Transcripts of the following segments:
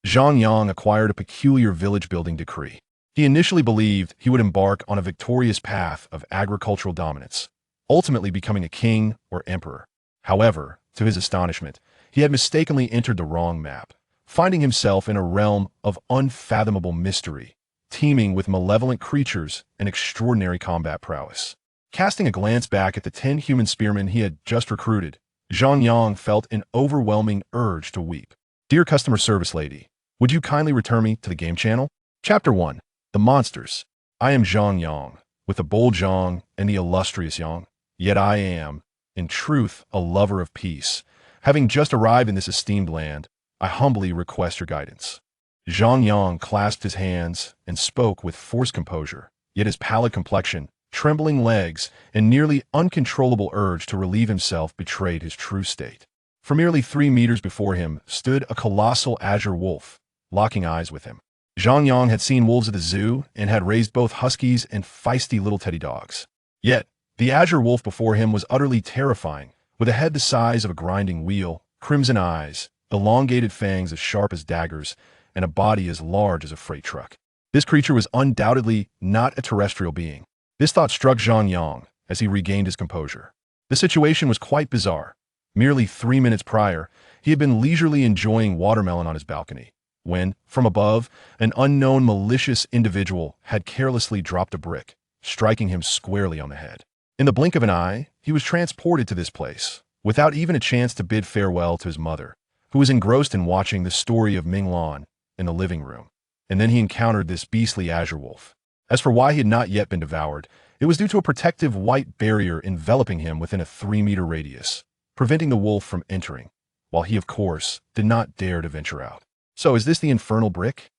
Zhang Yang acquired a peculiar village-building decree. He initially believed he would embark on a victorious path of agricultural dominance, ultimately becoming a king or emperor. However, to his astonishment, he had mistakenly entered the wrong map, finding himself in a realm of unfathomable mystery, teeming with malevolent creatures and extraordinary combat prowess. Casting a glance back at the 10 human spearmen he had just recruited, Zhang Yang felt an overwhelming urge to weep. Dear customer service lady, would you kindly return me to the game channel? Chapter 1. The Monsters. I am Zhang Yang, with the bold Zhang and the illustrious Yang. Yet I am, in truth, a lover of peace. Having just arrived in this esteemed land, I humbly request your guidance. Zhang Yang clasped his hands and spoke with forced composure, yet his pallid complexion, trembling legs, and nearly uncontrollable urge to relieve himself betrayed his true state. For merely 3 meters before him stood a colossal azure wolf, locking eyes with him. Zhang Yang had seen wolves at the zoo and had raised both huskies and feisty little teddy dogs. Yet, the azure wolf before him was utterly terrifying, with a head the size of a grinding wheel, crimson eyes, elongated fangs as sharp as daggers, and a body as large as a freight truck. This creature was undoubtedly not a terrestrial being. This thought struck Zhang Yang as he regained his composure. The situation was quite bizarre. Merely 3 minutes prior, he had been leisurely enjoying watermelon on his balcony, when, from above, an unknown malicious individual had carelessly dropped a brick, striking him squarely on the head. In the blink of an eye, he was transported to this place, without even a chance to bid farewell to his mother, who was engrossed in watching the story of Ming Lan in the living room. And then he encountered this beastly azure wolf. As for why he had not yet been devoured, it was due to a protective white barrier enveloping him within a 3-meter radius, preventing the wolf from entering, while he, of course, did not dare to venture out. So is this the infernal brick?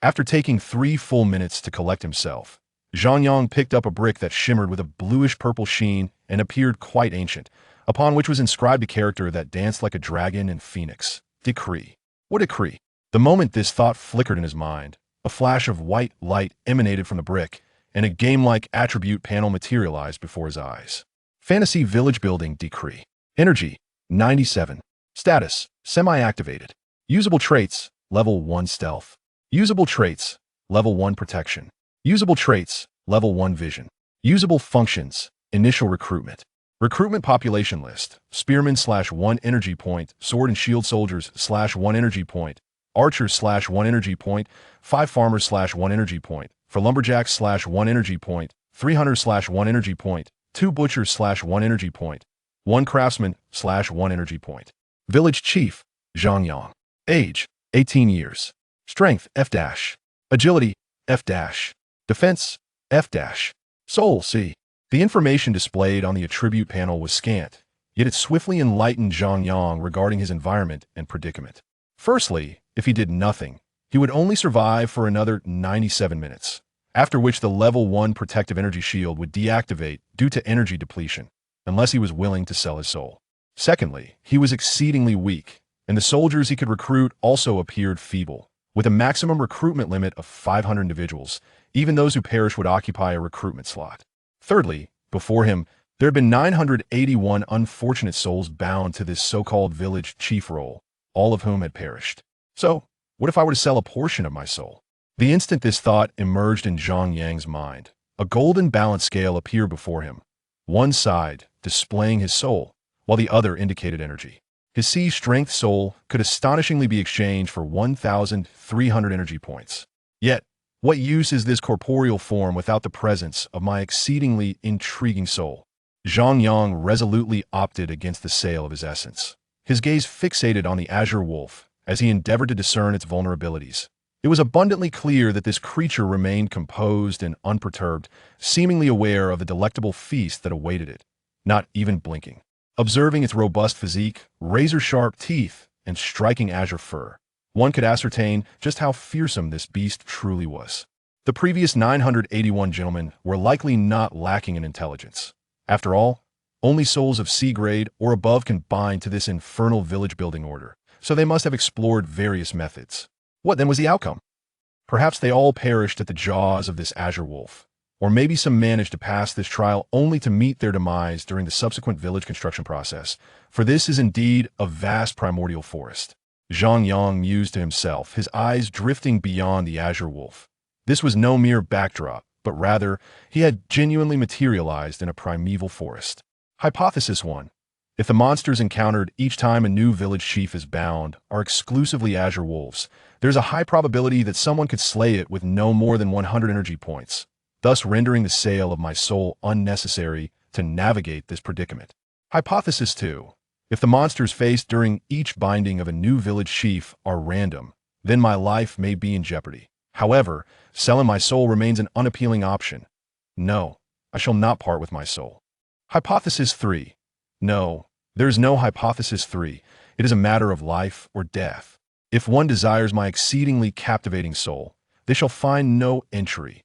After taking 3 full minutes to collect himself, Zhang Yang picked up a brick that shimmered with a bluish-purple sheen and appeared quite ancient, upon which was inscribed a character that danced like a dragon and phoenix. Decree. What decree? The moment this thought flickered in his mind, a flash of white light emanated from the brick, and a game-like attribute panel materialized before his eyes. Fantasy Village Building Decree. Energy, 97. Status, semi-activated. Usable traits, Level 1 Stealth. Usable traits, Level 1 Protection. Usable traits, Level 1 Vision. Usable functions, Initial Recruitment. Recruitment Population List, Spearmen /1 Energy Point, Sword and Shield Soldiers /1 Energy Point, Archers /1 Energy Point, 5 Farmers /1 Energy Point, for Lumberjacks /1 Energy Point, 3 Hunters /1 Energy Point, 2 Butchers /1 Energy Point, 1 Craftsman /1 Energy Point. Village Chief, Zhang Yang. Age, 18 years. Strength, F-. Agility, F-. Defense, F-. Soul, C. The information displayed on the attribute panel was scant, yet it swiftly enlightened Zhang Yang regarding his environment and predicament. Firstly, if he did nothing, he would only survive for another 97 minutes, after which the Level 1 protective energy shield would deactivate due to energy depletion, unless he was willing to sell his soul. Secondly, he was exceedingly weak, and the soldiers he could recruit also appeared feeble, with a maximum recruitment limit of 500 individuals. Even those who perish would occupy a recruitment slot. Thirdly, before him, there had been 981 unfortunate souls bound to this so-called village chief role, all of whom had perished. So, what if I were to sell a portion of my soul? The instant this thought emerged in Zhang Yang's mind, a golden balance scale appeared before him, one side displaying his soul, while the other indicated energy. His C strength soul could astonishingly be exchanged for 1,300 energy points. Yet, what use is this corporeal form without the presence of my exceedingly intriguing soul? Zhang Yang resolutely opted against the sale of his essence, his gaze fixated on the azure wolf as he endeavored to discern its vulnerabilities. It was abundantly clear that this creature remained composed and unperturbed, seemingly aware of the delectable feast that awaited it, not even blinking. Observing its robust physique, razor-sharp teeth, and striking azure fur, one could ascertain just how fearsome this beast truly was. The previous 981 gentlemen were likely not lacking in intelligence. After all, only souls of C grade or above can bind to this infernal village building order, so they must have explored various methods. What then was the outcome? Perhaps they all perished at the jaws of this azure wolf, or maybe some managed to pass this trial only to meet their demise during the subsequent village construction process, for this is indeed a vast primordial forest. Zhang Yang mused to himself, his eyes drifting beyond the azure wolf. This was no mere backdrop, but rather, he had genuinely materialized in a primeval forest. Hypothesis 1. If the monsters encountered each time a new village chief is bound are exclusively azure wolves, there's a high probability that someone could slay it with no more than 100 energy points, thus rendering the sale of my soul unnecessary to navigate this predicament. Hypothesis 2. If the monsters faced during each binding of a new village chief are random, then my life may be in jeopardy. However, selling my soul remains an unappealing option. No, I shall not part with my soul. Hypothesis 3. No, there is no hypothesis 3. It is a matter of life or death. If one desires my exceedingly captivating soul, they shall find no entry.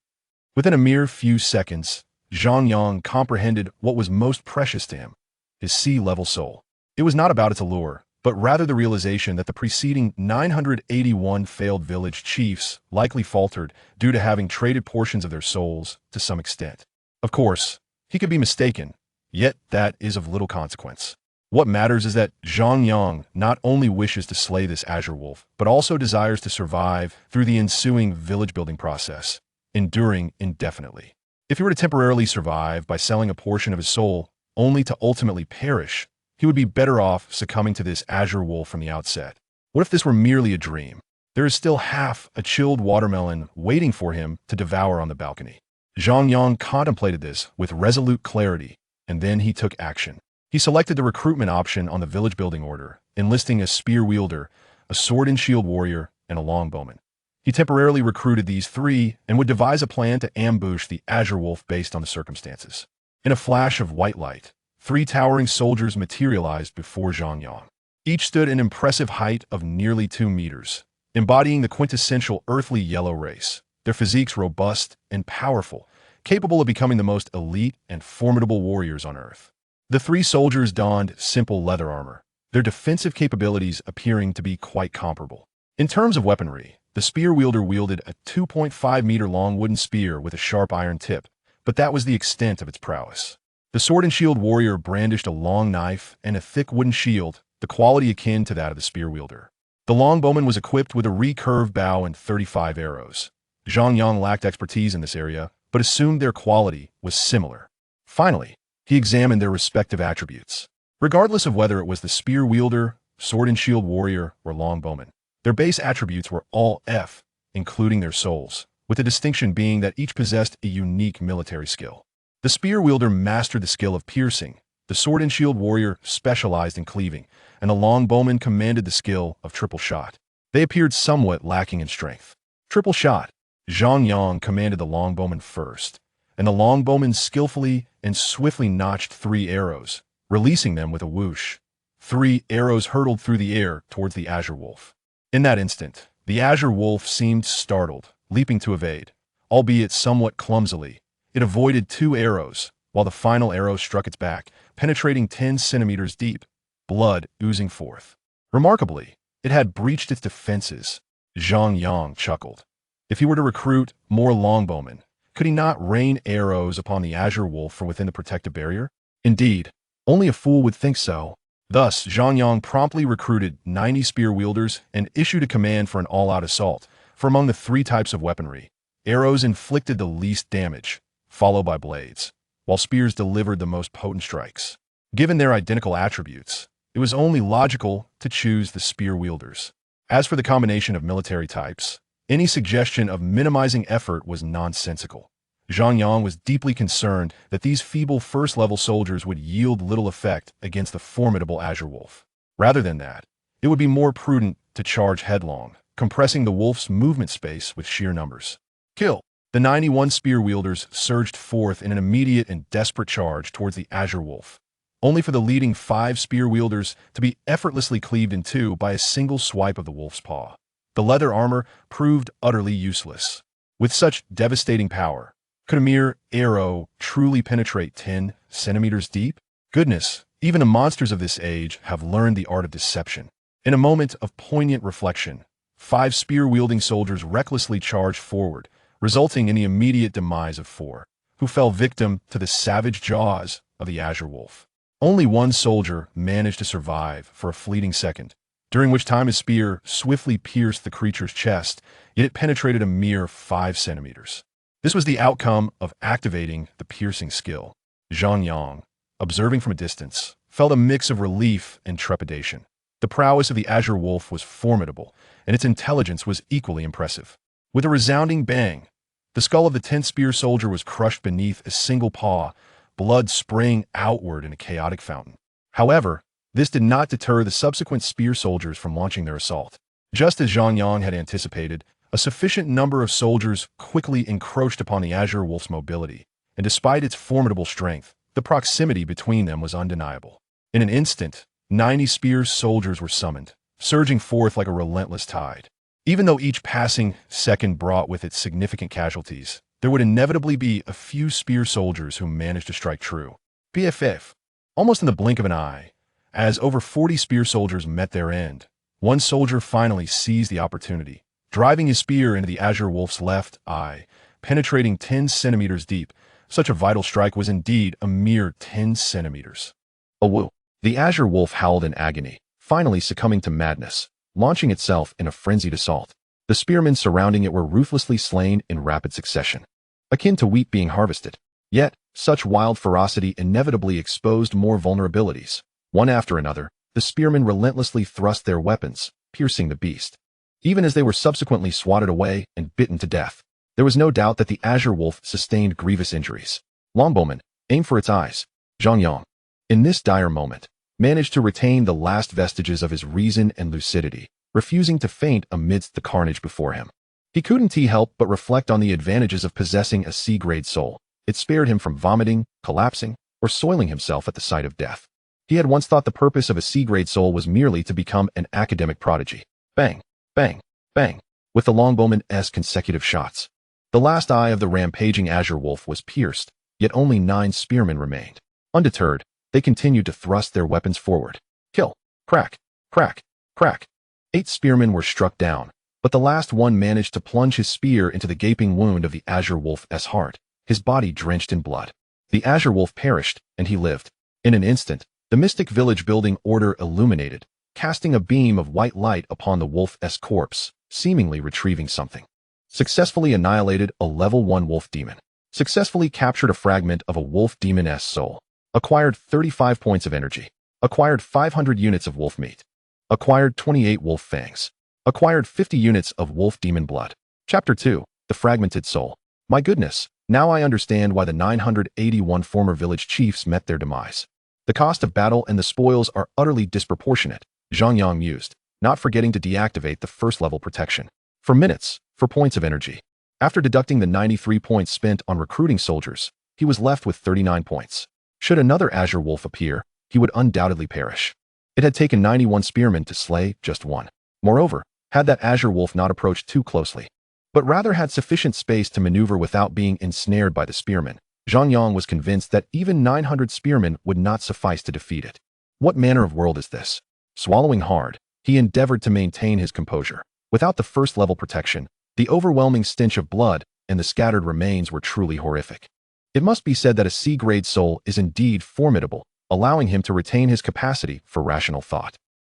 Within a mere few seconds, Zhang Yang comprehended what was most precious to him, his sea-level soul. It was not about its allure, but rather the realization that the preceding 981 failed village chiefs likely faltered due to having traded portions of their souls to some extent. Of course, he could be mistaken, yet that is of little consequence. What matters is that Zhang Yang not only wishes to slay this azure wolf, but also desires to survive through the ensuing village-building process, enduring indefinitely. If he were to temporarily survive by selling a portion of his soul, only to ultimately perish, he would be better off succumbing to this azure wolf from the outset. What if this were merely a dream? There is still half a chilled watermelon waiting for him to devour on the balcony. Zhang Yang contemplated this with resolute clarity, and then he took action. He selected the recruitment option on the village building order, enlisting a spear wielder, a sword and shield warrior, and a longbowman. He temporarily recruited these three and would devise a plan to ambush the azure wolf based on the circumstances. In a flash of white light, three towering soldiers materialized before Zhang Yang. Each stood an impressive height of nearly 2 meters, embodying the quintessential earthly yellow race, their physiques robust and powerful, capable of becoming the most elite and formidable warriors on Earth. The three soldiers donned simple leather armor, their defensive capabilities appearing to be quite comparable. In terms of weaponry, the spear wielder wielded a 2.5-meter-long wooden spear with a sharp iron tip, but that was the extent of its prowess. The sword and shield warrior brandished a long knife and a thick wooden shield, the quality akin to that of the spear wielder. The longbowman was equipped with a recurved bow and 35 arrows. Zhang Yang lacked expertise in this area, but assumed their quality was similar. Finally, he examined their respective attributes. Regardless of whether it was the spear wielder, sword and shield warrior, or longbowman, their base attributes were all F, including their souls, with the distinction being that each possessed a unique military skill. The spear wielder mastered the skill of piercing, the sword and shield warrior specialized in cleaving, and the longbowman commanded the skill of triple shot. They appeared somewhat lacking in strength. Triple shot. Zhang Yang commanded the longbowman first, and the longbowman skillfully and swiftly notched 3 arrows, releasing them with a whoosh. 3 arrows hurtled through the air towards the azure wolf. In that instant, the azure wolf seemed startled, leaping to evade, albeit somewhat clumsily. It avoided 2 arrows, while the final arrow struck its back, penetrating 10 centimeters deep, blood oozing forth. Remarkably, it had breached its defenses. Zhang Yang chuckled. If he were to recruit more longbowmen, could he not rain arrows upon the azure wolf from within the protective barrier? Indeed, only a fool would think so. Thus, Zhang Yang promptly recruited 90 spear wielders and issued a command for an all-out assault. For among the 3 types of weaponry, arrows inflicted the least damage, followed by blades, while spears delivered the most potent strikes. Given their identical attributes, it was only logical to choose the spear wielders. As for the combination of military types, any suggestion of minimizing effort was nonsensical. Zhang Yang was deeply concerned that these feeble first-level soldiers would yield little effect against the formidable azure wolf. Rather than that, it would be more prudent to charge headlong, compressing the wolf's movement space with sheer numbers. Kill! The 91 spear wielders surged forth in an immediate and desperate charge towards the azure wolf, only for the leading 5 spear wielders to be effortlessly cleaved in 2 by a single swipe of the wolf's paw. The leather armor proved utterly useless. With such devastating power, could a mere arrow truly penetrate 10 centimeters deep? Goodness, even the monsters of this age have learned the art of deception. In a moment of poignant reflection, 5 spear-wielding soldiers recklessly charged forward, resulting in the immediate demise of 4, who fell victim to the savage jaws of the azure wolf. Only one soldier managed to survive for a fleeting second, during which time his spear swiftly pierced the creature's chest, yet it penetrated a mere 5 centimeters. This was the outcome of activating the piercing skill. Zhang Yang, observing from a distance, felt a mix of relief and trepidation. The prowess of the Azure Wolf was formidable, and its intelligence was equally impressive. With a resounding bang, the skull of the 10th spear soldier was crushed beneath a single paw, blood spraying outward in a chaotic fountain. However, this did not deter the subsequent spear soldiers from launching their assault. Just as Zhang Yang had anticipated, a sufficient number of soldiers quickly encroached upon the Azure Wolf's mobility, and despite its formidable strength, the proximity between them was undeniable. In an instant, 90 spear soldiers were summoned, surging forth like a relentless tide. Even though each passing second brought with it significant casualties, there would inevitably be a few spear soldiers who managed to strike true. BFF. Almost in the blink of an eye, as over 40 spear soldiers met their end, one soldier finally seized the opportunity, driving his spear into the Azure Wolf's left eye, penetrating 10 centimeters deep. Such a vital strike was indeed a mere 10 centimeters. A woo. The Azure Wolf howled in agony, finally succumbing to madness, launching itself in a frenzied assault. The spearmen surrounding it were ruthlessly slain in rapid succession, akin to wheat being harvested. Yet, such wild ferocity inevitably exposed more vulnerabilities. One after another, the spearmen relentlessly thrust their weapons, piercing the beast. Even as they were subsequently swatted away and bitten to death, there was no doubt that the Azure Wolf sustained grievous injuries. Longbowman, aim for its eyes. Zhang Yang, in this dire moment, managed to retain the last vestiges of his reason and lucidity, refusing to faint amidst the carnage before him. He couldn't help but reflect on the advantages of possessing a C-grade soul. It spared him from vomiting, collapsing, or soiling himself at the sight of death. He had once thought the purpose of a C-grade soul was merely to become an academic prodigy. Bang, bang, bang, with the longbowman's consecutive shots. The last eye of the rampaging Azure Wolf was pierced, yet only 9 spearmen remained. Undeterred, they continued to thrust their weapons forward. Kill, crack, crack, crack. 8 spearmen were struck down, but the last one managed to plunge his spear into the gaping wound of the Azure Wolf's heart, his body drenched in blood. The Azure Wolf perished, and he lived. In an instant, the mystic village building order illuminated, casting a beam of white light upon the wolf's corpse, seemingly retrieving something. Successfully annihilated a level 1 wolf demon. Successfully captured a fragment of a wolf demon's soul. Acquired 35 points of energy. Acquired 500 units of wolf meat. Acquired 28 wolf fangs. Acquired 50 units of wolf demon blood. Chapter 2. The Fragmented Soul. My goodness, now I understand why the 981 former village chiefs met their demise. The cost of battle and the spoils are utterly disproportionate, Zhang Yang mused, not forgetting to deactivate the first-level protection. For minutes, for points of energy. After deducting the 93 points spent on recruiting soldiers, he was left with 39 points. Should another Azure Wolf appear, he would undoubtedly perish. It had taken 91 spearmen to slay just one. Moreover, had that Azure Wolf not approached too closely, but rather had sufficient space to maneuver without being ensnared by the spearmen, Zhang Yang was convinced that even 900 spearmen would not suffice to defeat it. What manner of world is this? Swallowing hard, he endeavored to maintain his composure. Without the first-level protection, the overwhelming stench of blood and the scattered remains were truly horrific. It must be said that a C-grade soul is indeed formidable, allowing him to retain his capacity for rational thought.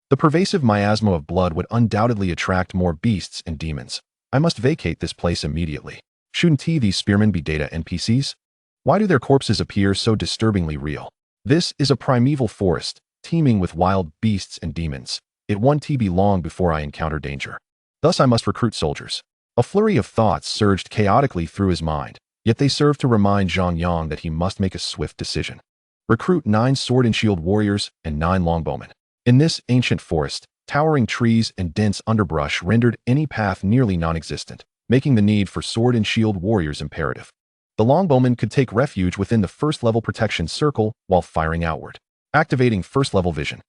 The pervasive miasma of blood would undoubtedly attract more beasts and demons. I must vacate this place immediately. Shouldn't these spearmen be data NPCs? Why do their corpses appear so disturbingly real? This is a primeval forest, teeming with wild beasts and demons. It won't be long before I encounter danger. Thus I must recruit soldiers. A flurry of thoughts surged chaotically through his mind, yet they served to remind Zhang Yang that he must make a swift decision. Recruit 9 sword and shield warriors and 9 longbowmen. In this ancient forest, towering trees and dense underbrush rendered any path nearly non-existent, making the need for sword and shield warriors imperative. The longbowmen could take refuge within the first-level protection circle while firing outward. Activating first-level vision.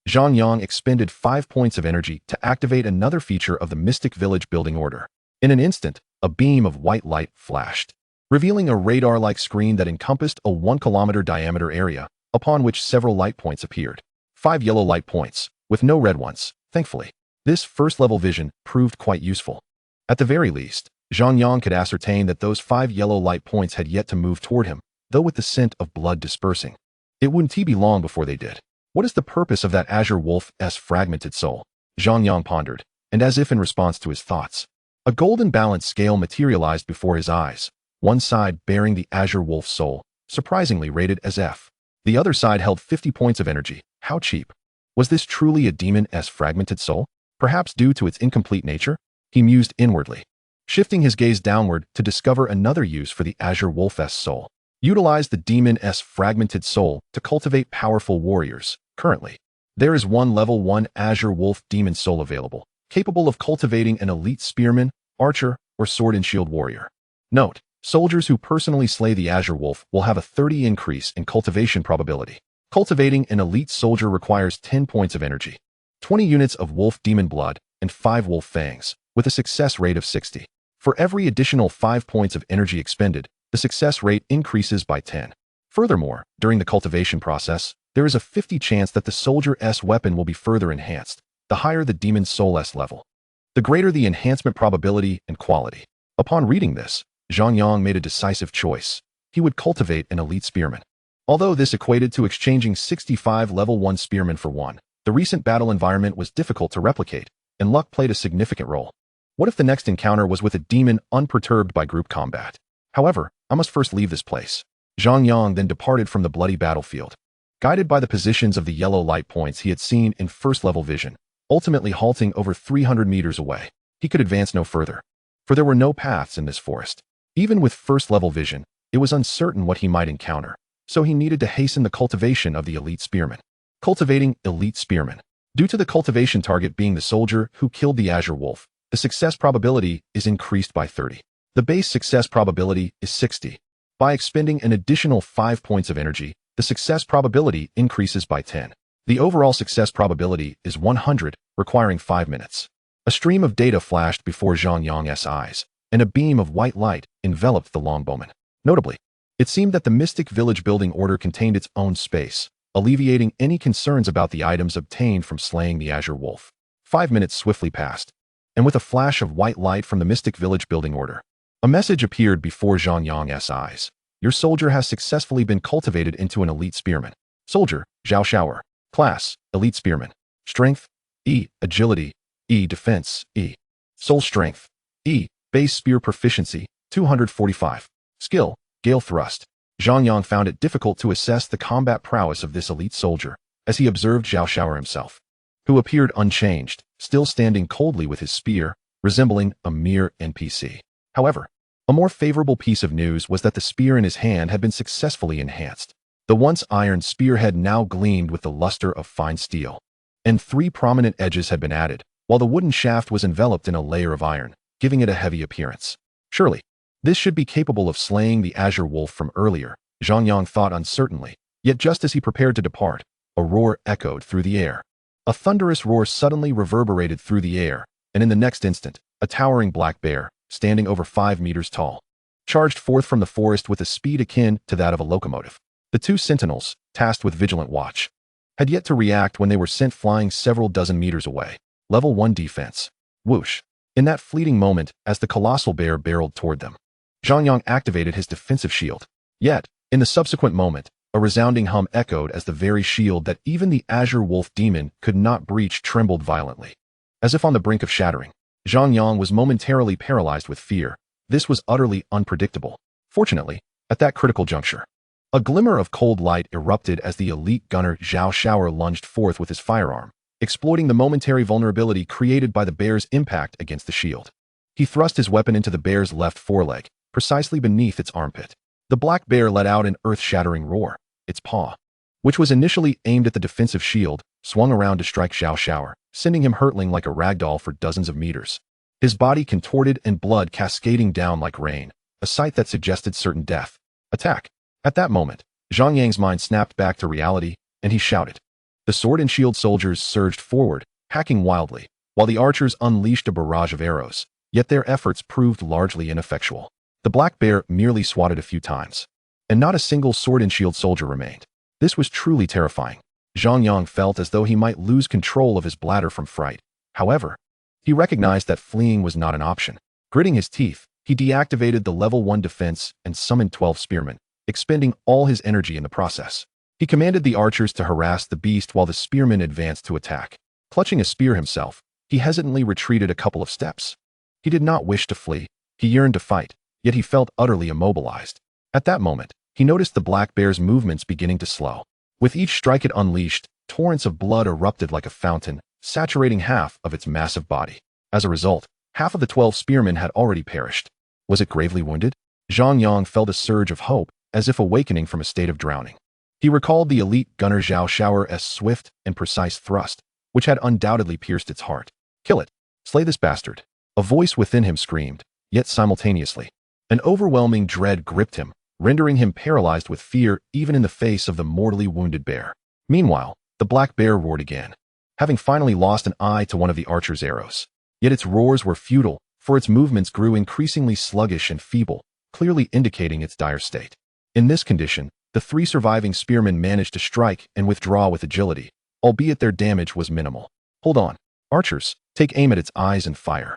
Zhang Yang expended 5 points of energy to activate another feature of the mystic village building order. In an instant, a beam of white light flashed, revealing a radar-like screen that encompassed a 1-kilometer diameter area, upon which several light points appeared. 5 yellow light points, with no red ones, thankfully. This first-level vision proved quite useful. At the very least, Zhang Yang could ascertain that those 5 yellow light points had yet to move toward him, though with the scent of blood dispersing. It wouldn't be long before they did. What is the purpose of that Azure Wolf's fragmented soul? Zhang Yang pondered, and as if in response to his thoughts, a golden balanced scale materialized before his eyes, one side bearing the Azure Wolf's soul, surprisingly rated as F. The other side held 50 points of energy. How cheap? Was this truly a demon's fragmented soul? Perhaps due to its incomplete nature? He mused inwardly, shifting his gaze downward to discover another use for the Azure Wolf's soul. Utilize the demon's fragmented soul to cultivate powerful warriors. Currently, there is one level 1 Azure Wolf demon soul available, capable of cultivating an elite spearman, archer, or sword and shield warrior. Note: soldiers who personally slay the Azure Wolf will have a 30 increase in cultivation probability. Cultivating an elite soldier requires 10 points of energy, 20 units of wolf demon blood, and 5 wolf fangs, with a success rate of 60. For every additional 5 points of energy expended, the success rate increases by 10. Furthermore, during the cultivation process, there is a 50 chance that the soldier's weapon will be further enhanced, the higher the demon's soul's level, the greater the enhancement probability and quality. Upon reading this, Zhang Yang made a decisive choice. He would cultivate an elite spearman. Although this equated to exchanging 65 level 1 spearmen for one, the recent battle environment was difficult to replicate, and luck played a significant role. What if the next encounter was with a demon unperturbed by group combat? However, I must first leave this place. Zhang Yang then departed from the bloody battlefield, guided by the positions of the yellow light points he had seen in first-level vision, ultimately halting over 300 meters away. He could advance no further, for there were no paths in this forest. Even with first-level vision, it was uncertain what he might encounter, so he needed to hasten the cultivation of the elite spearman. Cultivating elite spearman. Due to the cultivation target being the soldier who killed the Azure Wolf, the success probability is increased by 30. The base success probability is 60. By expending an additional 5 points of energy, the success probability increases by 10. The overall success probability is 100, requiring 5 minutes. A stream of data flashed before Zhang Yang's eyes, and a beam of white light enveloped the longbowman. Notably, it seemed that the mystic village building order contained its own space, alleviating any concerns about the items obtained from slaying the Azure Wolf. 5 minutes swiftly passed, and with a flash of white light from the mystic village building order, a message appeared before Zhang Yang's eyes. Your soldier has successfully been cultivated into an elite spearman. Soldier, Zhao Shower. Class, elite spearman. Strength, E. Agility, E. Defense, E. Soul strength, E. Base spear proficiency, 245. Skill, Gale thrust. Zhang Yang found it difficult to assess the combat prowess of this elite soldier, as he observed Zhao Shower himself, who appeared unchanged, still standing coldly with his spear, resembling a mere NPC. However, a more favorable piece of news was that the spear in his hand had been successfully enhanced. The once iron spearhead now gleamed with the luster of fine steel, and 3 prominent edges had been added, while the wooden shaft was enveloped in a layer of iron, giving it a heavy appearance. Surely, this should be capable of slaying the Azure Wolf from earlier, Zhang Yang thought uncertainly, yet just as he prepared to depart, a roar echoed through the air. A thunderous roar suddenly reverberated through the air, and in the next instant, a towering black bear, standing over 5 meters tall, charged forth from the forest with a speed akin to that of a locomotive. The 2 sentinels, tasked with vigilant watch, had yet to react when they were sent flying several dozen meters away. Level 1 defense. Whoosh. In that fleeting moment, as the colossal bear barreled toward them, Zhang Yang activated his defensive shield. Yet, in the subsequent moment, a resounding hum echoed as the very shield that even the Azure Wolf demon could not breach trembled violently. As if on the brink of shattering, Zhang Yang was momentarily paralyzed with fear. This was utterly unpredictable. Fortunately, at that critical juncture, a glimmer of cold light erupted as the elite gunner Zhao Shower lunged forth with his firearm, exploiting the momentary vulnerability created by the bear's impact against the shield. He thrust his weapon into the bear's left foreleg, precisely beneath its armpit. The black bear let out an earth-shattering roar. Its paw, which was initially aimed at the defensive shield, swung around to strike Zhao Shower, sending him hurtling like a ragdoll for dozens of meters. His body contorted and blood cascading down like rain, a sight that suggested certain death. Attack! At that moment, Zhang Yang's mind snapped back to reality, and he shouted. The sword and shield soldiers surged forward, hacking wildly, while the archers unleashed a barrage of arrows, yet their efforts proved largely ineffectual. The black bear merely swatted a few times, and not a single sword and shield soldier remained. This was truly terrifying. Zhang Yang felt as though he might lose control of his bladder from fright. However, he recognized that fleeing was not an option. Gritting his teeth, he deactivated the level 1 defense and summoned 12 spearmen, expending all his energy in the process. He commanded the archers to harass the beast while the spearmen advanced to attack. Clutching a spear himself, He hesitantly retreated a couple of steps. He did not wish to flee. He yearned to fight, yet he felt utterly immobilized. At that moment, he noticed the black bear's movements beginning to slow. With each strike it unleashed, torrents of blood erupted like a fountain, saturating half of its massive body. As a result, half of the 12 spearmen had already perished. Was it gravely wounded? Zhang Yang felt a surge of hope, as if awakening from a state of drowning. He recalled the elite gunner Zhao Shower's swift and precise thrust, which had undoubtedly pierced its heart. Kill it! Slay this bastard! A voice within him screamed, yet simultaneously, an overwhelming dread gripped him, rendering him paralyzed with fear even in the face of the mortally wounded bear. Meanwhile, the black bear roared again, having finally lost an eye to one of the archer's arrows. Yet its roars were futile, for its movements grew increasingly sluggish and feeble, clearly indicating its dire state. In this condition, the 3 surviving spearmen managed to strike and withdraw with agility, albeit their damage was minimal. Hold on. Archers, take aim at its eyes and fire.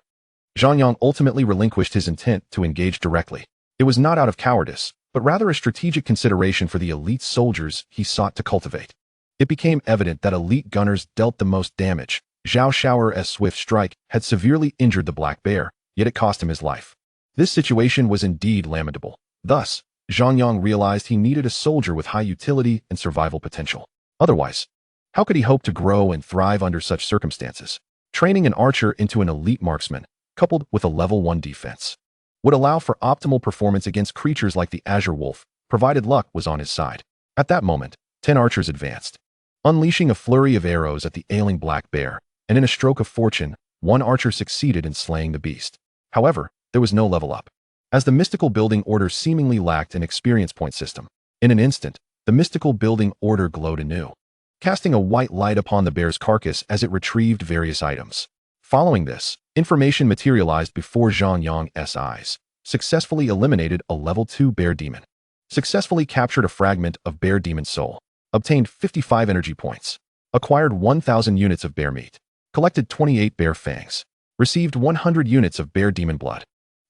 Zhang Yang ultimately relinquished his intent to engage directly. It was not out of cowardice, but rather a strategic consideration for the elite soldiers he sought to cultivate. It became evident that elite gunners dealt the most damage. Zhao Shower's swift strike had severely injured the black bear, yet it cost him his life. This situation was indeed lamentable. Thus, Zhang Yang realized he needed a soldier with high utility and survival potential. Otherwise, how could he hope to grow and thrive under such circumstances? Training an archer into an elite marksman, coupled with a level 1 defense, would allow for optimal performance against creatures like the Azure Wolf, provided luck was on his side. At that moment, 10 archers advanced, unleashing a flurry of arrows at the ailing black bear, and in a stroke of fortune, 1 archer succeeded in slaying the beast. However, there was no level up, as the mystical building order seemingly lacked an experience point system. In an instant, the mystical building order glowed anew, casting a white light upon the bear's carcass as it retrieved various items. Following this, information materialized before Zhang Yang's eyes. Successfully eliminated a level 2 bear demon. Successfully captured a fragment of bear demon soul. Obtained 55 energy points. Acquired 1,000 units of bear meat. Collected 28 bear fangs. Received 100 units of bear demon blood.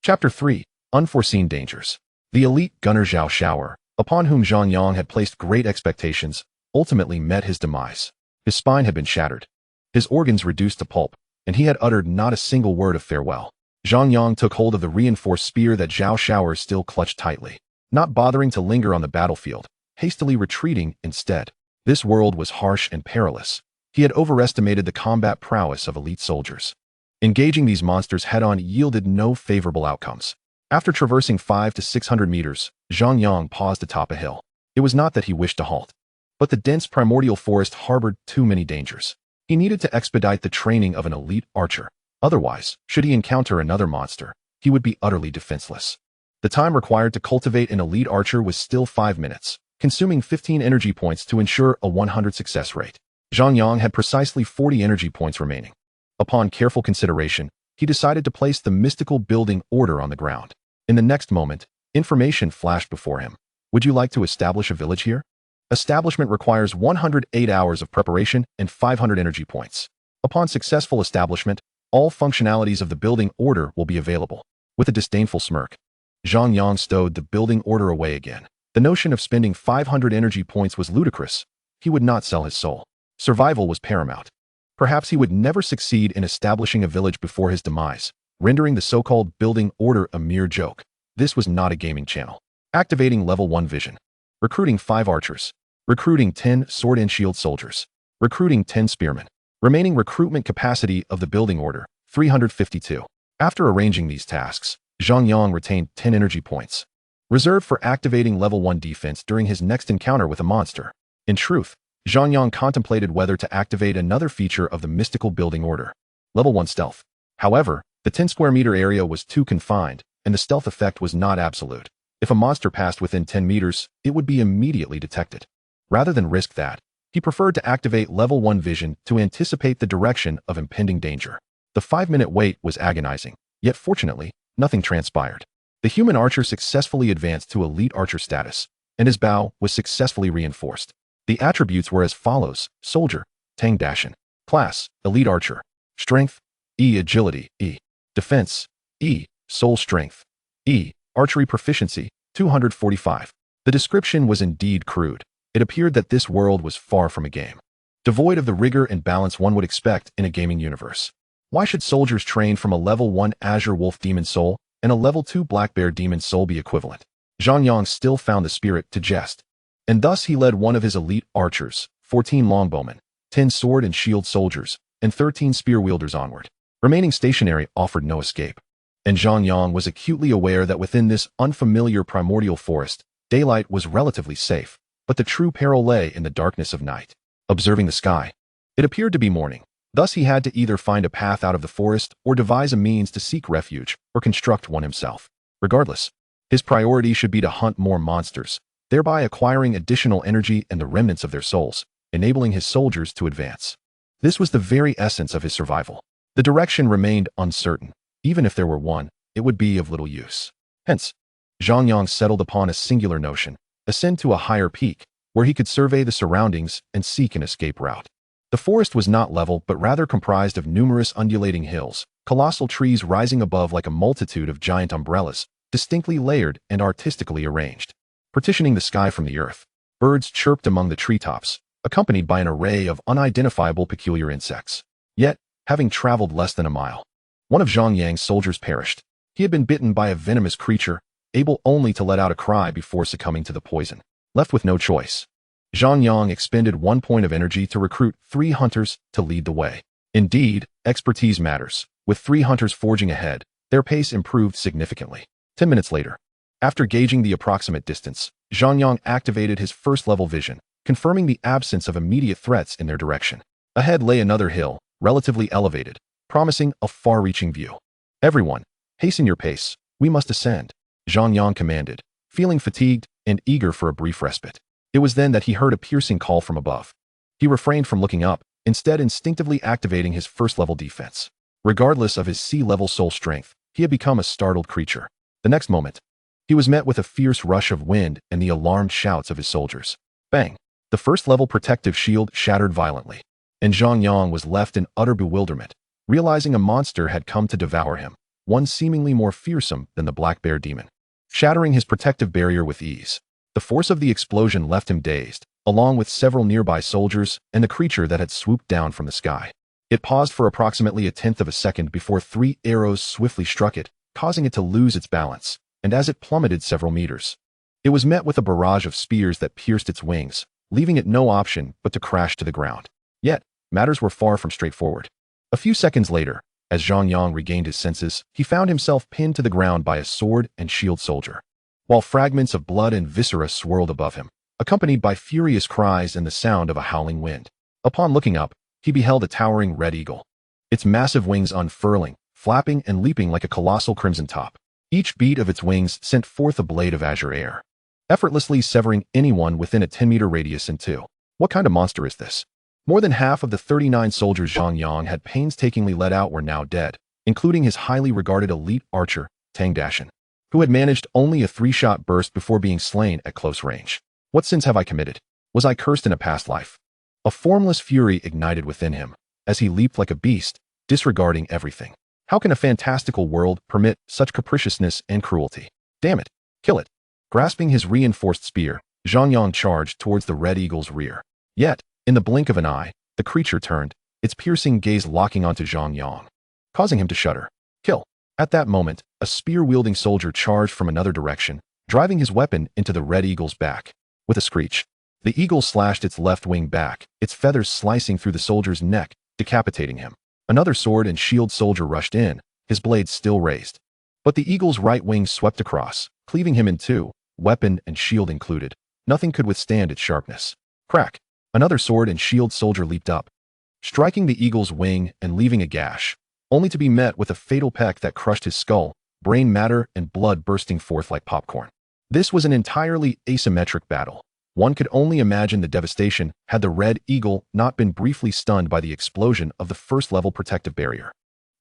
Chapter 3. Unforeseen Dangers. The elite gunner Zhao Shower, upon whom Zhang Yang had placed great expectations, ultimately met his demise. His spine had been shattered, his organs reduced to pulp, and he had uttered not a single word of farewell. Zhang Yang took hold of the reinforced spear that Zhao Shower still clutched tightly, not bothering to linger on the battlefield, hastily retreating instead. This world was harsh and perilous. He had overestimated the combat prowess of elite soldiers. Engaging these monsters head-on yielded no favorable outcomes. After traversing 500 to 600 meters, Zhang Yang paused atop a hill. It was not that he wished to halt, but the dense primordial forest harbored too many dangers. He needed to expedite the training of an elite archer. Otherwise, should he encounter another monster, he would be utterly defenseless. The time required to cultivate an elite archer was still 5 minutes, consuming 15 energy points to ensure a 100 success rate. Zhang Yang had precisely 40 energy points remaining. Upon careful consideration, he decided to place the mystical building order on the ground. In the next moment, information flashed before him. Would you like to establish a village here? Establishment requires 108 hours of preparation and 500 energy points. Upon successful establishment, all functionalities of the building order will be available. With a disdainful smirk, Zhang Yang stowed the building order away again. The notion of spending 500 energy points was ludicrous. He would not sell his soul. Survival was paramount. Perhaps he would never succeed in establishing a village before his demise, rendering the so-called building order a mere joke. This was not a gaming channel. Activating level 1 vision. Recruiting 5 archers. Recruiting 10 sword and shield soldiers. Recruiting 10 spearmen. Remaining recruitment capacity of the building order, 352. After arranging these tasks, Zhang Yang retained 10 energy points, reserved for activating level 1 defense during his next encounter with a monster. In truth, Zhang Yang contemplated whether to activate another feature of the mystical building order, level 1 stealth. However, the 10 square meter area was too confined, and the stealth effect was not absolute. If a monster passed within 10 meters, it would be immediately detected. Rather than risk that, he preferred to activate level 1 vision to anticipate the direction of impending danger. The 5-minute wait was agonizing, yet fortunately, nothing transpired. The human archer successfully advanced to elite archer status, and his bow was successfully reinforced. The attributes were as follows: Soldier, Tang Dashin. Class, Elite Archer. Strength, E. Agility, E. Defense, E. Soul Strength, E. Archery Proficiency, 245. The description was indeed crude. It appeared that this world was far from a game, devoid of the rigor and balance one would expect in a gaming universe. Why should soldiers trained from a level 1 Azure Wolf Demon Soul and a level 2 Black Bear Demon Soul be equivalent? Zhang Yang still found the spirit to jest, and thus he led one of his elite archers, 14 longbowmen, 10 sword and shield soldiers, and 13 spear wielders onward. Remaining stationary offered no escape, and Zhang Yang was acutely aware that within this unfamiliar primordial forest, daylight was relatively safe, but the true peril lay in the darkness of night. Observing the sky, it appeared to be morning. Thus he had to either find a path out of the forest or devise a means to seek refuge or construct one himself. Regardless, his priority should be to hunt more monsters, thereby acquiring additional energy and the remnants of their souls, enabling his soldiers to advance. This was the very essence of his survival. The direction remained uncertain. Even if there were one, it would be of little use. Hence, Zhang Yang settled upon a singular notion: ascend to a higher peak, where he could survey the surroundings and seek an escape route. The forest was not level, but rather comprised of numerous undulating hills, colossal trees rising above like a multitude of giant umbrellas, distinctly layered and artistically arranged. Partitioning the sky from the earth, birds chirped among the treetops, accompanied by an array of unidentifiable peculiar insects. Yet, having traveled less than a mile, one of Zhang Yang's soldiers perished. He had been bitten by a venomous creature, able only to let out a cry before succumbing to the poison. Left with no choice, Zhang Yang expended 1 point of energy to recruit 3 hunters to lead the way. Indeed, expertise matters. With 3 hunters forging ahead, their pace improved significantly. 10 minutes later, after gauging the approximate distance, Zhang Yang activated his first-level vision, confirming the absence of immediate threats in their direction. Ahead lay another hill, relatively elevated, promising a far-reaching view. "Everyone, hasten your pace. We must ascend," Zhang Yang commanded, feeling fatigued and eager for a brief respite. It was then that he heard a piercing call from above. He refrained from looking up, instead instinctively activating his first-level defense. Regardless of his sea-level soul strength, he had become a startled creature. The next moment, he was met with a fierce rush of wind and the alarmed shouts of his soldiers. Bang! The first-level protective shield shattered violently, and Zhang Yang was left in utter bewilderment, realizing a monster had come to devour him, one seemingly more fearsome than the Black Bear Demon. Shattering his protective barrier with ease, the force of the explosion left him dazed, along with several nearby soldiers and the creature that had swooped down from the sky. It paused for approximately a tenth of a second before 3 arrows swiftly struck it, causing it to lose its balance, and as it plummeted several meters, it was met with a barrage of spears that pierced its wings, leaving it no option but to crash to the ground. Yet, matters were far from straightforward. A few seconds later, as Zhang Yang regained his senses, he found himself pinned to the ground by a sword and shield soldier, while fragments of blood and viscera swirled above him, accompanied by furious cries and the sound of a howling wind. Upon looking up, he beheld a towering red eagle, its massive wings unfurling, flapping and leaping like a colossal crimson top. Each beat of its wings sent forth a blade of azure air, effortlessly severing anyone within a 10-meter radius in two. What kind of monster is this? More than half of the 39 soldiers Zhang Yang had painstakingly led out were now dead, including his highly regarded elite archer, Tang Dashan, who had managed only a 3-shot burst before being slain at close range. What sins have I committed? Was I cursed in a past life? A formless fury ignited within him, as he leaped like a beast, disregarding everything. How can a fantastical world permit such capriciousness and cruelty? Damn it! Kill it! Grasping his reinforced spear, Zhang Yang charged towards the red eagle's rear. Yet, in the blink of an eye, the creature turned, its piercing gaze locking onto Zhang Yang, causing him to shudder. Kill! At that moment, a spear-wielding soldier charged from another direction, driving his weapon into the red eagle's back. With a screech, the eagle slashed its left wing back, its feathers slicing through the soldier's neck, decapitating him. Another sword and shield soldier rushed in, his blade still raised. But the eagle's right wing swept across, cleaving him in two, weapon and shield included. Nothing could withstand its sharpness. Crack! Another sword and shield soldier leaped up, striking the eagle's wing and leaving a gash, only to be met with a fatal peck that crushed his skull, brain matter and blood bursting forth like popcorn. This was an entirely asymmetric battle. One could only imagine the devastation had the red eagle not been briefly stunned by the explosion of the first-level protective barrier.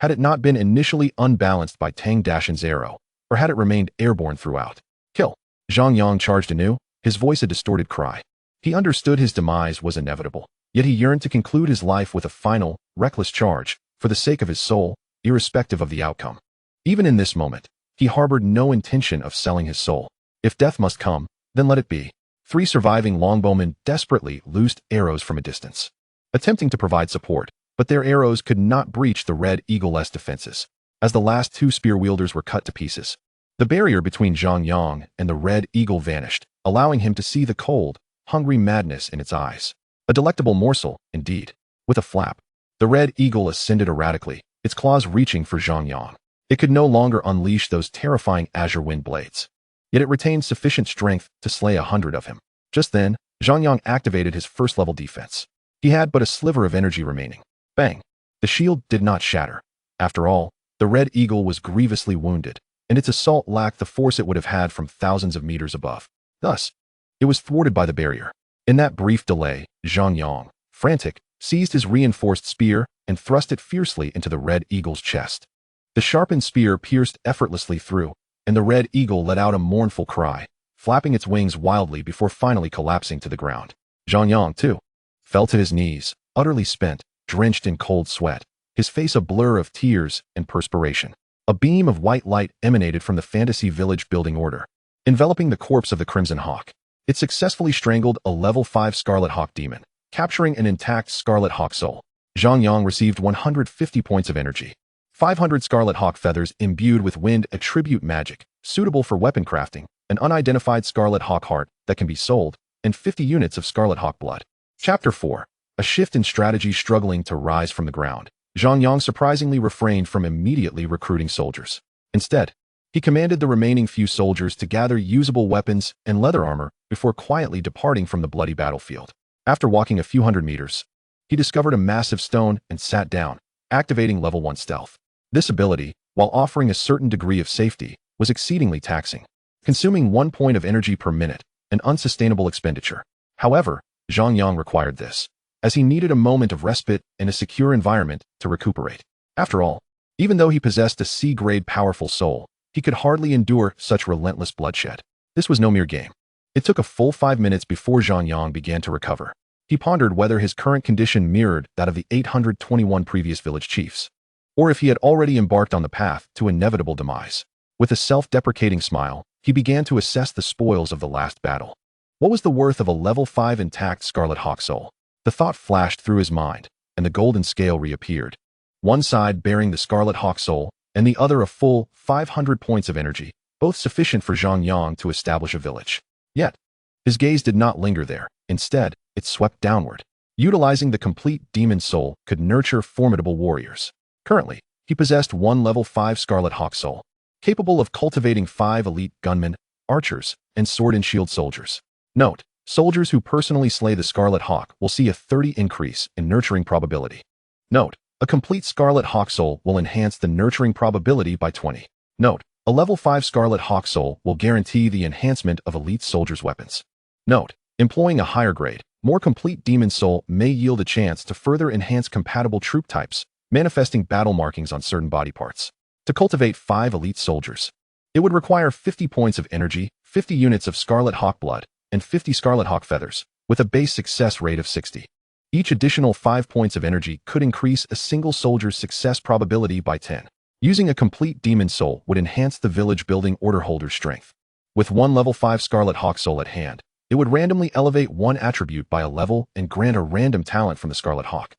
Had it not been initially unbalanced by Tang Dashan's arrow, or had it remained airborne throughout. Kill! Zhang Yang charged anew, his voice a distorted cry. He understood his demise was inevitable, yet he yearned to conclude his life with a final, reckless charge, for the sake of his soul, irrespective of the outcome. Even in this moment, he harbored no intention of selling his soul. If death must come, then let it be. 3 surviving longbowmen desperately loosed arrows from a distance. Attempting to provide support, but their arrows could not breach the Red Eagle-less defenses, as the last two spear-wielders were cut to pieces. The barrier between Zhang Yang and the Red Eagle vanished, allowing him to see the cold, hungry madness in its eyes. A delectable morsel, indeed. With a flap, the Red Eagle ascended erratically, its claws reaching for Zhang Yang. It could no longer unleash those terrifying azure wind blades. Yet it retained sufficient strength to slay 100 of him. Just then, Zhang Yang activated his first-level defense. He had but a sliver of energy remaining. Bang! The shield did not shatter. After all, the Red Eagle was grievously wounded, and its assault lacked the force it would have had from thousands of meters above. Thus, it was thwarted by the barrier. In that brief delay, Zhang Yang, frantic, seized his reinforced spear and thrust it fiercely into the Red Eagle's chest. The sharpened spear pierced effortlessly through, and the Red Eagle let out a mournful cry, flapping its wings wildly before finally collapsing to the ground. Zhang Yang, too, fell to his knees, utterly spent, drenched in cold sweat, his face a blur of tears and perspiration. A beam of white light emanated from the fantasy village building order, enveloping the corpse of the Crimson Hawk. It successfully strangled a level 5 Scarlet Hawk demon, capturing an intact Scarlet Hawk soul. Zhang Yang received 150 points of energy, 500 Scarlet Hawk feathers imbued with wind attribute magic, suitable for weapon crafting, an unidentified Scarlet Hawk heart that can be sold, and 50 units of Scarlet Hawk blood. Chapter 4. A shift in strategy struggling to rise from the ground. Zhang Yang surprisingly refrained from immediately recruiting soldiers. Instead, he commanded the remaining few soldiers to gather usable weapons and leather armor before quietly departing from the bloody battlefield. After walking a few hundred meters, he discovered a massive stone and sat down, activating level 1 stealth. This ability, while offering a certain degree of safety, was exceedingly taxing, consuming 1 point of energy per minute, an unsustainable expenditure. However, Zhang Yang required this, as he needed a moment of respite in a secure environment to recuperate. After all, even though he possessed a C-grade powerful soul, he could hardly endure such relentless bloodshed. This was no mere game. It took a full 5 minutes before Zhang Yang began to recover. He pondered whether his current condition mirrored that of the 821 previous village chiefs, or if he had already embarked on the path to inevitable demise. With a self-deprecating smile, he began to assess the spoils of the last battle. What was the worth of a level 5 intact Scarlet Hawk soul? The thought flashed through his mind, and the golden scale reappeared. One side bearing the Scarlet Hawk soul, and the other a full 500 points of energy, both sufficient for Zhang Yang to establish a village. Yet, his gaze did not linger there. Instead, it swept downward. Utilizing the complete demon soul could nurture formidable warriors. Currently, he possessed 1 level 5 Scarlet Hawk soul, capable of cultivating 5 elite gunmen, archers, and sword and shield soldiers. Note: soldiers who personally slay the Scarlet Hawk will see a 30 increase in nurturing probability. Note: a complete Scarlet Hawk soul will enhance the nurturing probability by 20. Note: a level 5 Scarlet Hawk soul will guarantee the enhancement of elite soldiers' weapons. Note: employing a higher grade, more complete demon soul may yield a chance to further enhance compatible troop types, manifesting battle markings on certain body parts. To cultivate 5 elite soldiers, it would require 50 points of energy, 50 units of Scarlet Hawk blood, and 50 Scarlet Hawk feathers, with a base success rate of 60. Each additional 5 points of energy could increase a single soldier's success probability by 10. Using a complete demon soul would enhance the village building order holder's strength. With 1 level 5 Scarlet Hawk soul at hand, it would randomly elevate 1 attribute by a level and grant a random talent from the Scarlet Hawk,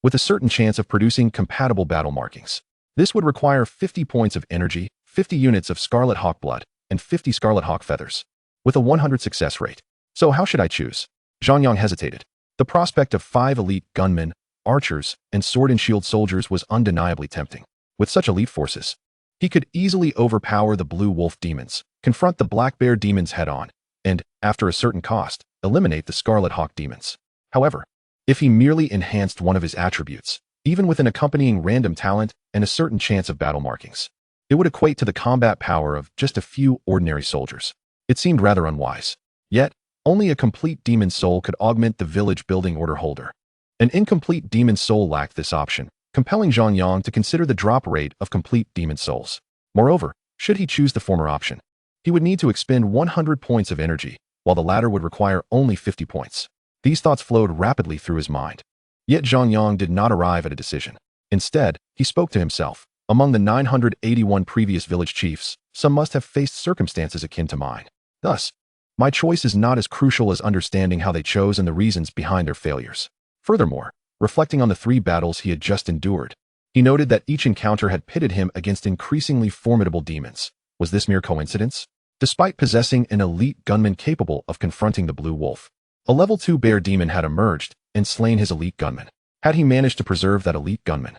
with a certain chance of producing compatible battle markings. This would require 50 points of energy, 50 units of Scarlet Hawk blood, and 50 Scarlet Hawk feathers, with a 100 success rate. So how should I choose? Zhang Yang hesitated. The prospect of 5 elite gunmen, archers, and sword and shield soldiers was undeniably tempting. With such elite forces, he could easily overpower the Blue Wolf demons, confront the Black Bear demons head-on, and, after a certain cost, eliminate the Scarlet Hawk demons. However, if he merely enhanced one of his attributes, even with an accompanying random talent and a certain chance of battle markings, it would equate to the combat power of just a few ordinary soldiers. It seemed rather unwise. Yet, only a complete demon soul could augment the village building order holder. An incomplete demon soul lacked this option, compelling Zhang Yang to consider the drop rate of complete demon souls. Moreover, should he choose the former option, he would need to expend 100 points of energy, while the latter would require only 50 points. These thoughts flowed rapidly through his mind. Yet Zhang Yang did not arrive at a decision. Instead, he spoke to himself. Among the 981 previous village chiefs, some must have faced circumstances akin to mine. Thus, my choice is not as crucial as understanding how they chose and the reasons behind their failures. Furthermore, Reflecting on the 3 battles he had just endured, he noted that each encounter had pitted him against increasingly formidable demons. Was this mere coincidence? Despite possessing an elite gunman capable of confronting the Blue Wolf, a level 2 bear demon had emerged and slain his elite gunman. Had he managed to preserve that elite gunman,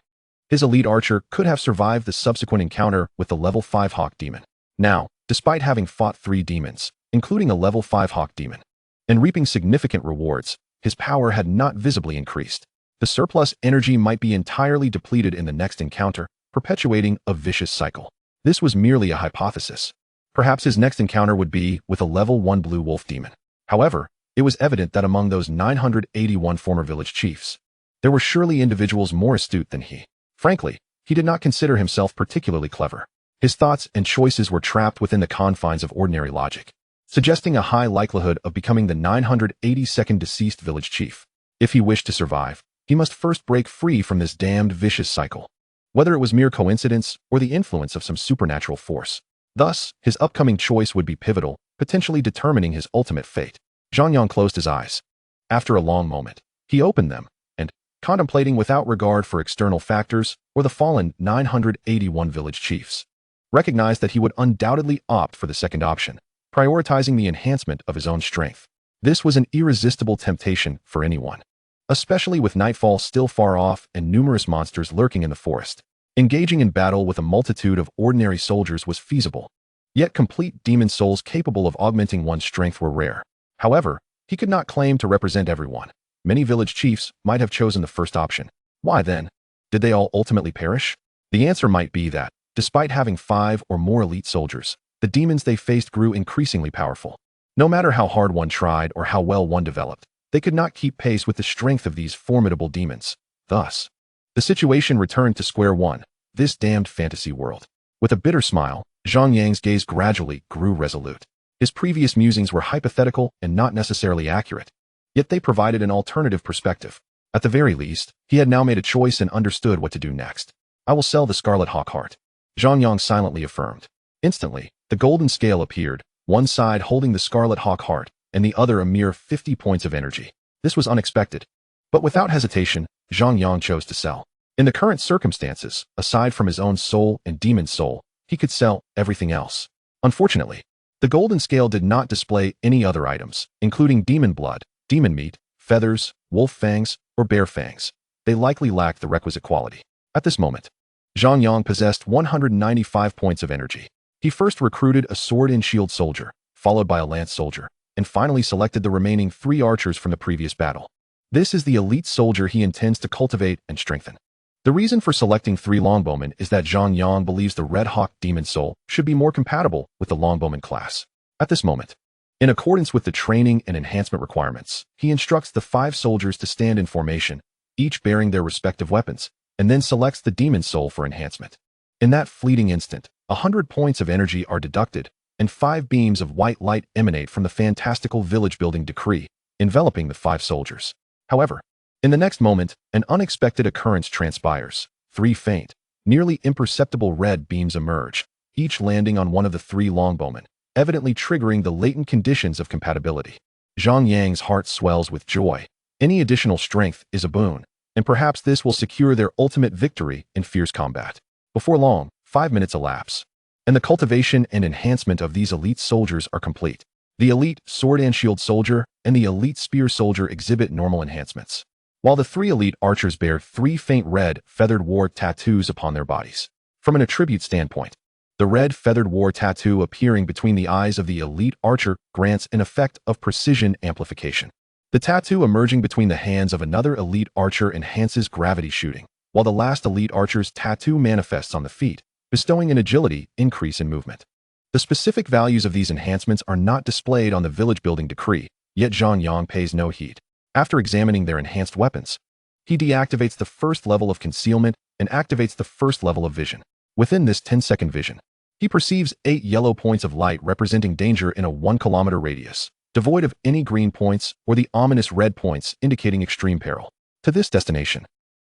his elite archer could have survived the subsequent encounter with the level 5 hawk demon. Now, despite having fought 3 demons, including a level 5 hawk demon, and reaping significant rewards, his power had not visibly increased. The surplus energy might be entirely depleted in the next encounter, perpetuating a vicious cycle. This was merely a hypothesis. Perhaps his next encounter would be with a level 1 Blue Wolf demon. However, it was evident that among those 981 former village chiefs, there were surely individuals more astute than he. Frankly, he did not consider himself particularly clever. His thoughts and choices were trapped within the confines of ordinary logic, suggesting a high likelihood of becoming the 982nd deceased village chief. If he wished to survive, he must first break free from this damned vicious cycle, whether it was mere coincidence or the influence of some supernatural force. Thus, his upcoming choice would be pivotal, potentially determining his ultimate fate. Zhang Yang closed his eyes. After a long moment, he opened them, and, contemplating without regard for external factors or the fallen 981 village chiefs, recognized that he would undoubtedly opt for the second option, prioritizing the enhancement of his own strength. This was an irresistible temptation for anyone, especially with nightfall still far off and numerous monsters lurking in the forest. Engaging in battle with a multitude of ordinary soldiers was feasible, yet complete demon souls capable of augmenting one's strength were rare. However, he could not claim to represent everyone. Many village chiefs might have chosen the first option. Why then? Did they all ultimately perish? The answer might be that, despite having 5 or more elite soldiers, the demons they faced grew increasingly powerful. No matter how hard one tried or how well one developed, they could not keep pace with the strength of these formidable demons. Thus, the situation returned to square one, this damned fantasy world. With a bitter smile, Zhang Yang's gaze gradually grew resolute. His previous musings were hypothetical and not necessarily accurate, yet they provided an alternative perspective. At the very least, he had now made a choice and understood what to do next. I will sell the Scarlet Hawk Heart, Zhang Yang silently affirmed. Instantly, the golden scale appeared, one side holding the Scarlet Hawk Heart, and the other a mere 50 points of energy. This was unexpected, but without hesitation, Zhang Yang chose to sell. In the current circumstances, aside from his own soul and demon soul, he could sell everything else. Unfortunately, the golden scale did not display any other items, including demon blood, demon meat, feathers, wolf fangs, or bear fangs. They likely lacked the requisite quality. At this moment, Zhang Yang possessed 195 points of energy. He first recruited a sword and shield soldier, followed by a lance soldier, and finally selected the remaining 3 archers from the previous battle. This is the elite soldier he intends to cultivate and strengthen. The reason for selecting 3 longbowmen is that Zhang Yang believes the Red Hawk Demon Soul should be more compatible with the longbowman class. At this moment, in accordance with the training and enhancement requirements, he instructs the 5 soldiers to stand in formation, each bearing their respective weapons, and then selects the Demon Soul for enhancement. In that fleeting instant, 100 points of energy are deducted, and 5 beams of white light emanate from the fantastical village-building decree, enveloping the 5 soldiers. However, in the next moment, an unexpected occurrence transpires. 3 faint, nearly imperceptible red beams emerge, each landing on one of the 3 longbowmen, evidently triggering the latent conditions of compatibility. Zhang Yang's heart swells with joy. Any additional strength is a boon, and perhaps this will secure their ultimate victory in fierce combat. Before long, 5 minutes elapse, and the cultivation and enhancement of these elite soldiers are complete. The elite sword and shield soldier and the elite spear soldier exhibit normal enhancements, while the 3 elite archers bear 3 faint red feathered war tattoos upon their bodies. From an attribute standpoint, the red feathered war tattoo appearing between the eyes of the elite archer grants an effect of precision amplification. The tattoo emerging between the hands of another elite archer enhances gravity shooting, while the last elite archer's tattoo manifests on the feet, bestowing an agility increase in movement. The specific values of these enhancements are not displayed on the village building decree, yet Zhang Yang pays no heed. After examining their enhanced weapons, he deactivates the first level of concealment and activates the first level of vision. Within this 10-second vision, he perceives 8 yellow points of light representing danger in a 1-kilometer radius, devoid of any green points or the ominous red points indicating extreme peril. To this destination,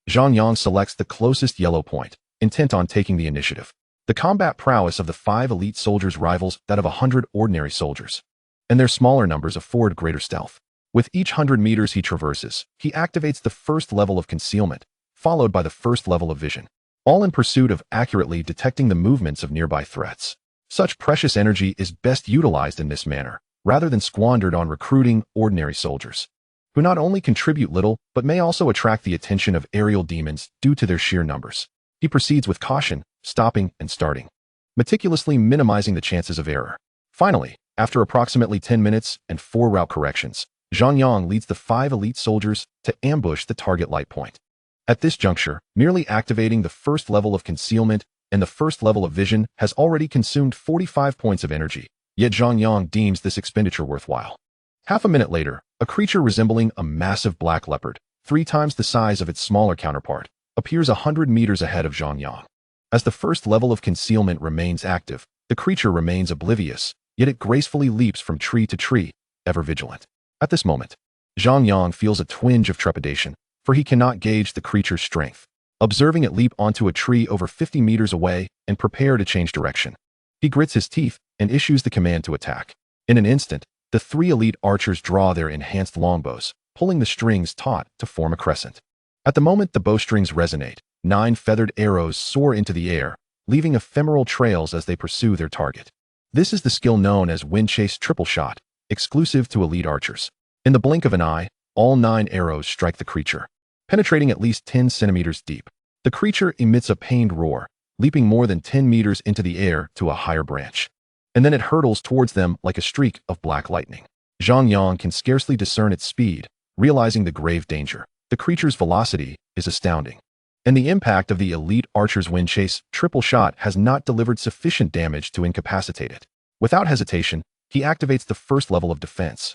Zhang Yang selects the closest yellow point, intent on taking the initiative. The combat prowess of the 5 elite soldiers rivals that of 100 ordinary soldiers, and their smaller numbers afford greater stealth. With each 100 meters he traverses, he activates the first level of concealment, followed by the first level of vision, all in pursuit of accurately detecting the movements of nearby threats. Such precious energy is best utilized in this manner, rather than squandered on recruiting ordinary soldiers, who not only contribute little but may also attract the attention of aerial demons due to their sheer numbers. He proceeds with caution, stopping and starting, meticulously minimizing the chances of error. Finally, after approximately 10 minutes and 4 route corrections, Zhang Yang leads the 5 elite soldiers to ambush the target light point. At this juncture, merely activating the first level of concealment and the first level of vision has already consumed 45 points of energy, yet Zhang Yang deems this expenditure worthwhile. Half a minute later, a creature resembling a massive black leopard, 3 times the size of its smaller counterpart, appears 100 meters ahead of Zhang Yang. As the first level of concealment remains active, the creature remains oblivious, yet it gracefully leaps from tree to tree, ever vigilant. At this moment, Zhang Yang feels a twinge of trepidation, for he cannot gauge the creature's strength. Observing it leap onto a tree over 50 meters away and prepare to change direction, he grits his teeth and issues the command to attack. In an instant, the 3 elite archers draw their enhanced longbows, pulling the strings taut to form a crescent. At the moment the bowstrings resonate, 9 feathered arrows soar into the air, leaving ephemeral trails as they pursue their target. This is the skill known as wind chase triple shot, exclusive to elite archers. In the blink of an eye, all 9 arrows strike the creature, penetrating at least 10 centimeters deep. The creature emits a pained roar, leaping more than 10 meters into the air to a higher branch. And then it hurtles towards them like a streak of black lightning. Zhang Yang can scarcely discern its speed, realizing the grave danger. The creature's velocity is astounding, and the impact of the elite archer's wind chase triple shot has not delivered sufficient damage to incapacitate it. Without hesitation, he activates the first level of defense.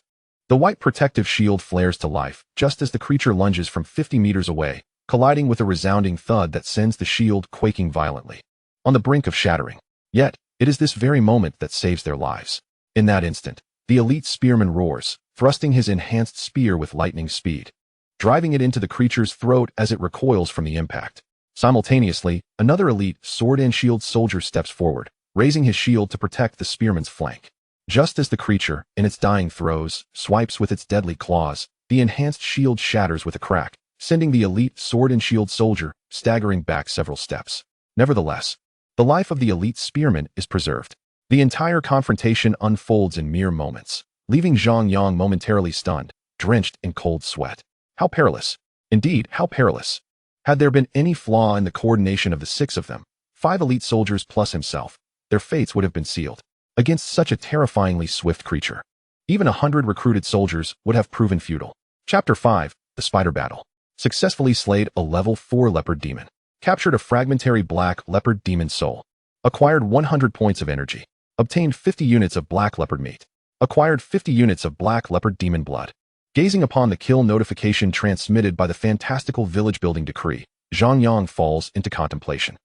The white protective shield flares to life just as the creature lunges from 50 meters away, colliding with a resounding thud that sends the shield quaking violently, on the brink of shattering. Yet, it is this very moment that saves their lives. In that instant, the elite spearman roars, thrusting his enhanced spear with lightning speed, driving it into the creature's throat as it recoils from the impact. Simultaneously, another elite sword and shield soldier steps forward, raising his shield to protect the spearman's flank. Just as the creature, in its dying throes, swipes with its deadly claws, the enhanced shield shatters with a crack, sending the elite sword and shield soldier staggering back several steps. Nevertheless, the life of the elite spearman is preserved. The entire confrontation unfolds in mere moments, leaving Zhang Yang momentarily stunned, drenched in cold sweat. How perilous! Indeed, how perilous! Had there been any flaw in the coordination of the 6 of them, 5 elite soldiers plus himself, their fates would have been sealed. Against such a terrifyingly swift creature, even 100 recruited soldiers would have proven futile. Chapter 5, The Spider Battle. Successfully slayed a level 4 leopard demon. Captured a fragmentary black leopard demon soul. Acquired 100 points of energy. Obtained 50 units of black leopard meat. Acquired 50 units of black leopard demon blood. Gazing upon the kill notification transmitted by the fantastical village building decree, Zhang Yang falls into contemplation.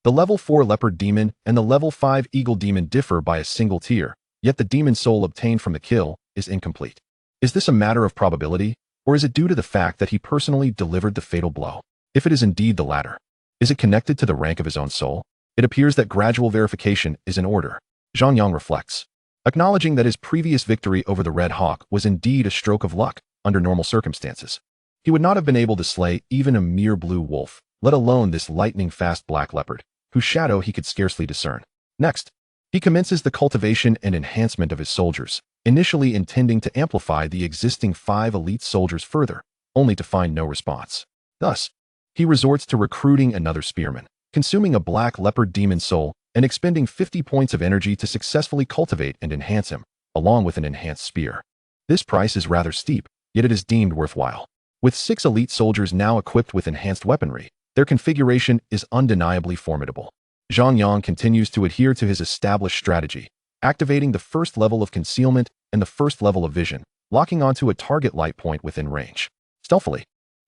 The level 4 leopard demon and the level 5 eagle demon differ by a single tier, yet the demon soul obtained from the kill is incomplete. Is this a matter of probability, or is it due to the fact that he personally delivered the fatal blow? If it is indeed the latter, is it connected to the rank of his own soul? It appears that gradual verification is in order. Zhang Yang reflects, acknowledging that his previous victory over the Red Hawk was indeed a stroke of luck under normal circumstances. He would not have been able to slay even a mere blue wolf, let alone this lightning-fast black leopard, whose shadow he could scarcely discern. Next, he commences the cultivation and enhancement of his soldiers, initially intending to amplify the existing 5 elite soldiers further, only to find no response. Thus, he resorts to recruiting another spearman, consuming a black leopard demon soul, and expending 50 points of energy to successfully cultivate and enhance him, along with an enhanced spear. This price is rather steep, yet it is deemed worthwhile. With 6 elite soldiers now equipped with enhanced weaponry, their configuration is undeniably formidable. Zhang Yang continues to adhere to his established strategy, activating the first level of concealment and the first level of vision, locking onto a target light point within range. Stealthily,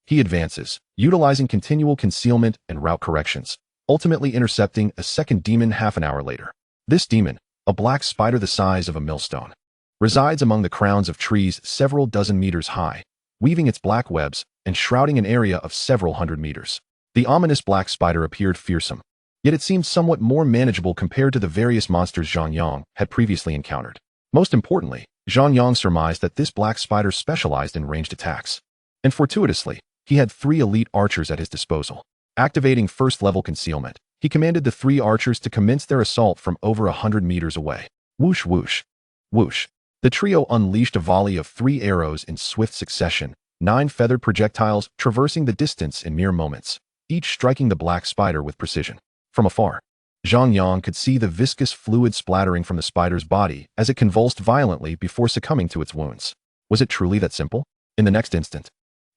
he advances, utilizing continual concealment and route corrections, ultimately intercepting a second demon half an hour later. This demon, a black spider the size of a millstone, resides among the crowns of trees several dozen meters high, weaving its black webs and shrouding an area of several hundred meters. The ominous black spider appeared fearsome, yet it seemed somewhat more manageable compared to the various monsters Zhang Yang had previously encountered. Most importantly, Zhang Yang surmised that this black spider specialized in ranged attacks. And fortuitously, he had 3 elite archers at his disposal. Activating first-level concealment, he commanded the 3 archers to commence their assault from over 100 meters away. Whoosh, whoosh, whoosh. The trio unleashed a volley of 3 arrows in swift succession, 9 feathered projectiles traversing the distance in mere moments, each striking the black spider with precision. From afar, Zhang Yang could see the viscous fluid splattering from the spider's body as it convulsed violently before succumbing to its wounds. Was it truly that simple? In the next instant,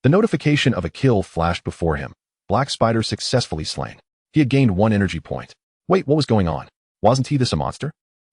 the notification of a kill flashed before him. Black spider successfully slain. He had gained 1 energy point. Wait, what was going on? Wasn't he this a monster?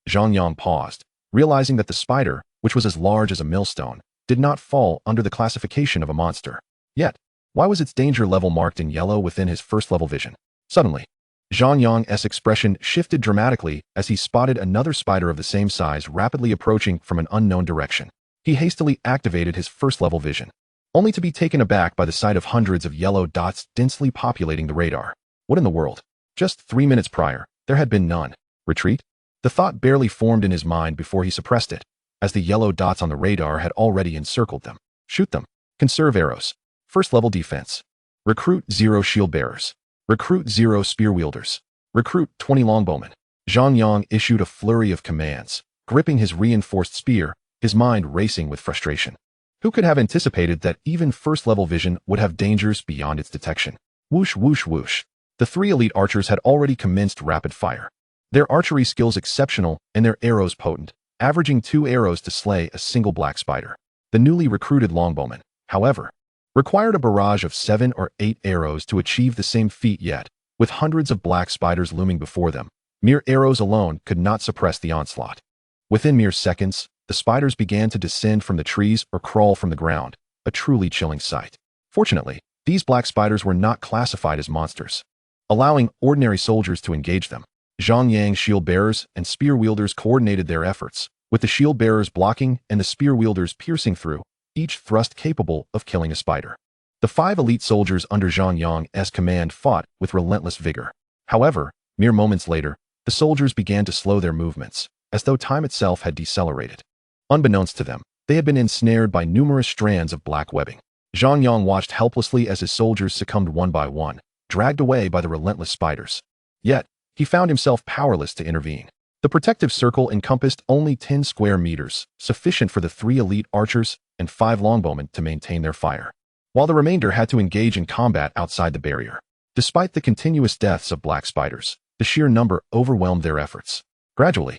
Zhang Yang paused, realizing that the spider, which was as large as a millstone, did not fall under the classification of a monster. Yet, why was its danger level marked in yellow within his first-level vision? Suddenly, Zhang Yang's expression shifted dramatically as he spotted another spider of the same size rapidly approaching from an unknown direction. He hastily activated his first-level vision, only to be taken aback by the sight of hundreds of yellow dots densely populating the radar. What in the world? Just 3 minutes prior, there had been none. Retreat? The thought barely formed in his mind before he suppressed it, as the yellow dots on the radar had already encircled them. Shoot them. Conserve arrows. First-level defense. Recruit 0 shield bearers. Recruit 0 spear wielders. Recruit 20 longbowmen. Zhang Yang issued a flurry of commands, gripping his reinforced spear, his mind racing with frustration. Who could have anticipated that even first-level vision would have dangers beyond its detection? Whoosh, whoosh, whoosh. The 3 elite archers had already commenced rapid fire. Their archery skills exceptional and their arrows potent, averaging 2 arrows to slay a single black spider. The newly recruited longbowmen, however, required a barrage of 7 or 8 arrows to achieve the same feat, yet, with hundreds of black spiders looming before them, mere arrows alone could not suppress the onslaught. Within mere seconds, the spiders began to descend from the trees or crawl from the ground, a truly chilling sight. Fortunately, these black spiders were not classified as monsters, allowing ordinary soldiers to engage them. Zhang Yang's shield bearers and spear wielders coordinated their efforts, with the shield bearers blocking and the spear wielders piercing through, each thrust capable of killing a spider. The 5 elite soldiers under Zhang Yang's command fought with relentless vigor. However, mere moments later, the soldiers began to slow their movements, as though time itself had decelerated. Unbeknownst to them, they had been ensnared by numerous strands of black webbing. Zhang Yang watched helplessly as his soldiers succumbed one by one, dragged away by the relentless spiders. Yet, he found himself powerless to intervene. The protective circle encompassed only 10 square meters, sufficient for the 3 elite archers and 5 longbowmen to maintain their fire, while the remainder had to engage in combat outside the barrier. Despite the continuous deaths of black spiders, the sheer number overwhelmed their efforts. Gradually,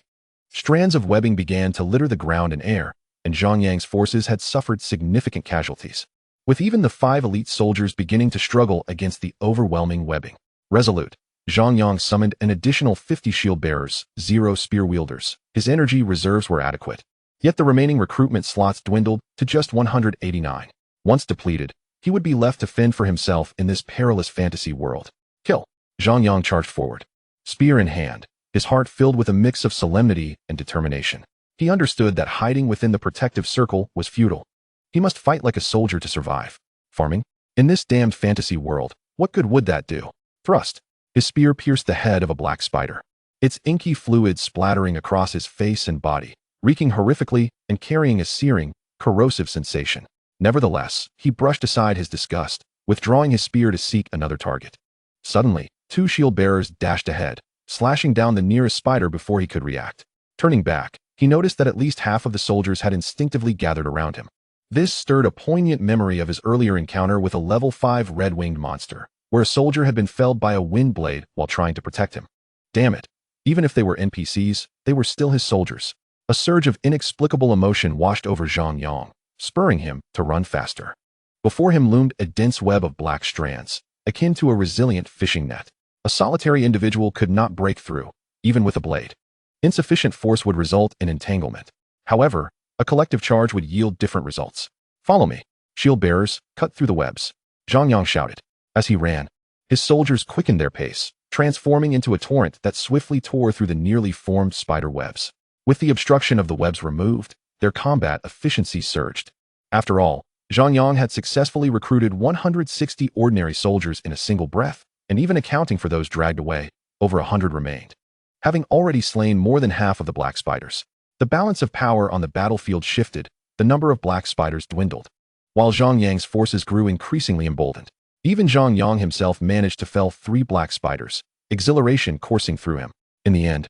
strands of webbing began to litter the ground and air, and Zhang Yang's forces had suffered significant casualties, with even the 5 elite soldiers beginning to struggle against the overwhelming webbing. Resolute, Zhang Yang summoned an additional 50 shield bearers, 0 spear wielders. His energy reserves were adequate, yet the remaining recruitment slots dwindled to just 189. Once depleted, he would be left to fend for himself in this perilous fantasy world. Kill! Zhang Yang charged forward, spear in hand, his heart filled with a mix of solemnity and determination. He understood that hiding within the protective circle was futile. He must fight like a soldier to survive. Farming? In this damned fantasy world, what good would that do? Thrust. His spear pierced the head of a black spider, its inky fluid splattering across his face and body, reeking horrifically and carrying a searing, corrosive sensation. Nevertheless, he brushed aside his disgust, withdrawing his spear to seek another target. Suddenly, 2 shield bearers dashed ahead, slashing down the nearest spider before he could react. Turning back, he noticed that at least half of the soldiers had instinctively gathered around him. This stirred a poignant memory of his earlier encounter with a level 5 red-winged monster, where a soldier had been felled by a wind blade while trying to protect him. Damn it. Even if they were NPCs, they were still his soldiers. A surge of inexplicable emotion washed over Zhang Yang, spurring him to run faster. Before him loomed a dense web of black strands, akin to a resilient fishing net. A solitary individual could not break through, even with a blade. Insufficient force would result in entanglement. However, a collective charge would yield different results. Follow me. Shield bearers, cut through the webs. Zhang Yang shouted. As he ran, his soldiers quickened their pace, transforming into a torrent that swiftly tore through the nearly formed spider webs. With the obstruction of the webs removed, their combat efficiency surged. After all, Zhang Yang had successfully recruited 160 ordinary soldiers in a single breath, and even accounting for those dragged away, over 100 remained. Having already slain more than half of the black spiders, The balance of power on the battlefield shifted, the number of black spiders dwindled, while Zhang Yang's forces grew increasingly emboldened. Even Zhang Yang himself managed to fell 3 black spiders, exhilaration coursing through him. In the end,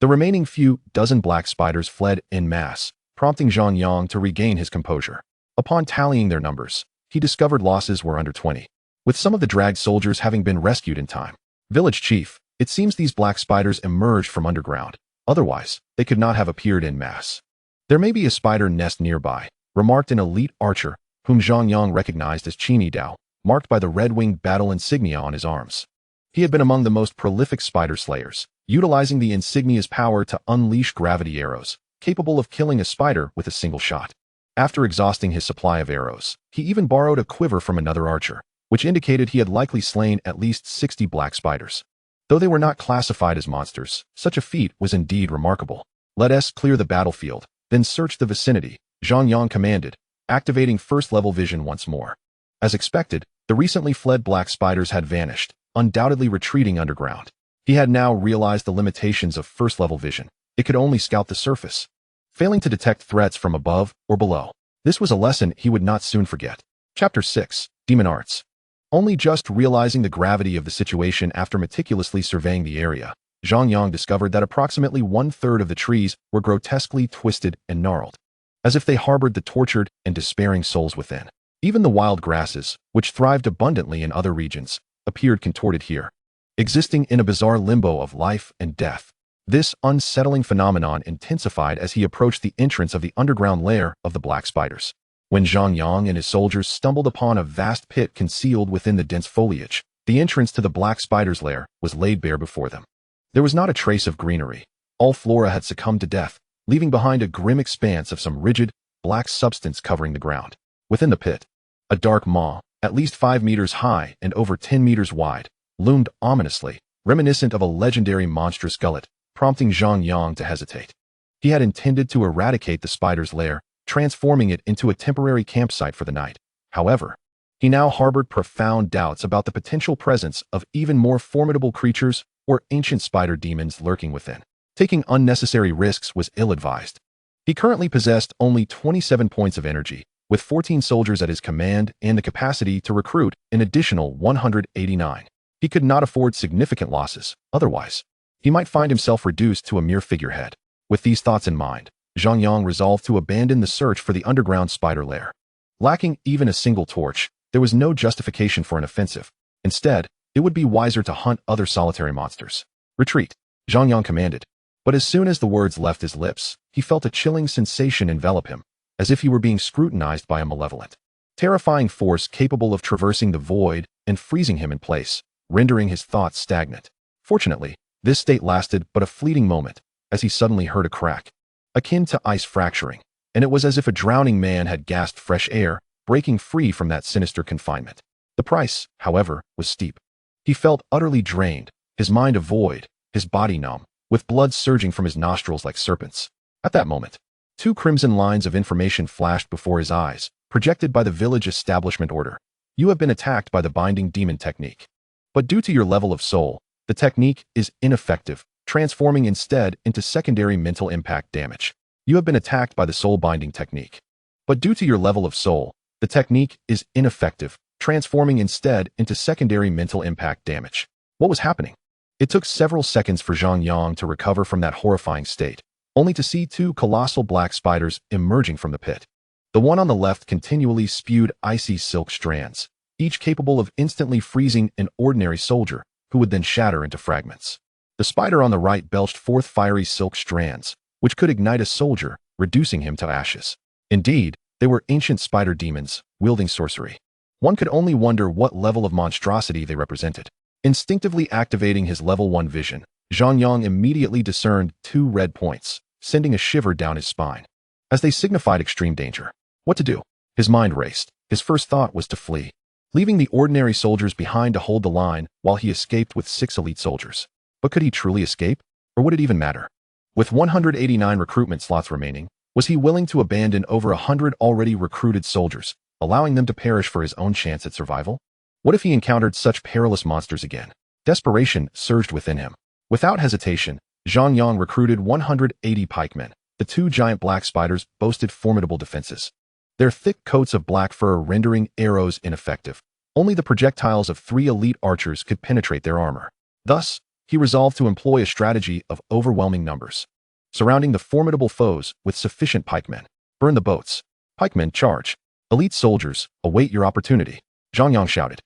the remaining few dozen black spiders fled en masse, prompting Zhang Yang to regain his composure. Upon tallying their numbers, he discovered losses were under 20, with some of the dragged soldiers having been rescued in time. Village chief, it seems these black spiders emerged from underground. Otherwise, they could not have appeared en masse. There may be a spider nest nearby, remarked an elite archer, whom Zhang Yang recognized as Qini Dao, marked by the red-winged battle insignia on his arms. He had been among the most prolific spider slayers, utilizing the insignia's power to unleash gravity arrows, capable of killing a spider with a single shot. After exhausting his supply of arrows, he even borrowed a quiver from another archer, which indicated he had likely slain at least 60 black spiders. Though they were not classified as monsters, such a feat was indeed remarkable. Let us clear the battlefield, then search the vicinity, Zhang Yang commanded, activating first-level vision once more. As expected, the recently fled black spiders had vanished, undoubtedly retreating underground. He had now realized the limitations of first-level vision. It could only scout the surface, failing to detect threats from above or below. This was a lesson he would not soon forget. Chapter 6. Demon Arts. Only just realizing the gravity of the situation after meticulously surveying the area, Zhang Yang discovered that approximately 1/3 of the trees were grotesquely twisted and gnarled, as if they harbored the tortured and despairing souls within. Even the wild grasses, which thrived abundantly in other regions, appeared contorted here, existing in a bizarre limbo of life and death. This unsettling phenomenon intensified as he approached the entrance of the underground lair of the black spiders. When Zhang Yang and his soldiers stumbled upon a vast pit concealed within the dense foliage, the entrance to the black spider's lair was laid bare before them. There was not a trace of greenery. All flora had succumbed to death, leaving behind a grim expanse of some rigid, black substance covering the ground. Within the pit, a dark maw, at least 5 meters high and over 10 meters wide, loomed ominously, reminiscent of a legendary monstrous gullet, prompting Zhang Yang to hesitate. He had intended to eradicate the spider's lair, transforming it into a temporary campsite for the night. However, he now harbored profound doubts about the potential presence of even more formidable creatures or ancient spider demons lurking within. Taking unnecessary risks was ill-advised. He currently possessed only 27 points of energy, with 14 soldiers at his command and the capacity to recruit an additional 189. He could not afford significant losses, otherwise, he might find himself reduced to a mere figurehead. With these thoughts in mind, Zhang Yang resolved to abandon the search for the underground spider lair. Lacking even a single torch, there was no justification for an offensive. Instead, it would be wiser to hunt other solitary monsters. Retreat, Zhang Yang commanded. But as soon as the words left his lips, he felt a chilling sensation envelop him, as if he were being scrutinized by a malevolent, terrifying force capable of traversing the void and freezing him in place, rendering his thoughts stagnant. Fortunately, this state lasted but a fleeting moment, as he suddenly heard a crack, akin to ice fracturing, and it was as if a drowning man had gasped fresh air, breaking free from that sinister confinement. The price, however, was steep. He felt utterly drained, his mind a void, his body numb, with blood surging from his nostrils like serpents. At that moment, 2 crimson lines of information flashed before his eyes, projected by the village establishment order. You have been attacked by the binding demon technique. But due to your level of soul, the technique is ineffective, transforming instead into secondary mental impact damage. You have been attacked by the soul binding technique. But due to your level of soul, the technique is ineffective, transforming instead into secondary mental impact damage. What was happening? It took several seconds for Zhang Yang to recover from that horrifying state, only to see 2 colossal black spiders emerging from the pit. The one on the left continually spewed icy silk strands, each capable of instantly freezing an ordinary soldier, who would then shatter into fragments. The spider on the right belched forth fiery silk strands, which could ignite a soldier, reducing him to ashes. Indeed, they were ancient spider demons, wielding sorcery. One could only wonder what level of monstrosity they represented. Instinctively activating his level 1 vision, Zhang Yang immediately discerned 2 red points, sending a shiver down his spine, as they signified extreme danger. What to do? His mind raced. His first thought was to flee, leaving the ordinary soldiers behind to hold the line while he escaped with 6 elite soldiers. But could he truly escape? Or would it even matter? With 189 recruitment slots remaining, was he willing to abandon over 100 already recruited soldiers, allowing them to perish for his own chance at survival? What if he encountered such perilous monsters again? Desperation surged within him. Without hesitation, Zhang Yang recruited 180 pikemen, The two giant black spiders boasted formidable defenses, their thick coats of black fur rendering arrows ineffective. Only the projectiles of 3 elite archers could penetrate their armor. Thus, he resolved to employ a strategy of overwhelming numbers, surrounding the formidable foes with sufficient pikemen. Burn the boats. Pikemen, charge. Elite soldiers, await your opportunity, Zhang Yang shouted,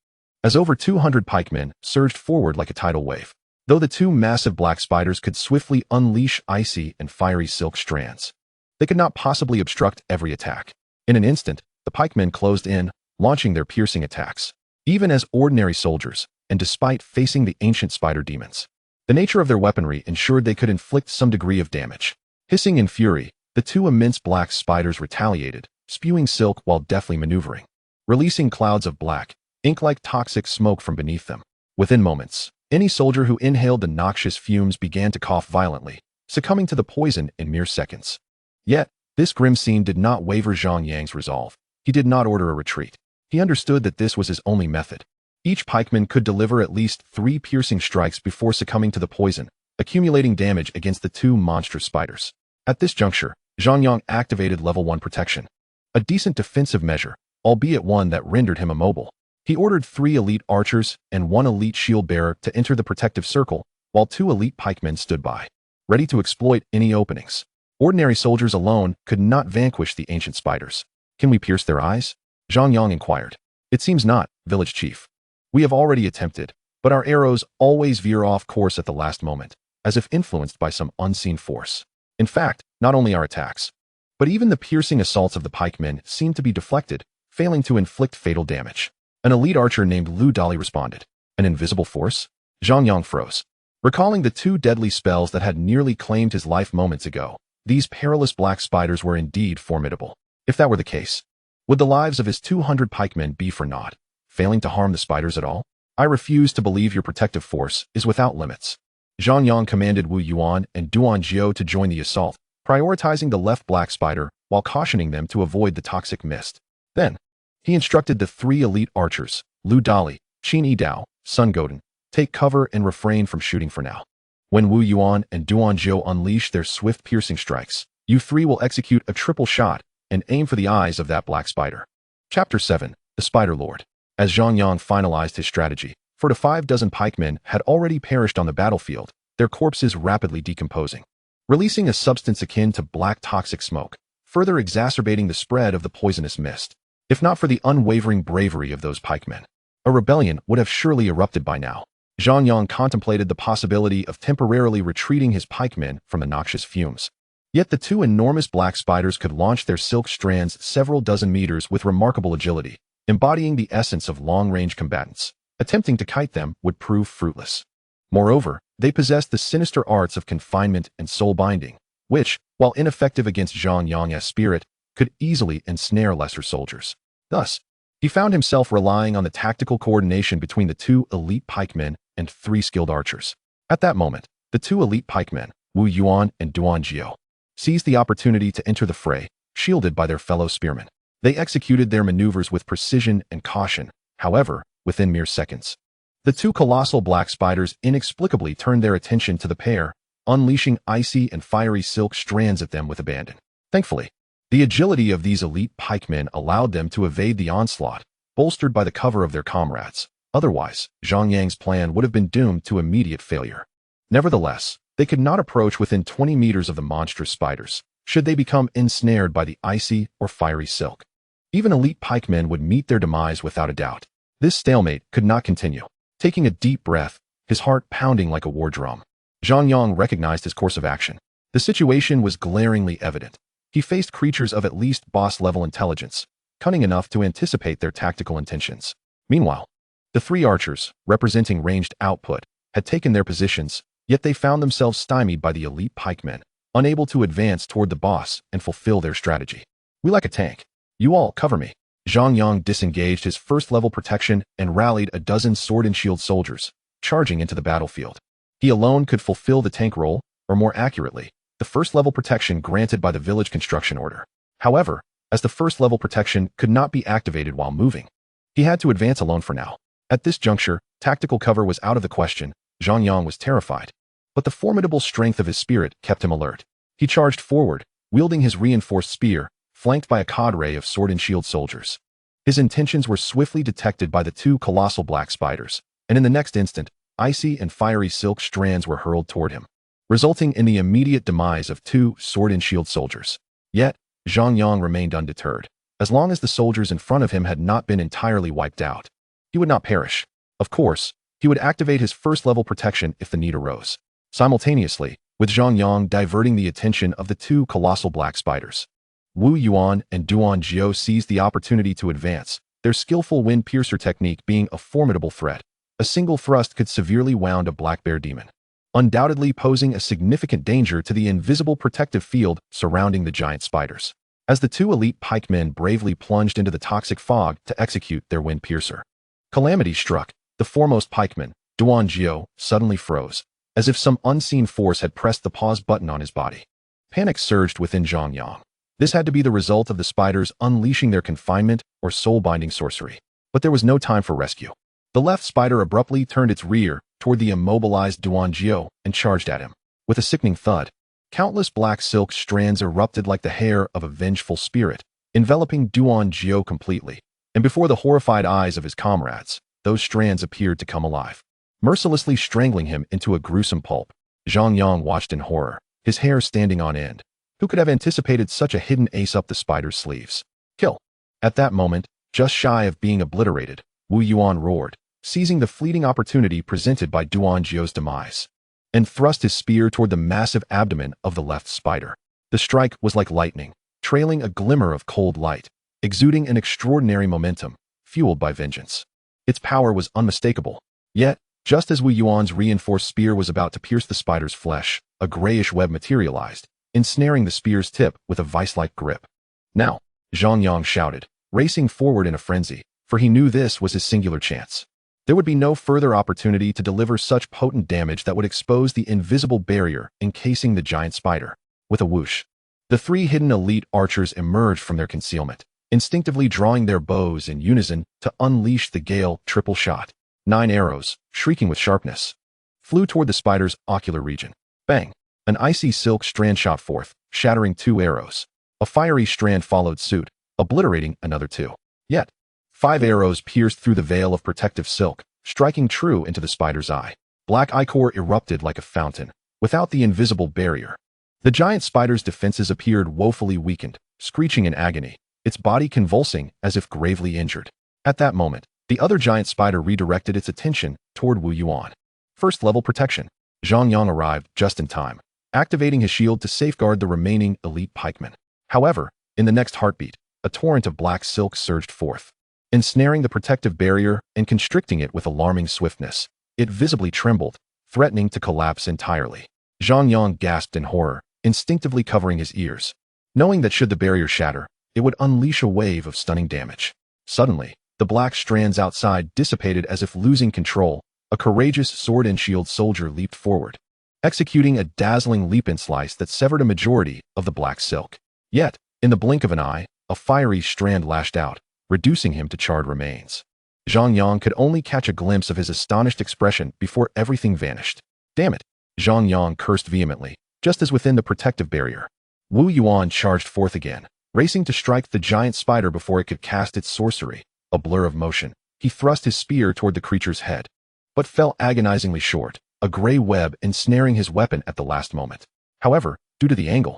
as over 200 pikemen surged forward like a tidal wave. Though the two massive black spiders could swiftly unleash icy and fiery silk strands, they could not possibly obstruct every attack. In an instant, the pikemen closed in, launching their piercing attacks. Even as ordinary soldiers, and despite facing the ancient spider demons, the nature of their weaponry ensured they could inflict some degree of damage. Hissing in fury, the two immense black spiders retaliated, spewing silk while deftly maneuvering, releasing clouds of black, ink-like toxic smoke from beneath them. Within moments, any soldier who inhaled the noxious fumes began to cough violently, succumbing to the poison in mere seconds. Yet, this grim scene did not waver Zhang Yang's resolve. He did not order a retreat. He understood that this was his only method. Each pikeman could deliver at least 3 piercing strikes before succumbing to the poison, accumulating damage against the two monstrous spiders. At this juncture, Zhang Yang activated level 1 protection, a decent defensive measure, albeit one that rendered him immobile. He ordered 3 elite archers and 1 elite shield bearer to enter the protective circle, while 2 elite pikemen stood by, ready to exploit any openings. Ordinary soldiers alone could not vanquish the ancient spiders. Can we pierce their eyes? Zhang Yang inquired. It seems not, village chief. We have already attempted, but our arrows always veer off course at the last moment, as if influenced by some unseen force. In fact, not only our attacks, but even the piercing assaults of the pikemen seemed to be deflected, failing to inflict fatal damage. An elite archer named Lu Dali responded. An invisible force? Zhang Yang froze, recalling the 2 deadly spells that had nearly claimed his life moments ago. These perilous black spiders were indeed formidable. If that were the case, would the lives of his 200 pikemen be for naught, failing to harm the spiders at all? I refuse to believe your protective force is without limits. Zhang Yang commanded Wu Yuan and Duan Jiu to join the assault, prioritizing the left black spider while cautioning them to avoid the toxic mist. Then, he instructed the 3 elite archers, Lu Dali, Qin Yidao, Sun Goden, take cover and refrain from shooting for now. When Wu Yuan and Duan Jiu unleash their swift piercing strikes, you 3 will execute a triple shot and aim for the eyes of that black spider. Chapter 7. The Spider Lord. As Zhang Yang finalized his strategy, 4 to 5 dozen pikemen had already perished on the battlefield, their corpses rapidly decomposing, releasing a substance akin to black toxic smoke, further exacerbating the spread of the poisonous mist. If not for the unwavering bravery of those pikemen, a rebellion would have surely erupted by now. Zhang Yang contemplated the possibility of temporarily retreating his pikemen from the noxious fumes. Yet the 2 enormous black spiders could launch their silk strands several dozen meters with remarkable agility, embodying the essence of long-range combatants. Attempting to kite them would prove fruitless. Moreover, they possessed the sinister arts of confinement and soul-binding, which, while ineffective against Zhang Yang's spirit, could easily ensnare lesser soldiers. Thus, he found himself relying on the tactical coordination between the 2 elite pikemen and 3 skilled archers. At that moment, the 2 elite pikemen, Wu Yuan and Duan Jiu, seized the opportunity to enter the fray, shielded by their fellow spearmen. They executed their maneuvers with precision and caution. However, within mere seconds, the 2 colossal black spiders inexplicably turned their attention to the pair, unleashing icy and fiery silk strands at them with abandon. Thankfully, the agility of these elite pikemen allowed them to evade the onslaught, bolstered by the cover of their comrades. Otherwise, Zhang Yang's plan would have been doomed to immediate failure. Nevertheless, they could not approach within 20 meters of the monstrous spiders, should they become ensnared by the icy or fiery silk. Even elite pikemen would meet their demise without a doubt. This stalemate could not continue. Taking a deep breath, his heart pounding like a war drum, Zhang Yang recognized his course of action. The situation was glaringly evident. He faced creatures of at least boss-level intelligence, cunning enough to anticipate their tactical intentions. Meanwhile, the 3 archers, representing ranged output, had taken their positions, yet they found themselves stymied by the elite pikemen, unable to advance toward the boss and fulfill their strategy. We like a tank. You all cover me. Zhang Yang disengaged his first-level protection and rallied a dozen sword and shield soldiers, charging into the battlefield. He alone could fulfill the tank role, or more accurately, the first-level protection granted by the village construction order. However, as the first-level protection could not be activated while moving, he had to advance alone for now. At this juncture, tactical cover was out of the question. Zhang Yang was terrified, but the formidable strength of his spirit kept him alert. He charged forward, wielding his reinforced spear, flanked by a cadre of sword and shield soldiers. His intentions were swiftly detected by the two colossal black spiders, and in the next instant, icy and fiery silk strands were hurled toward him, resulting in the immediate demise of two sword and shield soldiers. Yet, Zhang Yang remained undeterred. As long as the soldiers in front of him had not been entirely wiped out, he would not perish. Of course, he would activate his first-level protection if the need arose. Simultaneously, with Zhang Yang diverting the attention of the two colossal black spiders, Wu Yuan and Duan Jiao seized the opportunity to advance, their skillful wind piercer technique being a formidable threat. A single thrust could severely wound a black bear demon, undoubtedly posing a significant danger to the invisible protective field surrounding the giant spiders. As the two elite pikemen bravely plunged into the toxic fog to execute their wind piercer, calamity struck. The foremost pikeman, Duan Jiao, suddenly froze, as if some unseen force had pressed the pause button on his body. Panic surged within Zhang Yang. This had to be the result of the spiders unleashing their confinement or soul-binding sorcery. But there was no time for rescue. The left spider abruptly turned its rear toward the immobilized Duan Jiao and charged at him. With a sickening thud, countless black silk strands erupted like the hair of a vengeful spirit, enveloping Duan Jiao completely. And before the horrified eyes of his comrades, those strands appeared to come alive, mercilessly strangling him into a gruesome pulp. Zhang Yang watched in horror, his hair standing on end. Who could have anticipated such a hidden ace up the spider's sleeves? Kill! At that moment, just shy of being obliterated, Wu Yuan roared, seizing the fleeting opportunity presented by Duan Jiao's demise, and thrust his spear toward the massive abdomen of the left spider. The strike was like lightning, trailing a glimmer of cold light, exuding an extraordinary momentum, fueled by vengeance. Its power was unmistakable. Yet, just as Wu Yuan's reinforced spear was about to pierce the spider's flesh, a grayish web materialized, ensnaring the spear's tip with a vice-like grip. Now, Zhang Yang shouted, racing forward in a frenzy, for he knew this was his singular chance. There would be no further opportunity to deliver such potent damage that would expose the invisible barrier encasing the giant spider. With a whoosh, the three hidden elite archers emerged from their concealment, instinctively drawing their bows in unison to unleash the gale triple shot. 9 arrows, shrieking with sharpness, flew toward the spider's ocular region. Bang! An icy silk strand shot forth, shattering 2 arrows. A fiery strand followed suit, obliterating another 2. Yet, 5 arrows pierced through the veil of protective silk, striking true into the spider's eye. Black ichor erupted like a fountain, without the invisible barrier. The giant spider's defenses appeared woefully weakened, screeching in agony, its body convulsing as if gravely injured. At that moment, the other giant spider redirected its attention toward Wu Yuan. First-level protection. Zhang Yang arrived just in time, activating his shield to safeguard the remaining elite pikemen. However, in the next heartbeat, a torrent of black silk surged forth, ensnaring the protective barrier and constricting it with alarming swiftness. It visibly trembled, threatening to collapse entirely. Zhang Yang gasped in horror, instinctively covering his ears, knowing that should the barrier shatter, it would unleash a wave of stunning damage. Suddenly, the black strands outside dissipated as if losing control. A courageous sword and shield soldier leaped forward, executing a dazzling leap-in slice that severed a majority of the black silk. Yet, in the blink of an eye, a fiery strand lashed out, reducing him to charred remains. Zhang Yang could only catch a glimpse of his astonished expression before everything vanished. Damn it! Zhang Yang cursed vehemently, just as within the protective barrier, Wu Yuan charged forth again, racing to strike the giant spider before it could cast its sorcery. A blur of motion, he thrust his spear toward the creature's head, but fell agonizingly short, a gray web ensnaring his weapon at the last moment. However, due to the angle,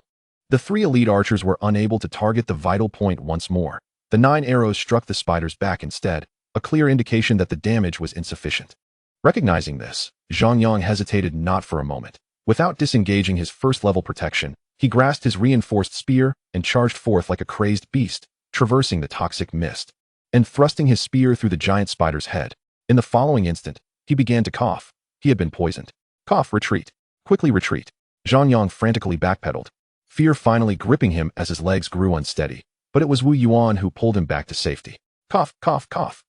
the 3 elite archers were unable to target the vital point once more. The 9 arrows struck the spider's back instead, a clear indication that the damage was insufficient. Recognizing this, Zhang Yang hesitated not for a moment. Without disengaging his first-level protection, he grasped his reinforced spear and charged forth like a crazed beast, traversing the toxic mist, and thrusting his spear through the giant spider's head. In the following instant, he began to cough. He had been poisoned. Cough, retreat. Quickly retreat. Zhang Yang frantically backpedaled, fear finally gripping him as his legs grew unsteady. But it was Wu Yuan who pulled him back to safety. Cough, cough, cough.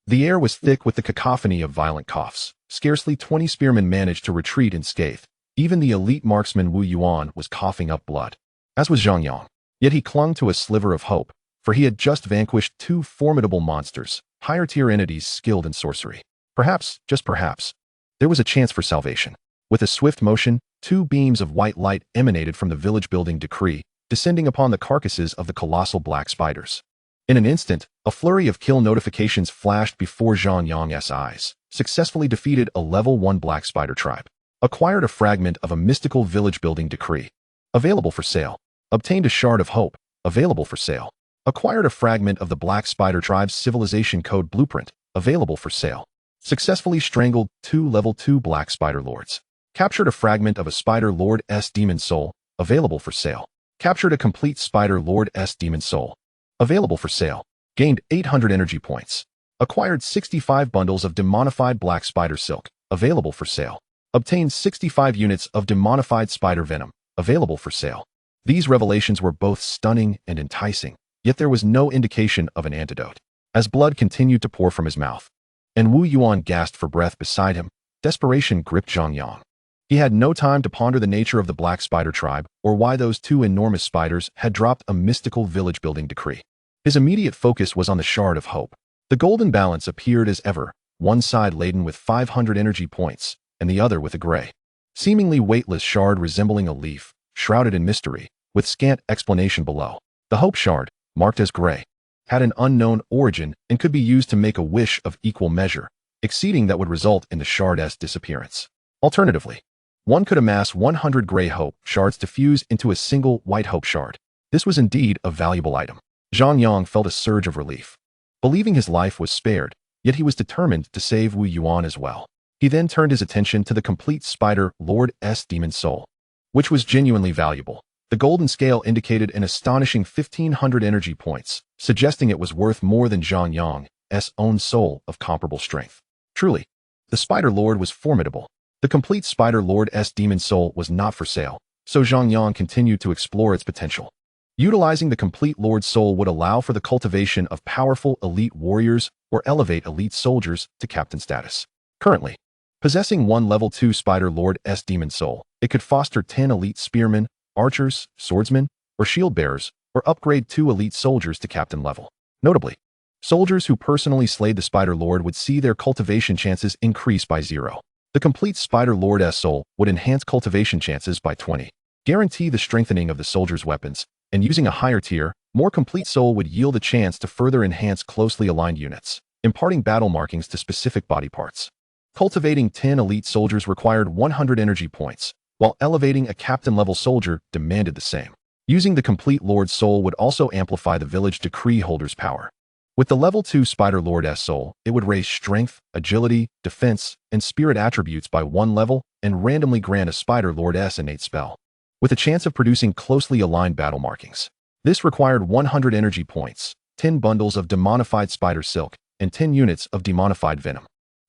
The air was thick with the cacophony of violent coughs. Scarcely 20 spearmen managed to retreat unscathed. Even the elite marksman Wu Yuan was coughing up blood, as was Zhang Yang. Yet he clung to a sliver of hope, for he had just vanquished 2 formidable monsters, higher-tier entities skilled in sorcery. Perhaps, just perhaps, there was a chance for salvation. With a swift motion, 2 beams of white light emanated from the village building decree, descending upon the carcasses of the colossal black spiders. In an instant, a flurry of kill notifications flashed before Zhang Yang's eyes. Successfully defeated a level 1 black spider tribe. Acquired a fragment of a mystical village building decree. Available for sale. Obtained a shard of hope. Available for sale. Acquired a fragment of the black spider tribe's civilization code blueprint. Available for sale. Successfully strangled 2 level 2 black spider lords. Captured a fragment of a spider lord's demon soul. Available for sale. Captured a complete spider lord's demon soul. Available for sale. Gained 800 energy points. Acquired 65 bundles of demonified black spider silk. Available for sale. Obtained 65 units of demonified spider venom. Available for sale. These revelations were both stunning and enticing, yet there was no indication of an antidote. As blood continued to pour from his mouth, and Wu Yuan gasped for breath beside him, desperation gripped Zhang Yang. He had no time to ponder the nature of the black spider tribe or why those 2 enormous spiders had dropped a mystical village building decree. His immediate focus was on the shard of hope. The golden balance appeared as ever, one side laden with 500 energy points, and the other with a gray, seemingly weightless shard resembling a leaf, shrouded in mystery, with scant explanation below. The hope shard, marked as gray, had an unknown origin and could be used to make a wish of equal measure, exceeding that would result in the shard's disappearance. Alternatively, one could amass 100 gray hope shards to fuse into a single white hope shard. This was indeed a valuable item. Zhang Yang felt a surge of relief. Believing his life was spared, yet he was determined to save Wu Yuan as well. He then turned his attention to the complete spider lord's demon soul, which was genuinely valuable. The golden scale indicated an astonishing 1,500 energy points, suggesting it was worth more than Zhang Yang's own soul of comparable strength. Truly, the Spider Lord was formidable. The complete Spider Lord's demon soul was not for sale, so Zhang Yang continued to explore its potential. Utilizing the complete Lord's soul would allow for the cultivation of powerful elite warriors or elevate elite soldiers to captain status. Currently, possessing 1 level 2 Spider Lord's demon soul, it could foster 10 elite spearmen, archers, swordsmen, or shield bearers, or upgrade 2 elite soldiers to captain level. Notably, soldiers who personally slayed the Spider Lord would see their cultivation chances increase by 0. The complete Spider Lord's soul would enhance cultivation chances by 20, guarantee the strengthening of the soldier's weapons, and using a higher tier, more complete soul would yield a chance to further enhance closely aligned units, imparting battle markings to specific body parts. Cultivating 10 elite soldiers required 100 energy points, while elevating a captain-level soldier demanded the same. Using the complete Lord's soul would also amplify the village decree holder's power. With the level 2 Spider Lord's soul, it would raise strength, agility, defense, and spirit attributes by 1 level and randomly grant a Spider Lord's innate spell, with a chance of producing closely aligned battle markings. This required 100 energy points, 10 bundles of demonified spider silk, and 10 units of demonified venom,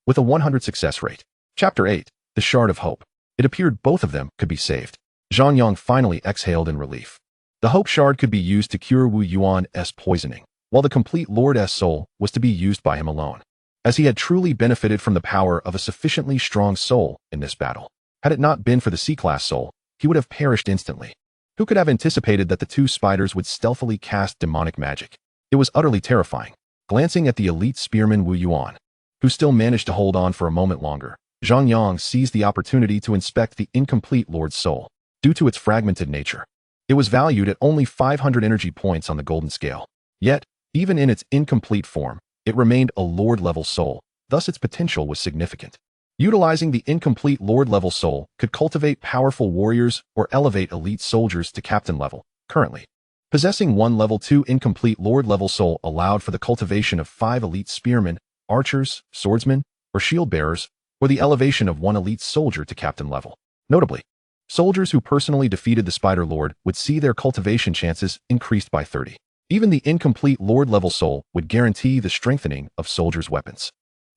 with a 100 success rate. Chapter 8. The Shard of Hope. It appeared both of them could be saved. Zhang Yang finally exhaled in relief. The Hope Shard could be used to cure Wu Yuan's poisoning, while the complete Lord's soul was to be used by him alone, as he had truly benefited from the power of a sufficiently strong soul in this battle. Had it not been for the C-class soul, he would have perished instantly. Who could have anticipated that the 2 spiders would stealthily cast demonic magic? It was utterly terrifying. Glancing at the elite spearman Wu Yuan, who still managed to hold on for a moment longer, Zhang Yang seized the opportunity to inspect the incomplete Lord's soul. Due to its fragmented nature, it was valued at only 500 energy points on the golden scale. Yet, even in its incomplete form, it remained a Lord-level soul, thus its potential was significant. Utilizing the incomplete Lord-level soul could cultivate powerful warriors or elevate elite soldiers to captain level. Currently, possessing 1 level 2 incomplete Lord-level soul allowed for the cultivation of 5 elite spearmen, archers, swordsmen, or shield bearers, or the elevation of 1 elite soldier to captain level. Notably, soldiers who personally defeated the Spider Lord would see their cultivation chances increased by 30. Even the incomplete Lord-level soul would guarantee the strengthening of soldiers' weapons.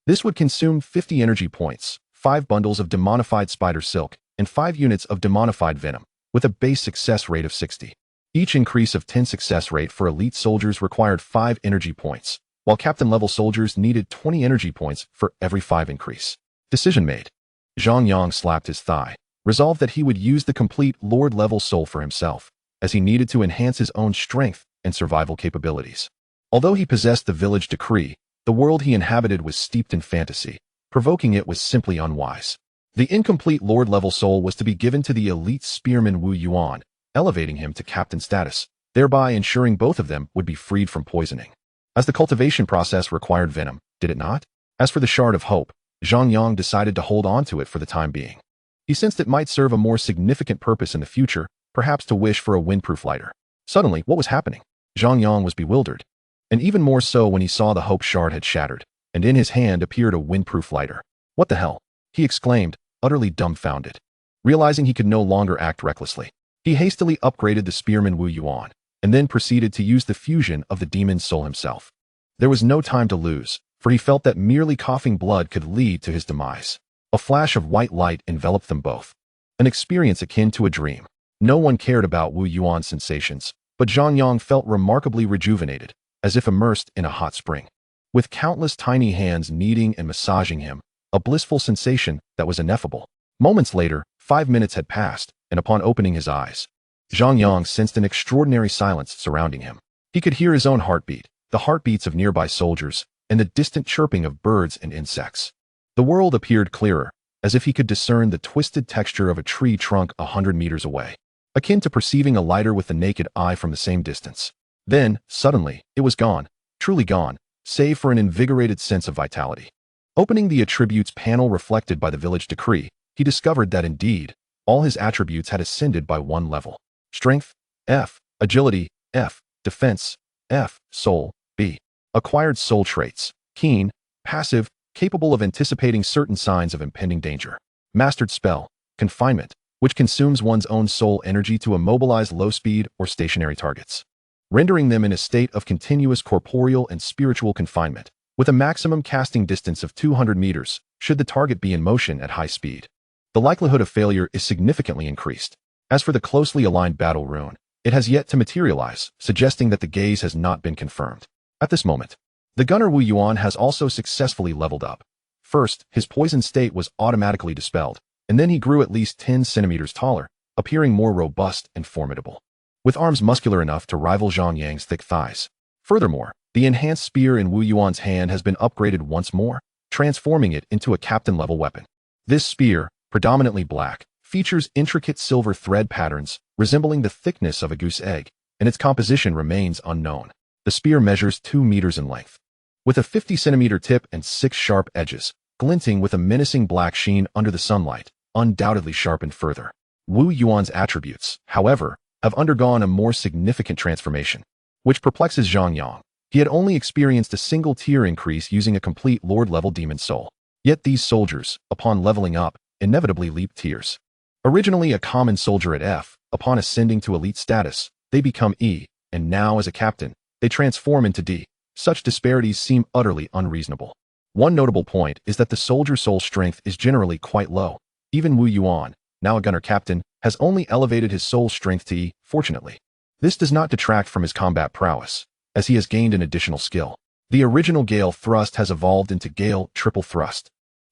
This would consume 50 energy points, 5 bundles of demonified spider silk, and 5 units of demonified venom, with a base success rate of 60. Each increase of 10 success rate for elite soldiers required 5 energy points, while captain-level soldiers needed 20 energy points for every 5 increase. Decision made. Zhang Yang slapped his thigh, resolved that he would use the complete Lord-level soul for himself, as he needed to enhance his own strength and survival capabilities. Although he possessed the village decree, the world he inhabited was steeped in fantasy. Provoking it was simply unwise. The incomplete Lord-level soul was to be given to the elite spearman Wu Yuan, elevating him to captain status, thereby ensuring both of them would be freed from poisoning. As the cultivation process required venom, did it not? As for the Shard of Hope, Zhang Yang decided to hold on to it for the time being. He sensed it might serve a more significant purpose in the future, perhaps to wish for a windproof lighter. Suddenly, what was happening? Zhang Yang was bewildered, and even more so when he saw the Hope Shard had shattered, and in his hand appeared a windproof lighter. What the hell? He exclaimed, utterly dumbfounded. Realizing he could no longer act recklessly, he hastily upgraded the spearman Wu Yuan, and then proceeded to use the fusion of the demon's soul himself. There was no time to lose, for he felt that merely coughing blood could lead to his demise. A flash of white light enveloped them both. An experience akin to a dream. No one cared about Wu Yuan's sensations, but Zhang Yang felt remarkably rejuvenated, as if immersed in a hot spring. With countless tiny hands kneading and massaging him, a blissful sensation that was ineffable. Moments later, 5 minutes had passed, and upon opening his eyes, Zhang Yang sensed an extraordinary silence surrounding him. He could hear his own heartbeat, the heartbeats of nearby soldiers, and the distant chirping of birds and insects. The world appeared clearer, as if he could discern the twisted texture of a tree trunk 100 meters away, akin to perceiving a lighter with the naked eye from the same distance. Then, suddenly, it was gone, truly gone, save for an invigorated sense of vitality. Opening the attributes panel reflected by the village decree, he discovered that indeed, all his attributes had ascended by 1 level. Strength, F. Agility, F. Defense, F. Soul, B. Acquired soul traits, keen, passive, capable of anticipating certain signs of impending danger. Mastered spell, confinement, which consumes one's own soul energy to immobilize low-speed or stationary targets, rendering them in a state of continuous corporeal and spiritual confinement, with a maximum casting distance of 200 meters, should the target be in motion at high speed. The likelihood of failure is significantly increased. As for the closely aligned battle rune, it has yet to materialize, suggesting that the gaze has not been confirmed. At this moment, the gunner Wu Yuan has also successfully leveled up. First, his poison state was automatically dispelled, and then he grew at least 10 centimeters taller, appearing more robust and formidable, with arms muscular enough to rival Zhang Yang's thick thighs. Furthermore, the enhanced spear in Wu Yuan's hand has been upgraded once more, transforming it into a captain-level weapon. This spear, predominantly black, features intricate silver thread patterns resembling the thickness of a goose egg, and its composition remains unknown. The spear measures 2 meters in length, with a 50-centimeter tip and 6 sharp edges, glinting with a menacing black sheen under the sunlight, undoubtedly sharpened further. Wu Yuan's attributes, however, have undergone a more significant transformation, which perplexes Zhang Yang. He had only experienced a single tier increase using a complete Lord-level demon soul. Yet these soldiers, upon leveling up, inevitably leap tiers. Originally a common soldier at F, upon ascending to elite status, they become E, and now as a captain, they transform into D. Such disparities seem utterly unreasonable. One notable point is that the soldier's soul strength is generally quite low. Even Wu Yuan, now a gunner captain, has only elevated his soul strength to E, fortunately. This does not detract from his combat prowess, as he has gained an additional skill. The original Gale Thrust has evolved into Gale Triple Thrust,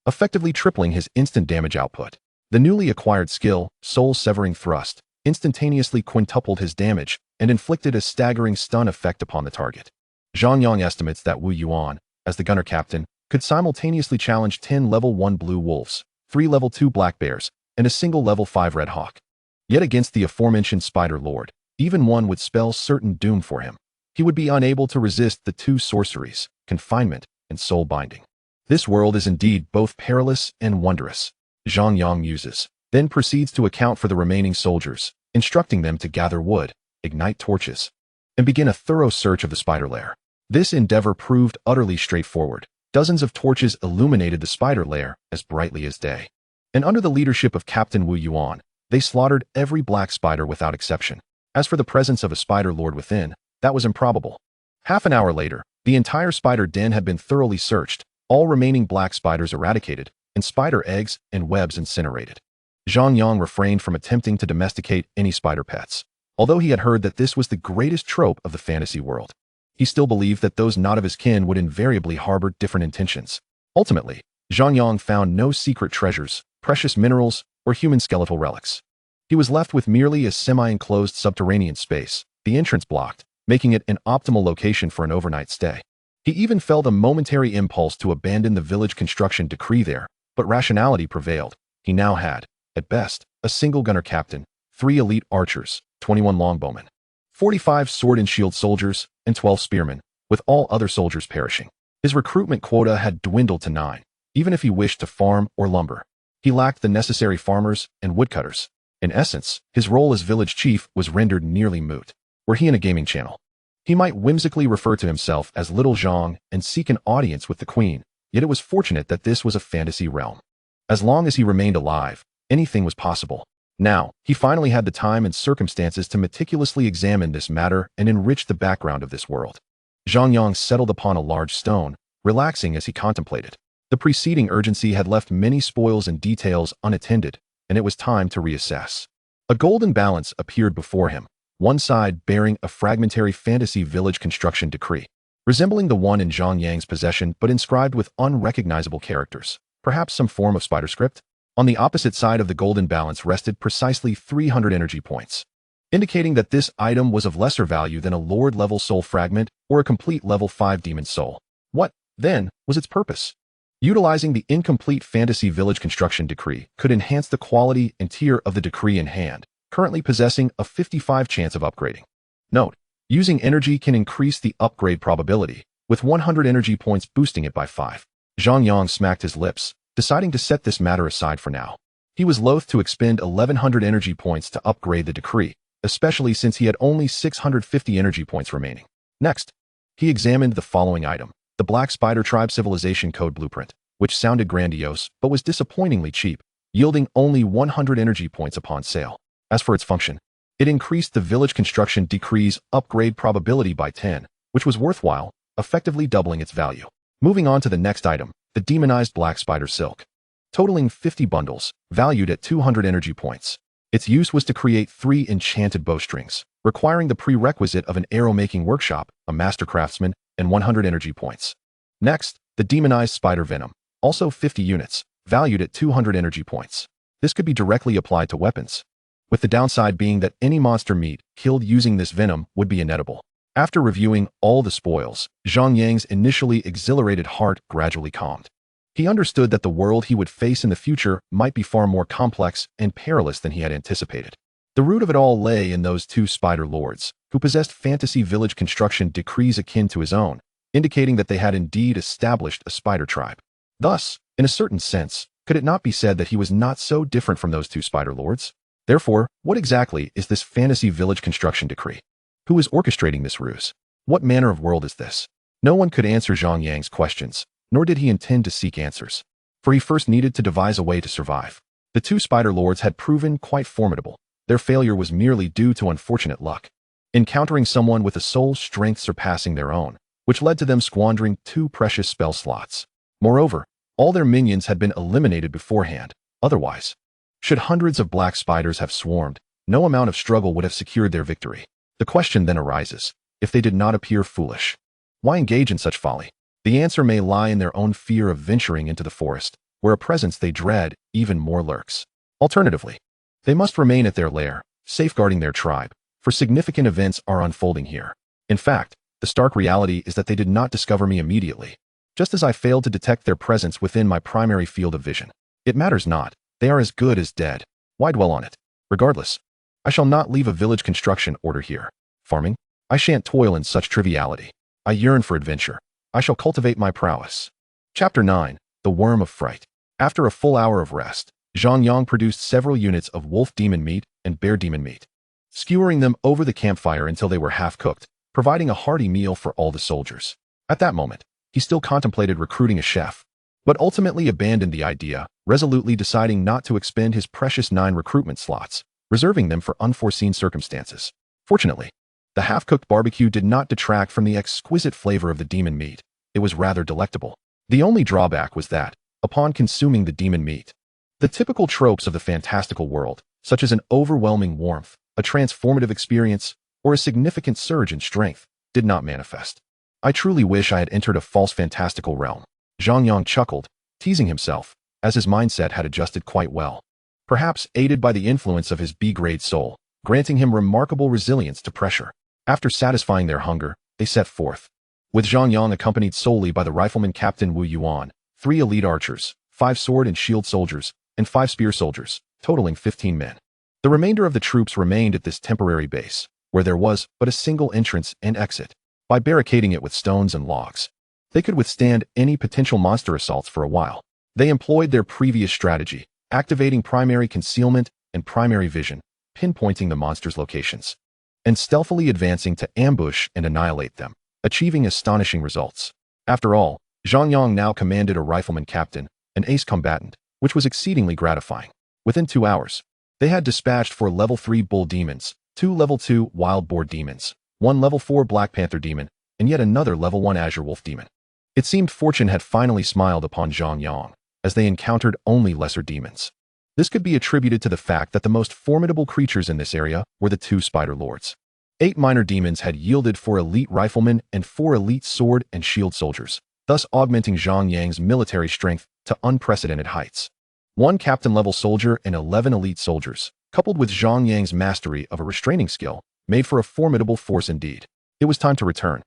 effectively tripling his instant damage output. The newly acquired skill, Soul Severing Thrust, instantaneously quintupled his damage and inflicted a staggering stun effect upon the target. Zhang Yang estimates that Wu Yuan, as the gunner captain, could simultaneously challenge 10 level 1 blue wolves, 3 level 2 black bears, and a single level 5 red hawk. Yet against the aforementioned Spider Lord, even one would spell certain doom for him. He would be unable to resist the 2 sorceries, confinement and soul binding. This world is indeed both perilous and wondrous, Zhang Yang muses, then proceeds to account for the remaining soldiers, instructing them to gather wood, ignite torches, and begin a thorough search of the spider lair. This endeavor proved utterly straightforward. Dozens of torches illuminated the spider lair as brightly as day. And under the leadership of Captain Wu Yuan, they slaughtered every black spider without exception. As for the presence of a spider lord within, that was improbable. Half an hour later, the entire spider den had been thoroughly searched, all remaining black spiders eradicated, and spider eggs and webs incinerated. Zhang Yang refrained from attempting to domesticate any spider pets, although he had heard that this was the greatest trope of the fantasy world. He still believed that those not of his kin would invariably harbor different intentions. Ultimately, Zhang Yang found no secret treasures, precious minerals, or human skeletal relics. He was left with merely a semi-enclosed subterranean space, the entrance blocked, making it an optimal location for an overnight stay. He even felt a momentary impulse to abandon the village construction decree there, but rationality prevailed. He now had, at best, a single gunner captain, 3 elite archers, 21 longbowmen, 45 sword and shield soldiers, and 12 spearmen, with all other soldiers perishing. His recruitment quota had dwindled to 9, even if he wished to farm or lumber. He lacked the necessary farmers and woodcutters. In essence, his role as village chief was rendered nearly moot. Were he in a gaming channel, he might whimsically refer to himself as Little Zhang and seek an audience with the queen, yet it was fortunate that this was a fantasy realm. As long as he remained alive, anything was possible. Now, he finally had the time and circumstances to meticulously examine this matter and enrich the background of this world. Zhang Yang settled upon a large stone, relaxing as he contemplated. The preceding urgency had left many spoils and details unattended, and it was time to reassess. A golden balance appeared before him, one side bearing a fragmentary fantasy village construction decree, resembling the one in Zhang Yang's possession but inscribed with unrecognizable characters, perhaps some form of spider script. On the opposite side of the golden balance rested precisely 300 energy points, indicating that this item was of lesser value than a Lord-level soul fragment or a complete level 5 demon soul. What, then, was its purpose? Utilizing the incomplete fantasy village construction decree could enhance the quality and tier of the decree in hand, currently possessing a 55 chance of upgrading. Note, using energy can increase the upgrade probability, with 100 energy points boosting it by 5. Zhang Yang smacked his lips, deciding to set this matter aside for now. He was loath to expend 1100 energy points to upgrade the decree, especially since he had only 650 energy points remaining. Next, he examined the following item, the Black Spider Tribe Civilization Code Blueprint, which sounded grandiose but was disappointingly cheap, yielding only 100 energy points upon sale. As for its function, it increased the village construction decree's upgrade probability by 10, which was worthwhile, effectively doubling its value. Moving on to the next item, the demonized Black Spider Silk, totaling 50 bundles, valued at 200 energy points. Its use was to create 3 enchanted bowstrings, requiring the prerequisite of an arrow-making workshop, a master craftsman, and 100 energy points. Next, the demonized Spider Venom, also 50 units, valued at 200 energy points. This could be directly applied to weapons, with the downside being that any monster meat killed using this venom would be inedible. After reviewing all the spoils, Zhang Yang's initially exhilarated heart gradually calmed. He understood that the world he would face in the future might be far more complex and perilous than he had anticipated. The root of it all lay in those 2 spider lords, who possessed fantasy village construction decrees akin to his own, indicating that they had indeed established a spider tribe. Thus, in a certain sense, could it not be said that he was not so different from those 2 spider lords? Therefore, what exactly is this fantasy village construction decree? Who is orchestrating this ruse? What manner of world is this? No one could answer Zhang Yang's questions, nor did he intend to seek answers, for he first needed to devise a way to survive. The 2 spider lords had proven quite formidable. Their failure was merely due to unfortunate luck, encountering someone with a soul strength surpassing their own, which led to them squandering 2 precious spell slots. Moreover, all their minions had been eliminated beforehand. Otherwise, should hundreds of black spiders have swarmed, no amount of struggle would have secured their victory. The question then arises, if they did not appear foolish, why engage in such folly? The answer may lie in their own fear of venturing into the forest, where a presence they dread even more lurks. Alternatively, they must remain at their lair, safeguarding their tribe, for significant events are unfolding here. In fact, the stark reality is that they did not discover me immediately, just as I failed to detect their presence within my primary field of vision. It matters not, they are as good as dead. Why dwell on it? Regardless, I shall not leave a village construction order here. Farming? I shan't toil in such triviality. I yearn for adventure. I shall cultivate my prowess. Chapter 9. The Worm of Fright. After a full hour of rest, Zhang Yang produced several units of wolf demon meat and bear demon meat, skewering them over the campfire until they were half-cooked, providing a hearty meal for all the soldiers. At that moment, he still contemplated recruiting a chef, but ultimately abandoned the idea, resolutely deciding not to expend his precious 9 recruitment slots, reserving them for unforeseen circumstances. Fortunately, the half-cooked barbecue did not detract from the exquisite flavor of the demon meat. It was rather delectable. The only drawback was that, upon consuming the demon meat, the typical tropes of the fantastical world, such as an overwhelming warmth, a transformative experience, or a significant surge in strength, did not manifest. I truly wish I had entered a false fantastical realm. Zhang Yang chuckled, teasing himself, as his mindset had adjusted quite well, perhaps aided by the influence of his B-grade soul, granting him remarkable resilience to pressure. After satisfying their hunger, they set forth, with Zhang Yang accompanied solely by the rifleman Captain Wu Yuan, 3 elite archers, 5 sword and shield soldiers, and 5 spear soldiers, totaling 15 men. The remainder of the troops remained at this temporary base, where there was but a single entrance and exit. By barricading it with stones and logs, they could withstand any potential monster assaults for a while. They employed their previous strategy, activating primary concealment and primary vision, pinpointing the monsters' locations, and stealthily advancing to ambush and annihilate them, achieving astonishing results. After all, Zhang Yang now commanded a rifleman captain, an ace combatant, which was exceedingly gratifying. Within 2 hours, they had dispatched 4 level 3 bull demons, 2 level 2 wild boar demons, 1 level 4 black panther demon, and yet another level 1 azure wolf demon. It seemed fortune had finally smiled upon Zhang Yang, as they encountered only lesser demons. This could be attributed to the fact that the most formidable creatures in this area were the 2 spider lords. 8 minor demons had yielded 4 elite riflemen and 4 elite sword and shield soldiers, thus augmenting Zhang Yang's military strength to unprecedented heights. 1 captain-level soldier and 11 elite soldiers, coupled with Zhang Yang's mastery of a restraining skill, made for a formidable force indeed. It was time to return.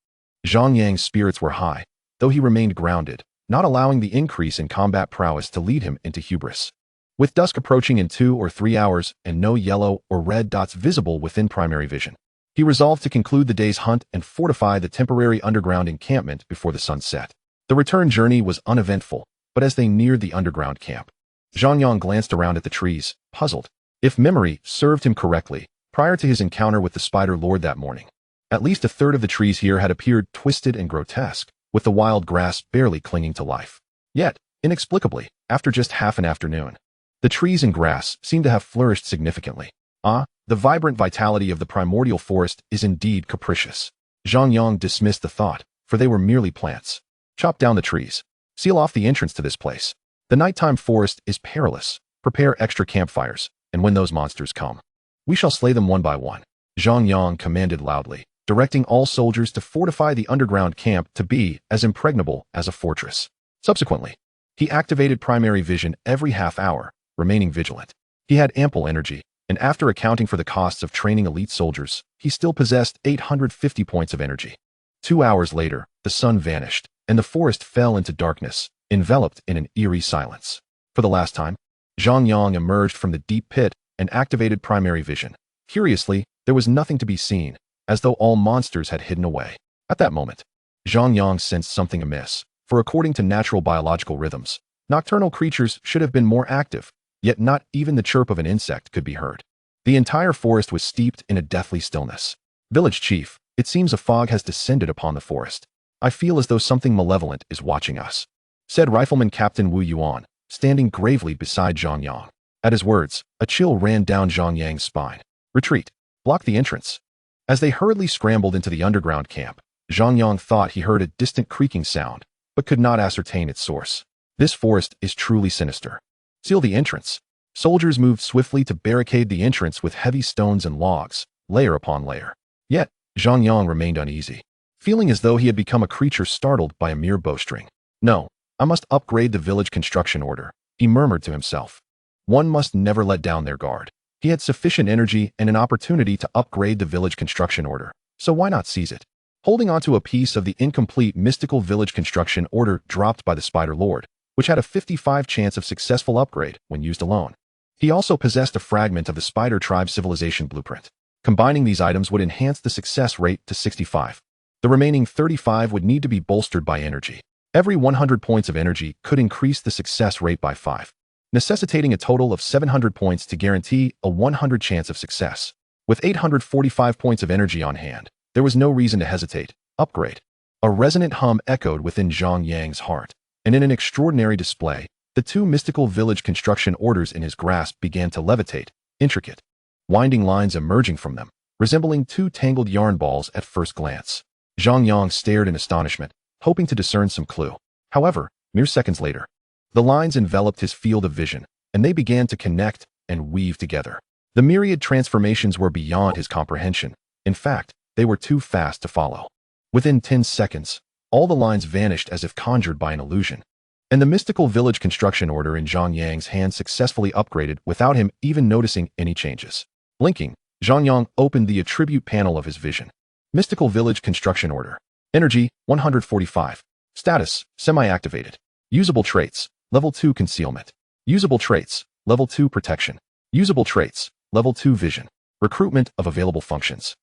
Zhang Yang's spirits were high, though he remained grounded, not allowing the increase in combat prowess to lead him into hubris. With dusk approaching in 2 or 3 hours and no yellow or red dots visible within primary vision, he resolved to conclude the day's hunt and fortify the temporary underground encampment before the sun set. The return journey was uneventful, but as they neared the underground camp, Zhang Yang glanced around at the trees, puzzled. If memory served him correctly, prior to his encounter with the Spider Lord that morning, at least a third of the trees here had appeared twisted and grotesque, with the wild grass barely clinging to life. Yet, inexplicably, after just half an afternoon, the trees and grass seemed to have flourished significantly. The vibrant vitality of the primordial forest is indeed capricious. Zhang Yang dismissed the thought, for they were merely plants. Chop down the trees. Seal off the entrance to this place. The nighttime forest is perilous. Prepare extra campfires, and when those monsters come, we shall slay them one by one. Zhang Yang commanded loudly, directing all soldiers to fortify the underground camp to be as impregnable as a fortress. Subsequently, he activated primary vision every half hour, remaining vigilant. He had ample energy, and after accounting for the costs of training elite soldiers, he still possessed 850 points of energy. 2 hours later, the sun vanished, and the forest fell into darkness, enveloped in an eerie silence. For the last time, Zhang Yang emerged from the deep pit and activated primary vision. Curiously, there was nothing to be seen, as though all monsters had hidden away. At that moment, Zhang Yang sensed something amiss, for according to natural biological rhythms, nocturnal creatures should have been more active, yet not even the chirp of an insect could be heard. The entire forest was steeped in a deathly stillness. Village chief, it seems a fog has descended upon the forest. I feel as though something malevolent is watching us, said Rifleman Captain Wu Yuan, standing gravely beside Zhang Yang. At his words, a chill ran down Zhang Yang's spine. Retreat. Block the entrance. As they hurriedly scrambled into the underground camp, Zhang Yang thought he heard a distant creaking sound, but could not ascertain its source. This forest is truly sinister. Seal the entrance. Soldiers moved swiftly to barricade the entrance with heavy stones and logs, layer upon layer. Yet, Zhang Yang remained uneasy, feeling as though he had become a creature startled by a mere bowstring. No, I must upgrade the village construction order, he murmured to himself. One must never let down their guard. He had sufficient energy and an opportunity to upgrade the village construction order, so why not seize it? Holding onto a piece of the incomplete mystical village construction order dropped by the Spider Lord, which had a 55% chance of successful upgrade when used alone. He also possessed a fragment of the Spider Tribe civilization blueprint. Combining these items would enhance the success rate to 65. The remaining 35 would need to be bolstered by energy. Every 100 points of energy could increase the success rate by 5, necessitating a total of 700 points to guarantee a 100% chance of success. With 845 points of energy on hand, there was no reason to hesitate. Upgrade. A resonant hum echoed within Zhang Yang's heart, and in an extraordinary display, the 2 mystical village construction orders in his grasp began to levitate, intricate, winding lines emerging from them, resembling 2 tangled yarn balls at first glance. Zhang Yang stared in astonishment, hoping to discern some clue. However, mere seconds later, the lines enveloped his field of vision, and they began to connect and weave together. The myriad transformations were beyond his comprehension. In fact, they were too fast to follow. Within 10 seconds, all the lines vanished as if conjured by an illusion, and the mystical village construction order in Zhang Yang's hand successfully upgraded without him even noticing any changes. Blinking, Zhang Yang opened the attribute panel of his vision. Mystical village construction order. Energy, 145. Status, semi-activated. Usable traits, level 2 concealment. Usable traits, level 2 protection. Usable traits, Level 2 Vision. Recruitment of available functions.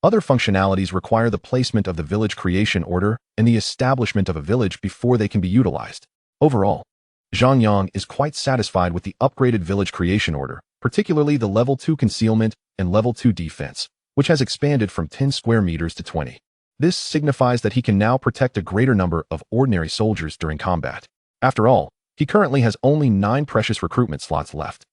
Other functionalities require the placement of the village creation order and the establishment of a village before they can be utilized. Overall, Zhang Yang is quite satisfied with the upgraded village creation order, particularly the level 2 concealment and level 2 defense, which has expanded from 10 square meters to 20. This signifies that he can now protect a greater number of ordinary soldiers during combat. After all, he currently has only 9 precious recruitment slots left,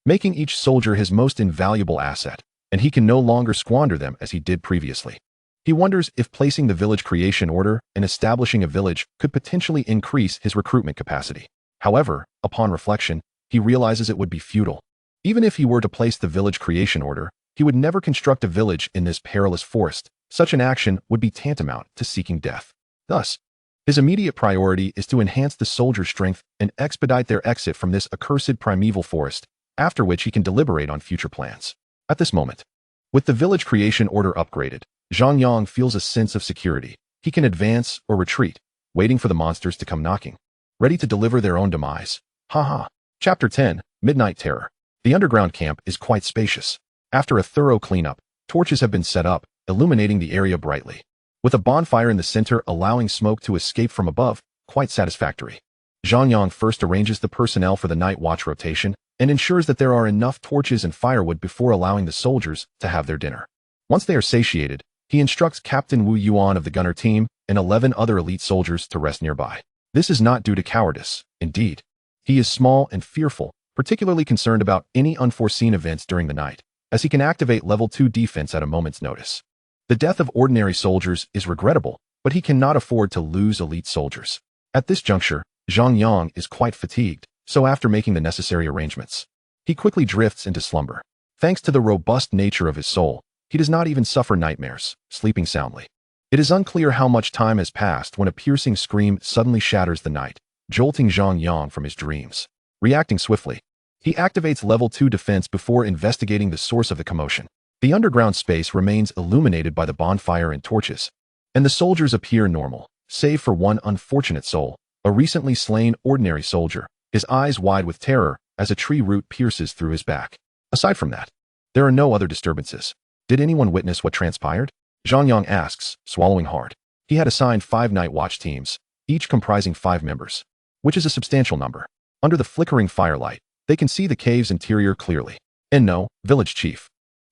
making each soldier his most invaluable asset, and he can no longer squander them as he did previously. He wonders if placing the village creation order and establishing a village could potentially increase his recruitment capacity. However, upon reflection, he realizes it would be futile. Even if he were to place the village creation order, he would never construct a village in this perilous forest. Such an action would be tantamount to seeking death. Thus, his immediate priority is to enhance the soldiers' strength and expedite their exit from this accursed primeval forest, after which he can deliberate on future plans. At this moment, with the village creation order upgraded, Zhang Yang feels a sense of security. He can advance or retreat, waiting for the monsters to come knocking, ready to deliver their own demise. Haha. Chapter 10, Midnight Terror. The underground camp is quite spacious. After a thorough cleanup, torches have been set up, illuminating the area brightly. With a bonfire in the center allowing smoke to escape from above, quite satisfactory. Zhang Yang first arranges the personnel for the night watch rotation and ensures that there are enough torches and firewood before allowing the soldiers to have their dinner. Once they are satiated, he instructs Captain Wu Yuan of the gunner team and 11 other elite soldiers to rest nearby. This is not due to cowardice. Indeed, he is small and fearful, particularly concerned about any unforeseen events during the night, as he can activate level 2 defense at a moment's notice. The death of ordinary soldiers is regrettable, but he cannot afford to lose elite soldiers. At this juncture, Zhang Yang is quite fatigued, so after making the necessary arrangements, he quickly drifts into slumber. Thanks to the robust nature of his soul, he does not even suffer nightmares, sleeping soundly. It is unclear how much time has passed when a piercing scream suddenly shatters the night, jolting Zhang Yang from his dreams. Reacting swiftly, he activates level 2 defense before investigating the source of the commotion. The underground space remains illuminated by the bonfire and torches, and the soldiers appear normal, save for one unfortunate soul, a recently slain ordinary soldier, his eyes wide with terror as a tree root pierces through his back. Aside from that, there are no other disturbances. Did anyone witness what transpired? Zhang Yang asks, swallowing hard. He had assigned 5 night watch teams, each comprising 5 members, which is a substantial number. Under the flickering firelight, they can see the cave's interior clearly. And no, village chief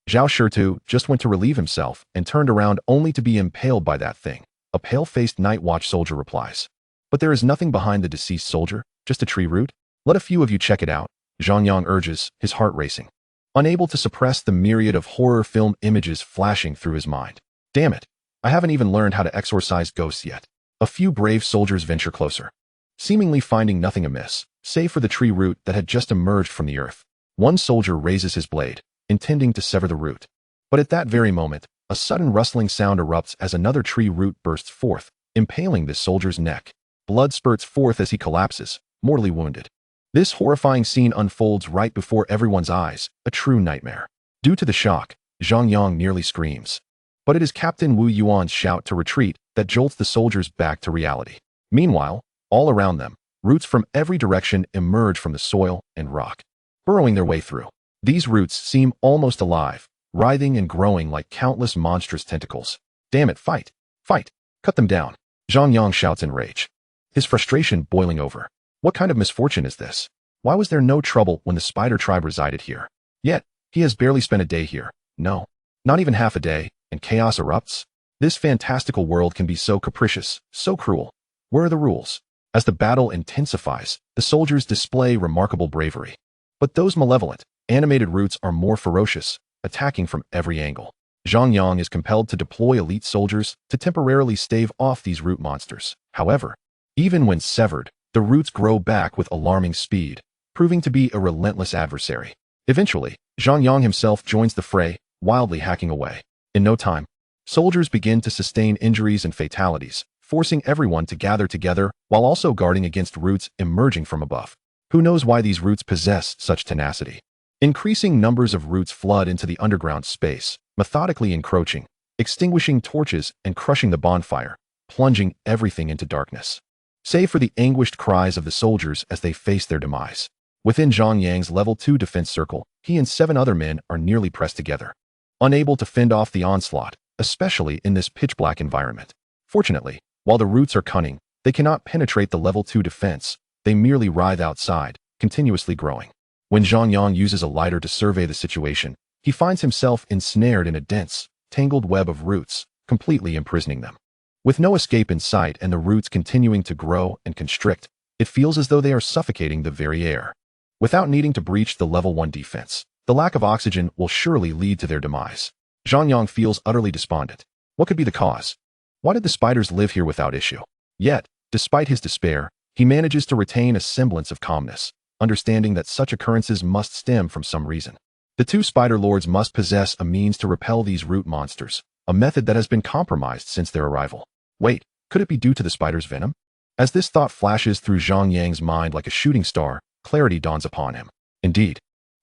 Zhao Shirtu just went to relieve himself and turned around only to be impaled by that thing. A pale-faced night watch soldier replies. But there is nothing behind the deceased soldier, just a tree root. Let a few of you check it out, Zhang Yang urges, his heart racing, unable to suppress the myriad of horror film images flashing through his mind. Damn it, I haven't even learned how to exorcise ghosts yet. A few brave soldiers venture closer, seemingly finding nothing amiss, save for the tree root that had just emerged from the earth. One soldier raises his blade, intending to sever the root. But at that very moment, a sudden rustling sound erupts as another tree root bursts forth, impaling this soldier's neck. Blood spurts forth as he collapses, mortally wounded. This horrifying scene unfolds right before everyone's eyes, a true nightmare. Due to the shock, Zhang Yang nearly screams. But it is Captain Wu Yuan's shout to retreat that jolts the soldiers back to reality. Meanwhile, all around them, roots from every direction emerge from the soil and rock, burrowing their way through. These roots seem almost alive, writhing and growing like countless monstrous tentacles. Damn it, fight! Fight! Cut them down! Zhang Yang shouts in rage, his frustration boiling over. What kind of misfortune is this? Why was there no trouble when the spider tribe resided here? Yet, he has barely spent a day here. No, not even half a day, and chaos erupts? This fantastical world can be so capricious, so cruel. Where are the rules? As the battle intensifies, the soldiers display remarkable bravery. But those malevolent, animated roots are more ferocious, attacking from every angle. Zhang Yang is compelled to deploy elite soldiers to temporarily stave off these root monsters. However, even when severed, the roots grow back with alarming speed, proving to be a relentless adversary. Eventually, Zhang Yang himself joins the fray, wildly hacking away. In no time, soldiers begin to sustain injuries and fatalities, forcing everyone to gather together while also guarding against roots emerging from above. Who knows why these roots possess such tenacity? Increasing numbers of roots flood into the underground space, methodically encroaching, extinguishing torches and crushing the bonfire, plunging everything into darkness. Save for the anguished cries of the soldiers as they face their demise. Within Zhang Yang's level 2 defense circle, he and 7 other men are nearly pressed together, unable to fend off the onslaught, especially in this pitch-black environment. Fortunately, while the roots are cunning, they cannot penetrate the level 2 defense. They merely writhe outside, continuously growing. When Zhang Yang uses a lighter to survey the situation, he finds himself ensnared in a dense, tangled web of roots, completely imprisoning them. With no escape in sight and the roots continuing to grow and constrict, it feels as though they are suffocating the very air. Without needing to breach the level 1 defense, the lack of oxygen will surely lead to their demise. Zhang Yang feels utterly despondent. What could be the cause? Why did the spiders live here without issue? Yet, despite his despair, he manages to retain a semblance of calmness, understanding that such occurrences must stem from some reason. The 2 spider lords must possess a means to repel these root monsters, a method that has been compromised since their arrival. Wait, could it be due to the spider's venom? As this thought flashes through Zhang Yang's mind like a shooting star, clarity dawns upon him. Indeed,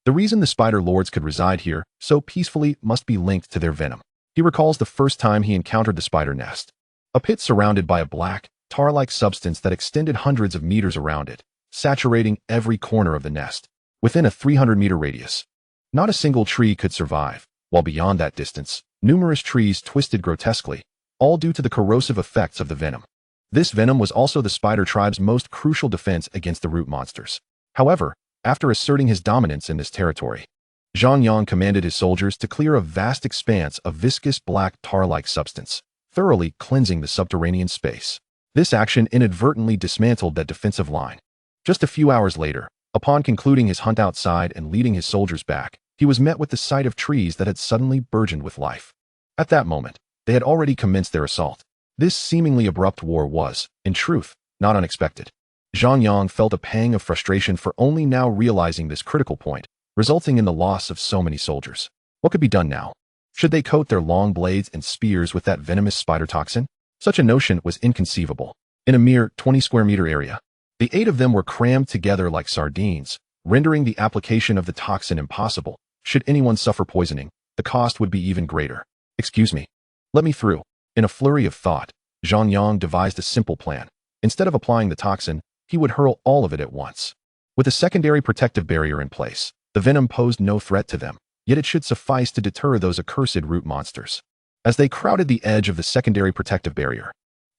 the reason the spider lords could reside here so peacefully must be linked to their venom. He recalls the first time he encountered the spider nest, a pit surrounded by a black, tar-like substance that extended hundreds of meters around it, saturating every corner of the nest, within a 300-meter radius. Not a single tree could survive, while beyond that distance, numerous trees twisted grotesquely, all due to the corrosive effects of the venom. This venom was also the spider tribe's most crucial defense against the root monsters. However, after asserting his dominance in this territory, Zhang Yang commanded his soldiers to clear a vast expanse of viscous black tar-like substance, thoroughly cleansing the subterranean space. This action inadvertently dismantled that defensive line. Just a few hours later, upon concluding his hunt outside and leading his soldiers back, he was met with the sight of trees that had suddenly burgeoned with life. At that moment, they had already commenced their assault. This seemingly abrupt war was, in truth, not unexpected. Zhang Yang felt a pang of frustration for only now realizing this critical point, resulting in the loss of so many soldiers. What could be done now? Should they coat their long blades and spears with that venomous spider toxin? Such a notion was inconceivable. In a mere 20 square meter area, the 8 of them were crammed together like sardines, rendering the application of the toxin impossible. Should anyone suffer poisoning, the cost would be even greater. Excuse me. Let me through. In a flurry of thought, Zhang Yang devised a simple plan. Instead of applying the toxin, he would hurl all of it at once. With a secondary protective barrier in place, the venom posed no threat to them, yet it should suffice to deter those accursed root monsters. As they crowded the edge of the secondary protective barrier,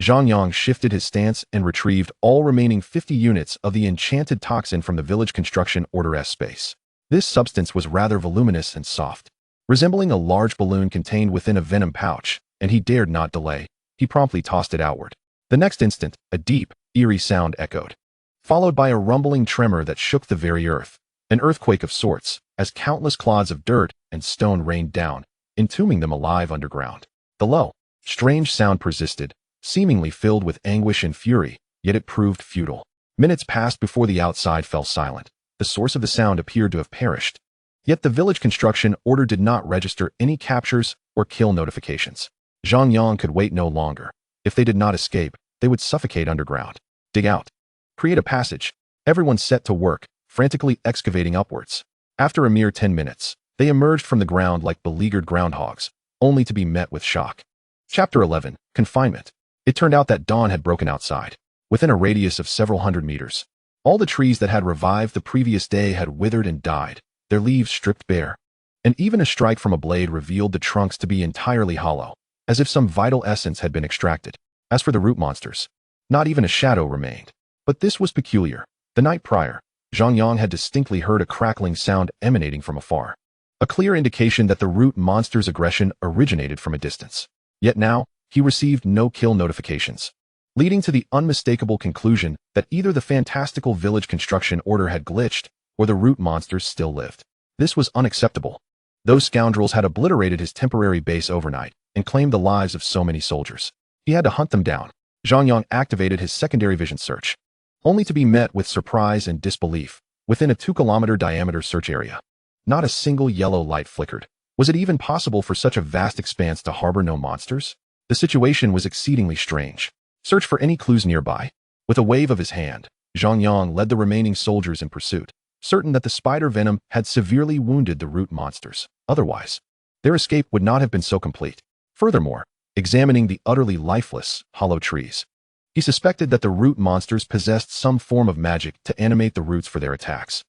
Zhang Yang shifted his stance and retrieved all remaining 50 units of the enchanted toxin from the village construction Order S space. This substance was rather voluminous and soft, resembling a large balloon contained within a venom pouch, and he dared not delay. He promptly tossed it outward. The next instant, a deep, eerie sound echoed, followed by a rumbling tremor that shook the very earth, an earthquake of sorts, as countless clods of dirt and stone rained down, entombing them alive underground. The low, strange sound persisted, seemingly filled with anguish and fury, yet it proved futile. Minutes passed before the outside fell silent. The source of the sound appeared to have perished. Yet the village construction order did not register any captures or kill notifications. Zhang Yang could wait no longer. If they did not escape, they would suffocate underground. Dig out. Create a passage. Everyone set to work, frantically excavating upwards. After a mere 10 minutes, they emerged from the ground like beleaguered groundhogs, only to be met with shock. Chapter 11. Confinement. It turned out that dawn had broken outside. Within a radius of several hundred meters, all the trees that had revived the previous day had withered and died, their leaves stripped bare. And even a strike from a blade revealed the trunks to be entirely hollow, as if some vital essence had been extracted. As for the root monsters, not even a shadow remained. But this was peculiar. The night prior, Zhang Yang had distinctly heard a crackling sound emanating from afar, a clear indication that the root monster's aggression originated from a distance. Yet now, he received no kill notifications, leading to the unmistakable conclusion that either the fantastical village construction order had glitched, or the root monsters still lived. This was unacceptable. Those scoundrels had obliterated his temporary base overnight and claimed the lives of so many soldiers. He had to hunt them down. Zhang Yang activated his secondary vision search, only to be met with surprise and disbelief. Within a 2-kilometer diameter search area, not a single yellow light flickered. Was it even possible for such a vast expanse to harbor no monsters? The situation was exceedingly strange. Search for any clues nearby. With a wave of his hand, Zhang Yang led the remaining soldiers in pursuit, certain that the spider venom had severely wounded the root monsters. Otherwise, their escape would not have been so complete. Furthermore, examining the utterly lifeless, hollow trees, he suspected that the root monsters possessed some form of magic to animate the roots for their attacks.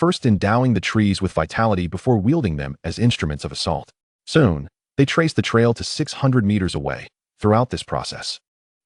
first endowing the trees with vitality before wielding them as instruments of assault. Soon, they traced the trail to 600 meters away. Throughout this process,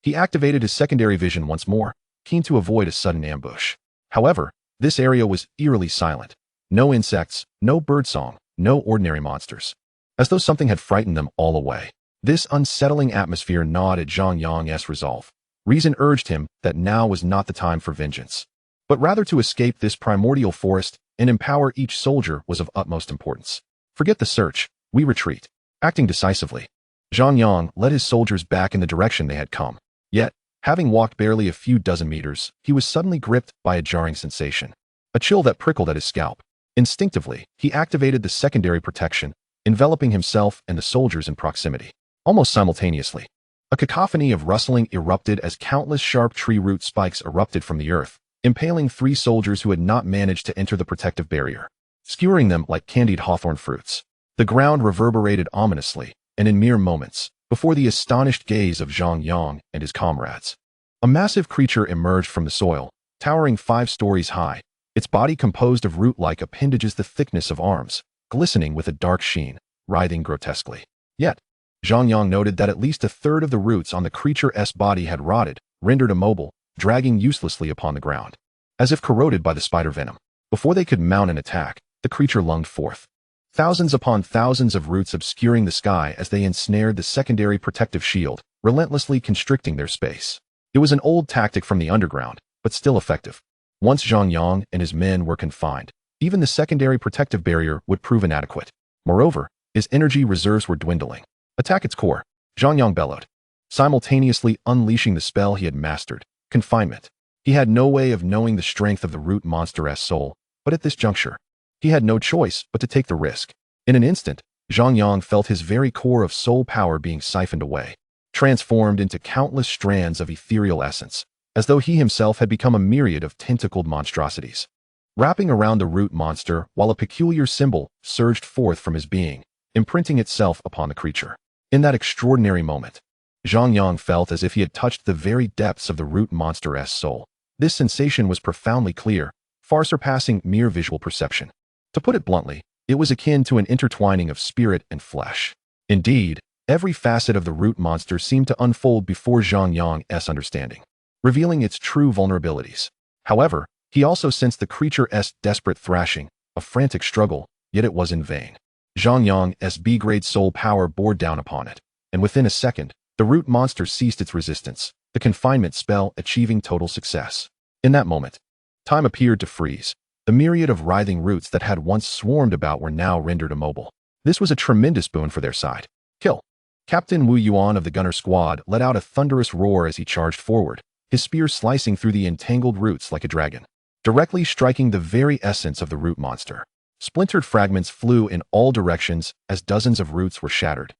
he activated his secondary vision once more, keen to avoid a sudden ambush. However, this area was eerily silent. No insects, no birdsong, no ordinary monsters. As though something had frightened them all away. This unsettling atmosphere gnawed at Zhang Yang's resolve. Reason urged him that now was not the time for vengeance, but rather to escape this primordial forest and empower each soldier was of utmost importance. Forget the search, we retreat. Acting decisively, Zhang Yang led his soldiers back in the direction they had come. Yet, having walked barely a few dozen meters, he was suddenly gripped by a jarring sensation. A chill that prickled at his scalp. Instinctively, he activated the secondary protection, enveloping himself and the soldiers in proximity. Almost simultaneously, a cacophony of rustling erupted as countless sharp tree root spikes erupted from the earth, impaling 3 soldiers who had not managed to enter the protective barrier, skewering them like candied hawthorn fruits. The ground reverberated ominously, and in mere moments, before the astonished gaze of Zhang Yang and his comrades, a massive creature emerged from the soil, towering 5 stories high, its body composed of root-like appendages the thickness of arms, glistening with a dark sheen, writhing grotesquely. Yet, Zhang Yang noted that at least a third of the roots on the creature's body had rotted, rendered immobile, dragging uselessly upon the ground, as if corroded by the spider venom. Before they could mount an attack, the creature lunged forth, thousands upon thousands of roots obscuring the sky as they ensnared the secondary protective shield, relentlessly constricting their space. It was an old tactic from the underground, but still effective. Once Zhang Yang and his men were confined, even the secondary protective barrier would prove inadequate. Moreover, his energy reserves were dwindling. Attack its core, Zhang Yang bellowed, simultaneously unleashing the spell he had mastered, confinement. He had no way of knowing the strength of the root monster's soul, but at this juncture, he had no choice but to take the risk. In an instant, Zhang Yang felt his very core of soul power being siphoned away, transformed into countless strands of ethereal essence, as though he himself had become a myriad of tentacled monstrosities. Wrapping around the root monster while a peculiar symbol surged forth from his being, imprinting itself upon the creature. In that extraordinary moment, Zhang Yang felt as if he had touched the very depths of the root monster's soul. This sensation was profoundly clear, far surpassing mere visual perception. To put it bluntly, it was akin to an intertwining of spirit and flesh. Indeed, every facet of the root monster seemed to unfold before Zhang Yang's understanding, revealing its true vulnerabilities. However, he also sensed the creature's desperate thrashing, a frantic struggle, yet it was in vain. Zhang Yang's B-grade soul power bore down upon it, and within a second, the root monster ceased its resistance, the confinement spell achieving total success. In that moment, time appeared to freeze. The myriad of writhing roots that had once swarmed about were now rendered immobile. This was a tremendous boon for their side. Kill. Captain Wu Yuan of the gunner squad let out a thunderous roar as he charged forward, his spear slicing through the entangled roots like a dragon, directly striking the very essence of the root monster. Splintered fragments flew in all directions as dozens of roots were shattered,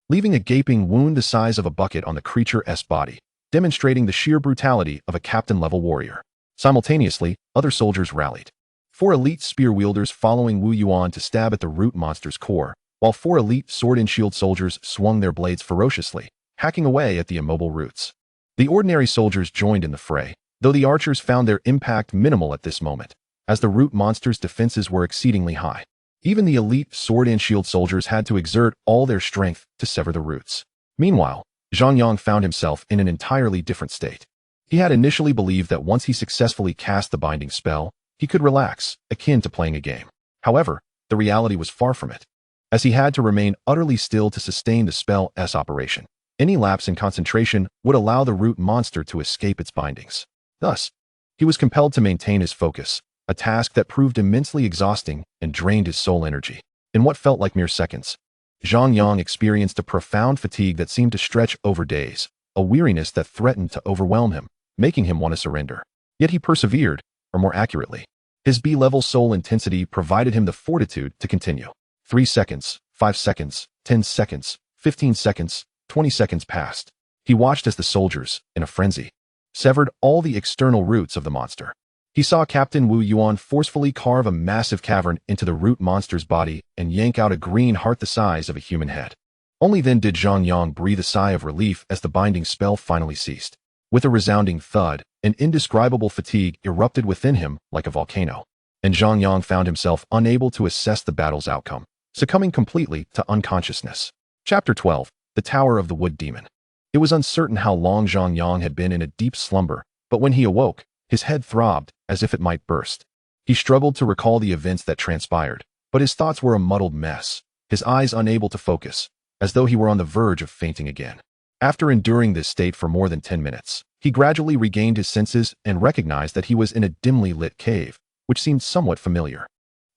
leaving a gaping wound the size of a bucket on the creature's body, demonstrating the sheer brutality of a captain-level warrior. Simultaneously, other soldiers rallied. 4 elite spear wielders following Wu Yuan to stab at the root monster's core, while 4 elite sword and shield soldiers swung their blades ferociously, hacking away at the immobile roots. The ordinary soldiers joined in the fray, though the archers found their impact minimal at this moment, as the root monster's defenses were exceedingly high. Even the elite sword and shield soldiers had to exert all their strength to sever the roots. Meanwhile, Zhang Yang found himself in an entirely different state. He had initially believed that once he successfully cast the binding spell, he could relax, akin to playing a game. However, the reality was far from it, as he had to remain utterly still to sustain the spell's operation. Any lapse in concentration would allow the root monster to escape its bindings. Thus, he was compelled to maintain his focus, a task that proved immensely exhausting and drained his soul energy. In what felt like mere seconds, Zhang Yang experienced a profound fatigue that seemed to stretch over days, a weariness that threatened to overwhelm him, making him want to surrender. Yet he persevered, or more accurately, his B-level soul intensity provided him the fortitude to continue. 3 seconds, 5 seconds, 10 seconds, 15 seconds, 20 seconds passed. He watched as the soldiers, in a frenzy, severed all the external roots of the monster. He saw Captain Wu Yuan forcefully carve a massive cavern into the root monster's body and yank out a green heart the size of a human head. Only then did Zhang Yang breathe a sigh of relief as the binding spell finally ceased. With a resounding thud, an indescribable fatigue erupted within him like a volcano. and Zhang Yang found himself unable to assess the battle's outcome, succumbing completely to unconsciousness. Chapter 12. The Tower of the Wood Demon. It was uncertain how long Zhang Yang had been in a deep slumber, but when he awoke, his head throbbed as if it might burst. He struggled to recall the events that transpired, but his thoughts were a muddled mess, his eyes unable to focus, as though he were on the verge of fainting again. After enduring this state for more than 10 minutes, he gradually regained his senses and recognized that he was in a dimly lit cave, which seemed somewhat familiar.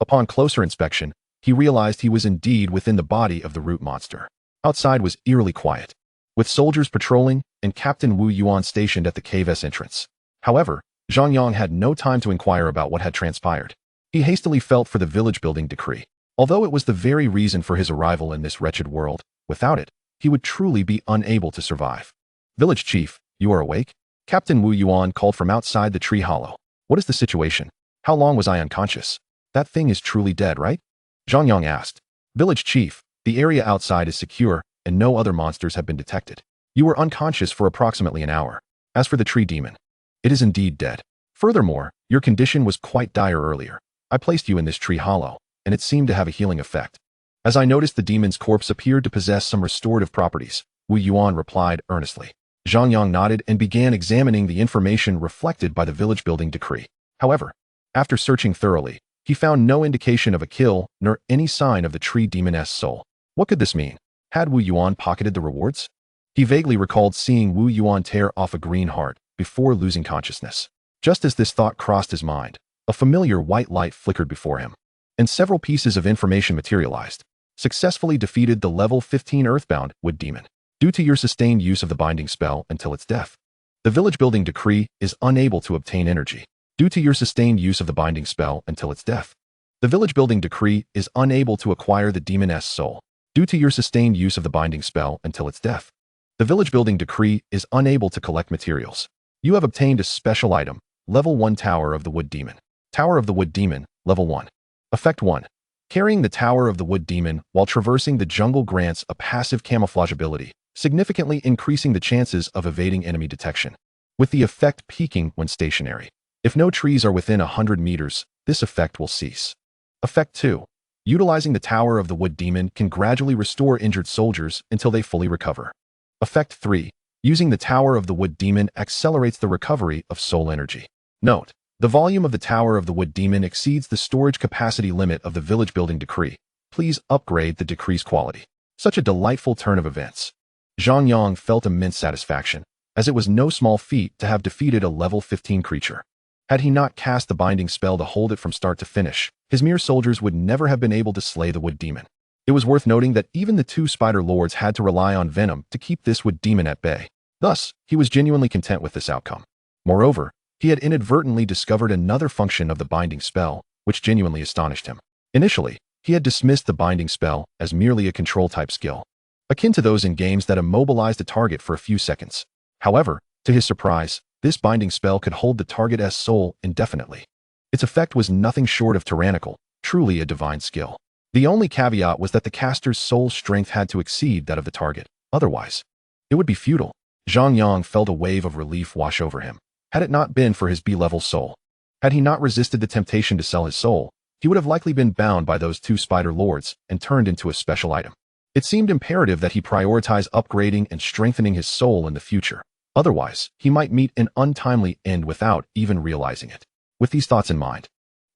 Upon closer inspection, he realized he was indeed within the body of the root monster. Outside was eerily quiet, with soldiers patrolling and Captain Wu Yuan stationed at the cave's entrance. However, Zhang Yang had no time to inquire about what had transpired. He hastily felt for the village-building decree. Although it was the very reason for his arrival in this wretched world, without it, he would truly be unable to survive. "Village chief, you are awake?" Captain Wu Yuan called from outside the tree hollow. "What is the situation? How long was I unconscious? That thing is truly dead, right?" Zhang Yang asked. "Village chief, the area outside is secure, and no other monsters have been detected. You were unconscious for approximately an hour. As for the tree demon, it is indeed dead. Furthermore, your condition was quite dire earlier. I placed you in this tree hollow, and it seemed to have a healing effect." As I noticed the demon's corpse appeared to possess some restorative properties, Wu Yuan replied earnestly. Zhang Yang nodded and began examining the information reflected by the village-building decree. However, after searching thoroughly, he found no indication of a kill nor any sign of the tree demoness soul. What could this mean? Had Wu Yuan pocketed the rewards? He vaguely recalled seeing Wu Yuan tear off a green heart before losing consciousness. Just as this thought crossed his mind, a familiar white light flickered before him, and several pieces of information materialized. Successfully defeated the level 15 Earthbound Wood Demon. Due to your sustained use of the binding spell until its death, the village-building decree is unable to obtain energy. Due to your sustained use of the binding spell until its death, the village-building decree is unable to acquire the demoness soul. Due to your sustained use of the binding spell until its death, the village-building decree is unable to collect materials. You have obtained a special item, Level 1 Tower of the Wood Demon. Tower of the Wood Demon, Level 1. Effect 1. Carrying the Tower of the Wood Demon while traversing the jungle grants a passive camouflage ability, significantly increasing the chances of evading enemy detection, with the effect peaking when stationary. If no trees are within 100 meters, this effect will cease. Effect 2. Utilizing the Tower of the Wood Demon can gradually restore injured soldiers until they fully recover. Effect 3. Using the Tower of the Wood Demon accelerates the recovery of soul energy. Note: the volume of the Tower of the Wood Demon exceeds the storage capacity limit of the village-building decree. Please upgrade the decree's quality. Such a delightful turn of events. Zhang Yang felt immense satisfaction, as it was no small feat to have defeated a level 15 creature. Had he not cast the binding spell to hold it from start to finish, his mere soldiers would never have been able to slay the wood demon. It was worth noting that even the two spider lords had to rely on venom to keep this wood demon at bay. Thus, he was genuinely content with this outcome. Moreover, he had inadvertently discovered another function of the binding spell, which genuinely astonished him. Initially, he had dismissed the binding spell as merely a control-type skill, akin to those in games that immobilized a target for a few seconds. However, to his surprise, this binding spell could hold the target's soul indefinitely. Its effect was nothing short of tyrannical, truly a divine skill. The only caveat was that the caster's soul strength had to exceed that of the target. Otherwise, it would be futile. Zhang Yang felt a wave of relief wash over him. Had it not been for his B-level soul, had he not resisted the temptation to sell his soul, he would have likely been bound by those two spider lords and turned into a special item. It seemed imperative that he prioritize upgrading and strengthening his soul in the future. Otherwise, he might meet an untimely end without even realizing it. With these thoughts in mind,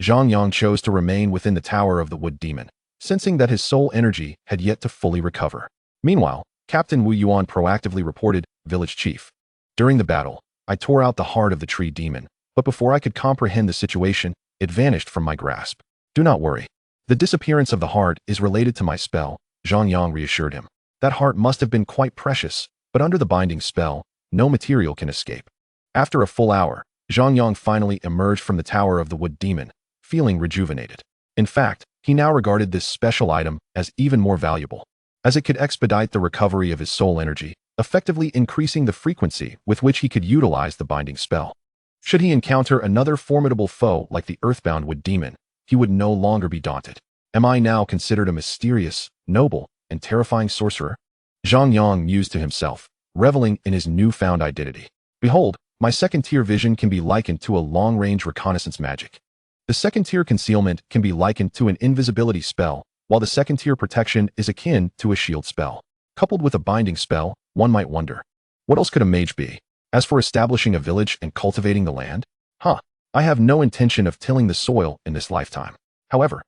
Zhang Yang chose to remain within the Tower of the Wood Demon, sensing that his soul energy had yet to fully recover. Meanwhile, Captain Wu Yuan proactively reported, "Village Chief. During the battle, I tore out the heart of the tree demon, but before I could comprehend the situation, it vanished from my grasp. Do not worry. The disappearance of the heart is related to my spell," Zhang Yang reassured him. That heart must have been quite precious, but under the binding spell, no material can escape. After a full hour, Zhang Yang finally emerged from the Tower of the Wood Demon, feeling rejuvenated. In fact, he now regarded this special item as even more valuable, as it could expedite the recovery of his soul energy, effectively increasing the frequency with which he could utilize the binding spell. Should he encounter another formidable foe like the Earthbound Wood Demon, he would no longer be daunted. Am I now considered a mysterious, noble, and terrifying sorcerer? Zhang Yang mused to himself, reveling in his newfound identity. Behold, my second-tier vision can be likened to a long-range reconnaissance magic. The second-tier concealment can be likened to an invisibility spell, while the second-tier protection is akin to a shield spell. Coupled with a binding spell, one might wonder, what else could a mage be? As for establishing a village and cultivating the land? I have no intention of tilling the soil in this lifetime. However,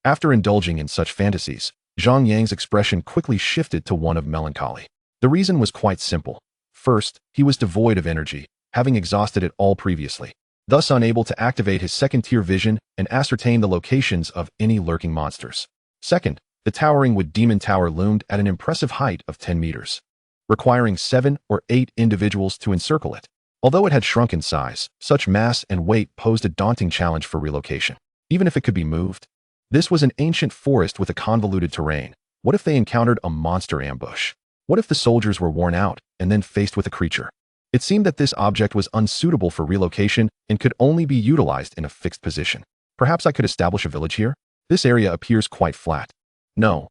after indulging in such fantasies, Zhang Yang's expression quickly shifted to one of melancholy. The reason was quite simple. First, he was devoid of energy, having exhausted it all previously, thus unable to activate his second-tier vision and ascertain the locations of any lurking monsters. Second, the towering wood demon tower loomed at an impressive height of 10 meters, requiring 7 or 8 individuals to encircle it. Although it had shrunk in size, such mass and weight posed a daunting challenge for relocation. Even if it could be moved, this was an ancient forest with a convoluted terrain. What if they encountered a monster ambush? What if the soldiers were worn out and then faced with a creature? It seemed that this object was unsuitable for relocation and could only be utilized in a fixed position. Perhaps I could establish a village here? This area appears quite flat. No,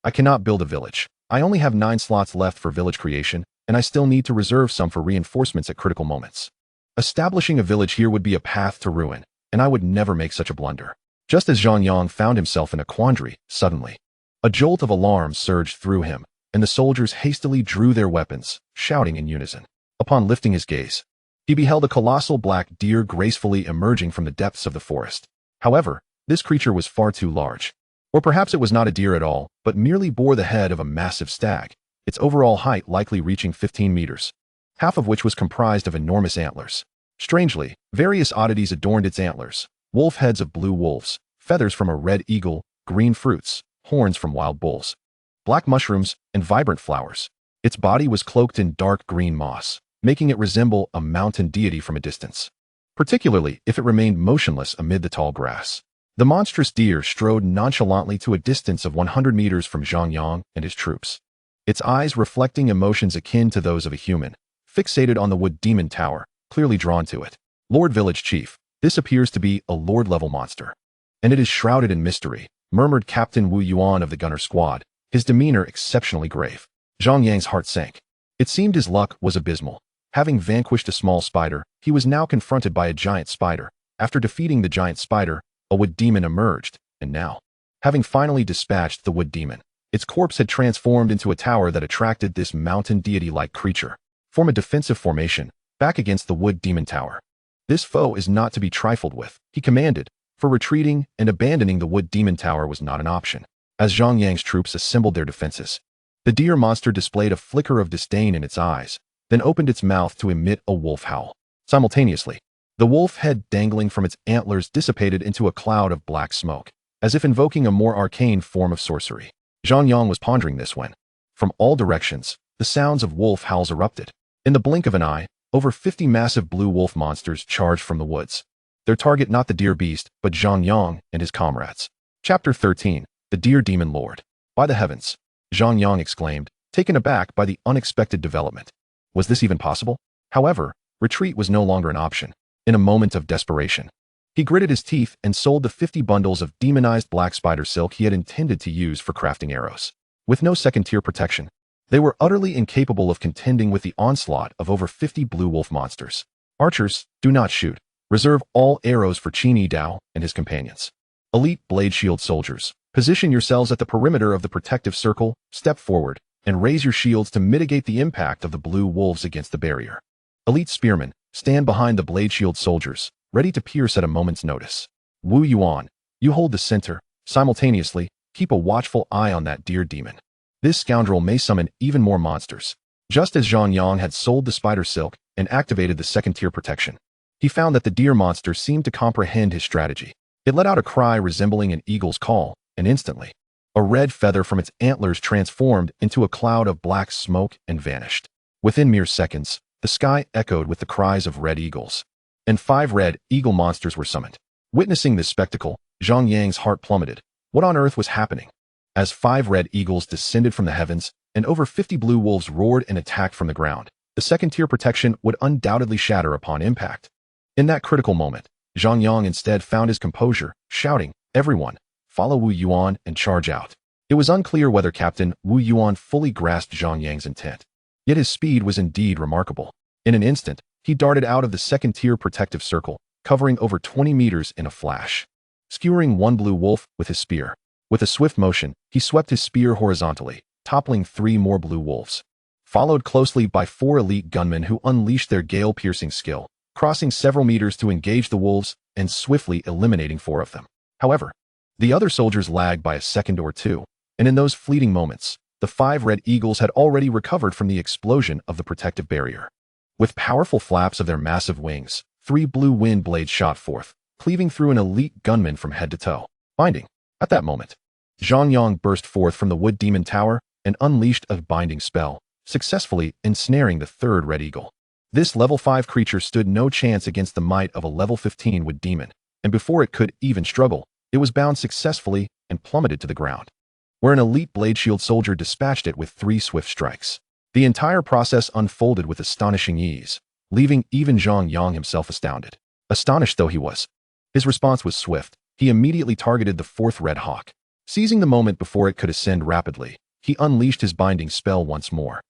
I cannot build a village. I only have 9 slots left for village creation, and I still need to reserve some for reinforcements at critical moments. Establishing a village here would be a path to ruin, and I would never make such a blunder. Just as Zhang Yang found himself in a quandary, suddenly, a jolt of alarm surged through him, and the soldiers hastily drew their weapons, shouting in unison. Upon lifting his gaze, he beheld a colossal black deer gracefully emerging from the depths of the forest. However, this creature was far too large. Or perhaps it was not a deer at all, but merely bore the head of a massive stag, its overall height likely reaching 15 meters, half of which was comprised of enormous antlers. Strangely, various oddities adorned its antlers: wolf heads of blue wolves, feathers from a red eagle, green fruits, horns from wild bulls, black mushrooms, and vibrant flowers. Its body was cloaked in dark green moss, making it resemble a mountain deity from a distance, particularly if it remained motionless amid the tall grass. The monstrous deer strode nonchalantly to a distance of 100 meters from Zhang Yang and his troops, its eyes reflecting emotions akin to those of a human, fixated on the wood demon tower, clearly drawn to it. Lord Village Chief, this appears to be a lord-level monster. And it is shrouded in mystery, murmured Captain Wu Yuan of the gunner squad, his demeanor exceptionally grave. Zhang Yang's heart sank. It seemed his luck was abysmal. Having vanquished a small spider, he was now confronted by a giant spider. After defeating the giant spider, a wood demon emerged, and now, having finally dispatched the wood demon, its corpse had transformed into a tower that attracted this mountain deity-like creature. Form a defensive formation, back against the wood demon tower. This foe is not to be trifled with, he commanded, for retreating and abandoning the wood demon tower was not an option. As Zhang Yang's troops assembled their defenses, the deer monster displayed a flicker of disdain in its eyes, then opened its mouth to emit a wolf howl. Simultaneously, the wolf head dangling from its antlers dissipated into a cloud of black smoke, as if invoking a more arcane form of sorcery. Zhang Yang was pondering this when, from all directions, the sounds of wolf howls erupted. In the blink of an eye, over 50 massive blue wolf monsters charged from the woods. Their target not the deer beast, but Zhang Yang and his comrades. Chapter 13. The Deer Demon Lord. By the heavens, Zhang Yang exclaimed, taken aback by the unexpected development. Was this even possible? However, retreat was no longer an option. In a moment of desperation, he gritted his teeth and sold the 50 bundles of demonized black spider silk he had intended to use for crafting arrows. With no second-tier protection, they were utterly incapable of contending with the onslaught of over 50 blue wolf monsters. Archers, do not shoot. Reserve all arrows for Qin Yi Dao and his companions. Elite blade shield soldiers, position yourselves at the perimeter of the protective circle, step forward, and raise your shields to mitigate the impact of the blue wolves against the barrier. Elite spearmen, stand behind the blade shield soldiers, ready to pierce at a moment's notice. Wu Yuan, you hold the center. Simultaneously, keep a watchful eye on that deer demon. This scoundrel may summon even more monsters. Just as Zhang Yang had sold the spider silk and activated the second-tier protection, he found that the deer monster seemed to comprehend his strategy. It let out a cry resembling an eagle's call, and instantly, a red feather from its antlers transformed into a cloud of black smoke and vanished. Within mere seconds, the sky echoed with the cries of red eagles, and 5 red eagle monsters were summoned. Witnessing this spectacle, Zhang Yang's heart plummeted. What on earth was happening? As 5 red eagles descended from the heavens, and over 50 blue wolves roared and attacked from the ground, the second-tier protection would undoubtedly shatter upon impact. In that critical moment, Zhang Yang instead found his composure, shouting, "Everyone, follow Wu Yuan and charge out." It was unclear whether Captain Wu Yuan fully grasped Zhang Yang's intent. Yet his speed was indeed remarkable. In an instant, he darted out of the second-tier protective circle, covering over 20 meters in a flash, skewering one blue wolf with his spear. With a swift motion, he swept his spear horizontally, toppling 3 more blue wolves, followed closely by 4 elite gunmen who unleashed their gale-piercing skill, crossing several meters to engage the wolves and swiftly eliminating 4 of them. However, the other soldiers lagged by a second or two, and in those fleeting moments, the 5 red eagles had already recovered from the explosion of the protective barrier. With powerful flaps of their massive wings, 3 blue wind blades shot forth, cleaving through an elite gunman from head to toe. Binding. At that moment, Zhang Yang burst forth from the wood demon tower and unleashed a binding spell, successfully ensnaring the 3rd red eagle. This level 5 creature stood no chance against the might of a level 15 wood demon, and before it could even struggle, it was bound successfully and plummeted to the ground, where an elite blade shield soldier dispatched it with 3 swift strikes. The entire process unfolded with astonishing ease, leaving even Zhang Yang himself astounded. Astonished though he was, his response was swift. He immediately targeted the 4th red hawk. Seizing the moment before it could ascend rapidly, he unleashed his binding spell once more,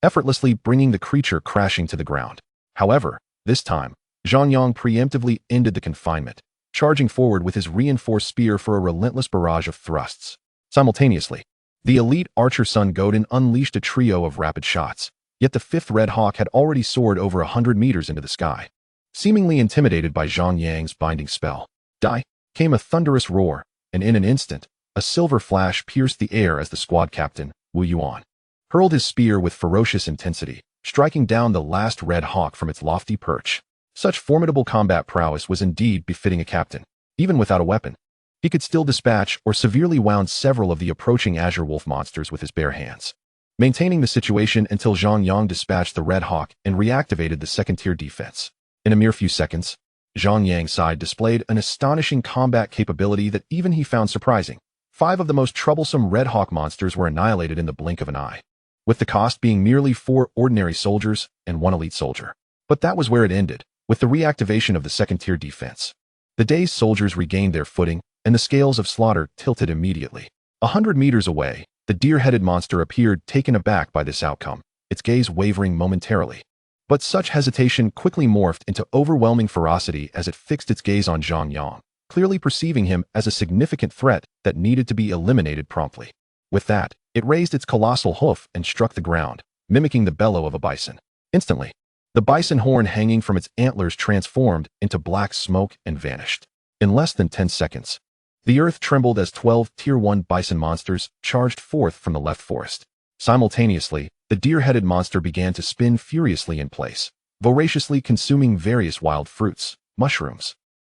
effortlessly bringing the creature crashing to the ground. However, this time, Zhang Yang preemptively ended the confinement, charging forward with his reinforced spear for a relentless barrage of thrusts. Simultaneously, the elite archer Sun Godin unleashed a trio of rapid shots, yet the 5th red hawk had already soared over 100 meters into the sky. Seemingly intimidated by Zhang Yang's binding spell, "Die!" came a thunderous roar, and in an instant, a silver flash pierced the air as the squad captain, Wu Yuan, hurled his spear with ferocious intensity, striking down the last red hawk from its lofty perch. Such formidable combat prowess was indeed befitting a captain. Even without a weapon, he could still dispatch or severely wound several of the approaching azure wolf monsters with his bare hands, maintaining the situation until Zhang Yang dispatched the red hawk and reactivated the second-tier defense. In a mere few seconds, Zhang Yang's side displayed an astonishing combat capability that even he found surprising. 5 of the most troublesome red hawk monsters were annihilated in the blink of an eye, with the cost being merely 4 ordinary soldiers and 1 elite soldier. But that was where it ended, with the reactivation of the second-tier defense. The dazed soldiers regained their footing, and the scales of slaughter tilted immediately. 100 meters away, the deer-headed monster appeared taken aback by this outcome, its gaze wavering momentarily. But such hesitation quickly morphed into overwhelming ferocity as it fixed its gaze on Zhang Yang, clearly perceiving him as a significant threat that needed to be eliminated promptly. With that, it raised its colossal hoof and struck the ground, mimicking the bellow of a bison. Instantly, the bison horn hanging from its antlers transformed into black smoke and vanished. In less than 10 seconds, the earth trembled as 12 Tier 1 bison monsters charged forth from the left forest. Simultaneously, the deer-headed monster began to spin furiously in place, voraciously consuming various wild fruits, mushrooms,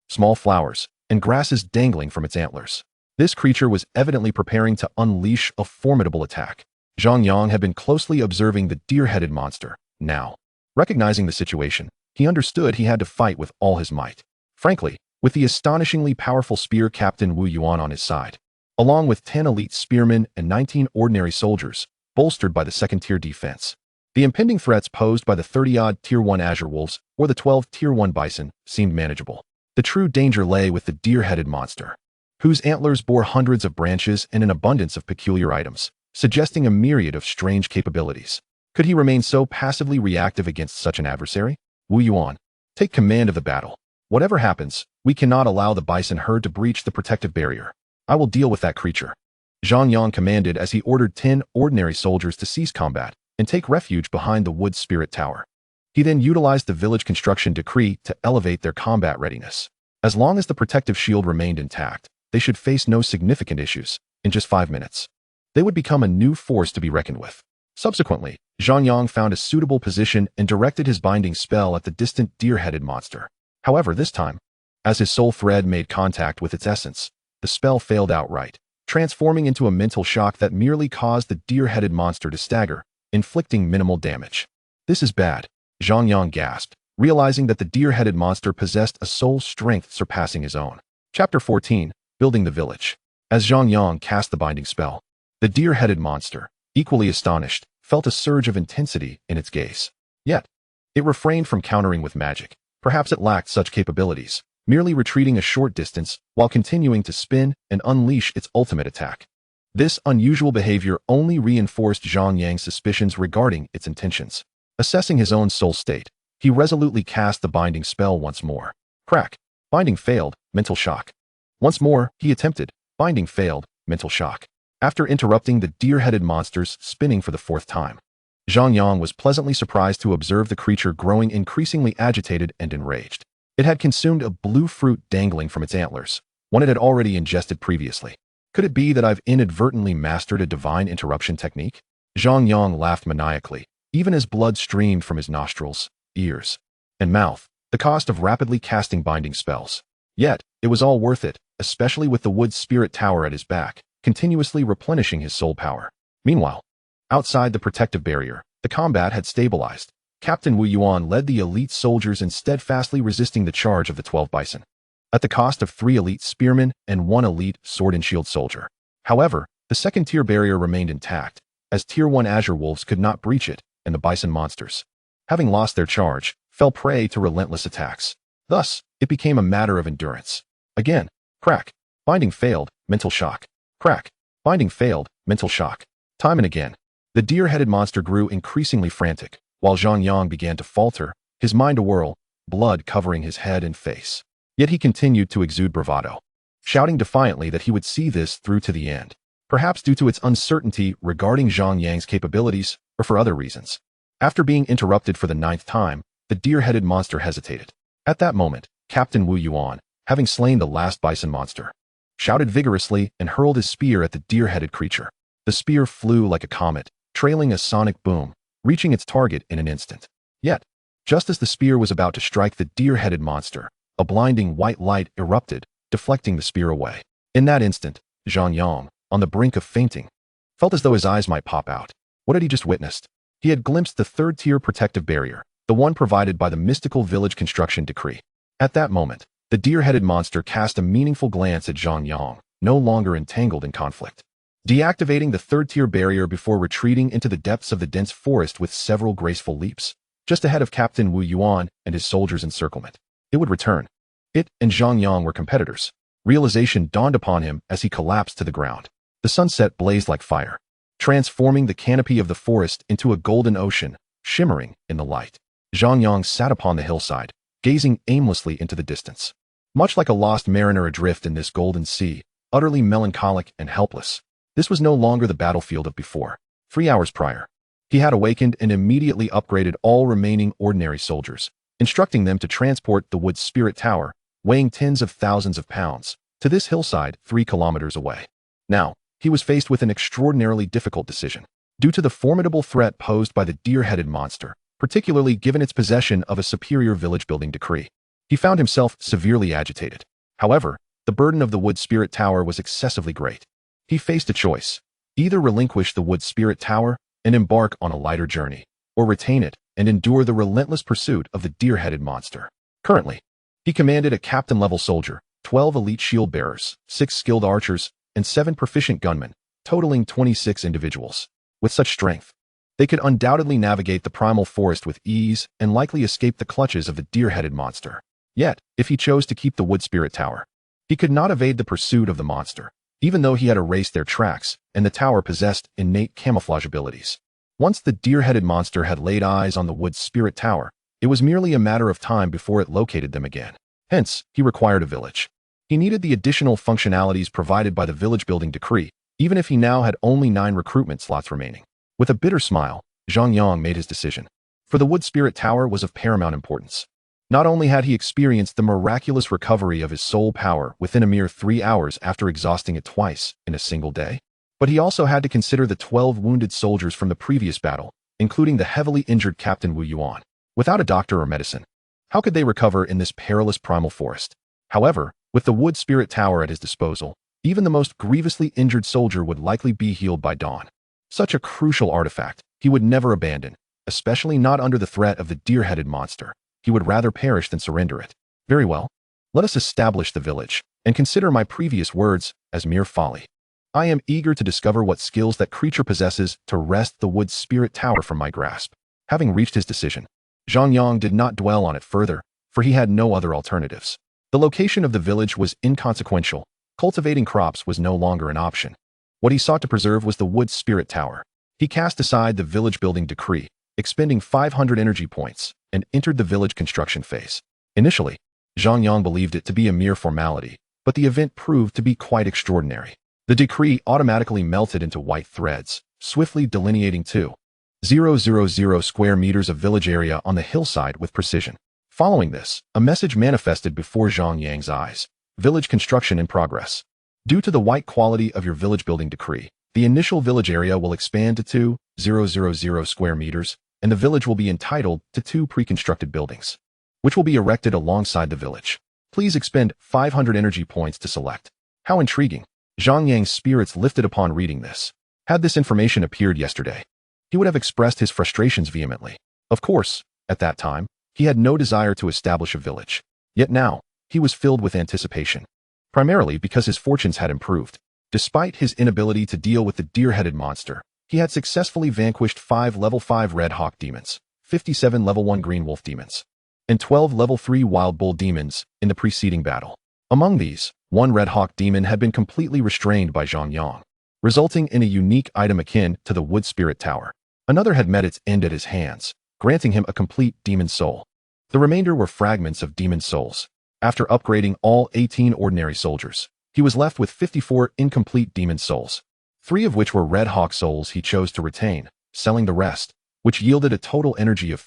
small flowers, and grasses dangling from its antlers. This creature was evidently preparing to unleash a formidable attack. Zhang Yang had been closely observing the deer-headed monster. Now, recognizing the situation, he understood he had to fight with all his might. Frankly, with the astonishingly powerful spear captain Wu Yuan on his side, along with 10 elite spearmen and 19 ordinary soldiers, bolstered by the second-tier defense, the impending threats posed by the 30-odd Tier 1 azure wolves or the 12 Tier 1 bison seemed manageable. The true danger lay with the deer-headed monster, whose antlers bore hundreds of branches and an abundance of peculiar items, suggesting a myriad of strange capabilities. Could he remain so passively reactive against such an adversary? Wu Yuan, take command of the battle. Whatever happens, we cannot allow the bison herd to breach the protective barrier. I will deal with that creature. Zhang Yang commanded as he ordered 10 ordinary soldiers to cease combat and take refuge behind the wood spirit tower. He then utilized the village construction decree to elevate their combat readiness. As long as the protective shield remained intact, they should face no significant issues. In just 5 minutes, they would become a new force to be reckoned with. Subsequently, Zhang Yang found a suitable position and directed his binding spell at the distant deer-headed monster. However, this time, as his soul thread made contact with its essence, the spell failed outright, transforming into a mental shock that merely caused the deer-headed monster to stagger, inflicting minimal damage. This is bad, Zhang Yang gasped, realizing that the deer-headed monster possessed a soul strength surpassing his own. Chapter 14, Building the Village. As Zhang Yang cast the binding spell, the deer-headed monster, equally astonished, felt a surge of intensity in its gaze. Yet, it refrained from countering with magic. Perhaps it lacked such capabilities, merely retreating a short distance while continuing to spin and unleash its ultimate attack. This unusual behavior only reinforced Zhang Yang's suspicions regarding its intentions. Assessing his own soul state, he resolutely cast the binding spell once more. Crack! Binding failed, mental shock. Once more, he attempted. Binding failed, mental shock. After interrupting the deer-headed monster's spinning for the fourth time, Zhang Yang was pleasantly surprised to observe the creature growing increasingly agitated and enraged. It had consumed a blue fruit dangling from its antlers, one it had already ingested previously. Could it be that I've inadvertently mastered a divine interruption technique? Zhang Yang laughed maniacally, even as blood streamed from his nostrils, ears, and mouth, the cost of rapidly casting binding spells. Yet, it was all worth it, especially with the wood spirit tower at his back, continuously replenishing his soul power. Meanwhile, outside the protective barrier, the combat had stabilized. Captain Wu Yuan led the elite soldiers in steadfastly resisting the charge of the 12 bison, at the cost of 3 elite spearmen and 1 elite sword and shield soldier. However, the second-tier barrier remained intact, as Tier 1 Azure Wolves could not breach it, and the bison monsters, having lost their charge, fell prey to relentless attacks. Thus, it became a matter of endurance. Again, crack. Binding failed, mental shock. Crack. Binding failed, mental shock. Time and again. The deer-headed monster grew increasingly frantic, while Zhang Yang began to falter, his mind awhirl, blood covering his head and face. Yet he continued to exude bravado, shouting defiantly that he would see this through to the end, perhaps due to its uncertainty regarding Zhang Yang's capabilities, or for other reasons. After being interrupted for the 9th time, the deer-headed monster hesitated. At that moment, Captain Wu Yuan, having slain the last bison monster, shouted vigorously and hurled his spear at the deer-headed creature. The spear flew like a comet, trailing a sonic boom, reaching its target in an instant. Yet, just as the spear was about to strike the deer-headed monster, a blinding white light erupted, deflecting the spear away. In that instant, Zhang Yang, on the brink of fainting, felt as though his eyes might pop out. What had he just witnessed? He had glimpsed the 3rd-tier protective barrier, the one provided by the mystical village construction decree. At that moment, the deer-headed monster cast a meaningful glance at Zhang Yang, no longer entangled in conflict. Deactivating the 3rd-tier barrier before retreating into the depths of the dense forest with several graceful leaps, just ahead of Captain Wu Yuan and his soldiers' encirclement. It would return. It and Zhang Yang were competitors. Realization dawned upon him as he collapsed to the ground. The sunset blazed like fire, transforming the canopy of the forest into a golden ocean, shimmering in the light. Zhang Yang sat upon the hillside, gazing aimlessly into the distance. Much like a lost mariner adrift in this golden sea, utterly melancholic and helpless. This was no longer the battlefield of before. 3 hours prior, he had awakened and immediately upgraded all remaining ordinary soldiers, instructing them to transport the wood spirit tower, weighing tens of thousands of pounds, to this hillside 3 kilometers away. Now, he was faced with an extraordinarily difficult decision. Due to the formidable threat posed by the deer-headed monster, particularly given its possession of a superior village-building decree, he found himself severely agitated. However, the burden of the wood spirit tower was excessively great. He faced a choice: either relinquish the wood spirit tower and embark on a lighter journey, or retain it and endure the relentless pursuit of the deer-headed monster. Currently, he commanded a captain-level soldier, 12 elite shield bearers, 6 skilled archers, and 7 proficient gunmen, totaling 26 individuals. With such strength, they could undoubtedly navigate the primal forest with ease and likely escape the clutches of the deer-headed monster. Yet, if he chose to keep the wood spirit tower, he could not evade the pursuit of the monster, even though he had erased their tracks and the tower possessed innate camouflage abilities. Once the deer-headed monster had laid eyes on the wood spirit tower, it was merely a matter of time before it located them again. Hence, he required a village. He needed the additional functionalities provided by the village-building decree, even if he now had only 9 recruitment slots remaining. With a bitter smile, Zhang Yang made his decision. For the wood spirit tower was of paramount importance. Not only had he experienced the miraculous recovery of his soul power within a mere 3 hours after exhausting it twice in a single day, but he also had to consider the 12 wounded soldiers from the previous battle, including the heavily injured Captain Wu Yuan. Without a doctor or medicine, how could they recover in this perilous primal forest? However, with the wood spirit tower at his disposal, even the most grievously injured soldier would likely be healed by dawn. Such a crucial artifact he would never abandon, especially not under the threat of the deer-headed monster. He would rather perish than surrender it. Very well. Let us establish the village, and consider my previous words as mere folly. I am eager to discover what skills that creature possesses to wrest the wood spirit tower from my grasp. Having reached his decision, Zhang Yang did not dwell on it further, for he had no other alternatives. The location of the village was inconsequential. Cultivating crops was no longer an option. What he sought to preserve was the wood spirit tower. He cast aside the village-building decree, expending 500 energy points, and entered the village construction phase. Initially, Zhang Yang believed it to be a mere formality, but the event proved to be quite extraordinary. The decree automatically melted into white threads, swiftly delineating 2,000 square meters of village area on the hillside with precision. Following this, a message manifested before Zhang Yang's eyes. Village construction in progress. Due to the white quality of your village building decree, the initial village area will expand to 2,000 square meters, and the village will be entitled to 2 pre-constructed buildings, which will be erected alongside the village. Please expend 500 energy points to select. How intriguing. Zhang Yang's spirits lifted upon reading this. Had this information appeared yesterday, he would have expressed his frustrations vehemently. Of course, at that time, he had no desire to establish a village. Yet now, he was filled with anticipation, primarily because his fortunes had improved. Despite his inability to deal with the deer-headed monster, he had successfully vanquished 5 level 5 Red Hawk demons, 57 level 1 Green Wolf demons, and 12 level 3 Wild Bull demons in the preceding battle. Among these, 1 Red Hawk demon had been completely restrained by Zhang Yang, resulting in a unique item akin to the Wood Spirit Tower. Another had met its end at his hands, granting him a complete demon soul. The remainder were fragments of demon souls. After upgrading all 18 ordinary soldiers, he was left with 54 incomplete demon souls, 3 of which were Red Hawk souls he chose to retain, selling the rest, which yielded a total energy of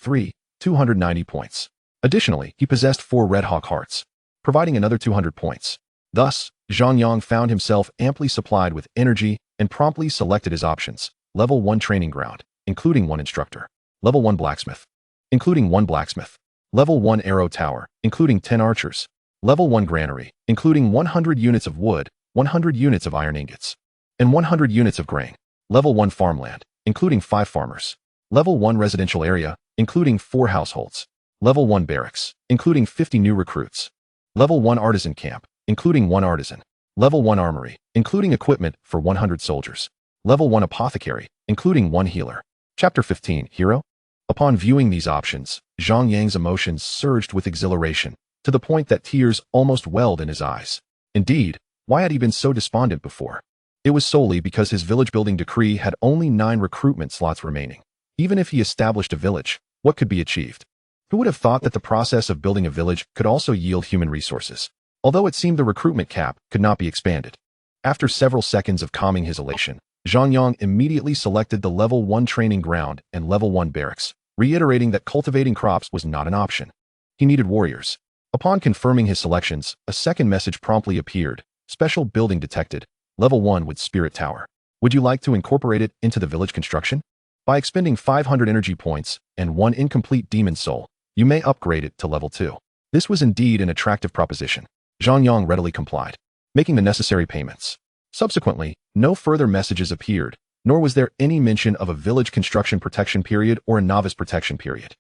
290 points. Additionally, he possessed 4 Red Hawk hearts, providing another 200 points. Thus, Zhang Yang found himself amply supplied with energy and promptly selected his options. Level 1 training ground, including 1 instructor. Level 1 blacksmith, including 1 blacksmith. Level 1 arrow tower, including 10 archers. Level 1 granary, including 100 units of wood, 100 units of iron ingots, and 100 units of grain. Level 1 farmland, including 5 farmers. Level 1 residential area, including 4 households. Level 1 barracks, including 50 new recruits. Level 1 artisan camp, including 1 artisan. Level 1 armory, including equipment for 100 soldiers. Level 1 apothecary, including 1 healer. Chapter 15, Hero? Upon viewing these options, Zhang Yang's emotions surged with exhilaration, to the point that tears almost welled in his eyes. Indeed, why had he been so despondent before? It was solely because his village-building decree had only 9 recruitment slots remaining. Even if he established a village, what could be achieved? Who would have thought that the process of building a village could also yield human resources? Although it seemed the recruitment cap could not be expanded. After several seconds of calming his elation, Zhang Yang immediately selected the level 1 training ground and level 1 barracks, reiterating that cultivating crops was not an option. He needed warriors. Upon confirming his selections, a second message promptly appeared. Special building detected. Level 1 Wood Spirit Tower. Would you like to incorporate it into the village construction? By expending 500 energy points and 1 incomplete demon soul, you may upgrade it to level 2. This was indeed an attractive proposition. Zhang Yang readily complied, making the necessary payments. Subsequently, no further messages appeared, nor was there any mention of a village construction protection period or a novice protection period.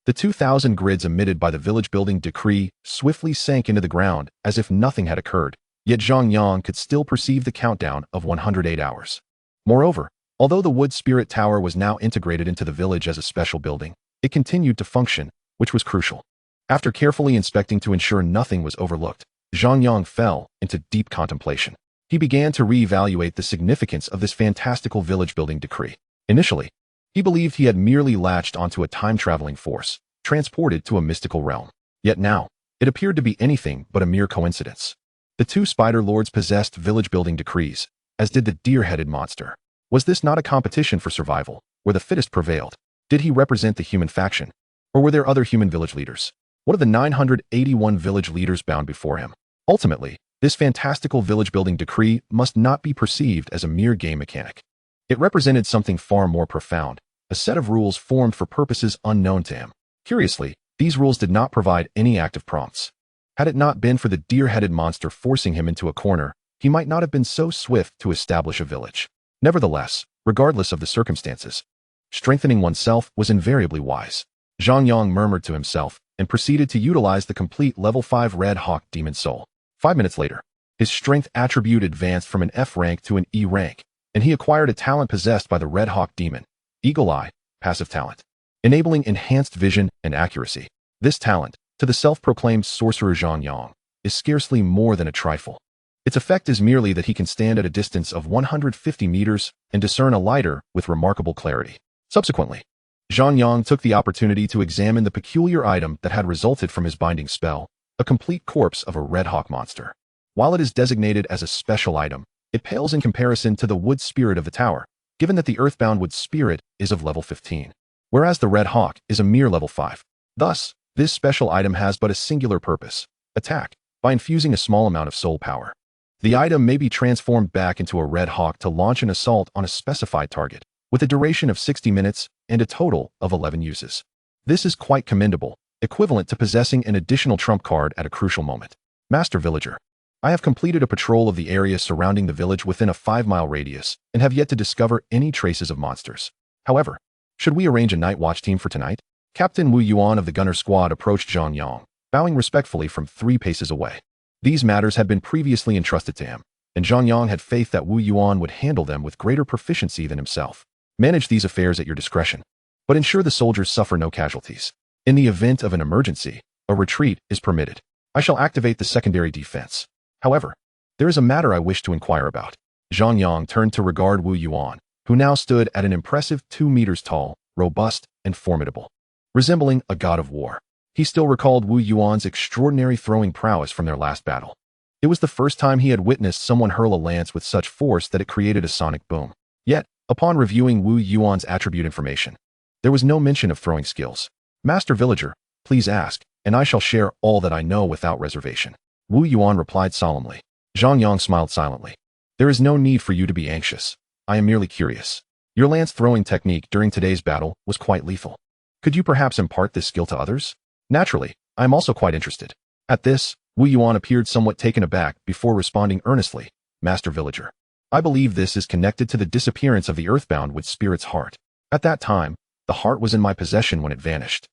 The 2,000 grids emitted by the village building decree swiftly sank into the ground as if nothing had occurred, yet Zhang Yang could still perceive the countdown of 108 hours. Moreover, although the Wood Spirit Tower was now integrated into the village as a special building, it continued to function, which was crucial. After carefully inspecting to ensure nothing was overlooked, Zhang Yang fell into deep contemplation. He began to reevaluate the significance of this fantastical village-building decree. Initially, he believed he had merely latched onto a time-traveling force, transported to a mystical realm. Yet now, it appeared to be anything but a mere coincidence. The 2 Spider Lords possessed village-building decrees, as did the deer-headed monster. Was this not a competition for survival, where the fittest prevailed? Did he represent the human faction? Or were there other human village leaders? What of the 981 village leaders bound before him? Ultimately, this fantastical village-building decree must not be perceived as a mere game mechanic. It represented something far more profound, a set of rules formed for purposes unknown to him. Curiously, these rules did not provide any active prompts. Had it not been for the deer-headed monster forcing him into a corner, he might not have been so swift to establish a village. Nevertheless, regardless of the circumstances, strengthening oneself was invariably wise. Zhang Yang murmured to himself and proceeded to utilize the complete level 5 Red Hawk Demon Soul. 5 minutes later, his strength attribute advanced from an F rank to an E rank, and he acquired a talent possessed by the Red Hawk Demon, Eagle Eye, passive talent, enabling enhanced vision and accuracy. This talent, to the self-proclaimed sorcerer Zhang Yang, is scarcely more than a trifle. Its effect is merely that he can stand at a distance of 150 meters and discern a lighter with remarkable clarity. Subsequently, Zhang Yang took the opportunity to examine the peculiar item that had resulted from his binding spell, a complete corpse of a red hawk monster. While it is designated as a special item, it pales in comparison to the wood spirit of the tower, given that the earthbound wood spirit is of level 15, whereas the red hawk is a mere level 5. Thus, this special item has but a singular purpose: attack, by infusing a small amount of soul power. The item may be transformed back into a red hawk to launch an assault on a specified target, with a duration of 60 minutes and a total of 11 uses. This is quite commendable, equivalent to possessing an additional trump card at a crucial moment. Master Villager, I have completed a patrol of the area surrounding the village within a 5-mile radius and have yet to discover any traces of monsters. However, should we arrange a night watch team for tonight? Captain Wu Yuan of the gunner squad approached Zhang Yang, bowing respectfully from 3 paces away. These matters had been previously entrusted to him, and Zhang Yang had faith that Wu Yuan would handle them with greater proficiency than himself. Manage these affairs at your discretion, but ensure the soldiers suffer no casualties. In the event of an emergency, a retreat is permitted. I shall activate the secondary defense. However, there is a matter I wish to inquire about. Zhang Yang turned to regard Wu Yuan, who now stood at an impressive 2 meters tall, robust, and formidable, resembling a god of war. He still recalled Wu Yuan's extraordinary throwing prowess from their last battle. It was the first time he had witnessed someone hurl a lance with such force that it created a sonic boom. Yet, upon reviewing Wu Yuan's attribute information, there was no mention of throwing skills. Master Villager, please ask, and I shall share all that I know without reservation. Wu Yuan replied solemnly. Zhang Yang smiled silently. There is no need for you to be anxious. I am merely curious. Your lance throwing technique during today's battle was quite lethal. Could you perhaps impart this skill to others? Naturally, I am also quite interested. At this, Wu Yuan appeared somewhat taken aback before responding earnestly. Master Villager, I believe this is connected to the disappearance of the earthbound with spirit's heart. At that time, the heart was in my possession when it vanished,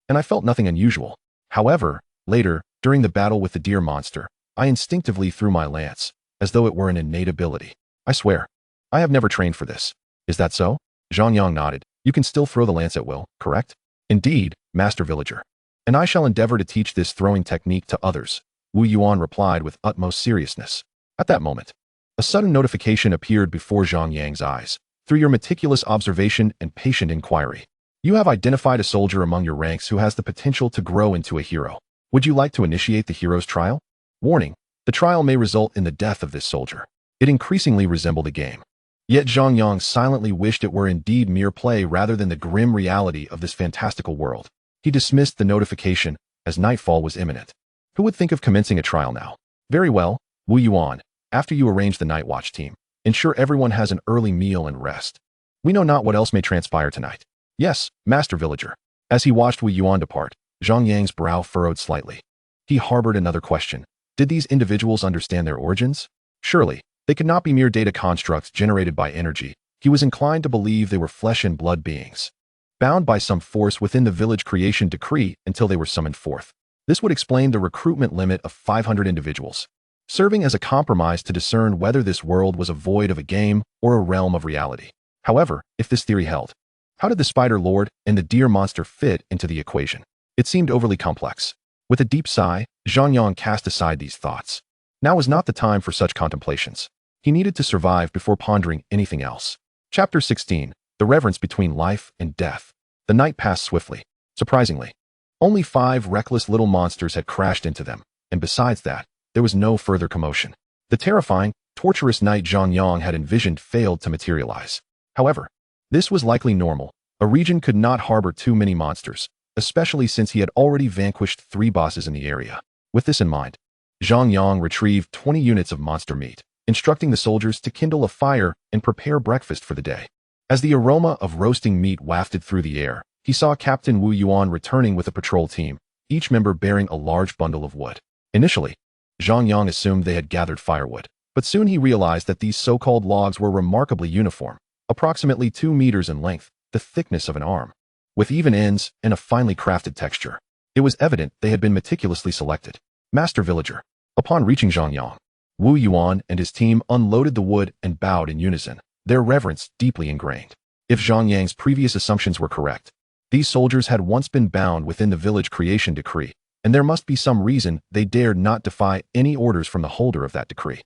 and I felt nothing unusual. However, later, during the battle with the deer monster, I instinctively threw my lance, as though it were an innate ability. I swear, I have never trained for this. Is that so? Zhang Yang nodded. You can still throw the lance at will, correct? Indeed, Master Villager. And I shall endeavor to teach this throwing technique to others, Wu Yuan replied with utmost seriousness. At that moment, a sudden notification appeared before Zhang Yang's eyes. Through your meticulous observation and patient inquiry, you have identified a soldier among your ranks who has the potential to grow into a hero. Would you like to initiate the hero's trial? Warning, the trial may result in the death of this soldier. It increasingly resembled a game. Yet Zhang Yang silently wished it were indeed mere play rather than the grim reality of this fantastical world. He dismissed the notification, as nightfall was imminent. Who would think of commencing a trial now? Very well, Wu Yuan, after you arrange the night watch team, ensure everyone has an early meal and rest. We know not what else may transpire tonight. Yes, Master Villager. As he watched Wu Yuan depart, Zhang Yang's brow furrowed slightly. He harbored another question. Did these individuals understand their origins? Surely, they could not be mere data constructs generated by energy. He was inclined to believe they were flesh and blood beings, bound by some force within the village creation decree until they were summoned forth. This would explain the recruitment limit of 500 individuals, serving as a compromise to discern whether this world was a void of a game or a realm of reality. However, if this theory held, how did the Spider Lord and the deer monster fit into the equation? It seemed overly complex. With a deep sigh, Zhang Yang cast aside these thoughts. Now was not the time for such contemplations. He needed to survive before pondering anything else. Chapter 16. The Reverence Between Life and Death. The night passed swiftly. Surprisingly, only 5 reckless little monsters had crashed into them, and besides that, there was no further commotion. The terrifying, torturous night Zhang Yang had envisioned failed to materialize. However, this was likely normal. A region could not harbor too many monsters, especially since he had already vanquished 3 bosses in the area. With this in mind, Zhang Yang retrieved 20 units of monster meat, instructing the soldiers to kindle a fire and prepare breakfast for the day. As the aroma of roasting meat wafted through the air, he saw Captain Wu Yuan returning with a patrol team, each member bearing a large bundle of wood. Initially, Zhang Yang assumed they had gathered firewood, but soon he realized that these so-called logs were remarkably uniform, approximately 2 meters in length, the thickness of an arm, with even ends and a finely crafted texture. It was evident they had been meticulously selected. Master Villager. Upon reaching Zhang Yang, Wu Yuan and his team unloaded the wood and bowed in unison, their reverence deeply ingrained. If Zhang Yang's previous assumptions were correct, these soldiers had once been bound within the village creation decree, and there must be some reason they dared not defy any orders from the holder of that decree.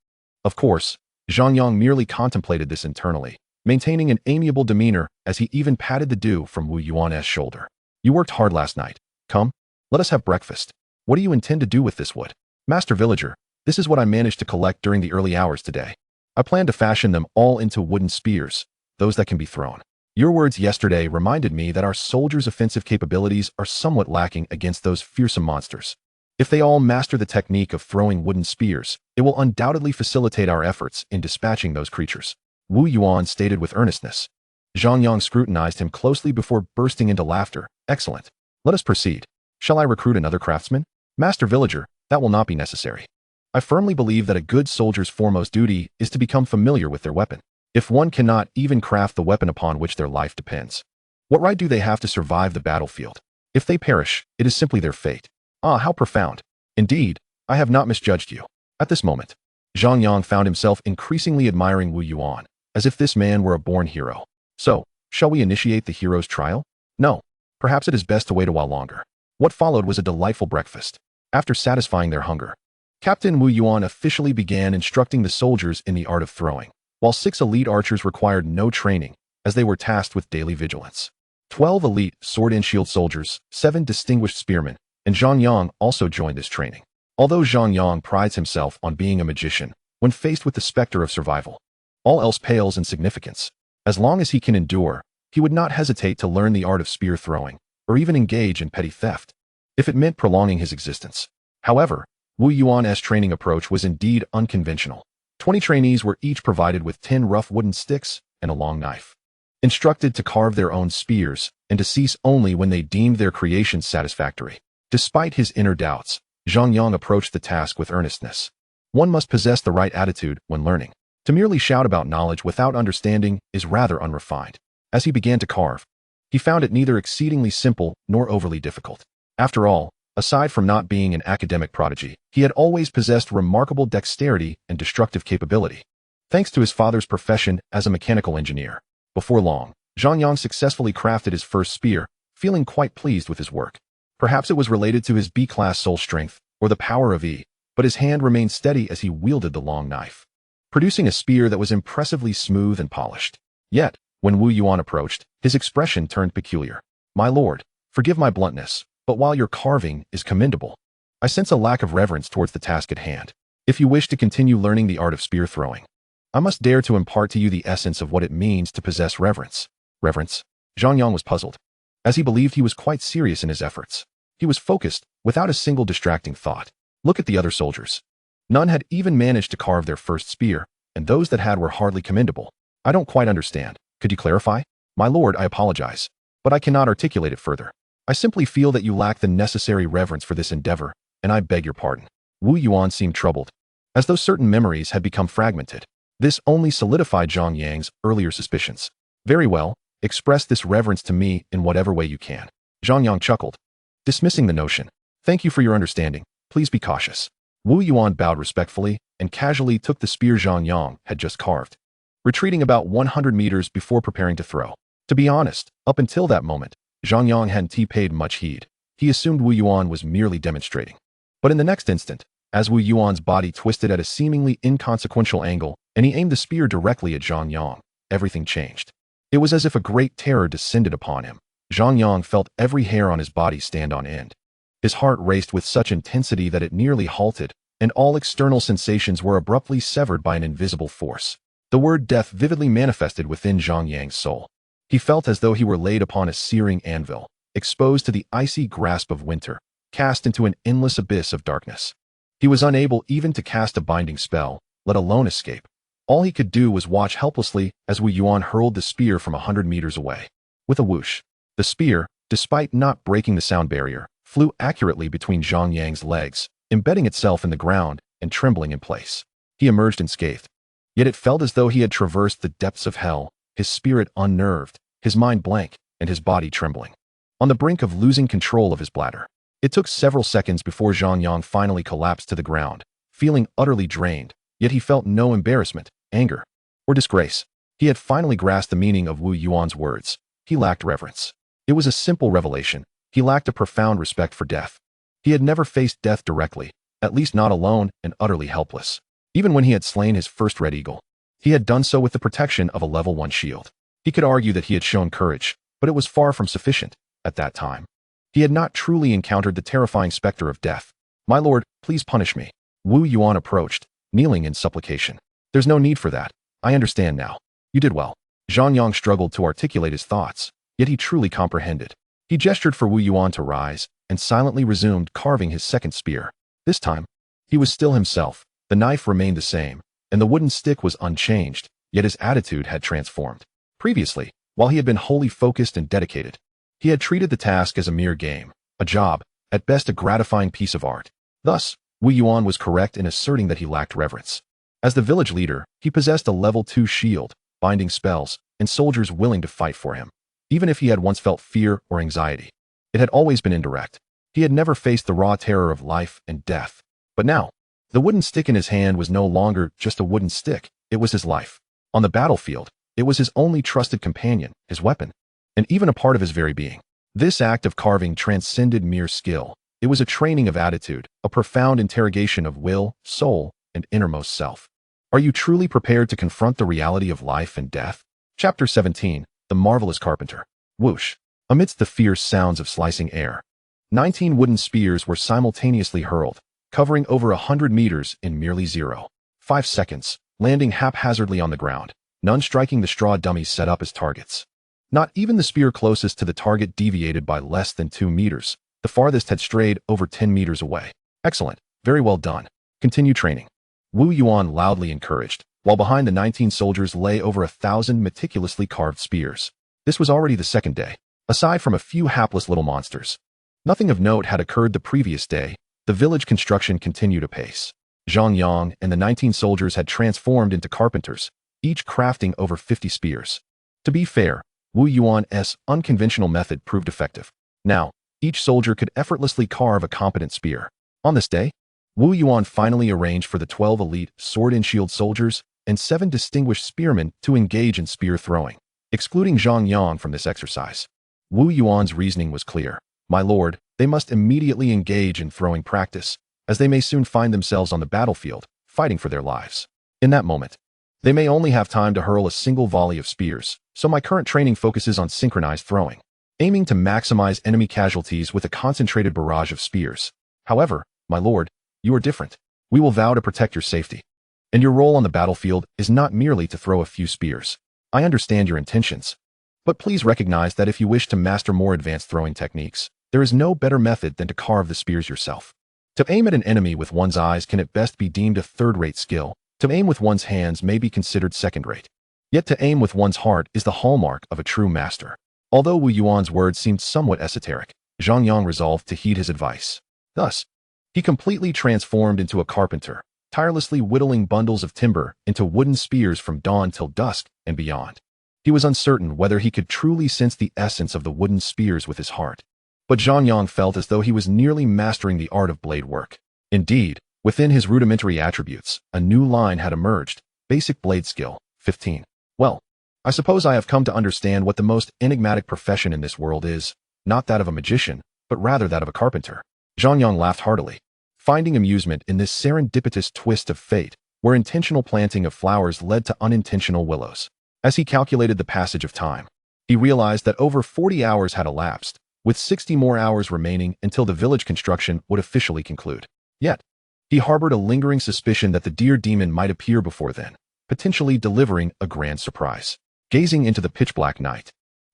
Of course, Zhang Yang merely contemplated this internally, maintaining an amiable demeanor as he even patted the dew from Wu Yuan's shoulder. You worked hard last night. Come, let us have breakfast. What do you intend to do with this wood? Master Villager, this is what I managed to collect during the early hours today. I plan to fashion them all into wooden spears, those that can be thrown. Your words yesterday reminded me that our soldiers' offensive capabilities are somewhat lacking against those fearsome monsters. If they all master the technique of throwing wooden spears, it will undoubtedly facilitate our efforts in dispatching those creatures. Wu Yuan stated with earnestness. Zhang Yang scrutinized him closely before bursting into laughter. Excellent. Let us proceed. Shall I recruit another craftsman? Master Villager, that will not be necessary. I firmly believe that a good soldier's foremost duty is to become familiar with their weapon. If one cannot even craft the weapon upon which their life depends, what right do they have to survive the battlefield? If they perish, it is simply their fate. Ah, how profound. Indeed, I have not misjudged you. At this moment, Zhang Yang found himself increasingly admiring Wu Yuan, as if this man were a born hero. So, shall we initiate the hero's trial? No. Perhaps it is best to wait a while longer. What followed was a delightful breakfast. After satisfying their hunger, Captain Wu Yuan officially began instructing the soldiers in the art of throwing, while 6 elite archers required no training, as they were tasked with daily vigilance. 12 elite sword and shield soldiers, 7 distinguished spearmen, and Zhang Yang also joined this training. Although Zhang Yang prides himself on being a magician, when faced with the specter of survival, all else pales in significance. As long as he can endure, he would not hesitate to learn the art of spear throwing, or even engage in petty theft, if it meant prolonging his existence. However, Wu Yuan's training approach was indeed unconventional. 20 trainees were each provided with 10 rough wooden sticks and a long knife, instructed to carve their own spears and to cease only when they deemed their creations satisfactory. Despite his inner doubts, Zhang Yang approached the task with earnestness. One must possess the right attitude when learning. To merely shout about knowledge without understanding is rather unrefined. As he began to carve, he found it neither exceedingly simple nor overly difficult. After all, aside from not being an academic prodigy, he had always possessed remarkable dexterity and destructive capability, thanks to his father's profession as a mechanical engineer. Before long, Zhang Yang successfully crafted his first spear, feeling quite pleased with his work. Perhaps it was related to his B-class soul strength or the power of E, but his hand remained steady as he wielded the long knife, producing a spear that was impressively smooth and polished. Yet, when Wu Yuan approached, his expression turned peculiar. My lord, forgive my bluntness, but while your carving is commendable, I sense a lack of reverence towards the task at hand. If you wish to continue learning the art of spear throwing, I must dare to impart to you the essence of what it means to possess reverence. Reverence? Zhang Yang was puzzled, as he believed he was quite serious in his efforts. He was focused, without a single distracting thought. Look at the other soldiers. None had even managed to carve their first spear, and those that had were hardly commendable. I don't quite understand. Could you clarify? My lord, I apologize, but I cannot articulate it further. I simply feel that you lack the necessary reverence for this endeavor, and I beg your pardon. Wu Yuan seemed troubled, as though certain memories had become fragmented. This only solidified Zhang Yang's earlier suspicions. Very well, express this reverence to me in whatever way you can. Zhang Yang chuckled, dismissing the notion. Thank you for your understanding. Please be cautious. Wu Yuan bowed respectfully and casually took the spear Zhang Yang had just carved, retreating about 100 meters before preparing to throw. To be honest, up until that moment, Zhang Yang hadn't paid much heed. He assumed Wu Yuan was merely demonstrating. But in the next instant, as Wu Yuan's body twisted at a seemingly inconsequential angle and he aimed the spear directly at Zhang Yang, everything changed. It was as if a great terror descended upon him. Zhang Yang felt every hair on his body stand on end. His heart raced with such intensity that it nearly halted, and all external sensations were abruptly severed by an invisible force. The word death vividly manifested within Zhang Yang's soul. He felt as though he were laid upon a searing anvil, exposed to the icy grasp of winter, cast into an endless abyss of darkness. He was unable even to cast a binding spell, let alone escape. All he could do was watch helplessly as Wu Yuan hurled the spear from 100 meters away. With a whoosh, the spear, despite not breaking the sound barrier, flew accurately between Zhang Yang's legs, embedding itself in the ground and trembling in place. He emerged unscathed. Yet it felt as though he had traversed the depths of hell, his spirit unnerved, his mind blank, and his body trembling, on the brink of losing control of his bladder. It took several seconds before Zhang Yang finally collapsed to the ground, feeling utterly drained, yet he felt no embarrassment, anger, or disgrace. He had finally grasped the meaning of Wu Yuan's words. He lacked reverence. It was a simple revelation. He lacked a profound respect for death. He had never faced death directly, at least not alone and utterly helpless. Even when he had slain his first red eagle, he had done so with the protection of a level 1 shield. He could argue that he had shown courage, but it was far from sufficient at that time. He had not truly encountered the terrifying specter of death. My lord, please punish me. Wu Yuan approached, kneeling in supplication. There's no need for that. I understand now. You did well. Zhang Yang struggled to articulate his thoughts, yet he truly comprehended. He gestured for Wu Yuan to rise and silently resumed carving his second spear. This time, he was still himself. The knife remained the same, and the wooden stick was unchanged, yet his attitude had transformed. Previously, while he had been wholly focused and dedicated, he had treated the task as a mere game, a job, at best a gratifying piece of art. Thus, Wu Yuan was correct in asserting that he lacked reverence. As the village leader, he possessed a level 2 shield, binding spells, and soldiers willing to fight for him. Even if he had once felt fear or anxiety, it had always been indirect. He had never faced the raw terror of life and death. But now, the wooden stick in his hand was no longer just a wooden stick, it was his life. On the battlefield, it was his only trusted companion, his weapon, and even a part of his very being. This act of carving transcended mere skill. It was a training of attitude, a profound interrogation of will, soul, and innermost self. Are you truly prepared to confront the reality of life and death? Chapter 17, The Marvelous Carpenter. Whoosh. Amidst the fierce sounds of slicing air, 19 wooden spears were simultaneously hurled, covering over 100 meters in merely 0.5 seconds, landing haphazardly on the ground, none striking the straw dummies set up as targets. Not even the spear closest to the target deviated by less than 2 meters. The farthest had strayed over 10 meters away. Excellent. Very well done. Continue training. Wu Yuan loudly encouraged, while behind the 19 soldiers lay over 1,000 meticulously carved spears. This was already the second day. Aside from a few hapless little monsters, nothing of note had occurred the previous day. The village construction continued apace. Zhang Yang and the 19 soldiers had transformed into carpenters, each crafting over 50 spears. To be fair, Wu Yuan's unconventional method proved effective. Now, each soldier could effortlessly carve a competent spear. On this day, Wu Yuan finally arranged for the 12 elite sword-and-shield soldiers and 7 distinguished spearmen to engage in spear throwing. Excluding Zhang Yang from this exercise, Wu Yuan's reasoning was clear. My lord, they must immediately engage in throwing practice, as they may soon find themselves on the battlefield, fighting for their lives. In that moment, they may only have time to hurl a single volley of spears, so my current training focuses on synchronized throwing, aiming to maximize enemy casualties with a concentrated barrage of spears. However, my lord, you are different. We will vow to protect your safety. And your role on the battlefield is not merely to throw a few spears. I understand your intentions, but please recognize that if you wish to master more advanced throwing techniques, there is no better method than to carve the spears yourself. To aim at an enemy with one's eyes can at best be deemed a third-rate skill. To aim with one's hands may be considered second-rate. Yet to aim with one's heart is the hallmark of a true master. Although Wu Yuan's words seemed somewhat esoteric, Zhang Yang resolved to heed his advice. Thus, he completely transformed into a carpenter, tirelessly whittling bundles of timber into wooden spears from dawn till dusk and beyond. He was uncertain whether he could truly sense the essence of the wooden spears with his heart. But Zhang Yang felt as though he was nearly mastering the art of blade work. Indeed, within his rudimentary attributes, a new line had emerged: Basic Blade Skill, 15. Well, I suppose I have come to understand what the most enigmatic profession in this world is, not that of a magician, but rather that of a carpenter. Zhang Yang laughed heartily, finding amusement in this serendipitous twist of fate, where intentional planting of flowers led to unintentional willows. As he calculated the passage of time, he realized that over 40 hours had elapsed, with 60 more hours remaining until the village construction would officially conclude. Yet, he harbored a lingering suspicion that the deer demon might appear before then, potentially delivering a grand surprise. Gazing into the pitch-black night,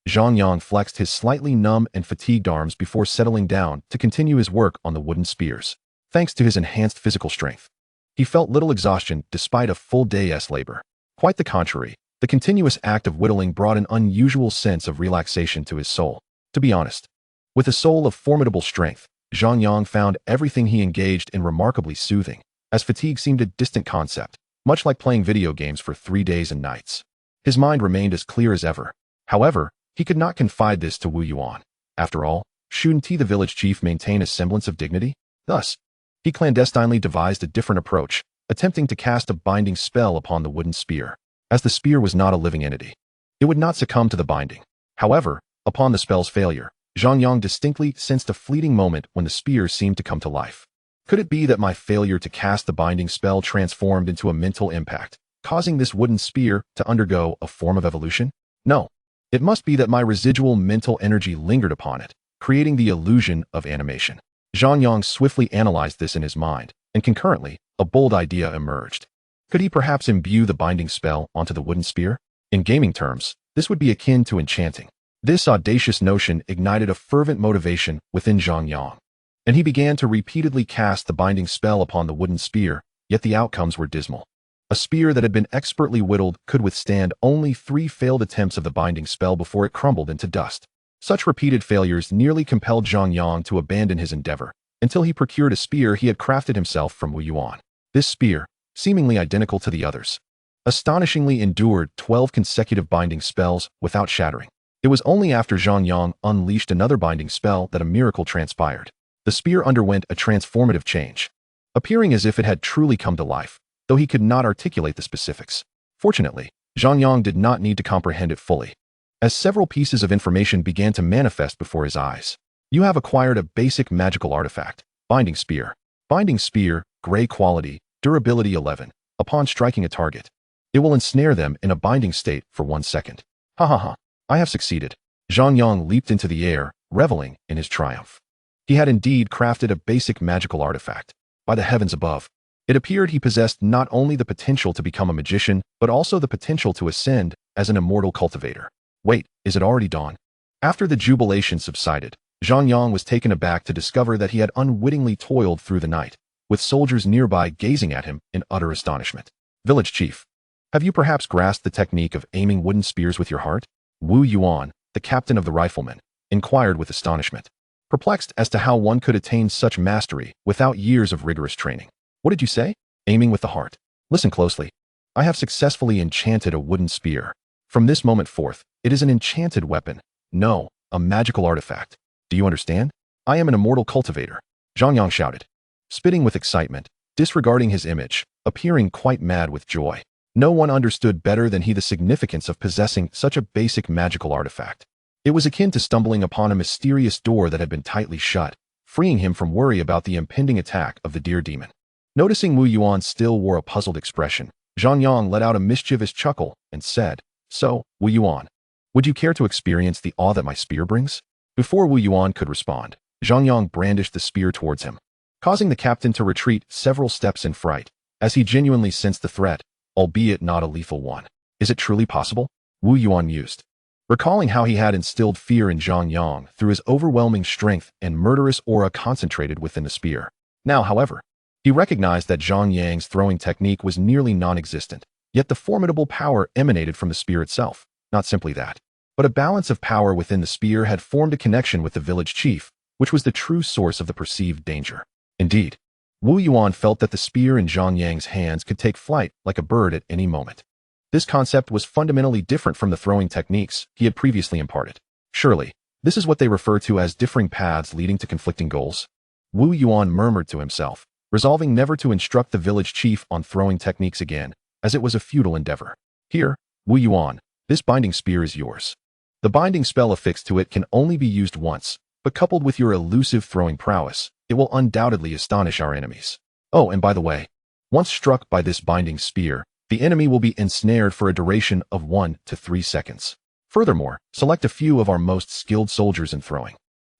Zhang Yang flexed his slightly numb and fatigued arms before settling down to continue his work on the wooden spears. Thanks to his enhanced physical strength, he felt little exhaustion despite a full day's labor. Quite the contrary, the continuous act of whittling brought an unusual sense of relaxation to his soul. To be honest, with a soul of formidable strength, Zhang Yang found everything he engaged in remarkably soothing, as fatigue seemed a distant concept, much like playing video games for 3 days and nights. His mind remained as clear as ever. However, he could not confide this to Wu Yuan. After all, shouldn't he, the village chief, maintain a semblance of dignity? Thus, he clandestinely devised a different approach, attempting to cast a binding spell upon the wooden spear. As the spear was not a living entity, it would not succumb to the binding. However, upon the spell's failure, Zhang Yang distinctly sensed a fleeting moment when the spear seemed to come to life. Could it be that my failure to cast the binding spell transformed into a mental impact, causing this wooden spear to undergo a form of evolution? No. It must be that my residual mental energy lingered upon it, creating the illusion of animation. Zhang Yang swiftly analyzed this in his mind, and concurrently, a bold idea emerged. Could he perhaps imbue the binding spell onto the wooden spear? In gaming terms, this would be akin to enchanting. This audacious notion ignited a fervent motivation within Zhang Yang, and he began to repeatedly cast the binding spell upon the wooden spear, yet the outcomes were dismal. A spear that had been expertly whittled could withstand only 3 failed attempts of the binding spell before it crumbled into dust. Such repeated failures nearly compelled Zhang Yang to abandon his endeavor, until he procured a spear he had crafted himself from Wu Yuan. This spear, seemingly identical to the others, astonishingly endured 12 consecutive binding spells without shattering. It was only after Zhang Yang unleashed another binding spell that a miracle transpired. The spear underwent a transformative change, appearing as if it had truly come to life, though he could not articulate the specifics. Fortunately, Zhang Yang did not need to comprehend it fully, as several pieces of information began to manifest before his eyes. You have acquired a basic magical artifact, Binding Spear. Binding Spear, Gray Quality, Durability 11. Upon striking a target, it will ensnare them in a binding state for 1 second. Ha ha ha, I have succeeded. Zhang Yang leaped into the air, reveling in his triumph. He had indeed crafted a basic magical artifact. By the heavens above, it appeared he possessed not only the potential to become a magician, but also the potential to ascend as an immortal cultivator. Wait, is it already dawn? After the jubilation subsided, Zhang Yang was taken aback to discover that he had unwittingly toiled through the night, with soldiers nearby gazing at him in utter astonishment. Village Chief, have you perhaps grasped the technique of aiming wooden spears with your heart? Wu Yuan, the captain of the riflemen, inquired with astonishment, perplexed as to how one could attain such mastery without years of rigorous training. What did you say? Aiming with the heart. Listen closely. I have successfully enchanted a wooden spear. From this moment forth, it is an enchanted weapon. No, a magical artifact. Do you understand? I am an immortal cultivator. Zhang Yang shouted, spitting with excitement, disregarding his image, appearing quite mad with joy. No one understood better than he the significance of possessing such a basic magical artifact. It was akin to stumbling upon a mysterious door that had been tightly shut, freeing him from worry about the impending attack of the deer demon. Noticing Wu Yuan still wore a puzzled expression, Zhang Yang let out a mischievous chuckle and said, So, Wu Yuan, would you care to experience the awe that my spear brings? Before Wu Yuan could respond, Zhang Yang brandished the spear towards him, causing the captain to retreat several steps in fright, as he genuinely sensed the threat, albeit not a lethal one. Is it truly possible? Wu Yuan mused, recalling how he had instilled fear in Zhang Yang through his overwhelming strength and murderous aura concentrated within the spear. Now, however, he recognized that Zhang Yang's throwing technique was nearly non-existent, yet the formidable power emanated from the spear itself. Not simply that, but a balance of power within the spear had formed a connection with the village chief, which was the true source of the perceived danger. Indeed, Wu Yuan felt that the spear in Zhang Yang's hands could take flight like a bird at any moment. This concept was fundamentally different from the throwing techniques he had previously imparted. Surely, this is what they refer to as differing paths leading to conflicting goals. Wu Yuan murmured to himself, resolving never to instruct the village chief on throwing techniques again, as it was a futile endeavor. Here, Wu Yuan, this binding spear is yours. The binding spell affixed to it can only be used once, but coupled with your elusive throwing prowess, it will undoubtedly astonish our enemies. Oh, and by the way, once struck by this binding spear, the enemy will be ensnared for a duration of 1 to 3 seconds. Furthermore, select a few of our most skilled soldiers in throwing.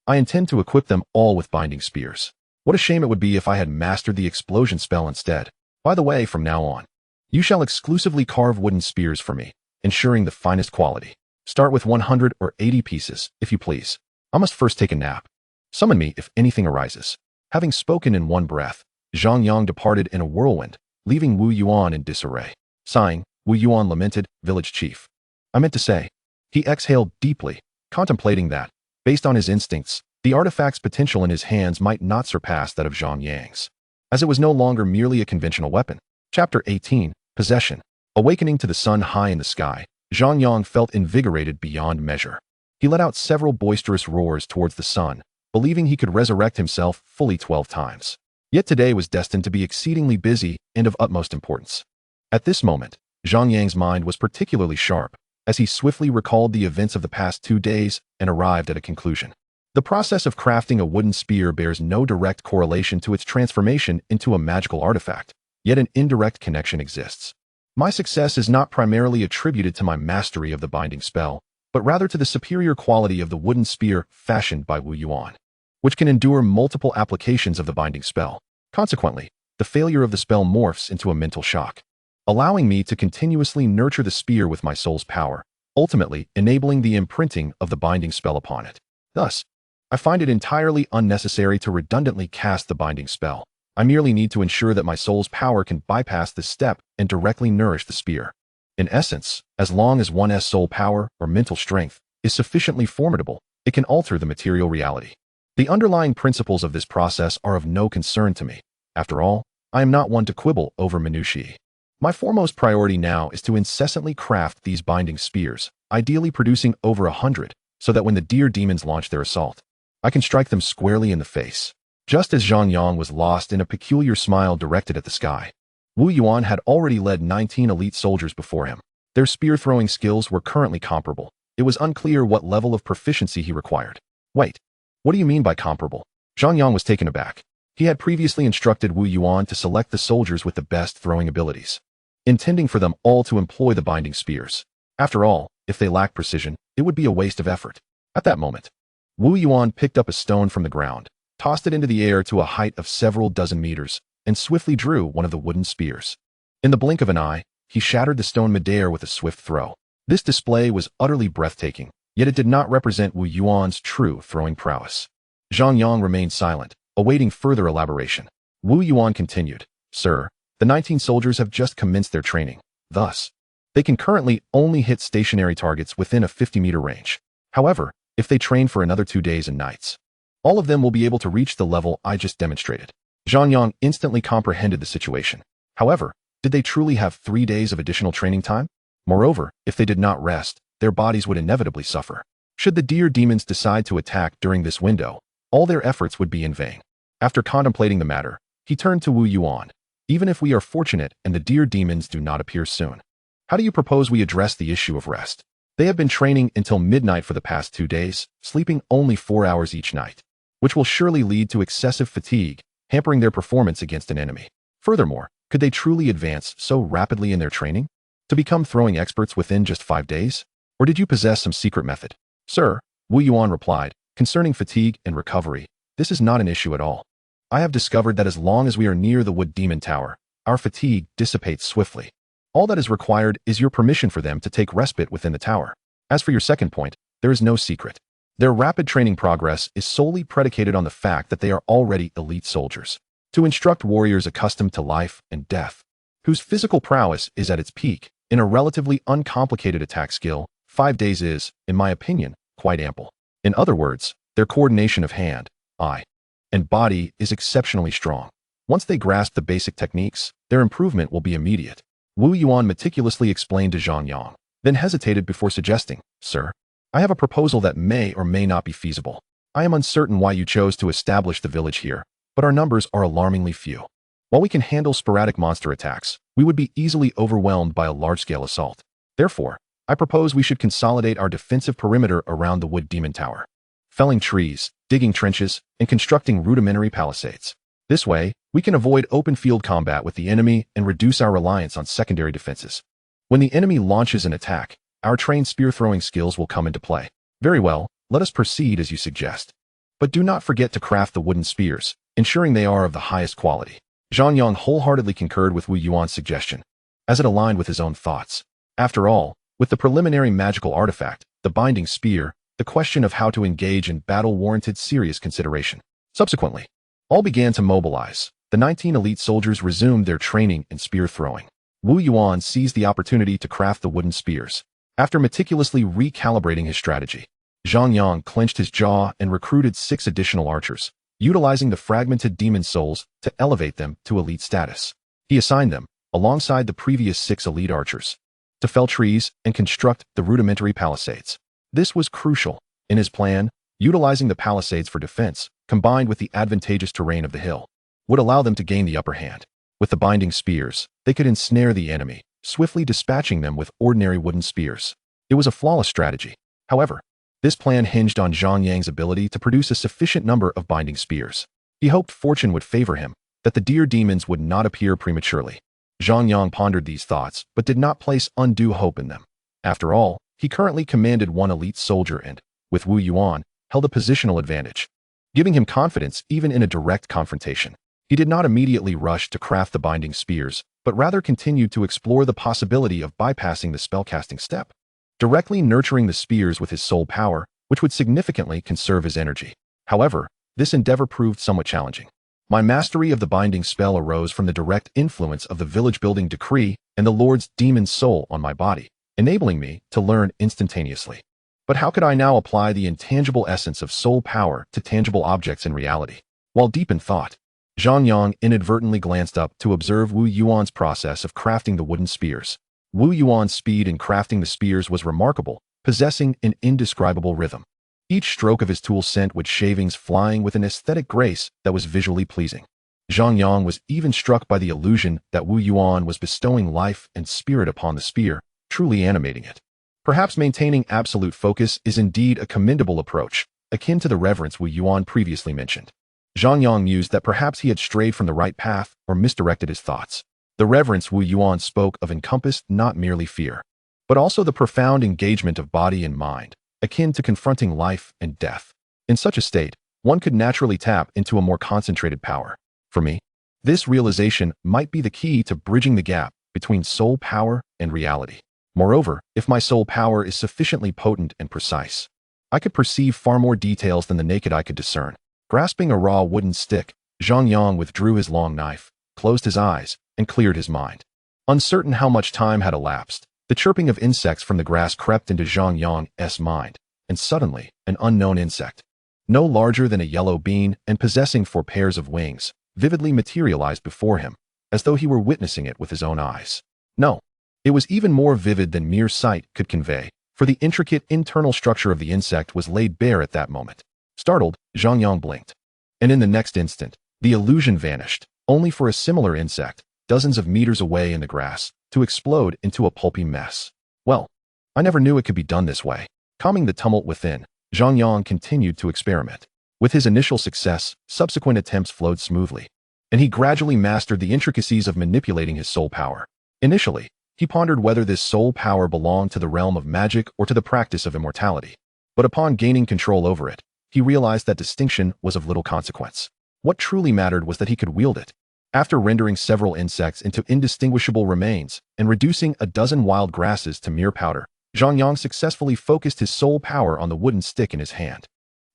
I intend to equip them all with binding spears. What a shame it would be if I had mastered the explosion spell instead. By the way, from now on, you shall exclusively carve wooden spears for me, ensuring the finest quality. Start with 100 or 80 pieces, if you please. I must first take a nap. Summon me if anything arises. Having spoken in one breath, Zhang Yang departed in a whirlwind, leaving Wu Yuan in disarray. Sighing, Wu Yuan lamented, Village Chief. I meant to say. He exhaled deeply, contemplating that, based on his instincts, the artifact's potential in his hands might not surpass that of Zhang Yang's, as it was no longer merely a conventional weapon. Chapter 18, Possession. Awakening to the sun high in the sky, Zhang Yang felt invigorated beyond measure. He let out several boisterous roars towards the sun, believing he could resurrect himself fully 12 times. Yet today was destined to be exceedingly busy and of utmost importance. At this moment, Zhang Yang's mind was particularly sharp, as he swiftly recalled the events of the past 2 days and arrived at a conclusion. The process of crafting a wooden spear bears no direct correlation to its transformation into a magical artifact, yet an indirect connection exists. My success is not primarily attributed to my mastery of the binding spell, but rather to the superior quality of the wooden spear fashioned by Wu Yuan. which can endure multiple applications of the binding spell. Consequently, the failure of the spell morphs into a mental shock, allowing me to continuously nurture the spear with my soul's power, ultimately enabling the imprinting of the binding spell upon it. Thus, I find it entirely unnecessary to redundantly cast the binding spell. I merely need to ensure that my soul's power can bypass this step and directly nourish the spear. In essence, as long as one's soul power or mental strength is sufficiently formidable, it can alter the material reality. The underlying principles of this process are of no concern to me. After all, I am not one to quibble over minutiae. My foremost priority now is to incessantly craft these binding spears, ideally producing over 100, so that when the deer demons launch their assault, I can strike them squarely in the face. Just as Zhang Yang was lost in a peculiar smile directed at the sky, Wu Yuan had already led 19 elite soldiers before him. Their spear-throwing skills were currently comparable. It was unclear what level of proficiency he required. Wait, what do you mean by comparable? Zhang Yang was taken aback. He had previously instructed Wu Yuan to select the soldiers with the best throwing abilities, intending for them all to employ the binding spears. After all, if they lacked precision, it would be a waste of effort. At that moment, Wu Yuan picked up a stone from the ground, tossed it into the air to a height of several dozen meters, and swiftly drew one of the wooden spears. In the blink of an eye, he shattered the stone midair with a swift throw. This display was utterly breathtaking, yet it did not represent Wu Yuan's true throwing prowess. Zhang Yang remained silent, awaiting further elaboration. Wu Yuan continued, "Sir, the 19 soldiers have just commenced their training. Thus, they can currently only hit stationary targets within a 50-meter range. However, if they train for another 2 days and nights, all of them will be able to reach the level I just demonstrated." Zhang Yang instantly comprehended the situation. However, did they truly have 3 days of additional training time? Moreover, if they did not rest, their bodies would inevitably suffer. Should the deer demons decide to attack during this window, all their efforts would be in vain. After contemplating the matter, he turned to Wu Yuan. "Even if we are fortunate and the deer demons do not appear soon, how do you propose we address the issue of rest? They have been training until midnight for the past 2 days, sleeping only 4 hours each night, which will surely lead to excessive fatigue, hampering their performance against an enemy. Furthermore, could they truly advance so rapidly in their training to become throwing experts within just 5 days? Or did you possess some secret method?" "Sir," Wu Yuan replied, "concerning fatigue and recovery, this is not an issue at all. I have discovered that as long as we are near the Wood Demon Tower, our fatigue dissipates swiftly. All that is required is your permission for them to take respite within the tower. As for your second point, there is no secret. Their rapid training progress is solely predicated on the fact that they are already elite soldiers. To instruct warriors accustomed to life and death, whose physical prowess is at its peak, in a relatively uncomplicated attack skill, 5 days is, in my opinion, quite ample. In other words, their coordination of hand, eye, and body is exceptionally strong. Once they grasp the basic techniques, their improvement will be immediate." Wu Yuan meticulously explained to Zhang Yang, then hesitated before suggesting, "Sir, I have a proposal that may or may not be feasible. I am uncertain why you chose to establish the village here, but our numbers are alarmingly few. While we can handle sporadic monster attacks, we would be easily overwhelmed by a large-scale assault. Therefore, I propose we should consolidate our defensive perimeter around the Wood Demon Tower, felling trees, digging trenches, and constructing rudimentary palisades. This way, we can avoid open field combat with the enemy and reduce our reliance on secondary defenses. When the enemy launches an attack, our trained spear-throwing skills will come into play. Very well, let us proceed as you suggest. But do not forget to craft the wooden spears, ensuring they are of the highest quality." Zhang Yang wholeheartedly concurred with Wu Yuan's suggestion, as it aligned with his own thoughts. After all, with the preliminary magical artifact, the binding spear, the question of how to engage in battle warranted serious consideration. Subsequently, all began to mobilize. The 19 elite soldiers resumed their training in spear throwing. Wu Yuan seized the opportunity to craft the wooden spears. After meticulously recalibrating his strategy, Zhang Yang clenched his jaw and recruited 6 additional archers, utilizing the fragmented demon souls to elevate them to elite status. He assigned them, alongside the previous 6 elite archers, to fell trees and construct the rudimentary palisades. This was crucial. In his plan, utilizing the palisades for defense, combined with the advantageous terrain of the hill, would allow them to gain the upper hand. With the binding spears, they could ensnare the enemy, swiftly dispatching them with ordinary wooden spears. It was a flawless strategy. However, this plan hinged on Zhang Yang's ability to produce a sufficient number of binding spears. He hoped fortune would favor him, that the deer demons would not appear prematurely. Zhang Yang pondered these thoughts, but did not place undue hope in them. After all, he currently commanded 1 elite soldier and, with Wu Yuan, held a positional advantage. giving him confidence even in a direct confrontation. He did not immediately rush to craft the binding spears, but rather continued to explore the possibility of bypassing the spellcasting step, directly nurturing the spears with his soul power, which would significantly conserve his energy. However, this endeavor proved somewhat challenging. My mastery of the binding spell arose from the direct influence of the village-building decree and the Lord's demon soul on my body, enabling me to learn instantaneously. But how could I now apply the intangible essence of soul power to tangible objects in reality? While deep in thought, Zhang Yang inadvertently glanced up to observe Wu Yuan's process of crafting the wooden spears. Wu Yuan's speed in crafting the spears was remarkable, possessing an indescribable rhythm. Each stroke of his tool sent wood shavings flying with an aesthetic grace that was visually pleasing. Zhang Yang was even struck by the illusion that Wu Yuan was bestowing life and spirit upon the spear, truly animating it. Perhaps maintaining absolute focus is indeed a commendable approach, akin to the reverence Wu Yuan previously mentioned. Zhang Yang mused that perhaps he had strayed from the right path or misdirected his thoughts. The reverence Wu Yuan spoke of encompassed not merely fear, but also the profound engagement of body and mind, akin to confronting life and death. In such a state, one could naturally tap into a more concentrated power. For me, this realization might be the key to bridging the gap between soul power and reality. Moreover, if my soul power is sufficiently potent and precise, I could perceive far more details than the naked eye could discern. Grasping a raw wooden stick, Zhang Yang withdrew his long knife, closed his eyes, and cleared his mind. Uncertain how much time had elapsed, the chirping of insects from the grass crept into Zhang Yang's mind, and suddenly, an unknown insect, no larger than a yellow bean and possessing 4 pairs of wings, vividly materialized before him, as though he were witnessing it with his own eyes. No, it was even more vivid than mere sight could convey, for the intricate internal structure of the insect was laid bare at that moment. Startled, Zhang Yang blinked, and in the next instant, the illusion vanished, only for a similar insect, dozens of meters away in the grass, to explode into a pulpy mess. Well, I never knew it could be done this way. Calming the tumult within, Zhang Yang continued to experiment. With his initial success, subsequent attempts flowed smoothly, and he gradually mastered the intricacies of manipulating his soul power. Initially, he pondered whether this soul power belonged to the realm of magic or to the practice of immortality. But upon gaining control over it, he realized that distinction was of little consequence. What truly mattered was that he could wield it. After rendering several insects into indistinguishable remains and reducing a dozen wild grasses to mere powder, Zhang Yang successfully focused his soul power on the wooden stick in his hand.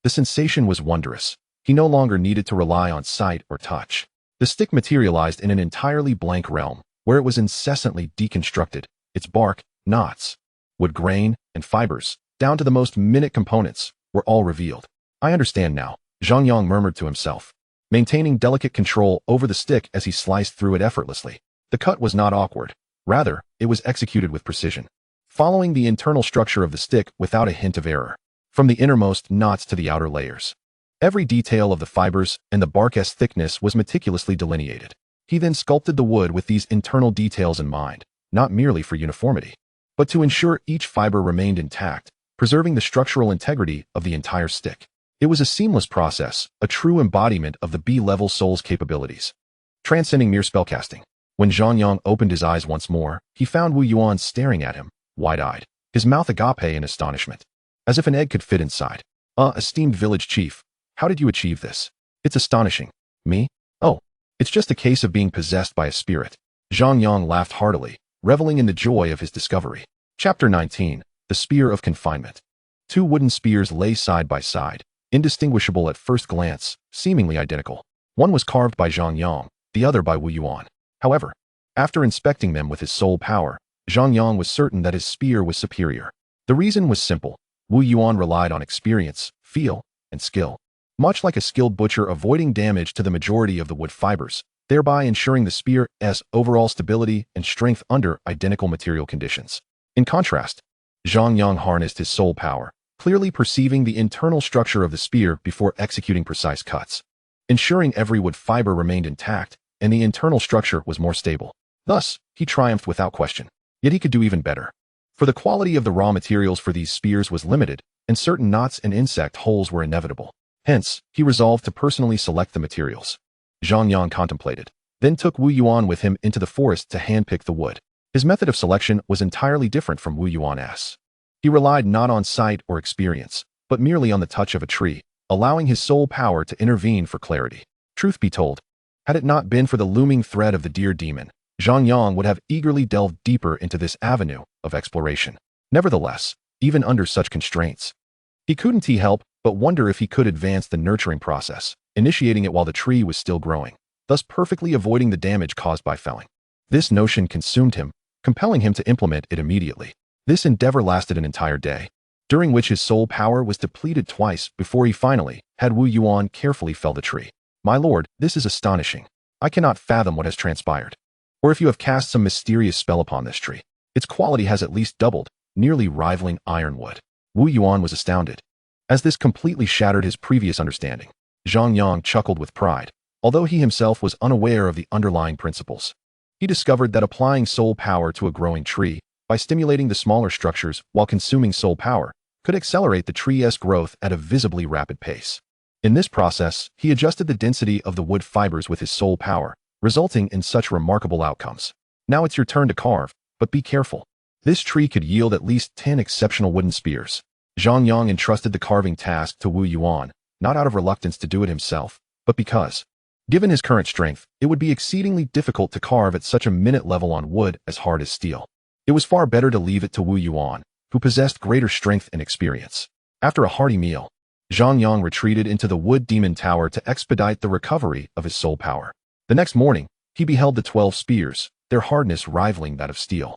The sensation was wondrous. He no longer needed to rely on sight or touch. The stick materialized in an entirely blank realm, where it was incessantly deconstructed, its bark, knots, wood grain, and fibers, down to the most minute components, were all revealed. I understand now, Zhang Yang murmured to himself, maintaining delicate control over the stick as he sliced through it effortlessly. The cut was not awkward. Rather, it was executed with precision, following the internal structure of the stick without a hint of error, from the innermost knots to the outer layers. Every detail of the fibers and the bark's thickness was meticulously delineated. He then sculpted the wood with these internal details in mind, not merely for uniformity, but to ensure each fiber remained intact, preserving the structural integrity of the entire stick. It was a seamless process, a true embodiment of the B-level soul's capabilities, transcending mere spellcasting. When Zhang Yang opened his eyes once more, he found Wu Yuan staring at him, wide-eyed, his mouth agape in astonishment, as if an egg could fit inside. Esteemed village chief, how did you achieve this? It's astonishing. Me? Oh, it's just a case of being possessed by a spirit. Zhang Yang laughed heartily, reveling in the joy of his discovery. Chapter 19, The Spear of Confinement. 2 wooden spears lay side by side, indistinguishable at first glance, seemingly identical. One was carved by Zhang Yang, the other by Wu Yuan. However, after inspecting them with his soul power, Zhang Yang was certain that his spear was superior. The reason was simple. Wu Yuan relied on experience, feel, and skill, much like a skilled butcher avoiding damage to the majority of the wood fibers, thereby ensuring the spear's overall stability and strength under identical material conditions. In contrast, Zhang Yang harnessed his soul power, clearly perceiving the internal structure of the spear before executing precise cuts, ensuring every wood fiber remained intact and the internal structure was more stable. Thus, he triumphed without question. Yet he could do even better. For the quality of the raw materials for these spears was limited, and certain knots and insect holes were inevitable. Hence, he resolved to personally select the materials. Zhang Yang contemplated, then took Wu Yuan with him into the forest to handpick the wood. His method of selection was entirely different from Wu Yuan's. He relied not on sight or experience, but merely on the touch of a tree, allowing his soul power to intervene for clarity. Truth be told, had it not been for the looming threat of the deer demon, Zhang Yang would have eagerly delved deeper into this avenue of exploration. Nevertheless, even under such constraints, he couldn't help but wonder if he could advance the nurturing process, initiating it while the tree was still growing, thus perfectly avoiding the damage caused by felling. This notion consumed him, compelling him to implement it immediately. This endeavor lasted an entire day, during which his soul power was depleted twice before he finally had Wu Yuan carefully fell the tree. My lord, this is astonishing. I cannot fathom what has transpired. Or if you have cast some mysterious spell upon this tree. Its quality has at least doubled, nearly rivaling ironwood. Wu Yuan was astounded, as this completely shattered his previous understanding. Zhang Yang chuckled with pride, although he himself was unaware of the underlying principles. He discovered that applying soul power to a growing tree, by stimulating the smaller structures while consuming soul power, could accelerate the tree's growth at a visibly rapid pace. In this process, he adjusted the density of the wood fibers with his soul power, resulting in such remarkable outcomes. Now it's your turn to carve, but be careful. This tree could yield at least 10 exceptional wooden spears. Zhang Yang entrusted the carving task to Wu Yuan, not out of reluctance to do it himself, but because, given his current strength, it would be exceedingly difficult to carve at such a minute level on wood as hard as steel. It was far better to leave it to Wu Yuan, who possessed greater strength and experience. After a hearty meal, Zhang Yang retreated into the wood demon tower to expedite the recovery of his soul power. The next morning, he beheld the 12 spears, their hardness rivaling that of steel.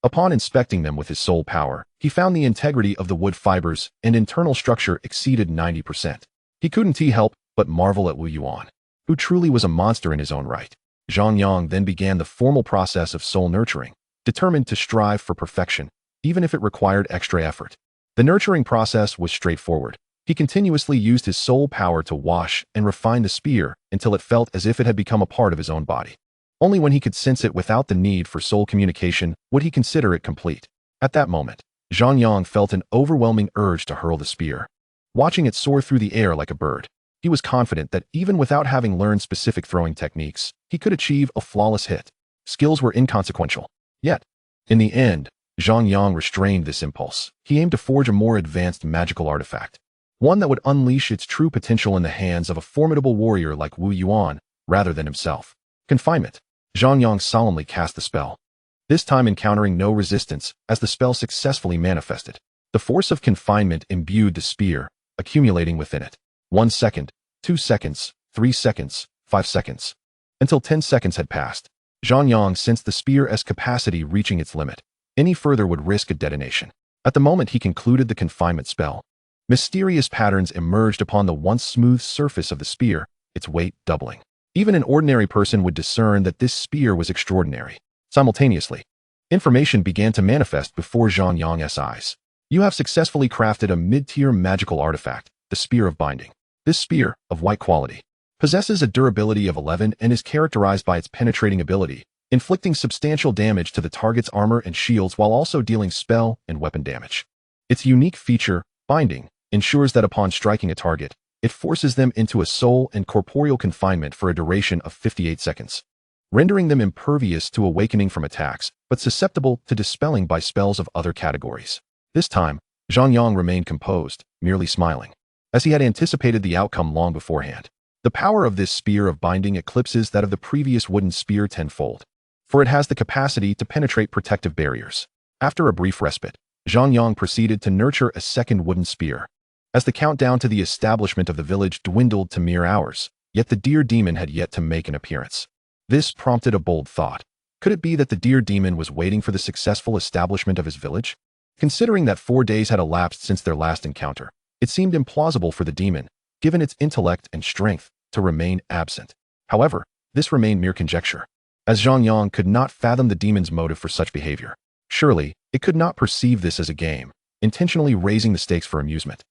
Upon inspecting them with his soul power, he found the integrity of the wood fibers and internal structure exceeded 90%. He couldn't help but marvel at Wu Yuan, who truly was a monster in his own right. Zhang Yang then began the formal process of soul nurturing, determined to strive for perfection, even if it required extra effort. The nurturing process was straightforward. He continuously used his soul power to wash and refine the spear until it felt as if it had become a part of his own body. Only when he could sense it without the need for soul communication would he consider it complete. At that moment, Zhang Yang felt an overwhelming urge to hurl the spear. Watching it soar through the air like a bird, he was confident that even without having learned specific throwing techniques, he could achieve a flawless hit. Skills were inconsequential. Yet, in the end, Zhang Yang restrained this impulse. He aimed to forge a more advanced magical artifact, one that would unleash its true potential in the hands of a formidable warrior like Wu Yuan, rather than himself. Confinement. Zhang Yang solemnly cast the spell, this time encountering no resistance as the spell successfully manifested. The force of confinement imbued the spear, accumulating within it. 1 second, 2 seconds, 3 seconds, 5 seconds. Until 10 seconds had passed, Zhang Yang sensed the spear's capacity reaching its limit. Any further would risk a detonation. At the moment he concluded the confinement spell, mysterious patterns emerged upon the once smooth surface of the spear, its weight doubling. Even an ordinary person would discern that this spear was extraordinary. Simultaneously, information began to manifest before Zhang Yang's eyes. You have successfully crafted a mid-tier magical artifact, the Spear of Binding. This spear, of white quality, possesses a durability of 11 and is characterized by its penetrating ability, inflicting substantial damage to the target's armor and shields while also dealing spell and weapon damage. Its unique feature, binding, ensures that upon striking a target, it forces them into a soul and corporeal confinement for a duration of 58 seconds, rendering them impervious to awakening from attacks, but susceptible to dispelling by spells of other categories. This time, Zhang Yang remained composed, merely smiling, as he had anticipated the outcome long beforehand. The power of this spear of binding eclipses that of the previous wooden spear tenfold, for it has the capacity to penetrate protective barriers. After a brief respite, Zhang Yang proceeded to nurture a second wooden spear. As the countdown to the establishment of the village dwindled to mere hours, yet the deer demon had yet to make an appearance. This prompted a bold thought. Could it be that the deer demon was waiting for the successful establishment of his village? Considering that 4 days had elapsed since their last encounter, it seemed implausible for the demon, given its intellect and strength, to remain absent. However, this remained mere conjecture, as Zhang Yang could not fathom the demon's motive for such behavior. Surely, it could not perceive this as a game, intentionally raising the stakes for amusement.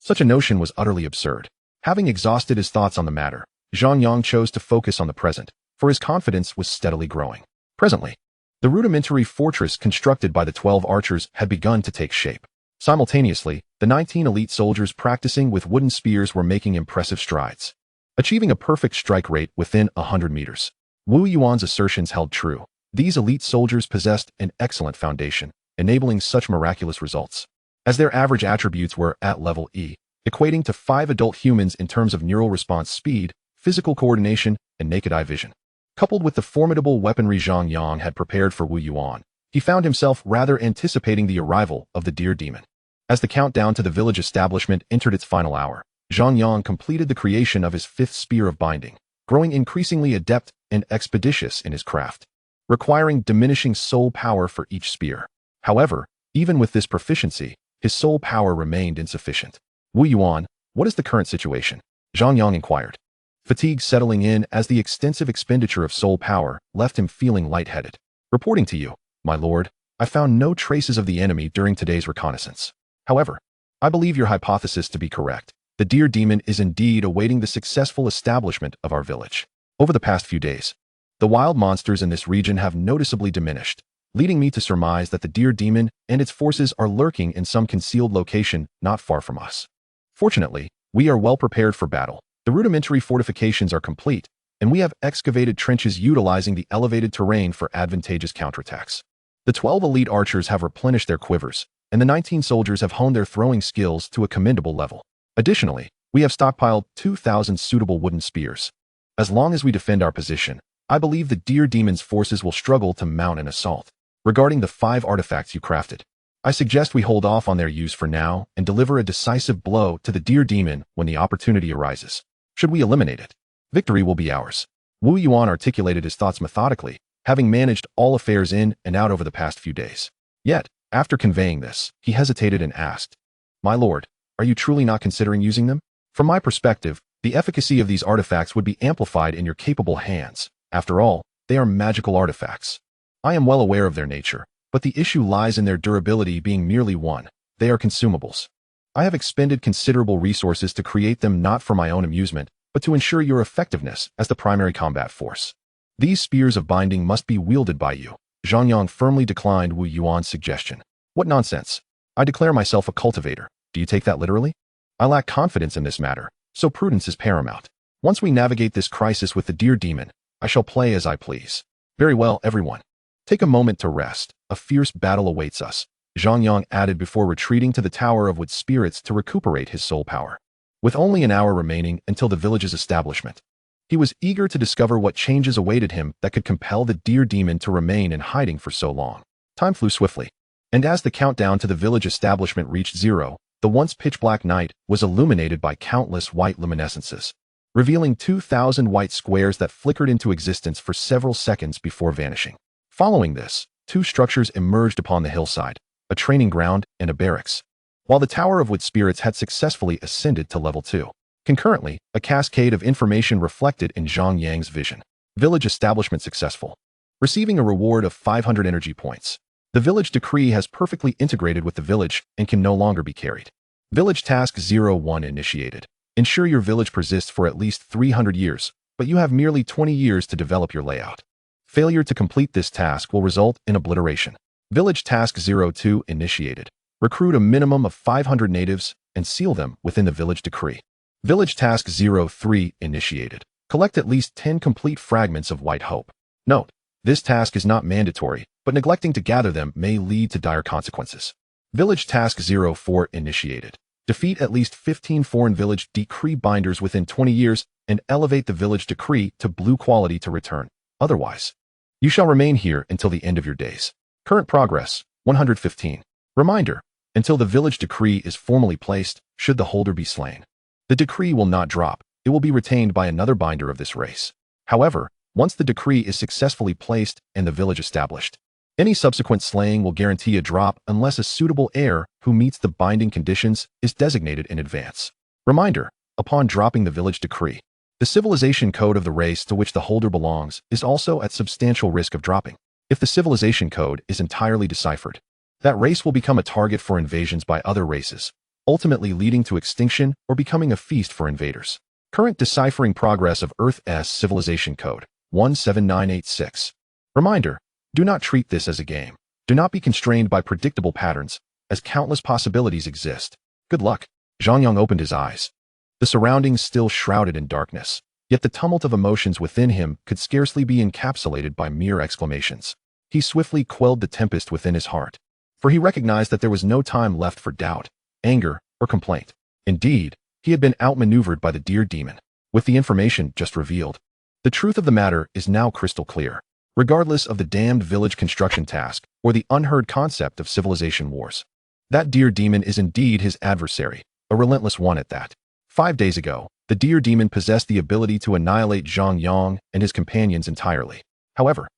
Such a notion was utterly absurd. Having exhausted his thoughts on the matter, Zhang Yang chose to focus on the present, for his confidence was steadily growing. Presently, the rudimentary fortress constructed by the 12 archers had begun to take shape. Simultaneously, the 19 elite soldiers practicing with wooden spears were making impressive strides, achieving a perfect strike rate within 100 meters. Wu Yuan's assertions held true. These elite soldiers possessed an excellent foundation, enabling such miraculous results. As their average attributes were at level E, equating to 5 adult humans in terms of neural response speed, physical coordination, and naked eye vision. Coupled with the formidable weaponry Zhang Yang had prepared for Wu Yuan, he found himself rather anticipating the arrival of the deer demon. As the countdown to the village establishment entered its final hour, Zhang Yang completed the creation of his 5th spear of binding, growing increasingly adept and expeditious in his craft, requiring diminishing soul power for each spear. However, even with this proficiency, his soul power remained insufficient. Wu Yuan, what is the current situation? Zhang Yang inquired. Fatigue settling in as the extensive expenditure of soul power left him feeling lightheaded. Reporting to you, my lord, I found no traces of the enemy during today's reconnaissance. However, I believe your hypothesis to be correct. The deer demon is indeed awaiting the successful establishment of our village. Over the past few days, the wild monsters in this region have noticeably diminished, leading me to surmise that the deer demon and its forces are lurking in some concealed location not far from us. Fortunately, we are well prepared for battle. The rudimentary fortifications are complete, and we have excavated trenches utilizing the elevated terrain for advantageous counterattacks. The 12 elite archers have replenished their quivers, and the 19 soldiers have honed their throwing skills to a commendable level. Additionally, we have stockpiled 2,000 suitable wooden spears. As long as we defend our position, I believe the deer demon's forces will struggle to mount an assault. Regarding the 5 artifacts you crafted, I suggest we hold off on their use for now and deliver a decisive blow to the deer demon when the opportunity arises. Should we eliminate it, victory will be ours. Wu Yuan articulated his thoughts methodically, having managed all affairs in and out over the past few days. Yet, after conveying this, he hesitated and asked, My lord, are you truly not considering using them? From my perspective, the efficacy of these artifacts would be amplified in your capable hands. After all, they are magical artifacts. I am well aware of their nature, but the issue lies in their durability being merely one. They are consumables. I have expended considerable resources to create them not for my own amusement, but to ensure your effectiveness as the primary combat force. These spears of binding must be wielded by you. Zhang Yang firmly declined Wu Yuan's suggestion. What nonsense! I declare myself a cultivator. Do you take that literally? I lack confidence in this matter, so prudence is paramount. Once we navigate this crisis with the deer demon, I shall play as I please. Very well, everyone. Take a moment to rest. A fierce battle awaits us, Zhang Yang added before retreating to the Tower of Wood Spirits to recuperate his soul power. With only an hour remaining until the village's establishment, he was eager to discover what changes awaited him that could compel the deer demon to remain in hiding for so long. Time flew swiftly, and as the countdown to the village establishment reached 0, the once pitch-black night was illuminated by countless white luminescences, revealing 2,000 white squares that flickered into existence for several seconds before vanishing. Following this, 2 structures emerged upon the hillside, a training ground and a barracks, while the Tower of Wood Spirits had successfully ascended to level 2. Concurrently, a cascade of information reflected in Zhang Yang's vision. Village establishment successful. Receiving a reward of 500 energy points. The village decree has perfectly integrated with the village and can no longer be carried. Village Task 01 initiated. Ensure your village persists for at least 300 years, but you have merely 20 years to develop your layout. Failure to complete this task will result in obliteration. Village Task 02 initiated. Recruit a minimum of 500 natives and seal them within the village decree. Village Task 03 initiated. Collect at least 10 complete fragments of White Hope. Note, this task is not mandatory, but neglecting to gather them may lead to dire consequences. Village Task 04 initiated. Defeat at least 15 foreign village decree binders within 20 years and elevate the village decree to blue quality to return. Otherwise, you shall remain here until the end of your days. Current progress, 115. Reminder, until the village decree is formally placed, should the holder be slain, the decree will not drop. It will be retained by another binder of this race. However, once the decree is successfully placed and the village established, any subsequent slaying will guarantee a drop unless a suitable heir who meets the binding conditions is designated in advance. Reminder, upon dropping the village decree, the civilization code of the race to which the holder belongs is also at substantial risk of dropping. If the civilization code is entirely deciphered, that race will become a target for invasions by other races, ultimately leading to extinction or becoming a feast for invaders. Current deciphering progress of Earth's civilization code, 17986. Reminder, do not treat this as a game. Do not be constrained by predictable patterns, as countless possibilities exist. Good luck. Zhang Yang opened his eyes. The surroundings still shrouded in darkness, yet the tumult of emotions within him could scarcely be encapsulated by mere exclamations. He swiftly quelled the tempest within his heart, for he recognized that there was no time left for doubt, anger, or complaint. Indeed, he had been outmaneuvered by the deer demon. With the information just revealed, the truth of the matter is now crystal clear. Regardless of the damned village construction task or the unheard concept of civilization wars, that deer demon is indeed his adversary, a relentless one at that. 5 days ago, the deer demon possessed the ability to annihilate Zhang Yang and his companions entirely. However,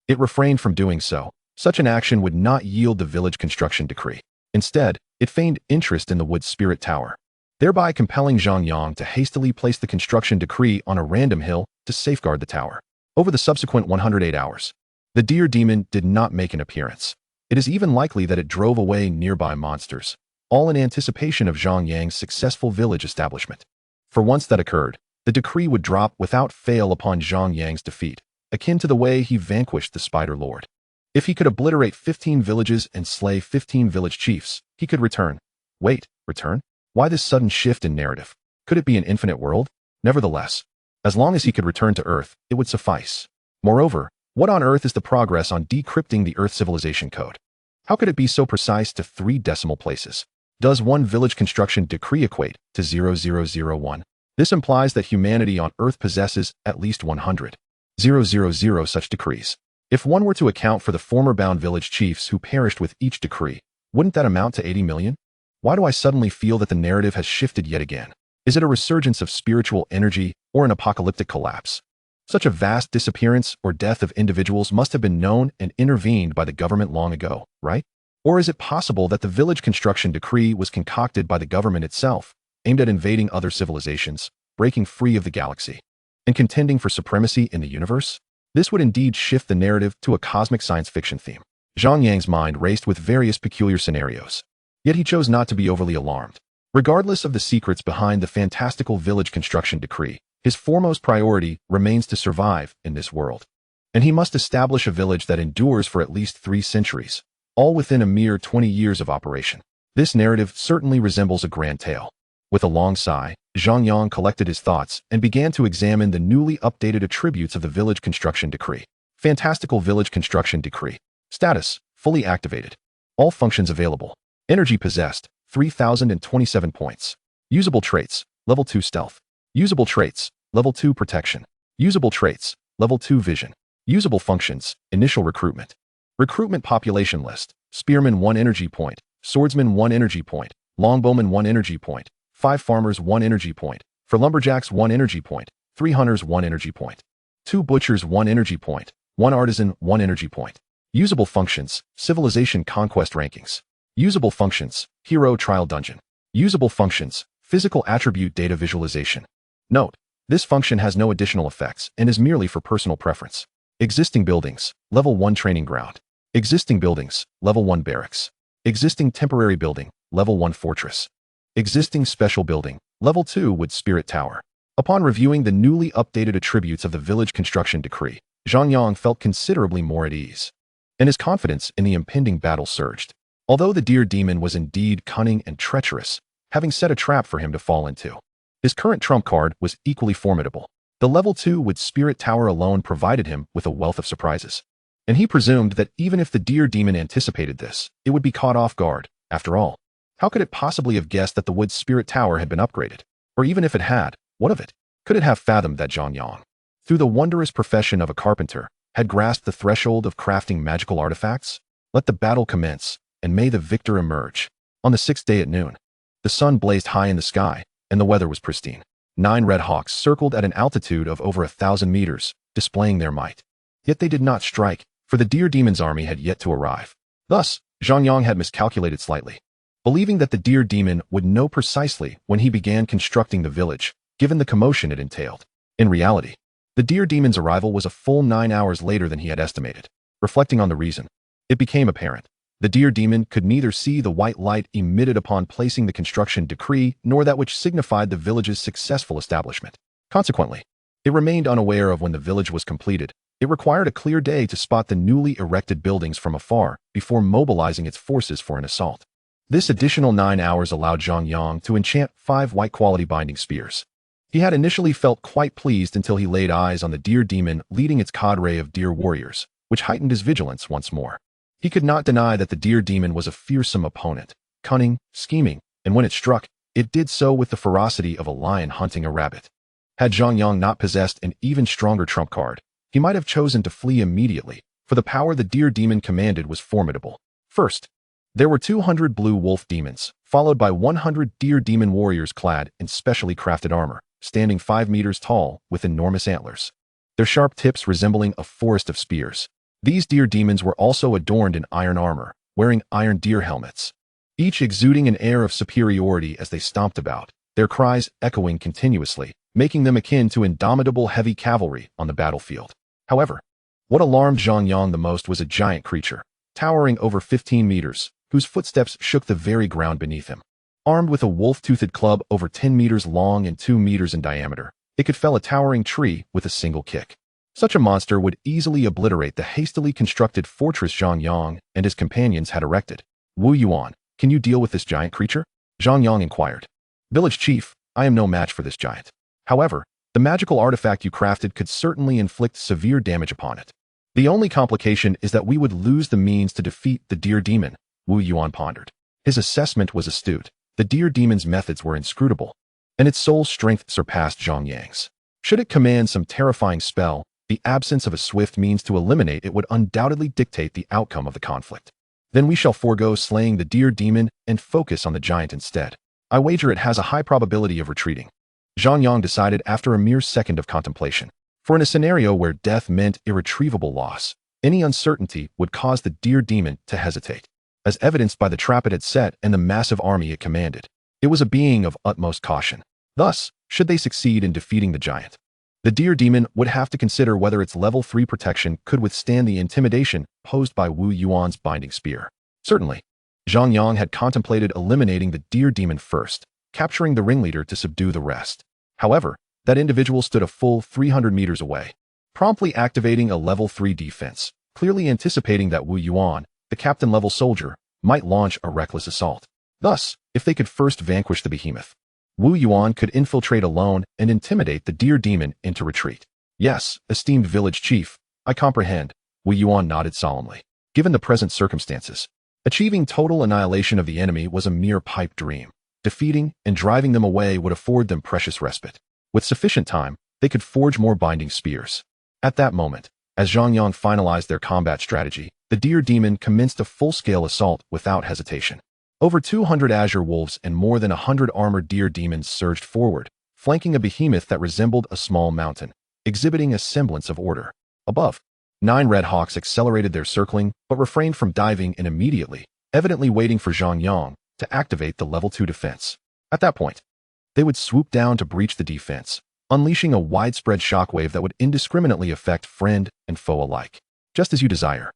it refrained from doing so. Such an action would not yield the village construction decree. Instead, it feigned interest in the wood's spirit tower, thereby compelling Zhang Yang to hastily place the construction decree on a random hill to safeguard the tower. Over the subsequent 108 hours, the deer demon did not make an appearance. It is even likely that it drove away nearby monsters, all in anticipation of Zhang Yang's successful village establishment. For once that occurred, the decree would drop without fail upon Zhang Yang's defeat, akin to the way he vanquished the Spider Lord. If he could obliterate 15 villages and slay 15 village chiefs, he could return. Wait, return? Why this sudden shift in narrative? Could it be an infinite world? Nevertheless, as long as he could return to Earth, it would suffice. Moreover, what on earth is the progress on decrypting the Earth civilization code? How could it be so precise to 3 decimal places? Does one village construction decree equate to 0001? This implies that humanity on Earth possesses at least 100,000 such decrees. If one were to account for the former bound village chiefs who perished with each decree, wouldn't that amount to 80 million? Why do I suddenly feel that the narrative has shifted yet again? Is it a resurgence of spiritual energy or an apocalyptic collapse? Such a vast disappearance or death of individuals must have been known and intervened by the government long ago, right? Or is it possible that the village construction decree was concocted by the government itself, aimed at invading other civilizations, breaking free of the galaxy, and contending for supremacy in the universe? This would indeed shift the narrative to a cosmic science fiction theme. Zhang Yang's mind raced with various peculiar scenarios, yet he chose not to be overly alarmed. Regardless of the secrets behind the fantastical village construction decree, his foremost priority remains to survive in this world. And he must establish a village that endures for at least 3 centuries, all within a mere 20 years of operation. This narrative certainly resembles a grand tale. With a long sigh, Zhang Yang collected his thoughts and began to examine the newly updated attributes of the village construction decree. Fantastical village construction decree. Status: fully activated. All functions available. Energy possessed: 3,027 points. Usable traits: level 2 stealth. Usable traits: level 2 protection. Usable traits: level 2 vision. Usable functions: initial recruitment. Recruitment population list: spearmen 1 energy point, swordsman 1 energy point, longbowman 1 energy point, 5 farmers 1 energy point, for lumberjacks 1 energy point, 3 hunters 1 energy point, 2 butchers 1 energy point, 1 artisan 1 energy point. Usable functions: civilization conquest rankings. Usable functions: hero trial dungeon. Usable functions: physical attribute data visualization. Note: this function has no additional effects and is merely for personal preference. Existing buildings: level 1 training ground. Existing buildings: level 1 barracks. Existing temporary building: level 1 fortress. Existing special building: level 2 wood spirit tower. Upon reviewing the newly updated attributes of the village construction decree, Zhang Yang felt considerably more at ease, and his confidence in the impending battle surged. Although the deer demon was indeed cunning and treacherous, having set a trap for him to fall into, his current trump card was equally formidable. The level 2 wood spirit tower alone provided him with a wealth of surprises, and he presumed that even if the deer demon anticipated this, it would be caught off guard. After all, how could it possibly have guessed that the wood spirit tower had been upgraded? Or even if it had, what of it? Could it have fathomed that Zhang Yang, through the wondrous profession of a carpenter, had grasped the threshold of crafting magical artifacts? Let the battle commence, and may the victor emerge. On the 6th day at noon, the sun blazed high in the sky, and the weather was pristine. 9 red hawks circled at an altitude of over 1,000 meters, displaying their might. Yet they did not strike, for the deer demon's army had yet to arrive. Thus, Zhang Yang had miscalculated slightly, believing that the deer demon would know precisely when he began constructing the village, given the commotion it entailed. In reality, the deer demon's arrival was a full 9 hours later than he had estimated. Reflecting on the reason, it became apparent. The deer demon could neither see the white light emitted upon placing the construction decree nor that which signified the village's successful establishment. Consequently, it remained unaware of when the village was completed. It required a clear day to spot the newly erected buildings from afar before mobilizing its forces for an assault. This additional 9 hours allowed Zhang Yang to enchant 5 white-quality binding spears. He had initially felt quite pleased until he laid eyes on the deer demon leading its cadre of deer warriors, which heightened his vigilance once more. He could not deny that the deer demon was a fearsome opponent, cunning, scheming, and when it struck, It did so with the ferocity of a lion hunting a rabbit. Had Zhang Yang not possessed an even stronger trump card, he might have chosen to flee immediately, for the power the deer demon commanded was formidable. First, there were 200 blue wolf demons, followed by 100 deer demon warriors clad in specially crafted armor, standing 5 meters tall with enormous antlers, their sharp tips resembling a forest of spears. These deer demons were also adorned in iron armor, wearing iron deer helmets, each exuding an air of superiority as they stomped about, their cries echoing continuously, making them akin to indomitable heavy cavalry on the battlefield. However, what alarmed Zhang Yang the most was a giant creature, towering over 15 meters, whose footsteps shook the very ground beneath him. Armed with a wolf-toothed club over 10 meters long and 2 meters in diameter, it could fell a towering tree with a single kick. Such a monster would easily obliterate the hastily constructed fortress Zhang Yang and his companions had erected. Wu Yuan, can you deal with this giant creature? Zhang Yang inquired. Village chief, I am no match for this giant. However, the magical artifact you crafted could certainly inflict severe damage upon it. The only complication is that we would lose the means to defeat the deer demon, Wu Yuan pondered. His assessment was astute. The deer demon's methods were inscrutable, and its soul strength surpassed Zhang Yang's. Should it command some terrifying spell, the absence of a swift means to eliminate it would undoubtedly dictate the outcome of the conflict. Then we shall forego slaying the deer demon and focus on the giant instead. I wager it has a high probability of retreating. Zhang Yang decided after a mere second of contemplation. For in a scenario where death meant irretrievable loss, any uncertainty would cause the deer demon to hesitate, as evidenced by the trap it had set and the massive army it commanded. It was a being of utmost caution. Thus, should they succeed in defeating the giant, the deer demon would have to consider whether its level 3 protection could withstand the intimidation posed by Wu Yuan's binding spear. Certainly, Zhang Yang had contemplated eliminating the deer demon first, capturing the ringleader to subdue the rest. However, that individual stood a full 300 meters away, promptly activating a level 3 defense, clearly anticipating that Wu Yuan, the captain-level soldier, might launch a reckless assault. Thus, if they could first vanquish the behemoth, Wu Yuan could infiltrate alone and intimidate the deer demon into retreat. Yes, esteemed village chief, I comprehend, Wu Yuan nodded solemnly. Given the present circumstances, achieving total annihilation of the enemy was a mere pipe dream. Defeating and driving them away would afford them precious respite. With sufficient time, they could forge more binding spears. At that moment, as Zhang Yang finalized their combat strategy, the deer demon commenced a full-scale assault without hesitation. Over 200 azure wolves and more than 100 armored deer demons surged forward, flanking a behemoth that resembled a small mountain, exhibiting a semblance of order. Above, 9 red hawks accelerated their circling but refrained from diving in immediately, evidently waiting for Zhang Yang to activate the level 2 defense. At that point, they would swoop down to breach the defense, unleashing a widespread shockwave that would indiscriminately affect friend and foe alike. Just as you desire.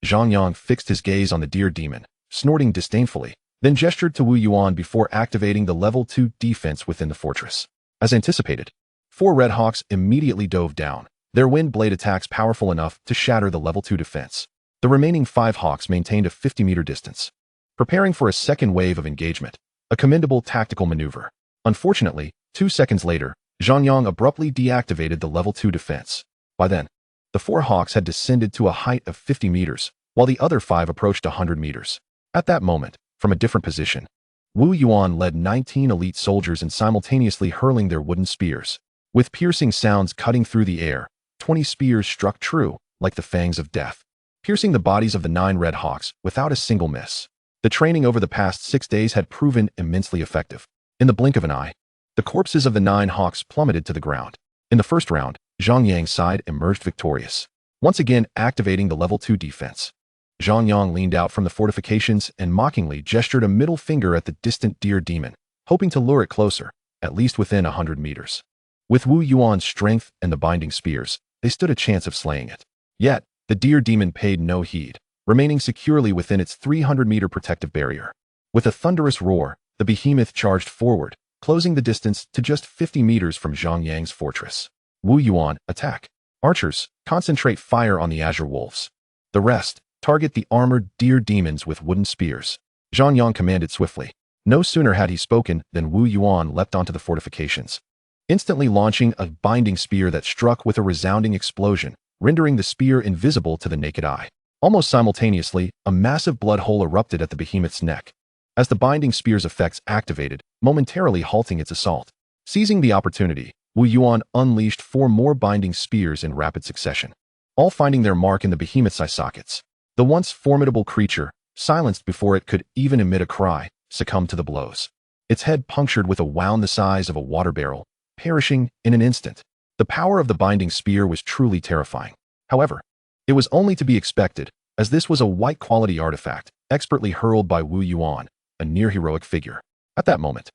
Zhang Yang fixed his gaze on the deer demon, snorting disdainfully, then gestured to Wu Yuan before activating the level 2 defense within the fortress. As anticipated, 4 red hawks immediately dove down, their wind blade attacks powerful enough to shatter the level 2 defense. The remaining 5 hawks maintained a 50-meter distance, preparing for a second wave of engagement, a commendable tactical maneuver. Unfortunately, 2 seconds later, Zhang Yang abruptly deactivated the level 2 defense. By then, the 4 hawks had descended to a height of 50 meters, while the other 5 approached 100 meters. At that moment, from a different position, Wu Yuan led 19 elite soldiers in simultaneously hurling their wooden spears. With piercing sounds cutting through the air, 20 spears struck true, like the fangs of death, piercing the bodies of the 9 red hawks without a single miss. The training over the past 6 days had proven immensely effective. In the blink of an eye, the corpses of the 9 hawks plummeted to the ground. In the first round, Zhang Yang's side emerged victorious, once again activating the level 2 defense. Zhang Yang leaned out from the fortifications and mockingly gestured a middle finger at the distant deer demon, hoping to lure it closer, at least within 100 meters. With Wu Yuan's strength and the binding spears, they stood a chance of slaying it. Yet, the deer demon paid no heed, remaining securely within its 300-meter protective barrier. With a thunderous roar, the behemoth charged forward, closing the distance to just 50 meters from Zhang Yang's fortress. Wu Yuan, attack. Archers, concentrate fire on the azure wolves. The rest, target the armored deer demons with wooden spears. Zhang Yang commanded swiftly. No sooner had he spoken than Wu Yuan leapt onto the fortifications, instantly launching a binding spear that struck with a resounding explosion, rendering the spear invisible to the naked eye. Almost simultaneously, a massive blood hole erupted at the behemoth's neck, as the binding spear's effects activated, momentarily halting its assault. Seizing the opportunity, Wu Yuan unleashed 4 more binding spears in rapid succession, all finding their mark in the behemoth's eye sockets. The once formidable creature, silenced before it could even emit a cry, succumbed to the blows. Its head punctured with a wound the size of a water barrel, perishing in an instant. The power of the binding spear was truly terrifying. However, it was only to be expected, as this was a white-quality artifact, expertly hurled by Wu Yuan, a near-heroic figure. At that moment,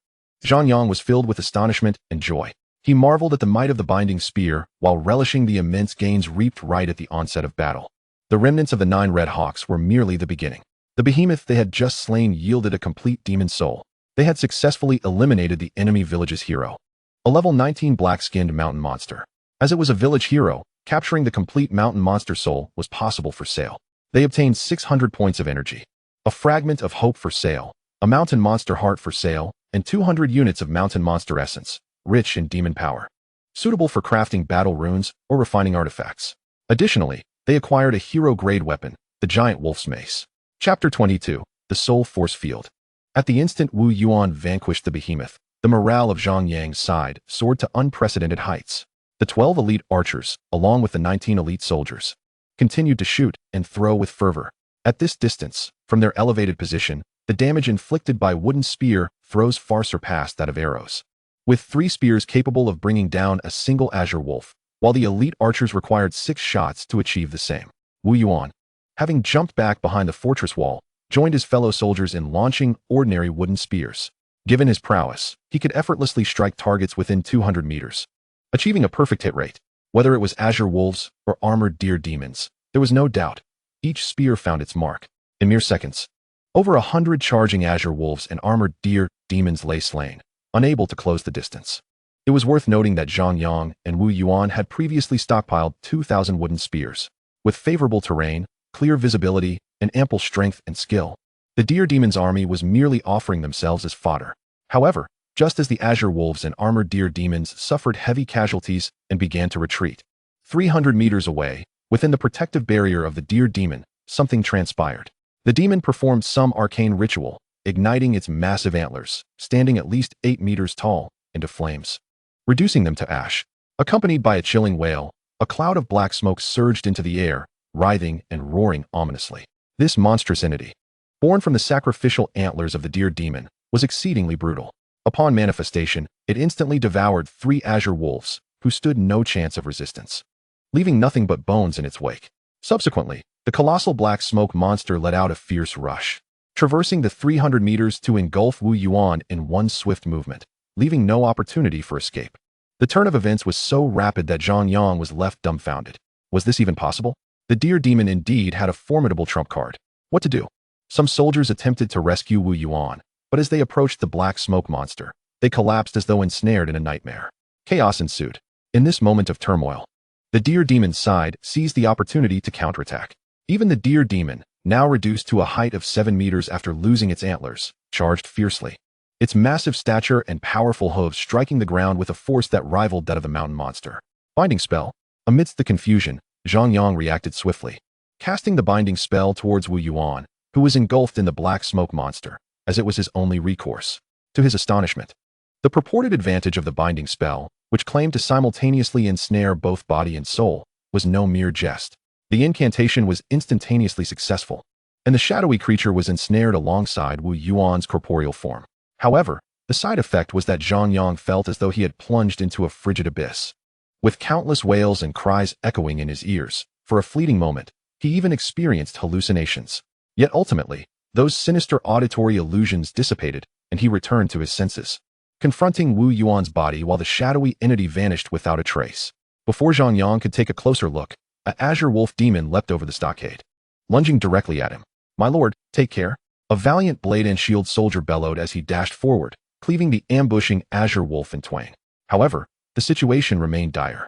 Zhang Yang was filled with astonishment and joy. He marveled at the might of the binding spear while relishing the immense gains reaped right at the onset of battle. The remnants of the 9 Red Hawks were merely the beginning. The behemoth they had just slain yielded a complete demon soul. They had successfully eliminated the enemy village's hero, a level 19 black-skinned mountain monster. As it was a village hero, capturing the complete mountain monster soul was possible for sale. They obtained 600 points of energy, a fragment of hope for sale, a mountain monster heart for sale, and 200 units of mountain monster essence, rich in demon power, suitable for crafting battle runes or refining artifacts. Additionally, they acquired a hero-grade weapon, the giant wolf's mace. Chapter 22, The Soul Force Field. At the instant Wu Yuan vanquished the behemoth, the morale of Zhang Yang's side soared to unprecedented heights. The 12 elite archers, along with the 19 elite soldiers, continued to shoot and throw with fervor. At this distance, from their elevated position, the damage inflicted by wooden spear throws far surpassed that of arrows, with 3 spears capable of bringing down a single azure wolf, while the elite archers required 6 shots to achieve the same. Wu Yuan, having jumped back behind the fortress wall, joined his fellow soldiers in launching ordinary wooden spears. Given his prowess, he could effortlessly strike targets within 200 meters, achieving a perfect hit rate. Whether it was azure wolves or armored deer demons, there was no doubt. Each spear found its mark. In mere seconds, over 100 charging azure wolves and armored deer demons lay slain, unable to close the distance. It was worth noting that Zhang Yang and Wu Yuan had previously stockpiled 2,000 wooden spears. With favorable terrain, clear visibility, and ample strength and skill, the deer demon's army was merely offering themselves as fodder. However, just as the azure wolves and armored deer demons suffered heavy casualties and began to retreat, 300 meters away, within the protective barrier of the deer demon, something transpired. The demon performed some arcane ritual, igniting its massive antlers, standing at least 8 meters tall, into flames, reducing them to ash. Accompanied by a chilling wail, a cloud of black smoke surged into the air, writhing and roaring ominously. This monstrous entity, born from the sacrificial antlers of the deer demon, was exceedingly brutal. Upon manifestation, it instantly devoured 3 azure wolves, who stood no chance of resistance, leaving nothing but bones in its wake. Subsequently, the colossal black smoke monster let out a fierce rush, traversing the 300 meters to engulf Wu Yuan in one swift movement, leaving no opportunity for escape. The turn of events was so rapid that Zhang Yang was left dumbfounded. Was this even possible? The deer demon indeed had a formidable trump card. What to do? Some soldiers attempted to rescue Wu Yuan, but as they approached the black smoke monster, they collapsed as though ensnared in a nightmare. Chaos ensued. In this moment of turmoil, the deer demon's side seized the opportunity to counterattack. Even the deer demon, now reduced to a height of 7 meters after losing its antlers, charged fiercely, its massive stature and powerful hooves striking the ground with a force that rivaled that of the mountain monster. Binding spell. Amidst the confusion, Zhang Yang reacted swiftly, casting the binding spell towards Wu Yuan, who was engulfed in the black smoke monster, as it was his only recourse. To his astonishment, the purported advantage of the binding spell, which claimed to simultaneously ensnare both body and soul, was no mere jest. The incantation was instantaneously successful, and the shadowy creature was ensnared alongside Wu Yuan's corporeal form. However, the side effect was that Zhang Yang felt as though he had plunged into a frigid abyss, with countless wails and cries echoing in his ears. For a fleeting moment, he even experienced hallucinations. Yet ultimately, those sinister auditory illusions dissipated, and he returned to his senses, confronting Wu Yuan's body while the shadowy entity vanished without a trace. Before Zhang Yang could take a closer look, an azure wolf demon leapt over the stockade, lunging directly at him. "My lord, take care!" A valiant blade and shield soldier bellowed as he dashed forward, cleaving the ambushing azure wolf in twain. However, the situation remained dire.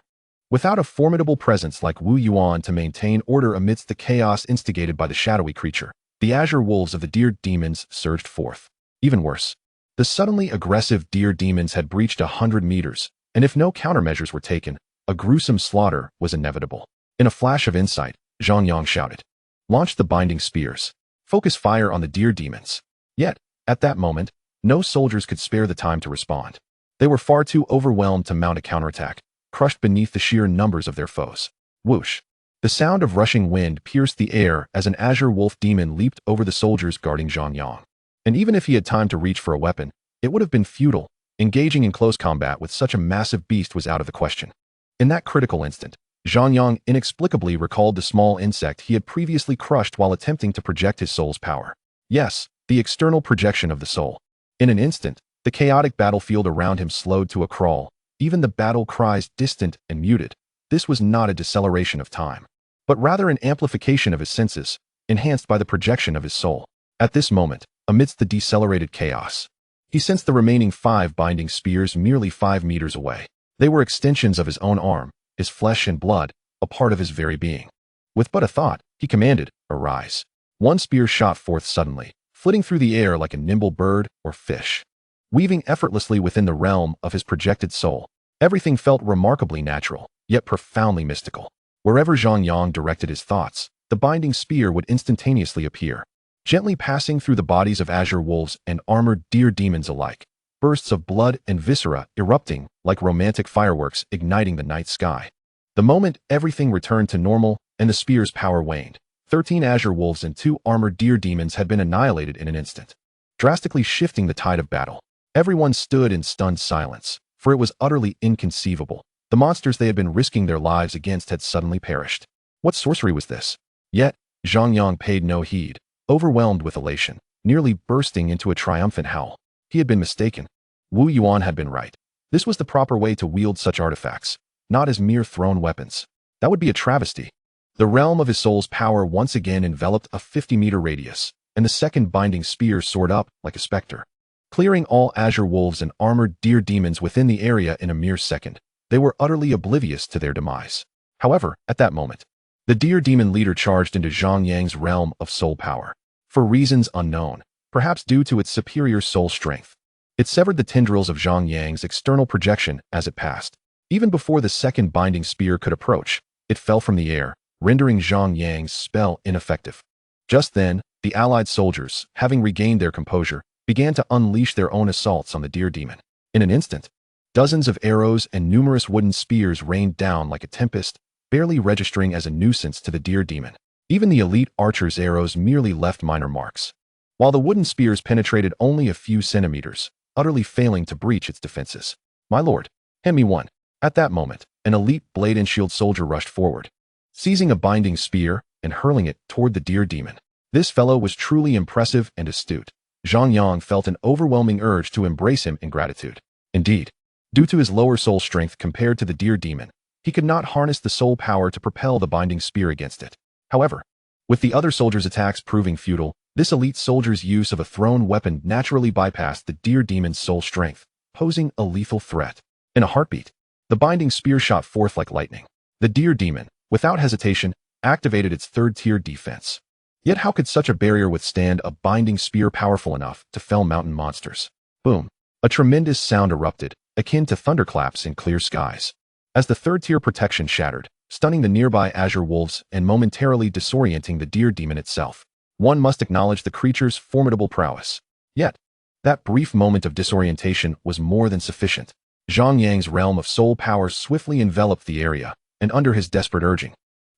Without a formidable presence like Wu Yuan to maintain order amidst the chaos instigated by the shadowy creature, the azure wolves of the deer demons surged forth. Even worse, the suddenly aggressive deer demons had breached 100 meters, and if no countermeasures were taken, a gruesome slaughter was inevitable. In a flash of insight, Zhang Yang shouted, "Launch the binding spears. Focus fire on the deer demons." Yet, At that moment, no soldiers could spare the time to respond. They were far too overwhelmed to mount a counterattack, crushed beneath the sheer numbers of their foes. Whoosh! The sound of rushing wind pierced the air as an azure wolf demon leaped over the soldiers guarding Zhang Yang. And even if he had time to reach for a weapon, it would have been futile. Engaging in close combat with such a massive beast was out of the question. In that critical instant, Zhang Yang inexplicably recalled the small insect he had previously crushed while attempting to project his soul's power. Yes, the external projection of the soul. In an instant, the chaotic battlefield around him slowed to a crawl, even the battle cries distant and muted. This was not a deceleration of time, but rather an amplification of his senses, enhanced by the projection of his soul. At this moment, amidst the decelerated chaos, he sensed the remaining 5 binding spears merely 5 meters away. They were extensions of his own arm, his flesh and blood, a part of his very being. With but a thought, he commanded, "Arise." One spear shot forth suddenly, flitting through the air like a nimble bird or fish. Weaving effortlessly within the realm of his projected soul, everything felt remarkably natural, yet profoundly mystical. Wherever Zhang Yang directed his thoughts, the binding spear would instantaneously appear, gently passing through the bodies of azure wolves and armored deer demons alike, bursts of blood and viscera erupting like romantic fireworks igniting the night sky. The moment everything returned to normal and the spear's power waned, 13 azure wolves and 2 armored deer demons had been annihilated in an instant, drastically shifting the tide of battle. Everyone stood in stunned silence, for it was utterly inconceivable. The monsters they had been risking their lives against had suddenly perished. What sorcery was this? Yet, Zhang Yang paid no heed, overwhelmed with elation, nearly bursting into a triumphant howl. He had been mistaken. Wu Yuan had been right. This was the proper way to wield such artifacts, not as mere thrown weapons. That would be a travesty. The realm of his soul's power once again enveloped a 50-meter radius, and the second binding spear soared up like a specter, clearing all azure wolves and armored deer demons within the area in a mere second. They were utterly oblivious to their demise. However, at that moment, the deer demon leader charged into Zhang Yang's realm of soul power. For reasons unknown, perhaps due to its superior soul strength, it severed the tendrils of Zhang Yang's external projection as it passed. Even before the second binding spear could approach, it fell from the air, rendering Zhang Yang's spell ineffective. Just then, the allied soldiers, having regained their composure, began to unleash their own assaults on the deer demon. In an instant, dozens of arrows and numerous wooden spears rained down like a tempest, barely registering as a nuisance to the deer demon. Even the elite archer's arrows merely left minor marks, while the wooden spears penetrated only a few centimeters, utterly failing to breach its defenses. "My lord, hand me one." At that moment, an elite blade and shield soldier rushed forward, seizing a binding spear and hurling it toward the deer demon. This fellow was truly impressive and astute. Zhang Yang felt an overwhelming urge to embrace him in gratitude. Indeed, due to his lower soul strength compared to the deer demon, he could not harness the soul power to propel the binding spear against it. However, with the other soldiers' attacks proving futile, this elite soldier's use of a thrown weapon naturally bypassed the deer demon's soul strength, posing a lethal threat. In a heartbeat, the binding spear shot forth like lightning. The deer demon, without hesitation, activated its third-tier defense. Yet how could such a barrier withstand a binding spear powerful enough to fell mountain monsters? Boom! A tremendous sound erupted, akin to thunderclaps in clear skies, as the third-tier protection shattered, stunning the nearby azure wolves and momentarily disorienting the deer demon itself. One must acknowledge the creature's formidable prowess. Yet, that brief moment of disorientation was more than sufficient. Zhang Yang's realm of soul power swiftly enveloped the area, and under his desperate urging,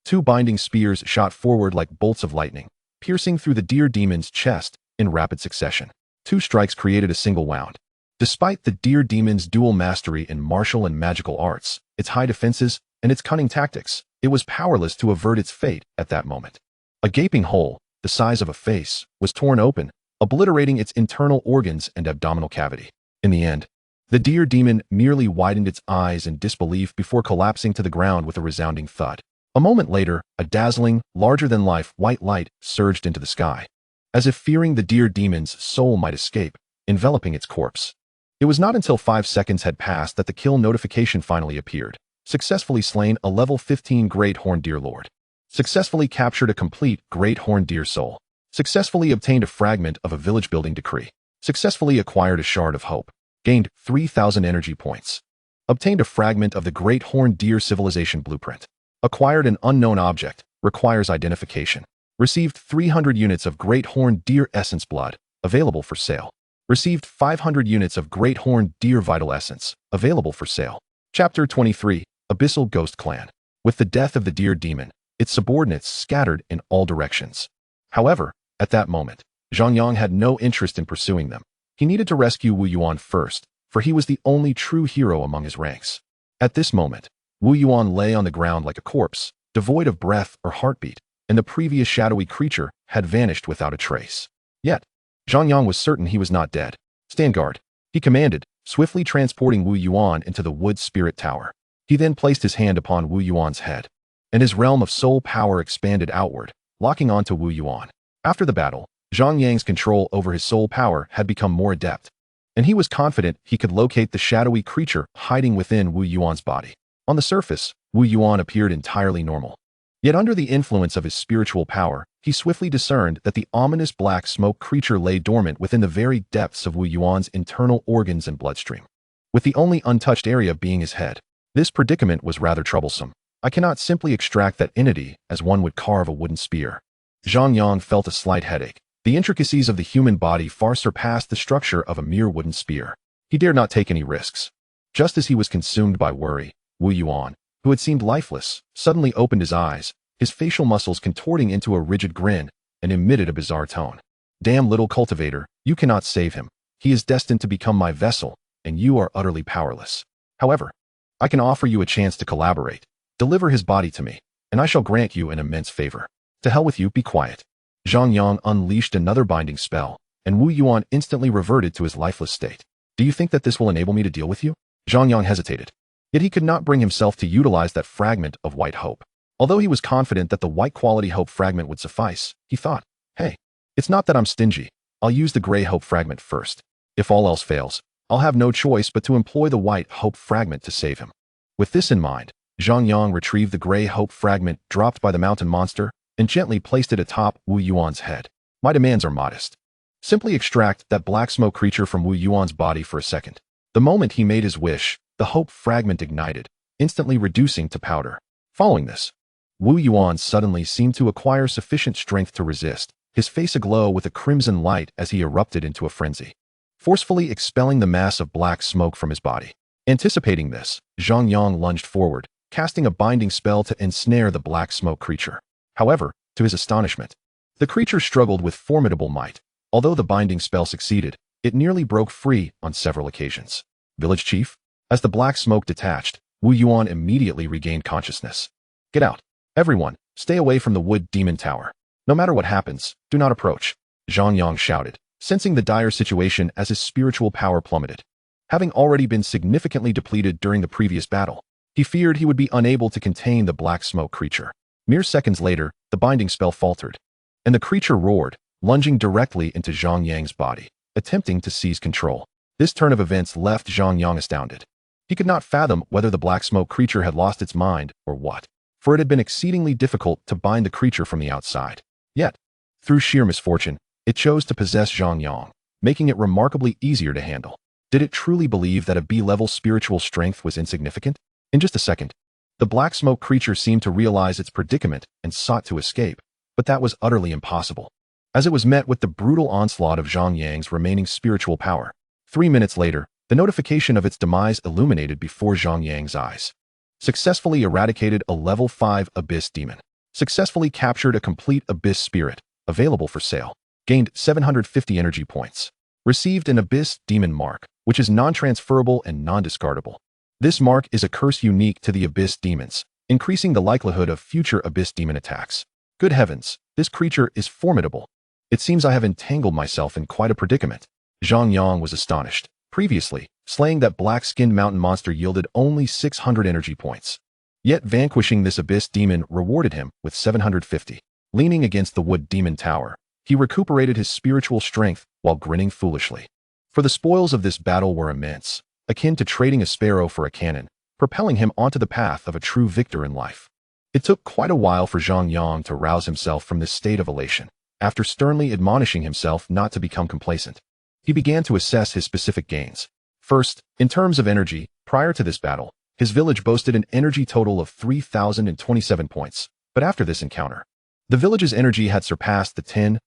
2 binding spears shot forward like bolts of lightning, piercing through the deer demon's chest in rapid succession. 2 strikes created a single wound. Despite the deer demon's dual mastery in martial and magical arts, its high defenses, and its cunning tactics, it was powerless to avert its fate at that moment. A gaping hole, the size of a face, was torn open, obliterating its internal organs and abdominal cavity. In the end, the deer demon merely widened its eyes in disbelief before collapsing to the ground with a resounding thud. A moment later, a dazzling, larger-than-life white light surged into the sky, as if fearing the deer demon's soul might escape, enveloping its corpse. It was not until 5 seconds had passed that the kill notification finally appeared. Successfully slain a level 15 Great Horned Deer Lord. Successfully captured a complete Great Horned Deer Soul. Successfully obtained a fragment of a village building decree. Successfully acquired a Shard of Hope. Gained 3,000 energy points. Obtained a fragment of the Great Horned Deer Civilization Blueprint. Acquired an unknown object. Requires identification. Received 300 units of Great Horned Deer Essence Blood. Available for sale. Received 500 units of Great Horned Deer Vital Essence, available for sale. Chapter 23, Abyssal Ghost Clan. With the death of the Deer Demon, its subordinates scattered in all directions. However, at that moment, Zhang Yang had no interest in pursuing them. He needed to rescue Wu Yuan first, for he was the only true hero among his ranks. At this moment, Wu Yuan lay on the ground like a corpse, devoid of breath or heartbeat, and the previous shadowy creature had vanished without a trace. Yet, Zhang Yang was certain he was not dead. "Stand guard," he commanded, swiftly transporting Wu Yuan into the wood spirit tower. He then placed his hand upon Wu Yuan's head, and his realm of soul power expanded outward, locking onto Wu Yuan. After the battle, Zhang Yang's control over his soul power had become more adept, and he was confident he could locate the shadowy creature hiding within Wu Yuan's body. On the surface, Wu Yuan appeared entirely normal. Yet under the influence of his spiritual power, he swiftly discerned that the ominous black smoke creature lay dormant within the very depths of Wu Yuan's internal organs and bloodstream, with the only untouched area being his head. This predicament was rather troublesome. I cannot simply extract that entity as one would carve a wooden spear. Zhang Yang felt a slight headache. The intricacies of the human body far surpassed the structure of a mere wooden spear. He dared not take any risks. Just as he was consumed by worry, Wu Yuan, who had seemed lifeless, suddenly opened his eyes, his facial muscles contorting into a rigid grin, and emitted a bizarre tone. "Damn little cultivator, you cannot save him. He is destined to become my vessel, and you are utterly powerless. However, I can offer you a chance to collaborate. Deliver his body to me, and I shall grant you an immense favor. To hell with you, be quiet." Zhang Yang unleashed another binding spell, and Wu Yuan instantly reverted to his lifeless state. "Do you think that this will enable me to deal with you?" Zhang Yang hesitated. Yet he could not bring himself to utilize that fragment of white hope. Although he was confident that the white quality hope fragment would suffice, he thought, "Hey, it's not that I'm stingy. I'll use the gray hope fragment first. If all else fails, I'll have no choice but to employ the white hope fragment to save him." With this in mind, Zhang Yang retrieved the gray hope fragment dropped by the mountain monster and gently placed it atop Wu Yuan's head. "My demands are modest. Simply extract that black smoke creature from Wu Yuan's body for a second." The moment he made his wish, the hope fragment ignited, instantly reducing to powder. Following this, Wu Yuan suddenly seemed to acquire sufficient strength to resist, his face aglow with a crimson light as he erupted into a frenzy, forcefully expelling the mass of black smoke from his body. Anticipating this, Zhang Yang lunged forward, casting a binding spell to ensnare the black smoke creature. However, to his astonishment, the creature struggled with formidable might. Although the binding spell succeeded, it nearly broke free on several occasions. "Village chief?" As the black smoke detached, Wu Yuan immediately regained consciousness. "Get out. Everyone, stay away from the wood demon tower. No matter what happens, do not approach," Zhang Yang shouted, sensing the dire situation as his spiritual power plummeted. Having already been significantly depleted during the previous battle, he feared he would be unable to contain the black smoke creature. Mere seconds later, the binding spell faltered, and the creature roared, lunging directly into Zhang Yang's body, attempting to seize control. This turn of events left Zhang Yang astounded. He could not fathom whether the black smoke creature had lost its mind or what, for it had been exceedingly difficult to bind the creature from the outside. Yet, through sheer misfortune, it chose to possess Zhang Yang, making it remarkably easier to handle. Did it truly believe that a B-level spiritual strength was insignificant? In just a second, the black smoke creature seemed to realize its predicament and sought to escape, but that was utterly impossible, as it was met with the brutal onslaught of Zhang Yang's remaining spiritual power. 3 minutes later, the notification of its demise illuminated before Zhang Yang's eyes. Successfully eradicated a level 5 abyss demon. Successfully captured a complete abyss spirit, available for sale. Gained 750 energy points. Received an abyss demon mark, which is non-transferable and non-discardable. This mark is a curse unique to the abyss demons, increasing the likelihood of future abyss demon attacks. Good heavens, this creature is formidable. It seems I have entangled myself in quite a predicament. Zhang Yang was astonished. Previously, slaying that black-skinned mountain monster yielded only 600 energy points. Yet vanquishing this abyss demon rewarded him with 750. Leaning against the wood demon tower, he recuperated his spiritual strength while grinning foolishly. For the spoils of this battle were immense, akin to trading a sparrow for a cannon, propelling him onto the path of a true victor in life. It took quite a while for Zhang Yang to rouse himself from this state of elation. After sternly admonishing himself not to become complacent, he began to assess his specific gains. First, in terms of energy, prior to this battle, his village boasted an energy total of 3,027 points, but after this encounter, the village's energy had surpassed the 10,000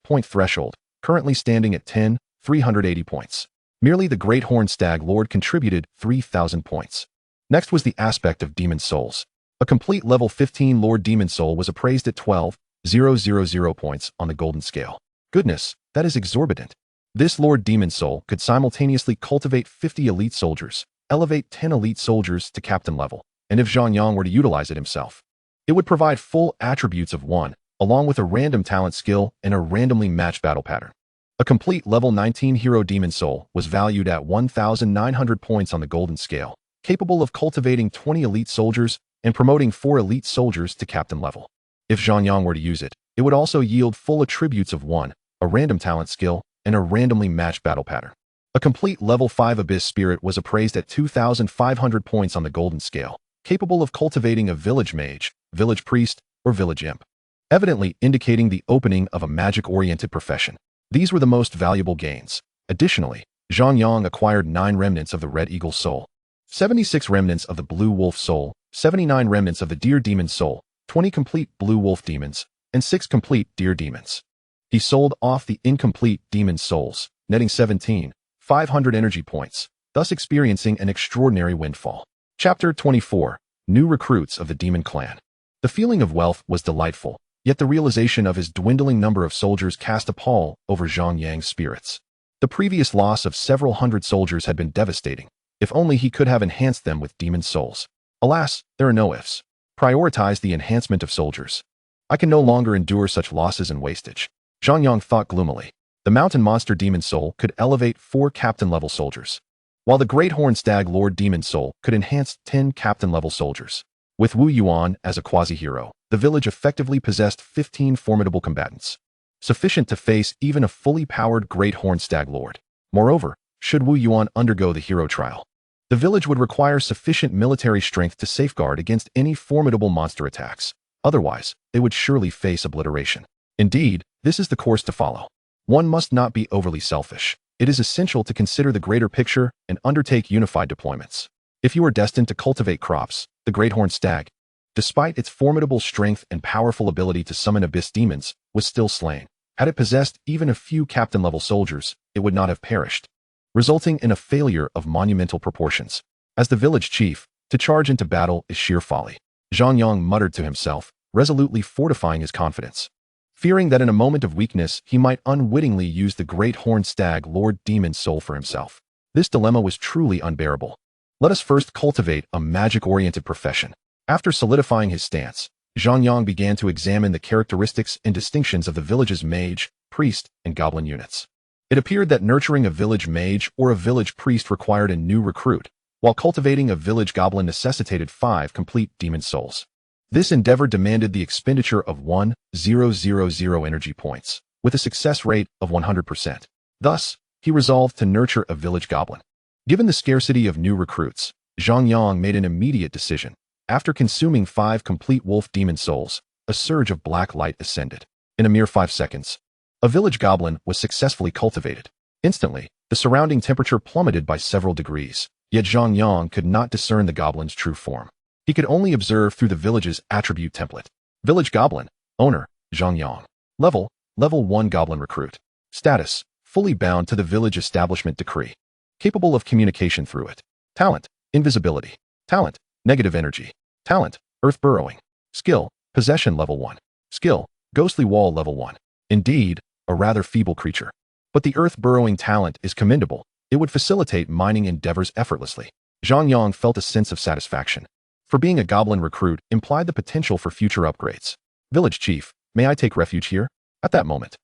point threshold, currently standing at 10,380 points. Merely the Great Horned Stag Lord contributed 3,000 points. Next was the aspect of Demon Souls. A complete level 15 Lord Demon Soul was appraised at 12,000 points on the golden scale. Goodness, that is exorbitant. This Lord Demon Soul could simultaneously cultivate 50 elite soldiers, elevate 10 elite soldiers to captain level, and if Zhang Yang were to utilize it himself, it would provide full attributes of one, along with a random talent skill and a randomly matched battle pattern. A complete level 19 Hero Demon Soul was valued at 1,900 points on the golden scale, capable of cultivating 20 elite soldiers and promoting 4 elite soldiers to captain level. If Zhang Yang were to use it, it would also yield full attributes of one, a random talent skill, and a randomly matched battle pattern. A complete level 5 Abyss Spirit was appraised at 2,500 points on the golden scale, capable of cultivating a village mage, village priest, or village imp, evidently indicating the opening of a magic-oriented profession. These were the most valuable gains. Additionally, Zhang Yang acquired 9 remnants of the Red Eagle Soul, 76 remnants of the Blue Wolf Soul, 79 remnants of the Deer Demon Soul, 20 complete Blue Wolf Demons, and 6 complete Deer Demons. He sold off the incomplete Demon Souls, netting 17,500 energy points, thus experiencing an extraordinary windfall. Chapter 24. New Recruits of the Demon Clan. The feeling of wealth was delightful, yet the realization of his dwindling number of soldiers cast a pall over Zhang Yang's spirits. The previous loss of several hundred soldiers had been devastating. If only he could have enhanced them with demon souls. Alas, there are no ifs. Prioritize the enhancement of soldiers. I can no longer endure such losses and wastage. Zhang Yang thought gloomily. The mountain monster Demon Soul could elevate 4 captain-level soldiers, while the Great Horned Stag Lord Demon Soul could enhance 10 captain-level soldiers. With Wu Yuan as a quasi-hero, the village effectively possessed 15 formidable combatants, sufficient to face even a fully powered Great Horned Stag Lord. Moreover, should Wu Yuan undergo the hero trial, the village would require sufficient military strength to safeguard against any formidable monster attacks. Otherwise, they would surely face obliteration. Indeed, this is the course to follow. One must not be overly selfish. It is essential to consider the greater picture and undertake unified deployments. If you are destined to cultivate crops, the Great Horned Stag, despite its formidable strength and powerful ability to summon abyss demons, was still slain. Had it possessed even a few captain-level soldiers, it would not have perished, resulting in a failure of monumental proportions. As the village chief, to charge into battle is sheer folly. Zhang Yang muttered to himself, resolutely fortifying his confidence, fearing that in a moment of weakness he might unwittingly use the Great Horned Stag Lord Demon Soul for himself. This dilemma was truly unbearable. Let us first cultivate a magic-oriented profession. After solidifying his stance, Zhang Yang began to examine the characteristics and distinctions of the village's mage, priest, and goblin units. It appeared that nurturing a village mage or a village priest required a new recruit, while cultivating a village goblin necessitated 5 complete demon souls. This endeavor demanded the expenditure of 1,000 energy points, with a success rate of 100%. Thus, he resolved to nurture a village goblin. Given the scarcity of new recruits, Zhang Yang made an immediate decision. After consuming 5 complete wolf demon souls, a surge of black light ascended. In a mere 5 seconds, a village goblin was successfully cultivated. Instantly, the surrounding temperature plummeted by several degrees, yet Zhang Yang could not discern the goblin's true form. He could only observe through the village's attribute template. Village Goblin. Owner, Zhang Yang. Level 1 Goblin Recruit. Status, fully bound to the village establishment decree. Capable of communication through it. Talent, invisibility. Talent, negative energy. Talent, earth burrowing. Skill, possession level 1. Skill, ghostly wall level 1. Indeed, a rather feeble creature. But the earth burrowing talent is commendable. It would facilitate mining endeavors effortlessly. Zhang Yang felt a sense of satisfaction. For being a goblin recruit implied the potential for future upgrades. Village Chief, may I take refuge here? At that moment,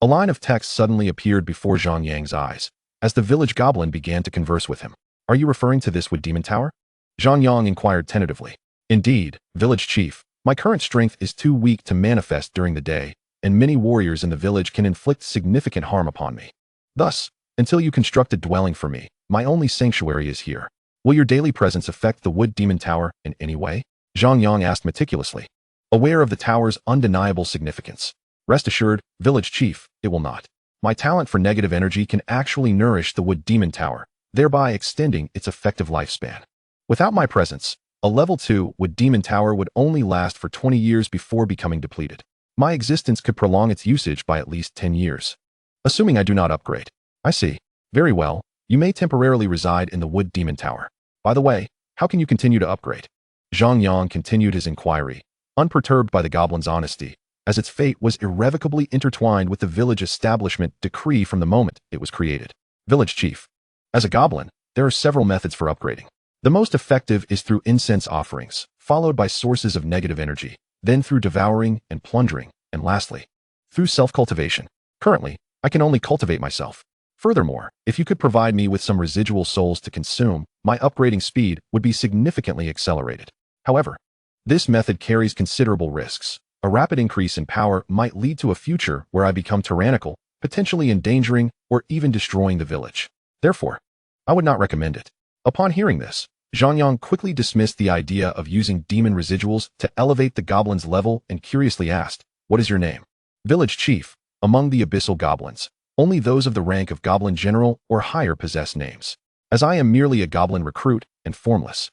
a line of text suddenly appeared before Zhang Yang's eyes, as the village goblin began to converse with him. Are you referring to this Wood Demon Tower? Zhang Yang inquired tentatively. Indeed, Village Chief, my current strength is too weak to manifest during the day, and many warriors in the village can inflict significant harm upon me. Thus, until you construct a dwelling for me, my only sanctuary is here. Will your daily presence affect the Wood Demon Tower in any way? Zhang Yang asked meticulously, aware of the tower's undeniable significance. Rest assured, Village Chief, it will not. My talent for negative energy can actually nourish the Wood Demon Tower, thereby extending its effective lifespan. Without my presence, a level 2 Wood Demon Tower would only last for 20 years before becoming depleted. My existence could prolong its usage by at least 10 years. Assuming I do not upgrade. I see. Very well. You may temporarily reside in the Wood Demon Tower. By the way, how can you continue to upgrade? Zhang Yang continued his inquiry, unperturbed by the goblin's honesty, as its fate was irrevocably intertwined with the village establishment decree from the moment it was created. Village Chief. As a goblin, there are several methods for upgrading. The most effective is through incense offerings, followed by sources of negative energy, then through devouring and plundering, and lastly, through self-cultivation. Currently, I can only cultivate myself. Furthermore, if you could provide me with some residual souls to consume, my upgrading speed would be significantly accelerated. However, this method carries considerable risks. A rapid increase in power might lead to a future where I become tyrannical, potentially endangering or even destroying the village. Therefore, I would not recommend it. Upon hearing this, Zhang Yang quickly dismissed the idea of using demon residuals to elevate the goblin's level and curiously asked, "What is your name?" Village Chief. Among the abyssal goblins, only those of the rank of Goblin General or higher possess names. As I am merely a goblin recruit and formless,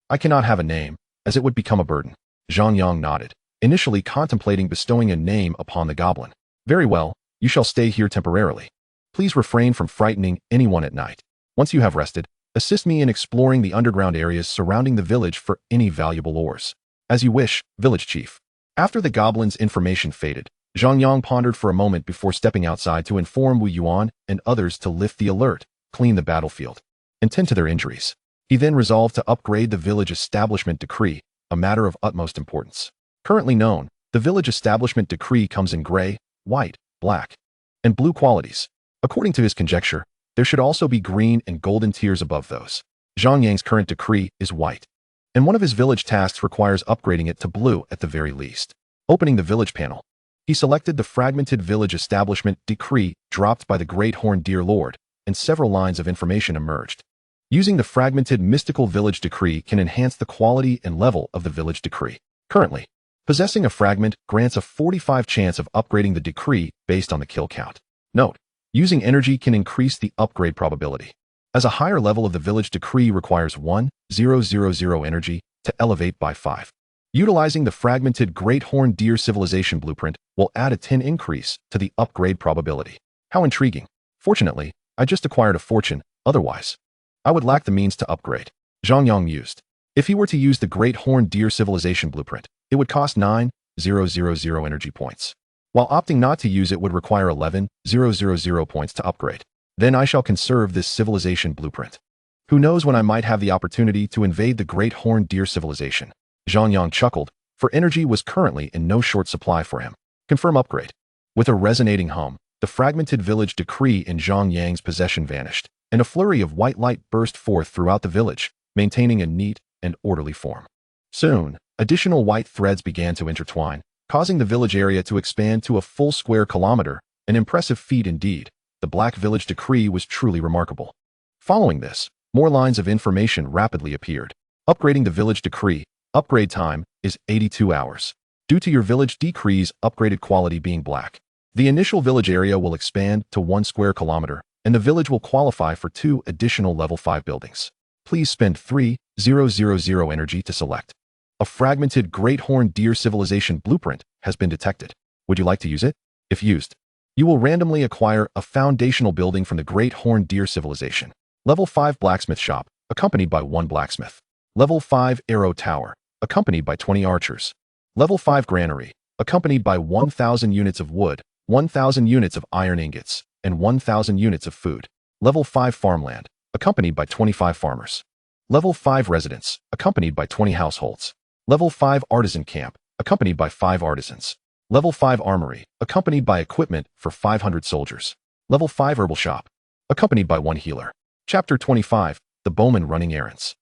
I cannot have a name, as it would become a burden. Zhang Yang nodded, initially contemplating bestowing a name upon the goblin. Very well, you shall stay here temporarily. Please refrain from frightening anyone at night. Once you have rested, assist me in exploring the underground areas surrounding the village for any valuable ores. As you wish, Village Chief. After the goblin's information faded, Zhang Yang pondered for a moment before stepping outside to inform Wu Yuan and others to lift the alert, clean the battlefield, and tend to their injuries. He then resolved to upgrade the village establishment decree, a matter of utmost importance. Currently known, the village establishment decree comes in gray, white, black, and blue qualities. According to his conjecture, there should also be green and golden tiers above those. Zhang Yang's current decree is white, and one of his village tasks requires upgrading it to blue at the very least. Opening the village panel, he selected the fragmented village establishment decree dropped by the Great Horned Deer Lord, and several lines of information emerged. Using the fragmented mystical village decree can enhance the quality and level of the village decree. Currently, possessing a fragment grants a 45% chance of upgrading the decree based on the kill count. Note, using energy can increase the upgrade probability, as a higher level of the village decree requires 1,000 energy to elevate by 5. Utilizing the fragmented Great Horned Deer civilization blueprint will add a 10 increase to the upgrade probability. How intriguing. Fortunately, I just acquired a fortune, otherwise, I would lack the means to upgrade. Zhang Yang mused. If he were to use the Great Horned Deer civilization blueprint, it would cost 9,000 energy points. While opting not to use it would require 11,000 points to upgrade. Then I shall conserve this civilization blueprint. Who knows when I might have the opportunity to invade the Great Horned Deer civilization. Zhang Yang chuckled, for energy was currently in no short supply for him. Confirm upgrade. With a resonating hum, the fragmented village decree in Zhang Yang's possession vanished, and a flurry of white light burst forth throughout the village, maintaining a neat and orderly form. Soon, additional white threads began to intertwine, causing the village area to expand to a full square kilometer, an impressive feat indeed. The Black Village decree was truly remarkable. Following this, more lines of information rapidly appeared. Upgrading the village decree. Upgrade time is 82 hours. Due to your village decree's upgraded quality being black, the initial village area will expand to 1 square kilometer, and the village will qualify for 2 additional level 5 buildings. Please spend 3,000 energy to select. A fragmented Great Horned Deer civilization blueprint has been detected. Would you like to use it? If used, you will randomly acquire a foundational building from the Great Horned Deer civilization. Level 5 blacksmith shop, accompanied by 1 blacksmith. Level 5 arrow tower, accompanied by 20 archers. Level 5 granary, accompanied by 1,000 units of wood, 1,000 units of iron ingots, and 1,000 units of food. Level 5 farmland, accompanied by 25 farmers. Level 5 residence, accompanied by 20 households. Level 5 artisan camp, accompanied by 5 artisans. Level 5 armory, accompanied by equipment for 500 soldiers. Level 5 herbal shop, accompanied by 1 healer. Chapter 25, The Bowman Running Errands.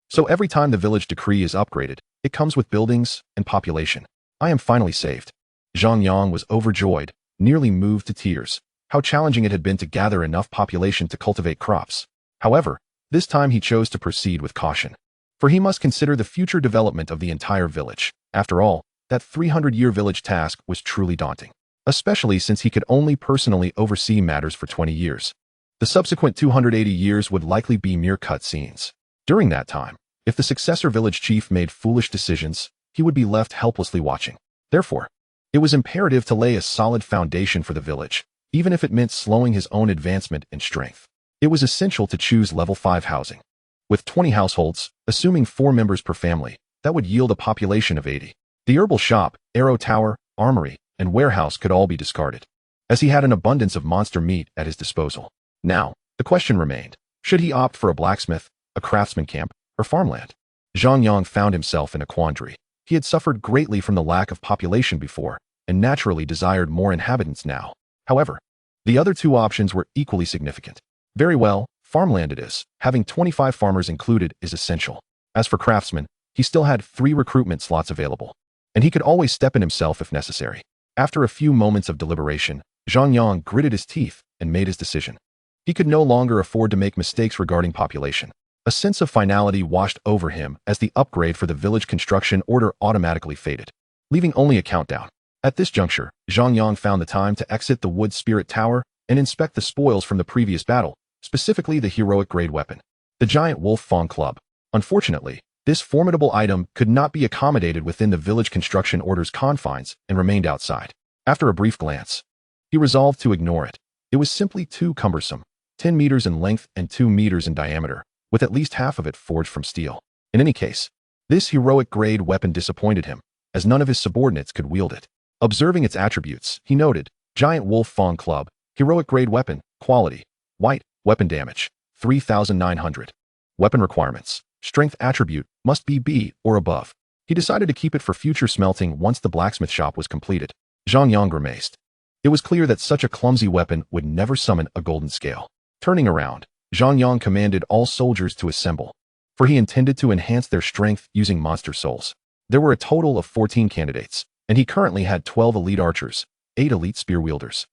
So every time the village decree is upgraded, it comes with buildings and population. I am finally saved. Zhang Yang was overjoyed, nearly moved to tears. How challenging it had been to gather enough population to cultivate crops. However, this time he chose to proceed with caution. For he must consider the future development of the entire village. After all, that 300-year village task was truly daunting, especially since he could only personally oversee matters for 20 years. The subsequent 280 years would likely be mere cutscenes. During that time, if the successor village chief made foolish decisions, he would be left helplessly watching. Therefore, it was imperative to lay a solid foundation for the village, even if it meant slowing his own advancement in strength. It was essential to choose level 5 housing. With 20 households, assuming 4 members per family, that would yield a population of 80. The herbal shop, arrow tower, armory, and warehouse could all be discarded, as he had an abundance of monster meat at his disposal. Now, the question remained, should he opt for a blacksmith, a craftsman camp, or farmland? Zhang Yang found himself in a quandary. He had suffered greatly from the lack of population before, and naturally desired more inhabitants now. However, the other two options were equally significant. Very well, farmland it is. Having 25 farmers included is essential. As for craftsmen, he still had 3 recruitment slots available, and he could always step in himself if necessary. After a few moments of deliberation, Zhang Yang gritted his teeth and made his decision. He could no longer afford to make mistakes regarding population. A sense of finality washed over him as the upgrade for the village construction order automatically faded, leaving only a countdown. At this juncture, Zhang Yang found the time to exit the wood spirit tower and inspect the spoils from the previous battle, specifically the heroic grade weapon, the giant wolf fawn club. Unfortunately, this formidable item could not be accommodated within the village construction order's confines and remained outside. After a brief glance, he resolved to ignore it. It was simply too cumbersome, 10 meters in length and 2 meters in diameter, with at least half of it forged from steel. In any case, this heroic grade weapon disappointed him, as none of his subordinates could wield it. Observing its attributes, he noted, giant wolf fawn club, heroic grade weapon, quality, white, weapon damage, 3,900. Weapon requirements, strength attribute, must be B or above. He decided to keep it for future smelting once the blacksmith shop was completed. Zhang Yang grimaced. It was clear that such a clumsy weapon would never summon a golden scale. Turning around, Zhang Yang commanded all soldiers to assemble, for he intended to enhance their strength using monster souls. There were a total of 14 candidates, and he currently had 12 elite archers, 8 elite spear wielders,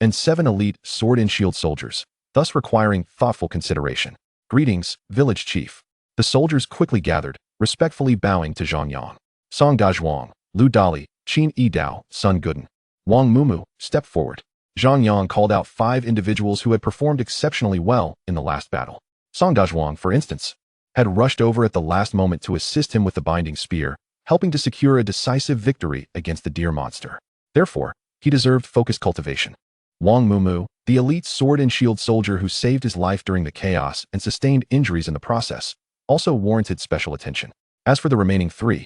and 7 elite sword and shield soldiers, thus requiring thoughtful consideration. Greetings, village chief. The soldiers quickly gathered, respectfully bowing to Zhang Yang. Song Dazhuang, Lu Dali, Qin Yidao, Sun Guden, Wang Mumu, step forward. Zhang Yang called out 5 individuals who had performed exceptionally well in the last battle. Song Dazhuang, for instance, had rushed over at the last moment to assist him with the binding spear, helping to secure a decisive victory against the deer monster. Therefore, he deserved focused cultivation. Wang Mumu, the elite sword and shield soldier who saved his life during the chaos and sustained injuries in the process, also warranted special attention. As for the remaining 3,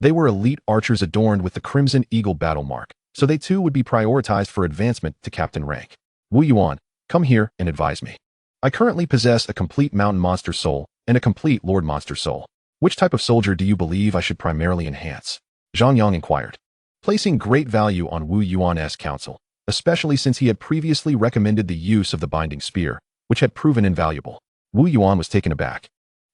they were elite archers adorned with the Crimson Eagle battle mark, so they too would be prioritized for advancement to captain rank. Wu Yuan, come here and advise me. I currently possess a complete mountain monster soul and a complete lord monster soul. Which type of soldier do you believe I should primarily enhance? Zhang Yang inquired, placing great value on Wu Yuan's counsel, especially since he had previously recommended the use of the binding spear, which had proven invaluable. Wu Yuan was taken aback.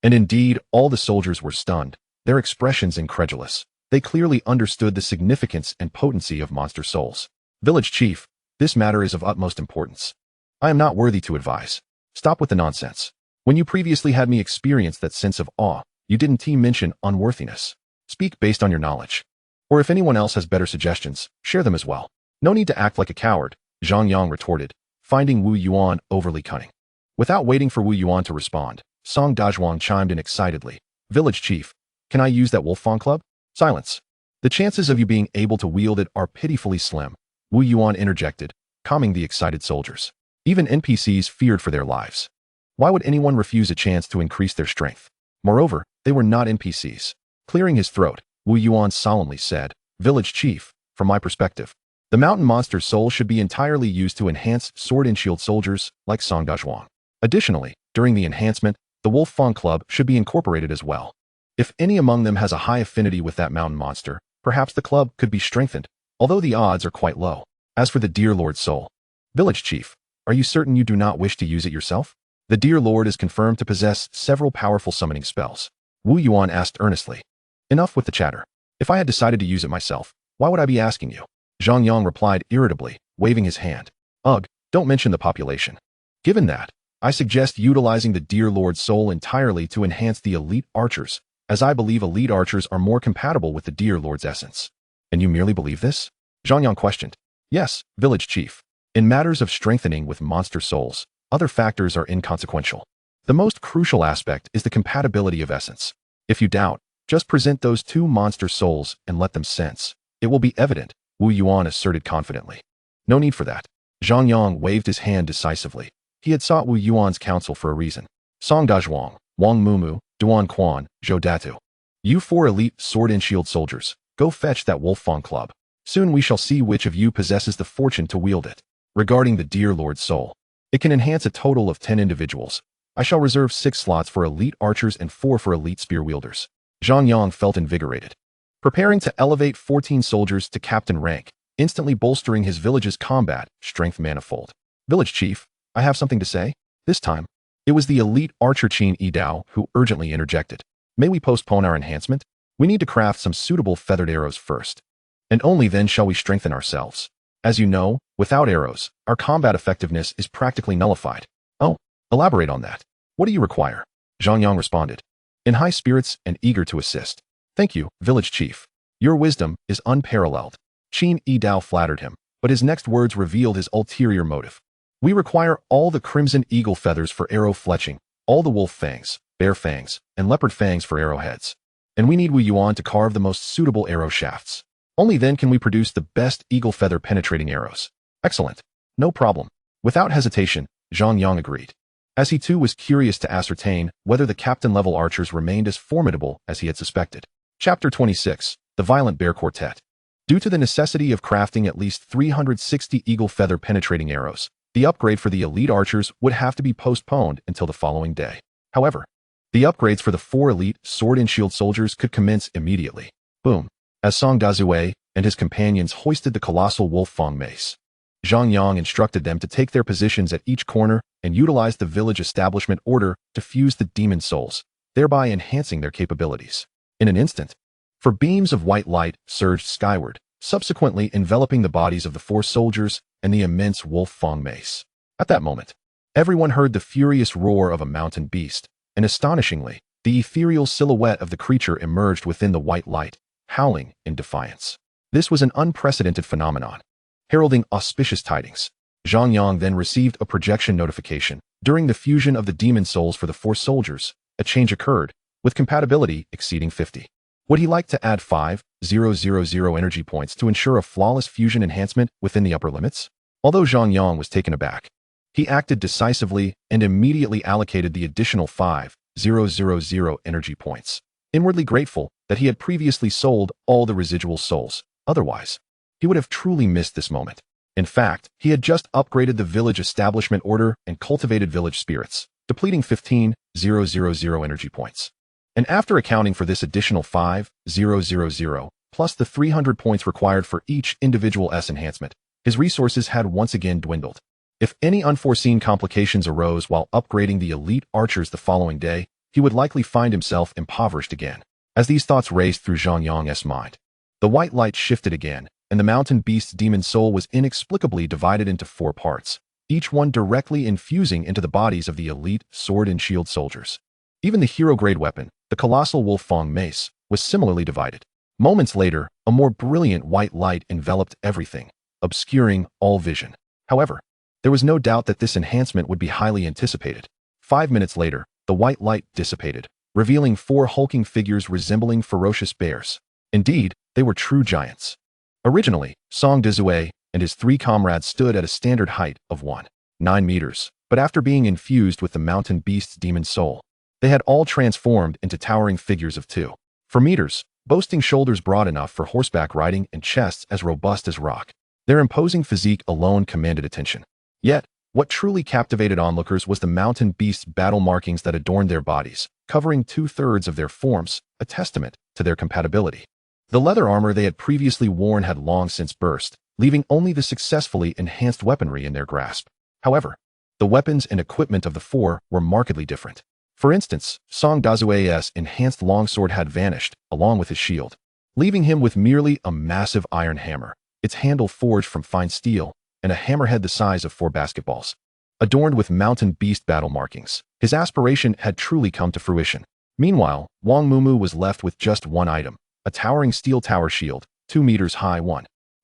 And indeed, all the soldiers were stunned, their expressions incredulous. They clearly understood the significance and potency of monster souls. Village chief, this matter is of utmost importance. I am not worthy to advise. Stop with the nonsense. When you previously had me experience that sense of awe, you didn't mention unworthiness. Speak based on your knowledge. Or if anyone else has better suggestions, share them as well. No need to act like a coward, Zhang Yang retorted, finding Wu Yuan overly cunning. Without waiting for Wu Yuan to respond, Song Dazhuang chimed in excitedly. Village chief, can I use that wolf fawn club? Silence. The chances of you being able to wield it are pitifully slim, Wu Yuan interjected, calming the excited soldiers. Even NPCs feared for their lives. Why would anyone refuse a chance to increase their strength? Moreover, they were not NPCs. Clearing his throat, Wu Yuan solemnly said, Village chief, from my perspective, the mountain monster's soul should be entirely used to enhance sword and shield soldiers like Song Dazhuang. Additionally, during the enhancement, the wolf fawn club should be incorporated as well. If any among them has a high affinity with that mountain monster, perhaps the club could be strengthened, although the odds are quite low. As for the Deer Lord's soul, Village chief, are you certain you do not wish to use it yourself? The Deer Lord is confirmed to possess several powerful summoning spells. Wu Yuan asked earnestly. Enough with the chatter. If I had decided to use it myself, why would I be asking you? Zhang Yang replied irritably, waving his hand. Ugh, don't mention the population. Given that, I suggest utilizing the Deer Lord's soul entirely to enhance the elite archers, as I believe elite archers are more compatible with the Deer Lord's essence. And you merely believe this? Zhang Yang questioned. Yes, village chief. In matters of strengthening with monster souls, other factors are inconsequential. The most crucial aspect is the compatibility of essence. If you doubt, just present those 2 monster souls and let them sense. It will be evident, Wu Yuan asserted confidently. No need for that. Zhang Yang waved his hand decisively. He had sought Wu Yuan's counsel for a reason. Song Dazhuang, Wang Mumu, Duan Quan, Zhou Datu. You 4 elite sword and shield soldiers, go fetch that Wolf Fang club. Soon we shall see which of you possesses the fortune to wield it. Regarding the dear Lord's soul, it can enhance a total of 10 individuals. I shall reserve 6 slots for elite archers and 4 for elite spear wielders. Zhang Yang felt invigorated, preparing to elevate 14 soldiers to captain rank, instantly bolstering his village's combat strength manifold. Village chief, I have something to say. This time, it was the elite archer Qin Yidao who urgently interjected. May we postpone our enhancement? We need to craft some suitable feathered arrows first, and only then shall we strengthen ourselves. As you know, without arrows, our combat effectiveness is practically nullified. Oh, elaborate on that. What do you require? Zhang Yang responded, in high spirits and eager to assist. Thank you, village chief. Your wisdom is unparalleled. Qin Yidao flattered him, but his next words revealed his ulterior motive. We require all the crimson eagle feathers for arrow fletching, all the wolf fangs, bear fangs, and leopard fangs for arrowheads. And we need Wu Yuan to carve the most suitable arrow shafts. Only then can we produce the best eagle feather penetrating arrows. Excellent. No problem. Without hesitation, Zhang Yang agreed, as he too was curious to ascertain whether the captain-level archers remained as formidable as he had suspected. Chapter 26. The Violent Bear Quartet. Due to the necessity of crafting at least 360 eagle feather penetrating arrows, the upgrade for the elite archers would have to be postponed until the following day. However, the upgrades for the 4 elite sword and shield soldiers could commence immediately. Boom. As Song Dazue and his companions hoisted the colossal Wolf Fang mace, Zhang Yang instructed them to take their positions at each corner and utilize the village establishment order to fuse the demon souls, thereby enhancing their capabilities. In an instant, 4 beams of white light surged skyward, subsequently enveloping the bodies of the 4 soldiers and the immense Wolf Fang mace. At that moment, everyone heard the furious roar of a mountain beast, and astonishingly, the ethereal silhouette of the creature emerged within the white light, howling in defiance. This was an unprecedented phenomenon, heralding auspicious tidings. Zhang Yang then received a projection notification. During the fusion of the demon souls for the 4 soldiers, a change occurred, with compatibility exceeding 50. Would he like to add 5,000 energy points to ensure a flawless fusion enhancement within the upper limits? Although Zhang Yang was taken aback, he acted decisively and immediately allocated the additional 5,000 energy points, inwardly grateful that he had previously sold all the residual souls. Otherwise, he would have truly missed this moment. In fact, he had just upgraded the village establishment order and cultivated village spirits, depleting 15,000 energy points. And after accounting for this additional 5,000 plus the 300 points required for each individual S enhancement, his resources had once again dwindled. If any unforeseen complications arose while upgrading the elite archers the following day, he would likely find himself impoverished again. As these thoughts raced through Zhang Yang's mind, the white light shifted again, and the mountain beast's demon soul was inexplicably divided into 4 parts, each one directly infusing into the bodies of the elite sword and shield soldiers. Even the hero-grade weapon, the colossal Wolf Fang mace, was similarly divided. Moments later, a more brilliant white light enveloped everything, obscuring all vision. However, there was no doubt that this enhancement would be highly anticipated. 5 minutes later, the white light dissipated, revealing 4 hulking figures resembling ferocious bears. Indeed, they were true giants. Originally, Song Dazue and his 3 comrades stood at a standard height of 9 meters, but after being infused with the mountain beast's demon soul, they had all transformed into towering figures of 4 meters, boasting shoulders broad enough for horseback riding and chests as robust as rock. Their imposing physique alone commanded attention. Yet, what truly captivated onlookers was the mountain beast's battle markings that adorned their bodies, covering 2/3 of their forms, a testament to their compatibility. The leather armor they had previously worn had long since burst, leaving only the successfully enhanced weaponry in their grasp. However, the weapons and equipment of the 4 were markedly different. For instance, Song Dazue's enhanced longsword had vanished, along with his shield, leaving him with merely a massive iron hammer, its handle forged from fine steel, and a hammerhead the size of 4 basketballs. Adorned with mountain beast battle markings, his aspiration had truly come to fruition. Meanwhile, Wang Mumu was left with just one item, a towering steel tower shield, 2 meters high,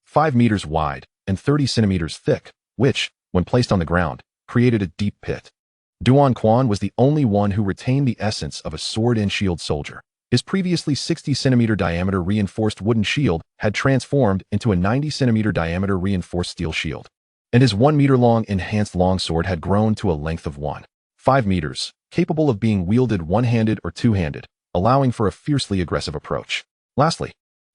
5 meters wide, and 30 centimeters thick, which, when placed on the ground, created a deep pit. Duan Quan was the only one who retained the essence of a sword and shield soldier. His previously 60-centimeter diameter reinforced wooden shield had transformed into a 90-centimeter diameter reinforced steel shield. and his 1-meter-long enhanced longsword had grown to a length of 1.5 meters, capable of being wielded one-handed or two-handed, allowing for a fiercely aggressive approach. Lastly,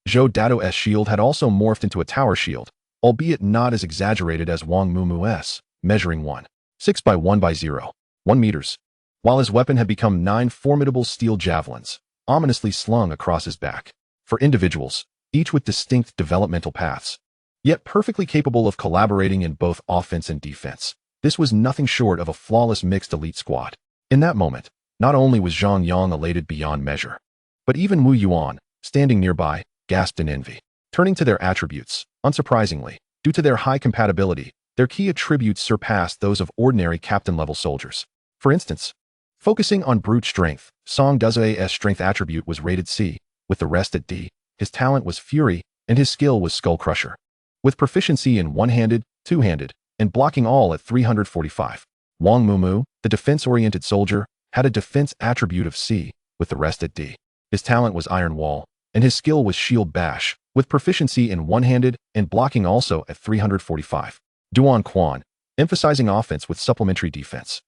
Zhou Dato's shield had also morphed into a tower shield, albeit not as exaggerated as Wang Mumu's, measuring 1.6 by 1 meters, while his weapon had become 9 formidable steel javelins, ominously slung across his back. For individuals, each with distinct developmental paths, yet perfectly capable of collaborating in both offense and defense. This was nothing short of a flawless mixed elite squad. In that moment, not only was Zhang Yang elated beyond measure, but even Wu Yuan, standing nearby, gasped in envy. Turning to their attributes, unsurprisingly, due to their high compatibility, their key attributes surpassed those of ordinary captain-level soldiers. For instance, focusing on brute strength, Song Duzue's strength attribute was rated C, with the rest at D. His talent was Fury, and his skill was Skull Crusher, with proficiency in one-handed, two-handed, and blocking all at 345. Wang Mumu, the defense-oriented soldier, had a defense attribute of C, with the rest at D. His talent was Iron Wall, and his skill was Shield Bash, with proficiency in one-handed and blocking also at 345. Duan Quan, emphasizing offense with supplementary defense,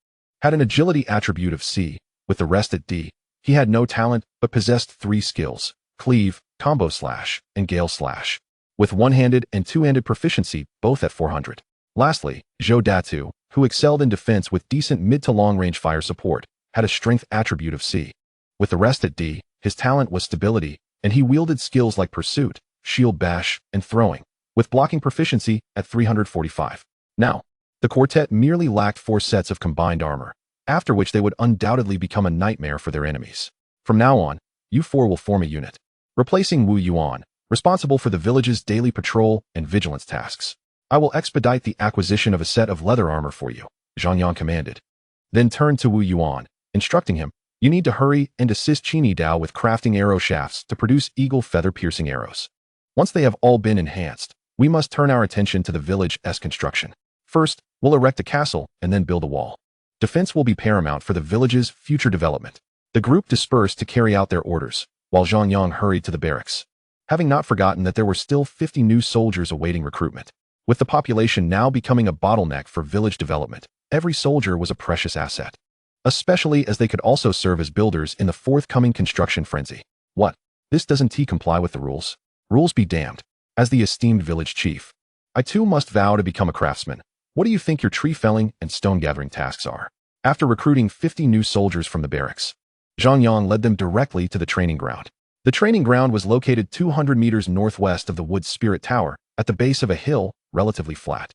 had an agility attribute of C, with the rest at D. He had no talent, but possessed 3 skills: Cleave, Combo Slash, and Gale Slash, with one-handed and two-handed proficiency both at 400. Lastly, Zhou Datu, who excelled in defense with decent mid to long-range fire support, had a strength attribute of C. With the rest at D, his talent was stability, and he wielded skills like Pursuit, Shield Bash, and Throwing, with blocking proficiency at 345. Now, the quartet merely lacked 4 sets of combined armor, after which they would undoubtedly become a nightmare for their enemies. From now on, you 4 will form a unit, replacing Wu Yuan, responsible for the village's daily patrol and vigilance tasks. I will expedite the acquisition of a set of leather armor for you, Zhang Yang commanded. Then turned to Wu Yuan, instructing him, you need to hurry and assist Qini Dao with crafting arrow shafts to produce eagle feather-piercing arrows. Once they have all been enhanced, we must turn our attention to the village's construction. First, we'll erect a castle and then build a wall. Defense will be paramount for the village's future development. The group dispersed to carry out their orders, while Zhang Yang hurried to the barracks, having not forgotten that there were still 50 new soldiers awaiting recruitment. With the population now becoming a bottleneck for village development, every soldier was a precious asset, especially as they could also serve as builders in the forthcoming construction frenzy. What? This doesn't comply with the rules? Rules be damned. As the esteemed village chief, I too must vow to become a craftsman. What do you think your tree felling and stone gathering tasks are? After recruiting 50 new soldiers from the barracks, Zhang Yang led them directly to the training ground. The training ground was located 200 meters northwest of the Wood Spirit Tower, at the base of a hill, relatively flat,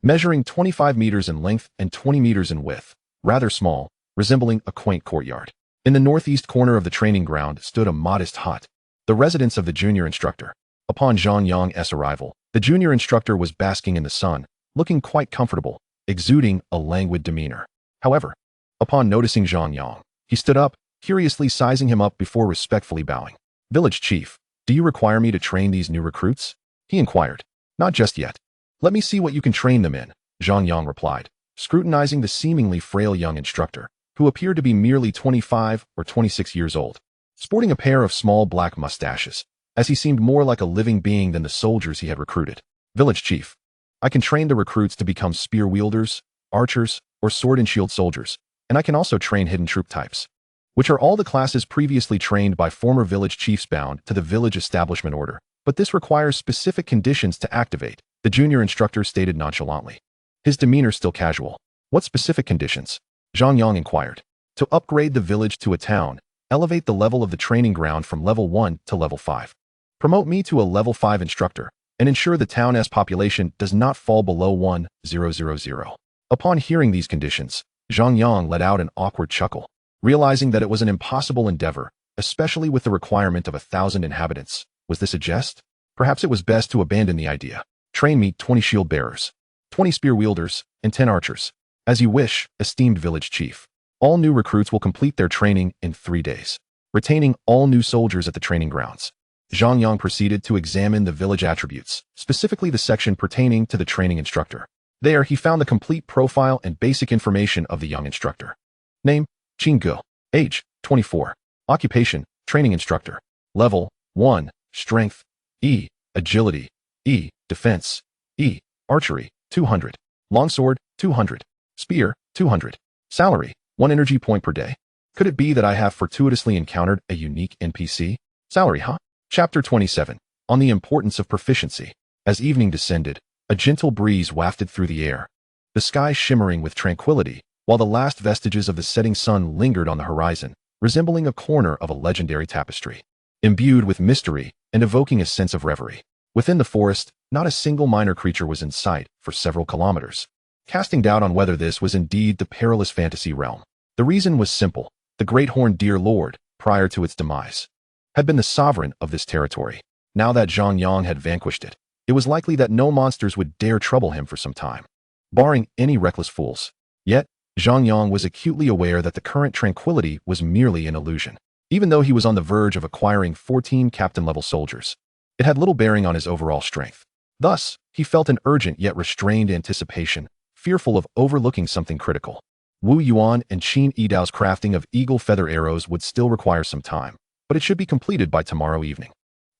measuring 25 meters in length and 20 meters in width, rather small, resembling a quaint courtyard. In the northeast corner of the training ground stood a modest hut, the residence of the junior instructor. Upon Zhang Yang's arrival, the junior instructor was basking in the sun, looking quite comfortable, exuding a languid demeanor. However, upon noticing Zhang Yang, he stood up, curiously sizing him up before respectfully bowing. Village chief, do you require me to train these new recruits? He inquired. Not just yet. Let me see what you can train them in, Zhang Yang replied, scrutinizing the seemingly frail young instructor, who appeared to be merely 25 or 26 years old, sporting a pair of small black mustaches, as he seemed more like a living being than the soldiers he had recruited. Village chief, I can train the recruits to become spear wielders, archers, or sword and shield soldiers, and I can also train hidden troop types, which are all the classes previously trained by former village chiefs bound to the village establishment order. But this requires specific conditions to activate, the junior instructor stated nonchalantly, his demeanor still casual. What specific conditions? Zhang Yang inquired. To upgrade the village to a town, elevate the level of the training ground from level 1 to level 5. Promote me to a level 5 instructor, and ensure the town's population does not fall below 1,000. Upon hearing these conditions, Zhang Yang let out an awkward chuckle, realizing that it was an impossible endeavor, especially with the requirement of 1,000 inhabitants. Was this a jest? Perhaps it was best to abandon the idea. Train me 20 shield bearers, 20 spear wielders, and 10 archers. As you wish, esteemed village chief. All new recruits will complete their training in 3 days, retaining all new soldiers at the training grounds. Zhang Yang proceeded to examine the village attributes, specifically the section pertaining to the training instructor. There, he found the complete profile and basic information of the young instructor. Name, Qin Ge. Age, 24. Occupation, training instructor. Level, 1. Strength, E. Agility, E. Defense, E. Archery, 200. Longsword, 200. Spear, 200. Salary, 1 energy point per day. Could it be that I have fortuitously encountered a unique NPC? Salary, huh? Chapter 27. On the importance of proficiency. As evening descended, a gentle breeze wafted through the air, the sky shimmering with tranquility, while the last vestiges of the setting sun lingered on the horizon, resembling a corner of a legendary tapestry, imbued with mystery and evoking a sense of reverie. Within the forest, not a single minor creature was in sight for several kilometers, casting doubt on whether this was indeed the perilous fantasy realm. The reason was simple. The great horned deer lord, prior to its demise, had been the sovereign of this territory. Now that Zhang Yang had vanquished it, it was likely that no monsters would dare trouble him for some time, barring any reckless fools. Yet, Zhang Yang was acutely aware that the current tranquility was merely an illusion. Even though he was on the verge of acquiring 14 captain-level soldiers, it had little bearing on his overall strength. Thus, he felt an urgent yet restrained anticipation, fearful of overlooking something critical. Wu Yuan and Qin Yidao's crafting of eagle feather arrows would still require some time, but it should be completed by tomorrow evening.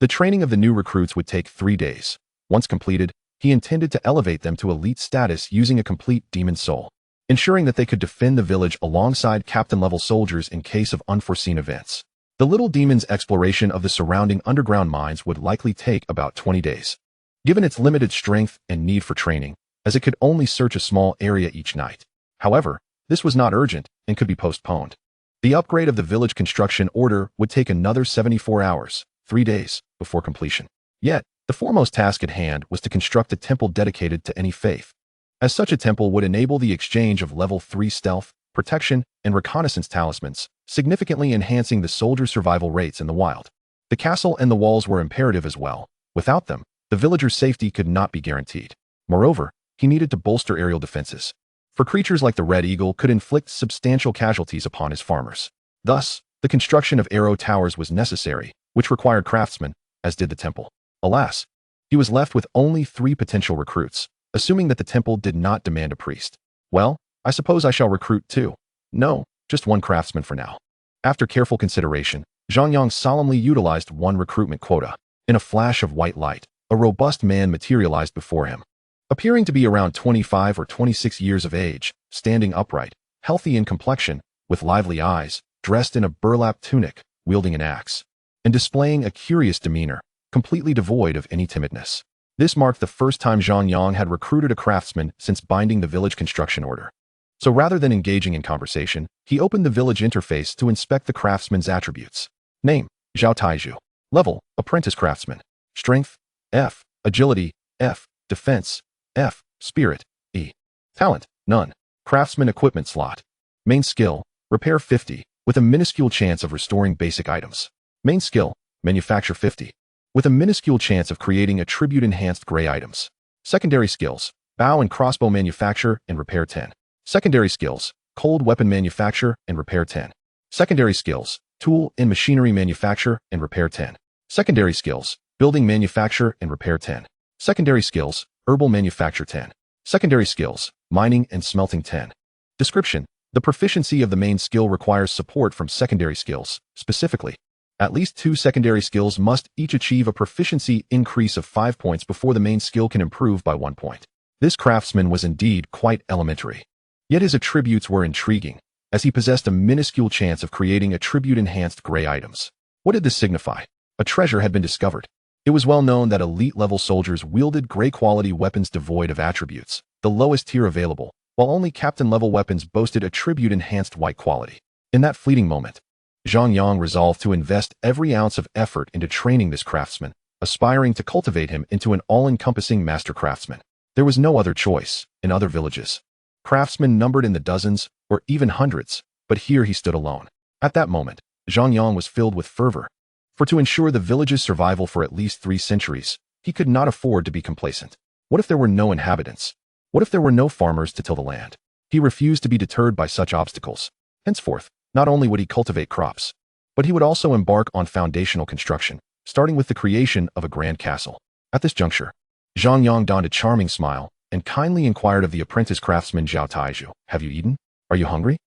The training of the new recruits would take 3 days. Once completed, he intended to elevate them to elite status using a complete demon soul, ensuring that they could defend the village alongside captain-level soldiers in case of unforeseen events. The little demon's exploration of the surrounding underground mines would likely take about 20 days, given its limited strength and need for training, as it could only search a small area each night. However, this was not urgent and could be postponed. The upgrade of the village construction order would take another 74 hours, 3 days, before completion. Yet, the foremost task at hand was to construct a temple dedicated to any faith, as such a temple would enable the exchange of level 3 stealth, protection, and reconnaissance talismans, significantly enhancing the soldier survival rates in the wild. The castle and the walls were imperative as well. Without them, the villager's safety could not be guaranteed. Moreover, he needed to bolster aerial defenses, for creatures like the red eagle could inflict substantial casualties upon his farmers. Thus, the construction of arrow towers was necessary, which required craftsmen, as did the temple. Alas, he was left with only 3 potential recruits, assuming that the temple did not demand a priest. Well, I suppose I shall recruit 2. No, just 1 craftsman for now. After careful consideration, Zhang Yang solemnly utilized 1 recruitment quota. In a flash of white light, a robust man materialized before him, appearing to be around 25 or 26 years of age, standing upright, healthy in complexion, with lively eyes, dressed in a burlap tunic, wielding an axe, and displaying a curious demeanor, completely devoid of any timidness. This marked the first time Zhang Yang had recruited a craftsman since binding the village construction order. So rather than engaging in conversation, he opened the village interface to inspect the craftsman's attributes. Name, Zhao Taizhu. Level, apprentice craftsman. Strength, F. Agility, F. Defense, F. Spirit, E. Talent, none. Craftsman equipment slot. Main skill, repair 50, with a minuscule chance of restoring basic items. Main skill, manufacture 50, with a minuscule chance of creating attribute-enhanced gray items. Secondary skills, bow and crossbow manufacture and repair 10. Secondary skills, cold weapon manufacture and repair 10. Secondary skills, tool and machinery manufacture and repair 10. Secondary skills, building manufacture and repair 10. Secondary skills, herbal manufacture 10. Secondary skills, mining and smelting 10. Description: the proficiency of the main skill requires support from secondary skills. Specifically, at least 2 secondary skills must each achieve a proficiency increase of 5 points before the main skill can improve by 1 point. This craftsman was indeed quite elementary. Yet his attributes were intriguing, as he possessed a minuscule chance of creating attribute-enhanced gray items. What did this signify? A treasure had been discovered. It was well known that elite-level soldiers wielded gray-quality weapons devoid of attributes, the lowest tier available, while only captain-level weapons boasted attribute-enhanced white quality. In that fleeting moment, Zhang Yang resolved to invest every ounce of effort into training this craftsman, aspiring to cultivate him into an all-encompassing master craftsman. There was no other choice. In other villages, craftsmen numbered in the dozens or even hundreds, but here he stood alone. At that moment, Zhang Yang was filled with fervor. For to ensure the village's survival for at least 3 centuries, he could not afford to be complacent. What if there were no inhabitants? What if there were no farmers to till the land? He refused to be deterred by such obstacles. Henceforth, not only would he cultivate crops, but he would also embark on foundational construction, starting with the creation of a grand castle. At this juncture, Zhang Yang donned a charming smile and kindly inquired of the apprentice craftsman Zhao Taizhu, "Have you eaten? Are you hungry?"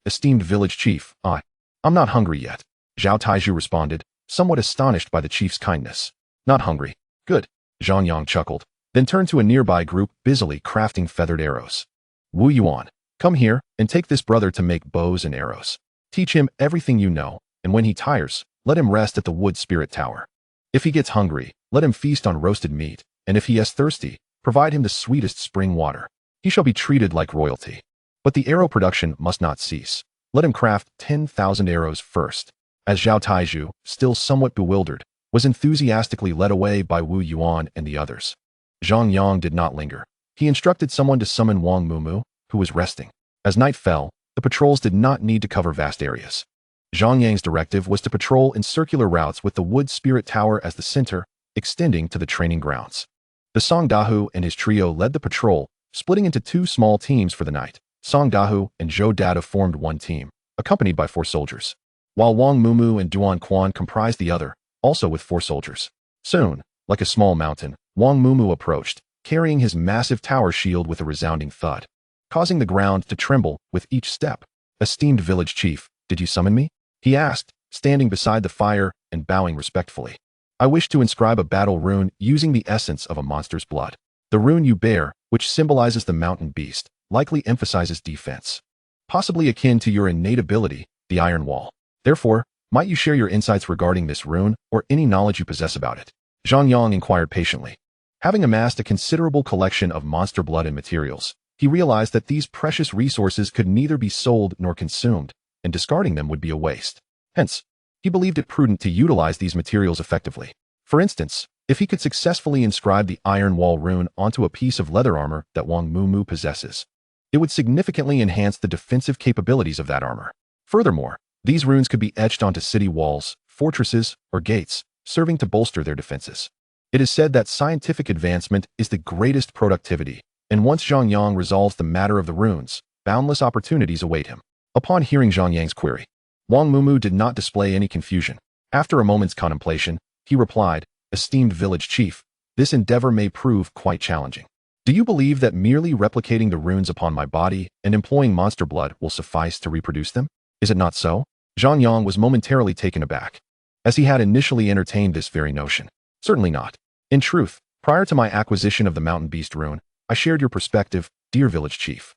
Esteemed village chief, I'm not hungry yet," Zhao Taizhu responded, somewhat astonished by the chief's kindness. "Not hungry. Good." Zhang Yang chuckled. then turned to a nearby group busily crafting feathered arrows. Wu Yuan, come here and take this brother to make bows and arrows. Teach him everything you know, and when he tires, let him rest at the wood spirit tower. If he gets hungry, let him feast on roasted meat, and if he is thirsty, provide him the sweetest spring water. He shall be treated like royalty. But the arrow production must not cease. Let him craft 10,000 arrows first. As Zhao Taizhu, still somewhat bewildered, was enthusiastically led away by Wu Yuan and the others. Zhang Yang did not linger. He instructed someone to summon Wang Mumu, who was resting. As night fell, the patrols did not need to cover vast areas. Zhang Yang's directive was to patrol in circular routes with the wood spirit tower as the center, extending to the training grounds. The Song Dahu and his trio led the patrol, splitting into two small teams for the night. Song Dahu and Zhou Dada formed one team, accompanied by 4 soldiers, while Wang Mumu and Duan Quan comprised the other, also with 4 soldiers. Soon, like a small mountain, Wang Mumu approached, carrying his massive tower shield with a resounding thud, causing the ground to tremble with each step. Esteemed village chief, did you summon me? He asked, standing beside the fire and bowing respectfully. I wish to inscribe a battle rune using the essence of a monster's blood. The rune you bear, which symbolizes the mountain beast, likely emphasizes defense, possibly akin to your innate ability, the Iron Wall. Therefore, might you share your insights regarding this rune or any knowledge you possess about it? Zhang Yang inquired patiently. Having amassed a considerable collection of monster blood and materials, he realized that these precious resources could neither be sold nor consumed, and discarding them would be a waste. Hence, he believed it prudent to utilize these materials effectively. For instance, if he could successfully inscribe the Iron Wall rune onto a piece of leather armor that Wang Mumu possesses, it would significantly enhance the defensive capabilities of that armor. Furthermore, these runes could be etched onto city walls, fortresses, or gates, serving to bolster their defenses. It is said that scientific advancement is the greatest productivity, and once Zhang Yang resolves the matter of the runes, boundless opportunities await him. Upon hearing Zhang Yang's query, Wang Mumu did not display any confusion. After a moment's contemplation, he replied, Esteemed village chief, this endeavor may prove quite challenging. Do you believe that merely replicating the runes upon my body and employing monster blood will suffice to reproduce them? Is it not so? Zhang Yang was momentarily taken aback, as he had initially entertained this very notion. Certainly not. In truth, prior to my acquisition of the Mountain Beast rune, I shared your perspective, dear village chief.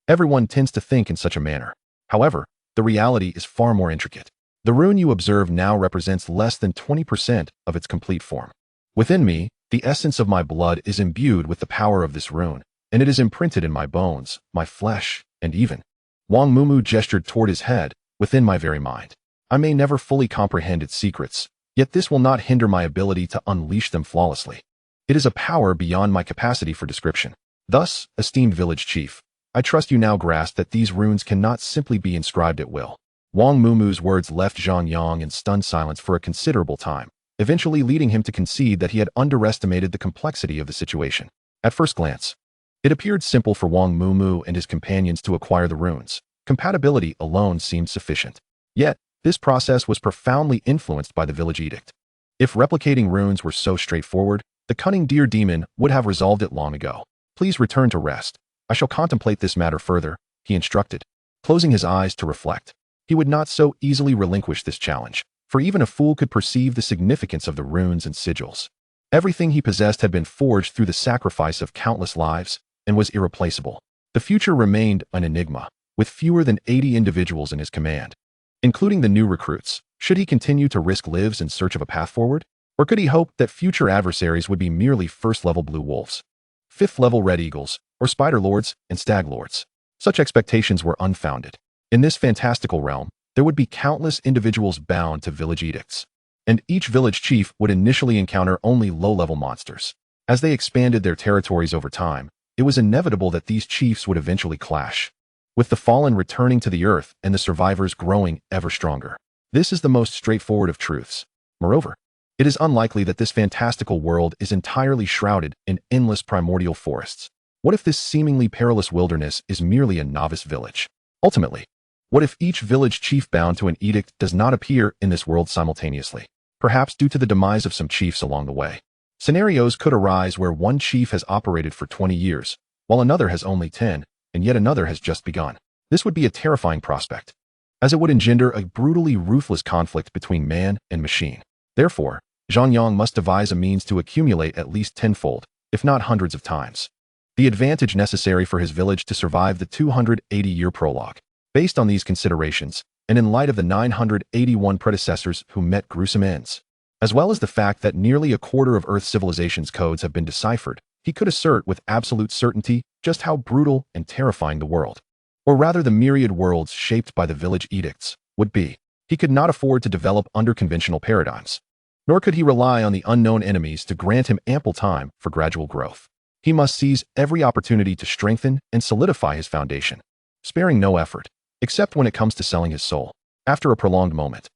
Everyone tends to think in such a manner. However, the reality is far more intricate. The rune you observe now represents less than 20% of its complete form. Within me, the essence of my blood is imbued with the power of this rune, and it is imprinted in my bones, my flesh, and even. Wang Mumu gestured toward his head, within my very mind. I may never fully comprehend its secrets, yet this will not hinder my ability to unleash them flawlessly. It is a power beyond my capacity for description. Thus, esteemed village chief, I trust you now grasp that these runes cannot simply be inscribed at will. Wang Mumu's words left Zhang Yang in stunned silence for a considerable time, eventually leading him to concede that he had underestimated the complexity of the situation. At first glance, it appeared simple for Wang Mumu and his companions to acquire the runes. Compatibility alone seemed sufficient. Yet, this process was profoundly influenced by the village edict. If replicating runes were so straightforward, the cunning deer demon would have resolved it long ago. Please return to rest. I shall contemplate this matter further, he instructed, closing his eyes to reflect. He would not so easily relinquish this challenge, for even a fool could perceive the significance of the runes and sigils. Everything he possessed had been forged through the sacrifice of countless lives and was irreplaceable. The future remained an enigma, with fewer than 80 individuals in his command, including the new recruits. Should he continue to risk lives in search of a path forward? Or could he hope that future adversaries would be merely first-level blue wolves, fifth-level red eagles, or spider lords and stag lords? Such expectations were unfounded. In this fantastical realm, there would be countless individuals bound to village edicts, and each village chief would initially encounter only low-level monsters. As they expanded their territories over time, it was inevitable that these chiefs would eventually clash, with the fallen returning to the earth and the survivors growing ever stronger. This is the most straightforward of truths. Moreover, it is unlikely that this fantastical world is entirely shrouded in endless primordial forests. What if this seemingly perilous wilderness is merely a novice village? Ultimately, what if each village chief bound to an edict does not appear in this world simultaneously, perhaps due to the demise of some chiefs along the way? Scenarios could arise where one chief has operated for 20 years, while another has only 10, and yet another has just begun. This would be a terrifying prospect, as it would engender a brutally ruthless conflict between man and machine. Therefore, Zhang Yang must devise a means to accumulate at least tenfold, if not hundreds of times. The advantage necessary for his village to survive the 280-year prologue. Based on these considerations, and in light of the 981 predecessors who met gruesome ends, as well as the fact that nearly a quarter of Earth's civilization's codes have been deciphered, he could assert with absolute certainty just how brutal and terrifying the world, or rather the myriad worlds shaped by the village edicts, would be. He could not afford to develop under conventional paradigms, nor could he rely on the unknown enemies to grant him ample time for gradual growth. He must seize every opportunity to strengthen and solidify his foundation, sparing no effort, except when it comes to selling his soul. After a prolonged moment,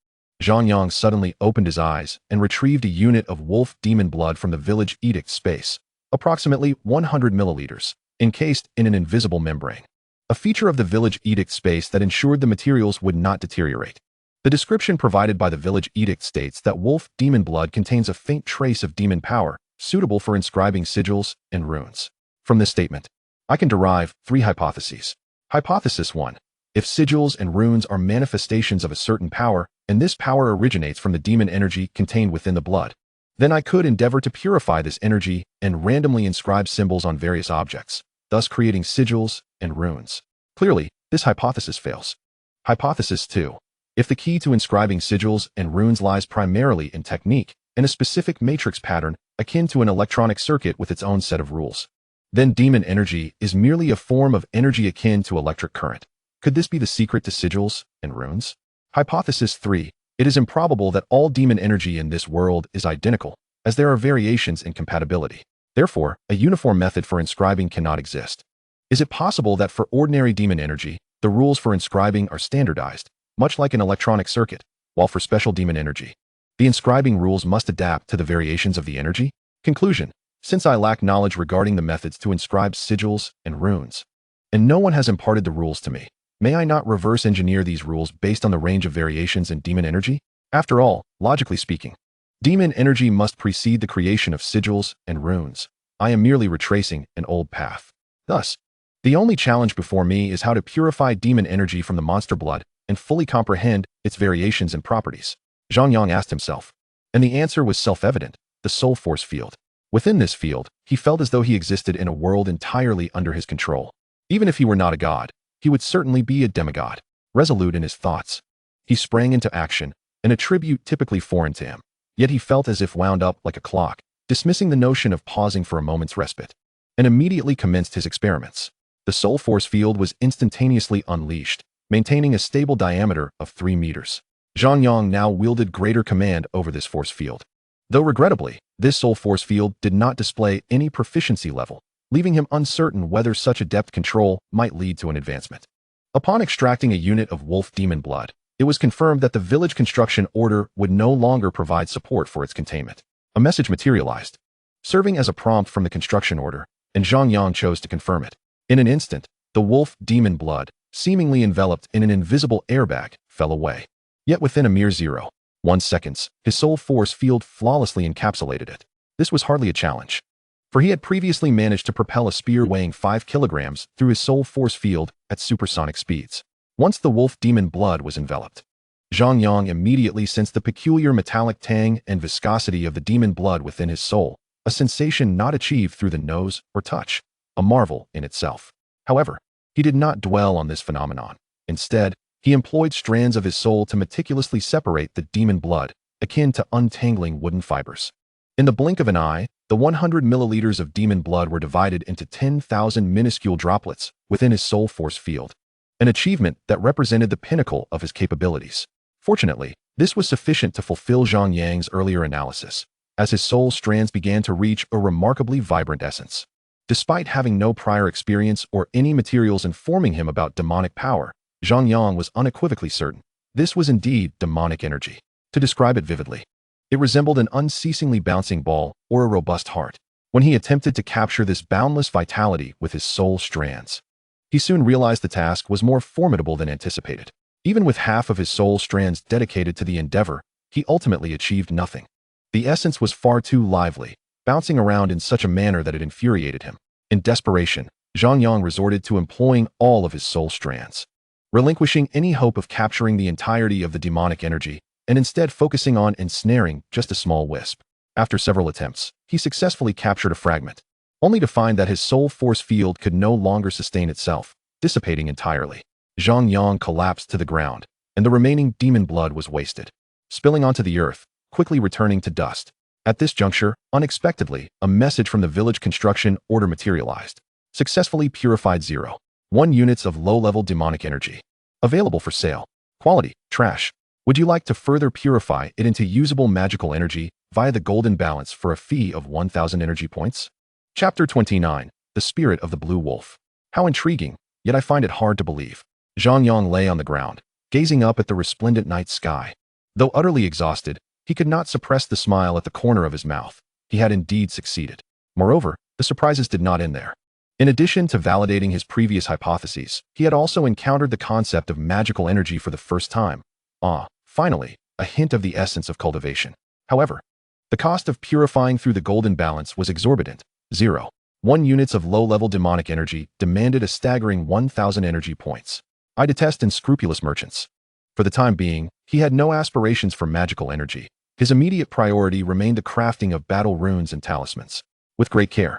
Zhang Yang suddenly opened his eyes and retrieved a unit of wolf demon blood from the village edict space, approximately 100 milliliters, encased in an invisible membrane, a feature of the village edict space that ensured the materials would not deteriorate. The description provided by the village edict states that wolf demon blood contains a faint trace of demon power, suitable for inscribing sigils and runes. From this statement, I can derive 3 hypotheses. Hypothesis 1. If sigils and runes are manifestations of a certain power, and this power originates from the demon energy contained within the blood, then I could endeavor to purify this energy and randomly inscribe symbols on various objects, thus creating sigils and runes. Clearly, this hypothesis fails. Hypothesis 2. If the key to inscribing sigils and runes lies primarily in technique and a specific matrix pattern akin to an electronic circuit with its own set of rules, then demon energy is merely a form of energy akin to electric current. Could this be the secret to sigils and runes? Hypothesis 3. It is improbable that all demon energy in this world is identical, as there are variations in compatibility. Therefore, a uniform method for inscribing cannot exist. Is it possible that for ordinary demon energy, the rules for inscribing are standardized, much like an electronic circuit, while for special demon energy, the inscribing rules must adapt to the variations of the energy? Conclusion. Since I lack knowledge regarding the methods to inscribe sigils and runes, and no one has imparted the rules to me, may I not reverse engineer these rules based on the range of variations in demon energy? After all, logically speaking, demon energy must precede the creation of sigils and runes. I am merely retracing an old path. Thus, the only challenge before me is how to purify demon energy from the monster blood and fully comprehend its variations and properties. Zhang Yang asked himself, and the answer was self-evident: the soul force field. Within this field, he felt as though he existed in a world entirely under his control. Even if he were not a god, he would certainly be a demigod. Resolute in his thoughts, he sprang into action, an attribute typically foreign to him. Yet he felt as if wound up like a clock, dismissing the notion of pausing for a moment's respite, and immediately commenced his experiments. The soul force field was instantaneously unleashed, maintaining a stable diameter of 3 meters. Zhang Yang now wielded greater command over this force field. Though regrettably, this soul force field did not display any proficiency level, leaving him uncertain whether such adept control might lead to an advancement. Upon extracting a unit of wolf demon blood, it was confirmed that the village construction order would no longer provide support for its containment. A message materialized, serving as a prompt from the construction order, and Zhang Yang chose to confirm it. In an instant, the wolf demon blood, seemingly enveloped in an invisible airbag, fell away. Yet within a mere 0.1 seconds, his soul force field flawlessly encapsulated it. This was hardly a challenge, for he had previously managed to propel a spear weighing 5 kilograms through his soul force field at supersonic speeds. Once the wolf demon blood was enveloped, Zhang Yang immediately sensed the peculiar metallic tang and viscosity of the demon blood within his soul, a sensation not achieved through the nose or touch, a marvel in itself. However, he did not dwell on this phenomenon. Instead, he employed strands of his soul to meticulously separate the demon blood, akin to untangling wooden fibers. In the blink of an eye, the 100 milliliters of demon blood were divided into 10,000 minuscule droplets within his soul force field, an achievement that represented the pinnacle of his capabilities. Fortunately, this was sufficient to fulfill Zhang Yang's earlier analysis, as his soul strands began to reach a remarkably vibrant essence. Despite having no prior experience or any materials informing him about demonic power, Zhang Yang was unequivocally certain this was indeed demonic energy. To describe it vividly, it resembled an unceasingly bouncing ball or a robust heart. When he attempted to capture this boundless vitality with his soul strands, he soon realized the task was more formidable than anticipated. Even with half of his soul strands dedicated to the endeavor, he ultimately achieved nothing. The essence was far too lively, bouncing around in such a manner that it infuriated him. In desperation, Zhang Yang resorted to employing all of his soul strands, relinquishing any hope of capturing the entirety of the demonic energy, and instead focusing on ensnaring just a small wisp. After several attempts, he successfully captured a fragment, only to find that his soul force field could no longer sustain itself, dissipating entirely. Zhang Yang collapsed to the ground, and the remaining demon blood was wasted, spilling onto the earth, quickly returning to dust. At this juncture, unexpectedly, a message from the village construction order materialized. Successfully purified 0.1 units of low-level demonic energy. Available for sale. Quality, trash. Would you like to further purify it into usable magical energy via the golden balance for a fee of 1,000 energy points? Chapter 29. The Spirit of the Blue Wolf. How intriguing, yet I find it hard to believe. Zhang Yang lay on the ground, gazing up at the resplendent night sky. Though utterly exhausted, he could not suppress the smile at the corner of his mouth. He had indeed succeeded. Moreover, the surprises did not end there. In addition to validating his previous hypotheses, he had also encountered the concept of magical energy for the first time. Finally, a hint of the essence of cultivation. However, the cost of purifying through the golden balance was exorbitant. 0.1 units of low-level demonic energy demanded a staggering 1,000 energy points. I detest unscrupulous merchants. For the time being, he had no aspirations for magical energy. His immediate priority remained the crafting of battle runes and talismans. With great care,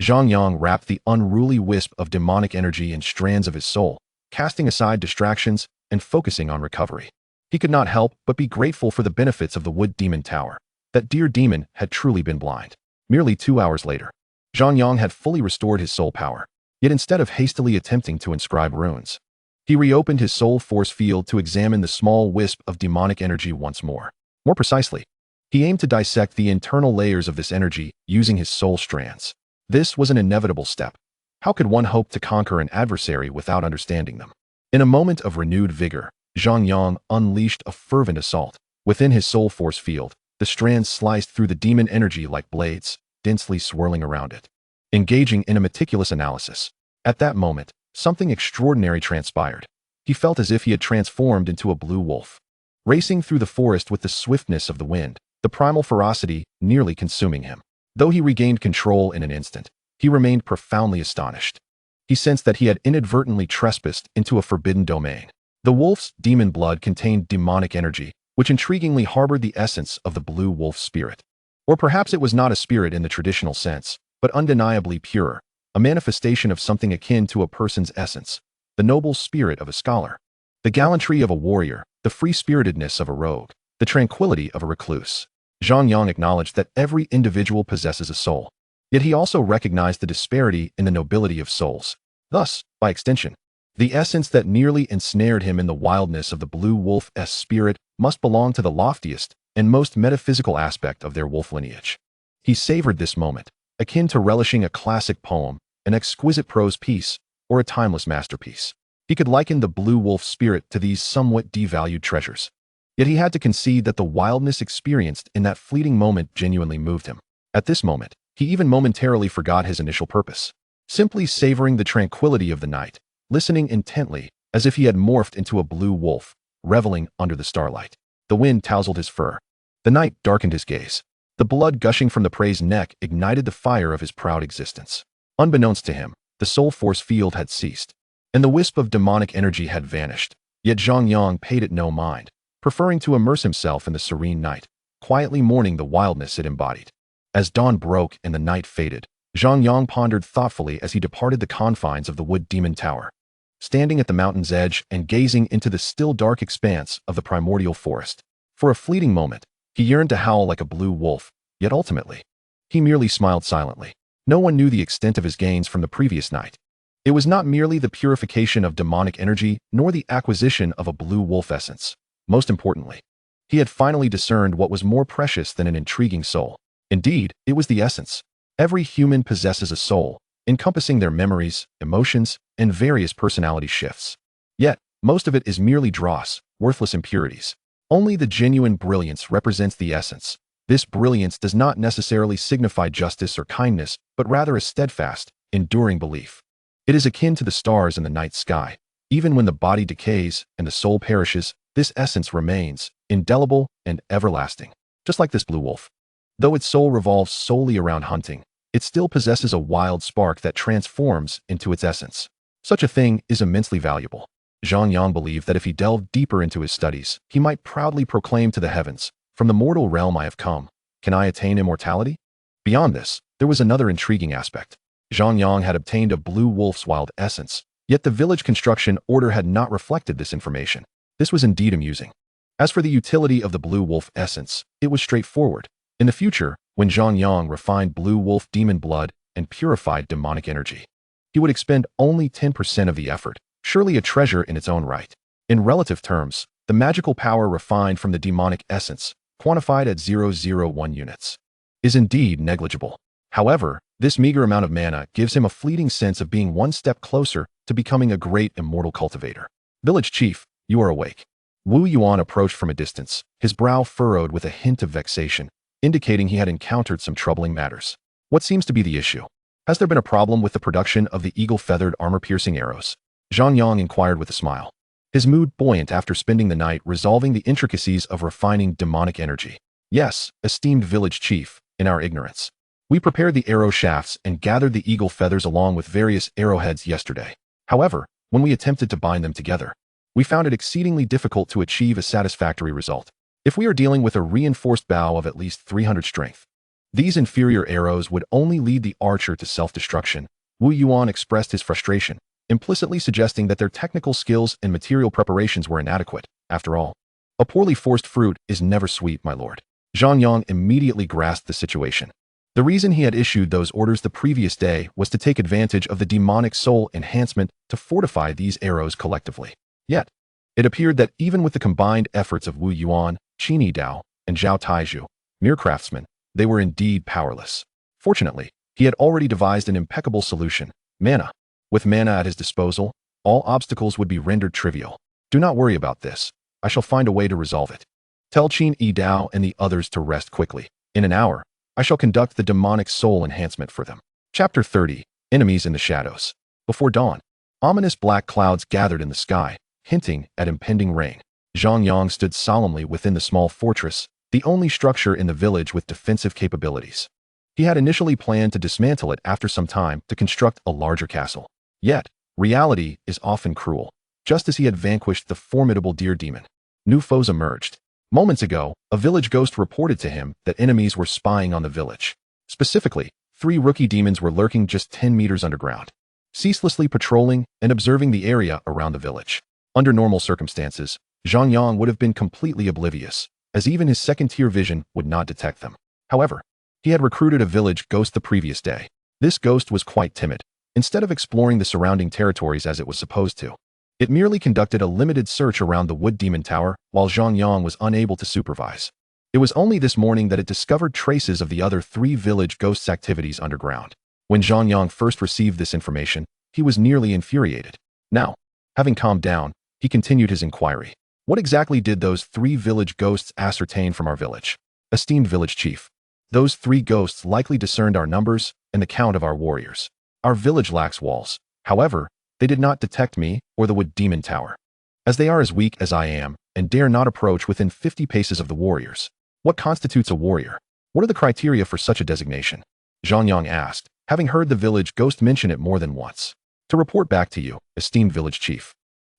Zhang Yang wrapped the unruly wisp of demonic energy in strands of his soul, casting aside distractions and focusing on recovery. He could not help but be grateful for the benefits of the Wood Demon Tower. That dear demon had truly been blind. Merely 2 hours later, Zhang Yang had fully restored his soul power. Yet instead of hastily attempting to inscribe runes, he reopened his soul force field to examine the small wisp of demonic energy once more. More precisely, he aimed to dissect the internal layers of this energy using his soul strands. This was an inevitable step. How could one hope to conquer an adversary without understanding them? In a moment of renewed vigor, Zhang Yang unleashed a fervent assault. Within his soul force field, the strands sliced through the demon energy like blades, densely swirling around it. Engaging in a meticulous analysis. At that moment, something extraordinary transpired. He felt as if he had transformed into a blue wolf. Racing through the forest with the swiftness of the wind, the primal ferocity nearly consuming him. Though he regained control in an instant, he remained profoundly astonished. He sensed that he had inadvertently trespassed into a forbidden domain. The wolf's demon blood contained demonic energy, which intriguingly harbored the essence of the blue wolf spirit. Or perhaps it was not a spirit in the traditional sense, but undeniably pure, a manifestation of something akin to a person's essence, the noble spirit of a scholar, the gallantry of a warrior, the free-spiritedness of a rogue, the tranquility of a recluse. Zhang Yang acknowledged that every individual possesses a soul. Yet he also recognized the disparity in the nobility of souls. Thus, by extension, the essence that nearly ensnared him in the wildness of the blue wolf's spirit must belong to the loftiest and most metaphysical aspect of their wolf lineage. He savored this moment, akin to relishing a classic poem, an exquisite prose piece, or a timeless masterpiece. He could liken the blue wolf spirit to these somewhat devalued treasures. Yet he had to concede that the wildness experienced in that fleeting moment genuinely moved him. At this moment, he even momentarily forgot his initial purpose. Simply savoring the tranquility of the night, listening intently, as if he had morphed into a blue wolf, reveling under the starlight. The wind tousled his fur. The night darkened his gaze. The blood gushing from the prey's neck ignited the fire of his proud existence. Unbeknownst to him, the soul force field had ceased, and the wisp of demonic energy had vanished. Yet Zhang Yang paid it no mind, preferring to immerse himself in the serene night, quietly mourning the wildness it embodied. As dawn broke and the night faded, Zhang Yang pondered thoughtfully as he departed the confines of the Wood Demon Tower. Standing at the mountain's edge and gazing into the still dark expanse of the primordial forest, for a fleeting moment, he yearned to howl like a blue wolf, yet ultimately, he merely smiled silently. No one knew the extent of his gains from the previous night. It was not merely the purification of demonic energy, nor the acquisition of a blue wolf essence. Most importantly, he had finally discerned what was more precious than an intriguing soul. Indeed, it was the essence. Every human possesses a soul, encompassing their memories, emotions, and various personality shifts. Yet, most of it is merely dross, worthless impurities. Only the genuine brilliance represents the essence. This brilliance does not necessarily signify justice or kindness, but rather a steadfast, enduring belief. It is akin to the stars in the night sky. Even when the body decays and the soul perishes, this essence remains, indelible and everlasting. Just like this blue wolf. Though its soul revolves solely around hunting, it still possesses a wild spark that transforms into its essence. Such a thing is immensely valuable. Zhang Yang believed that if he delved deeper into his studies, he might proudly proclaim to the heavens, "From the mortal realm I have come. Can I attain immortality?" Beyond this, there was another intriguing aspect. Zhang Yang had obtained a blue wolf's wild essence, yet the village construction order had not reflected this information. This was indeed amusing. As for the utility of the blue wolf essence, it was straightforward. In the future, when Zhang Yang refined blue wolf demon blood and purified demonic energy, he would expend only 10% of the effort, surely a treasure in its own right. In relative terms, the magical power refined from the demonic essence, quantified at 0.001 units, is indeed negligible. However, this meager amount of mana gives him a fleeting sense of being one step closer to becoming a great immortal cultivator. Village chief, you are awake. Wu Yuan approached from a distance, his brow furrowed with a hint of vexation, indicating he had encountered some troubling matters. What seems to be the issue? Has there been a problem with the production of the eagle-feathered armor-piercing arrows? Zhang Yang inquired with a smile, his mood buoyant after spending the night resolving the intricacies of refining demonic energy. Yes, esteemed village chief, in our ignorance. We prepared the arrow shafts and gathered the eagle feathers along with various arrowheads yesterday. However, when we attempted to bind them together, we found it exceedingly difficult to achieve a satisfactory result. If we are dealing with a reinforced bow of at least 300 strength, these inferior arrows would only lead the archer to self-destruction. Wu Yuan expressed his frustration, implicitly suggesting that their technical skills and material preparations were inadequate. After all, a poorly forced fruit is never sweet, my lord. Zhang Yang immediately grasped the situation. The reason he had issued those orders the previous day was to take advantage of the demonic soul enhancement to fortify these arrows collectively. Yet, it appeared that even with the combined efforts of Wu Yuan, Qin Yidao, and Zhao Taizhu, mere craftsmen, they were indeed powerless. Fortunately, he had already devised an impeccable solution: mana. With mana at his disposal, all obstacles would be rendered trivial. Do not worry about this. I shall find a way to resolve it. Tell Qin Yidao and the others to rest quickly. In an hour, I shall conduct the demonic soul enhancement for them. Chapter 30. Enemies in the Shadows. Before dawn, ominous black clouds gathered in the sky, hinting at impending rain. Zhang Yang stood solemnly within the small fortress, the only structure in the village with defensive capabilities. He had initially planned to dismantle it after some time to construct a larger castle. Yet, reality is often cruel. Just as he had vanquished the formidable deer demon, new foes emerged. Moments ago, a village ghost reported to him that enemies were spying on the village. Specifically, 3 rookie demons were lurking just 10 meters underground, ceaselessly patrolling and observing the area around the village. Under normal circumstances, Zhang Yang would have been completely oblivious, as even his second-tier vision would not detect them. However, he had recruited a village ghost the previous day. This ghost was quite timid. Instead of exploring the surrounding territories as it was supposed to, it merely conducted a limited search around the wood demon tower while Zhang Yang was unable to supervise. It was only this morning that it discovered traces of the other 3 village ghosts' activities underground. When Zhang Yang first received this information, he was nearly infuriated. Now, having calmed down, he continued his inquiry. What exactly did those 3 village ghosts ascertain from our village? Esteemed village chief, those 3 ghosts likely discerned our numbers and the count of our warriors. Our village lacks walls. However, they did not detect me or the wood demon tower, as they are as weak as I am and dare not approach within 50 paces of the warriors. What constitutes a warrior? What are the criteria for such a designation? Zhang Yang asked, having heard the village ghost mention it more than once. To report back to you, esteemed village chief.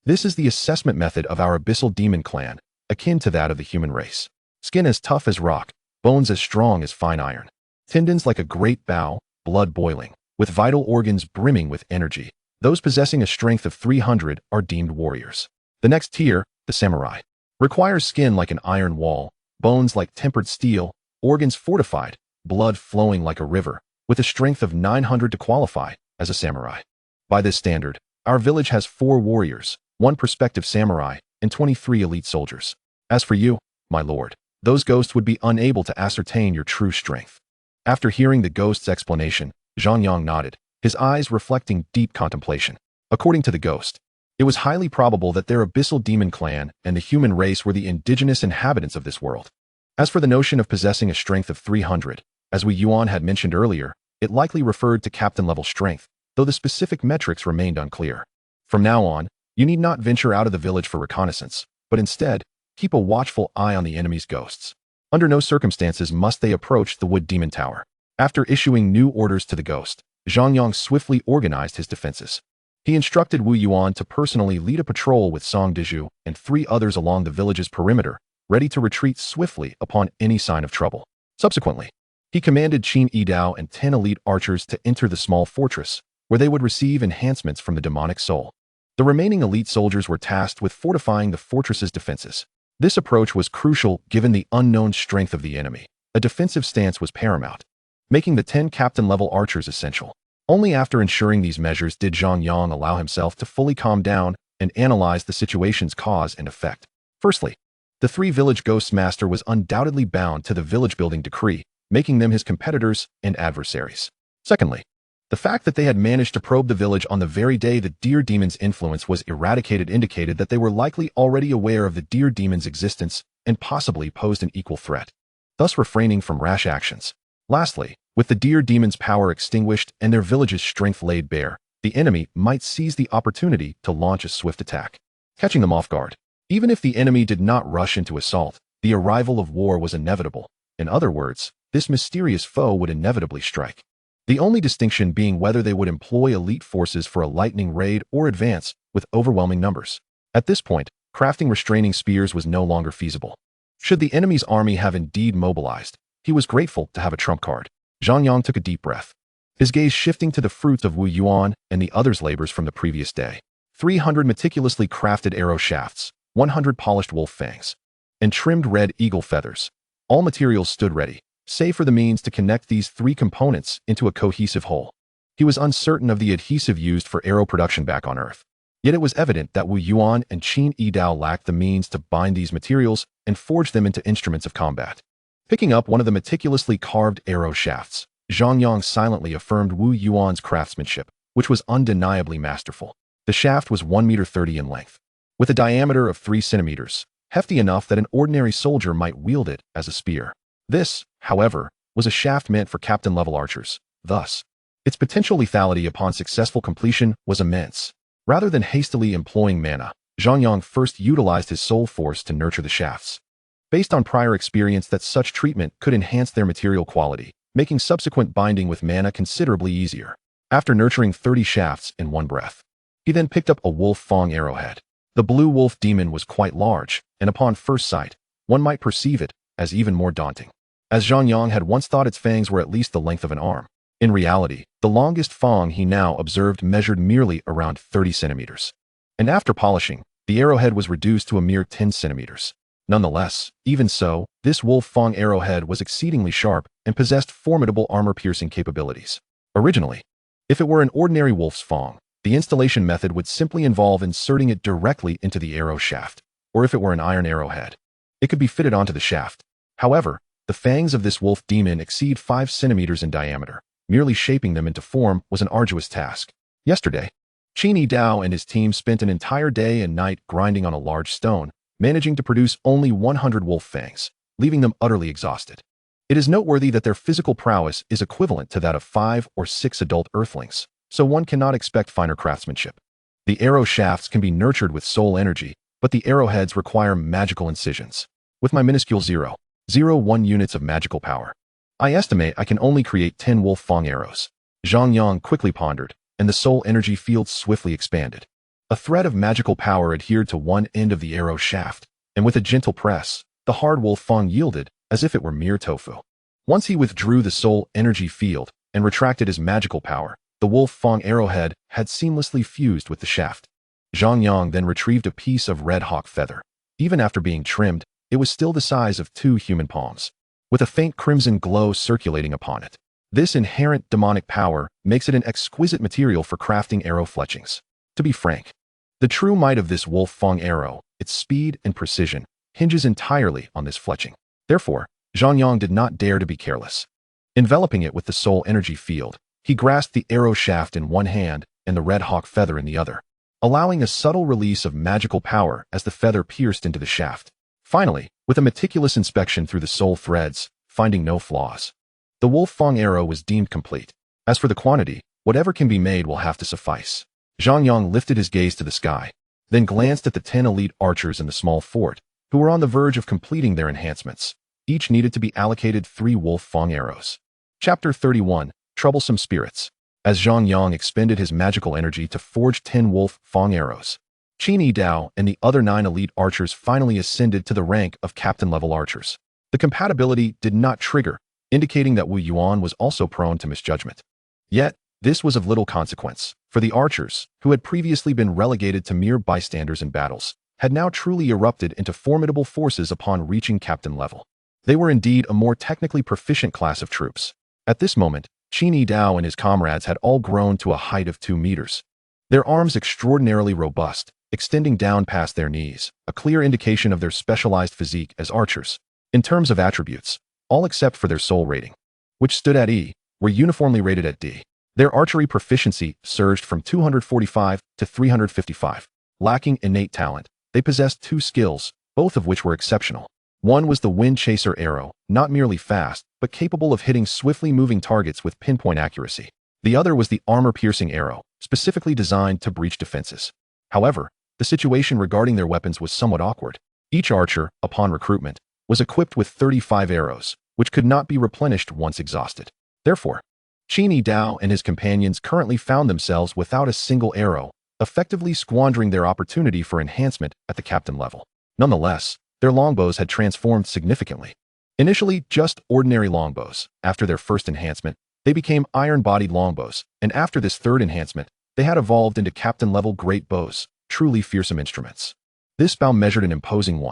This is the assessment method of our abyssal demon clan, akin to that of the human race. Skin as tough as rock, bones as strong as fine iron, tendons like a great bow, blood boiling, with vital organs brimming with energy. Those possessing a strength of 300 are deemed warriors. The next tier, the samurai, requires skin like an iron wall, bones like tempered steel, organs fortified, blood flowing like a river, with a strength of 900 to qualify as a samurai. By this standard, our village has 4 warriors, 1 prospective samurai, and 23 elite soldiers. As for you, my lord, those ghosts would be unable to ascertain your true strength. After hearing the ghost's explanation, Zhang Yang nodded, his eyes reflecting deep contemplation. According to the ghost, it was highly probable that their abyssal demon clan and the human race were the indigenous inhabitants of this world. As for the notion of possessing a strength of 300, as Wu Yuan had mentioned earlier, it likely referred to captain-level strength, though the specific metrics remained unclear. From now on, you need not venture out of the village for reconnaissance, but instead, keep a watchful eye on the enemy's ghosts. Under no circumstances must they approach the wood demon tower. After issuing new orders to the ghost, Zhang Yang swiftly organized his defenses. He instructed Wu Yuan to personally lead a patrol with Song Dezhu and 3 others along the village's perimeter, ready to retreat swiftly upon any sign of trouble. Subsequently, He commanded Qin Yidao and 10 elite archers to enter the small fortress, where they would receive enhancements from the demonic soul. The remaining elite soldiers were tasked with fortifying the fortress's defenses. This approach was crucial given the unknown strength of the enemy. A defensive stance was paramount, making the 10 captain-level archers essential. Only after ensuring these measures did Zhang Yang allow himself to fully calm down and analyze the situation's cause and effect. Firstly, the 3 village ghosts master was undoubtedly bound to the village-building decree, making them his competitors and adversaries. Secondly, the fact that they had managed to probe the village on the very day the deer demon's influence was eradicated indicated that they were likely already aware of the deer demon's existence and possibly posed an equal threat, thus refraining from rash actions. Lastly, with the deer demon's power extinguished and their village's strength laid bare, the enemy might seize the opportunity to launch a swift attack, catching them off guard. Even if the enemy did not rush into assault, the arrival of war was inevitable. In other words, this mysterious foe would inevitably strike. The only distinction being whether they would employ elite forces for a lightning raid or advance with overwhelming numbers. At this point, crafting restraining spears was no longer feasible. Should the enemy's army have indeed mobilized, he was grateful to have a trump card. Zhang Yang took a deep breath, his gaze shifting to the fruits of Wu Yuan and the others' labors from the previous day. 300 meticulously crafted arrow shafts, 100 polished wolf fangs, and trimmed red eagle feathers. All materials stood ready, save for the means to connect these 3 components into a cohesive whole. He was uncertain of the adhesive used for arrow production back on Earth. Yet it was evident that Wu Yuan and Qin Yidao lacked the means to bind these materials and forge them into instruments of combat. Picking up one of the meticulously carved arrow shafts, Zhang Yang silently affirmed Wu Yuan's craftsmanship, which was undeniably masterful. The shaft was 1.30 meters in length, with a diameter of 3 centimeters, hefty enough that an ordinary soldier might wield it as a spear. This, however, was a shaft meant for captain-level archers. Thus, its potential lethality upon successful completion was immense. Rather than hastily employing mana, Zhang Yang first utilized his soul force to nurture the shafts, based on prior experience that such treatment could enhance their material quality, making subsequent binding with mana considerably easier. After nurturing 30 shafts in one breath, he then picked up a wolf fang arrowhead. The blue wolf demon was quite large, and upon first sight, one might perceive it as even more daunting, as Zhang Yang had once thought its fangs were at least the length of an arm. In reality, the longest fang he now observed measured merely around 30 centimeters. And after polishing, the arrowhead was reduced to a mere 10 centimeters. Nonetheless, even so, this wolf fang arrowhead was exceedingly sharp and possessed formidable armor-piercing capabilities. Originally, if it were an ordinary wolf's fang, the installation method would simply involve inserting it directly into the arrow shaft, or if it were an iron arrowhead, it could be fitted onto the shaft. However, the fangs of this wolf demon exceed 5 centimeters in diameter. Merely shaping them into form was an arduous task. Yesterday, Qin Yidao and his team spent an entire day and night grinding on a large stone, managing to produce only 100 wolf fangs, leaving them utterly exhausted. It is noteworthy that their physical prowess is equivalent to that of 5 or 6 adult earthlings, so one cannot expect finer craftsmanship. The arrow shafts can be nurtured with soul energy, but the arrowheads require magical incisions. With my minuscule 0.01 units of magical power, I estimate I can only create 10 wolf fang arrows. Zhang Yang quickly pondered, and the soul energy field swiftly expanded. A thread of magical power adhered to one end of the arrow shaft, and with a gentle press, the hard wolf fang yielded as if it were mere tofu. Once he withdrew the soul energy field and retracted his magical power, the wolf fang arrowhead had seamlessly fused with the shaft. Zhang Yang then retrieved a piece of red hawk feather. Even after being trimmed, it was still the size of 2 human palms, with a faint crimson glow circulating upon it. This inherent demonic power makes it an exquisite material for crafting arrow fletchings. To be frank, the true might of this wolf fang arrow, its speed and precision, hinges entirely on this fletching. Therefore, Zhang Yang did not dare to be careless. Enveloping it with the soul energy field, he grasped the arrow shaft in one hand and the red hawk feather in the other, allowing a subtle release of magical power as the feather pierced into the shaft. Finally, with a meticulous inspection through the soul threads, finding no flaws, the wolf fang arrow was deemed complete. As for the quantity, whatever can be made will have to suffice. Zhang Yang lifted his gaze to the sky, then glanced at the 10 elite archers in the small fort, who were on the verge of completing their enhancements. Each needed to be allocated 3 wolf fang arrows. Chapter 31, Troublesome Spirits. As Zhang Yang expended his magical energy to forge 10 wolf fang arrows, Qin Yidao and the other 9 elite archers finally ascended to the rank of captain-level archers. The compatibility did not trigger, indicating that Wu Yuan was also prone to misjudgment. Yet, this was of little consequence, for the archers, who had previously been relegated to mere bystanders in battles, had now truly erupted into formidable forces upon reaching captain level. They were indeed a more technically proficient class of troops. At this moment, Qin Yi Dao and his comrades had all grown to a height of 2 meters. Their arms extraordinarily robust, extending down past their knees, a clear indication of their specialized physique as archers. In terms of attributes, all except for their soul rating, which stood at E, were uniformly rated at D. Their archery proficiency surged from 245 to 355. Lacking innate talent, they possessed 2 skills, both of which were exceptional. One was the wind chaser arrow, not merely fast, but capable of hitting swiftly moving targets with pinpoint accuracy. The other was the armor-piercing arrow, specifically designed to breach defenses. However, the situation regarding their weapons was somewhat awkward. Each archer, upon recruitment, was equipped with 35 arrows, which could not be replenished once exhausted. Therefore, Qin Yi Dao and his companions currently found themselves without a single arrow, effectively squandering their opportunity for enhancement at the captain level. Nonetheless, their longbows had transformed significantly. Initially just ordinary longbows, after their first enhancement, they became iron-bodied longbows, and after this third enhancement, they had evolved into captain-level great bows, truly fearsome instruments. This bow measured an imposing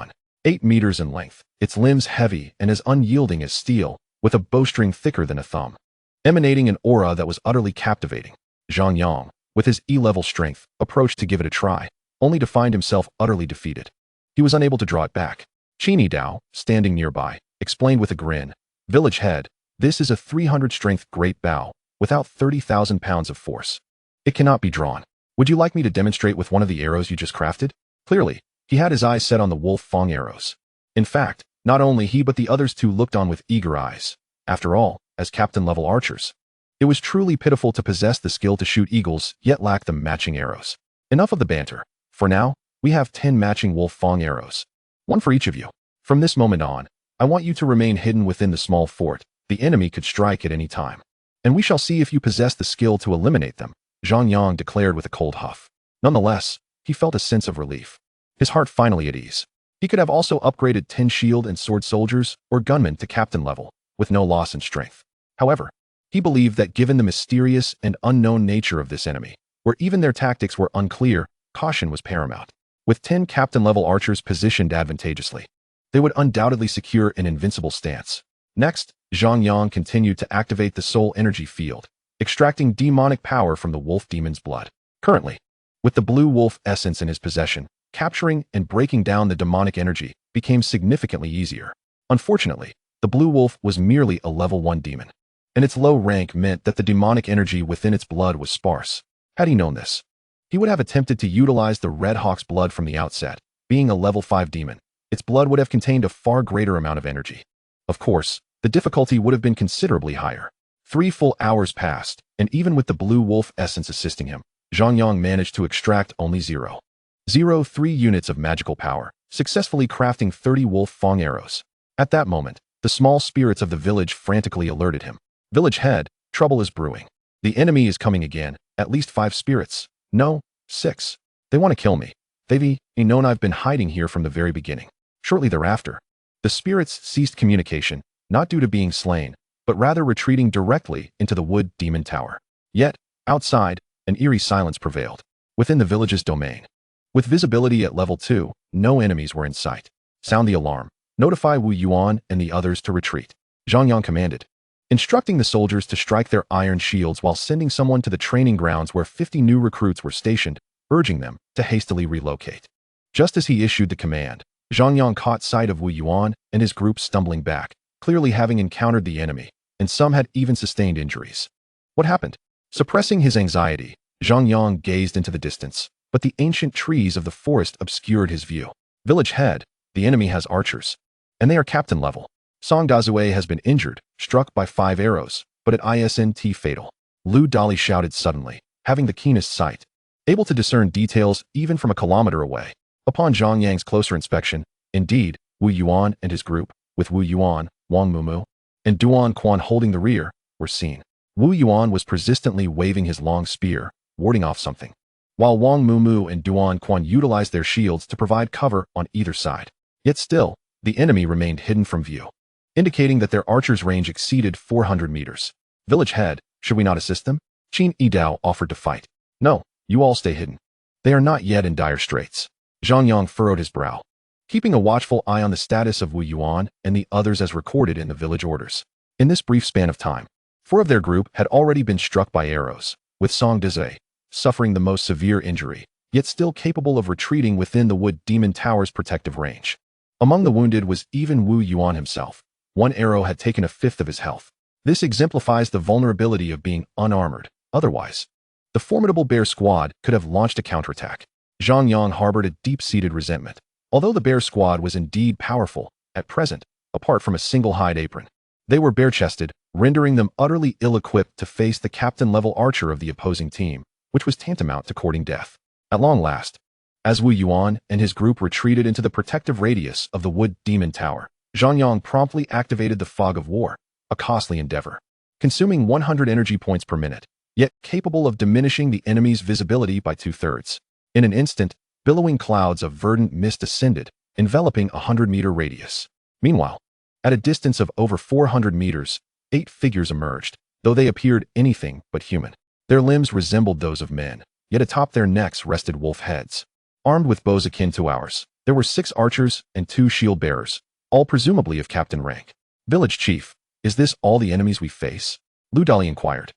8 meters in length, its limbs heavy and as unyielding as steel, with a bowstring thicker than a thumb. Emanating an aura that was utterly captivating, Zhang Yang, with his E-level strength, approached to give it a try, only to find himself utterly defeated. He was unable to draw it back. Qin Yi Dao, standing nearby, explained with a grin, "Village head, this is a 300-strength great bow, without 30,000 pounds of force. It cannot be drawn. Would you like me to demonstrate with one of the arrows you just crafted?" Clearly, he had his eyes set on the wolf fang arrows. In fact, not only he but the others too looked on with eager eyes. After all, as captain-level archers, it was truly pitiful to possess the skill to shoot eagles yet lack the matching arrows. Enough of the banter. For now, we have 10 matching wolf fang arrows. One for each of you. From this moment on, I want you to remain hidden within the small fort. The enemy could strike at any time. And we shall see if you possess the skill to eliminate them, Zhang Yang declared with a cold huff. Nonetheless, he felt a sense of relief. His heart finally at ease. He could have also upgraded 10 shield and sword soldiers or gunmen to captain level, with no loss in strength. However, he believed that given the mysterious and unknown nature of this enemy, where even their tactics were unclear, caution was paramount. With 10 captain-level archers positioned advantageously, they would undoubtedly secure an invincible stance. Next, Zhang Yang continued to activate the soul energy field, extracting demonic power from the wolf demon's blood. Currently, with the blue wolf essence in his possession, capturing and breaking down the demonic energy became significantly easier. Unfortunately, the blue wolf was merely a level 1 demon, and its low rank meant that the demonic energy within its blood was sparse. Had he known this, he would have attempted to utilize the Red Hawk's blood from the outset. Being a level 5 demon, its blood would have contained a far greater amount of energy. Of course, the difficulty would have been considerably higher. 3 full hours passed, and even with the blue wolf essence assisting him, Zhang Yang managed to extract only 0.03 units of magical power, successfully crafting 30 wolf fang arrows. At that moment, the small spirits of the village frantically alerted him. "Village head, trouble is brewing. The enemy is coming again, at least 5 spirits. No, 6. They want to kill me. They've known I've been hiding here from the very beginning." Shortly thereafter, the spirits ceased communication, not due to being slain, but rather retreating directly into the wood demon tower. Yet, outside, an eerie silence prevailed. Within the village's domain, with visibility at level 2, no enemies were in sight. "Sound the alarm. Notify Wu Yuan and the others to retreat," Zhang Yang commanded, instructing the soldiers to strike their iron shields while sending someone to the training grounds where 50 new recruits were stationed, urging them to hastily relocate. Just as he issued the command, Zhang Yang caught sight of Wu Yuan and his group stumbling back, clearly having encountered the enemy, and some had even sustained injuries. What happened? Suppressing his anxiety, Zhang Yang gazed into the distance, but the ancient trees of the forest obscured his view. "Village head, the enemy has archers, and they are captain level. Song Dazue has been injured, struck by 5 arrows, but at ISNT fatal." Lu Dali shouted suddenly, having the keenest sight, able to discern details even from a kilometer away. Upon Zhang Yang's closer inspection, indeed, Wu Yuan and his group, with Wu Yuan, Wang Mumu, and Duan Quan holding the rear, were seen. Wu Yuan was persistently waving his long spear, warding off something, while Wang Mumu and Duan Quan utilized their shields to provide cover on either side. Yet still, the enemy remained hidden from view. indicating that their archers' range exceeded 400 meters. Village head, should we not assist them? Qin Yidao offered to fight. No, you all stay hidden. They are not yet in dire straits. Zhang Yang furrowed his brow, keeping a watchful eye on the status of Wu Yuan and the others as recorded in the village orders. In this brief span of time, 4 of their group had already been struck by arrows, with Song Deze suffering the most severe injury, yet still capable of retreating within the Wood Demon Tower's protective range. Among the wounded was even Wu Yuan himself. 1 arrow had taken 1/5 of his health. This exemplifies the vulnerability of being unarmored. Otherwise, the formidable bear squad could have launched a counterattack. Zhang Yang harbored a deep-seated resentment. Although the bear squad was indeed powerful, at present, apart from a single hide apron, they were bare-chested, rendering them utterly ill-equipped to face the captain-level archer of the opposing team, which was tantamount to courting death. At long last, as Wu Yuan and his group retreated into the protective radius of the Wood Demon Tower, Zhang Yang promptly activated the Fog of War, a costly endeavor, consuming 100 energy points per minute, yet capable of diminishing the enemy's visibility by 2/3. In an instant, billowing clouds of verdant mist ascended, enveloping a 100-meter radius. Meanwhile, at a distance of over 400 meters, 8 figures emerged, though they appeared anything but human. Their limbs resembled those of men, yet atop their necks rested wolf heads. Armed with bows akin to ours, there were 6 archers and 2 shield bearers, all presumably of captain rank. Village chief, is this all the enemies we face? Lu Dali inquired,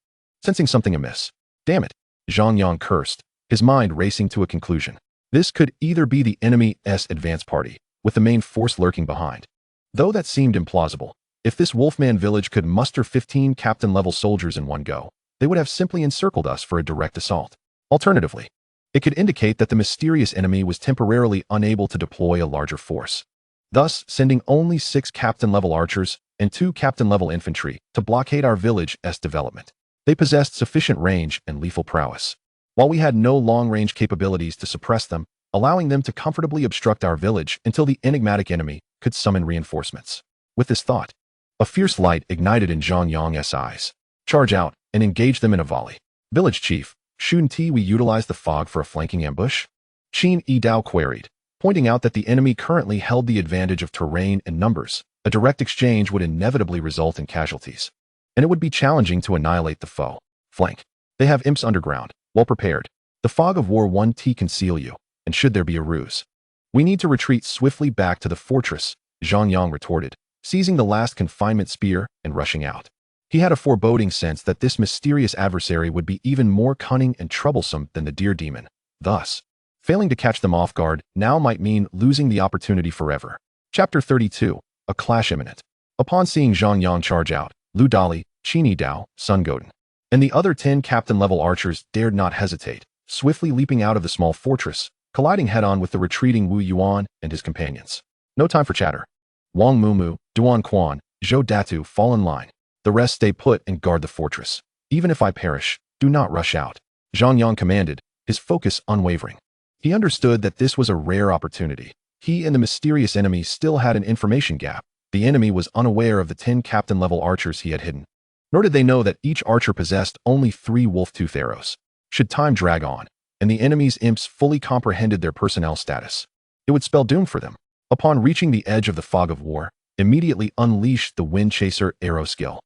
sensing something amiss. Damn it, Zhang Yang cursed, his mind racing to a conclusion. This could either be the enemy's advance party, with the main force lurking behind. Though that seemed implausible, if this Wolfman village could muster 15 captain-level soldiers in one go, they would have simply encircled us for a direct assault. Alternatively, it could indicate that the mysterious enemy was temporarily unable to deploy a larger force, thus sending only 6 captain-level archers and 2 captain-level infantry to blockade our village's development. They possessed sufficient range and lethal prowess, while we had no long-range capabilities to suppress them, allowing them to comfortably obstruct our village until the enigmatic enemy could summon reinforcements. With this thought, a fierce light ignited in Zhang Yang's eyes. Charge out and engage them in a volley. Village chief, shouldn't we utilize the fog for a flanking ambush? Qin Yidao queried, pointing out that the enemy currently held the advantage of terrain and numbers. A direct exchange would inevitably result in casualties, and it would be challenging to annihilate the foe. Flank. They have imps underground, well prepared. The Fog of War won't conceal you, and should there be a ruse, we need to retreat swiftly back to the fortress, Zhang Yang retorted, seizing the last confinement spear and rushing out. He had a foreboding sense that this mysterious adversary would be even more cunning and troublesome than the deer demon. Thus, failing to catch them off guard now might mean losing the opportunity forever. Chapter 32. A clash imminent. Upon seeing Zhang Yang charge out, Lu Dali, Qin Yidao, Sun Goten, and the other 10 captain-level archers dared not hesitate, swiftly leaping out of the small fortress, colliding head-on with the retreating Wu Yuan and his companions. No time for chatter. Wang Mumu, Duan Quan, Zhou Datu fall in line. The rest stay put and guard the fortress. Even if I perish, do not rush out, Zhang Yang commanded, his focus unwavering. He understood that this was a rare opportunity. He and the mysterious enemy still had an information gap. The enemy was unaware of the 10 captain-level archers he had hidden, nor did they know that each archer possessed only 3 wolf-tooth arrows. Should time drag on, and the enemy's imps fully comprehended their personnel status, it would spell doom for them. Upon reaching the edge of the Fog of War, immediately unleash the Wind Chaser arrow skill.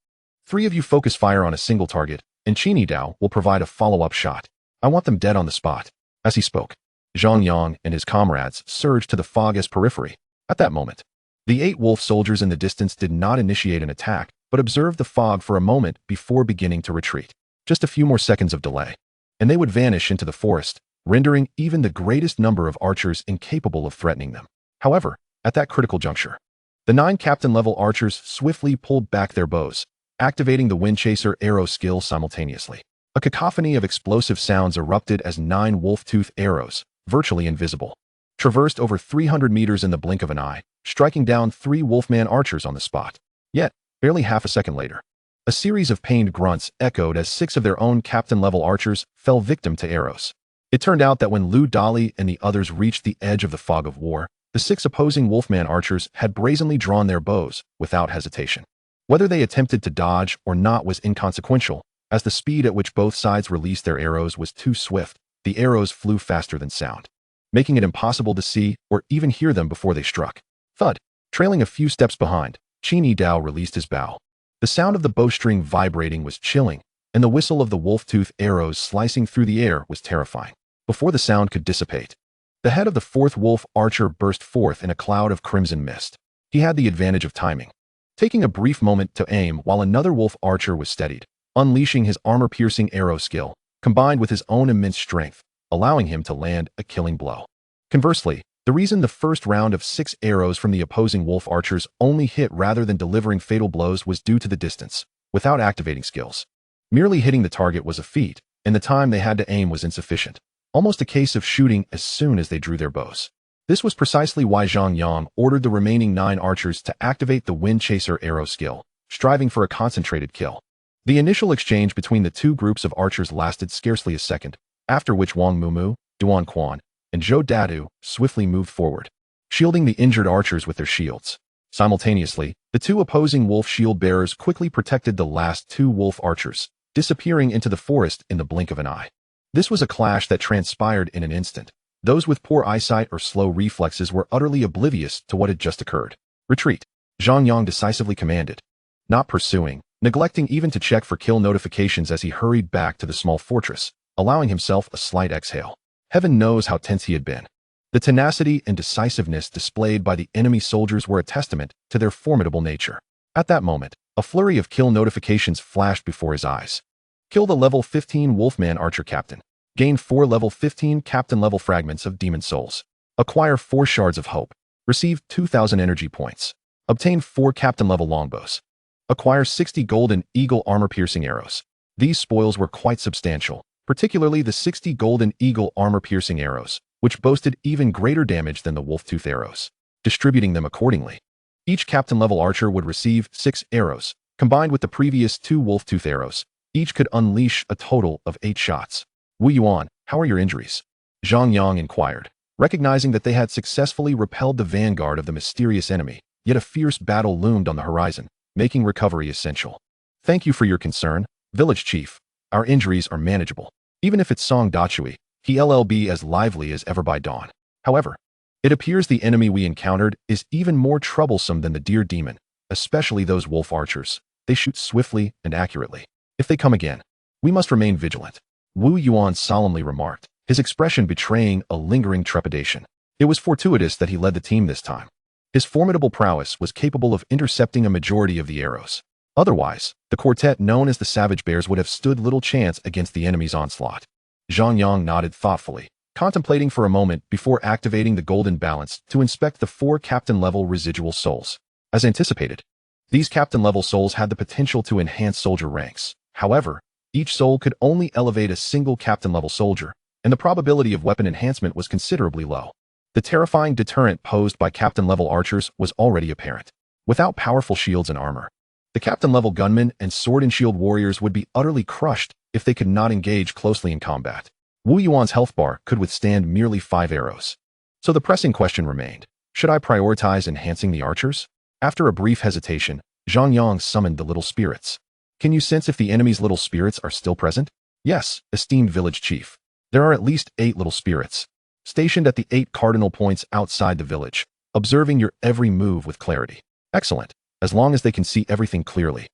3 of you focus fire on a single target, and Qin Yidao will provide a follow-up shot. I want them dead on the spot. As he spoke, Zhang Yang and his comrades surged to the fog's periphery. At that moment, the 8 wolf soldiers in the distance did not initiate an attack, but observed the fog for a moment before beginning to retreat. Just a few more seconds of delay, and they would vanish into the forest, rendering even the greatest number of archers incapable of threatening them. However, at that critical juncture, the 9 captain-level archers swiftly pulled back their bows, activating the Wind Chaser arrow skill simultaneously. A cacophony of explosive sounds erupted as 9 wolf-tooth arrows, virtually invisible, traversed over 300 meters in the blink of an eye, striking down 3 wolfman archers on the spot. Yet, barely half a second later, a series of pained grunts echoed as 6 of their own captain-level archers fell victim to arrows. It turned out that when Lu Dali and the others reached the edge of the Fog of War, the 6 opposing wolfman archers had brazenly drawn their bows without hesitation. Whether they attempted to dodge or not was inconsequential, as the speed at which both sides released their arrows was too swift. The arrows flew faster than sound, making it impossible to see or even hear them before they struck. Thud. Trailing a few steps behind, Qin Dao released his bow. The sound of the bowstring vibrating was chilling, and the whistle of the wolf-tooth arrows slicing through the air was terrifying. Before the sound could dissipate, the head of the fourth wolf archer burst forth in a cloud of crimson mist. He had the advantage of timing, taking a brief moment to aim while another wolf archer was steadied, unleashing his armor-piercing arrow skill, combined with his own immense strength, allowing him to land a killing blow. Conversely, the reason the first round of 6 arrows from the opposing wolf archers only hit rather than delivering fatal blows was due to the distance, without activating skills. Merely hitting the target was a feat, and the time they had to aim was insufficient, almost a case of shooting as soon as they drew their bows. This was precisely why Zhang Yang ordered the remaining 9 archers to activate the Wind Chaser arrow skill, striving for a concentrated kill. The initial exchange between the two groups of archers lasted scarcely a second, after which Wang Mumu, Duan Quan, and Zhou Dadu swiftly moved forward, shielding the injured archers with their shields. Simultaneously, the 2 opposing wolf shield bearers quickly protected the last 2 wolf archers, disappearing into the forest in the blink of an eye. This was a clash that transpired in an instant. Those with poor eyesight or slow reflexes were utterly oblivious to what had just occurred. Retreat, Zhang Yang decisively commanded, not pursuing, neglecting even to check for kill notifications as he hurried back to the small fortress, allowing himself a slight exhale. Heaven knows how tense he had been. The tenacity and decisiveness displayed by the enemy soldiers were a testament to their formidable nature. At that moment, a flurry of kill notifications flashed before his eyes. Kill the level 15 Wolfman Archer Captain. Gain 4 level 15 Captain level fragments of Demon Souls. Acquire 4 Shards of Hope. Receive 2,000 energy points. Obtain 4 Captain level longbows. Acquire 60 Golden Eagle armor-piercing arrows. These spoils were quite substantial, particularly the 60 Golden Eagle armor-piercing arrows, which boasted even greater damage than the wolf-tooth arrows. Distributing them accordingly, each captain-level archer would receive 6 arrows, combined with the previous 2 wolf-tooth arrows. Each could unleash a total of 8 shots. Wu Yuan, how are your injuries? Zhang Yang inquired, recognizing that they had successfully repelled the vanguard of the mysterious enemy, yet a fierce battle loomed on the horizon, making recovery essential. Thank you for your concern, village chief. Our injuries are manageable. Even if it's Song Dachui, he LLB as lively as ever by dawn. However, it appears the enemy we encountered is even more troublesome than the deer demon, especially those wolf archers. They shoot swiftly and accurately. If they come again, we must remain vigilant. Wu Yuan solemnly remarked, his expression betraying a lingering trepidation. It was fortuitous that he led the team this time. His formidable prowess was capable of intercepting a majority of the arrows. Otherwise, the quartet known as the Savage Bears would have stood little chance against the enemy's onslaught. Zhang Yang nodded thoughtfully, contemplating for a moment before activating the Golden Balance to inspect the 4 captain-level residual souls. As anticipated, these captain-level souls had the potential to enhance soldier ranks. However, each soul could only elevate a single captain-level soldier, and the probability of weapon enhancement was considerably low. The terrifying deterrent posed by captain-level archers was already apparent. Without powerful shields and armor, the captain-level gunmen and sword and shield warriors would be utterly crushed if they could not engage closely in combat. Wu Yuan's health bar could withstand merely 5 arrows. So the pressing question remained, should I prioritize enhancing the archers? After a brief hesitation, Zhang Yang summoned the little spirits. Can you sense if the enemy's little spirits are still present? Yes, esteemed village chief. There are at least 8 little spirits, stationed at the 8 cardinal points outside the village, observing your every move with clarity. Excellent, as long as they can see everything clearly.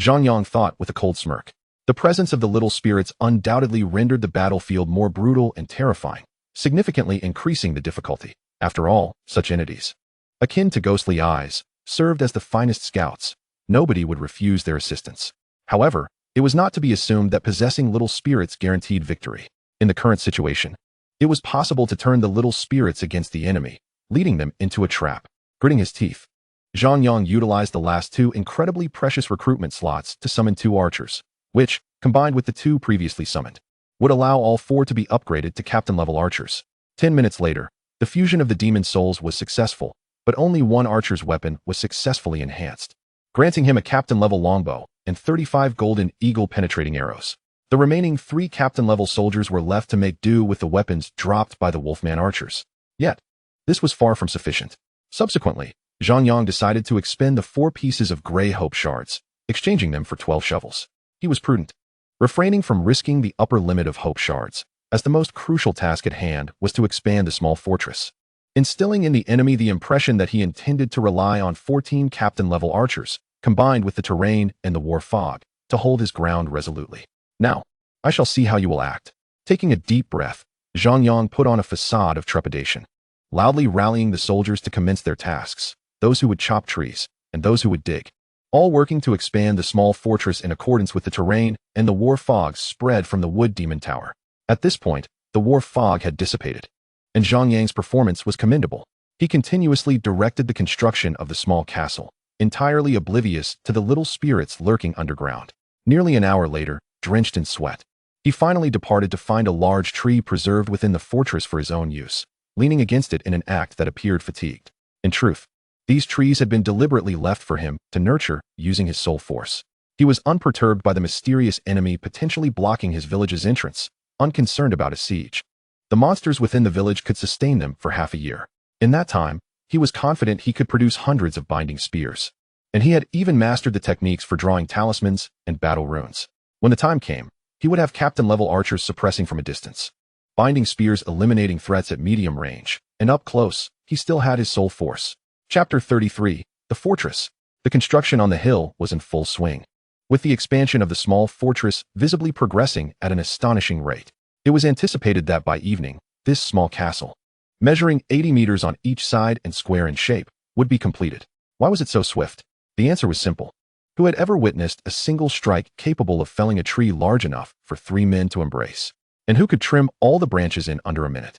Zhang Yang thought with a cold smirk. The presence of the little spirits undoubtedly rendered the battlefield more brutal and terrifying, significantly increasing the difficulty. After all, such entities, akin to ghostly eyes, served as the finest scouts. Nobody would refuse their assistance. However, it was not to be assumed that possessing little spirits guaranteed victory. In the current situation, it was possible to turn the little spirits against the enemy, leading them into a trap. Gritting his teeth, Zhang Yang utilized the last 2 incredibly precious recruitment slots to summon 2 archers, which, combined with the 2 previously summoned, would allow all 4 to be upgraded to captain-level archers. 10 minutes later, the fusion of the demon souls was successful, but only 1 archer's weapon was successfully enhanced, granting him a captain-level longbow and 35 golden eagle penetrating arrows. The remaining 3 captain-level soldiers were left to make do with the weapons dropped by the Wolfman archers. Yet, this was far from sufficient. Subsequently, Zhang Yang decided to expend the 4 pieces of gray hope shards, exchanging them for 12 shovels. He was prudent, refraining from risking the upper limit of hope shards, as the most crucial task at hand was to expand the small fortress. instilling in the enemy the impression that he intended to rely on 14 captain-level archers, combined with the terrain and the war fog, to hold his ground resolutely. Now, I shall see how you will act. Taking a deep breath, Zhang Yang put on a facade of trepidation, loudly rallying the soldiers to commence their tasks, those who would chop trees, and those who would dig, all working to expand the small fortress in accordance with the terrain and the war fog spread from the wood demon tower. At this point, the war fog had dissipated, and Zhang Yang's performance was commendable. He continuously directed the construction of the small castle, entirely oblivious to the little spirits lurking underground. Nearly an hour later, drenched in sweat, he finally departed to find a large tree preserved within the fortress for his own use, leaning against it in an act that appeared fatigued. In truth, these trees had been deliberately left for him to nurture using his soul force. He was unperturbed by the mysterious enemy potentially blocking his village's entrance, unconcerned about a siege. The monsters within the village could sustain them for half a year. In that time, he was confident he could produce hundreds of binding spears, and he had even mastered the techniques for drawing talismans and battle runes. When the time came, he would have captain-level archers suppressing from a distance, binding spears eliminating threats at medium range, and up close, he still had his soul force. Chapter 33, The Fortress. The construction on the hill was in full swing, with the expansion of the small fortress visibly progressing at an astonishing rate. It was anticipated that by evening, this small castle, measuring 80 meters on each side and square in shape, would be completed. Why was it so swift? The answer was simple. Who had ever witnessed a single strike capable of felling a tree large enough for 3 men to embrace? And who could trim all the branches in under a minute?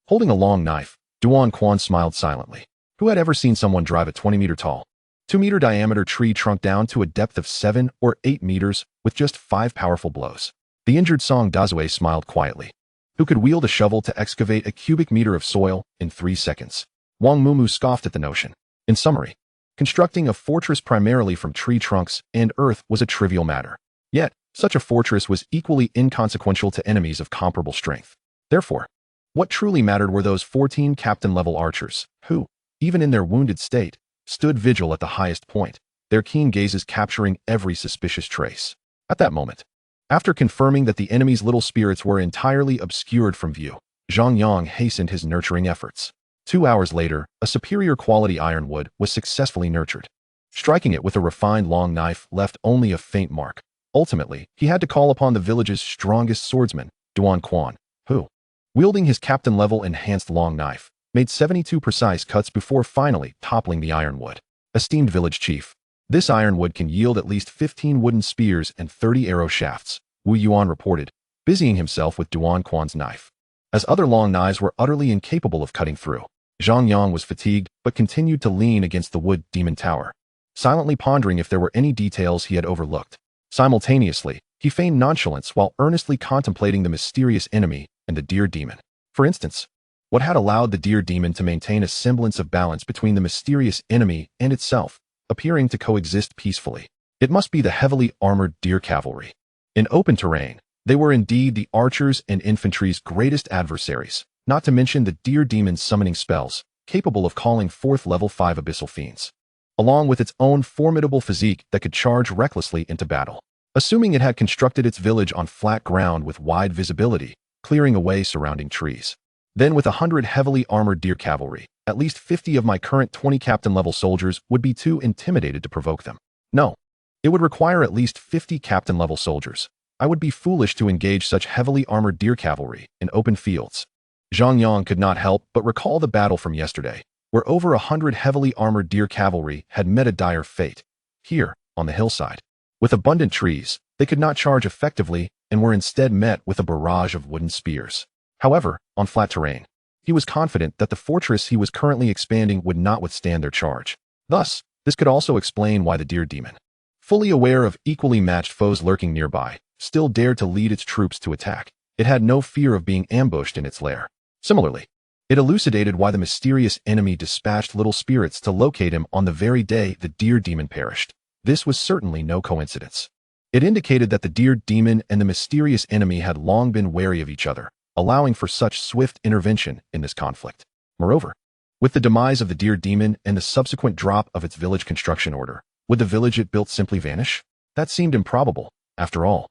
Holding a long knife, Duan Quan smiled silently. Who had ever seen someone drive a 20-meter tall, 2-meter diameter tree trunk down to a depth of 7 or 8 meters with just 5 powerful blows? The injured Song Dazue smiled quietly. Who could wield a shovel to excavate a cubic meter of soil in 3 seconds? Wang Mumu scoffed at the notion. In summary, constructing a fortress primarily from tree trunks and earth was a trivial matter. Yet, such a fortress was equally inconsequential to enemies of comparable strength. Therefore, what truly mattered were those 14 captain-level archers, who, even in their wounded state, stood vigil at the highest point, their keen gazes capturing every suspicious trace. At that moment, after confirming that the enemy's little spirits were entirely obscured from view, Zhang Yang hastened his nurturing efforts. 2 hours later, a superior quality ironwood was successfully nurtured. Striking it with a refined long knife left only a faint mark. Ultimately, he had to call upon the village's strongest swordsman, Duan Quan, who, wielding his captain-level enhanced long knife, made 72 precise cuts before finally toppling the ironwood. Esteemed village chief, this ironwood can yield at least 15 wooden spears and 30 arrow shafts, Wu Yuan reported, busying himself with Duan Quan's knife. As other long knives were utterly incapable of cutting through, Zhang Yang was fatigued but continued to lean against the wood demon tower, silently pondering if there were any details he had overlooked. Simultaneously, he feigned nonchalance while earnestly contemplating the mysterious enemy and the deer demon. For instance, what had allowed the deer demon to maintain a semblance of balance between the mysterious enemy and itself, appearing to coexist peacefully? It must be the heavily armored deer cavalry. In open terrain, they were indeed the archers and infantry's greatest adversaries, not to mention the deer demon's summoning spells, capable of calling forth level 5 abyssal fiends, along with its own formidable physique that could charge recklessly into battle. Assuming it had constructed its village on flat ground with wide visibility, clearing away surrounding trees. Then with 100 heavily armored deer cavalry, at least 50 of my current 20 captain-level soldiers would be too intimidated to provoke them. No, it would require at least 50 captain-level soldiers. I would be foolish to engage such heavily armored deer cavalry in open fields. Zhang Yang could not help but recall the battle from yesterday, where over 100 heavily armored deer cavalry had met a dire fate. Here, on the hillside, with abundant trees, they could not charge effectively and were instead met with a barrage of wooden spears. However, on flat terrain, he was confident that the fortress he was currently expanding would not withstand their charge. Thus, this could also explain why the deer demon, fully aware of equally matched foes lurking nearby, still dared to lead its troops to attack. It had no fear of being ambushed in its lair. Similarly, it elucidated why the mysterious enemy dispatched little spirits to locate him on the very day the deer demon perished. This was certainly no coincidence. It indicated that the deer demon and the mysterious enemy had long been wary of each other, allowing for such swift intervention in this conflict. Moreover, with the demise of the deer demon and the subsequent drop of its village construction order, would the village it built simply vanish? That seemed improbable. After all,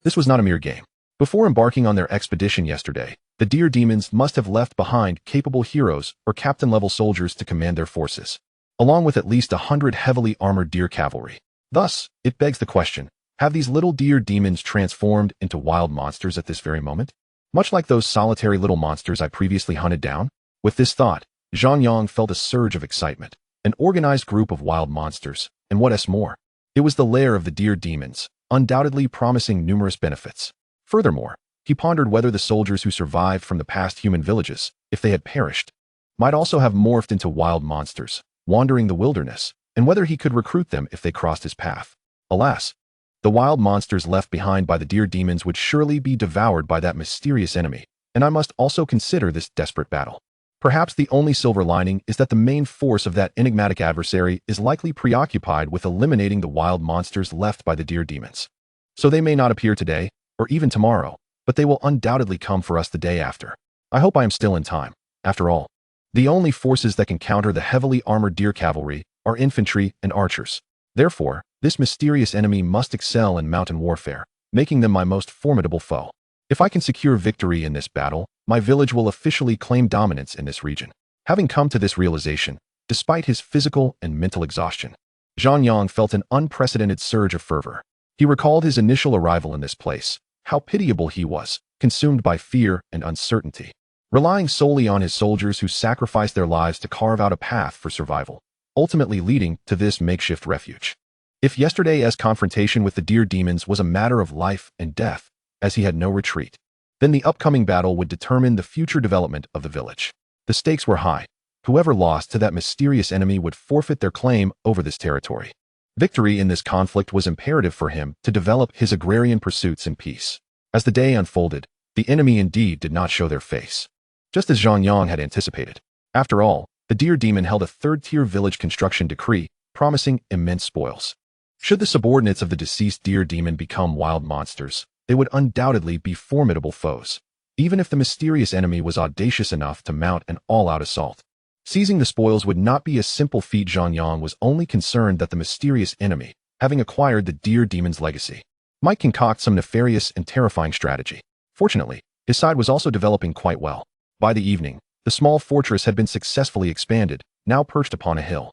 this was not a mere game. Before embarking on their expedition yesterday, The deer demons must have left behind capable heroes or captain-level soldiers to command their forces, along with at least 100 heavily armored deer cavalry. Thus, it begs the question, have these little deer demons transformed into wild monsters at this very moment? Much like those solitary little monsters I previously hunted down? With this thought, Zhang Yang felt a surge of excitement. An organized group of wild monsters, and what more? It was the lair of the deer demons, undoubtedly promising numerous benefits. Furthermore, he pondered whether the soldiers who survived from the past human villages, if they had perished, might also have morphed into wild monsters, wandering the wilderness, and whether he could recruit them if they crossed his path. Alas, the wild monsters left behind by the deer demons would surely be devoured by that mysterious enemy, and I must also consider this desperate battle. Perhaps the only silver lining is that the main force of that enigmatic adversary is likely preoccupied with eliminating the wild monsters left by the deer demons. So they may not appear today, or even tomorrow, but they will undoubtedly come for us the day after. I hope I am still in time. After all, the only forces that can counter the heavily armored deer cavalry are infantry and archers. Therefore, this mysterious enemy must excel in mountain warfare, making them my most formidable foe. If I can secure victory in this battle, my village will officially claim dominance in this region. Having come to this realization, despite his physical and mental exhaustion, Zhang Yang felt an unprecedented surge of fervor. He recalled his initial arrival in this place, how pitiable he was, consumed by fear and uncertainty, relying solely on his soldiers who sacrificed their lives to carve out a path for survival, ultimately leading to this makeshift refuge. If yesterday's confrontation with the deer demons was a matter of life and death, as he had no retreat, then the upcoming battle would determine the future development of the village. The stakes were high. Whoever lost to that mysterious enemy would forfeit their claim over this territory. Victory in this conflict was imperative for him to develop his agrarian pursuits in peace. As the day unfolded, the enemy indeed did not show their face, just as Zhang Yang had anticipated. After all, the deer demon held a third-tier village construction decree, promising immense spoils. Should the subordinates of the deceased deer demon become wild monsters, they would undoubtedly be formidable foes, even if the mysterious enemy was audacious enough to mount an all-out assault. Seizing the spoils would not be a simple feat. Zhang Yang was only concerned that the mysterious enemy, having acquired the deer demon's legacy, might concoct some nefarious and terrifying strategy. Fortunately, his side was also developing quite well. By the evening, the small fortress had been successfully expanded, now perched upon a hill,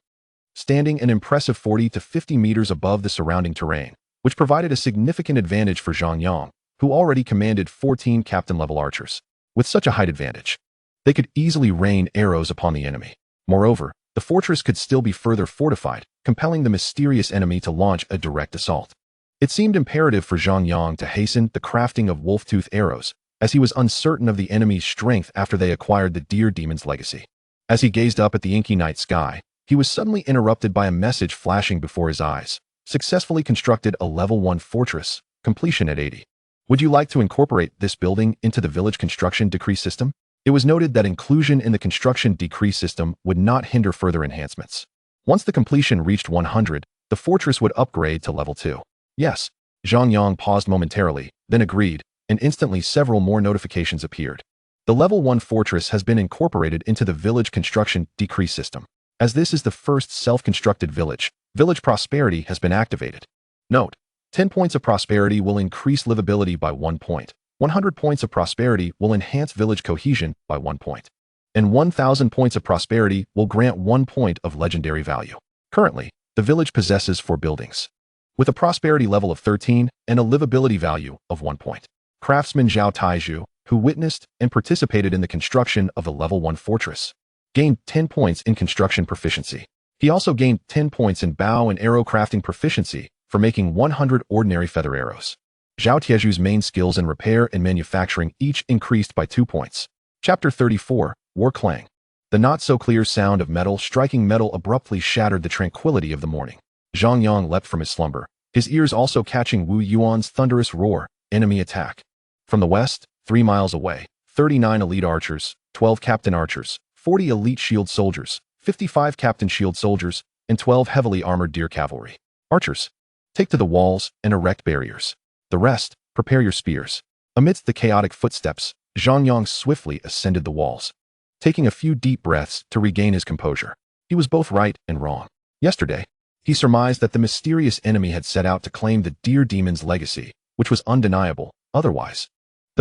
standing an impressive 40 to 50 meters above the surrounding terrain, which provided a significant advantage for Zhang Yang, who already commanded 14 captain-level archers. With such a height advantage, they could easily rain arrows upon the enemy. Moreover, the fortress could still be further fortified, compelling the mysterious enemy to launch a direct assault. It seemed imperative for Zhang Yang to hasten the crafting of wolf-tooth arrows, as he was uncertain of the enemy's strength after they acquired the deer demon's legacy. As he gazed up at the inky night sky, he was suddenly interrupted by a message flashing before his eyes. Successfully constructed a level 1 fortress, completion at 80. Would you like to incorporate this building into the village construction decree system? It was noted that inclusion in the construction decree system would not hinder further enhancements. Once the completion reached 100, the fortress would upgrade to level 2. Yes. Zhang Yang paused momentarily, then agreed, and instantly several more notifications appeared. The level 1 fortress has been incorporated into the village construction decree system. As this is the first self-constructed village, village prosperity has been activated. Note: 10 points of prosperity will increase livability by 1 point. 100 points of prosperity will enhance village cohesion by 1 point. And 1,000 points of prosperity will grant 1 point of legendary value. Currently, the village possesses 4 buildings, with a prosperity level of 13 and a livability value of 1 point. Craftsman Zhao Taizhu, who witnessed and participated in the construction of the level 1 fortress, gained 10 points in construction proficiency. He also gained 10 points in bow and arrow crafting proficiency for making 100 ordinary feather arrows. Zhao Tieju's main skills in repair and manufacturing each increased by 2 points. Chapter 34, War Clang. The not-so-clear sound of metal striking metal abruptly shattered the tranquility of the morning. Zhang Yang leapt from his slumber, his ears also catching Wu Yuan's thunderous roar, enemy attack. From the west, 3 miles away, 39 elite archers, 12 captain archers, 40 elite shield soldiers, 55 captain shield soldiers, and 12 heavily armored deer cavalry. Archers, take to the walls and erect barriers. The rest, prepare your spears. Amidst the chaotic footsteps, Zhang Yang swiftly ascended the walls, taking a few deep breaths to regain his composure. He was both right and wrong. Yesterday, he surmised that the mysterious enemy had set out to claim the deer demon's legacy, which was undeniable. Otherwise,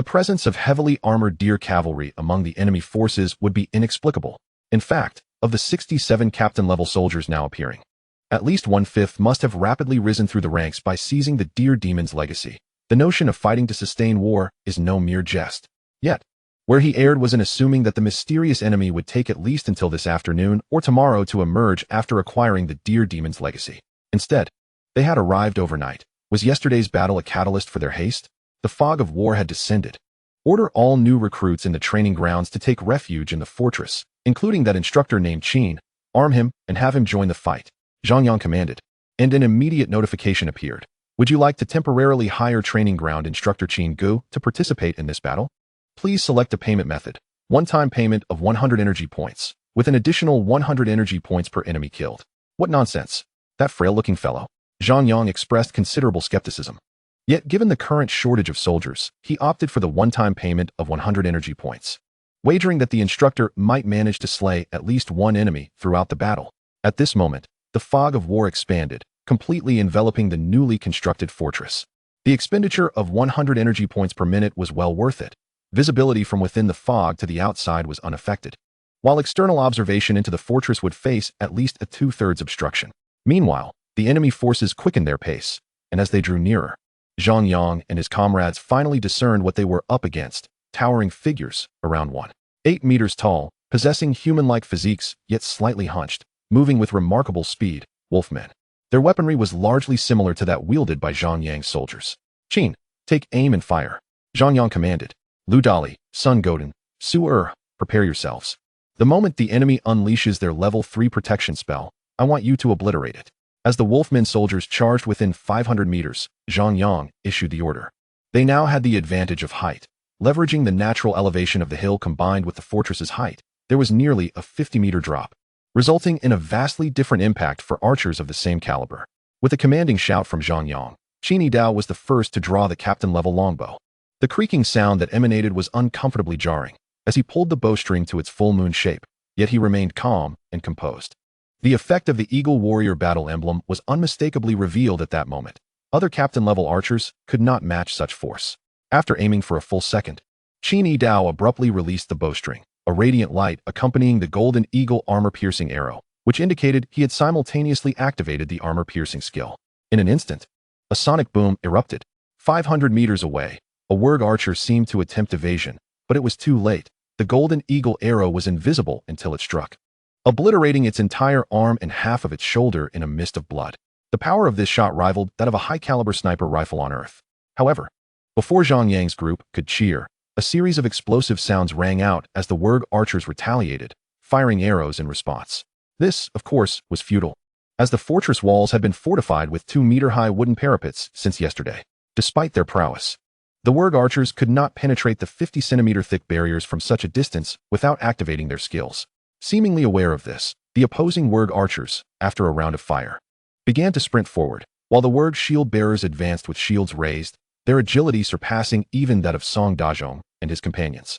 The presence of heavily armored deer cavalry among the enemy forces would be inexplicable. In fact, of the 67 captain-level soldiers now appearing, at least 1/5 must have rapidly risen through the ranks by seizing the deer demon's legacy. The notion of fighting to sustain war is no mere jest. Yet, where he erred was in assuming that the mysterious enemy would take at least until this afternoon or tomorrow to emerge after acquiring the deer demon's legacy. Instead, they had arrived overnight. Was yesterday's battle a catalyst for their haste? The fog of war had descended. Order all new recruits in the training grounds to take refuge in the fortress, including that instructor named Qin. Arm him and have him join the fight, Zhang Yang commanded, and an immediate notification appeared. Would you like to temporarily hire training ground instructor Qin Gu to participate in this battle? Please select a payment method, one-time payment of 100 energy points, with an additional 100 energy points per enemy killed. What nonsense. That frail-looking fellow. Zhang Yang expressed considerable skepticism. Yet, given the current shortage of soldiers, he opted for the one-time payment of 100 energy points, wagering that the instructor might manage to slay at least one enemy throughout the battle. At this moment, the fog of war expanded, completely enveloping the newly constructed fortress. The expenditure of 100 energy points per minute was well worth it. Visibility from within the fog to the outside was unaffected, while external observation into the fortress would face at least a 2/3 obstruction. Meanwhile, the enemy forces quickened their pace, and as they drew nearer, Zhang Yang and his comrades finally discerned what they were up against: towering figures around 1.8 meters tall, possessing human-like physiques yet slightly hunched, moving with remarkable speed, wolfmen. Their weaponry was largely similar to that wielded by Zhang Yang's soldiers. Qin, take aim and fire, Zhang Yang commanded. Lu Dali, Sun Godin, Su prepare yourselves. The moment the enemy unleashes their level 3 protection spell, I want you to obliterate it. As the wolfmen soldiers charged within 500 meters, Zhang Yang issued the order. They now had the advantage of height. Leveraging the natural elevation of the hill combined with the fortress's height, there was nearly a 50-meter drop, resulting in a vastly different impact for archers of the same caliber. With a commanding shout from Zhang Yang, Qin Dao was the first to draw the captain-level longbow. The creaking sound that emanated was uncomfortably jarring as he pulled the bowstring to its full moon shape, yet he remained calm and composed. The effect of the Eagle Warrior battle emblem was unmistakably revealed at that moment. Other captain-level archers could not match such force. After aiming for a full second, Qin Dao abruptly released the bowstring, a radiant light accompanying the golden eagle armor-piercing arrow, which indicated he had simultaneously activated the armor-piercing skill. In an instant, a sonic boom erupted. 500 meters away, a Wurg archer seemed to attempt evasion, but it was too late. The golden eagle arrow was invisible until it struck, obliterating its entire arm and half of its shoulder in a mist of blood. The power of this shot rivaled that of a high-caliber sniper rifle on Earth. However, before Zhang Yang's group could cheer, a series of explosive sounds rang out as the Wurg archers retaliated, firing arrows in response. This, of course, was futile, as the fortress walls had been fortified with 2-meter-high wooden parapets since yesterday. Despite their prowess, the Wurg archers could not penetrate the 50-centimeter-thick barriers from such a distance without activating their skills. Seemingly aware of this, the opposing Wurg archers, after a round of fire, began to sprint forward, while the Wurg shield-bearers advanced with shields raised, their agility surpassing even that of Song Dazhong and his companions.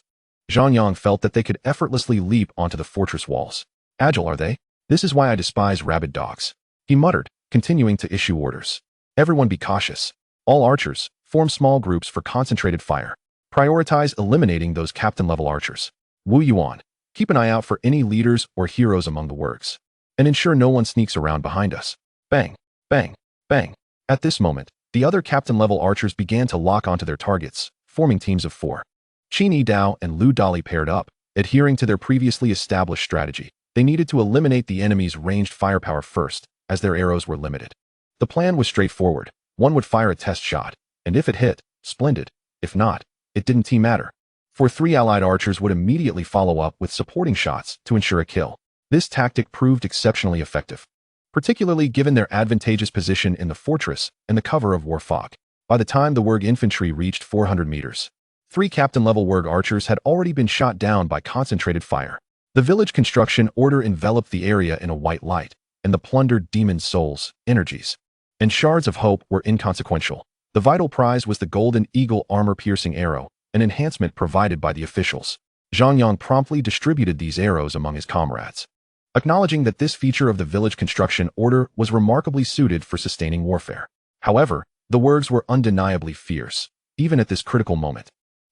Zhang Yang felt that they could effortlessly leap onto the fortress walls. Agile, are they? This is why I despise rabid dogs, he muttered, continuing to issue orders. Everyone be cautious. All archers, form small groups for concentrated fire. Prioritize eliminating those captain-level archers. Wu Yuan, keep an eye out for any leaders or heroes among the Wurgs, and ensure no one sneaks around behind us. Bang, bang, bang. At this moment, the other captain-level archers began to lock onto their targets, forming teams of 4. Qin Dao and Lu Dali paired up, adhering to their previously established strategy. They needed to eliminate the enemy's ranged firepower first, as their arrows were limited. The plan was straightforward. One would fire a test shot, and if it hit, splendid. If not, it didn't matter. For 3 allied archers would immediately follow up with supporting shots to ensure a kill. This tactic proved exceptionally effective, particularly given their advantageous position in the fortress and the cover of war fog. By the time the Wurg infantry reached 400 meters, 3 captain-level Wurg archers had already been shot down by concentrated fire. The village construction order enveloped the area in a white light, and the plundered demon souls, energies, and shards of hope were inconsequential. The vital prize was the golden eagle armor-piercing arrow, an enhancement provided by the officials. Zhang Yang promptly distributed these arrows among his comrades, acknowledging that this feature of the village construction order was remarkably suited for sustaining warfare. However, the Wurgs were undeniably fierce, even at this critical moment.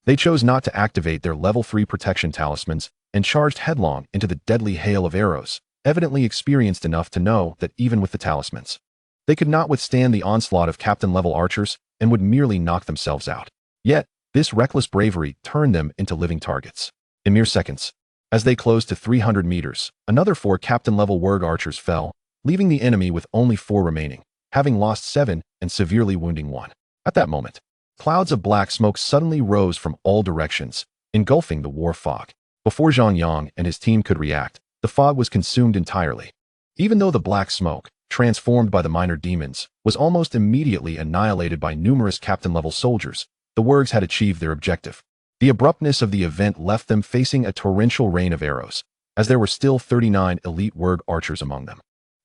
They chose not to activate their level 3 protection talismans and charged headlong into the deadly hail of arrows, evidently experienced enough to know that even with the talismans, they could not withstand the onslaught of captain-level archers and would merely knock themselves out. Yet, this reckless bravery turned them into living targets. In mere seconds, as they closed to 300 meters, another 4 captain-level warg archers fell, leaving the enemy with only 4 remaining, having lost 7 and severely wounding 1. At that moment, clouds of black smoke suddenly rose from all directions, engulfing the war fog. Before Zhang Yang and his team could react, the fog was consumed entirely. Even though the black smoke, transformed by the minor demons, was almost immediately annihilated by numerous captain-level soldiers, the wargs had achieved their objective. The abruptness of the event left them facing a torrential rain of arrows, as there were still 39 elite warg archers among them.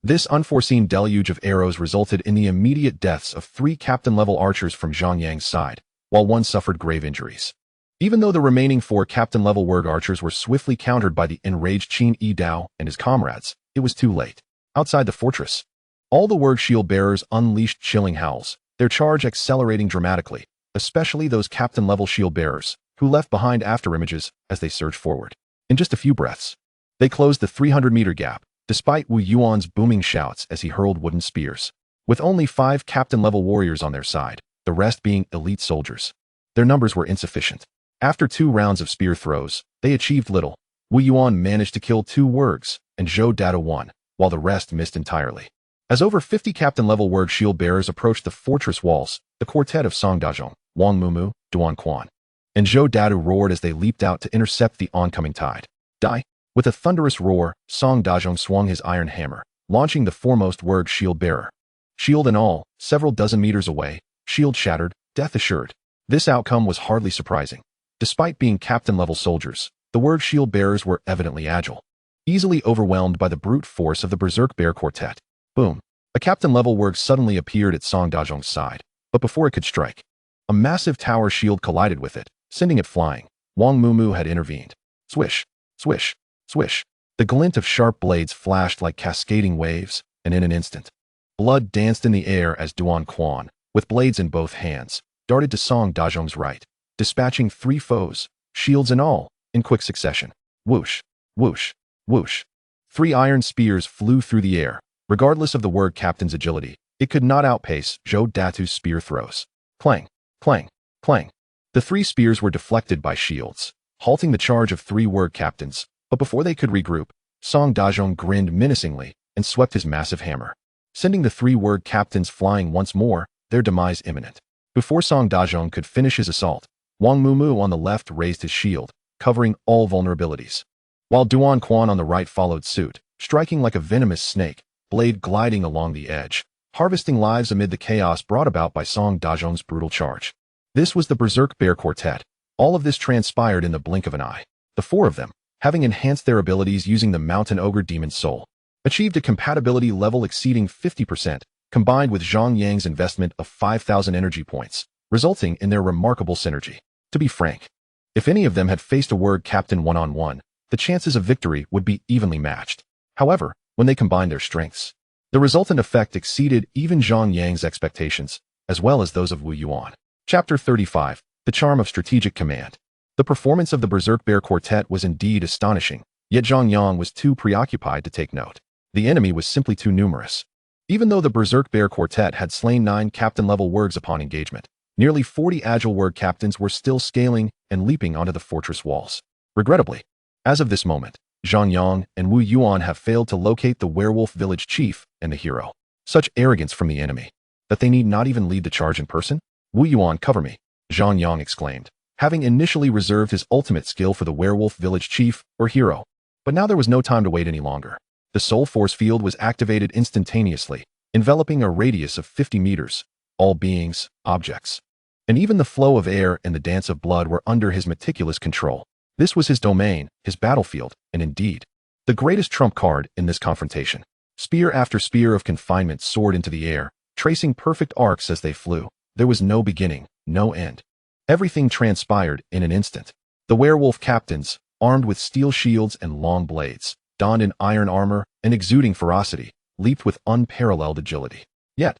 This unforeseen deluge of arrows resulted in the immediate deaths of 3 captain-level archers from Zhang Yang's side, while 1 suffered grave injuries. Even though the remaining 4 captain-level warg archers were swiftly countered by the enraged Qin Yi Dao and his comrades, it was too late. Outside the fortress, all the warg shield-bearers unleashed chilling howls, their charge accelerating dramatically, especially those captain-level shield-bearers, who left behind afterimages as they surged forward. In just a few breaths, they closed the 300-meter gap, despite Wu Yuan's booming shouts as he hurled wooden spears. With only 5 captain-level warriors on their side, the rest being elite soldiers, their numbers were insufficient. After 2 rounds of spear throws, they achieved little. Wu Yuan managed to kill 2 wargs, and Zhou Dada 1, while the rest missed entirely. As over 50 captain-level warg shield-bearers approached the fortress walls, the quartet of Song Dazhong, Wang Mumu, Duan Quan, and Zhou Dada roared as they leaped out to intercept the oncoming tide. Die! With a thunderous roar, Song Dazhong swung his iron hammer, launching the foremost warg shield-bearer. Shield and all, several dozen meters away, shield shattered, death assured. This outcome was hardly surprising. Despite being captain-level soldiers, the warg shield-bearers were evidently agile, easily overwhelmed by the brute force of the Berserk Bear Quartet. Boom! A captain-level warg suddenly appeared at Song Dazhong's side, but before it could strike, a massive tower shield collided with it, sending it flying. Wang Mumu had intervened. Swish! Swish! Swish! The glint of sharp blades flashed like cascading waves, and in an instant, blood danced in the air as Duan Quan, with blades in both hands, darted to Song Dazhong's right, dispatching 3 foes, shields and all, in quick succession. Whoosh! Whoosh! Whoosh! 3 iron spears flew through the air. Regardless of the warg captain's agility, it could not outpace Zhou Datu's spear throws. Clang! Clang! Clang! The 3 spears were deflected by shields, halting the charge of 3 warg captains, but before they could regroup, Song Dazhong grinned menacingly and swept his massive hammer, sending the 3 warg captains flying once more, their demise imminent. Before Song Dazhong could finish his assault, Wang Mumu on the left raised his shield, covering all vulnerabilities, while Duan Quan on the right followed suit, striking like a venomous snake, blade gliding along the edge, harvesting lives amid the chaos brought about by Song Dazhong's brutal charge. This was the Berserk Bear Quartet. All of this transpired in the blink of an eye. The 4 of them, having enhanced their abilities using the Mountain Ogre Demon Soul, achieved a compatibility level exceeding 50%, combined with Zhang Yang's investment of 5,000 energy points, resulting in their remarkable synergy. To be frank, if any of them had faced a warg captain one-on-one, the chances of victory would be evenly matched. However, when they combined their strengths, the resultant effect exceeded even Zhang Yang's expectations, as well as those of Wu Yuan. Chapter 35, The Charm of Strategic Command. The performance of the Berserk Bear Quartet was indeed astonishing, yet Zhang Yang was too preoccupied to take note. The enemy was simply too numerous. Even though the Berserk Bear Quartet had slain 9 captain-level wargs upon engagement, nearly 40 agile warg captains were still scaling and leaping onto the fortress walls. Regrettably, as of this moment, Zhang Yang and Wu Yuan have failed to locate the werewolf village chief and the hero. Such arrogance from the enemy, that they need not even lead the charge in person? Wu Yuan, cover me, Zhang Yang exclaimed, having initially reserved his ultimate skill for the werewolf village chief or hero. But now there was no time to wait any longer. The soul force field was activated instantaneously, enveloping a radius of 50 meters. All beings, objects, and even the flow of air and the dance of blood were under his meticulous control. This was his domain, his battlefield, and indeed, the greatest trump card in this confrontation. Spear after spear of confinement soared into the air, tracing perfect arcs as they flew. There was no beginning, no end. Everything transpired in an instant. The werewolf captains, armed with steel shields and long blades, donned in iron armor and exuding ferocity, leaped with unparalleled agility. Yet,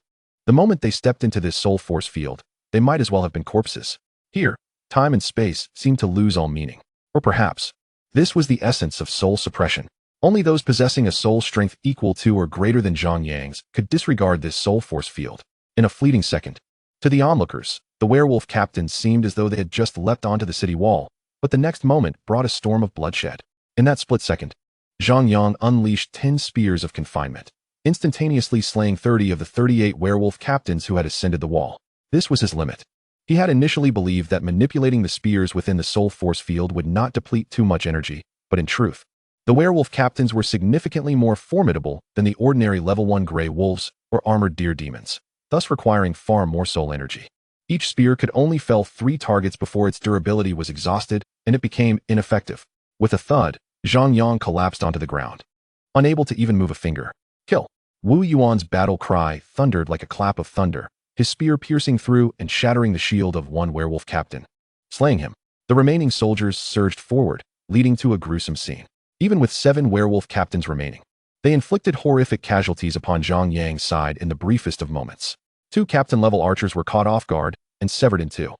the moment they stepped into this soul force field, they might as well have been corpses. Here, Time and space seemed to lose all meaning. Or perhaps, this was the essence of soul suppression. Only those possessing a soul strength equal to or greater than Zhang Yang's could disregard this soul force field. In a fleeting second, to the onlookers, the werewolf captains seemed as though they had just leapt onto the city wall, but the next moment brought a storm of bloodshed. In that split second, Zhang Yang unleashed 10 spears of confinement, instantaneously slaying 30 of the 38 werewolf captains who had ascended the wall. This was his limit. He had initially believed that manipulating the spears within the soul force field would not deplete too much energy, but in truth, the werewolf captains were significantly more formidable than the ordinary level 1 gray wolves or armored deer demons, thus requiring far more soul energy. Each spear could only fell 3 targets before its durability was exhausted, and it became ineffective. With a thud, Zhang Yang collapsed onto the ground, unable to even move a finger. Kill! Wu Yuan's battle cry thundered like a clap of thunder, his spear piercing through and shattering the shield of one werewolf captain. Slaying him, the remaining soldiers surged forward, leading to a gruesome scene. Even with 7 werewolf captains remaining, they inflicted horrific casualties upon Zhang Yang's side in the briefest of moments. 2 captain-level archers were caught off guard and severed in 2.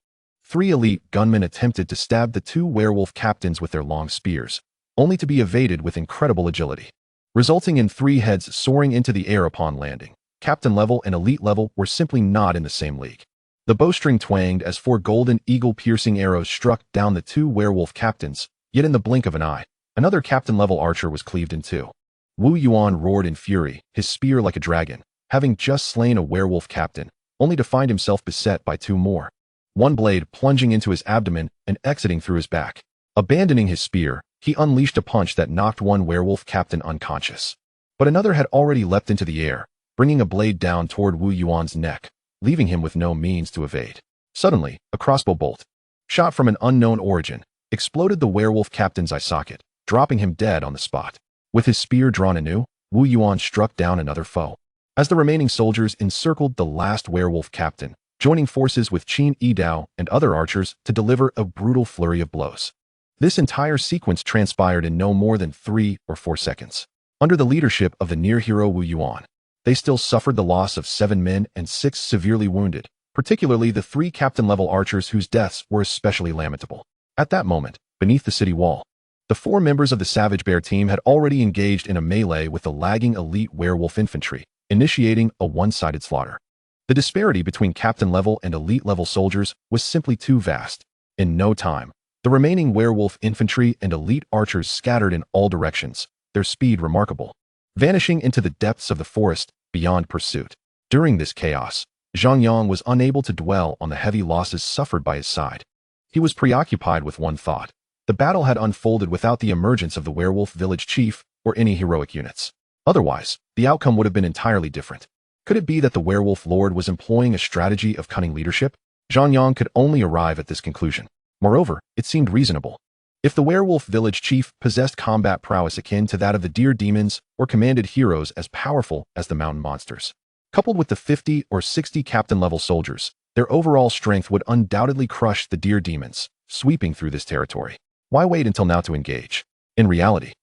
3 elite gunmen attempted to stab the 2 werewolf captains with their long spears, only to be evaded with incredible agility, resulting in 3 heads soaring into the air upon landing. Captain level and elite level were simply not in the same league. The bowstring twanged as 4 golden eagle-piercing arrows struck down the 2 werewolf captains, yet in the blink of an eye, another captain-level archer was cleaved in 2. Wu Yuan roared in fury, his spear like a dragon, having just slain a werewolf captain, only to find himself beset by 2 more. One blade plunging into his abdomen and exiting through his back. Abandoning his spear, he unleashed a punch that knocked one werewolf captain unconscious. But another had already leapt into the air, bringing a blade down toward Wu Yuan's neck, leaving him with no means to evade. Suddenly, a crossbow bolt, shot from an unknown origin, exploded the werewolf captain's eye socket, dropping him dead on the spot. With his spear drawn anew, Wu Yuan struck down another foe. As the remaining soldiers encircled the last werewolf captain, joining forces with Qin Yidao and other archers to deliver a brutal flurry of blows. This entire sequence transpired in no more than 3 or 4 seconds. Under the leadership of the near-hero Wu Yuan, they still suffered the loss of 7 men and 6 severely wounded, particularly the 3 captain-level archers whose deaths were especially lamentable. At that moment, beneath the city wall, the 4 members of the Savage Bear team had already engaged in a melee with the lagging elite werewolf infantry, initiating a one-sided slaughter. The disparity between captain-level and elite-level soldiers was simply too vast. In no time, the remaining werewolf infantry and elite archers scattered in all directions, their speed remarkable, vanishing into the depths of the forest beyond pursuit. During this chaos, Zhang Yang was unable to dwell on the heavy losses suffered by his side. He was preoccupied with one thought. The battle had unfolded without the emergence of the werewolf village chief or any heroic units. Otherwise, the outcome would have been entirely different. Could it be that the werewolf lord was employing a strategy of cunning leadership? Zhang Yang could only arrive at this conclusion. Moreover, it seemed reasonable. If the werewolf village chief possessed combat prowess akin to that of the deer demons or commanded heroes as powerful as the mountain monsters, coupled with the 50 or 60 captain-level soldiers, their overall strength would undoubtedly crush the deer demons, sweeping through this territory. Why wait until now to engage? In reality,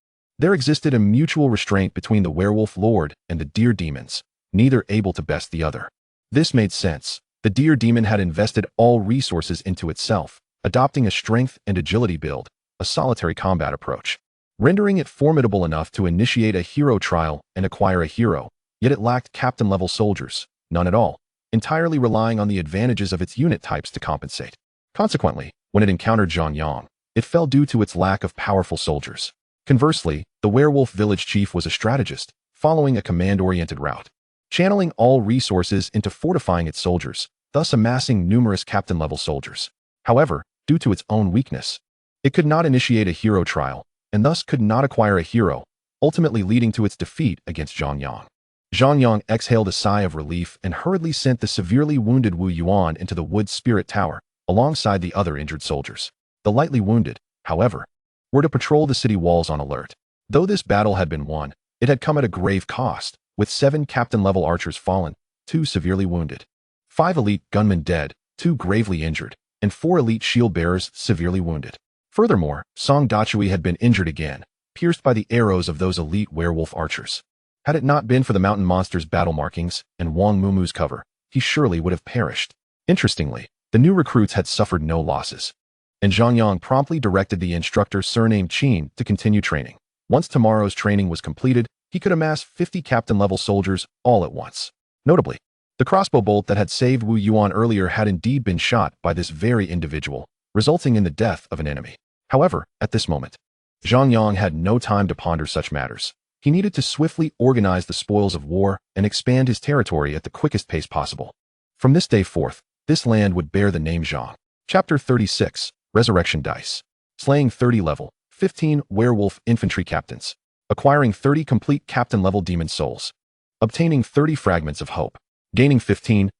there existed a mutual restraint between the werewolf lord and the deer demons, neither able to best the other. This made sense. The deer demon had invested all resources into itself, adopting a strength and agility build, a solitary combat approach, rendering it formidable enough to initiate a hero trial and acquire a hero, yet it lacked captain-level soldiers, none at all, entirely relying on the advantages of its unit types to compensate. Consequently, when it encountered Zhang Yang, it fell due to its lack of powerful soldiers. Conversely, the werewolf village chief was a strategist, following a command-oriented route, channeling all resources into fortifying its soldiers, thus amassing numerous captain-level soldiers. However, due to its own weakness, it could not initiate a hero trial, and thus could not acquire a hero, ultimately leading to its defeat against Zhang Yang. Zhang Yang exhaled a sigh of relief and hurriedly sent the severely wounded Wu Yuan into the wood spirit tower, alongside the other injured soldiers. The lightly wounded, however, were to patrol the city walls on alert. Though this battle had been won, it had come at a grave cost, with 7 captain-level archers fallen, 2 severely wounded, 5 elite gunmen dead, 2 gravely injured, and 4 elite shield-bearers severely wounded. Furthermore, Song Dachui had been injured again, pierced by the arrows of those elite werewolf archers. Had it not been for the mountain monster's battle markings and Wang Mumu's cover, he surely would have perished. Interestingly, the new recruits had suffered no losses. and Zhang Yang promptly directed the instructor surnamed Qin to continue training. Once tomorrow's training was completed, he could amass 50 captain-level soldiers all at once. Notably, the crossbow bolt that had saved Wu Yuan earlier had indeed been shot by this very individual, resulting in the death of an enemy. However, at this moment, Zhang Yang had no time to ponder such matters. He needed to swiftly organize the spoils of war and expand his territory at the quickest pace possible. From this day forth, this land would bear the name Zhang. Chapter 36, Resurrection Dice. Slaying 30 level, 15 werewolf infantry captains. Acquiring 30 complete captain-level demon souls. Obtaining 30 fragments of hope. Gaining 15,000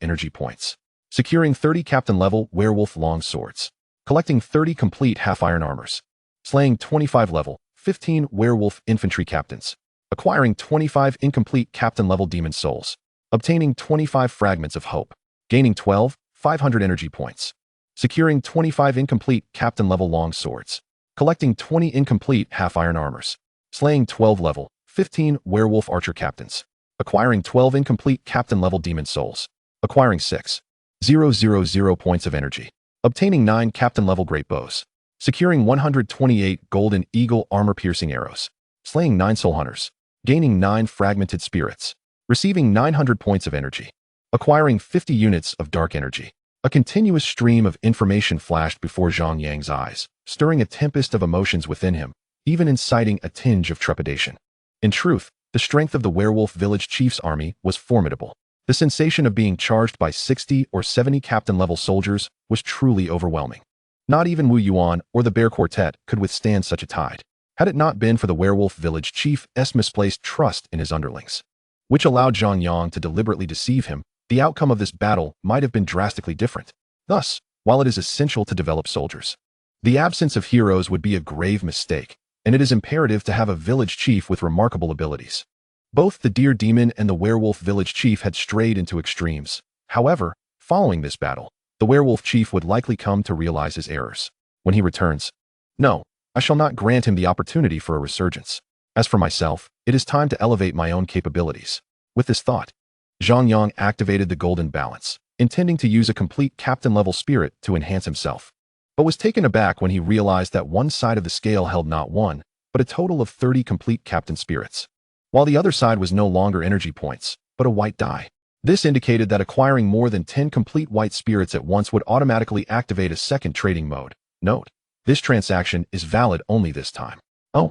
energy points. Securing 30 captain-level werewolf long swords. Collecting 30 complete half-iron armors. Slaying 25 level, 15 werewolf infantry captains. Acquiring 25 incomplete captain-level demon souls. Obtaining 25 fragments of hope. Gaining 500 energy points. Securing 25 incomplete captain-level long swords. Collecting 20 incomplete half-iron armors. Slaying 12 level, 15 werewolf archer captains. Acquiring 12 incomplete captain-level demon souls. Acquiring 6,000 points of energy. Obtaining 9 captain-level great bows. Securing 128 golden eagle armor-piercing arrows. Slaying 9 soul hunters. Gaining 9 fragmented spirits. Receiving 900 points of energy. Acquiring 50 units of dark energy. A continuous stream of information flashed before Zhang Yang's eyes, stirring a tempest of emotions within him, even inciting a tinge of trepidation. In truth, the strength of the werewolf village chief's army was formidable. The sensation of being charged by 60 or 70 captain-level soldiers was truly overwhelming. Not even Wu Yuan or the Bear Quartet could withstand such a tide, had it not been for the werewolf village chief's misplaced trust in his underlings, which allowed Zhang Yang to deliberately deceive him. The outcome of this battle might have been drastically different. Thus, while it is essential to develop soldiers, the absence of heroes would be a grave mistake, and it is imperative to have a village chief with remarkable abilities. Both the deer demon and the werewolf village chief had strayed into extremes. However, following this battle, the werewolf chief would likely come to realize his errors. When he returns, no, I shall not grant him the opportunity for a resurgence. As for myself, it is time to elevate my own capabilities. With this thought, Zhang Yang activated the golden balance, intending to use a complete captain-level spirit to enhance himself, but was taken aback when he realized that one side of the scale held not one, but a total of 30 complete captain spirits, while the other side was no longer energy points, but a white die. This indicated that acquiring more than 10 complete white spirits at once would automatically activate a second trading mode. Note: this transaction is valid only this time. Oh!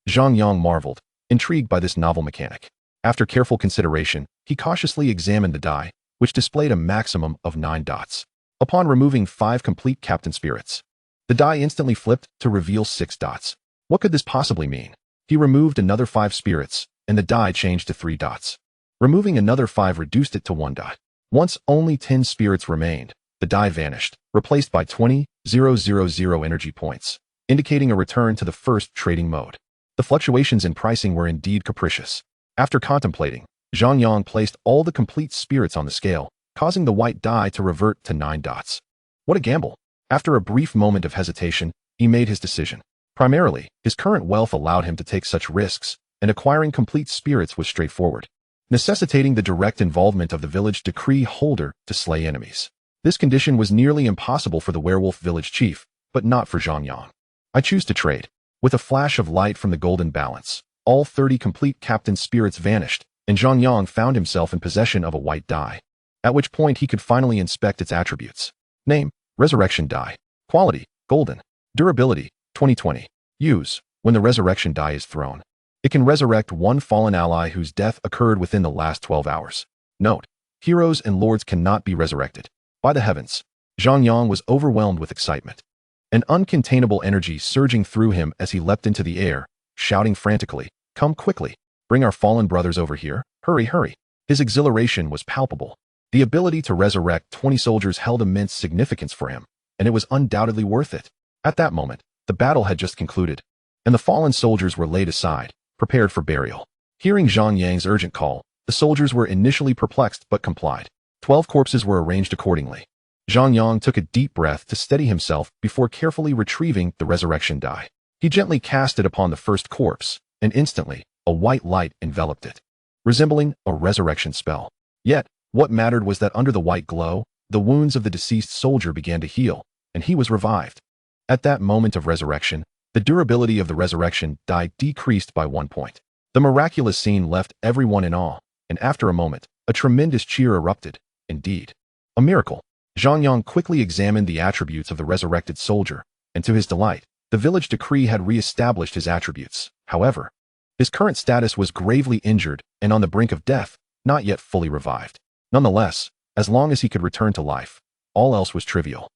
Zhang Yang marveled, intrigued by this novel mechanic. After careful consideration, he cautiously examined the die, which displayed a maximum of 9 dots. Upon removing 5 complete captain spirits, the die instantly flipped to reveal 6 dots. What could this possibly mean? He removed another 5 spirits, and the die changed to 3 dots. Removing another 5 reduced it to 1 dot. Once only 10 spirits remained, the die vanished, replaced by 20,000 energy points, indicating a return to the first trading mode. The fluctuations in pricing were indeed capricious. After contemplating, Zhang Yang placed all the complete spirits on the scale, causing the white die to revert to 9 dots. What a gamble! After a brief moment of hesitation, he made his decision. Primarily, his current wealth allowed him to take such risks, and acquiring complete spirits was straightforward, necessitating the direct involvement of the village decree holder to slay enemies. This condition was nearly impossible for the werewolf village chief, but not for Zhang Yang. I choose to trade. With a flash of light from the golden balance, all 30 complete captain spirits vanished, and Zhang Yang found himself in possession of a white die, at which point he could finally inspect its attributes. Name: Resurrection Die. Quality: Golden. Durability: 2020. Use: when the resurrection die is thrown, it can resurrect one fallen ally whose death occurred within the last 12 hours. Note: heroes and lords cannot be resurrected. By the heavens! Zhang Yang was overwhelmed with excitement. An uncontainable energy surging through him as he leapt into the air, shouting frantically, "Come quickly! Bring our fallen brothers over here! Hurry, hurry!" His exhilaration was palpable. The ability to resurrect 20 soldiers held immense significance for him, and it was undoubtedly worth it. At that moment, the battle had just concluded, and the fallen soldiers were laid aside, prepared for burial. Hearing Zhang Yang's urgent call, the soldiers were initially perplexed but complied. 12 corpses were arranged accordingly. Zhang Yang took a deep breath to steady himself before carefully retrieving the resurrection die. He gently cast it upon the first corpse, and instantly, a white light enveloped it, resembling a resurrection spell. Yet, what mattered was that under the white glow, the wounds of the deceased soldier began to heal, and he was revived. At that moment of resurrection, the durability of the resurrection die decreased by 1 point. The miraculous scene left everyone in awe, and after a moment, a tremendous cheer erupted. Indeed, a miracle. Zhang Yang quickly examined the attributes of the resurrected soldier, and to his delight, the village decree had re-established his attributes. However, his current status was gravely injured and on the brink of death, not yet fully revived. Nonetheless, as long as he could return to life, all else was trivial.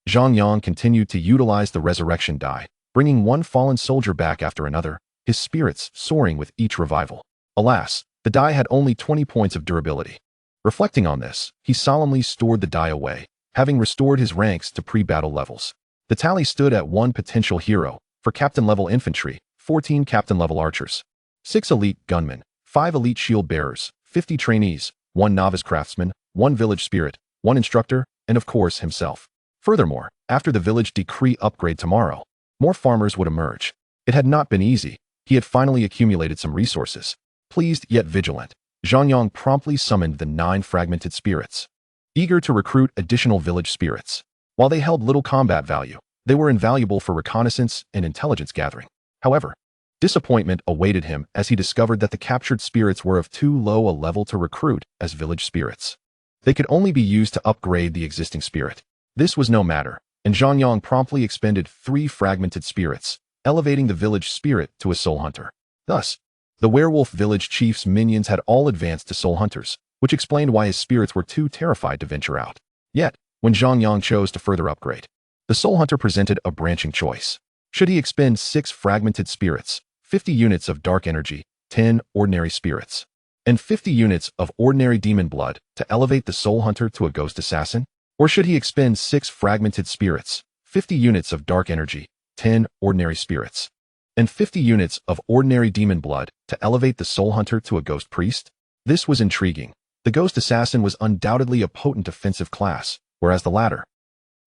Zhang Yang continued to utilize the resurrection die, bringing one fallen soldier back after another, his spirits soaring with each revival. Alas, the die had only 20 points of durability. Reflecting on this, he solemnly stored the die away, having restored his ranks to pre-battle levels. The tally stood at 1 potential hero for captain-level infantry, 14 captain-level archers, 6 elite gunmen, 5 elite shield bearers, 50 trainees, 1 novice craftsman, 1 village spirit, 1 instructor, and of course himself. Furthermore, after the village decree upgrade tomorrow, more farmers would emerge. It had not been easy. He had finally accumulated some resources. Pleased yet vigilant, Zhang Yang promptly summoned the 9 fragmented spirits, eager to recruit additional village spirits. While they held little combat value, they were invaluable for reconnaissance and intelligence gathering. However, disappointment awaited him as he discovered that the captured spirits were of too low a level to recruit as village spirits. They could only be used to upgrade the existing spirit. This was no matter, and Zhang Yang promptly expended 3 fragmented spirits, elevating the village spirit to a soul hunter. Thus, the werewolf village chief's minions had all advanced to soul hunters, which explained why his spirits were too terrified to venture out. Yet, when Zhang Yang chose to further upgrade, the soul hunter presented a branching choice. Should he expend 6 fragmented spirits, 50 units of dark energy, 10 ordinary spirits, and 50 units of ordinary demon blood to elevate the soul hunter to a ghost assassin? Or should he expend 6 fragmented spirits, 50 units of dark energy, 10 ordinary spirits, and 50 units of ordinary demon blood to elevate the soul hunter to a ghost priest? This was intriguing. The ghost assassin was undoubtedly a potent offensive class, whereas the latter.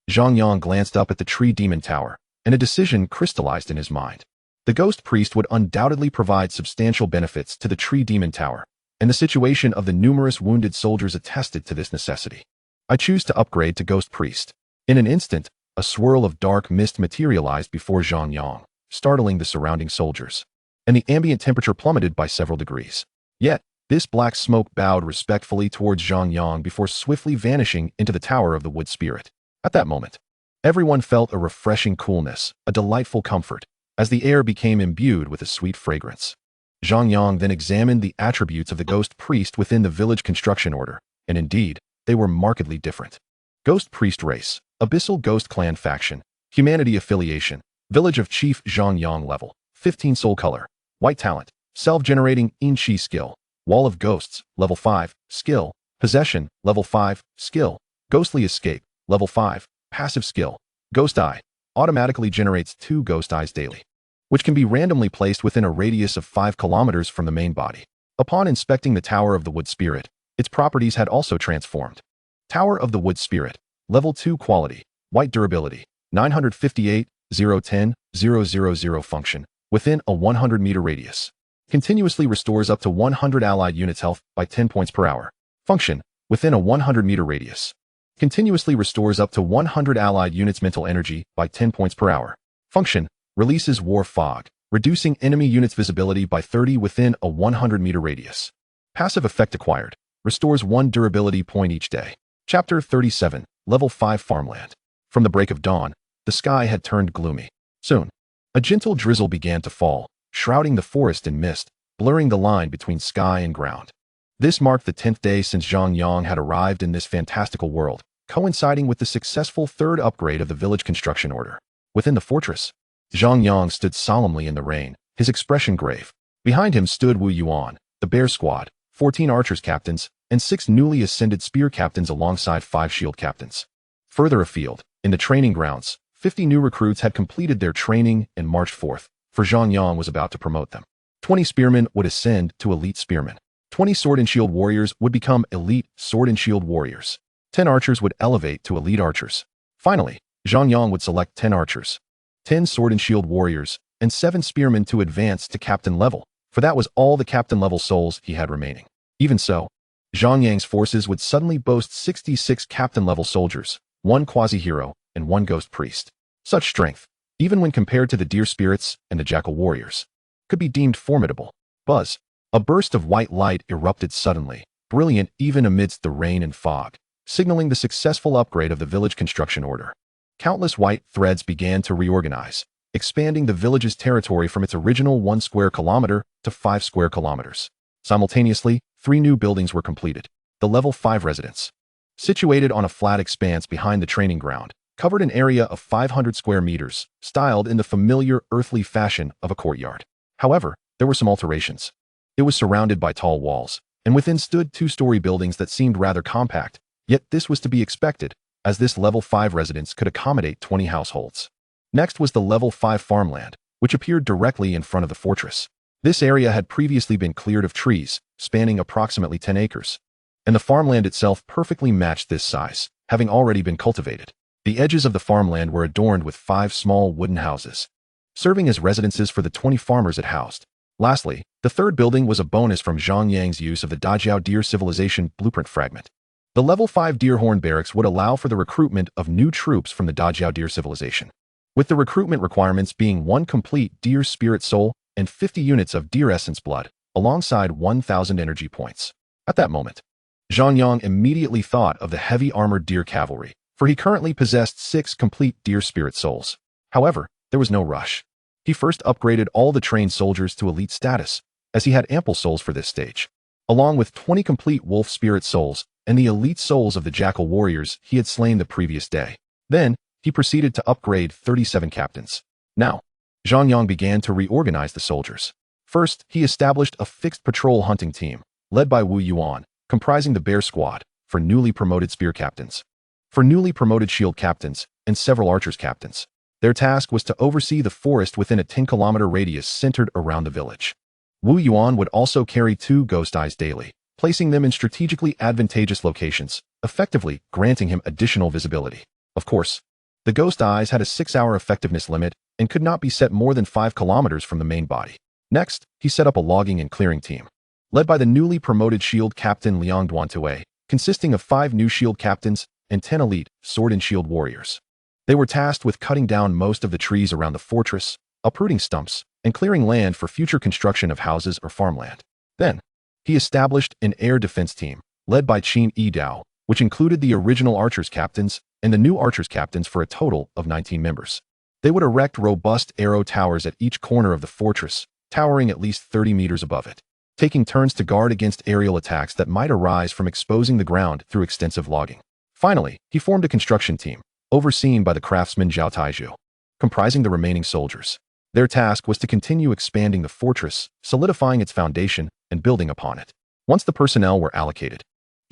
Zhang Yang glanced up at the tree demon tower, and a decision crystallized in his mind. The ghost priest would undoubtedly provide substantial benefits to the tree demon tower, and the situation of the numerous wounded soldiers attested to this necessity. I choose to upgrade to ghost priest. In an instant, a swirl of dark mist materialized before Zhang Yang, startling the surrounding soldiers, and the ambient temperature plummeted by several degrees. Yet, this black smoke bowed respectfully towards Zhang Yang before swiftly vanishing into the tower of the wood spirit. At that moment, everyone felt a refreshing coolness, a delightful comfort, as the air became imbued with a sweet fragrance. Zhang Yang then examined the attributes of the ghost priest within the village construction order, and indeed, they were markedly different. Ghost priest race, abyssal ghost clan faction, humanity affiliation, village of chief Zhang Yang level, 15 soul color, white talent, self-generating in chi skill, wall of ghosts, level 5, skill, possession, level 5, skill, ghostly escape, level 5, passive skill, ghost eye, automatically generates 2 ghost eyes daily, which can be randomly placed within a radius of 5 kilometers from the main body. Upon inspecting the Tower of the Wood Spirit, its properties had also transformed. Tower of the Wood Spirit, level 2 quality, white durability, 958, 010, 000 function, within a 100-meter radius. Continuously restores up to 100 allied units' health by 10 points per hour. Function, within a 100-meter radius. Continuously restores up to 100 allied units' mental energy by 10 points per hour. Function, releases war fog, reducing enemy units' visibility by 30 within a 100-meter radius. Passive effect acquired, restores 1 durability point each day. Chapter 37, Level 5 Farmland. From the break of dawn, the sky had turned gloomy. Soon, a gentle drizzle began to fall, shrouding the forest in mist, blurring the line between sky and ground. This marked the 10th day since Zhang Yang had arrived in this fantastical world, coinciding with the successful 3rd upgrade of the village construction order. Within the fortress, Zhang Yang stood solemnly in the rain, his expression grave. Behind him stood Wu Yuan, the bear squad, 14 archers captains, and 6 newly ascended spear captains alongside 5 shield captains. Further afield, in the training grounds, 50 new recruits had completed their training and marched forth, for Zhang Yang was about to promote them. 20 spearmen would ascend to elite spearmen. 20 sword and shield warriors would become elite sword and shield warriors. 10 archers would elevate to elite archers. Finally, Zhang Yang would select 10 archers, 10 sword and shield warriors, and 7 spearmen to advance to captain level, for that was all the captain level souls he had remaining. Even so, Zhang Yang's forces would suddenly boast 66 captain level soldiers, 1 quasi-hero, and 1 ghost priest. Such strength, even when compared to the deer spirits and the jackal warriors, could be deemed formidable. Buzz. A burst of white light erupted suddenly, brilliant even amidst the rain and fog, signaling the successful upgrade of the village construction order. Countless white threads began to reorganize, expanding the village's territory from its original 1 square kilometer to 5 square kilometers. Simultaneously, 3 new buildings were completed. The Level 5 residence, situated on a flat expanse behind the training ground, covered an area of 500 square meters, styled in the familiar earthly fashion of a courtyard. However, there were some alterations. It was surrounded by tall walls, and within stood 2-story buildings that seemed rather compact, yet this was to be expected, as this Level 5 residence could accommodate 20 households. Next was the Level 5 farmland, which appeared directly in front of the fortress. This area had previously been cleared of trees, spanning approximately 10 acres, and the farmland itself perfectly matched this size, having already been cultivated. The edges of the farmland were adorned with 5 small wooden houses, serving as residences for the 20 farmers it housed. Lastly, the third building was a bonus from Zhang Yang's use of the Dajiao Deer Civilization blueprint fragment. The Level 5 Deerhorn Barracks would allow for the recruitment of new troops from the Dajiao Deer Civilization, with the recruitment requirements being 1 complete deer spirit soul and 50 units of deer essence blood, alongside 1,000 energy points. At that moment, Zhang Yang immediately thought of the heavy armored deer cavalry, for he currently possessed 6 complete deer spirit souls. However, there was no rush. He first upgraded all the trained soldiers to elite status, as he had ample souls for this stage, along with 20 complete wolf spirit souls and the elite souls of the jackal warriors he had slain the previous day. Then, he proceeded to upgrade 37 captains. Now, Zhang Yang began to reorganize the soldiers. First, he established a fixed patrol hunting team, led by Wu Yuan, comprising the Bear Squad, for newly promoted spear captains, for newly promoted shield captains, and several archers captains. Their task was to oversee the forest within a 10-kilometer radius centered around the village. Wu Yuan would also carry 2 ghost eyes daily, placing them in strategically advantageous locations, effectively granting him additional visibility. Of course, the ghost eyes had a 6-hour effectiveness limit and could not be set more than 5 kilometers from the main body. Next, he set up a logging and clearing team, led by the newly promoted shield captain Liang Duantue, consisting of 5 new shield captains and 10 elite sword and shield warriors. They were tasked with cutting down most of the trees around the fortress, uprooting stumps, and clearing land for future construction of houses or farmland. Then, he established an air defense team, led by Qin Yidao, which included the original archers captains and the new archers captains for a total of 19 members. They would erect robust arrow towers at each corner of the fortress, towering at least 30 meters above it, taking turns to guard against aerial attacks that might arise from exposing the ground through extensive logging. Finally, he formed a construction team, overseen by the craftsman Zhao Taizhu, comprising the remaining soldiers. Their task was to continue expanding the fortress, solidifying its foundation, and building upon it. Once the personnel were allocated,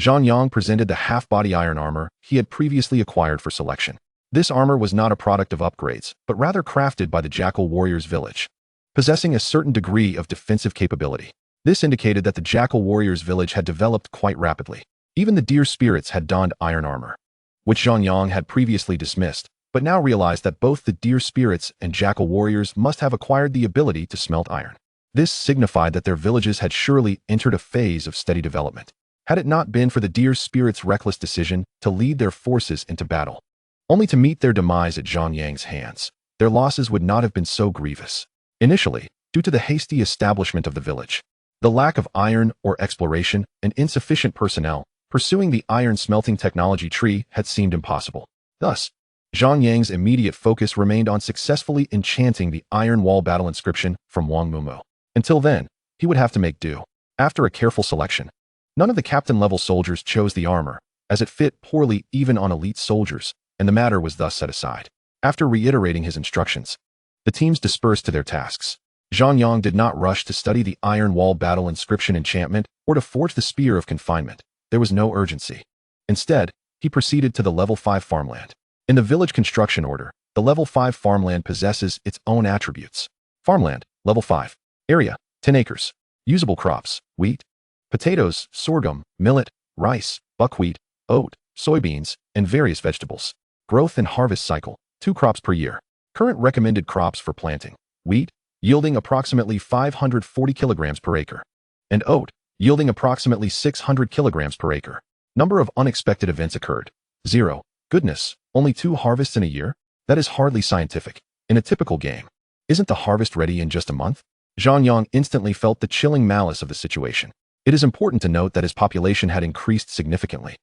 Zhang Yang presented the half-body iron armor he had previously acquired for selection. This armor was not a product of upgrades, but rather crafted by the Jackal Warriors village, possessing a certain degree of defensive capability. This indicated that the Jackal Warriors village had developed quite rapidly. Even the deer spirits had donned iron armor, which Zhang Yang had previously dismissed, but now realized that both the deer spirits and jackal warriors must have acquired the ability to smelt iron. This signified that their villages had surely entered a phase of steady development. Had it not been for the deer spirits' reckless decision to lead their forces into battle, only to meet their demise at Zhang Yang's hands, their losses would not have been so grievous. Initially, due to the hasty establishment of the village, the lack of iron or exploration, and insufficient personnel, pursuing the iron smelting technology tree had seemed impossible. Thus, Zhang Yang's immediate focus remained on successfully enchanting the iron wall battle inscription from Wang Mumu. Until then, he would have to make do. After a careful selection, none of the captain-level soldiers chose the armor, as it fit poorly even on elite soldiers, and the matter was thus set aside. After reiterating his instructions, the teams dispersed to their tasks. Zhang Yang did not rush to study the iron wall battle inscription enchantment or to forge the spear of confinement. There was no urgency. Instead, he proceeded to the Level 5 farmland. In the village construction order, the Level 5 farmland possesses its own attributes. Farmland, Level 5. Area, 10 acres. Usable crops, wheat, potatoes, sorghum, millet, rice, buckwheat, oat, soybeans, and various vegetables. Growth and harvest cycle, 2 crops per year. Current recommended crops for planting: wheat, yielding approximately 540 kilograms per acre, and oat, yielding approximately 600 kilograms per acre. Number of unexpected events occurred: 0. Goodness, only 2 harvests in a year? That is hardly scientific. In a typical game, isn't the harvest ready in just a month? Zhang Yang instantly felt the chilling malice of the situation. It is important to note that his population had increased significantly,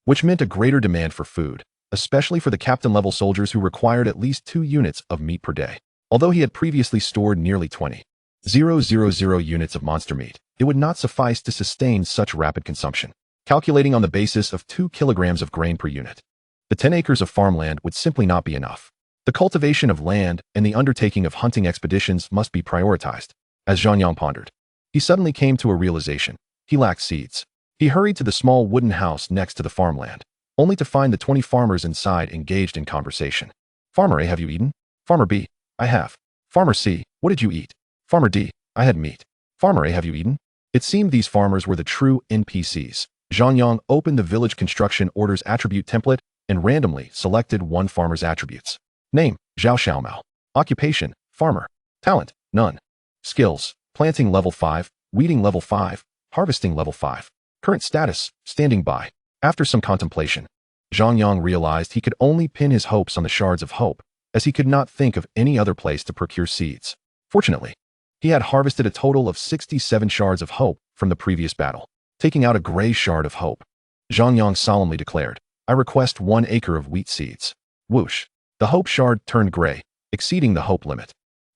which meant a greater demand for food, especially for the captain-level soldiers who required at least 2 units of meat per day. Although he had previously stored nearly 20,000 units of monster meat, it would not suffice to sustain such rapid consumption. Calculating on the basis of 2 kilograms of grain per unit, the 10 acres of farmland would simply not be enough. The cultivation of land and the undertaking of hunting expeditions must be prioritized. As Zhang Yang pondered, he suddenly came to a realization. He lacked seeds. He hurried to the small wooden house next to the farmland, only to find the 20 farmers inside engaged in conversation. Farmer A, have you eaten? Farmer B, I have. Farmer C, what did you eat? Farmer D, I had meat. Farmer A, have you eaten? It seemed these farmers were the true NPCs. Zhang Yang opened the village construction orders attribute template and randomly selected one farmer's attributes. Name, Zhao Xiaomao. Occupation, farmer. Talent, none. Skills, planting level 5, weeding level 5, harvesting level 5. Current status, standing by. After some contemplation, Zhang Yang realized he could only pin his hopes on the shards of hope, as he could not think of any other place to procure seeds. Fortunately, he had harvested a total of 67 shards of hope from the previous battle. Taking out a gray shard of hope, Zhang Yang solemnly declared, I request 1 acre of wheat seeds. Whoosh. The hope shard turned gray, exceeding the hope limit.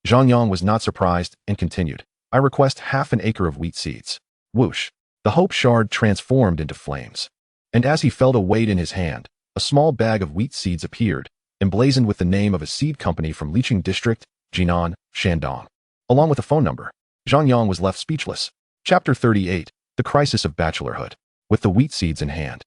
Zhang Yang was not surprised and continued, I request half an acre of wheat seeds. Whoosh. The hope shard transformed into flames. And as he felt a weight in his hand, a small bag of wheat seeds appeared, emblazoned with the name of a seed company from Liqing District, Jinan, Shandong. Along with a phone number, Zhang Yang was left speechless. Chapter 38, The Crisis of Bachelorhood. With the wheat seeds in hand,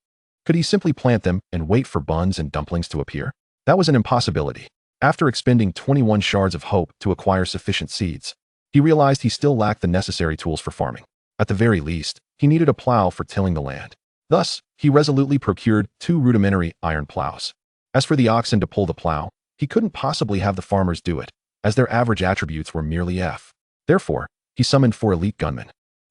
could he simply plant them and wait for buns and dumplings to appear? That was an impossibility. After expending 21 shards of hope to acquire sufficient seeds, he realized he still lacked the necessary tools for farming. At the very least, he needed a plow for tilling the land. Thus, he resolutely procured 2 rudimentary iron plows. As for the oxen to pull the plow, he couldn't possibly have the farmers do it, as their average attributes were merely F. Therefore, he summoned 4 elite gunmen,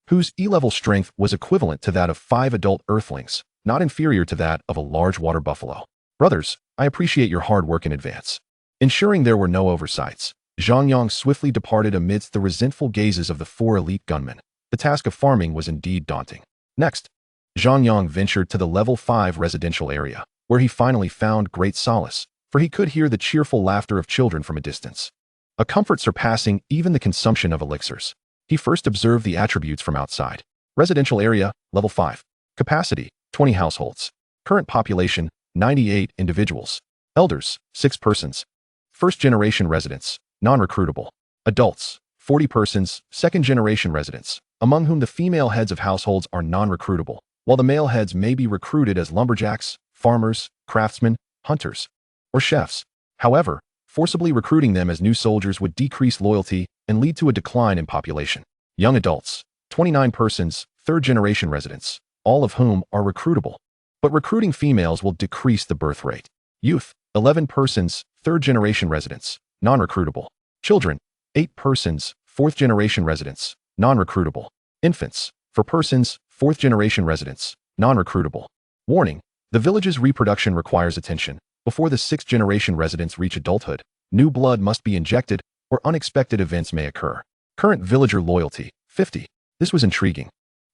whose E-level strength was equivalent to that of 5 adult earthlings, not inferior to that of a large water buffalo. Brothers, I appreciate your hard work in advance. Ensuring there were no oversights, Zhang Yang swiftly departed amidst the resentful gazes of the 4 elite gunmen. The task of farming was indeed daunting. Next, Zhang Yang ventured to the level 5 residential area, where he finally found great solace, for he could hear the cheerful laughter of children from a distance. A comfort surpassing even the consumption of elixirs. He first observed the attributes from outside. Residential area, level 5. Capacity, 20 households. Current population, 98 individuals. Elders, 6 persons. First-generation residents, non-recruitable. Adults, 40 persons, second-generation residents, among whom the female heads of households are non-recruitable, while the male heads may be recruited as lumberjacks, farmers, craftsmen, hunters, or chefs. However, forcibly recruiting them as new soldiers would decrease loyalty and lead to a decline in population. Young adults, 29 persons, third-generation residents, all of whom are recruitable. But recruiting females will decrease the birth rate. Youth, 11 persons, third-generation residents, non-recruitable. Children, 8 persons, fourth-generation residents, non-recruitable. Infants, 4 persons, fourth-generation residents, non-recruitable. Warning, the village's reproduction requires attention. Before the 6th-generation residents reach adulthood, new blood must be injected or unexpected events may occur. Current villager loyalty, 50. This was intriguing.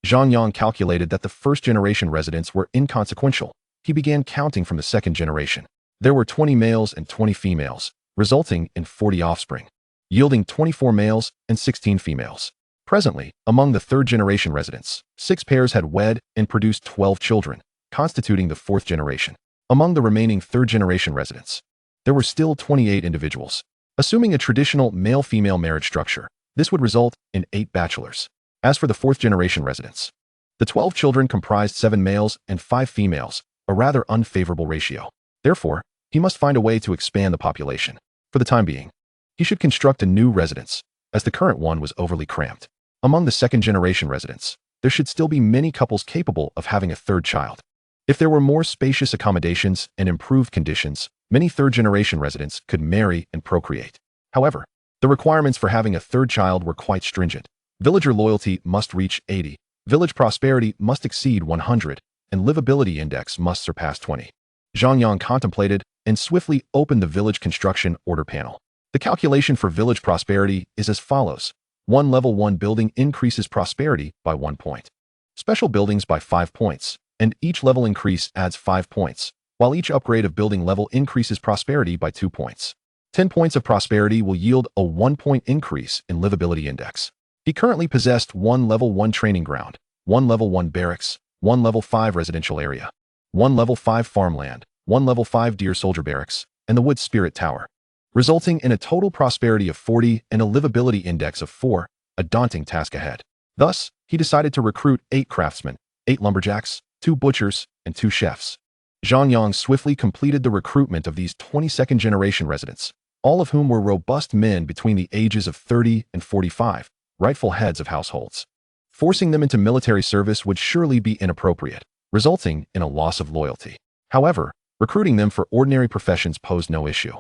Zhang Yang calculated that the first-generation residents were inconsequential. He began counting from the 2nd generation. There were 20 males and 20 females, resulting in 40 offspring, yielding 24 males and 16 females. Presently, among the 3rd-generation residents, 6 pairs had wed and produced 12 children, constituting the 4th generation. Among the remaining 3rd-generation residents, there were still 28 individuals. Assuming a traditional male-female marriage structure, this would result in 8 bachelors. As for the 4th-generation residents, the 12 children comprised 7 males and 5 females, a rather unfavorable ratio. Therefore, he must find a way to expand the population. For the time being, he should construct a new residence, as the current one was overly cramped. Among the 2nd-generation residents, there should still be many couples capable of having a 3rd child. If there were more spacious accommodations and improved conditions, many 3rd-generation residents could marry and procreate. However, the requirements for having a 3rd child were quite stringent. Villager loyalty must reach 80, village prosperity must exceed 100, and livability index must surpass 20. Zhang Yang contemplated and swiftly opened the village construction order panel. The calculation for village prosperity is as follows. One level 1 building increases prosperity by 1 point. Special buildings by 5 points, and each level increase adds 5 points, while each upgrade of building level increases prosperity by 2 points. 10 points of prosperity will yield a 1-point increase in livability index. He currently possessed 1 level 1 training ground, 1 level 1 barracks, 1 level 5 residential area, 1 level 5 farmland, 1 level 5 deer soldier barracks, and the wood spirit tower, resulting in a total prosperity of 40 and a livability index of 4, a daunting task ahead. Thus, he decided to recruit 8 craftsmen, 8 lumberjacks, 2 butchers, and 2 chefs. Zhang Yang swiftly completed the recruitment of these 22nd-generation residents, all of whom were robust men between the ages of 30 and 45, rightful heads of households. Forcing them into military service would surely be inappropriate, resulting in a loss of loyalty. However, recruiting them for ordinary professions posed no issue,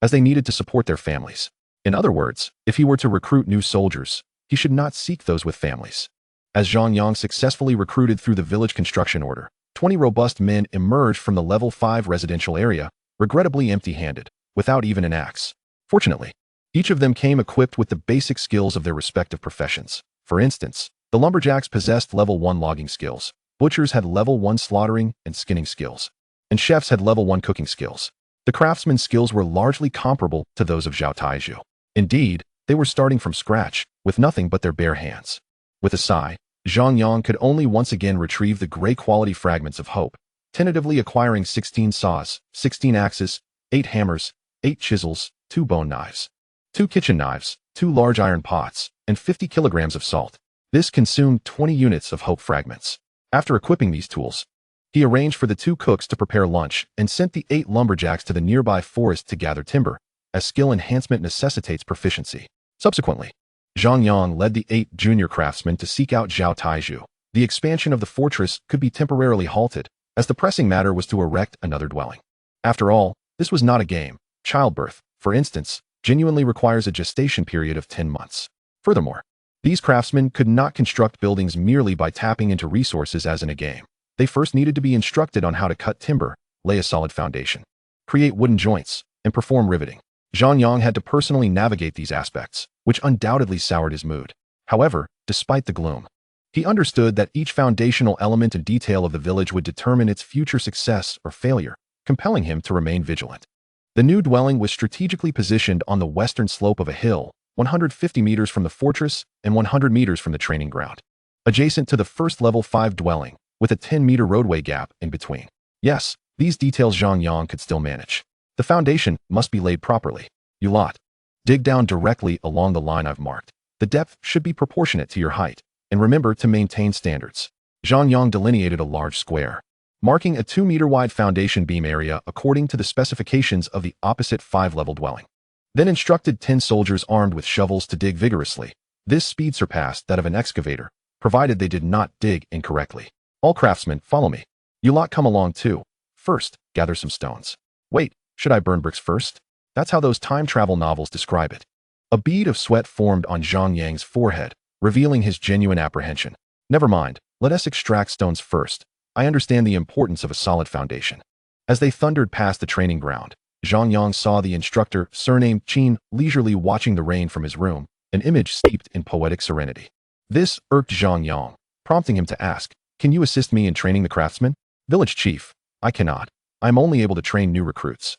as they needed to support their families. In other words, if he were to recruit new soldiers, he should not seek those with families. As Zhang Yang successfully recruited through the village construction order, 20 robust men emerged from the level 5 residential area, regrettably empty-handed, without even an axe. Fortunately, each of them came equipped with the basic skills of their respective professions. For instance, the lumberjacks possessed level 1 logging skills, butchers had level 1 slaughtering and skinning skills, and chefs had level 1 cooking skills. The craftsmen's skills were largely comparable to those of Zhao Taizhu. Indeed, they were starting from scratch, with nothing but their bare hands. With a sigh, Zhang Yang could only once again retrieve the gray-quality fragments of hope, tentatively acquiring 16 saws, 16 axes, 8 hammers, 8 chisels, 2 bone knives, 2 kitchen knives, 2 large iron pots, and 50 kilograms of salt. This consumed 20 units of hope fragments. After equipping these tools, he arranged for the 2 cooks to prepare lunch and sent the 8 lumberjacks to the nearby forest to gather timber, as skill enhancement necessitates proficiency. Subsequently, Zhang Yang led the 8 junior craftsmen to seek out Zhao Taizhu. The expansion of the fortress could be temporarily halted, as the pressing matter was to erect another dwelling. After all, this was not a game. Childbirth, for instance, genuinely requires a gestation period of 10 months. Furthermore, these craftsmen could not construct buildings merely by tapping into resources as in a game. They first needed to be instructed on how to cut timber, lay a solid foundation, create wooden joints, and perform riveting. Zhang Yang had to personally navigate these aspects, which undoubtedly soured his mood. However, despite the gloom, he understood that each foundational element and detail of the village would determine its future success or failure, compelling him to remain vigilant. The new dwelling was strategically positioned on the western slope of a hill, 150 meters from the fortress and 100 meters from the training ground, adjacent to the first level 5 dwelling, with a 10-meter roadway gap in between. Yes, these details Zhang Yang could still manage. The foundation must be laid properly. You lot. Dig down directly along the line I've marked. The depth should be proportionate to your height, and remember to maintain standards. Zhang Yang delineated a large square, marking a 2-meter wide foundation beam area according to the specifications of the opposite 5-level dwelling. Then instructed 10 soldiers armed with shovels to dig vigorously. This speed surpassed that of an excavator, provided they did not dig incorrectly. All craftsmen, follow me. You lot come along too. First, gather some stones. Wait, should I burn bricks first? That's how those time travel novels describe it. A bead of sweat formed on Zhang Yang's forehead, revealing his genuine apprehension. Never mind, let us extract stones first. I understand the importance of a solid foundation. As they thundered past the training ground, Zhang Yang saw the instructor, surnamed Qin, leisurely watching the rain from his room, an image steeped in poetic serenity. This irked Zhang Yang, prompting him to ask, "Can you assist me in training the craftsmen?" "Village chief, I cannot. I am only able to train new recruits."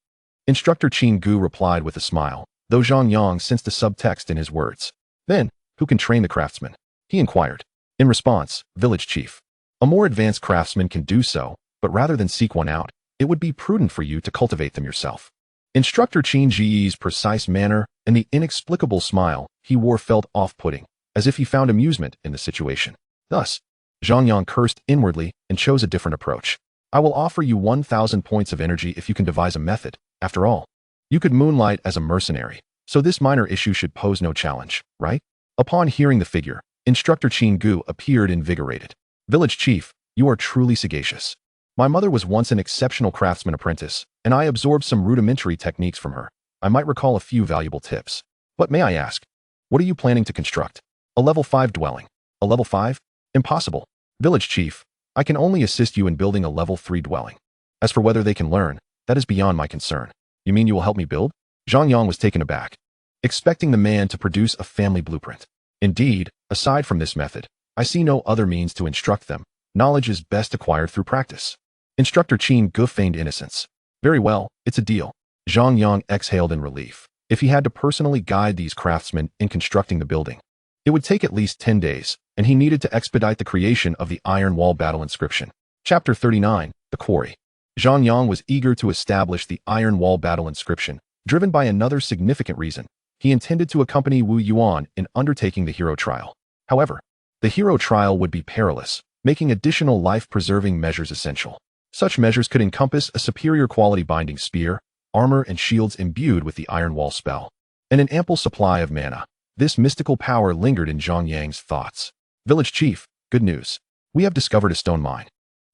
Instructor Qin Gu replied with a smile, though Zhang Yang sensed a subtext in his words. "Then, who can train the craftsmen?" he inquired. In response, "Village chief. A more advanced craftsman can do so, but rather than seek one out, it would be prudent for you to cultivate them yourself." Instructor Qin Ji's precise manner and the inexplicable smile he wore felt off-putting, as if he found amusement in the situation. Thus, Zhang Yang cursed inwardly and chose a different approach. "I will offer you 1,000 points of energy if you can devise a method. After all, you could moonlight as a mercenary, so this minor issue should pose no challenge, right?" Upon hearing the figure, Instructor Qin Gu appeared invigorated. "Village chief, you are truly sagacious. My mother was once an exceptional craftsman apprentice, and I absorbed some rudimentary techniques from her. I might recall a few valuable tips. But may I ask, what are you planning to construct?" "A level 5 dwelling." "A level 5? Impossible. Village chief, I can only assist you in building a level 3 dwelling." As for whether they can learn, that is beyond my concern. You mean you will help me build? Zhang Yang was taken aback, expecting the man to produce a family blueprint. Indeed, aside from this method, I see no other means to instruct them. Knowledge is best acquired through practice. Instructor Qin Gu feigned innocence. Very well, it's a deal. Zhang Yang exhaled in relief. If he had to personally guide these craftsmen in constructing the building, it would take at least 10 days, and he needed to expedite the creation of the Iron Wall battle inscription. Chapter 39, The Quarry. Zhang Yang was eager to establish the Iron Wall battle inscription, driven by another significant reason. He intended to accompany Wu Yuan in undertaking the hero trial. However, the hero trial would be perilous, making additional life-preserving measures essential. Such measures could encompass a superior quality binding spear, armor and shields imbued with the Iron Wall spell, and an ample supply of mana. This mystical power lingered in Zhang Yang's thoughts. Village Chief, good news. We have discovered a stone mine.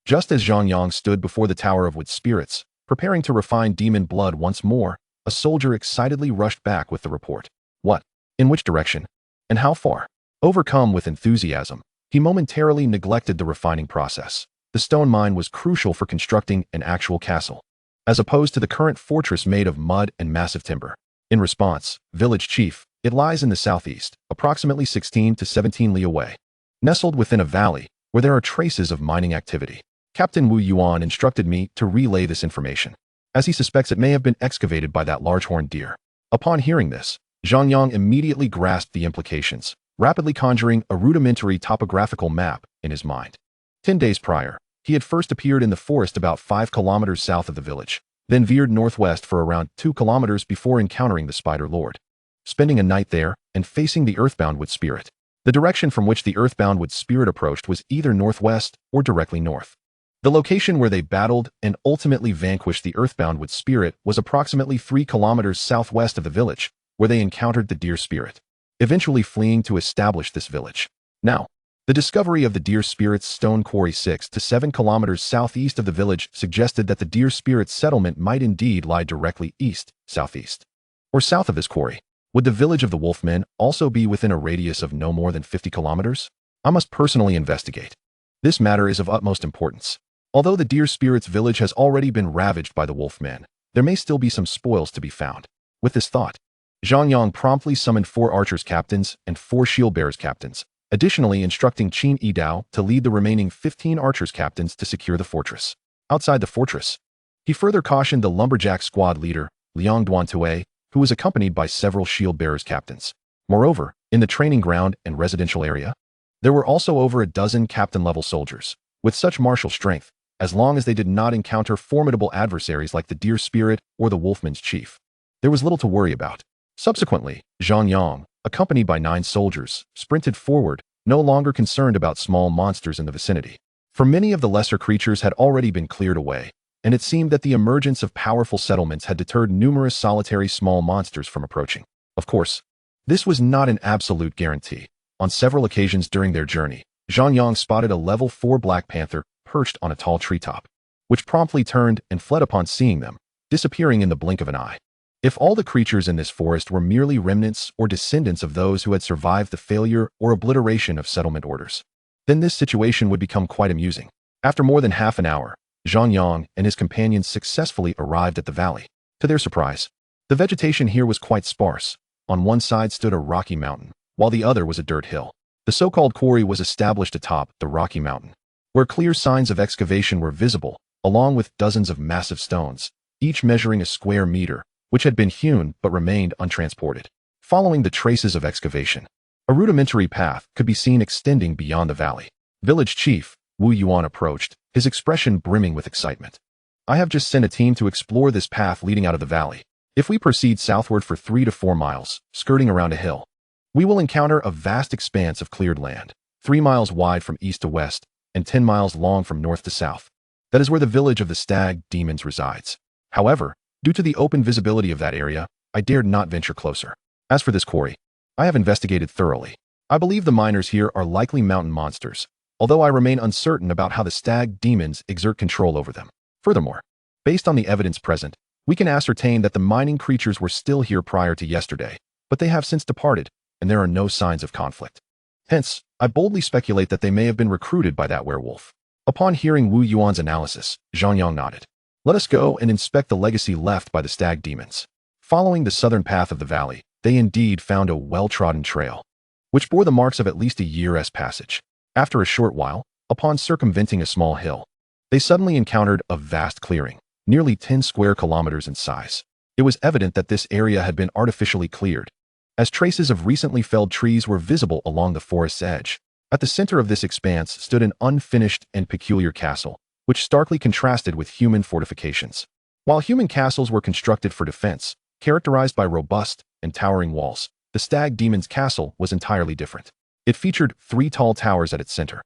Just as Zhang Yang stood before the Tower of Wood Spirits, preparing to refine demon blood once more, a soldier excitedly rushed back with the report. What? In which direction? And how far? Overcome with enthusiasm, he momentarily neglected the refining process. The stone mine was crucial for constructing an actual castle, as opposed to the current fortress made of mud and massive timber. In response, Village Chief, it lies in the southeast, approximately 16 to 17 li away, nestled within a valley where there are traces of mining activity. Captain Wu Yuan instructed me to relay this information, as he suspects it may have been excavated by that large-horned deer. Upon hearing this, Zhang Yang immediately grasped the implications, rapidly conjuring a rudimentary topographical map in his mind. 10 days prior, he had first appeared in the forest about 5 kilometers south of the village, then veered northwest for around 2 kilometers before encountering the Spider Lord, spending a night there and facing the Earthbound Wood Spirit. The direction from which the Earthbound Wood Spirit approached was either northwest or directly north. The location where they battled and ultimately vanquished the Earthbound Wood Spirit was approximately 3 kilometers southwest of the village, where they encountered the Deer Spirit, eventually fleeing to establish this village. Now, the discovery of the Deer Spirit's stone quarry 6 to 7 kilometers southeast of the village suggested that the Deer Spirit's settlement might indeed lie directly east, southeast, or south of this quarry. Would the village of the Wolfmen also be within a radius of no more than 50 kilometers? I must personally investigate. This matter is of utmost importance. Although the Deer Spirit's village has already been ravaged by the Wolfmen, there may still be some spoils to be found. With this thought, Zhang Yang promptly summoned 4 archers captains and 4 shield bearers captains, additionally instructing Qin Yidao to lead the remaining 15 archers captains to secure the fortress. Outside the fortress, he further cautioned the lumberjack squad leader, Liang Duantue, who was accompanied by several shield bearers captains. Moreover, in the training ground and residential area, there were also over a dozen captain-level soldiers. With such martial strength, as long as they did not encounter formidable adversaries like the Deer Spirit or the Wolfman's chief, there was little to worry about. Subsequently, Zhang Yang, accompanied by 9 soldiers, sprinted forward, no longer concerned about small monsters in the vicinity. For many of the lesser creatures had already been cleared away, and it seemed that the emergence of powerful settlements had deterred numerous solitary small monsters from approaching. Of course, this was not an absolute guarantee. On several occasions during their journey, Zhang Yang spotted a level 4 black panther perched on a tall treetop, which promptly turned and fled upon seeing them, disappearing in the blink of an eye. If all the creatures in this forest were merely remnants or descendants of those who had survived the failure or obliteration of settlement orders, then this situation would become quite amusing. After more than half an hour, Zhang Yang and his companions successfully arrived at the valley. To their surprise, the vegetation here was quite sparse. On one side stood a rocky mountain, while the other was a dirt hill. The so-called quarry was established atop the rocky mountain, where clear signs of excavation were visible, along with dozens of massive stones, each measuring a square meter, which had been hewn but remained untransported. Following the traces of excavation, a rudimentary path could be seen extending beyond the valley. Village Chief Wu Yuan approached, his expression brimming with excitement. I have just sent a team to explore this path leading out of the valley. If we proceed southward for 3 to 4 miles, skirting around a hill, we will encounter a vast expanse of cleared land, 3 miles wide from east to west, and 10 miles long from north to south. That is where the village of the Stag Demons resides. However, due to the open visibility of that area, I dared not venture closer. As for this quarry, I have investigated thoroughly. I believe the miners here are likely mountain monsters, although I remain uncertain about how the Stag Demons exert control over them. Furthermore, based on the evidence present, we can ascertain that the mining creatures were still here prior to yesterday, but they have since departed, and there are no signs of conflict. Hence, I boldly speculate that they may have been recruited by that werewolf. Upon hearing Wu Yuan's analysis, Zhang Yang nodded. Let us go and inspect the legacy left by the stag demons. Following the southern path of the valley, they indeed found a well-trodden trail, which bore the marks of at least a year's passage. After a short while, upon circumventing a small hill, they suddenly encountered a vast clearing, nearly 10 square kilometers in size. It was evident that this area had been artificially cleared, as traces of recently felled trees were visible along the forest's edge. At the center of this expanse stood an unfinished and peculiar castle, which starkly contrasted with human fortifications. While human castles were constructed for defense, characterized by robust and towering walls, the stag demon's castle was entirely different. It featured 3 tall towers at its center,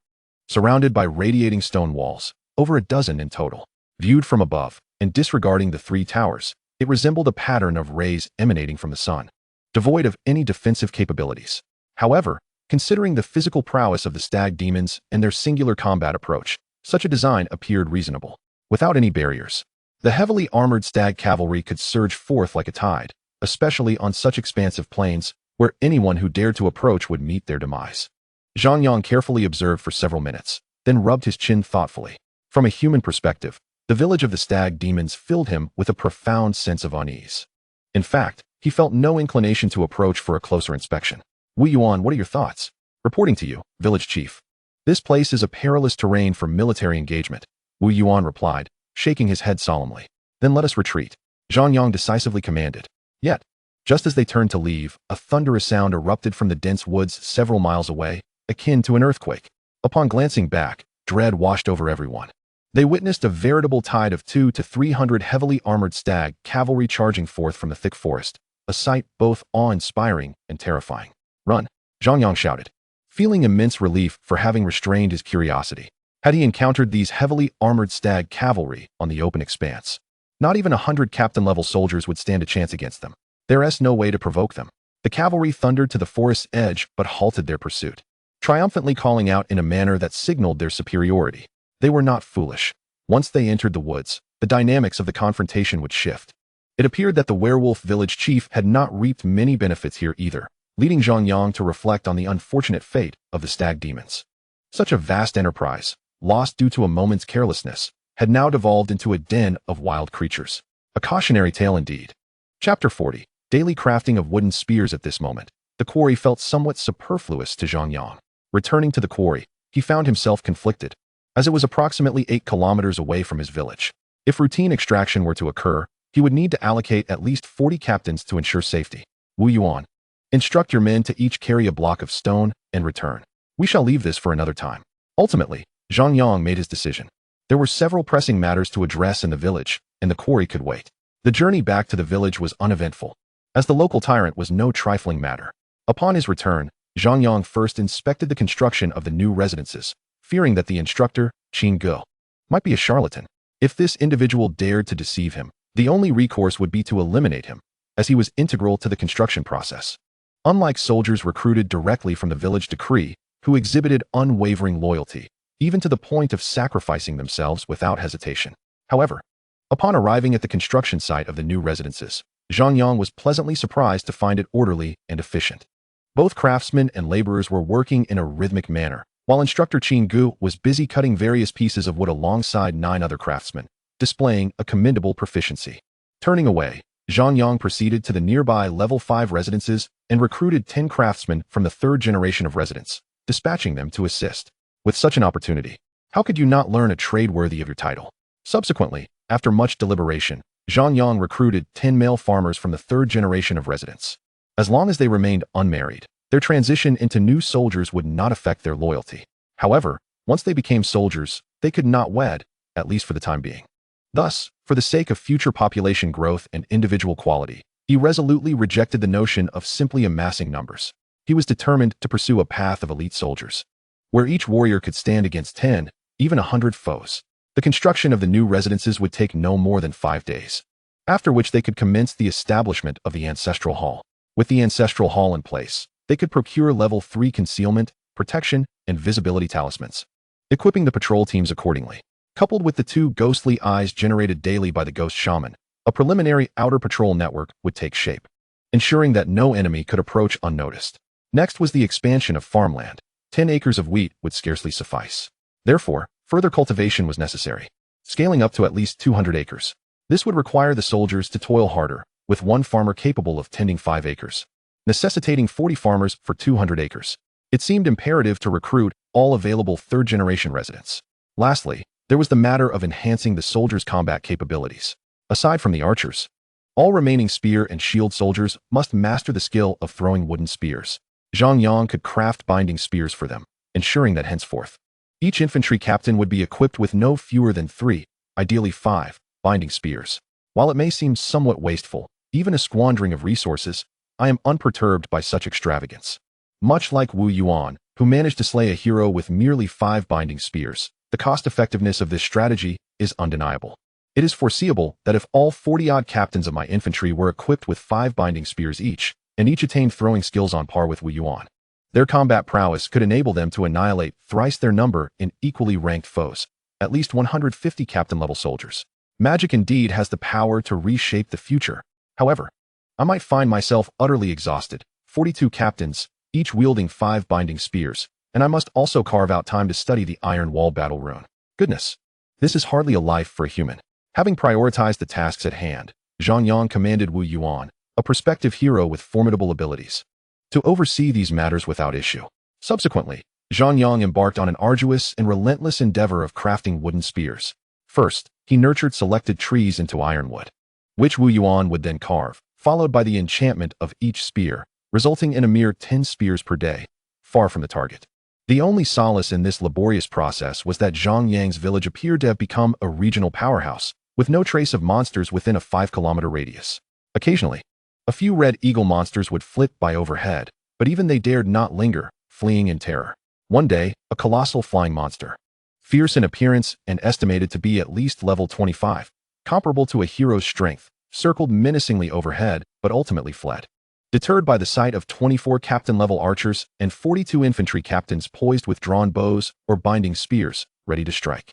surrounded by radiating stone walls, over a dozen in total. Viewed from above, and disregarding the 3 towers, it resembled a pattern of rays emanating from the sun, devoid of any defensive capabilities. However, considering the physical prowess of the stag demons and their singular combat approach, such a design appeared reasonable. Without any barriers, the heavily armored stag cavalry could surge forth like a tide, especially on such expansive plains where anyone who dared to approach would meet their demise. Zhang Yang carefully observed for several minutes, then rubbed his chin thoughtfully. From a human perspective, the village of the stag demons filled him with a profound sense of unease. In fact, he felt no inclination to approach for a closer inspection. Wu Yuan, what are your thoughts? Reporting to you, village chief. This place is a perilous terrain for military engagement, Wu Yuan replied, shaking his head solemnly. Then let us retreat, Zhang Yang decisively commanded. Yet, just as they turned to leave, a thunderous sound erupted from the dense woods several miles away, akin to an earthquake. Upon glancing back, dread washed over everyone. They witnessed a veritable tide of 200 to 300 heavily armored stag cavalry charging forth from the thick forest, a sight both awe-inspiring and terrifying. Run, Zhang Yang shouted, feeling immense relief for having restrained his curiosity. Had he encountered these heavily armored stag cavalry on the open expanse, not even 100 captain-level soldiers would stand a chance against them. There's no way to provoke them. The cavalry thundered to the forest's edge but halted their pursuit, triumphantly calling out in a manner that signaled their superiority. They were not foolish. Once they entered the woods, the dynamics of the confrontation would shift. It appeared that the werewolf village chief had not reaped many benefits here either, leading Zhang Yang to reflect on the unfortunate fate of the stag demons. Such a vast enterprise, lost due to a moment's carelessness, had now devolved into a den of wild creatures. A cautionary tale indeed. Chapter 40. Daily crafting of wooden spears. At this moment, the quarry felt somewhat superfluous to Zhang Yang. Returning to the quarry, he found himself conflicted, as it was approximately 8 kilometers away from his village. If routine extraction were to occur, he would need to allocate at least 40 captains to ensure safety. Wu Yuan, instruct your men to each carry a block of stone and return. We shall leave this for another time. Ultimately, Zhang Yang made his decision. There were several pressing matters to address in the village, and the quarry could wait. The journey back to the village was uneventful, as the local tyrant was no trifling matter. Upon his return, Zhang Yang first inspected the construction of the new residences, fearing that the instructor, Qin Ge, might be a charlatan. If this individual dared to deceive him, the only recourse would be to eliminate him, as he was integral to the construction process. Unlike soldiers recruited directly from the village decree, who exhibited unwavering loyalty, even to the point of sacrificing themselves without hesitation. However, upon arriving at the construction site of the new residences, Zhang Yang was pleasantly surprised to find it orderly and efficient. Both craftsmen and laborers were working in a rhythmic manner, while instructor Qin Ge was busy cutting various pieces of wood alongside 9 other craftsmen, displaying a commendable proficiency. Turning away, Zhang Yang proceeded to the nearby level 5 residences and recruited 10 craftsmen from the 3rd generation of residents, dispatching them to assist. With such an opportunity, how could you not learn a trade worthy of your title? Subsequently, after much deliberation, Zhang Yang recruited 10 male farmers from the 3rd generation of residents. As long as they remained unmarried, their transition into new soldiers would not affect their loyalty. However, once they became soldiers, they could not wed, at least for the time being. Thus, for the sake of future population growth and individual quality, he resolutely rejected the notion of simply amassing numbers. He was determined to pursue a path of elite soldiers, where each warrior could stand against 10, even 100 foes. The construction of the new residences would take no more than 5 days, after which they could commence the establishment of the Ancestral Hall. With the Ancestral Hall in place, they could procure level 3 concealment, protection, and visibility talismans, equipping the patrol teams accordingly. Coupled with the 2 ghostly eyes generated daily by the ghost shaman, a preliminary outer patrol network would take shape, ensuring that no enemy could approach unnoticed. Next was the expansion of farmland. 10 acres of wheat would scarcely suffice. Therefore, further cultivation was necessary. scaling up to at least 200 acres. This would require the soldiers to toil harder, with one farmer capable of tending 5 acres, necessitating 40 farmers for 200 acres. It seemed imperative to recruit all available third-generation residents. Lastly, there was the matter of enhancing the soldiers' combat capabilities. Aside from the archers, all remaining spear and shield soldiers must master the skill of throwing wooden spears. Zhang Yang could craft binding spears for them, ensuring that henceforth, each infantry captain would be equipped with no fewer than 3, ideally 5, binding spears. While it may seem somewhat wasteful, even a squandering of resources, I am unperturbed by such extravagance. Much like Wu Yuan, who managed to slay a hero with merely 5 binding spears, the cost-effectiveness of this strategy is undeniable. It is foreseeable that if all 40-odd captains of my infantry were equipped with 5 binding spears each, and each attained throwing skills on par with Wu Yuan, their combat prowess could enable them to annihilate thrice their number in equally ranked foes, at least 150 captain-level soldiers. Magic indeed has the power to reshape the future. However, I might find myself utterly exhausted. 42 captains, each wielding 5 binding spears, and I must also carve out time to study the Iron Wall battle rune. Goodness, this is hardly a life for a human. Having prioritized the tasks at hand, Zhang Yang commanded Wu Yuan, a prospective hero with formidable abilities, to oversee these matters without issue. Subsequently, Zhang Yang embarked on an arduous and relentless endeavor of crafting wooden spears. First, he nurtured selected trees into ironwood, which Wu Yuan would then carve, followed by the enchantment of each spear, resulting in a mere 10 spears per day, far from the target. The only solace in this laborious process was that Zhang Yang's village appeared to have become a regional powerhouse, with no trace of monsters within a 5-kilometer radius. Occasionally, a few red eagle monsters would flit by overhead, but even they dared not linger, fleeing in terror. One day, a colossal flying monster, fierce in appearance and estimated to be at least level 25, comparable to a hero's strength, circled menacingly overhead, but ultimately fled. Deterred by the sight of 24 captain-level archers and 42 infantry captains poised with drawn bows or binding spears, ready to strike.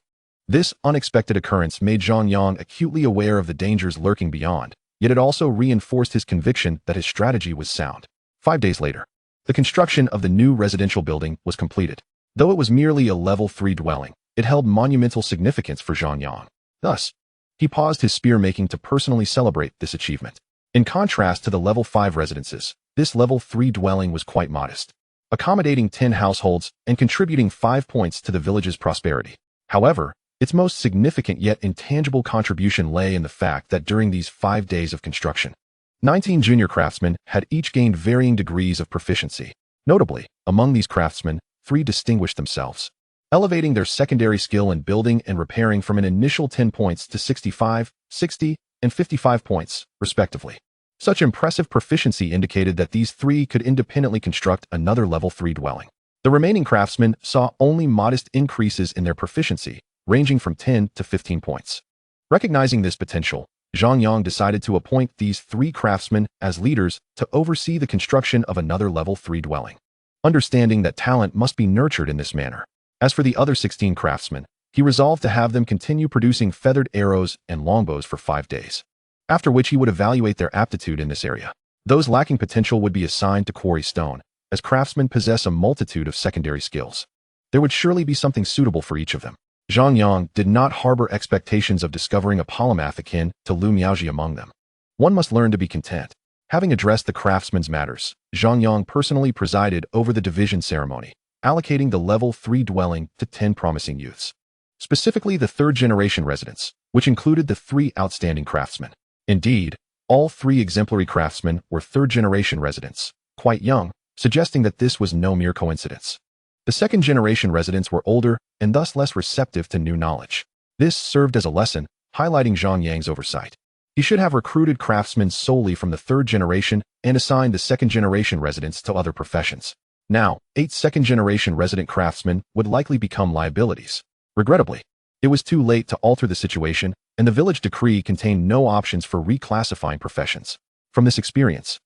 This unexpected occurrence made Zhang Yang acutely aware of the dangers lurking beyond, yet it also reinforced his conviction that his strategy was sound. 5 days later, the construction of the new residential building was completed. Though it was merely a level 3 dwelling, it held monumental significance for Zhang Yang. Thus, he paused his spear-making to personally celebrate this achievement. In contrast to the level 5 residences, this level 3 dwelling was quite modest, accommodating 10 households and contributing 5 points to the village's prosperity. However, its most significant yet intangible contribution lay in the fact that during these 5 days of construction, 19 junior craftsmen had each gained varying degrees of proficiency. Notably, among these craftsmen, 3 distinguished themselves, elevating their secondary skill in building and repairing from an initial 10 points to 65, 60, and 55 points, respectively. Such impressive proficiency indicated that these 3 could independently construct another level 3 dwelling. The remaining craftsmen saw only modest increases in their proficiency, ranging from 10 to 15 points. Recognizing this potential, Zhang Yang decided to appoint these 3 craftsmen as leaders to oversee the construction of another level 3 dwelling, understanding that talent must be nurtured in this manner. As for the other 16 craftsmen, he resolved to have them continue producing feathered arrows and longbows for 5 days, after which he would evaluate their aptitude in this area. Those lacking potential would be assigned to quarry stone, as craftsmen possess a multitude of secondary skills. There would surely be something suitable for each of them. Zhang Yang did not harbor expectations of discovering a polymath akin to Lu Miaoji among them. One must learn to be content. Having addressed the craftsmen's matters, Zhang Yang personally presided over the division ceremony, allocating the level 3 dwelling to 10 promising youths, specifically the 3rd-generation residents, which included the 3 outstanding craftsmen. Indeed, all 3 exemplary craftsmen were 3rd-generation residents, quite young, suggesting that this was no mere coincidence. The 2nd-generation residents were older and thus less receptive to new knowledge. This served as a lesson, highlighting Zhang Yang's oversight. He should have recruited craftsmen solely from the 3rd generation and assigned the 2nd-generation residents to other professions. Now, 8 2nd-generation resident craftsmen would likely become liabilities. Regrettably, it was too late to alter the situation, and the village decree contained no options for reclassifying professions. From this experience,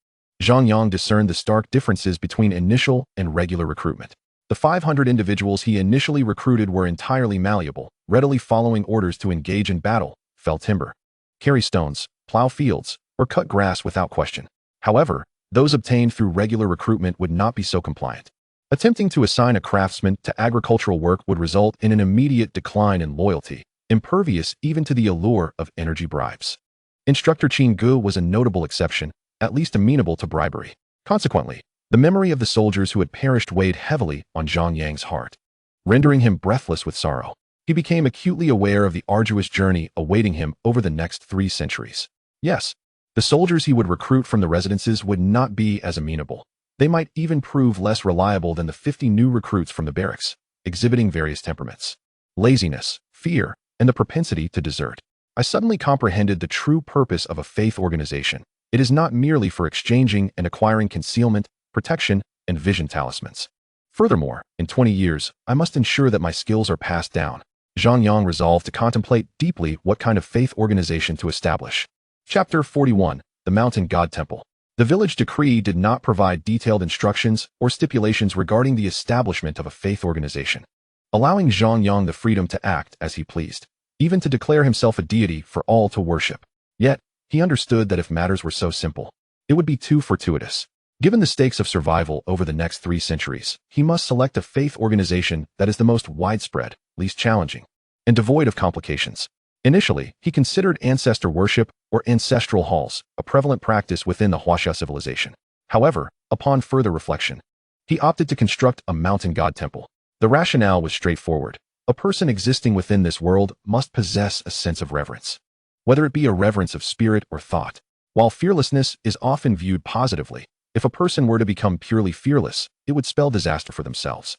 Zhang Yang discerned the stark differences between initial and regular recruitment. The 500 individuals he initially recruited were entirely malleable, readily following orders to engage in battle, fell timber, carry stones, plow fields, or cut grass without question. However, those obtained through regular recruitment would not be so compliant. Attempting to assign a craftsman to agricultural work would result in an immediate decline in loyalty, impervious even to the allure of energy bribes. Instructor Qin Gu was a notable exception, at least amenable to bribery. Consequently, the memory of the soldiers who had perished weighed heavily on Zhang Yang's heart, rendering him breathless with sorrow. He became acutely aware of the arduous journey awaiting him over the next 3 centuries. Yes, the soldiers he would recruit from the residences would not be as amenable. They might even prove less reliable than the 50 new recruits from the barracks, exhibiting various temperaments, laziness, fear, and the propensity to desert. I suddenly comprehended the true purpose of a faith organization. It is not merely for exchanging and acquiring concealment, protection, and vision talismans. Furthermore, in 20 years, I must ensure that my skills are passed down. Zhang Yang resolved to contemplate deeply what kind of faith organization to establish. Chapter 41. The Mountain God Temple. The village decree did not provide detailed instructions or stipulations regarding the establishment of a faith organization, allowing Zhang Yang the freedom to act as he pleased, even to declare himself a deity for all to worship. Yet, he understood that if matters were so simple, it would be too fortuitous. Given the stakes of survival over the next 3 centuries, he must select a faith organization that is the most widespread, least challenging, and devoid of complications. Initially, he considered ancestor worship or ancestral halls, a prevalent practice within the Huaxia civilization. However, upon further reflection, he opted to construct a mountain god temple. The rationale was straightforward. A person existing within this world must possess a sense of reverence, whether it be a reverence of spirit or thought. While fearlessness is often viewed positively, if a person were to become purely fearless, it would spell disaster for themselves,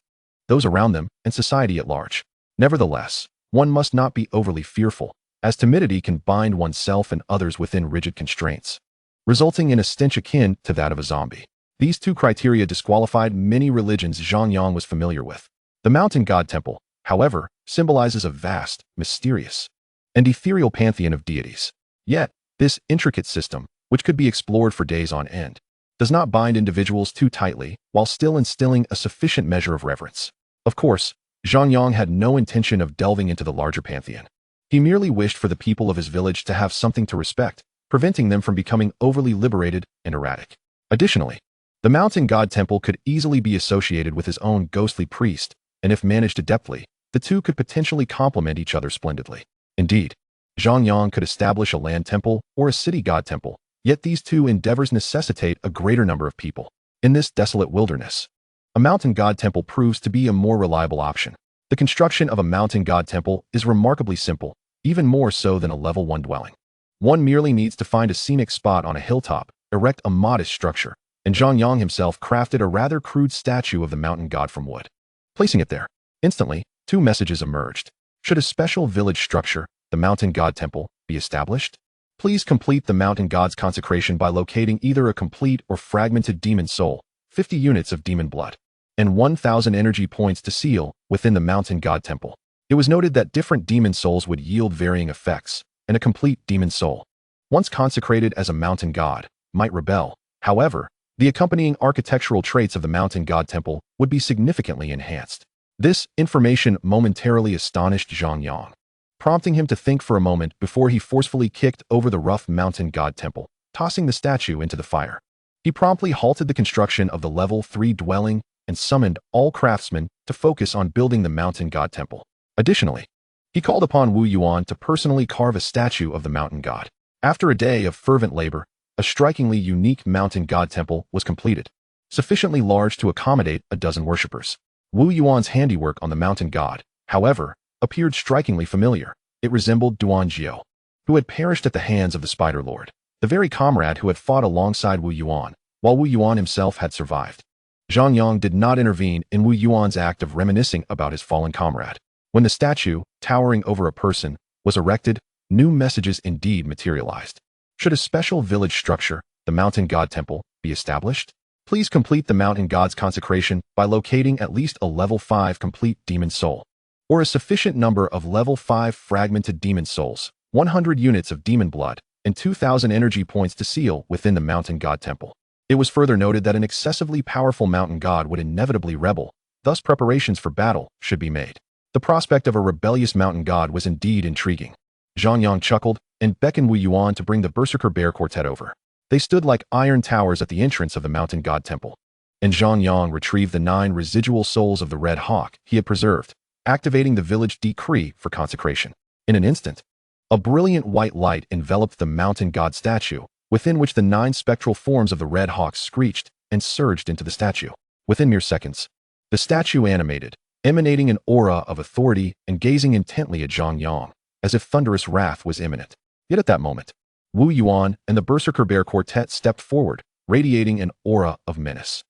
those around them, and society at large. Nevertheless, one must not be overly fearful, as timidity can bind oneself and others within rigid constraints, resulting in a stench akin to that of a zombie. These 2 criteria disqualified many religions Zhang Yang was familiar with. The mountain god temple, however, symbolizes a vast, mysterious, and ethereal pantheon of deities. Yet, this intricate system, which could be explored for days on end, does not bind individuals too tightly while still instilling a sufficient measure of reverence. Of course, Zhang Yang had no intention of delving into the larger pantheon. He merely wished for the people of his village to have something to respect, preventing them from becoming overly liberated and erratic. Additionally, the mountain god temple could easily be associated with his own ghostly priest, and if managed adeptly, the 2 could potentially complement each other splendidly. Indeed, Zhang Yang could establish a land temple or a city god temple, yet these 2 endeavors necessitate a greater number of people. In this desolate wilderness, a mountain god temple proves to be a more reliable option. The construction of a mountain god temple is remarkably simple, even more so than a level 1 dwelling. One merely needs to find a scenic spot on a hilltop, erect a modest structure, and Zhang Yang himself crafted a rather crude statue of the mountain god from wood. Placing it there, instantly, 2 messages emerged. Should a special village structure, the mountain god temple, be established? Please complete the mountain god's consecration by locating either a complete or fragmented demon soul, 50 units of demon blood, and 1,000 energy points to seal within the mountain god temple. It was noted that different demon souls would yield varying effects, and a complete demon soul, once consecrated as a mountain god, might rebel. However, the accompanying architectural traits of the mountain god temple would be significantly enhanced. This information momentarily astonished Zhang Yang, prompting him to think for a moment before he forcefully kicked over the rough mountain god temple, tossing the statue into the fire. He promptly halted the construction of the level 3 dwelling and summoned all craftsmen to focus on building the mountain god temple. Additionally, he called upon Wu Yuan to personally carve a statue of the mountain god. After a day of fervent labor, a strikingly unique mountain god temple was completed, sufficiently large to accommodate a dozen worshippers. Wu Yuan's handiwork on the mountain god, however, appeared strikingly familiar. It resembled Duan Jiao, who had perished at the hands of the Spider Lord, the very comrade who had fought alongside Wu Yuan, while Wu Yuan himself had survived. Zhang Yang did not intervene in Wu Yuan's act of reminiscing about his fallen comrade. When the statue, towering over a person, was erected, new messages indeed materialized. Should a special village structure, the mountain god temple, be established? Please complete the mountain god's consecration by locating at least a level 5 complete demon soul, or a sufficient number of level 5 fragmented demon souls, 100 units of demon blood, and 2,000 energy points to seal within the mountain god temple. It was further noted that an excessively powerful mountain god would inevitably rebel, thus preparations for battle should be made. The prospect of a rebellious mountain god was indeed intriguing. Zhang Yang chuckled and beckoned Wu Yuan to bring the Berserker Bear Quartet over. They stood like iron towers at the entrance of the mountain god temple, and Zhang Yang retrieved the 9 residual souls of the Red Hawk he had preserved, activating the village decree for consecration. In an instant, a brilliant white light enveloped the mountain god statue, within which the 9 spectral forms of the red hawks screeched and surged into the statue. Within mere seconds, the statue animated, emanating an aura of authority and gazing intently at Zhang Yang, as if thunderous wrath was imminent. Yet at that moment, Wu Yuan and the Berserker Bear Quartet stepped forward, radiating an aura of menace.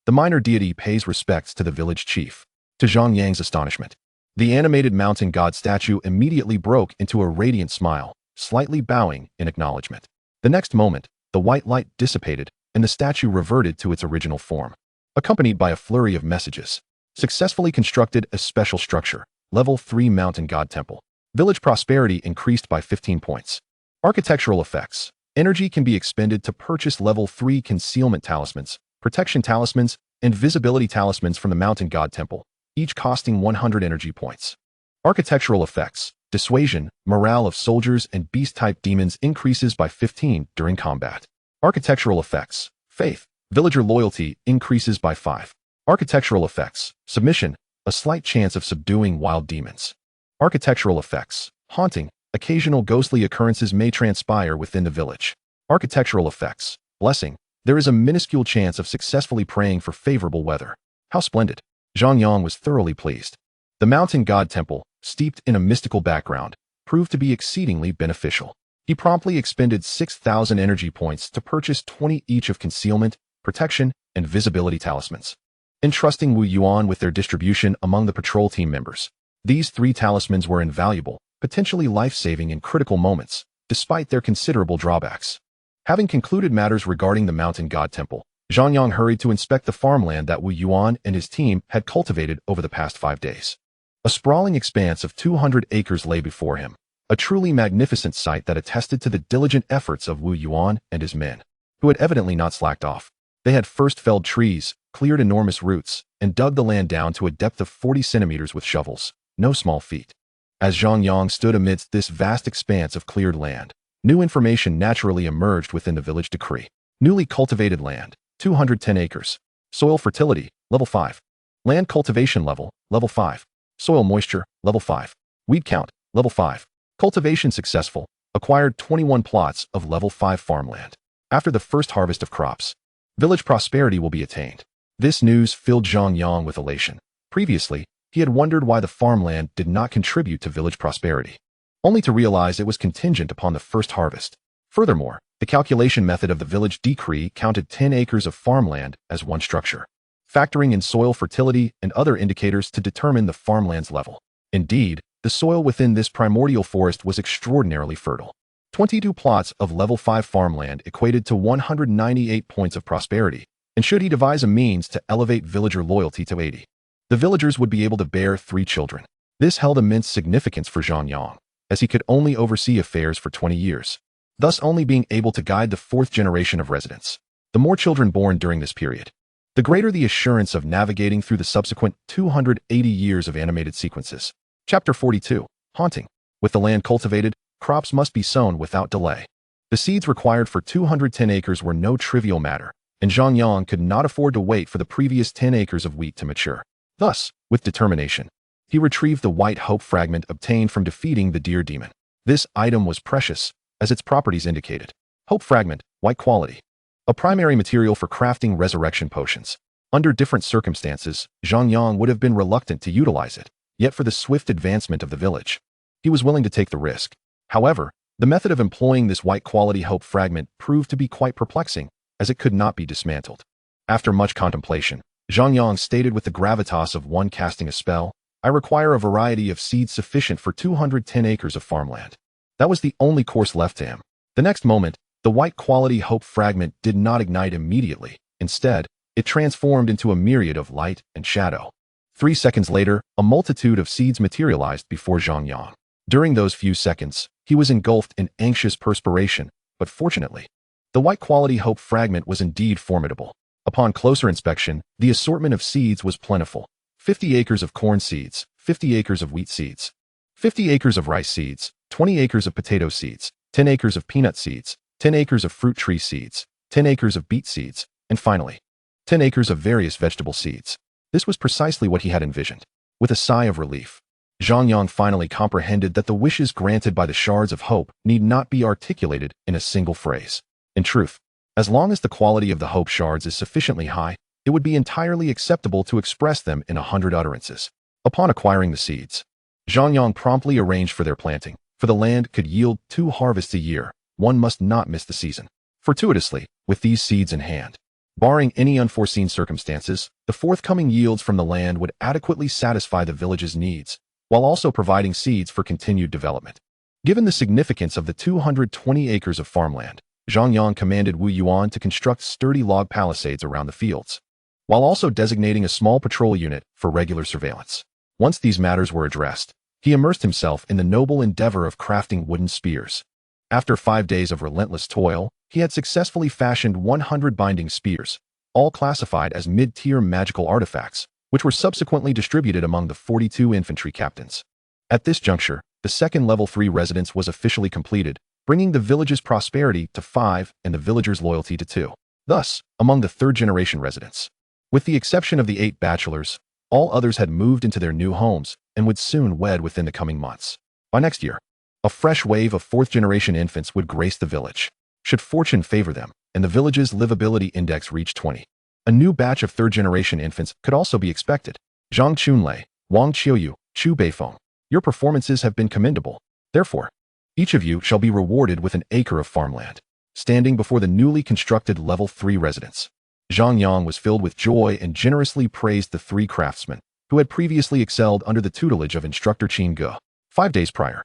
The minor deity pays respects to the village chief. To Zhang Yang's astonishment, the animated mountain god statue immediately broke into a radiant smile, slightly bowing in acknowledgement. The next moment, the white light dissipated, and the statue reverted to its original form, accompanied by a flurry of messages. Successfully constructed a special structure, level 3 mountain god temple. Village prosperity increased by 15 points. Architectural effects. Energy can be expended to purchase level 3 concealment talismans, protection talismans, and visibility talismans from the mountain god temple, each costing 100 energy points. Architectural effects. Dissuasion, morale of soldiers and beast-type demons increases by 15 during combat. Architectural effects. Faith, villager loyalty increases by 5. Architectural effects. Submission, a slight chance of subduing wild demons. Architectural effects. Haunting, occasional ghostly occurrences may transpire within the village. Architectural effects. Blessing, there is a minuscule chance of successfully praying for favorable weather. How splendid! Zhang Yang was thoroughly pleased. The mountain god temple, steeped in a mystical background, proved to be exceedingly beneficial. He promptly expended 6,000 energy points to purchase 20 each of concealment, protection, and visibility talismans, entrusting Wu Yuan with their distribution among the patrol team members. These 3 talismans were invaluable, potentially life-saving in critical moments, despite their considerable drawbacks. Having concluded matters regarding the mountain god temple, Zhang Yang hurried to inspect the farmland that Wu Yuan and his team had cultivated over the past 5 days. A sprawling expanse of 200 acres lay before him, a truly magnificent sight that attested to the diligent efforts of Wu Yuan and his men, who had evidently not slacked off. They had first felled trees, cleared enormous roots, and dug the land down to a depth of 40 centimeters with shovels, no small feat. As Zhang Yang stood amidst this vast expanse of cleared land, new information naturally emerged within the village decree. Newly cultivated land, 210 acres. Soil fertility, level 5. Land cultivation level, level 5. Soil moisture, level 5. Weed count, level 5. Cultivation successful, acquired 21 plots of level 5 farmland. After the first harvest of crops, village prosperity will be attained. This news filled Zhang Yang with elation. Previously, he had wondered why the farmland did not contribute to village prosperity, only to realize it was contingent upon the first harvest. Furthermore, the calculation method of the village decree counted 10 acres of farmland as one structure, factoring in soil fertility and other indicators to determine the farmland's level. Indeed, the soil within this primordial forest was extraordinarily fertile. 22 plots of level 5 farmland equated to 198 points of prosperity, and should he devise a means to elevate villager loyalty to 80, the villagers would be able to bear 3 children. This held immense significance for Zhang Yang, as he could only oversee affairs for 20 years, thus only being able to guide the 4th generation of residents. The more children born during this period, the greater the assurance of navigating through the subsequent 280 years of animated sequences. Chapter 42. Haunting. With the land cultivated, crops must be sown without delay. The seeds required for 210 acres were no trivial matter, and Zhang Yang could not afford to wait for the previous 10 acres of wheat to mature. Thus, with determination, he retrieved the white hope fragment obtained from defeating the deer demon. This item was precious, as its properties indicated. Hope fragment, white quality. A primary material for crafting resurrection potions. Under different circumstances, Zhang Yang would have been reluctant to utilize it, yet for the swift advancement of the village, he was willing to take the risk. However, the method of employing this white quality hope fragment proved to be quite perplexing, as it could not be dismantled. After much contemplation, Zhang Yang stated with the gravitas of one casting a spell, "I require a variety of seeds sufficient for 210 acres of farmland." That was the only course left to him. The next moment, the white quality hope fragment did not ignite immediately. Instead, it transformed into a myriad of light and shadow. 3 seconds later, a multitude of seeds materialized before Zhang Yang. During those few seconds, he was engulfed in anxious perspiration, but fortunately, the white quality hope fragment was indeed formidable. Upon closer inspection, the assortment of seeds was plentiful. 50 acres of corn seeds, 50 acres of wheat seeds, 50 acres of rice seeds, 20 acres of potato seeds, 10 acres of peanut seeds, 10 acres of fruit tree seeds, 10 acres of beet seeds, and finally, 10 acres of various vegetable seeds. This was precisely what he had envisioned. With a sigh of relief, Zhang Yang finally comprehended that the wishes granted by the shards of hope need not be articulated in a single phrase. In truth, as long as the quality of the hope shards is sufficiently high, it would be entirely acceptable to express them in 100 utterances. Upon acquiring the seeds, Zhang Yang promptly arranged for their planting, for the land could yield 2 harvests a year. One must not miss the season. Fortuitously, with these seeds in hand, barring any unforeseen circumstances, the forthcoming yields from the land would adequately satisfy the village's needs, while also providing seeds for continued development. Given the significance of the 220 acres of farmland, Zhang Yang commanded Wu Yuan to construct sturdy log palisades around the fields, while also designating a small patrol unit for regular surveillance. Once these matters were addressed, he immersed himself in the noble endeavor of crafting wooden spears. After 5 days of relentless toil, he had successfully fashioned 100 binding spears, all classified as mid-tier magical artifacts, which were subsequently distributed among the 42 infantry captains. At this juncture, the second level 3 residence was officially completed, bringing the village's prosperity to 5 and the villagers' loyalty to 2. Thus, among the third-generation residents, with the exception of the 8 bachelors, all others had moved into their new homes and would soon wed within the coming months. By next year, a fresh wave of 4th-generation infants would grace the village, should fortune favor them, and the village's livability index reach 20. A new batch of 3rd-generation infants could also be expected. Zhang Chunlei, Wang Qiuyu, Chu Beifeng, your performances have been commendable. Therefore, each of you shall be rewarded with an acre of farmland. Standing before the newly constructed level 3 residence, Zhang Yang was filled with joy and generously praised the 3 craftsmen, who had previously excelled under the tutelage of instructor Qin Ge. 5 days prior,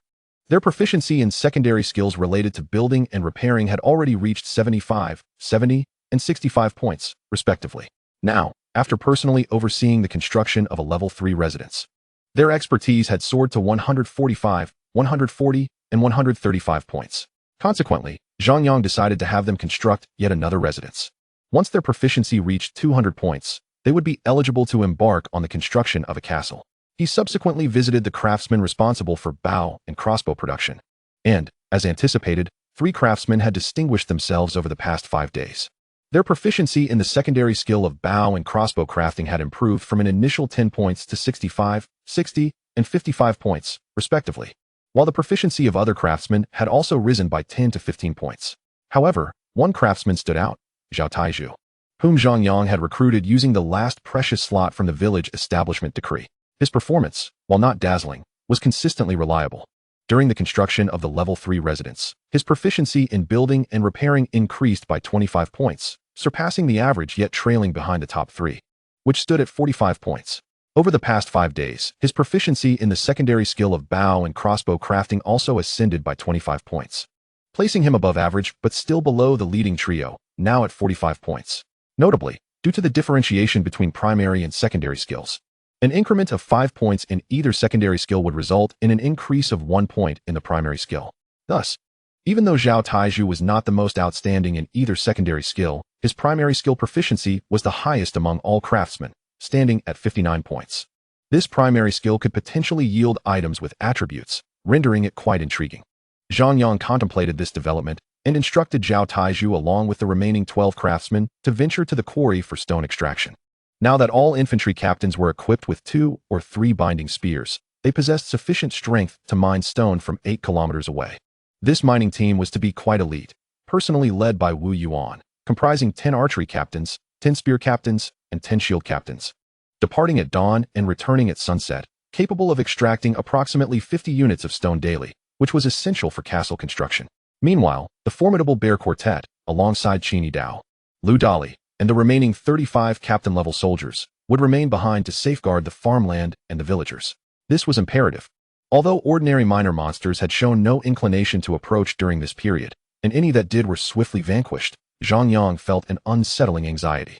their proficiency in secondary skills related to building and repairing had already reached 75, 70, and 65 points, respectively. Now, after personally overseeing the construction of a level 3 residence, their expertise had soared to 145, 140, and 135 points. Consequently, Zhang Yang decided to have them construct yet another residence. Once their proficiency reached 200 points, they would be eligible to embark on the construction of a castle. He subsequently visited the craftsmen responsible for bow and crossbow production, and, as anticipated, 3 craftsmen had distinguished themselves over the past 5 days. Their proficiency in the secondary skill of bow and crossbow crafting had improved from an initial 10 points to 65, 60, and 55 points, respectively, while the proficiency of other craftsmen had also risen by 10 to 15 points. However, one craftsman stood out, Zhao Taizhu, whom Zhang Yang had recruited using the last precious slot from the village establishment decree. His performance, while not dazzling, was consistently reliable. During the construction of the level 3 residence, his proficiency in building and repairing increased by 25 points, surpassing the average yet trailing behind the top 3, which stood at 45 points. Over the past 5 days, his proficiency in the secondary skill of bow and crossbow crafting also ascended by 25 points, placing him above average but still below the leading trio, now at 45 points. Notably, due to the differentiation between primary and secondary skills, an increment of 5 points in either secondary skill would result in an increase of 1 point in the primary skill. Thus, even though Zhao Taizhu was not the most outstanding in either secondary skill, his primary skill proficiency was the highest among all craftsmen, standing at 59 points. This primary skill could potentially yield items with attributes, rendering it quite intriguing. Zhang Yang contemplated this development and instructed Zhao Taizhu along with the remaining 12 craftsmen to venture to the quarry for stone extraction. Now that all infantry captains were equipped with 2 or 3 binding spears, they possessed sufficient strength to mine stone from 8 kilometers away. This mining team was to be quite elite, personally led by Wu Yuan, comprising 10 archery captains, 10 spear captains, and 10 shield captains. Departing at dawn and returning at sunset, capable of extracting approximately 50 units of stone daily, which was essential for castle construction. Meanwhile, the formidable Bear Quartet, alongside Qini Dao, Lu Dali, and the remaining 35 captain-level soldiers, would remain behind to safeguard the farmland and the villagers. This was imperative. Although ordinary miner monsters had shown no inclination to approach during this period, and any that did were swiftly vanquished, Zhang Yang felt an unsettling anxiety.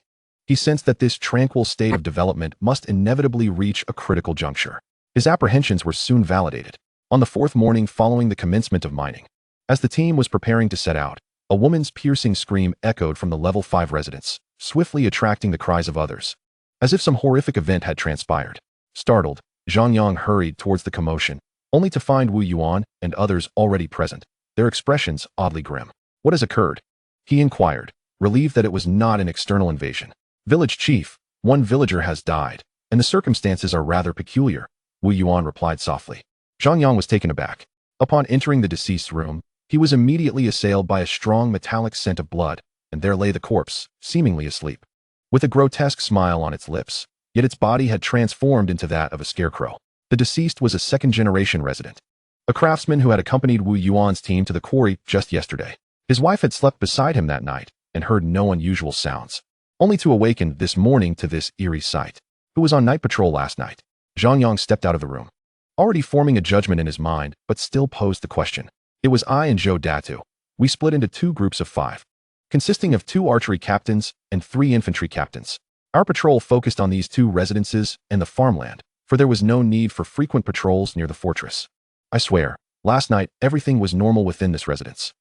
He sensed that this tranquil state of development must inevitably reach a critical juncture. His apprehensions were soon validated. On the 4th morning following the commencement of mining, as the team was preparing to set out, a woman's piercing scream echoed from the level 5 residence, swiftly attracting the cries of others, as if some horrific event had transpired. Startled, Zhang Yang hurried towards the commotion, only to find Wu Yuan and others already present, their expressions oddly grim. What has occurred? He inquired, relieved that it was not an external invasion. Village chief, one villager has died, and the circumstances are rather peculiar, Wu Yuan replied softly. Zhang Yang was taken aback. Upon entering the deceased's room, he was immediately assailed by a strong metallic scent of blood, and there lay the corpse, seemingly asleep, with a grotesque smile on its lips, yet its body had transformed into that of a scarecrow. The deceased was a second-generation resident, a craftsman who had accompanied Wu Yuan's team to the quarry just yesterday. His wife had slept beside him that night and heard no unusual sounds, only to awaken this morning to this eerie sight. Who was on night patrol last night? Zhang Yang stepped out of the room, already forming a judgment in his mind, but still posed the question. It was I and Zhou Datu. We split into 2 groups of 5, consisting of 2 archery captains and 3 infantry captains. Our patrol focused on these 2 residences and the farmland, for there was no need for frequent patrols near the fortress. I swear, last night everything was normal within this residence.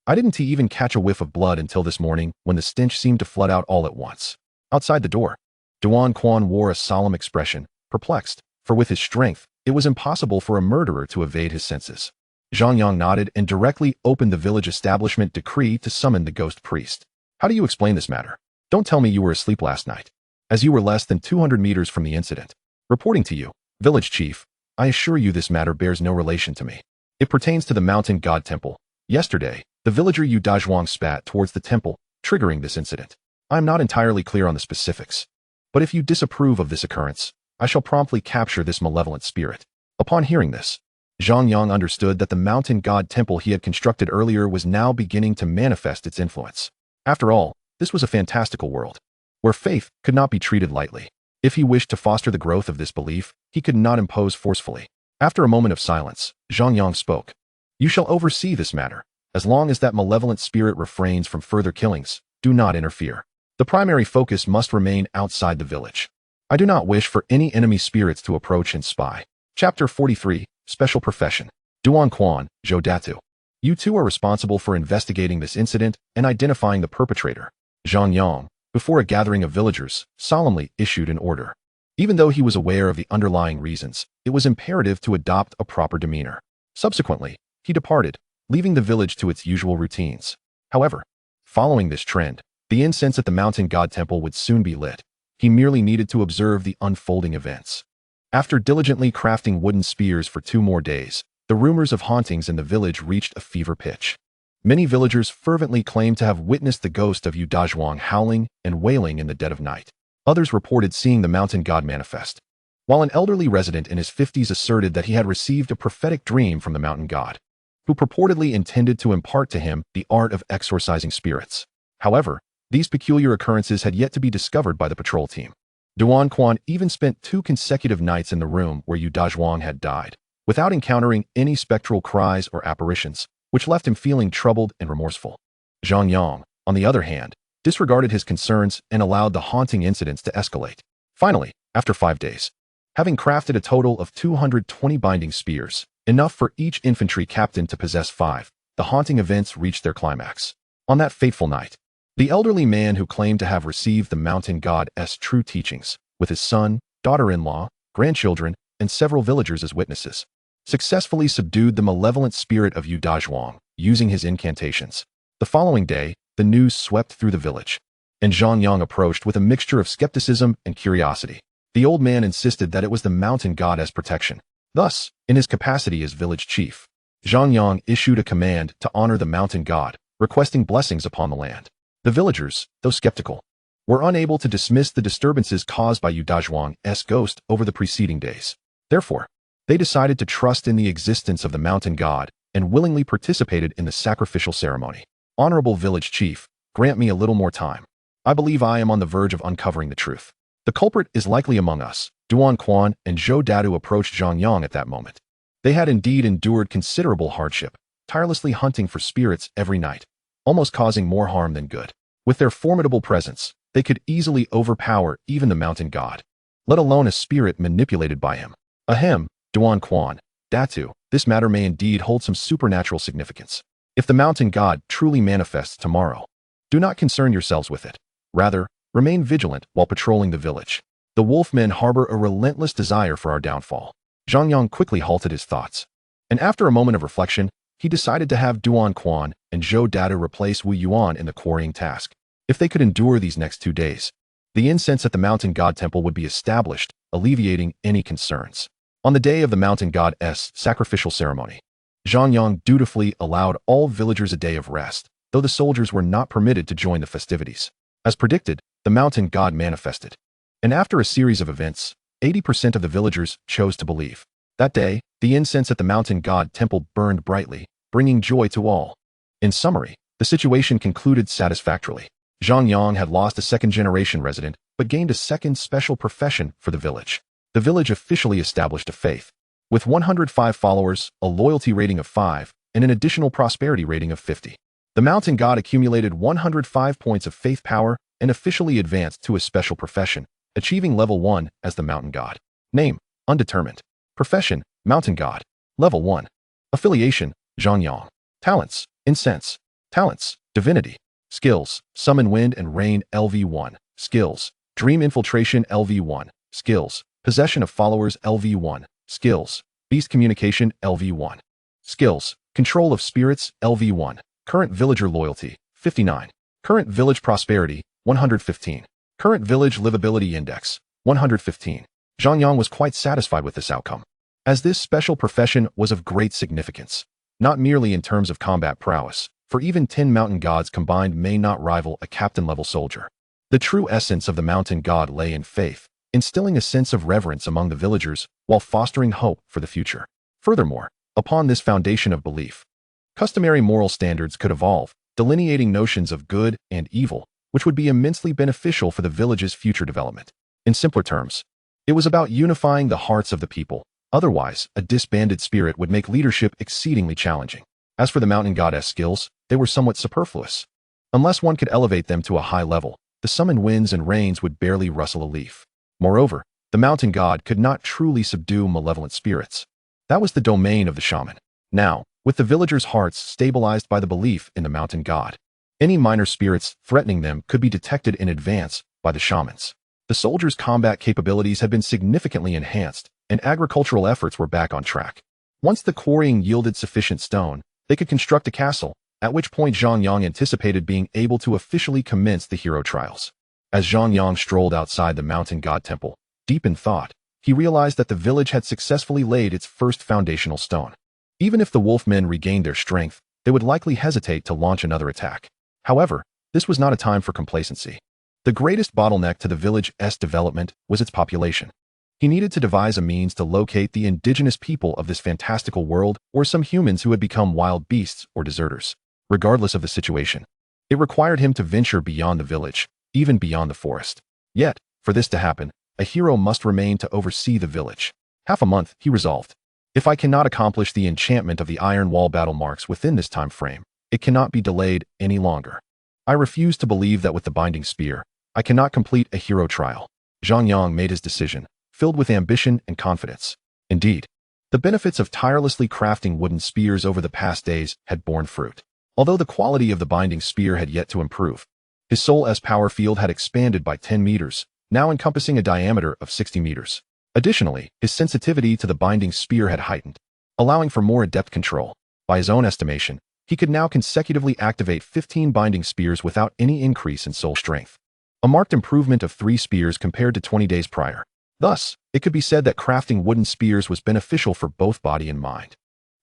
I didn't even catch a whiff of blood until this morning when the stench seemed to flood out all at once. Outside the door, Duan Quan wore a solemn expression, perplexed, for with his strength, it was impossible for a murderer to evade his senses. Zhang Yang nodded and directly opened the village establishment decree to summon the ghost priest. How do you explain this matter? Don't tell me you were asleep last night, as you were less than 200 meters from the incident. Reporting to you, village chief, I assure you this matter bears no relation to me. It pertains to the mountain god temple. Yesterday, the villager Yu Dazhuang spat towards the temple, triggering this incident. I am not entirely clear on the specifics, but if you disapprove of this occurrence, I shall promptly capture this malevolent spirit. Upon hearing this, Zhang Yang understood that the mountain god temple he had constructed earlier was now beginning to manifest its influence. After all, this was a fantastical world, where faith could not be treated lightly. If he wished to foster the growth of this belief, he could not impose forcefully. After a moment of silence, Zhang Yang spoke. You shall oversee this matter. As long as that malevolent spirit refrains from further killings, do not interfere. The primary focus must remain outside the village. I do not wish for any enemy spirits to approach and spy. Chapter 43, Special Profession. Duan Quan, Zhou Datu. You 2 are responsible for investigating this incident and identifying the perpetrator. Zhang Yang, before a gathering of villagers, solemnly issued an order. Even though he was aware of the underlying reasons, it was imperative to adopt a proper demeanor. Subsequently, he departed, leaving the village to its usual routines. However, following this trend, the incense at the mountain god temple would soon be lit. He merely needed to observe the unfolding events. After diligently crafting wooden spears for 2 more days, the rumors of hauntings in the village reached a fever pitch. Many villagers fervently claimed to have witnessed the ghost of Yu Dazhuang howling and wailing in the dead of night. Others reported seeing the mountain god manifest, while an elderly resident in his 50s asserted that he had received a prophetic dream from the mountain god, who purportedly intended to impart to him the art of exorcising spirits. However, these peculiar occurrences had yet to be discovered by the patrol team. Duan Quan even spent 2 consecutive nights in the room where Yu Dazhuang had died, without encountering any spectral cries or apparitions, which left him feeling troubled and remorseful. Zhang Yang, on the other hand, disregarded his concerns and allowed the haunting incidents to escalate. Finally, after 5 days, having crafted a total of 220 binding spears, enough for each infantry captain to possess 5, the haunting events reached their climax. On that fateful night, the elderly man who claimed to have received the mountain god's true teachings, with his son, daughter-in-law, grandchildren, and several villagers as witnesses, successfully subdued the malevolent spirit of Yu Dazhuang, using his incantations. The following day, the news swept through the village, and Zhang Yang approached with a mixture of skepticism and curiosity. The old man insisted that it was the mountain god's protection. Thus, in his capacity as village chief, Zhang Yang issued a command to honor the mountain god, requesting blessings upon the land. The villagers, though skeptical, were unable to dismiss the disturbances caused by Yu Dazhuang's ghost over the preceding days. Therefore, they decided to trust in the existence of the mountain god and willingly participated in the sacrificial ceremony. Honorable village chief, grant me a little more time. I believe I am on the verge of uncovering the truth. The culprit is likely among us. Duan Quan and Zhou Datu approached Zhang Yang at that moment. They had indeed endured considerable hardship, tirelessly hunting for spirits every night, almost causing more harm than good. With their formidable presence, they could easily overpower even the mountain god, let alone a spirit manipulated by him. Ahem, Duan Quan, Datu, this matter may indeed hold some supernatural significance. If the mountain god truly manifests tomorrow, do not concern yourselves with it. Rather, remain vigilant while patrolling the village. The wolfmen harbor a relentless desire for our downfall. Zhang Yang quickly halted his thoughts, and after a moment of reflection, he decided to have Duan Quan and Zhou Datu replace Wu Yuan in the quarrying task. If they could endure these next 2 days, the incense at the mountain god temple would be established, alleviating any concerns. On the day of the mountain god's sacrificial ceremony, Zhang Yang dutifully allowed all villagers a day of rest, though the soldiers were not permitted to join the festivities. As predicted, the mountain god manifested. And after a series of events, 80% of the villagers chose to believe. That day, the incense at the mountain god temple burned brightly, bringing joy to all. In summary, the situation concluded satisfactorily. Zhang Yang had lost a second-generation resident, but gained a second special profession for the village. The village officially established a faith. With 105 followers, a loyalty rating of 5, and an additional prosperity rating of 50. The mountain god accumulated 105 points of faith power and officially advanced to a special profession, achieving level 1 as the mountain god. Name: undetermined. Profession: mountain god. Level 1. Affiliation: Zhang Yang. Talents: incense. Talents: divinity. Skills: summon wind and rain LV1. Skills: dream infiltration LV1. Skills: possession of followers LV1. Skills: beast communication LV1. Skills: control of spirits LV1. Current villager loyalty 59. Current village prosperity 115. Current village livability index 115. Zhang Yang was quite satisfied with this outcome, as this special profession was of great significance, not merely in terms of combat prowess, for even 10 mountain gods combined may not rival a captain-level soldier. The true essence of the mountain god lay in faith, instilling a sense of reverence among the villagers while fostering hope for the future. Furthermore, upon this foundation of belief, customary moral standards could evolve, delineating notions of good and evil, which would be immensely beneficial for the village's future development. In simpler terms, it was about unifying the hearts of the people. Otherwise, a disbanded spirit would make leadership exceedingly challenging. As for the mountain goddess skills, they were somewhat superfluous. Unless one could elevate them to a high level, the summoned winds and rains would barely rustle a leaf. Moreover, the mountain god could not truly subdue malevolent spirits. That was the domain of the shaman. Now, with the villagers' hearts stabilized by the belief in the mountain god, any minor spirits threatening them could be detected in advance by the shamans. The soldiers' combat capabilities had been significantly enhanced, and agricultural efforts were back on track. Once the quarrying yielded sufficient stone, they could construct a castle, at which point Zhang Yang anticipated being able to officially commence the hero trials. As Zhang Yang strolled outside the mountain god temple, deep in thought, he realized that the village had successfully laid its first foundational stone. Even if the wolfmen regained their strength, they would likely hesitate to launch another attack. However, this was not a time for complacency. The greatest bottleneck to the village's development was its population. He needed to devise a means to locate the indigenous people of this fantastical world or some humans who had become wild beasts or deserters. Regardless of the situation, it required him to venture beyond the village, even beyond the forest. Yet, for this to happen, a hero must remain to oversee the village. Half a month, he resolved. If I cannot accomplish the enchantment of the Iron Wall battle marks within this time frame, it cannot be delayed any longer. I refuse to believe that with the binding spear, I cannot complete a hero trial. Zhang Yang made his decision, filled with ambition and confidence. Indeed, the benefits of tirelessly crafting wooden spears over the past days had borne fruit. Although the quality of the binding spear had yet to improve, his soul's power field had expanded by 10 meters, now encompassing a diameter of 60 meters. Additionally, his sensitivity to the binding spear had heightened, allowing for more adept control. By his own estimation, he could now consecutively activate 15 binding spears without any increase in soul strength, a marked improvement of 3 spears compared to 20 days prior. Thus, it could be said that crafting wooden spears was beneficial for both body and mind.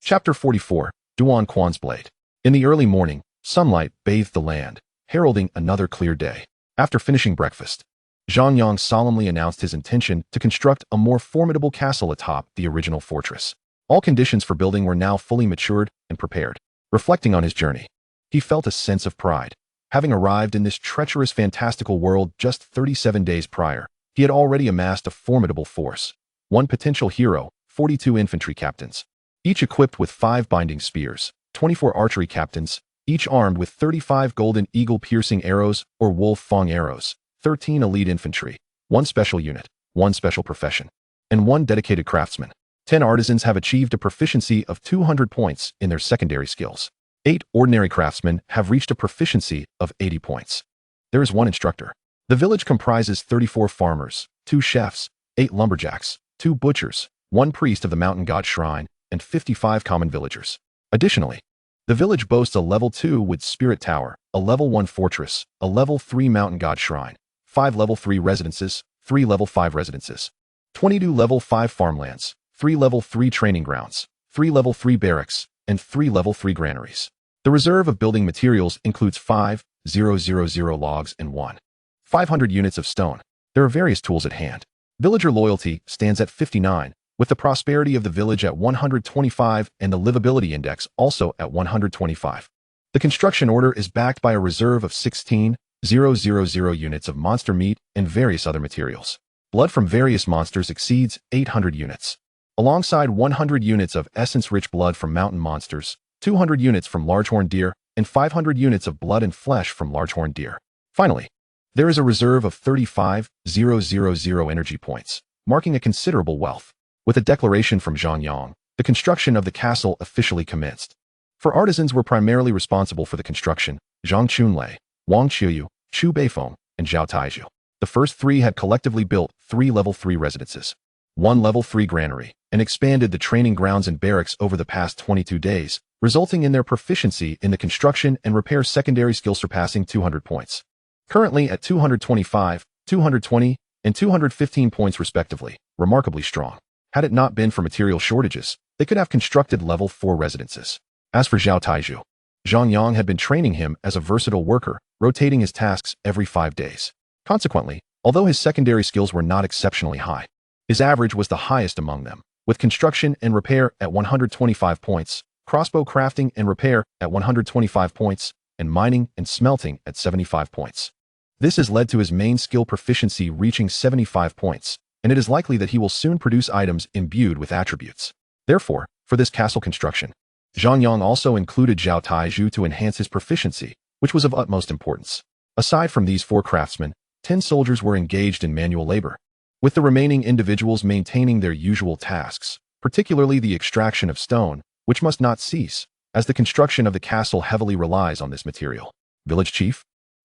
Chapter 44, Duan Quan's Blade. In the early morning, sunlight bathed the land, heralding another clear day. After finishing breakfast, Zhang Yang solemnly announced his intention to construct a more formidable castle atop the original fortress. All conditions for building were now fully matured and prepared. Reflecting on his journey, he felt a sense of pride. Having arrived in this treacherous fantastical world just 37 days prior, he had already amassed a formidable force. 1 potential hero, 42 infantry captains, each equipped with 5 binding spears, 24 archery captains, each armed with 35 golden eagle piercing arrows or wolf fang arrows, 13 elite infantry, 1 special unit, 1 special profession, and 1 dedicated craftsman. 10 artisans have achieved a proficiency of 200 points in their secondary skills. 8 ordinary craftsmen have reached a proficiency of 80 points. There is 1 instructor. The village comprises 34 farmers, 2 chefs, 8 lumberjacks, 2 butchers, 1 priest of the mountain god shrine, and 55 common villagers. Additionally, the village boasts a level 2 wood spirit tower, a level 1 fortress, a level 3 mountain god shrine, 5 level 3 residences, 3 level 5 residences, 22 level 5 farmlands, 3 level 3 training grounds, 3 level 3 barracks, and 3 level 3 granaries. The reserve of building materials includes 5,000 logs and 1,500 units of stone. There are various tools at hand. Villager loyalty stands at 59, with the prosperity of the village at 125 and the livability index also at 125. The construction order is backed by a reserve of 16,000 units of monster meat and various other materials. Blood from various monsters exceeds 800 units. Alongside 100 units of essence-rich blood from mountain monsters, 200 units from large-horned deer, and 500 units of blood and flesh from large-horned deer. Finally, there is a reserve of 35,000 energy points, marking a considerable wealth. With a declaration from Zhang Yang, the construction of the castle officially commenced. For artisans were primarily responsible for the construction: Zhang Chunlei, Wang Qiyu, Chu Beifeng, and Zhao Taizhu. The first three had collectively built 3 level 3 residences, 1 level 3 granary, and expanded the training grounds and barracks over the past 22 days, resulting in their proficiency in the construction and repair secondary skill surpassing 200 points. Currently at 225, 220, and 215 points respectively, remarkably strong. Had it not been for material shortages, they could have constructed level 4 residences. As for Zhao Taizhu, Zhang Yang had been training him as a versatile worker, rotating his tasks every 5 days. Consequently, although his secondary skills were not exceptionally high, his average was the highest among them, with construction and repair at 125 points, crossbow crafting and repair at 125 points, and mining and smelting at 75 points. This has led to his main skill proficiency reaching 75 points, and it is likely that he will soon produce items imbued with attributes. Therefore, for this castle construction, Zhang Yang also included Zhao Taizhu to enhance his proficiency, which was of utmost importance. Aside from these 4 craftsmen, 10 soldiers were engaged in manual labor, with the remaining individuals maintaining their usual tasks, particularly the extraction of stone, which must not cease, as the construction of the castle heavily relies on this material. Village Chief?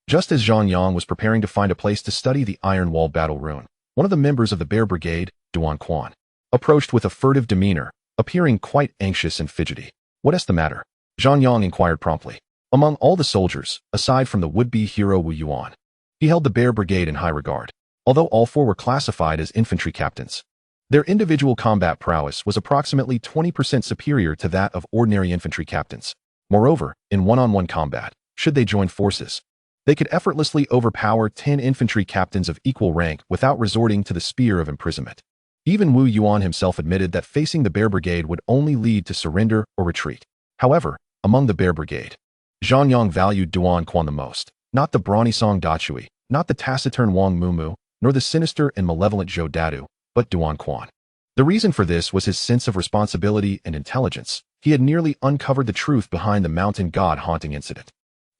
Just as Zhang Yang was preparing to find a place to study the Iron Wall battle rune, one of the members of the Bear Brigade, Duan Quan, approached with a furtive demeanor, appearing quite anxious and fidgety. "What's the matter?" Zhang Yang inquired promptly. Among all the soldiers, aside from the would-be hero Wu Yuan, he held the Bear Brigade in high regard. Although all 4 were classified as infantry captains, their individual combat prowess was approximately 20% superior to that of ordinary infantry captains. Moreover, in one-on-one combat, should they join forces, they could effortlessly overpower 10 infantry captains of equal rank without resorting to the spear of imprisonment. Even Wu Yuan himself admitted that facing the Bear Brigade would only lead to surrender or retreat. However, among the Bear Brigade, Zhang Yang valued Duan Quan the most, not the brawny Song Dachui, not the taciturn Wang Mumu, nor the sinister and malevolent Zhou Dadu, but Duan Quan. The reason for this was his sense of responsibility and intelligence. He had nearly uncovered the truth behind the mountain god haunting incident.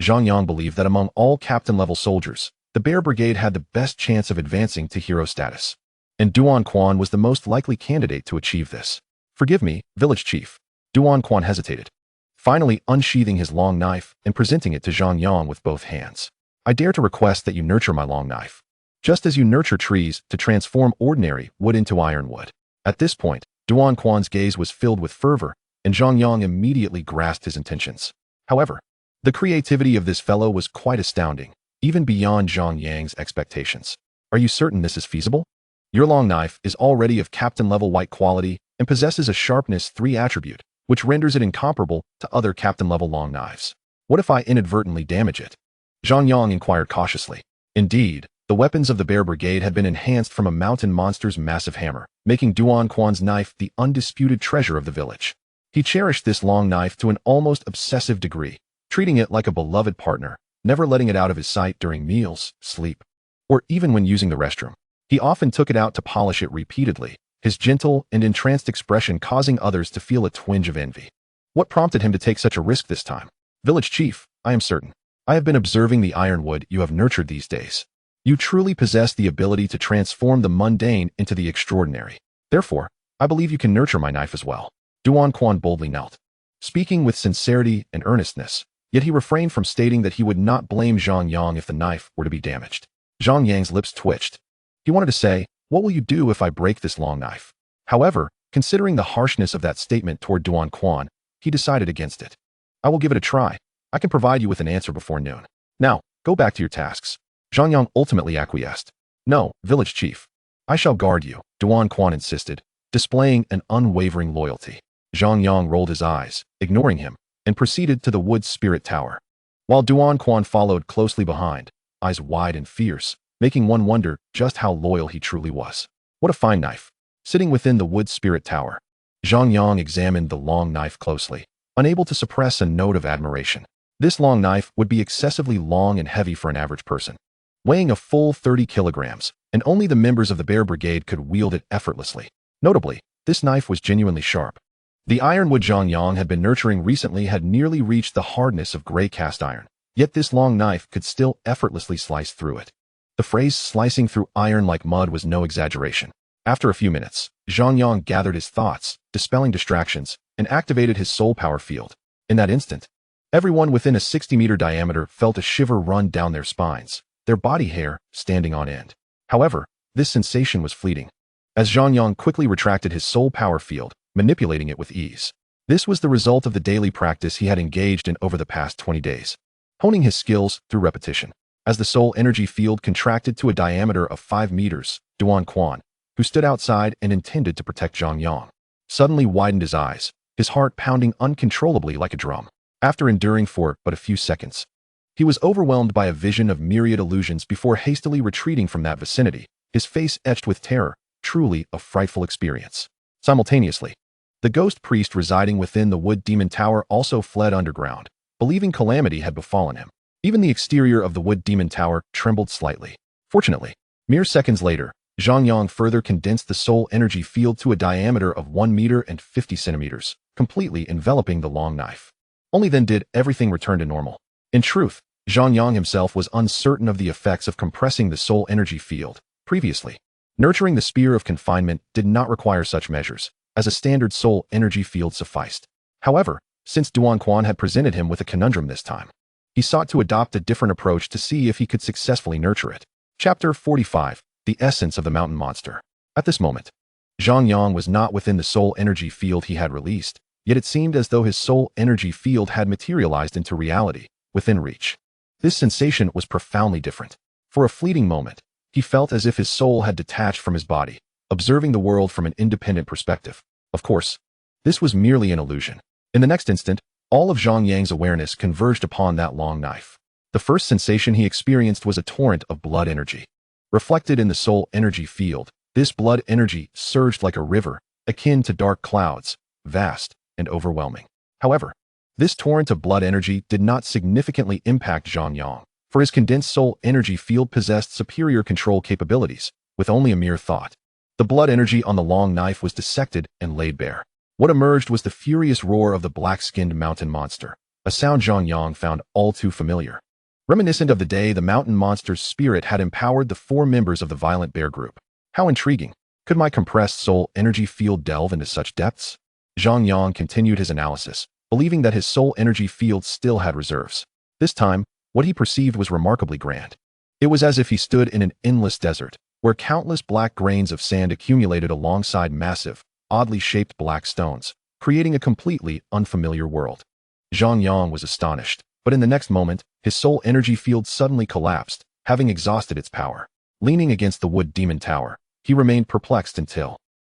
Zhang Yang believed that among all captain-level soldiers, the Bear Brigade had the best chance of advancing to hero status, and Duan Quan was the most likely candidate to achieve this. "Forgive me, village chief." Duan Quan hesitated, finally unsheathing his long knife and presenting it to Zhang Yang with both hands. "I dare to request that you nurture my long knife, just as you nurture trees to transform ordinary wood into ironwood." At this point, Duan Quan's gaze was filled with fervor, and Zhang Yang immediately grasped his intentions. However, the creativity of this fellow was quite astounding, even beyond Zhang Yang's expectations. "Are you certain this is feasible? Your long knife is already of captain-level white quality and possesses a sharpness 3 attribute, which renders it incomparable to other captain-level long knives. What if I inadvertently damage it?" Zhang Yang inquired cautiously. Indeed, the weapons of the Bear Brigade had been enhanced from a mountain monster's massive hammer, making Duan Quan's knife the undisputed treasure of the village. He cherished this long knife to an almost obsessive degree, treating it like a beloved partner, never letting it out of his sight during meals, sleep, or even when using the restroom. He often took it out to polish it repeatedly, his gentle and entranced expression causing others to feel a twinge of envy. What prompted him to take such a risk this time? "Village chief, I am certain. I have been observing the ironwood you have nurtured these days. You truly possess the ability to transform the mundane into the extraordinary. Therefore, I believe you can nurture my knife as well." Duan Quan boldly knelt, speaking with sincerity and earnestness, yet he refrained from stating that he would not blame Zhang Yang if the knife were to be damaged. Zhang Yang's lips twitched. He wanted to say, "What will you do if I break this long knife?" However, considering the harshness of that statement toward Duan Quan, he decided against it. "I will give it a try. I can provide you with an answer before noon. Now, go back to your tasks." Zhang Yang ultimately acquiesced. "No, village chief. I shall guard you," Duan Quan insisted, displaying an unwavering loyalty. Zhang Yang rolled his eyes, ignoring him, and proceeded to the wood spirit tower. While Duan Quan followed closely behind, eyes wide and fierce, making one wonder just how loyal he truly was. What a fine knife. Sitting within the wood spirit tower, Zhang Yang examined the long knife closely, unable to suppress a note of admiration. This long knife would be excessively long and heavy for an average person, weighing a full 30 kilograms, and only the members of the Bear Brigade could wield it effortlessly. Notably, this knife was genuinely sharp. The ironwood Zhang Yang had been nurturing recently had nearly reached the hardness of gray cast iron, yet this long knife could still effortlessly slice through it. The phrase slicing through iron like mud was no exaggeration. After a few minutes, Zhang Yang gathered his thoughts, dispelling distractions, and activated his soul power field. In that instant, everyone within a 60-meter diameter felt a shiver run down their spines, their body hair standing on end. However, this sensation was fleeting, as Zhang Yang quickly retracted his soul power field, manipulating it with ease. This was the result of the daily practice he had engaged in over the past 20 days, honing his skills through repetition. As the soul energy field contracted to a diameter of 5 meters, Duan Quan, who stood outside and intended to protect Zhang Yang, suddenly widened his eyes, his heart pounding uncontrollably like a drum. After enduring for but a few seconds, he was overwhelmed by a vision of myriad illusions before hastily retreating from that vicinity, his face etched with terror, truly a frightful experience. Simultaneously, the ghost priest residing within the wood demon tower also fled underground, believing calamity had befallen him. Even the exterior of the wood demon tower trembled slightly. Fortunately, mere seconds later, Zhang Yang further condensed the soul energy field to a diameter of 1 meter and 50 centimeters, completely enveloping the long knife. Only then did everything return to normal. In truth, Zhang Yang himself was uncertain of the effects of compressing the soul energy field. Previously, nurturing the spear of confinement did not require such measures, as a standard soul energy field sufficed. However, since Duan Quan had presented him with a conundrum this time, he sought to adopt a different approach to see if he could successfully nurture it. Chapter 45. The Essence of the Mountain Monster. At this moment, Zhang Yang was not within the soul energy field he had released, yet it seemed as though his soul energy field had materialized into reality, within reach. This sensation was profoundly different. For a fleeting moment, he felt as if his soul had detached from his body, observing the world from an independent perspective. Of course, this was merely an illusion. In the next instant, all of Zhang Yang's awareness converged upon that long knife. The first sensation he experienced was a torrent of blood energy. Reflected in the soul energy field, this blood energy surged like a river, akin to dark clouds, vast and overwhelming. However, this torrent of blood energy did not significantly impact Zhang Yang, for his condensed soul energy field possessed superior control capabilities, with only a mere thought. The blood energy on the long knife was dissected and laid bare. What emerged was the furious roar of the black-skinned mountain monster, a sound Zhang Yang found all too familiar. Reminiscent of the day the mountain monster's spirit had empowered the 4 members of the violent bear group. How intriguing. Could my compressed soul energy field delve into such depths? Zhang Yang continued his analysis, believing that his soul energy field still had reserves. This time, what he perceived was remarkably grand. It was as if he stood in an endless desert, where countless black grains of sand accumulated alongside massive, oddly shaped black stones, creating a completely unfamiliar world. Zhang Yang was astonished, but in the next moment, his soul energy field suddenly collapsed, having exhausted its power. Leaning against the wood demon tower, he remained perplexed until,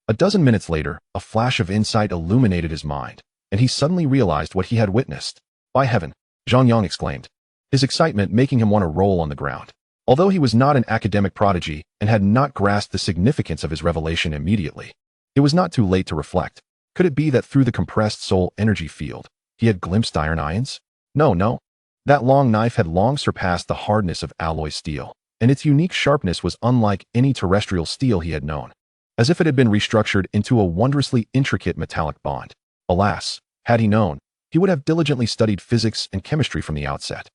a dozen minutes later, a flash of insight illuminated his mind, and he suddenly realized what he had witnessed. By heaven! Zhang Yang exclaimed, his excitement making him want to roll on the ground. Although he was not an academic prodigy and had not grasped the significance of his revelation immediately, it was not too late to reflect. Could it be that through the compressed soul energy field, he had glimpsed iron ions? No. That long knife had long surpassed the hardness of alloy steel, and its unique sharpness was unlike any terrestrial steel he had known, as if it had been restructured into a wondrously intricate metallic bond. Alas, had he known, he would have diligently studied physics and chemistry from the outset.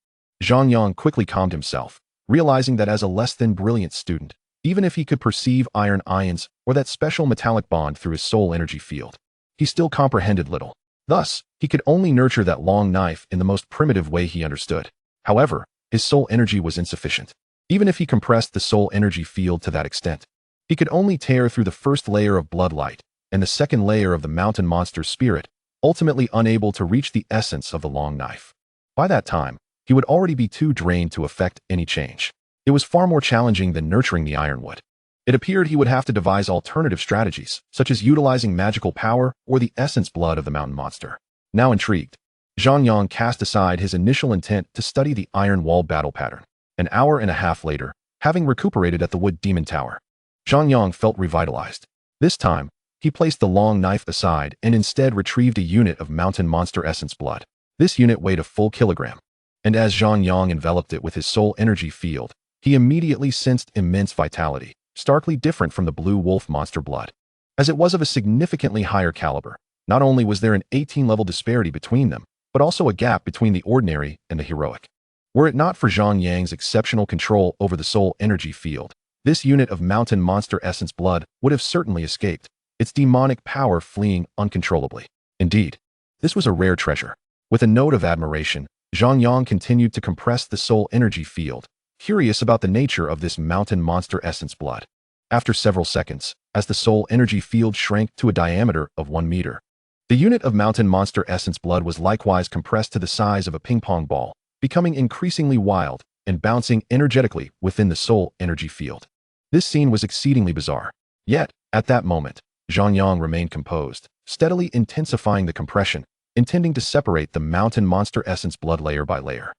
Zhang Yang quickly calmed himself, realizing that as a less than brilliant student, even if he could perceive iron ions or that special metallic bond through his soul energy field, he still comprehended little. Thus, he could only nurture that long knife in the most primitive way he understood. However, his soul energy was insufficient. Even if he compressed the soul energy field to that extent, he could only tear through the first layer of blood light and the second layer of the mountain monster's spirit, ultimately unable to reach the essence of the long knife. By that time, he would already be too drained to effect any change. It was far more challenging than nurturing the ironwood. It appeared he would have to devise alternative strategies, such as utilizing magical power or the essence blood of the mountain monster. Now intrigued, Zhang Yang cast aside his initial intent to study the iron wall battle pattern. An hour and a half later, having recuperated at the wood demon tower, Zhang Yang felt revitalized. This time, he placed the long knife aside and instead retrieved a unit of mountain monster essence blood. This unit weighed a full kilogram, and as Zhang Yang enveloped it with his soul energy field, he immediately sensed immense vitality, starkly different from the blue wolf monster blood. As it was of a significantly higher caliber, not only was there an 18-level disparity between them, but also a gap between the ordinary and the heroic. Were it not for Zhang Yang's exceptional control over the soul energy field, this unit of mountain monster essence blood would have certainly escaped, its demonic power fleeing uncontrollably. Indeed, this was a rare treasure. With a note of admiration, Zhang Yang continued to compress the soul energy field, curious about the nature of this mountain monster essence blood. After several seconds, as the soul energy field shrank to a diameter of 1 meter, the unit of mountain monster essence blood was likewise compressed to the size of a ping-pong ball, becoming increasingly wild and bouncing energetically within the soul energy field. This scene was exceedingly bizarre. Yet, at that moment, Zhang Yang remained composed, steadily intensifying the compression, intending to separate the mountain monster essence blood layer by layer,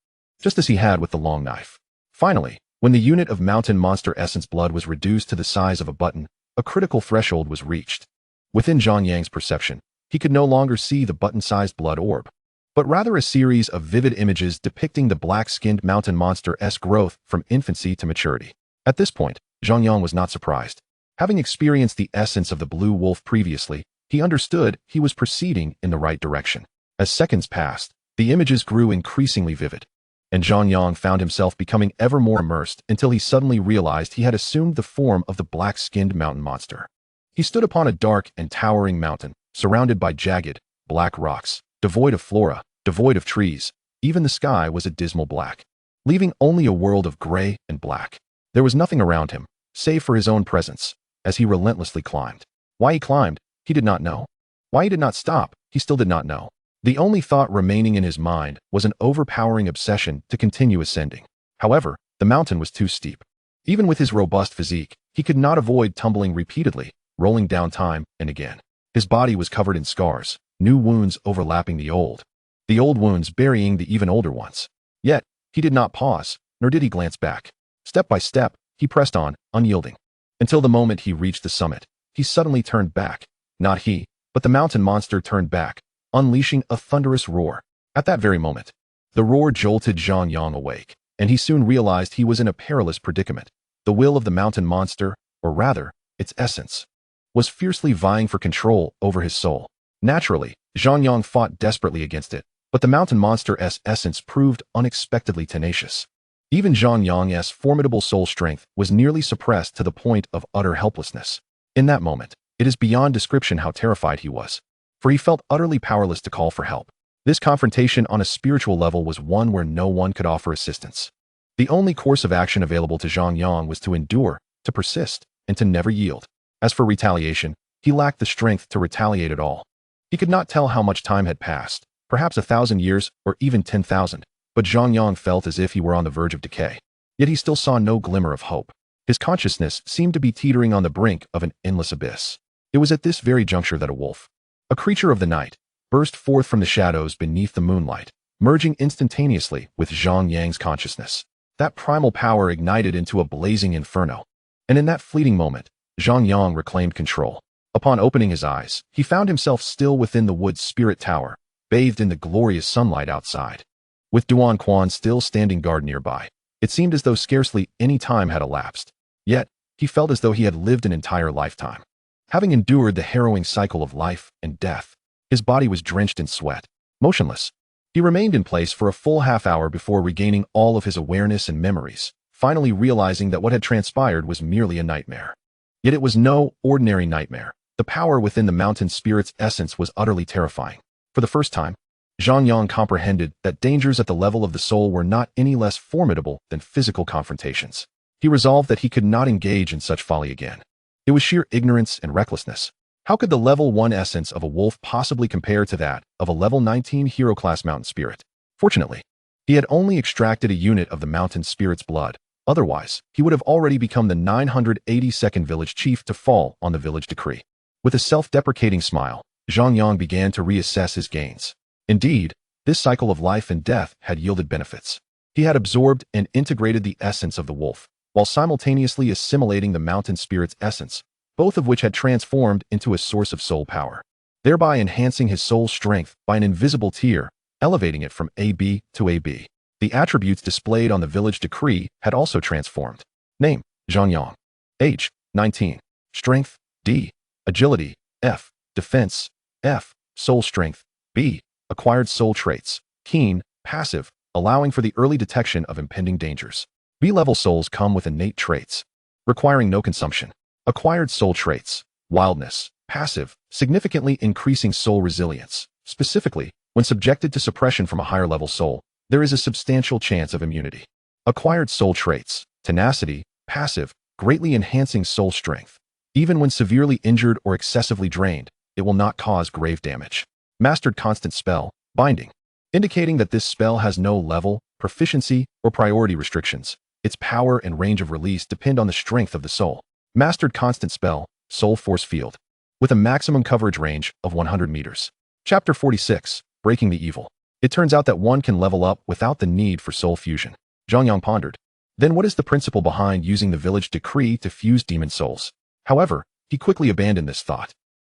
just as he had with the long knife. Finally, when the unit of mountain monster essence blood was reduced to the size of a button, a critical threshold was reached. Within Zhang Yang's perception, he could no longer see the button-sized blood orb, but rather a series of vivid images depicting the black-skinned mountain monster's growth from infancy to maturity. At this point, Zhang Yang was not surprised. Having experienced the essence of the blue wolf previously, he understood he was proceeding in the right direction. As seconds passed, the images grew increasingly vivid, and Zhang Yang found himself becoming ever more immersed until he suddenly realized he had assumed the form of the black-skinned mountain monster. He stood upon a dark and towering mountain, surrounded by jagged, black rocks, devoid of flora, devoid of trees. Even the sky was a dismal black, leaving only a world of gray and black. There was nothing around him, save for his own presence, as he relentlessly climbed. Why he climbed, he did not know. Why he did not stop, he still did not know. The only thought remaining in his mind was an overpowering obsession to continue ascending. However, the mountain was too steep. Even with his robust physique, he could not avoid tumbling repeatedly, rolling down time and again. His body was covered in scars, new wounds overlapping the old wounds burying the even older ones. Yet, he did not pause, nor did he glance back. Step by step, he pressed on, unyielding. Until the moment he reached the summit, he suddenly turned back. Not he, but the mountain monster turned back, unleashing a thunderous roar. At that very moment, the roar jolted Zhang Yang awake, and he soon realized he was in a perilous predicament. The will of the mountain monster, or rather, its essence, was fiercely vying for control over his soul. Naturally, Zhang Yang fought desperately against it, but the mountain monster's essence proved unexpectedly tenacious. Even Zhang Yang's formidable soul strength was nearly suppressed to the point of utter helplessness. In that moment, it is beyond description how terrified he was, for he felt utterly powerless to call for help. This confrontation on a spiritual level was one where no one could offer assistance. The only course of action available to Zhang Yang was to endure, to persist, and to never yield. As for retaliation, he lacked the strength to retaliate at all. He could not tell how much time had passed, perhaps 1,000 years or even 10,000, but Zhang Yang felt as if he were on the verge of decay. Yet he still saw no glimmer of hope. His consciousness seemed to be teetering on the brink of an endless abyss. It was at this very juncture that a wolf, a creature of the night, burst forth from the shadows beneath the moonlight, merging instantaneously with Zhang Yang's consciousness. That primal power ignited into a blazing inferno, and in that fleeting moment, Zhang Yang reclaimed control. Upon opening his eyes, he found himself still within the wood's spirit tower, bathed in the glorious sunlight outside. With Duan Quan still standing guard nearby, it seemed as though scarcely any time had elapsed. Yet, he felt as though he had lived an entire lifetime. Having endured the harrowing cycle of life and death, his body was drenched in sweat, motionless. He remained in place for a full half-hour before regaining all of his awareness and memories, finally realizing that what had transpired was merely a nightmare. Yet it was no ordinary nightmare. The power within the mountain spirit's essence was utterly terrifying. For the first time, Zhang Yang comprehended that dangers at the level of the soul were not any less formidable than physical confrontations. He resolved that he could not engage in such folly again. It was sheer ignorance and recklessness. How could the level 1 essence of a wolf possibly compare to that of a level 19 hero-class mountain spirit? Fortunately, he had only extracted a unit of the mountain spirit's blood, Otherwise, he would have already become the 982nd village chief to fall on the village decree. With a self-deprecating smile, Zhang Yang began to reassess his gains. Indeed, this cycle of life and death had yielded benefits. He had absorbed and integrated the essence of the wolf, while simultaneously assimilating the mountain spirit's essence, both of which had transformed into a source of soul power, thereby enhancing his soul strength by an invisible tier, elevating it from AB to AB. The attributes displayed on the village decree had also transformed. Name: Zhang Yang. Age: 19. Strength: D. Agility: F. Defense: F. Soul strength: B. Acquired soul traits: keen, passive, allowing for the early detection of impending dangers. B-level souls come with innate traits, requiring no consumption. Acquired soul traits: wildness, passive, significantly increasing soul resilience. Specifically, when subjected to suppression from a higher-level soul, there is a substantial chance of immunity. Acquired soul traits: tenacity, passive, greatly enhancing soul strength. Even when severely injured or excessively drained, it will not cause grave damage. Mastered constant spell: binding, indicating that this spell has no level, proficiency, or priority restrictions. Its power and range of release depend on the strength of the soul. Mastered constant spell: soul force field, with a maximum coverage range of 100 meters. Chapter 46: Breaking the Evil. It turns out that one can level up without the need for soul fusion. Zhang Yang pondered. Then what is the principle behind using the village decree to fuse demon souls? However, he quickly abandoned this thought.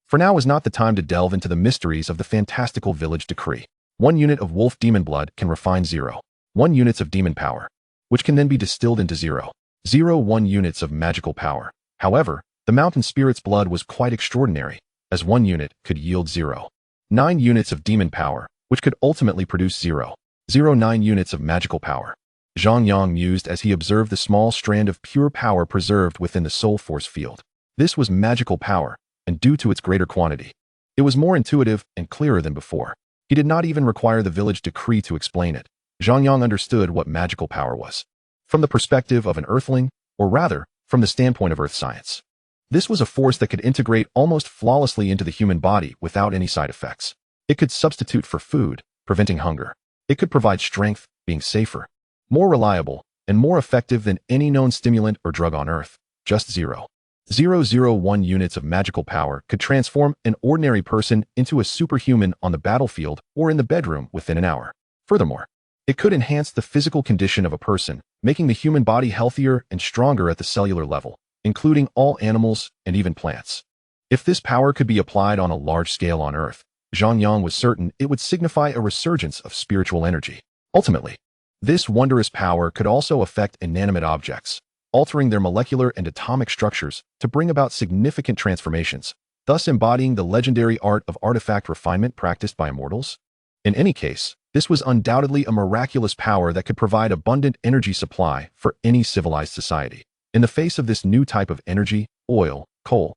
For now is not the time to delve into the mysteries of the fantastical village decree. 1 unit of wolf demon blood can refine 0.1 units of demon power, which can then be distilled into 0.01 units of magical power. However, the mountain spirit's blood was quite extraordinary, as 1 unit could yield 0.9 units of demon power, which could ultimately produce 0.09 units of magical power. Zhang Yang mused as he observed the small strand of pure power preserved within the soul force field. This was magical power, and due to its greater quantity, it was more intuitive and clearer than before. He did not even require the village decree to explain it. Zhang Yang understood what magical power was, from the perspective of an earthling, or rather, from the standpoint of earth science. This was a force that could integrate almost flawlessly into the human body without any side effects. It could substitute for food, preventing hunger. It could provide strength, being safer, more reliable, and more effective than any known stimulant or drug on Earth. Just 0.001 units of magical power could transform an ordinary person into a superhuman on the battlefield or in the bedroom within an hour. Furthermore, it could enhance the physical condition of a person, making the human body healthier and stronger at the cellular level, including all animals and even plants. If this power could be applied on a large scale on Earth, Zhang Yang was certain it would signify a resurgence of spiritual energy. Ultimately, this wondrous power could also affect inanimate objects, altering their molecular and atomic structures to bring about significant transformations, thus embodying the legendary art of artifact refinement practiced by immortals. In any case, this was undoubtedly a miraculous power that could provide abundant energy supply for any civilized society. In the face of this new type of energy, oil, coal,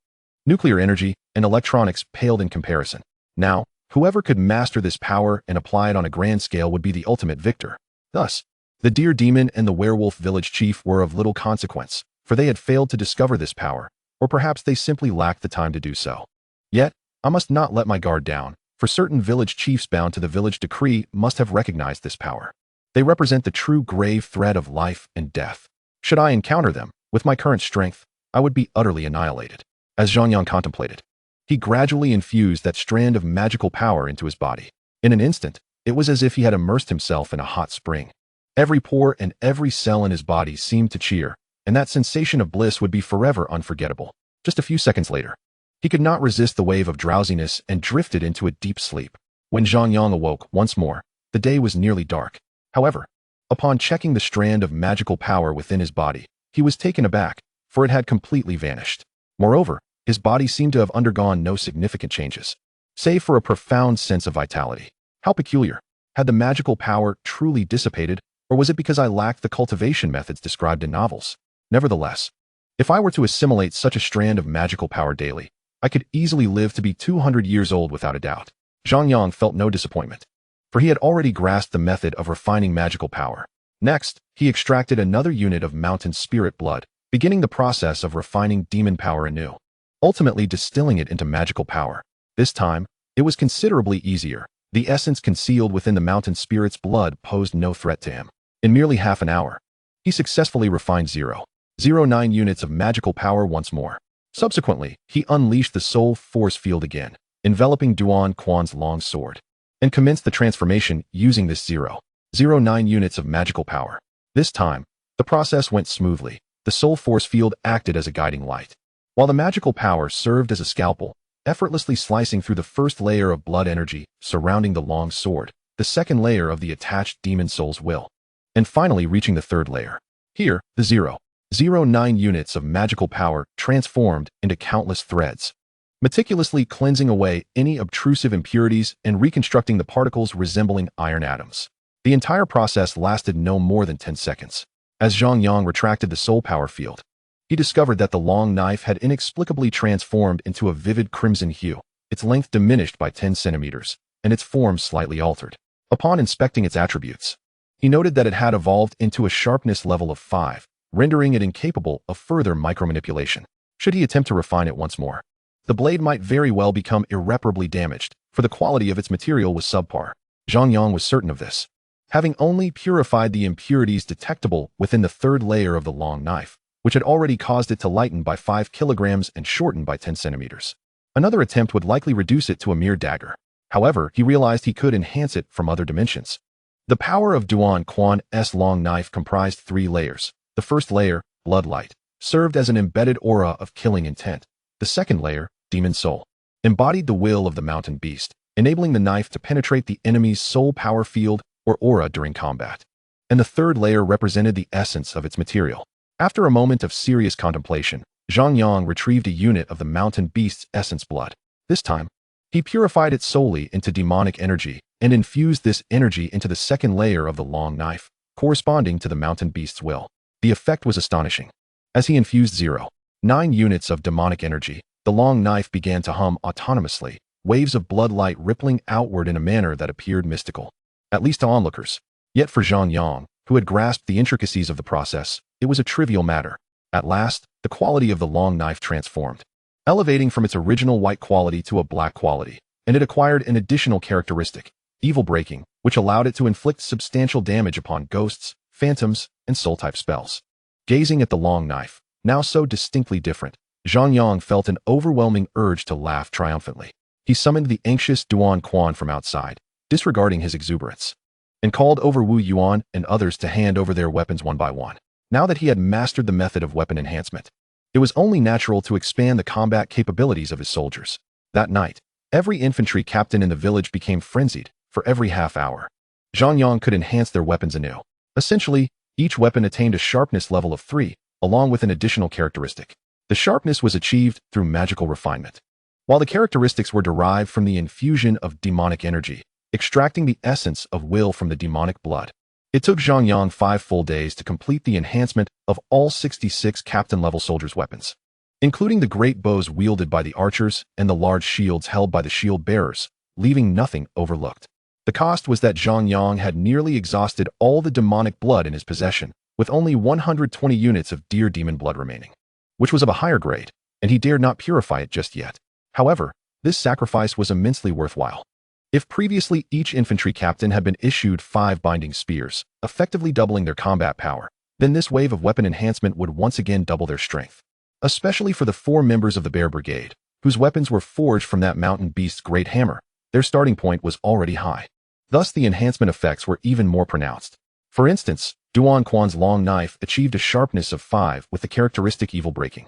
nuclear energy, and electronics paled in comparison. Now, whoever could master this power and apply it on a grand scale would be the ultimate victor. Thus, the deer demon and the werewolf village chief were of little consequence, for they had failed to discover this power, or perhaps they simply lacked the time to do so. Yet, I must not let my guard down, for certain village chiefs bound to the village decree must have recognized this power. They represent the true grave thread of life and death. Should I encounter them, with my current strength, I would be utterly annihilated. As Zhang Yang contemplated, he gradually infused that strand of magical power into his body. In an instant, it was as if he had immersed himself in a hot spring. Every pore and every cell in his body seemed to cheer, and that sensation of bliss would be forever unforgettable. Just a few seconds later, he could not resist the wave of drowsiness and drifted into a deep sleep. When Zhang Yang awoke once more, the day was nearly dark. However, upon checking the strand of magical power within his body, he was taken aback, for it had completely vanished. Moreover, his body seemed to have undergone no significant changes, save for a profound sense of vitality. How peculiar. Had the magical power truly dissipated, or was it because I lacked the cultivation methods described in novels? Nevertheless, if I were to assimilate such a strand of magical power daily, I could easily live to be 200 years old without a doubt. Zhang Yang felt no disappointment, for he had already grasped the method of refining magical power. Next, he extracted another unit of mountain spirit blood, beginning the process of refining demon power anew, ultimately distilling it into magical power. This time, it was considerably easier. The essence concealed within the mountain spirit's blood posed no threat to him. In merely half an hour, he successfully refined 0.09 units of magical power once more. Subsequently, he unleashed the soul force field again, enveloping Duan Quan's long sword, and commenced the transformation using this 0.09 units of magical power. This time, the process went smoothly. The soul force field acted as a guiding light, while the magical power served as a scalpel, effortlessly slicing through the first layer of blood energy surrounding the long sword, the second layer of the attached demon soul's will, and finally reaching the third layer. Here, the 0.09 units of magical power transformed into countless threads, meticulously cleansing away any obtrusive impurities and reconstructing the particles resembling iron atoms. The entire process lasted no more than 10 seconds. As Zhang Yang retracted the soul power field, he discovered that the long knife had inexplicably transformed into a vivid crimson hue, its length diminished by 10 centimeters, and its form slightly altered. Upon inspecting its attributes, he noted that it had evolved into a sharpness level of 5, rendering it incapable of further micromanipulation. Should he attempt to refine it once more, the blade might very well become irreparably damaged, for the quality of its material was subpar. Zhang Yang was certain of this, having only purified the impurities detectable within the third layer of the long knife, which had already caused it to lighten by 5 kilograms and shorten by 10 centimeters. Another attempt would likely reduce it to a mere dagger. However, he realized he could enhance it from other dimensions. The power of Duan Quan's long knife comprised 3 layers. The first layer, Bloodlight, served as an embedded aura of killing intent. The second layer, Demon Soul, embodied the will of the mountain beast, enabling the knife to penetrate the enemy's soul power field or aura during combat. And the third layer represented the essence of its material. After a moment of serious contemplation, Zhang Yang retrieved a unit of the mountain beast's essence blood. This time, he purified it solely into demonic energy and infused this energy into the second layer of the long knife, corresponding to the mountain beast's will. The effect was astonishing. As he infused 0.9 units of demonic energy, the long knife began to hum autonomously, waves of bloodlight rippling outward in a manner that appeared mystical, at least to onlookers. Yet for Zhang Yang, who had grasped the intricacies of the process, it was a trivial matter. At last, the quality of the long knife transformed, elevating from its original white quality to a black quality, and it acquired an additional characteristic, evil breaking, which allowed it to inflict substantial damage upon ghosts, phantoms, and soul-type spells. Gazing at the long knife, now so distinctly different, Zhang Yang felt an overwhelming urge to laugh triumphantly. He summoned the anxious Duan Quan from outside, disregarding his exuberance, and called over Wu Yuan and others to hand over their weapons one by one. Now that he had mastered the method of weapon enhancement, it was only natural to expand the combat capabilities of his soldiers. That night, every infantry captain in the village became frenzied. For every half hour, Zhang Yang could enhance their weapons anew. Essentially, each weapon attained a sharpness level of 3, along with an additional characteristic. The sharpness was achieved through magical refinement, while the characteristics were derived from the infusion of demonic energy, extracting the essence of will from the demonic blood. It took Zhang Yang 5 full days to complete the enhancement of all 66 captain-level soldiers' weapons, including the great bows wielded by the archers and the large shields held by the shield-bearers, leaving nothing overlooked. The cost was that Zhang Yang had nearly exhausted all the demonic blood in his possession, with only 120 units of deer demon blood remaining, which was of a higher grade, and he dared not purify it just yet. However, this sacrifice was immensely worthwhile. If previously each infantry captain had been issued 5 binding spears, effectively doubling their combat power, then this wave of weapon enhancement would once again double their strength. Especially for the 4 members of the Bear Brigade, whose weapons were forged from that mountain beast's great hammer, their starting point was already high. Thus the enhancement effects were even more pronounced. For instance, Duan Quan's long knife achieved a sharpness of 5 with the characteristic evil breaking.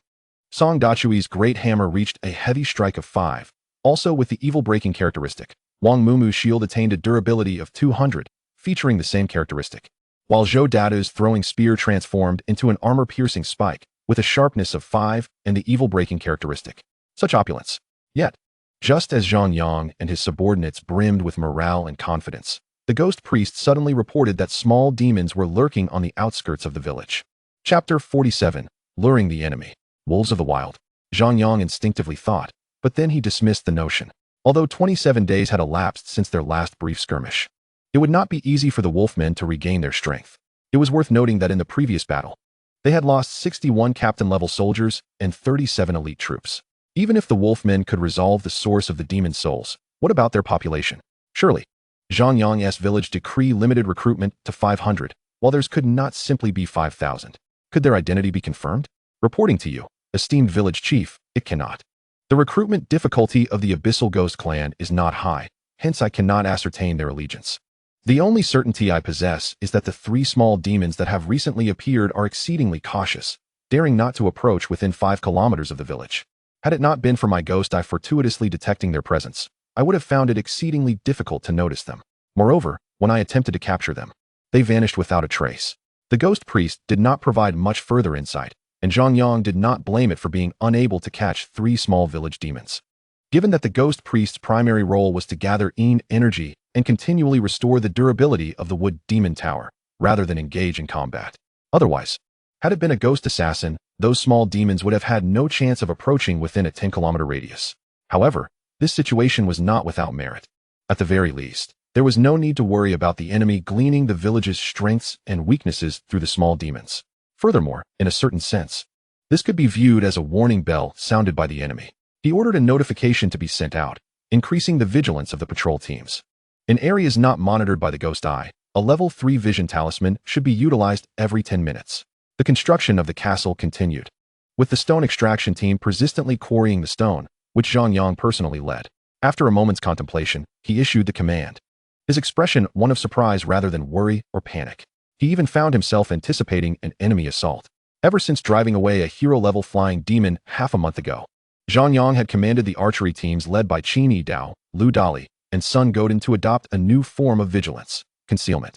Song Dachui's great hammer reached a heavy strike of 5, also with the evil breaking characteristic. Wang Mumu's shield attained a durability of 200, featuring the same characteristic, while Zhou Dadu's throwing spear transformed into an armor-piercing spike with a sharpness of 5 and the evil breaking characteristic. Such opulence. Yet, just as Zhang Yang and his subordinates brimmed with morale and confidence, the ghost priest suddenly reported that small demons were lurking on the outskirts of the village. Chapter 47. Luring the Enemy. Wolves of the Wild. Zhang Yang instinctively thought, but then he dismissed the notion. Although 27 days had elapsed since their last brief skirmish, it would not be easy for the wolfmen to regain their strength. It was worth noting that in the previous battle, they had lost 61 captain-level soldiers and 37 elite troops. Even if the wolfmen could resolve the source of the demon souls, what about their population? Surely, Zhang Yang's village decree limited recruitment to 500, while theirs could not simply be 5,000. Could their identity be confirmed? Reporting to you, esteemed village chief, it cannot. The recruitment difficulty of the Abyssal Ghost clan is not high, hence I cannot ascertain their allegiance. The only certainty I possess is that the 3 small demons that have recently appeared are exceedingly cautious, daring not to approach within 5 kilometers of the village. Had it not been for my ghost eye fortuitously detecting their presence, I would have found it exceedingly difficult to notice them. Moreover, when I attempted to capture them, they vanished without a trace. The ghost priest did not provide much further insight, and Zhang Yang did not blame it for being unable to catch 3 small village demons. Given that the ghost priest's primary role was to gather energy and continually restore the durability of the wood demon tower, rather than engage in combat. Otherwise, had it been a ghost assassin, those small demons would have had no chance of approaching within a 10-kilometer radius. However, this situation was not without merit. At the very least, there was no need to worry about the enemy gleaning the village's strengths and weaknesses through the small demons. Furthermore, in a certain sense, this could be viewed as a warning bell sounded by the enemy. He ordered a notification to be sent out, increasing the vigilance of the patrol teams. In areas not monitored by the ghost eye, a level 3 vision talisman should be utilized every 10 minutes. The construction of the castle continued, with the stone extraction team persistently quarrying the stone, which Zhang Yang personally led. After a moment's contemplation, he issued the command. His expression one of surprise rather than worry or panic. He even found himself anticipating an enemy assault. Ever since driving away a hero-level flying demon half a month ago, Zhang Yang had commanded the archery teams led by Qin Yidao, Lu Dali, and Sun Godin to adopt a new form of vigilance, concealment.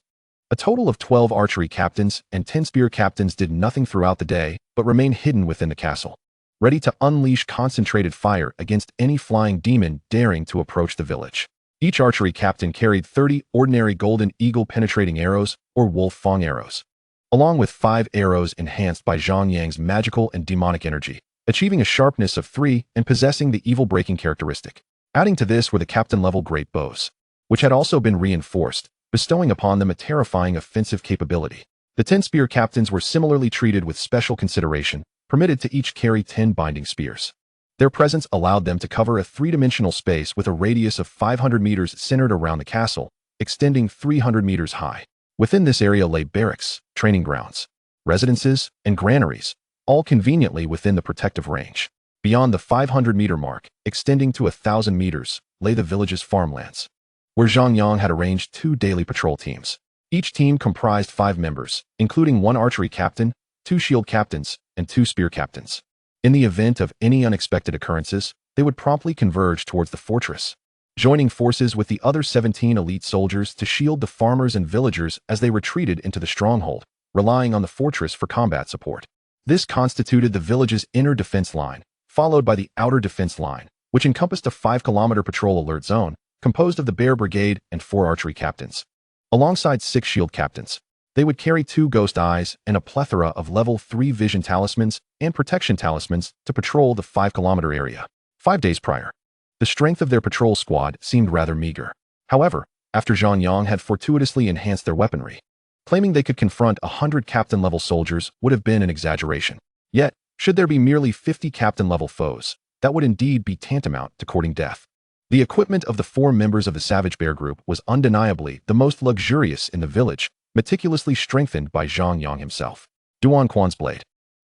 A total of 12 archery captains and 10 spear captains did nothing throughout the day but remained hidden within the castle, ready to unleash concentrated fire against any flying demon daring to approach the village. Each archery captain carried 30 ordinary golden eagle penetrating arrows or wolf fang arrows, along with 5 arrows enhanced by Zhang Yang's magical and demonic energy, achieving a sharpness of 3 and possessing the evil breaking characteristic. Adding to this were the captain-level great bows, which had also been reinforced, bestowing upon them a terrifying offensive capability. The 10 spear captains were similarly treated with special consideration, permitted to each carry 10 binding spears. Their presence allowed them to cover a 3-dimensional space with a radius of 500 meters centered around the castle, extending 300 meters high. Within this area lay barracks, training grounds, residences, and granaries, all conveniently within the protective range. Beyond the 500-meter mark, extending to 1,000 meters, lay the village's farmlands, where Zhang Yang had arranged 2 daily patrol teams. Each team comprised 5 members, including 1 archery captain, 2 shield captains, and 2 spear captains. In the event of any unexpected occurrences, they would promptly converge towards the fortress, joining forces with the other 17 elite soldiers to shield the farmers and villagers as they retreated into the stronghold, relying on the fortress for combat support. This constituted the village's inner defense line, followed by the outer defense line, which encompassed a 5-kilometer patrol alert zone, composed of the Bear Brigade and 4 archery captains. Alongside 6 shield captains, they would carry 2 ghost eyes and a plethora of level 3 vision talismans and protection talismans to patrol the 5-kilometer area. 5 days prior, the strength of their patrol squad seemed rather meager. However, after Zhang Yang had fortuitously enhanced their weaponry, claiming they could confront 100 captain-level soldiers would have been an exaggeration. Yet, should there be merely 50 captain-level foes, that would indeed be tantamount to courting death. The equipment of the 4 members of the Savage Bear Group was undeniably the most luxurious in the village, meticulously strengthened by Zhang Yang himself. Duan Quan's blade,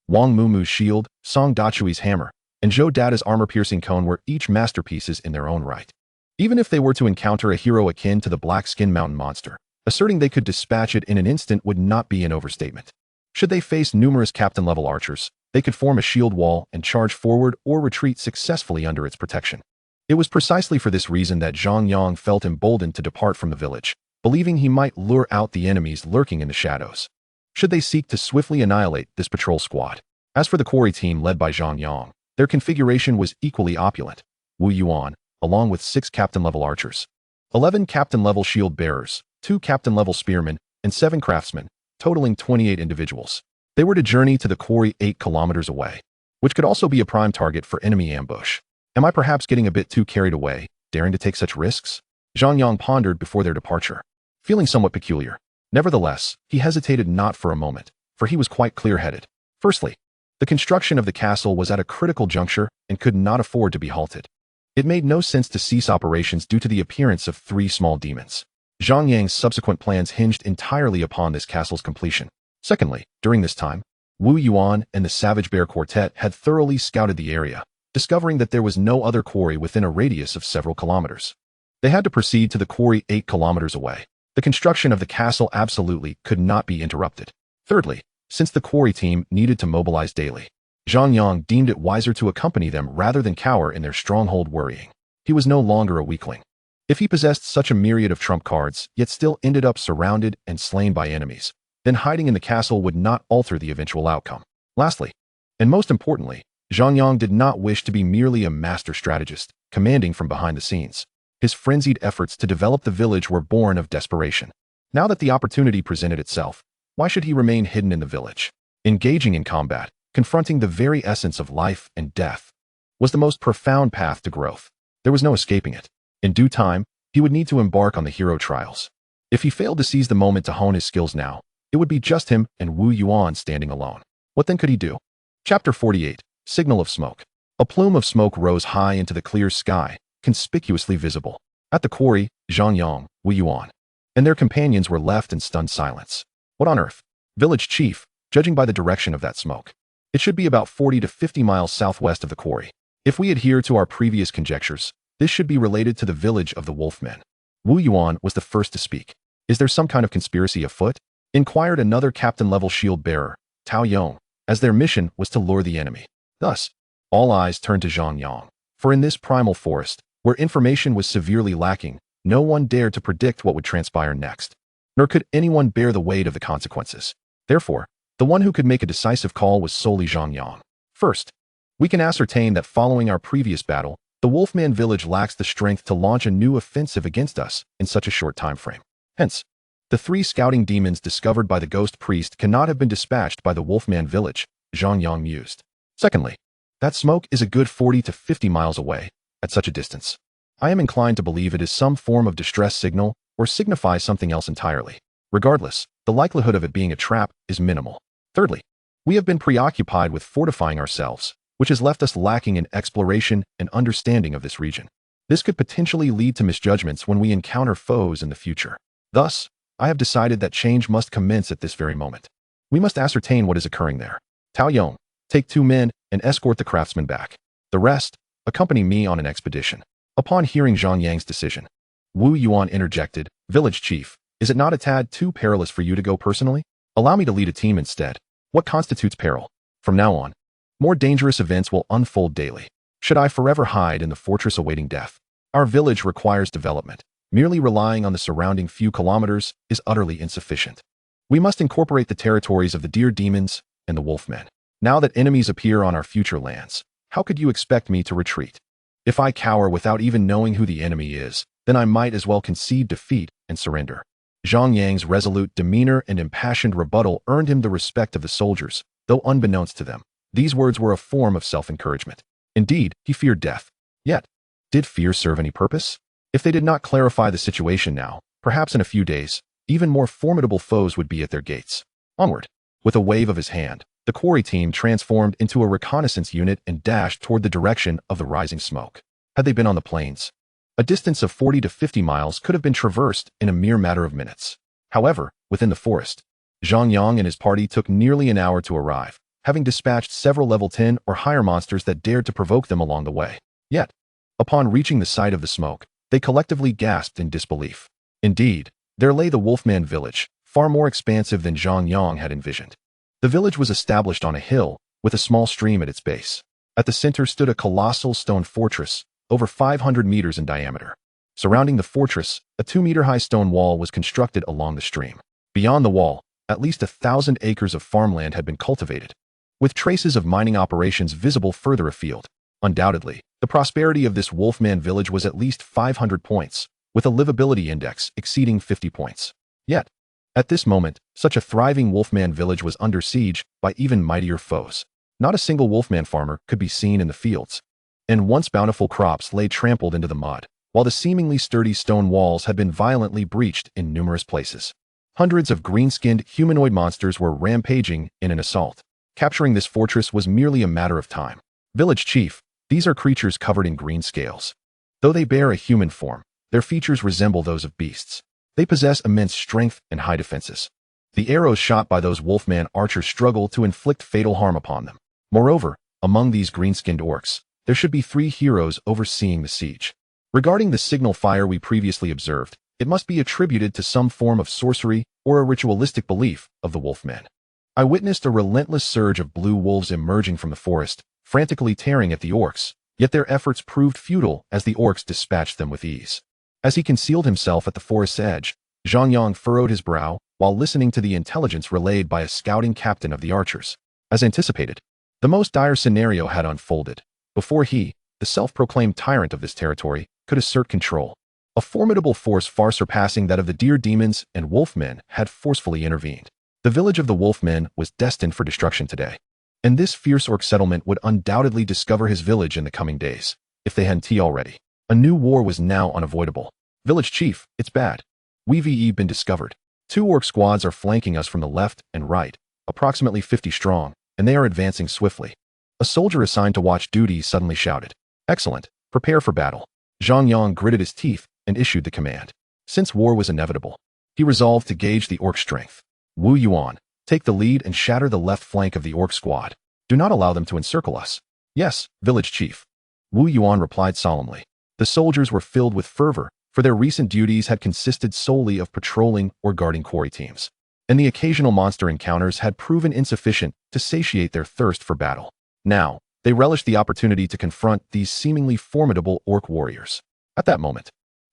Wang Mumu's shield, Song Dachui's hammer, and Zhou Dada's armor-piercing cone were each masterpieces in their own right. Even if they were to encounter a hero akin to the Black Skin Mountain monster, asserting they could dispatch it in an instant would not be an overstatement. Should they face numerous captain-level archers, they could form a shield wall and charge forward or retreat successfully under its protection. It was precisely for this reason that Zhang Yang felt emboldened to depart from the village, believing he might lure out the enemies lurking in the shadows, should they seek to swiftly annihilate this patrol squad. As for the quarry team led by Zhang Yang, their configuration was equally opulent. Wu Yuan, along with 6 captain-level archers, 11 captain-level shield bearers, 2 captain-level spearmen, and 7 craftsmen, totaling 28 individuals. They were to journey to the quarry 8 kilometers away, which could also be a prime target for enemy ambush. Am I perhaps getting a bit too carried away, daring to take such risks? Zhang Yang pondered before their departure, feeling somewhat peculiar. Nevertheless, he hesitated not for a moment, for he was quite clear-headed. Firstly, the construction of the castle was at a critical juncture and could not afford to be halted. It made no sense to cease operations due to the appearance of 3 small demons. Zhang Yang's subsequent plans hinged entirely upon this castle's completion. Secondly, during this time, Wu Yuan and the Savage Bear Quartet had thoroughly scouted the area, discovering that there was no other quarry within a radius of several kilometers. They had to proceed to the quarry 8 kilometers away. The construction of the castle absolutely could not be interrupted. Thirdly, since the quarry team needed to mobilize daily, Zhang Yang deemed it wiser to accompany them rather than cower in their stronghold worrying. He was no longer a weakling. If he possessed such a myriad of trump cards, yet still ended up surrounded and slain by enemies, then hiding in the castle would not alter the eventual outcome. Lastly, and most importantly, Zhang Yang did not wish to be merely a master strategist, commanding from behind the scenes. His frenzied efforts to develop the village were born of desperation. Now that the opportunity presented itself, why should he remain hidden in the village? Engaging in combat, confronting the very essence of life and death, was the most profound path to growth. There was no escaping it. In due time, he would need to embark on the hero trials. If he failed to seize the moment to hone his skills now, it would be just him and Wu Yuan standing alone. What then could he do? Chapter 48, Signal of Smoke. A plume of smoke rose high into the clear sky, conspicuously visible. At the quarry, Zhang Yang, Wu Yuan, and their companions were left in stunned silence. What on earth? Village chief, judging by the direction of that smoke, it should be about 40 to 50 miles southwest of the quarry. If we adhere to our previous conjectures, this should be related to the village of the Wolfmen. Wu Yuan was the first to speak. Is there some kind of conspiracy afoot? Inquired another captain-level shield bearer, Tao Yong, as their mission was to lure the enemy. Thus, all eyes turned to Zhang Yang, for in this primal forest, where information was severely lacking, no one dared to predict what would transpire next, nor could anyone bear the weight of the consequences. Therefore, the one who could make a decisive call was solely Zhang Yang. First, we can ascertain that following our previous battle, the Wolfman village lacks the strength to launch a new offensive against us in such a short time frame. Hence, the 3 scouting demons discovered by the ghost priest cannot have been dispatched by the Wolfman village, Zhang Yang mused. Secondly, that smoke is a good 40 to 50 miles away. At such a distance, I am inclined to believe it is some form of distress signal or signifies something else entirely. Regardless, the likelihood of it being a trap is minimal. Thirdly, we have been preoccupied with fortifying ourselves, which has left us lacking in exploration and understanding of this region. This could potentially lead to misjudgments when we encounter foes in the future. Thus, I have decided that change must commence at this very moment. We must ascertain what is occurring there. Tao Yong, take 2 men and escort the craftsmen back. The rest, accompany me on an expedition. Upon hearing Zhang Yang's decision, Wu Yuan interjected, Village chief, is it not a tad too perilous for you to go personally? Allow me to lead a team instead. What constitutes peril? From now on, more dangerous events will unfold daily. Should I forever hide in the fortress awaiting death? Our village requires development. Merely relying on the surrounding few kilometers is utterly insufficient. We must incorporate the territories of the deer demons and the wolfmen. Now that enemies appear on our future lands, how could you expect me to retreat? If I cower without even knowing who the enemy is, then I might as well concede defeat and surrender. Zhang Yang's resolute demeanor and impassioned rebuttal earned him the respect of the soldiers, though unbeknownst to them, these words were a form of self-encouragement. Indeed, he feared death. Yet, did fear serve any purpose? If they did not clarify the situation now, perhaps in a few days, even more formidable foes would be at their gates. Onward. With a wave of his hand, the quarry team transformed into a reconnaissance unit and dashed toward the direction of the rising smoke. Had they been on the plains, a distance of 40 to 50 miles could have been traversed in a mere matter of minutes. However, within the forest, Zhang Yang and his party took nearly an hour to arrive, having dispatched several level 10 or higher monsters that dared to provoke them along the way. Yet, upon reaching the site of the smoke, they collectively gasped in disbelief. Indeed, there lay the Wolfman village, far more expansive than Zhang Yang had envisioned. The village was established on a hill, with a small stream at its base. At the center stood a colossal stone fortress, over 500 meters in diameter. Surrounding the fortress, a 2-meter-high stone wall was constructed along the stream. Beyond the wall, at least 1,000 acres of farmland had been cultivated, with traces of mining operations visible further afield. Undoubtedly, the prosperity of this Wolfman village was at least 500 points, with a livability index exceeding 50 points. Yet, at this moment, such a thriving Wolfman village was under siege by even mightier foes. Not a single Wolfman farmer could be seen in the fields, and once bountiful crops lay trampled into the mud, while the seemingly sturdy stone walls had been violently breached in numerous places. Hundreds of green-skinned humanoid monsters were rampaging in an assault. Capturing this fortress was merely a matter of time. Village chief, these are creatures covered in green scales. Though they bear a human form, their features resemble those of beasts. They possess immense strength and high defenses. The arrows shot by those wolfman archers struggle to inflict fatal harm upon them. Moreover, among these green-skinned orcs, there should be 3 heroes overseeing the siege. Regarding the signal fire we previously observed, it must be attributed to some form of sorcery or a ritualistic belief of the wolfmen. I witnessed a relentless surge of blue wolves emerging from the forest, frantically tearing at the orcs, yet their efforts proved futile as the orcs dispatched them with ease. As he concealed himself at the forest's edge, Zhang Yang furrowed his brow while listening to the intelligence relayed by a scouting captain of the archers. As anticipated, the most dire scenario had unfolded, before he, the self-proclaimed tyrant of this territory, could assert control. A formidable force far surpassing that of the deer demons and wolfmen had forcefully intervened. The village of the wolfmen was destined for destruction today, and this fierce orc settlement would undoubtedly discover his village in the coming days, if they hadn't already. A new war was now unavoidable. Village chief, it's bad. We've been discovered. 2 orc squads are flanking us from the left and right, approximately 50 strong, and they are advancing swiftly. A soldier assigned to watch duty suddenly shouted, "Excellent, prepare for battle." Zhang Yang gritted his teeth and issued the command. Since war was inevitable, he resolved to gauge the orc strength. Wu Yuan, take the lead and shatter the left flank of the orc squad. Do not allow them to encircle us. Yes, village chief. Wu Yuan replied solemnly. The soldiers were filled with fervor, for their recent duties had consisted solely of patrolling or guarding quarry teams, and the occasional monster encounters had proven insufficient to satiate their thirst for battle. Now, they relished the opportunity to confront these seemingly formidable orc warriors. At that moment,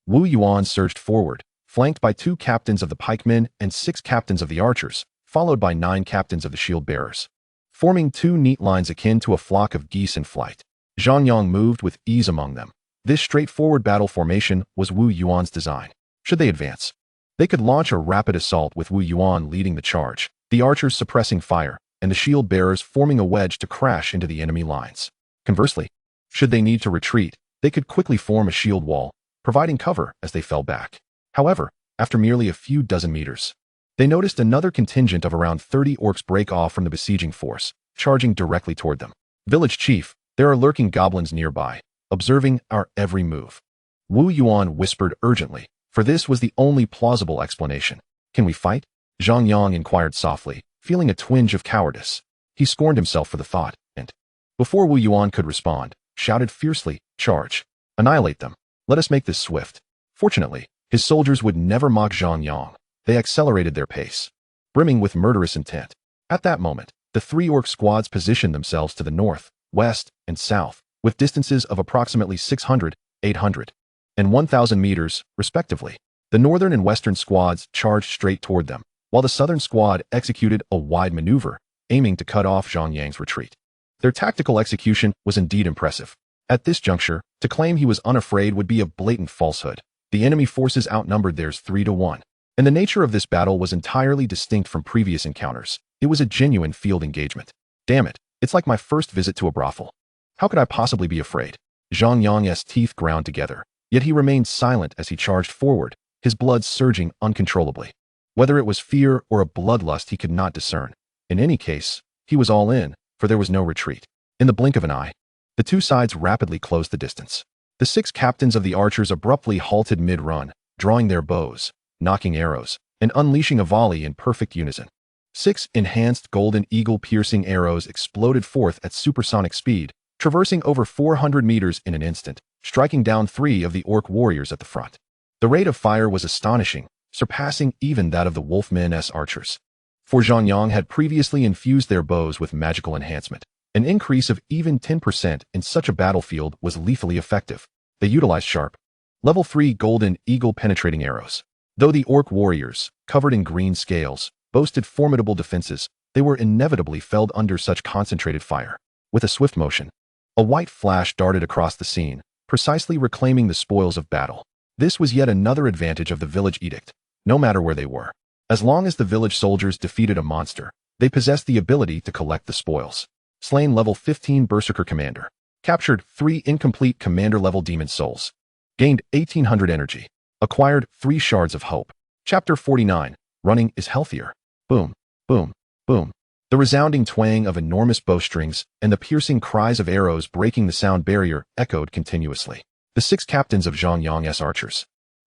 Wu Yuan surged forward, flanked by 2 captains of the pikemen and 6 captains of the archers, followed by 9 captains of the shield bearers, forming 2 neat lines akin to a flock of geese in flight. Zhang Yang moved with ease among them. This straightforward battle formation was Wu Yuan's design. Should they advance, they could launch a rapid assault with Wu Yuan leading the charge, the archers suppressing fire, and the shield bearers forming a wedge to crash into the enemy lines. Conversely, should they need to retreat, they could quickly form a shield wall, providing cover as they fell back. However, after merely a few dozen meters, they noticed another contingent of around 30 orcs break off from the besieging force, charging directly toward them. Village chief, there are lurking goblins nearby, observing our every move. Wu Yuan whispered urgently, for this was the only plausible explanation. Can we fight? Zhang Yang inquired softly, feeling a twinge of cowardice. He scorned himself for the thought, and, before Wu Yuan could respond, shouted fiercely, "Charge! Annihilate them! Let us make this swift." Fortunately, his soldiers would never mock Zhang Yang. They accelerated their pace, brimming with murderous intent. At that moment, the 3 orc squads positioned themselves to the north, west, and south, with distances of approximately 600, 800, and 1,000 meters, respectively. The northern and western squads charged straight toward them, while the southern squad executed a wide maneuver, aiming to cut off Zhang Yang's retreat. Their tactical execution was indeed impressive. At this juncture, to claim he was unafraid would be a blatant falsehood. The enemy forces outnumbered theirs 3-1, and the nature of this battle was entirely distinct from previous encounters. It was a genuine field engagement. Damn it, it's like my first visit to a brothel. How could I possibly be afraid? Zhang Yang's teeth ground together, yet he remained silent as he charged forward, his blood surging uncontrollably. Whether it was fear or a bloodlust he could not discern. In any case, he was all in, for there was no retreat. In the blink of an eye, the 2 sides rapidly closed the distance. The 6 captains of the archers abruptly halted mid-run, drawing their bows, nocking arrows, and unleashing a volley in perfect unison. 6 enhanced golden eagle-piercing arrows exploded forth at supersonic speed, traversing over 400 meters in an instant, striking down 3 of the orc warriors at the front. The rate of fire was astonishing, surpassing even that of the wolfmen's archers. For Zhang Yang had previously infused their bows with magical enhancement. An increase of even 10% in such a battlefield was lethally effective. They utilized sharp, level 3 golden eagle penetrating arrows. Though the orc warriors, covered in green scales, boasted formidable defenses, they were inevitably felled under such concentrated fire. With a swift motion, a white flash darted across the scene, precisely reclaiming the spoils of battle. This was yet another advantage of the village edict. No matter where they were, as long as the village soldiers defeated a monster, they possessed the ability to collect the spoils. Slain level 15 Berserker Commander. Captured 3 incomplete Commander-level Demon Souls. Gained 1,800 energy. Acquired 3 Shards of Hope. Chapter 49. Running is healthier. Boom, boom, boom. The resounding twang of enormous bowstrings and the piercing cries of arrows breaking the sound barrier echoed continuously. The 6 captains of Zhang Yang's archers,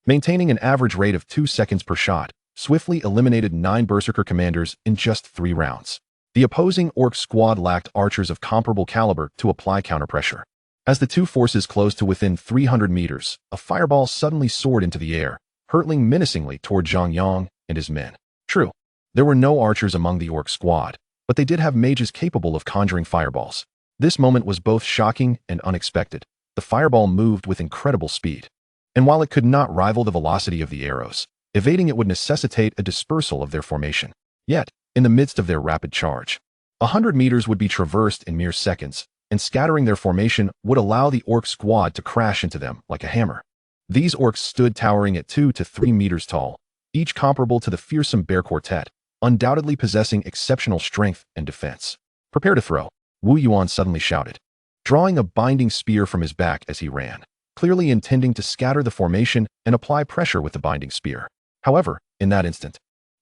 Maintaining an average rate of 2 seconds per shot, swiftly eliminated 9 Berserker commanders in just 3 rounds. The opposing orc squad lacked archers of comparable caliber to apply counterpressure. As the two forces closed to within 300 meters, a fireball suddenly soared into the air, hurtling menacingly toward Zhang Yang and his men. True, there were no archers among the orc squad, but they did have mages capable of conjuring fireballs. This moment was both shocking and unexpected. The fireball moved with incredible speed. And while it could not rival the velocity of the arrows, evading it would necessitate a dispersal of their formation. Yet, in the midst of their rapid charge, 100 meters would be traversed in mere seconds, and scattering their formation would allow the orc squad to crash into them like a hammer. These orcs stood towering at 2 to 3 meters tall, each comparable to the fearsome bear quartet, undoubtedly possessing exceptional strength and defense. "Prepare to throw," Wu Yuan suddenly shouted, drawing a binding spear from his back as he ran, clearly intending to scatter the formation and apply pressure with the binding spear. However, in that instant,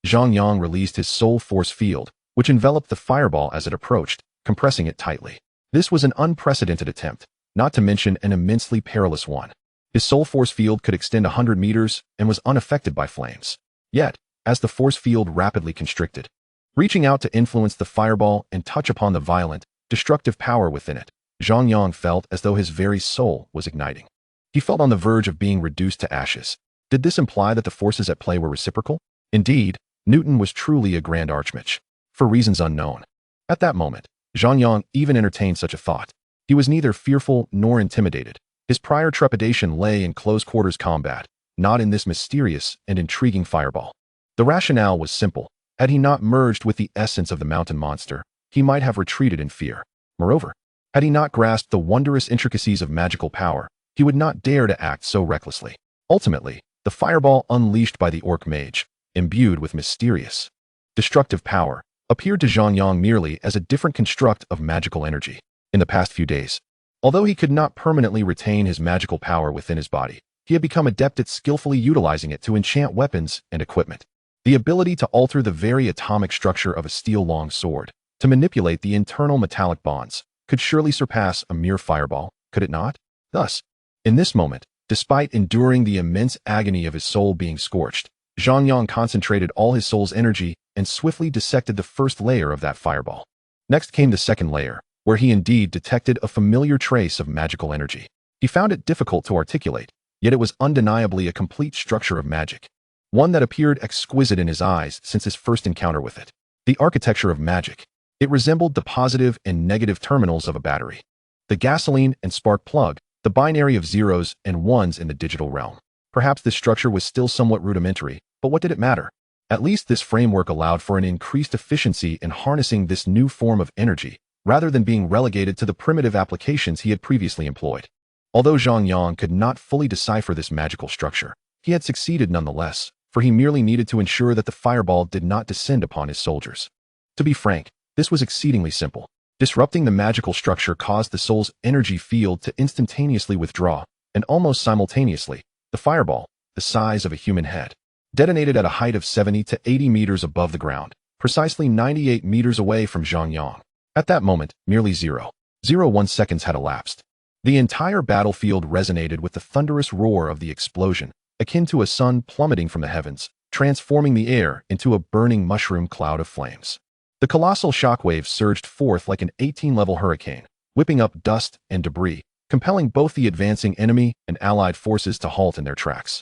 Zhang Yang released his soul force field, which enveloped the fireball as it approached, compressing it tightly. This was an unprecedented attempt, not to mention an immensely perilous one. His soul force field could extend 100 meters and was unaffected by flames. Yet, as the force field rapidly constricted, reaching out to influence the fireball and touch upon the violent, destructive power within it, Zhang Yang felt as though his very soul was igniting. He felt on the verge of being reduced to ashes. Did this imply that the forces at play were reciprocal? Indeed, Newton was truly a grand archmage, for reasons unknown. At that moment, Zhang Yang even entertained such a thought. He was neither fearful nor intimidated. His prior trepidation lay in close-quarters combat, not in this mysterious and intriguing fireball. The rationale was simple. Had he not merged with the essence of the mountain monster, he might have retreated in fear. Moreover, had he not grasped the wondrous intricacies of magical power, he would not dare to act so recklessly. Ultimately, the fireball unleashed by the orc mage, imbued with mysterious, destructive power, appeared to Zhang Yang merely as a different construct of magical energy. In the past few days, although he could not permanently retain his magical power within his body, he had become adept at skillfully utilizing it to enchant weapons and equipment. The ability to alter the very atomic structure of a steel-long sword, to manipulate the internal metallic bonds, could surely surpass a mere fireball, could it not? Thus, in this moment, despite enduring the immense agony of his soul being scorched, Zhang Yang concentrated all his soul's energy and swiftly dissected the first layer of that fireball. Next came the second layer, where he indeed detected a familiar trace of magical energy. He found it difficult to articulate, yet it was undeniably a complete structure of magic, one that appeared exquisite in his eyes since his first encounter with it. The architecture of magic. It resembled the positive and negative terminals of a battery, the gasoline and spark plug, the binary of zeros and ones in the digital realm. Perhaps this structure was still somewhat rudimentary, but what did it matter? At least this framework allowed for an increased efficiency in harnessing this new form of energy, rather than being relegated to the primitive applications he had previously employed. Although Zhang Yang could not fully decipher this magical structure, he had succeeded nonetheless, for he merely needed to ensure that the fireball did not descend upon his soldiers. To be frank, this was exceedingly simple. Disrupting the magical structure caused the soul's energy field to instantaneously withdraw, and almost simultaneously, the fireball, the size of a human head, detonated at a height of 70 to 80 meters above the ground, precisely 98 meters away from Zhang Yang. At that moment, merely 0.01 seconds had elapsed. The entire battlefield resonated with the thunderous roar of the explosion, akin to a sun plummeting from the heavens, transforming the air into a burning mushroom cloud of flames. The colossal shockwaves surged forth like an 18-level hurricane, whipping up dust and debris, compelling both the advancing enemy and allied forces to halt in their tracks.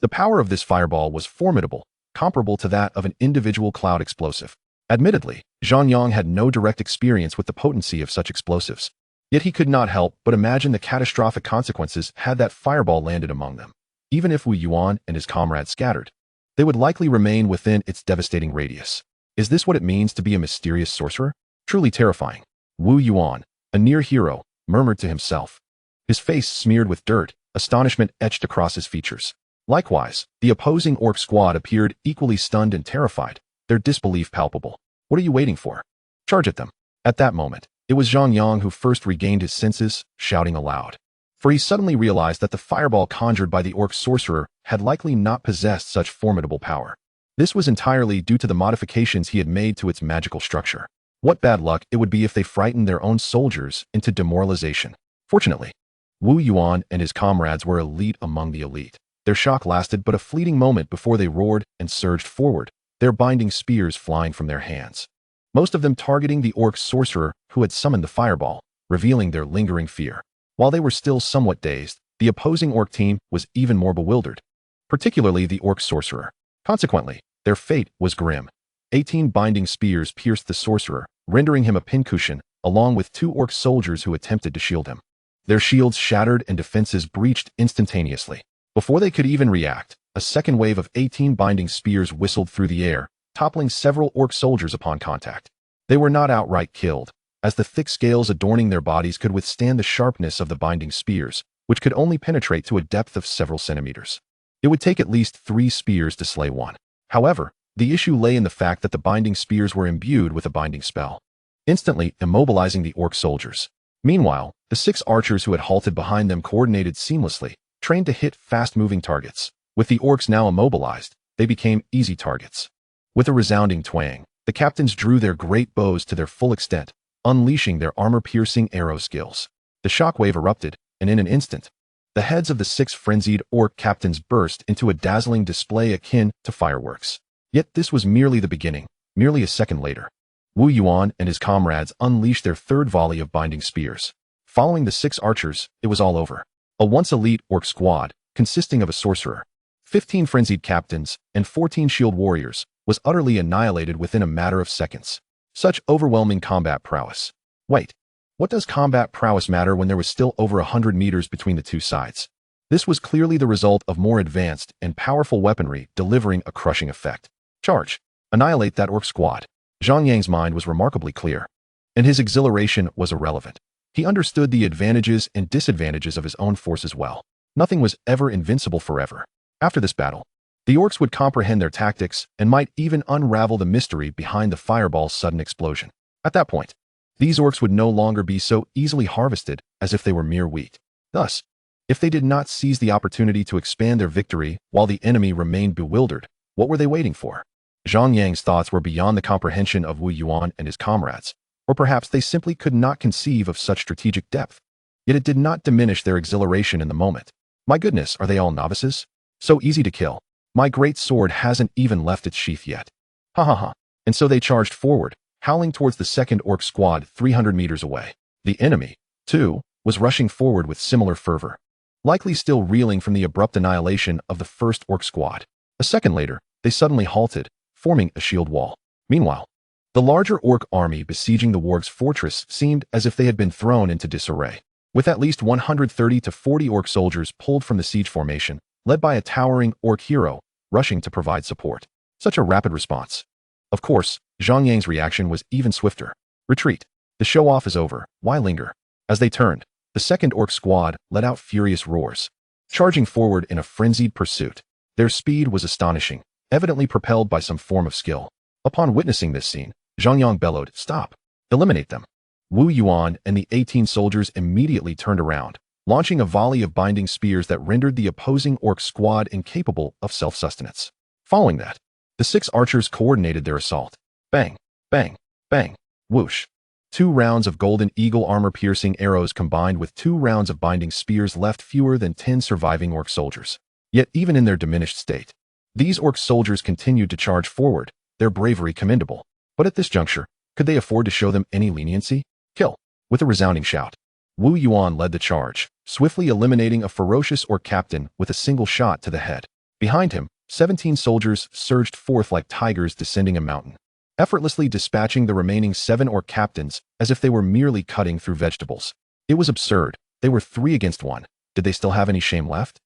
The power of this fireball was formidable, comparable to that of an individual cloud explosive. Admittedly, Zhang Yang had no direct experience with the potency of such explosives. Yet he could not help but imagine the catastrophic consequences had that fireball landed among them. Even if Wu Yuan and his comrades scattered, they would likely remain within its devastating radius. Is this what it means to be a mysterious sorcerer? Truly terrifying. Wu Yuan, a near hero, murmured to himself. His face smeared with dirt, astonishment etched across his features. Likewise, the opposing orc squad appeared equally stunned and terrified, their disbelief palpable. What are you waiting for? Charge at them. At that moment, it was Zhang Yang who first regained his senses, shouting aloud. For he suddenly realized that the fireball conjured by the orc sorcerer had likely not possessed such formidable power. This was entirely due to the modifications he had made to its magical structure. What bad luck it would be if they frightened their own soldiers into demoralization. Fortunately, Wu Yuan and his comrades were elite among the elite. Their shock lasted but a fleeting moment before they roared and surged forward, their binding spears flying from their hands. Most of them targeting the orc sorcerer who had summoned the fireball, revealing their lingering fear. While they were still somewhat dazed, the opposing orc team was even more bewildered, particularly the orc sorcerer. Consequently, their fate was grim. 18 binding spears pierced the sorcerer, rendering him a pincushion, along with 2 orc soldiers who attempted to shield him. Their shields shattered and defenses breached instantaneously. Before they could even react, a second wave of 18 binding spears whistled through the air, toppling several orc soldiers upon contact. They were not outright killed, as the thick scales adorning their bodies could withstand the sharpness of the binding spears, which could only penetrate to a depth of several centimeters. It would take at least 3 spears to slay one. However, the issue lay in the fact that the binding spears were imbued with a binding spell, instantly immobilizing the orc soldiers. Meanwhile, the 6 archers who had halted behind them coordinated seamlessly, trained to hit fast-moving targets. With the orcs now immobilized, they became easy targets. With a resounding twang, the captains drew their great bows to their full extent, unleashing their armor-piercing arrow skills. The shockwave erupted, and in an instant, the heads of the 6 frenzied orc captains burst into a dazzling display akin to fireworks. Yet this was merely the beginning. Merely a second later, Wu Yuan and his comrades unleashed their third volley of binding spears. Following the 6 archers, it was all over. A once-elite orc squad, consisting of a sorcerer, 15 frenzied captains, and 14 shield warriors, was utterly annihilated within a matter of seconds. Such overwhelming combat prowess. Wait, what does combat prowess matter when there was still over 100 meters between the two sides? This was clearly the result of more advanced and powerful weaponry delivering a crushing effect. Charge! Annihilate that orc squad. Zhang Yang's mind was remarkably clear, and his exhilaration was irrelevant. He understood the advantages and disadvantages of his own forces well. Nothing was ever invincible forever. After this battle, the orcs would comprehend their tactics and might even unravel the mystery behind the fireball's sudden explosion. At that point, these orcs would no longer be so easily harvested as if they were mere wheat. Thus, if they did not seize the opportunity to expand their victory while the enemy remained bewildered, what were they waiting for? Zhang Yang's thoughts were beyond the comprehension of Wu Yuan and his comrades, or perhaps they simply could not conceive of such strategic depth. Yet it did not diminish their exhilaration in the moment. My goodness, are they all novices? So easy to kill. My great sword hasn't even left its sheath yet. Ha ha ha. And so they charged forward, howling towards the second orc squad 300 meters away. The enemy, too, was rushing forward with similar fervor, likely still reeling from the abrupt annihilation of the first orc squad. A second later, they suddenly halted, forming a shield wall. Meanwhile, the larger orc army besieging the warg's fortress seemed as if they had been thrown into disarray. With at least 130 to 40 orc soldiers pulled from the siege formation, led by a towering orc hero, rushing to provide support. Such a rapid response. Of course, Zhang Yang's reaction was even swifter. Retreat. The show-off is over. Why linger? As they turned, the second orc squad let out furious roars, charging forward in a frenzied pursuit. Their speed was astonishing, evidently propelled by some form of skill. Upon witnessing this scene, Zhang Yang bellowed, "Stop! Eliminate them!" Wu Yuan and the 18 soldiers immediately turned around, launching a volley of binding spears that rendered the opposing orc squad incapable of self-sustenance. Following that, the 6 archers coordinated their assault. Bang, bang, bang, whoosh. 2 rounds of golden eagle armor-piercing arrows combined with 2 rounds of binding spears left fewer than 10 surviving orc soldiers. Yet even in their diminished state, these orc soldiers continued to charge forward, their bravery commendable. But at this juncture, could they afford to show them any leniency? Kill! With a resounding shout, Wu Yuan led the charge, swiftly eliminating a ferocious orc captain with a single shot to the head. Behind him, 17 soldiers surged forth like tigers descending a mountain, effortlessly dispatching the remaining 7 orc captains as if they were merely cutting through vegetables. It was absurd. They were 3 against 1. Did they still have any shame left?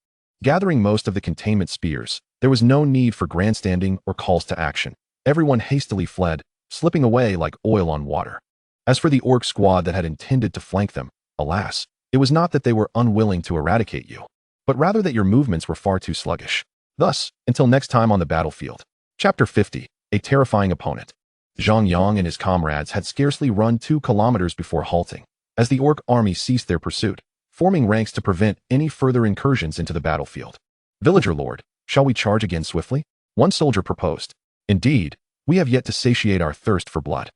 Gathering most of the containment spears, there was no need for grandstanding or calls to action. Everyone hastily fled, slipping away like oil on water. As for the orc squad that had intended to flank them, alas, it was not that they were unwilling to eradicate you, but rather that your movements were far too sluggish. Thus, until next time on the battlefield. Chapter 50, A Terrifying Opponent. Zhang Yang and his comrades had scarcely run 2 kilometers before halting, as the orc army ceased their pursuit, forming ranks to prevent any further incursions into the battlefield. "Villager lord, shall we charge again swiftly?" one soldier proposed. "Indeed, we have yet to satiate our thirst for blood."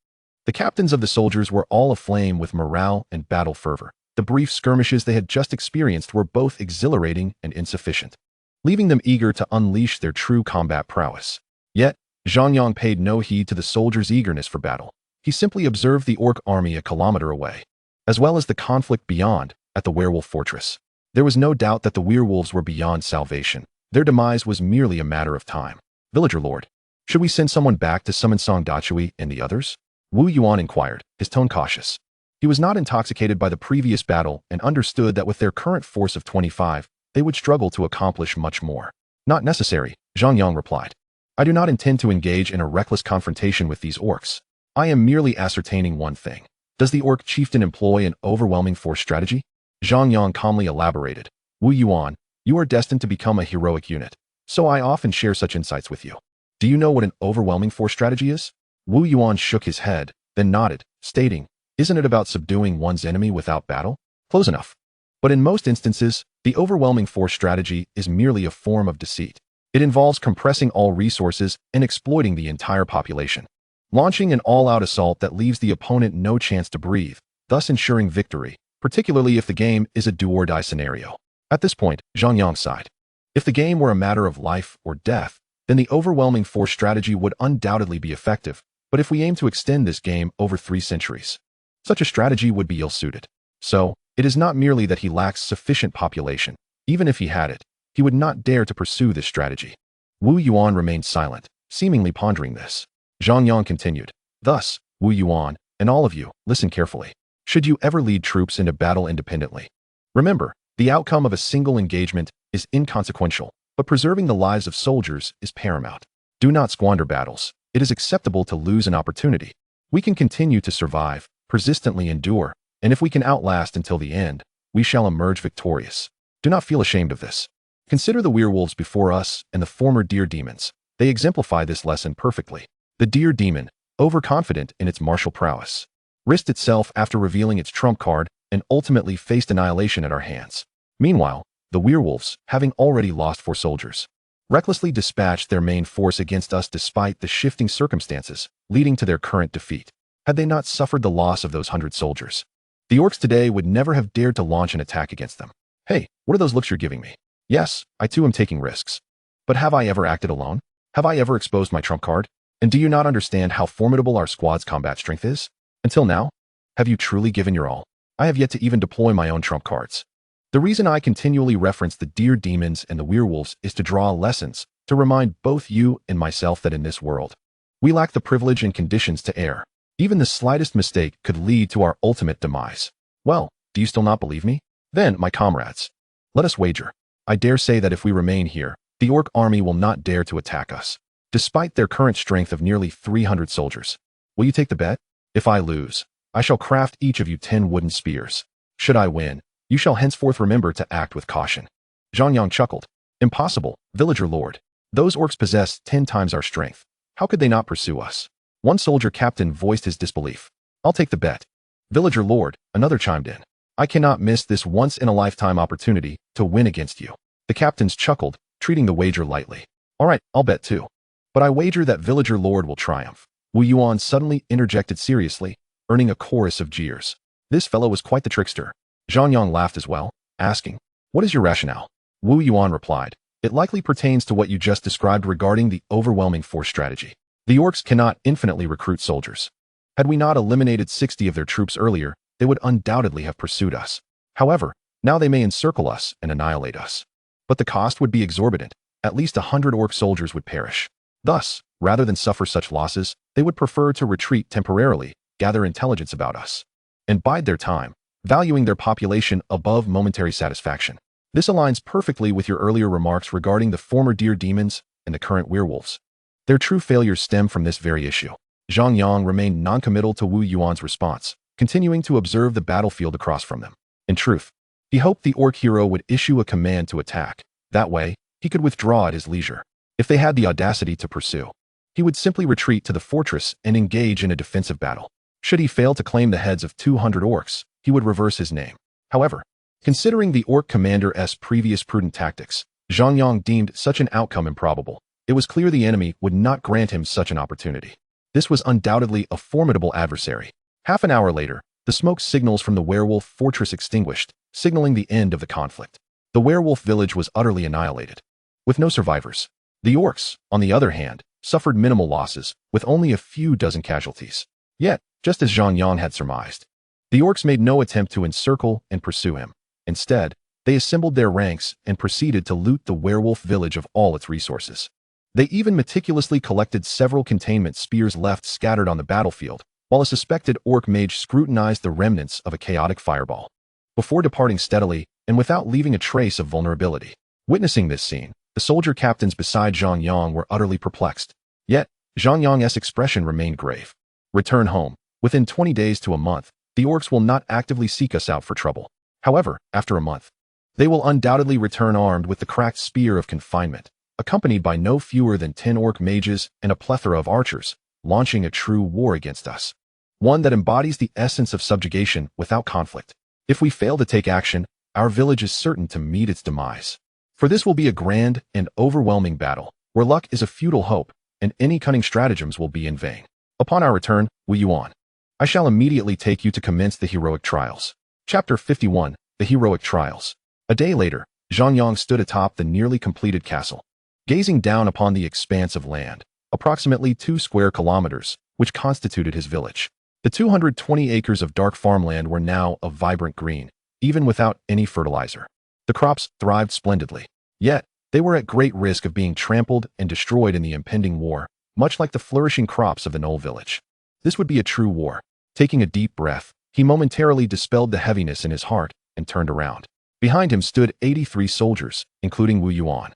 The captains of the soldiers were all aflame with morale and battle fervor. The brief skirmishes they had just experienced were both exhilarating and insufficient. leaving them eager to unleash their true combat prowess. Yet, Zhang Yang paid no heed to the soldiers' eagerness for battle. He simply observed the orc army a kilometer away, as well as the conflict beyond, at the werewolf fortress. There was no doubt that the werewolves were beyond salvation. Their demise was merely a matter of time. Villager Lord, should we send someone back to summon Song Dachui and the others? Wu Yuan inquired, his tone cautious. He was not intoxicated by the previous battle and understood that with their current force of 25, they would struggle to accomplish much more. Not necessary, Zhang Yang replied. I do not intend to engage in a reckless confrontation with these orcs. I am merely ascertaining one thing. Does the orc chieftain employ an overwhelming force strategy? Zhang Yang calmly elaborated. Wu Yuan, you are destined to become a heroic unit, so I often share such insights with you. Do you know what an overwhelming force strategy is? Wu Yuan shook his head, then nodded, stating, isn't it about subduing one's enemy without battle? Close enough. But in most instances, the overwhelming force strategy is merely a form of deceit. It involves compressing all resources and exploiting the entire population, launching an all-out assault that leaves the opponent no chance to breathe, thus ensuring victory, particularly if the game is a do-or-die scenario. At this point, Zhang Yang sighed. If the game were a matter of life or death, then the overwhelming force strategy would undoubtedly be effective, but if we aim to extend this game over 3 centuries, such a strategy would be ill-suited. So, it is not merely that he lacks sufficient population. Even if he had it, he would not dare to pursue this strategy. Wu Yuan remained silent, seemingly pondering this. Zhang Yang continued. Thus, Wu Yuan, and all of you, listen carefully. Should you ever lead troops into battle independently, remember, the outcome of a single engagement is inconsequential, but preserving the lives of soldiers is paramount. Do not squander battles. It is acceptable to lose an opportunity. We can continue to survive, persistently endure, and if we can outlast until the end, we shall emerge victorious. Do not feel ashamed of this. Consider the werewolves before us and the former deer demons. They exemplify this lesson perfectly. The deer demon, overconfident in its martial prowess, risked itself after revealing its trump card and ultimately faced annihilation at our hands. Meanwhile, the werewolves, having already lost 4 soldiers, recklessly dispatched their main force against us despite the shifting circumstances, leading to their current defeat. Had they not suffered the loss of those 100 soldiers, the orcs today would never have dared to launch an attack against them. Hey, what are those looks you're giving me? Yes, I too am taking risks. But have I ever acted alone? Have I ever exposed my trump card? And do you not understand how formidable our squad's combat strength is? Until now, have you truly given your all? I have yet to even deploy my own trump cards. The reason I continually reference the deer demons and the werewolves is to draw lessons, to remind both you and myself that in this world, we lack the privilege and conditions to err. Even the slightest mistake could lead to our ultimate demise. Well, do you still not believe me? Then, my comrades, let us wager. I dare say that if we remain here, the orc army will not dare to attack us, despite their current strength of nearly 300 soldiers. Will you take the bet? If I lose, I shall craft each of you 10 wooden spears. Should I win, you shall henceforth remember to act with caution. Zhang Yang chuckled. Impossible, villager lord. Those orcs possess 10 times our strength. How could they not pursue us? One soldier captain voiced his disbelief. I'll take the bet. Villager lord, another chimed in. I cannot miss this once-in-a-lifetime opportunity to win against you. The captains chuckled, treating the wager lightly. All right, I'll bet too. But I wager that villager lord will triumph. Wu Yuan suddenly interjected seriously, earning a chorus of jeers. This fellow was quite the trickster. Zhang Yang laughed as well, asking, what is your rationale? Wu Yuan replied, it likely pertains to what you just described regarding the overwhelming force strategy. The orcs cannot infinitely recruit soldiers. Had we not eliminated 60 of their troops earlier, they would undoubtedly have pursued us. However, now they may encircle us and annihilate us. But the cost would be exorbitant. At least 100 orc soldiers would perish. Thus, rather than suffer such losses, they would prefer to retreat temporarily, gather intelligence about us, and bide their time, valuing their population above momentary satisfaction. This aligns perfectly with your earlier remarks regarding the former deer demons and the current werewolves. Their true failures stem from this very issue. Zhang Yang remained noncommittal to Wu Yuan's response, continuing to observe the battlefield across from them. In truth, he hoped the orc hero would issue a command to attack. That way, he could withdraw at his leisure. If they had the audacity to pursue, he would simply retreat to the fortress and engage in a defensive battle. Should he fail to claim the heads of 200 orcs, he would reverse his name. However, considering the orc commander's previous prudent tactics, Zhang Yang deemed such an outcome improbable. It was clear the enemy would not grant him such an opportunity. This was undoubtedly a formidable adversary. Half an hour later, the smoke signals from the werewolf fortress extinguished, signaling the end of the conflict. The werewolf village was utterly annihilated. with no survivors. The orcs, on the other hand, suffered minimal losses, with only a few dozen casualties. Yet, just as Zhang Yang had surmised, the orcs made no attempt to encircle and pursue him. Instead, they assembled their ranks and proceeded to loot the werewolf village of all its resources. They even meticulously collected several containment spears left scattered on the battlefield, while a suspected orc mage scrutinized the remnants of a chaotic fireball, before departing steadily and without leaving a trace of vulnerability. Witnessing this scene, the soldier captains beside Zhang Yang were utterly perplexed. Yet, Zhang Yang's expression remained grave. Return home. Within 20 days to a month, the orcs will not actively seek us out for trouble. However, after a month, they will undoubtedly return armed with the cracked spear of confinement, accompanied by no fewer than 10 orc mages and a plethora of archers, launching a true war against us. One that embodies the essence of subjugation without conflict. If we fail to take action, our village is certain to meet its demise. For this will be a grand and overwhelming battle, where luck is a futile hope, and any cunning stratagems will be in vain. Upon our return, Wu Yuan, I shall immediately take you to commence the heroic trials. Chapter 51, The Heroic Trials. A day later, Zhang Yang stood atop the nearly completed castle, gazing down upon the expanse of land, approximately 2 square kilometers, which constituted his village. The 220 acres of dark farmland were now a vibrant green, even without any fertilizer. The crops thrived splendidly. Yet, they were at great risk of being trampled and destroyed in the impending war, much like the flourishing crops of the Knoll village. This would be a true war. Taking a deep breath, he momentarily dispelled the heaviness in his heart and turned around. Behind him stood 83 soldiers, including Wu Yuan,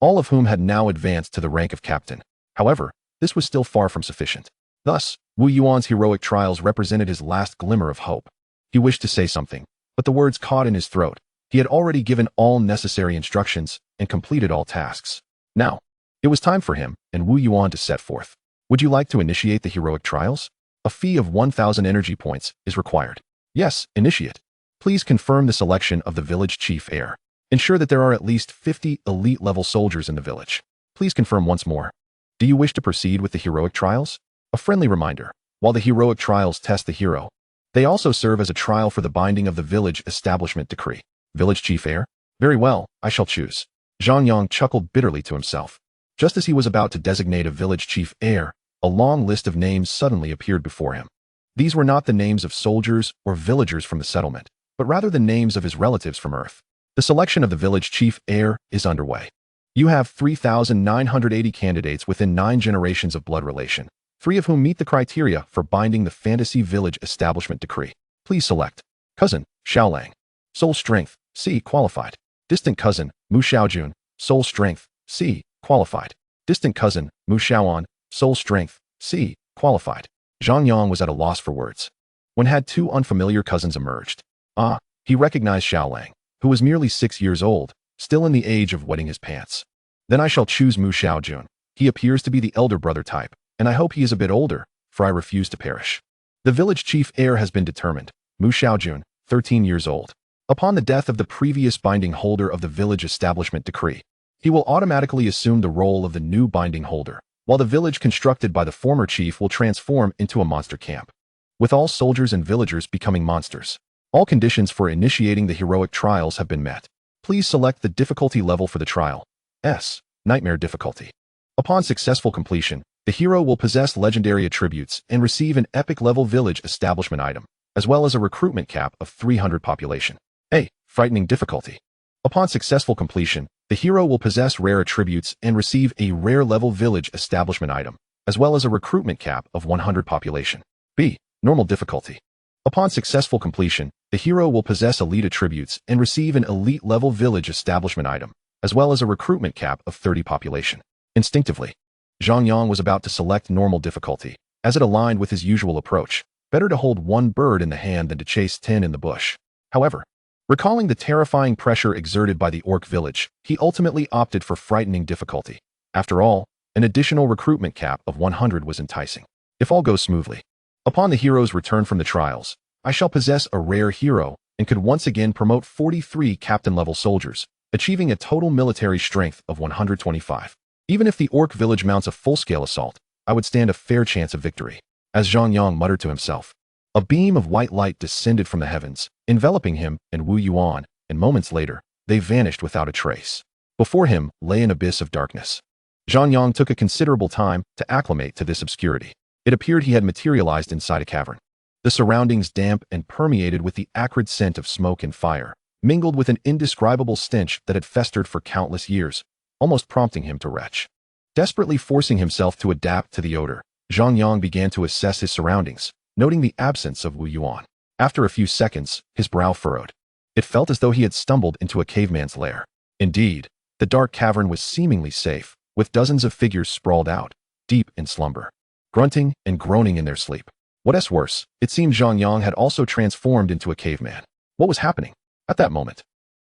all of whom had now advanced to the rank of captain. However, this was still far from sufficient. Thus, Wu Yuan's heroic trials represented his last glimmer of hope. He wished to say something, but the words caught in his throat. He had already given all necessary instructions and completed all tasks. Now, it was time for him and Wu Yuan to set forth. Would you like to initiate the heroic trials? A fee of 1,000 energy points is required. Yes, initiate. Please confirm the selection of the village chief heir. Ensure that there are at least 50 elite-level soldiers in the village. Please confirm once more. Do you wish to proceed with the heroic trials? A friendly reminder, while the heroic trials test the hero, they also serve as a trial for the binding of the village establishment decree. Village chief heir? Very well, I shall choose. Zhang Yang chuckled bitterly to himself. Just as he was about to designate a village chief heir, a long list of names suddenly appeared before him. These were not the names of soldiers or villagers from the settlement, but rather the names of his relatives from Earth. The selection of the village chief heir is underway. You have 3,980 candidates within 9 generations of blood relation, 3 of whom meet the criteria for binding the fantasy village establishment decree. Please select. Cousin, Xiaolang. Soul strength, C, qualified. Distant cousin, Mu Xiaojun. Soul strength, C, qualified. Distant cousin, Mu Xiaoan. Soul strength, C, qualified. Zhang Yang was at a loss for words. When had 2 unfamiliar cousins emerged? He recognized Xiaolang, who was merely 6 years old, still in the age of wetting his pants. Then I shall choose Mu Xiaojun. He appears to be the elder brother type, and I hope he is a bit older, for I refuse to perish. The village chief heir has been determined. Mu Xiaojun, 13 years old. Upon the death of the previous binding holder of the village establishment decree, he will automatically assume the role of the new binding holder, while the village constructed by the former chief will transform into a monster camp, with all soldiers and villagers becoming monsters. All conditions for initiating the heroic trials have been met. Please select the difficulty level for the trial. S. Nightmare difficulty. Upon successful completion, the hero will possess legendary attributes and receive an epic level village establishment item, as well as a recruitment cap of 300 population. A. Frightening difficulty. Upon successful completion, the hero will possess rare attributes and receive a rare level village establishment item, as well as a recruitment cap of 100 population. B. Normal difficulty. Upon successful completion, the hero will possess elite attributes and receive an elite level village establishment item, as well as a recruitment cap of 30 population. Instinctively, Zhang Yang was about to select normal difficulty, as it aligned with his usual approach. Better to hold 1 bird in the hand than to chase 10 in the bush. However, recalling the terrifying pressure exerted by the orc village, he ultimately opted for frightening difficulty. After all, an additional recruitment cap of 100 was enticing. If all goes smoothly, upon the hero's return from the trials, I shall possess a rare hero and could once again promote 43 captain-level soldiers, achieving a total military strength of 125. Even if the orc village mounts a full-scale assault, I would stand a fair chance of victory. As Zhang Yang muttered to himself, a beam of white light descended from the heavens, enveloping him and Wu Yuan, and moments later, they vanished without a trace. Before him lay an abyss of darkness. Zhang Yang took a considerable time to acclimate to this obscurity. It appeared he had materialized inside a cavern. The surroundings damp and permeated with the acrid scent of smoke and fire, mingled with an indescribable stench that had festered for countless years, almost prompting him to retch. Desperately forcing himself to adapt to the odor, Zhang Yang began to assess his surroundings, noting the absence of Wu Yuan. After a few seconds, his brow furrowed. It felt as though he had stumbled into a caveman's lair. Indeed, the dark cavern was seemingly safe, with dozens of figures sprawled out, deep in slumber, grunting and groaning in their sleep. What's worse, it seemed Zhang Yang had also transformed into a caveman. What was happening? At that moment,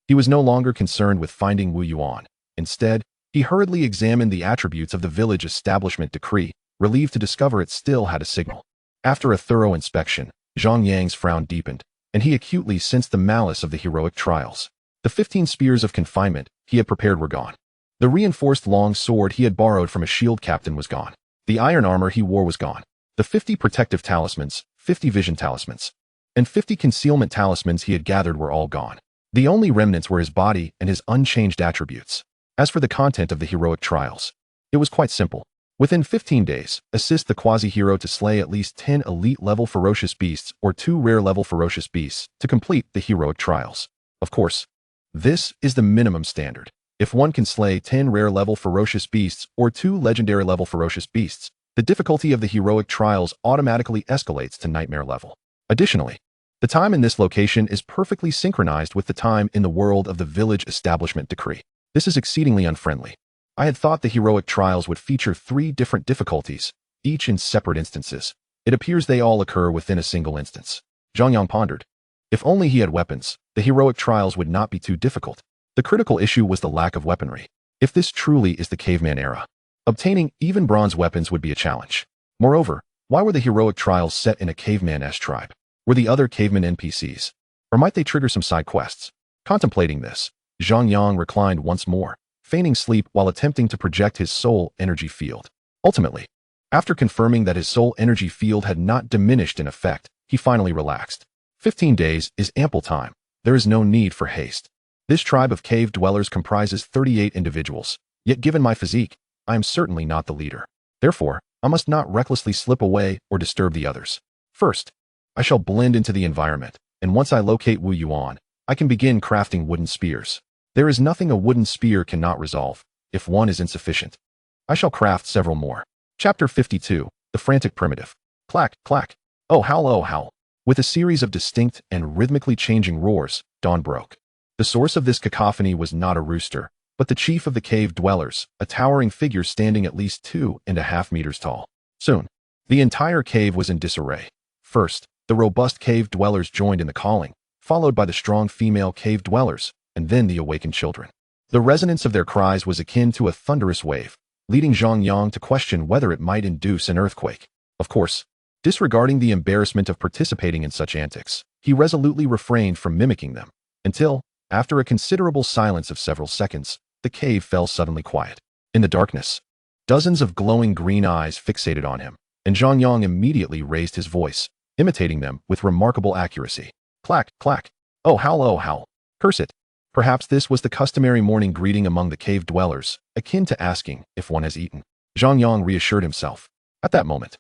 he was no longer concerned with finding Wu Yuan. Instead, he hurriedly examined the attributes of the village establishment decree, relieved to discover it still had a signal. After a thorough inspection, Zhang Yang's frown deepened, and he acutely sensed the malice of the heroic trials. The 15 spears of confinement he had prepared were gone. The reinforced long sword he had borrowed from a shield captain was gone. The iron armor he wore was gone. The 50 protective talismans, 50 vision talismans, and 50 concealment talismans he had gathered were all gone. The only remnants were his body and his unchanged attributes. As for the content of the heroic trials, it was quite simple. Within 15 days, assist the quasi-hero to slay at least 10 elite-level ferocious beasts or 2 rare-level ferocious beasts to complete the heroic trials. Of course, this is the minimum standard. If one can slay 10 rare-level ferocious beasts or 2 legendary-level ferocious beasts, the difficulty of the heroic trials automatically escalates to nightmare level. Additionally, the time in this location is perfectly synchronized with the time in the world of the village establishment decree. This is exceedingly unfriendly. I had thought the heroic trials would feature 3 different difficulties, each in separate instances. It appears they all occur within a single instance. Zhang Yang pondered. If only he had weapons, the heroic trials would not be too difficult. The critical issue was the lack of weaponry. If this truly is the caveman era, obtaining even bronze weapons would be a challenge. Moreover, why were the heroic trials set in a caveman-esque tribe? Were the other caveman NPCs? Or might they trigger some side quests? Contemplating this, Zhang Yang reclined once more, feigning sleep while attempting to project his soul energy field. Ultimately, after confirming that his soul energy field had not diminished in effect, he finally relaxed. 15 days is ample time. There is no need for haste. This tribe of cave dwellers comprises 38 individuals, yet given my physique, I am certainly not the leader. Therefore, I must not recklessly slip away or disturb the others. First, I shall blend into the environment, and once I locate Wu Yuan, I can begin crafting wooden spears. There is nothing a wooden spear cannot resolve, if one is insufficient. I shall craft several more. Chapter 52, The Frantic Primitive. Clack, clack. Oh howl, oh howl. With a series of distinct and rhythmically changing roars, dawn broke. The source of this cacophony was not a rooster, but the chief of the cave dwellers, a towering figure standing at least 2.5 meters tall. Soon, the entire cave was in disarray. First, the robust cave dwellers joined in the calling, followed by the strong female cave dwellers, and then the awakened children. The resonance of their cries was akin to a thunderous wave, leading Zhang Yang to question whether it might induce an earthquake. Of course, disregarding the embarrassment of participating in such antics, he resolutely refrained from mimicking them, until, after a considerable silence of several seconds, the cave fell suddenly quiet. In the darkness, dozens of glowing green eyes fixated on him, and Zhang Yang immediately raised his voice, imitating them with remarkable accuracy. Clack, clack. Oh howl, oh howl. Curse it. Perhaps this was the customary morning greeting among the cave dwellers, akin to asking if one has eaten. Zhang Yang reassured himself. At that moment,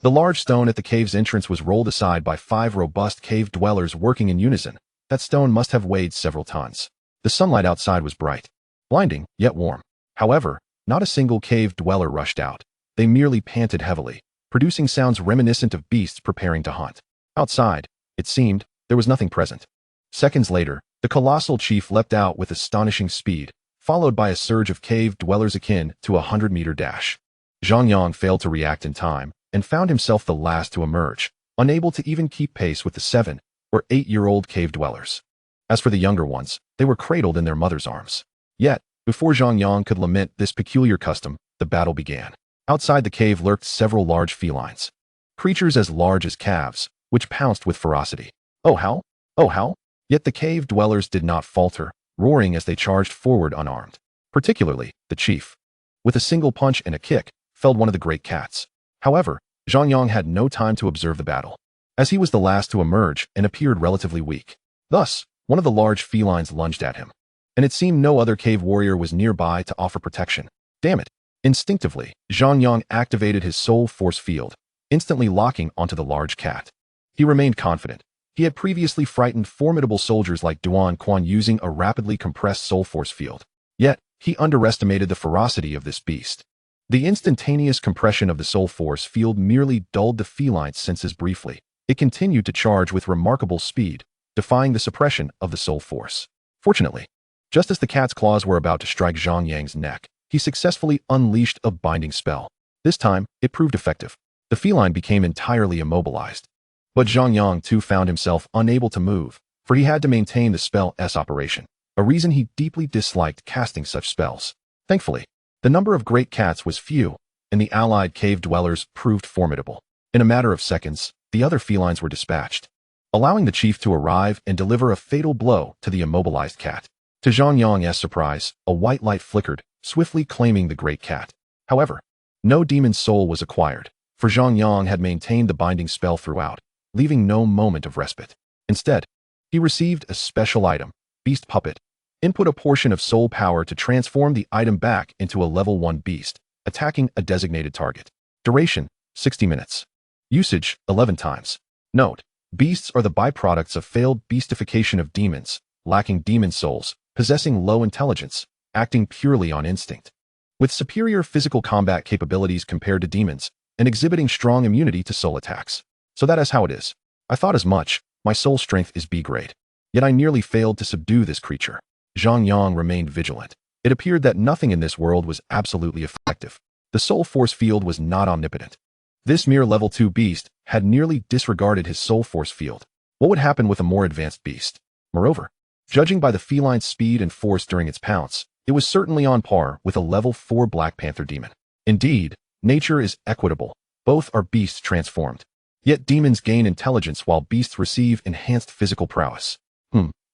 the large stone at the cave's entrance was rolled aside by 5 robust cave dwellers working in unison. That stone must have weighed several tons. The sunlight outside was bright, blinding, yet warm. However, not a single cave dweller rushed out. They merely panted heavily, producing sounds reminiscent of beasts preparing to hunt. Outside, it seemed, there was nothing present. Seconds later, the colossal chief leapt out with astonishing speed, followed by a surge of cave dwellers akin to a 100-meter dash. Zhang Yang failed to react in time and found himself the last to emerge, unable to even keep pace with the 7- or 8-year-old cave dwellers. As for the younger ones, they were cradled in their mother's arms. Yet, before Zhang Yang could lament this peculiar custom, the battle began. Outside the cave lurked several large felines, creatures as large as calves, which pounced with ferocity. Oh howl! Oh howl! Yet the cave dwellers did not falter, roaring as they charged forward unarmed. Particularly, the chief, with a single punch and a kick, felled one of the great cats. However, Zhang Yang had no time to observe the battle, as he was the last to emerge and appeared relatively weak. Thus, one of the large felines lunged at him. and it seemed no other cave warrior was nearby to offer protection. Damn it. Instinctively, Zhang Yang activated his soul force field, instantly locking onto the large cat. He remained confident. He had previously frightened formidable soldiers like Duan Quan using a rapidly compressed soul force field. Yet, he underestimated the ferocity of this beast. The instantaneous compression of the soul force field merely dulled the feline's senses briefly. It continued to charge with remarkable speed, defying the suppression of the soul force. Fortunately, just as the cat's claws were about to strike Zhang Yang's neck, he successfully unleashed a binding spell. This time, it proved effective. The feline became entirely immobilized. But Zhang Yang too found himself unable to move, for he had to maintain the spell's operation, a reason he deeply disliked casting such spells. Thankfully, the number of great cats was few, and the allied cave dwellers proved formidable. In a matter of seconds, the other felines were dispatched, allowing the chief to arrive and deliver a fatal blow to the immobilized cat. To Zhang Yang's surprise, a white light flickered, swiftly claiming the great cat. However, no demon's soul was acquired, for Zhang Yang had maintained the binding spell throughout, leaving no moment of respite. Instead, he received a special item, Beast Puppet. Input a portion of soul power to transform the item back into a level 1 beast, attacking a designated target. Duration, 60 minutes. Usage, 11 times. Note, beasts are the byproducts of failed beastification of demons, lacking demon souls, possessing low intelligence, acting purely on instinct. With superior physical combat capabilities compared to demons, and exhibiting strong immunity to soul attacks. So that is how it is. I thought as much. My soul strength is B grade. Yet I nearly failed to subdue this creature. Zhang Yang remained vigilant. It appeared that nothing in this world was absolutely effective. The soul force field was not omnipotent. This mere level 2 beast had nearly disregarded his soul force field. What would happen with a more advanced beast? Moreover, judging by the feline's speed and force during its pounce, it was certainly on par with a level 4 Black Panther demon. Indeed, nature is equitable. Both are beasts transformed. Yet demons gain intelligence while beasts receive enhanced physical prowess.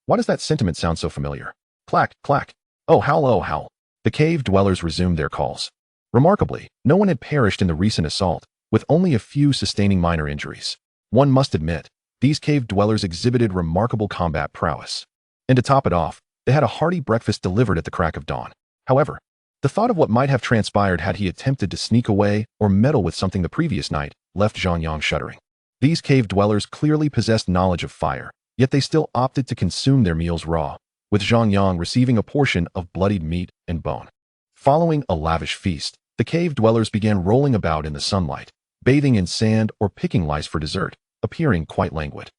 Why does that sentiment sound so familiar? Clack, clack. Oh, howl, oh, howl. The cave dwellers resumed their calls. Remarkably, no one had perished in the recent assault, with only a few sustaining minor injuries. One must admit, these cave dwellers exhibited remarkable combat prowess. And to top it off, they had a hearty breakfast delivered at the crack of dawn. However, the thought of what might have transpired had he attempted to sneak away or meddle with something the previous night left Zhang Yang shuddering. These cave dwellers clearly possessed knowledge of fire, yet they still opted to consume their meals raw, with Zhang Yang receiving a portion of bloodied meat and bone. Following a lavish feast, the cave dwellers began rolling about in the sunlight, bathing in sand or picking lice for dessert, appearing quite languid.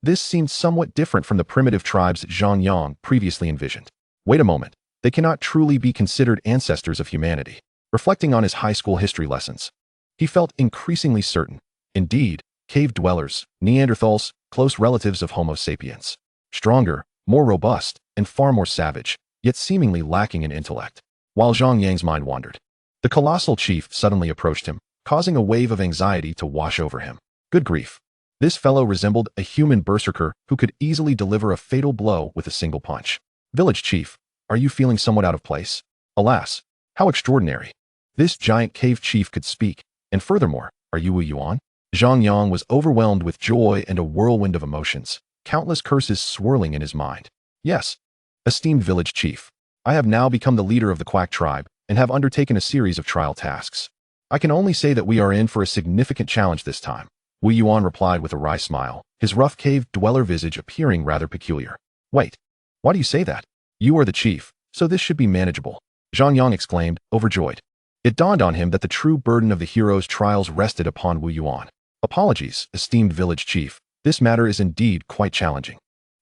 This seemed somewhat different from the primitive tribes Zhang Yang previously envisioned. Wait a moment, they cannot truly be considered ancestors of humanity. Reflecting on his high school history lessons, he felt increasingly certain. Indeed, cave dwellers, Neanderthals, close relatives of Homo sapiens. Stronger, more robust, and far more savage, yet seemingly lacking in intellect. While Zhang Yang's mind wandered, the colossal chief suddenly approached him, causing a wave of anxiety to wash over him. Good grief. This fellow resembled a human berserker who could easily deliver a fatal blow with a single punch. Village chief, are you feeling somewhat out of place? Alas, how extraordinary. This giant cave chief could speak, and furthermore, are you Wu Yuan? Zhang Yang was overwhelmed with joy and a whirlwind of emotions, countless curses swirling in his mind. Yes, esteemed village chief, I have now become the leader of the Quack tribe and have undertaken a series of trial tasks. I can only say that we are in for a significant challenge this time. Wu Yuan replied with a wry smile, his rough cave dweller visage appearing rather peculiar. Wait, why do you say that? You are the chief, so this should be manageable. Zhang Yang exclaimed, overjoyed. It dawned on him that the true burden of the hero's trials rested upon Wu Yuan. Apologies, esteemed village chief. This matter is indeed quite challenging.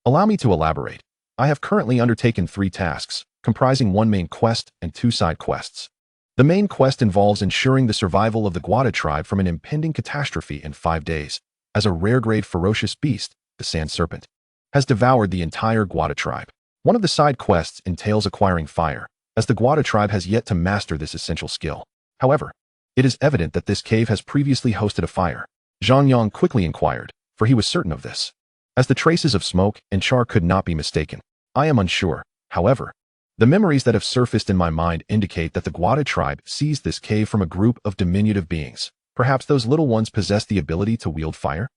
Allow me to elaborate. I have currently undertaken 3 tasks, comprising 1 main quest and 2 side quests. The main quest involves ensuring the survival of the Guada tribe from an impending catastrophe in 5 days, as a rare-grade ferocious beast, the sand serpent, has devoured the entire Guada tribe. One of the side quests entails acquiring fire, as the Guada tribe has yet to master this essential skill. However, it is evident that this cave has previously hosted a fire. Zhang Yang quickly inquired, for he was certain of this, as the traces of smoke and char could not be mistaken. I am unsure, however. The memories that have surfaced in my mind indicate that the Guada tribe seized this cave from a group of diminutive beings. Perhaps those little ones possess the ability to wield fire?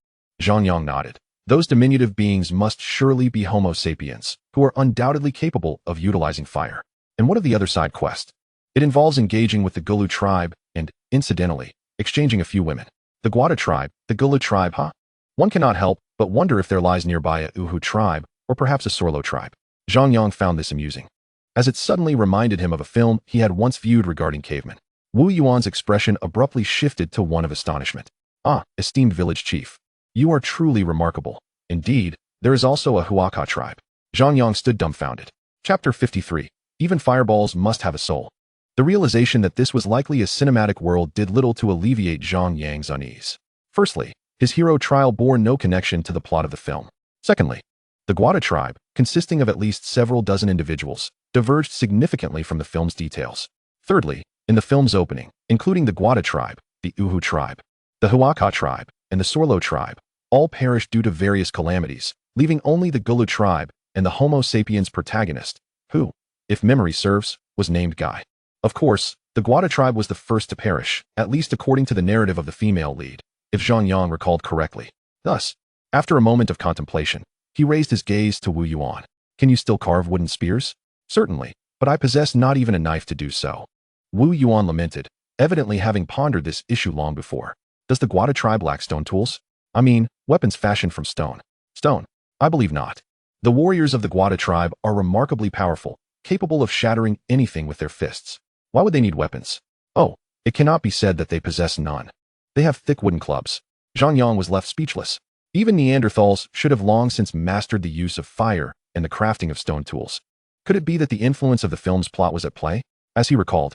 Zhang Yang nodded. Those diminutive beings must surely be Homo sapiens, who are undoubtedly capable of utilizing fire. And what of the other side quest? It involves engaging with the Gulu tribe and, incidentally, exchanging a few women. The Guada tribe, the Gulu tribe, huh? One cannot help but wonder if there lies nearby a Uhu tribe, or perhaps a Sorlo tribe. Zhang Yang found this amusing, as it suddenly reminded him of a film he had once viewed regarding cavemen. Wu Yuan's expression abruptly shifted to one of astonishment. Ah, esteemed village chief. You are truly remarkable. Indeed, there is also a Huaka tribe. Zhang Yang stood dumbfounded. Chapter 53. Even fireballs must have a soul. The realization that this was likely a cinematic world did little to alleviate Zhang Yang's unease. Firstly, his hero trial bore no connection to the plot of the film. Secondly, the Guada tribe, consisting of at least several dozen individuals, diverged significantly from the film's details. Thirdly, in the film's opening, including the Guada tribe, the Uhu tribe, the Huaka tribe, and the Sorlo tribe, all perished due to various calamities, leaving only the Gulu tribe and the Homo sapiens protagonist, who, if memory serves, was named Guy. Of course, the Guada tribe was the first to perish, at least according to the narrative of the female lead, if Zhang Yang recalled correctly. Thus, after a moment of contemplation, he raised his gaze to Wu Yuan. Can you still carve wooden spears? Certainly, but I possess not even a knife to do so. Wu Yuan lamented, evidently having pondered this issue long before. Does the Guada tribe lack stone tools? I mean, weapons fashioned from stone. Stone? I believe not. The warriors of the Guada tribe are remarkably powerful, capable of shattering anything with their fists. Why would they need weapons? Oh, it cannot be said that they possess none. They have thick wooden clubs. Zhang Yang was left speechless. Even Neanderthals should have long since mastered the use of fire and the crafting of stone tools. Could it be that the influence of the film's plot was at play? As he recalled,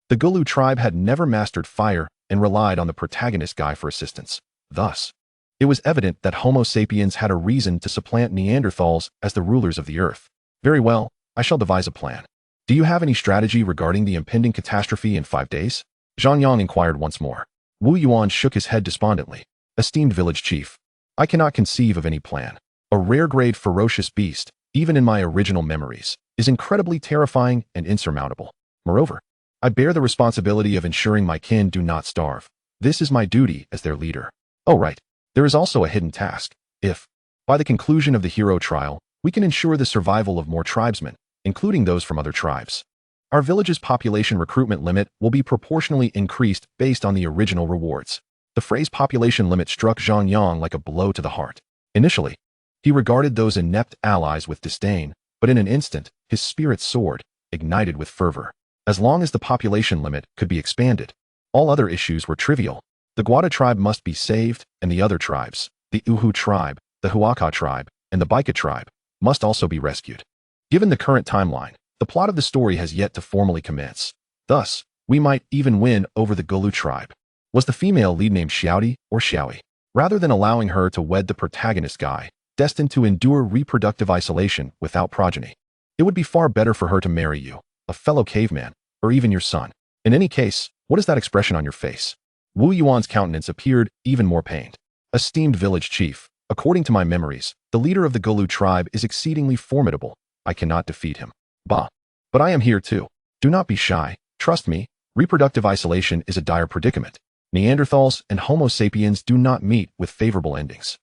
the Gulu tribe had never mastered fire and relied on the protagonist Guy for assistance. Thus, it was evident that Homo sapiens had a reason to supplant Neanderthals as the rulers of the earth. Very well, I shall devise a plan. Do you have any strategy regarding the impending catastrophe in 5 days? Zhang Yang inquired once more. Wu Yuan shook his head despondently. Esteemed village chief, I cannot conceive of any plan. A rare-grade ferocious beast, even in my original memories, is incredibly terrifying and insurmountable. Moreover, I bear the responsibility of ensuring my kin do not starve. This is my duty as their leader. Oh right, there is also a hidden task. If, by the conclusion of the hero trial, we can ensure the survival of more tribesmen, including those from other tribes, our village's population recruitment limit will be proportionally increased based on the original rewards. The phrase population limit struck Zhang Yang like a blow to the heart. Initially, he regarded those inept allies with disdain, but in an instant, his spirit soared, ignited with fervor. As long as the population limit could be expanded, all other issues were trivial. The Guada tribe must be saved, and the other tribes, the Uhu tribe, the Huaka tribe, and the Baika tribe, must also be rescued. Given the current timeline, the plot of the story has yet to formally commence. Thus, we might even win over the Gulu tribe. Was the female lead named Xiaodi or Xiaoi? Rather than allowing her to wed the protagonist Guy, destined to endure reproductive isolation without progeny, it would be far better for her to marry you, a fellow caveman, or even your son. In any case, what is that expression on your face? Wu Yuan's countenance appeared even more pained. Esteemed village chief, according to my memories, the leader of the Gulu tribe is exceedingly formidable. I cannot defeat him. Bah. But I am here too. Do not be shy. Trust me, reproductive isolation is a dire predicament. Neanderthals and Homo sapiens do not meet with favorable endings.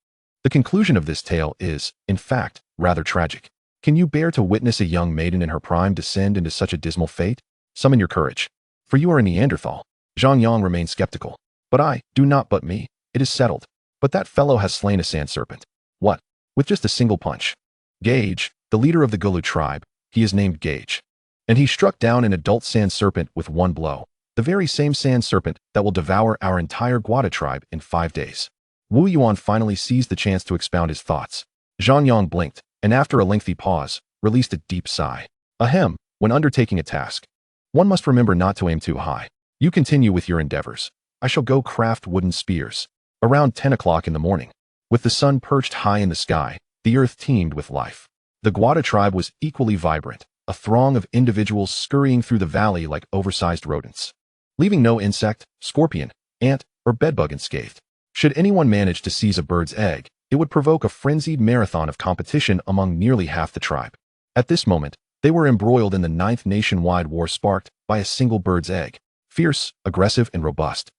The conclusion of this tale is, in fact, rather tragic. Can you bear to witness a young maiden in her prime descend into such a dismal fate? Summon your courage, for you are a Neanderthal. Zhang Yang remained skeptical. But I, do not but me. It is settled. But that fellow has slain a sand serpent. What? With just a single punch. Gage, the leader of the Gulu tribe, he is named Gage. And he struck down an adult sand serpent with one blow, the very same sand serpent that will devour our entire Guada tribe in 5 days. Wu Yuan finally seized the chance to expound his thoughts. Zhang Yang blinked, and after a lengthy pause, released a deep sigh. Ahem, when undertaking a task, one must remember not to aim too high. You continue with your endeavors. I shall go craft wooden spears. Around 10 o'clock in the morning, with the sun perched high in the sky, the earth teemed with life. The Guada tribe was equally vibrant, a throng of individuals scurrying through the valley like oversized rodents, leaving no insect, scorpion, ant, or bedbug unscathed. Should anyone manage to seize a bird's egg, it would provoke a frenzied marathon of competition among nearly half the tribe. At this moment, they were embroiled in the 9th nationwide war sparked by a single bird's egg, fierce, aggressive, and robust.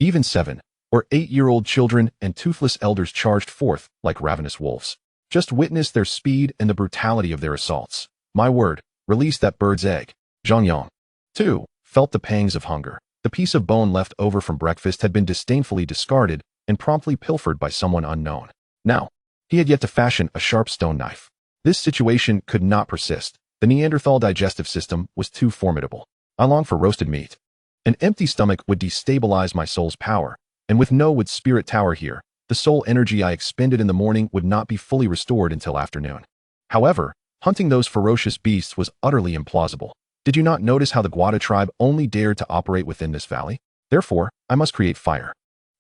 Even 7, or 8-year-old children and toothless elders charged forth like ravenous wolves. Just witness their speed and the brutality of their assaults. My word, release that bird's egg. Zhang Yang, too, felt the pangs of hunger. The piece of bone left over from breakfast had been disdainfully discarded and promptly pilfered by someone unknown. Now, he had yet to fashion a sharp stone knife. This situation could not persist. The Neanderthal digestive system was too formidable. I longed for roasted meat. An empty stomach would destabilize my soul's power, and with no wood spirit tower here, the soul energy I expended in the morning would not be fully restored until afternoon. However, hunting those ferocious beasts was utterly implausible. Did you not notice how the Guada tribe only dared to operate within this valley? Therefore, I must create fire.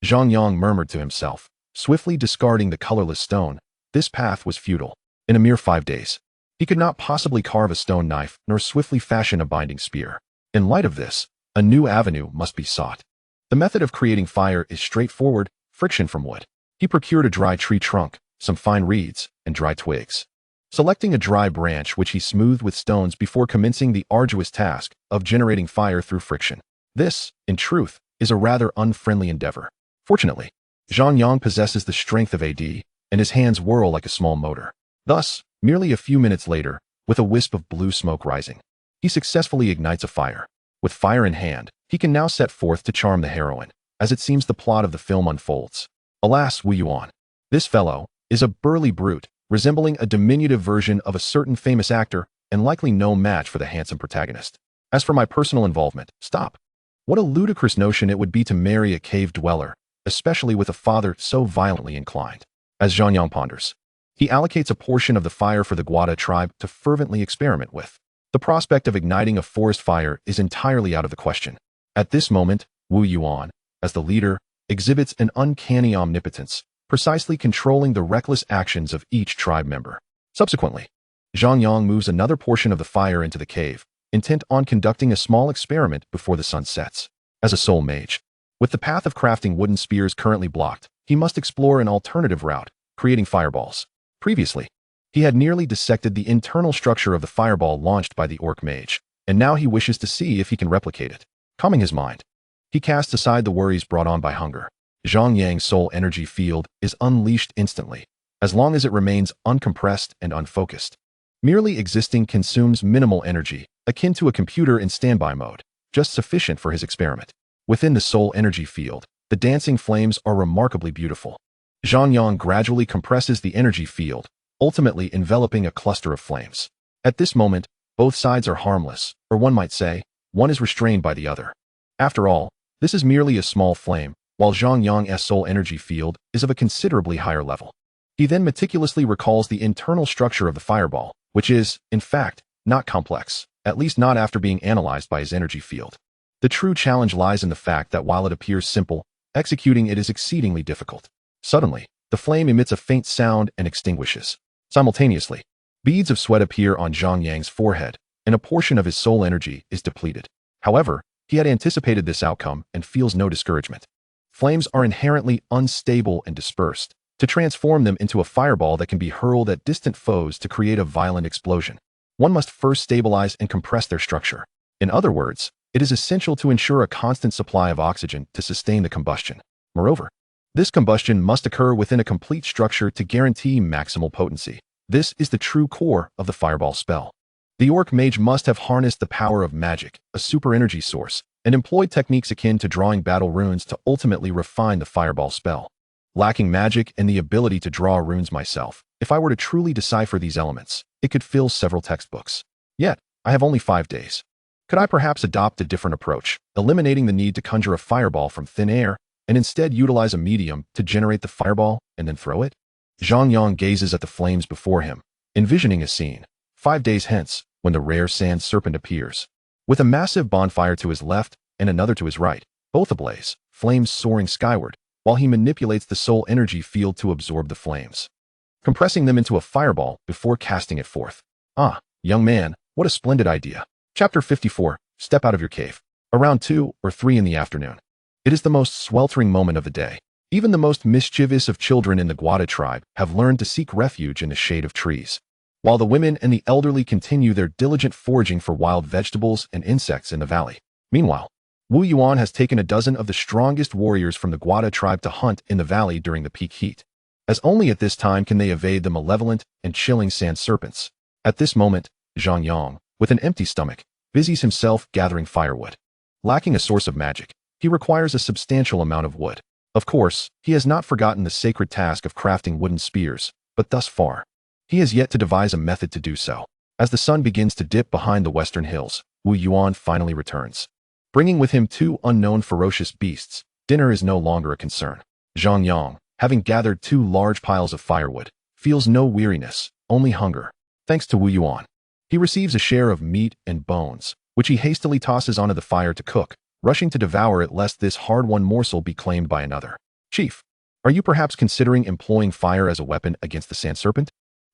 Zhang Yang murmured to himself, swiftly discarding the colorless stone. This path was futile. In a mere 5 days, he could not possibly carve a stone knife nor swiftly fashion a binding spear. In light of this, a new avenue must be sought. The method of creating fire is straightforward: friction from wood. He procured a dry tree trunk, some fine reeds, and dry twigs. Selecting a dry branch which he smoothed with stones before commencing the arduous task of generating fire through friction. This, in truth, is a rather unfriendly endeavor. Fortunately, Zhang Yang possesses the strength of AD, and his hands whirl like a small motor. Thus, merely a few minutes later, with a wisp of blue smoke rising, he successfully ignites a fire. With fire in hand, he can now set forth to charm the heroine, as it seems the plot of the film unfolds. Alas, Wu Yuan. This fellow is a burly brute, resembling a diminutive version of a certain famous actor, and likely no match for the handsome protagonist. As for my personal involvement, stop. What a ludicrous notion it would be to marry a cave dweller, especially with a father so violently inclined. As Zhang Yang ponders, he allocates a portion of the fire for the Guada tribe to fervently experiment with. The prospect of igniting a forest fire is entirely out of the question. At this moment, Wu Yuan, as the leader, exhibits an uncanny omnipotence, precisely controlling the reckless actions of each tribe member. Subsequently, Zhang Yang moves another portion of the fire into the cave, intent on conducting a small experiment before the sun sets. As a soul mage, with the path of crafting wooden spears currently blocked, he must explore an alternative route, creating fireballs. Previously, he had nearly dissected the internal structure of the fireball launched by the orc mage, and now he wishes to see if he can replicate it. Calming his mind, he casts aside the worries brought on by hunger. Zhang Yang's soul energy field is unleashed instantly, as long as it remains uncompressed and unfocused. Merely existing consumes minimal energy, akin to a computer in standby mode, just sufficient for his experiment. Within the soul energy field, the dancing flames are remarkably beautiful. Zhang Yang gradually compresses the energy field, ultimately enveloping a cluster of flames. At this moment, both sides are harmless, or one might say, one is restrained by the other. After all, this is merely a small flame, while Zhang Yang's soul energy field is of a considerably higher level. He then meticulously recalls the internal structure of the fireball, which is, in fact, not complex, at least not after being analyzed by his energy field. The true challenge lies in the fact that while it appears simple, executing it is exceedingly difficult. Suddenly, the flame emits a faint sound and extinguishes. Simultaneously, beads of sweat appear on Zhang Yang's forehead, and a portion of his soul energy is depleted. However, he had anticipated this outcome and feels no discouragement. Flames are inherently unstable and dispersed. To transform them into a fireball that can be hurled at distant foes to create a violent explosion, one must first stabilize and compress their structure. In other words, it is essential to ensure a constant supply of oxygen to sustain the combustion. Moreover, this combustion must occur within a complete structure to guarantee maximal potency. This is the true core of the fireball spell. The orc mage must have harnessed the power of magic, a super energy source, and employed techniques akin to drawing battle runes to ultimately refine the fireball spell. Lacking magic and the ability to draw runes myself, if I were to truly decipher these elements, it could fill several textbooks. Yet, I have only 5 days. Could I perhaps adopt a different approach, eliminating the need to conjure a fireball from thin air, and instead utilize a medium to generate the fireball and then throw it? Zhang Yang gazes at the flames before him, envisioning a scene, 5 days hence, when the rare sand serpent appears. With a massive bonfire to his left and another to his right, both ablaze, flames soaring skyward, while he manipulates the soul energy field to absorb the flames, compressing them into a fireball before casting it forth. Ah, young man, what a splendid idea. Chapter 54, Step Out of Your Cave. Around 2 or 3 in the afternoon. It is the most sweltering moment of the day. Even the most mischievous of children in the Guada tribe have learned to seek refuge in the shade of trees, while the women and the elderly continue their diligent foraging for wild vegetables and insects in the valley. Meanwhile, Wu Yuan has taken a dozen of the strongest warriors from the Guada tribe to hunt in the valley during the peak heat, as only at this time can they evade the malevolent and chilling sand serpents. At this moment, Zhang Yang, with an empty stomach, busies himself gathering firewood. Lacking a source of magic, he requires a substantial amount of wood. Of course, he has not forgotten the sacred task of crafting wooden spears, but thus far, he has yet to devise a method to do so. As the sun begins to dip behind the western hills, Wu Yuan finally returns. Bringing with him 2 unknown ferocious beasts, dinner is no longer a concern. Zhang Yang, having gathered 2 large piles of firewood, feels no weariness, only hunger. Thanks to Wu Yuan, he receives a share of meat and bones, which he hastily tosses onto the fire to cook, rushing to devour it lest this hard-won morsel be claimed by another. Chief, are you perhaps considering employing fire as a weapon against the sand serpent?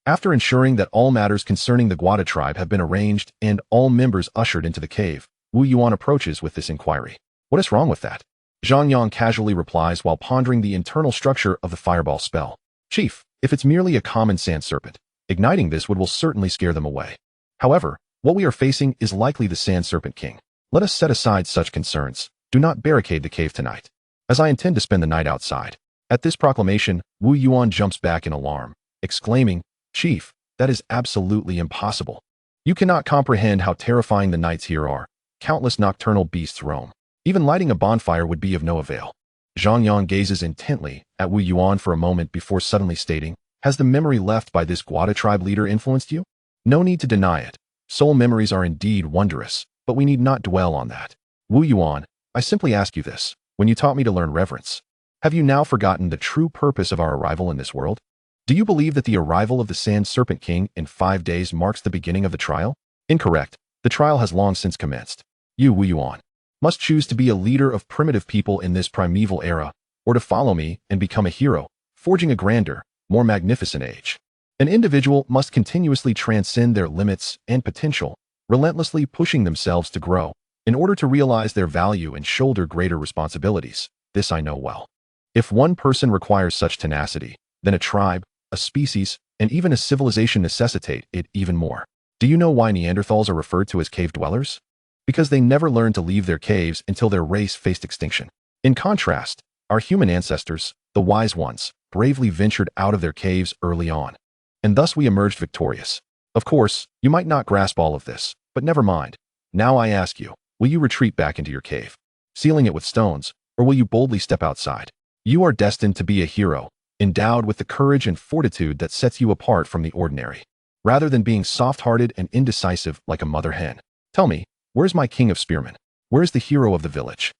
After ensuring that all matters concerning the Guada tribe have been arranged and all members ushered into the cave, Wu Yuan approaches with this inquiry. What is wrong with that? Zhang Yang casually replies while pondering the internal structure of the fireball spell. Chief, if it's merely a common sand serpent, igniting this will certainly scare them away. However, what we are facing is likely the Sand Serpent King. Let us set aside such concerns. Do not barricade the cave tonight, as I intend to spend the night outside. At this proclamation, Wu Yuan jumps back in alarm, exclaiming, Chief, that is absolutely impossible. You cannot comprehend how terrifying the nights here are. Countless nocturnal beasts roam. Even lighting a bonfire would be of no avail. Zhang Yang gazes intently at Wu Yuan for a moment before suddenly stating, Has the memory left by this Guada tribe leader influenced you? No need to deny it. Soul memories are indeed wondrous, but we need not dwell on that. Wu Yuan, I simply ask you this. When you taught me to learn reverence, have you now forgotten the true purpose of our arrival in this world? Do you believe that the arrival of the Sand Serpent King in 5 days marks the beginning of the trial? Incorrect. The trial has long since commenced. You, Wu Yuan, must choose to be a leader of primitive people in this primeval era, or to follow me and become a hero, forging a grander, more magnificent age. An individual must continuously transcend their limits and potential, relentlessly pushing themselves to grow, in order to realize their value and shoulder greater responsibilities. This I know well. If one person requires such tenacity, then a tribe, a species, and even a civilization necessitate it even more. Do you know why Neanderthals are referred to as cave dwellers? Because they never learned to leave their caves until their race faced extinction. In contrast, our human ancestors, the wise ones, bravely ventured out of their caves early on. And thus we emerged victorious. Of course, you might not grasp all of this, but never mind. Now I ask you, will you retreat back into your cave, sealing it with stones, or will you boldly step outside? You are destined to be a hero, endowed with the courage and fortitude that sets you apart from the ordinary, rather than being soft-hearted and indecisive like a mother hen. Tell me, where's my king of spearmen? Where's the hero of the village?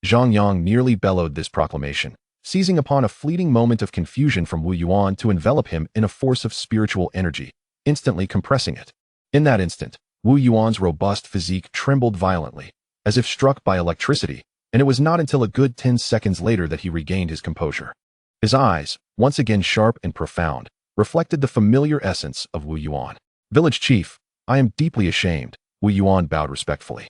Zhang Yang nearly bellowed this proclamation, seizing upon a fleeting moment of confusion from Wu Yuan to envelop him in a force of spiritual energy, instantly compressing it. In that instant, Wu Yuan's robust physique trembled violently, as if struck by electricity, and it was not until a good 10 seconds later that he regained his composure. His eyes, once again sharp and profound, reflected the familiar essence of Wu Yuan. Village chief, I am deeply ashamed, Wu Yuan bowed respectfully.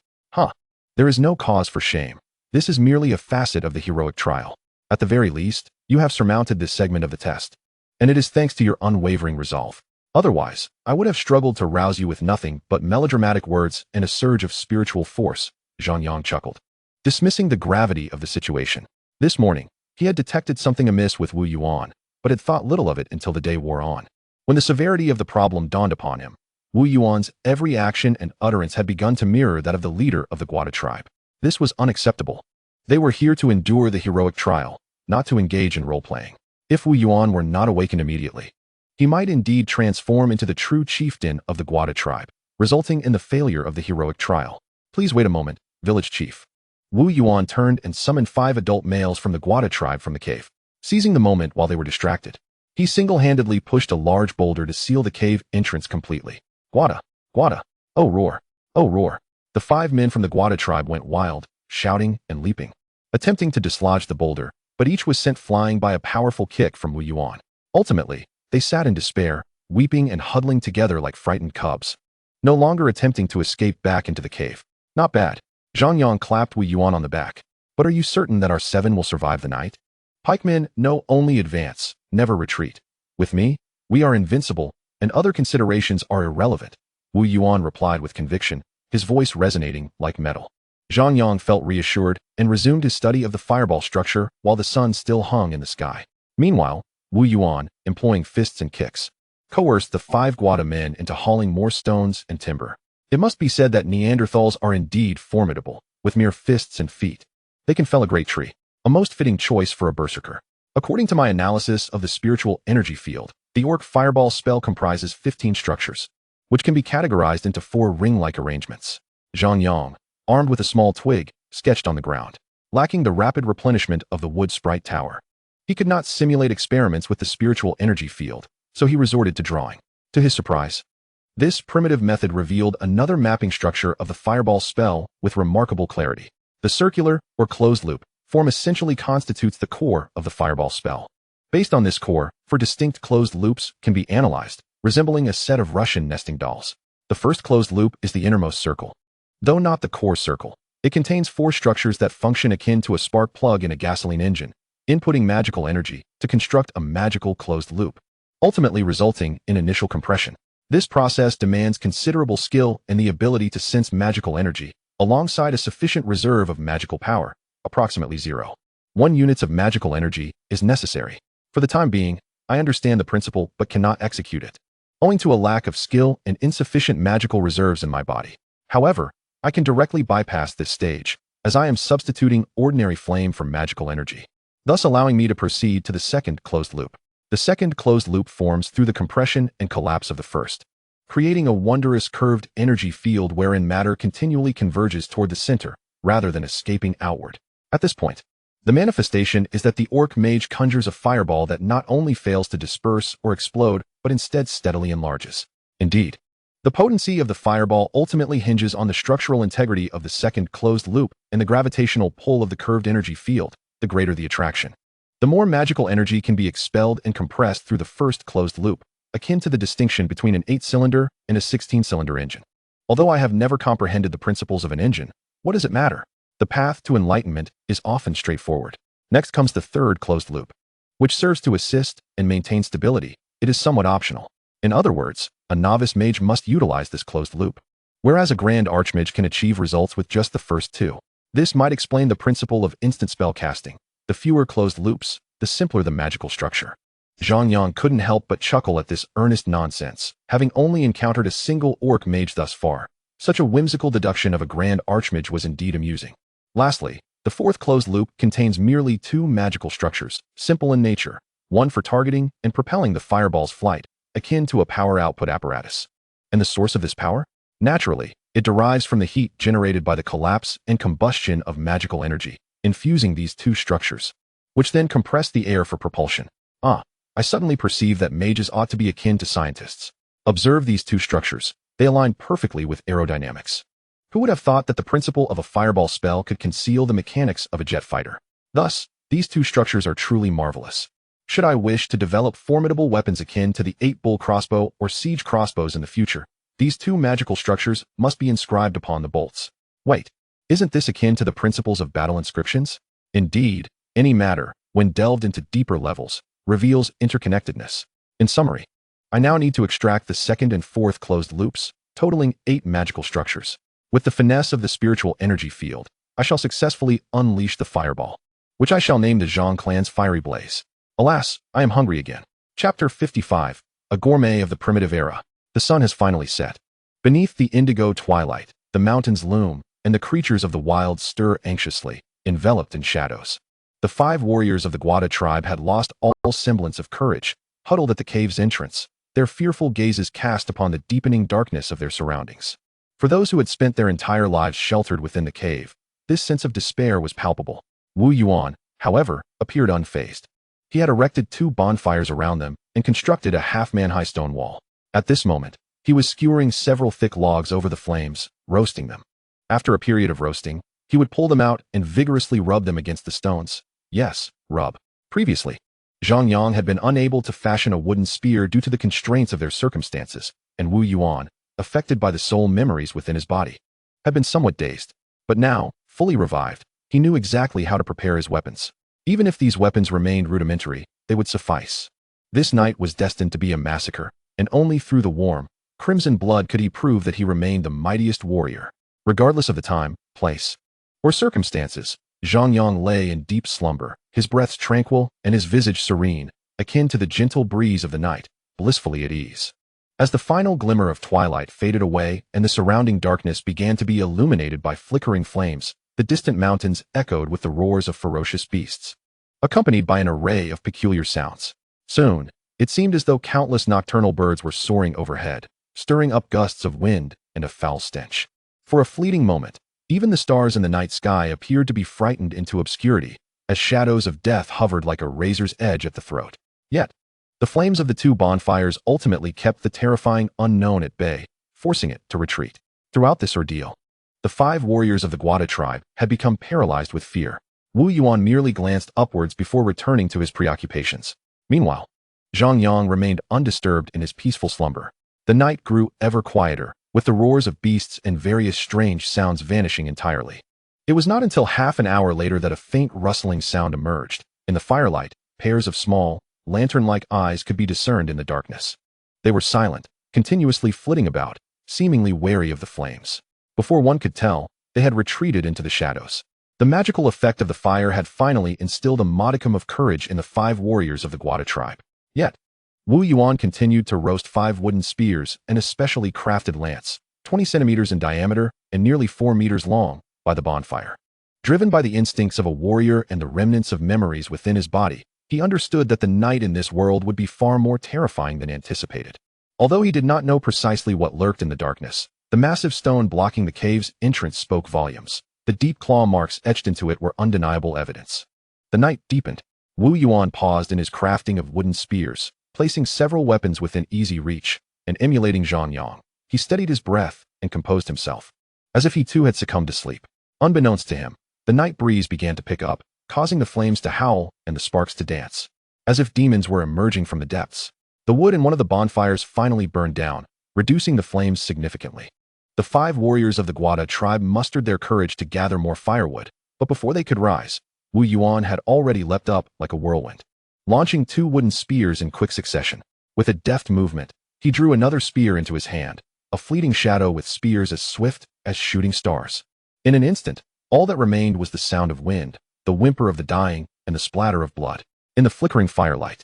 There is no cause for shame. This is merely a facet of the heroic trial. At the very least, you have surmounted this segment of the test, and it is thanks to your unwavering resolve. Otherwise, I would have struggled to rouse you with nothing but melodramatic words and a surge of spiritual force, Zhang Yang chuckled, dismissing the gravity of the situation. This morning, he had detected something amiss with Wu Yuan, but had thought little of it until the day wore on. When the severity of the problem dawned upon him, Wu Yuan's every action and utterance had begun to mirror that of the leader of the Guada tribe. This was unacceptable. They were here to endure the heroic trial, not to engage in role-playing. If Wu Yuan were not awakened immediately, he might indeed transform into the true chieftain of the Guada tribe, resulting in the failure of the heroic trial. Please wait a moment, village chief. Wu Yuan turned and summoned 5 adult males from the Guada tribe from the cave. Seizing the moment while they were distracted, he single-handedly pushed a large boulder to seal the cave entrance completely. Guada! Guada! Oh roar! Oh roar! The 5 men from the Guada tribe went wild, shouting and leaping, attempting to dislodge the boulder, but each was sent flying by a powerful kick from Wu Yuan. Ultimately, they sat in despair, weeping and huddling together like frightened cubs, no longer attempting to escape back into the cave. Not bad. Zhang Yang clapped Wu Yuan on the back. But are you certain that our 7 will survive the night? Pikemen know only advance, never retreat. With me, we are invincible, and other considerations are irrelevant, Wu Yuan replied with conviction, his voice resonating like metal. Zhang Yang felt reassured and resumed his study of the fireball structure while the sun still hung in the sky. Meanwhile, Wu Yuan, employing fists and kicks, coerced the 5 Guada men into hauling more stones and timber. It must be said that Neanderthals are indeed formidable. With mere fists and feet, they can fell a great tree, a most fitting choice for a berserker. According to my analysis of the spiritual energy field, the orc fireball spell comprises 15 structures, which can be categorized into 4 ring-like arrangements. Zhang Yang, armed with a small twig, sketched on the ground, lacking the rapid replenishment of the wood sprite tower. He could not simulate experiments with the spiritual energy field, so he resorted to drawing. To his surprise, this primitive method revealed another mapping structure of the fireball spell with remarkable clarity. The circular, or closed loop, form essentially constitutes the core of the fireball spell. Based on this core, 4 distinct closed loops can be analyzed, resembling a set of Russian nesting dolls. The first closed loop is the innermost circle. Though not the core circle, it contains 4 structures that function akin to a spark plug in a gasoline engine, inputting magical energy to construct a magical closed loop, ultimately resulting in initial compression. This process demands considerable skill and the ability to sense magical energy, alongside a sufficient reserve of magical power, approximately 0.1 units of magical energy, is necessary. For the time being, I understand the principle but cannot execute it, owing to a lack of skill and insufficient magical reserves in my body. However, I can directly bypass this stage, as I am substituting ordinary flame for magical energy, thus allowing me to proceed to the second closed loop. The second closed loop forms through the compression and collapse of the first, creating a wondrous curved energy field wherein matter continually converges toward the center, rather than escaping outward. At this point, the manifestation is that the orc mage conjures a fireball that not only fails to disperse or explode, but instead steadily enlarges. Indeed, the potency of the fireball ultimately hinges on the structural integrity of the second closed loop and the gravitational pull of the curved energy field, the greater the attraction. The more magical energy can be expelled and compressed through the first closed loop, akin to the distinction between an 8-cylinder and a 16-cylinder engine. Although I have never comprehended the principles of an engine, what does it matter? The path to enlightenment is often straightforward. Next comes the third closed loop, which serves to assist and maintain stability. It is somewhat optional. In other words, a novice mage must utilize this closed loop, whereas a grand archmage can achieve results with just the first 2. This might explain the principle of instant spell casting. The fewer closed loops, the simpler the magical structure. Zhang Yang couldn't help but chuckle at this earnest nonsense, having only encountered a single orc mage thus far. Such a whimsical deduction of a grand archmage was indeed amusing. Lastly, the fourth closed loop contains merely 2 magical structures, simple in nature, one for targeting and propelling the fireball's flight, akin to a power output apparatus. And the source of this power? Naturally, it derives from the heat generated by the collapse and combustion of magical energy, infusing these 2 structures, which then compress the air for propulsion. I suddenly perceive that mages ought to be akin to scientists. Observe these 2 structures. They align perfectly with aerodynamics. Who would have thought that the principle of a fireball spell could conceal the mechanics of a jet fighter? Thus, these 2 structures are truly marvelous. Should I wish to develop formidable weapons akin to the 8-bull crossbow or siege crossbows in the future, these 2 magical structures must be inscribed upon the bolts. Wait, isn't this akin to the principles of battle inscriptions? Indeed, any matter, when delved into deeper levels, reveals interconnectedness. In summary, I now need to extract the second and fourth closed loops, totaling 8 magical structures. With the finesse of the spiritual energy field, I shall successfully unleash the fireball, which I shall name the Zhang clan's fiery blaze. Alas, I am hungry again. Chapter 55, A Gourmet of the Primitive Era. The sun has finally set. Beneath the indigo twilight, the mountains loom, and the creatures of the wild stir anxiously, enveloped in shadows. The 5 warriors of the Guada tribe had lost all semblance of courage, huddled at the cave's entrance, their fearful gazes cast upon the deepening darkness of their surroundings. For those who had spent their entire lives sheltered within the cave, this sense of despair was palpable. Wu Yuan, however, appeared unfazed. He had erected 2 bonfires around them and constructed a half-man-high stone wall. At this moment, he was skewering several thick logs over the flames, roasting them. After a period of roasting, he would pull them out and vigorously rub them against the stones. Yes, rub. Previously, Zhang Yang had been unable to fashion a wooden spear due to the constraints of their circumstances, and Wu Yuan, affected by the soul memories within his body, had been somewhat dazed. But now, fully revived, he knew exactly how to prepare his weapons. Even if these weapons remained rudimentary, they would suffice. This night was destined to be a massacre, and only through the warm, crimson blood could he prove that he remained the mightiest warrior, regardless of the time, place, or circumstances, Zhang Yang lay in deep slumber, his breath tranquil and his visage serene, akin to the gentle breeze of the night, blissfully at ease. As the final glimmer of twilight faded away and the surrounding darkness began to be illuminated by flickering flames, the distant mountains echoed with the roars of ferocious beasts, accompanied by an array of peculiar sounds. Soon, it seemed as though countless nocturnal birds were soaring overhead, stirring up gusts of wind and a foul stench. For a fleeting moment, even the stars in the night sky appeared to be frightened into obscurity, as shadows of death hovered like a razor's edge at the throat. Yet, the flames of the two bonfires ultimately kept the terrifying unknown at bay, forcing it to retreat. Throughout this ordeal, the 5 warriors of the Guada tribe had become paralyzed with fear. Wu Yuan merely glanced upwards before returning to his preoccupations. Meanwhile, Zhang Yang remained undisturbed in his peaceful slumber. The night grew ever quieter, with the roars of beasts and various strange sounds vanishing entirely. It was not until half an hour later that a faint rustling sound emerged. In the firelight, pairs of small, lantern-like eyes could be discerned in the darkness. They were silent, continuously flitting about, seemingly wary of the flames. Before one could tell, they had retreated into the shadows. The magical effect of the fire had finally instilled a modicum of courage in the 5 warriors of the Guada tribe. Yet, Wu Yuan continued to roast 5 wooden spears and a specially crafted lance, 20 centimeters in diameter and nearly 4 meters long, by the bonfire. Driven by the instincts of a warrior and the remnants of memories within his body, he understood that the night in this world would be far more terrifying than anticipated. Although he did not know precisely what lurked in the darkness, the massive stone blocking the cave's entrance spoke volumes. The deep claw marks etched into it were undeniable evidence. The night deepened. Wu Yuan paused in his crafting of wooden spears, placing several weapons within easy reach, and emulating Zhang Yang. He steadied his breath and composed himself, as if he too had succumbed to sleep. Unbeknownst to him, the night breeze began to pick up, causing the flames to howl and the sparks to dance, as if demons were emerging from the depths. The wood in one of the bonfires finally burned down, reducing the flames significantly. The 5 warriors of the Guada tribe mustered their courage to gather more firewood, but before they could rise, Wu Yuan had already leapt up like a whirlwind, launching 2 wooden spears in quick succession. With a deft movement, he drew another spear into his hand, a fleeting shadow with spears as swift as shooting stars. In an instant, all that remained was the sound of wind, the whimper of the dying, and the splatter of blood. In the flickering firelight,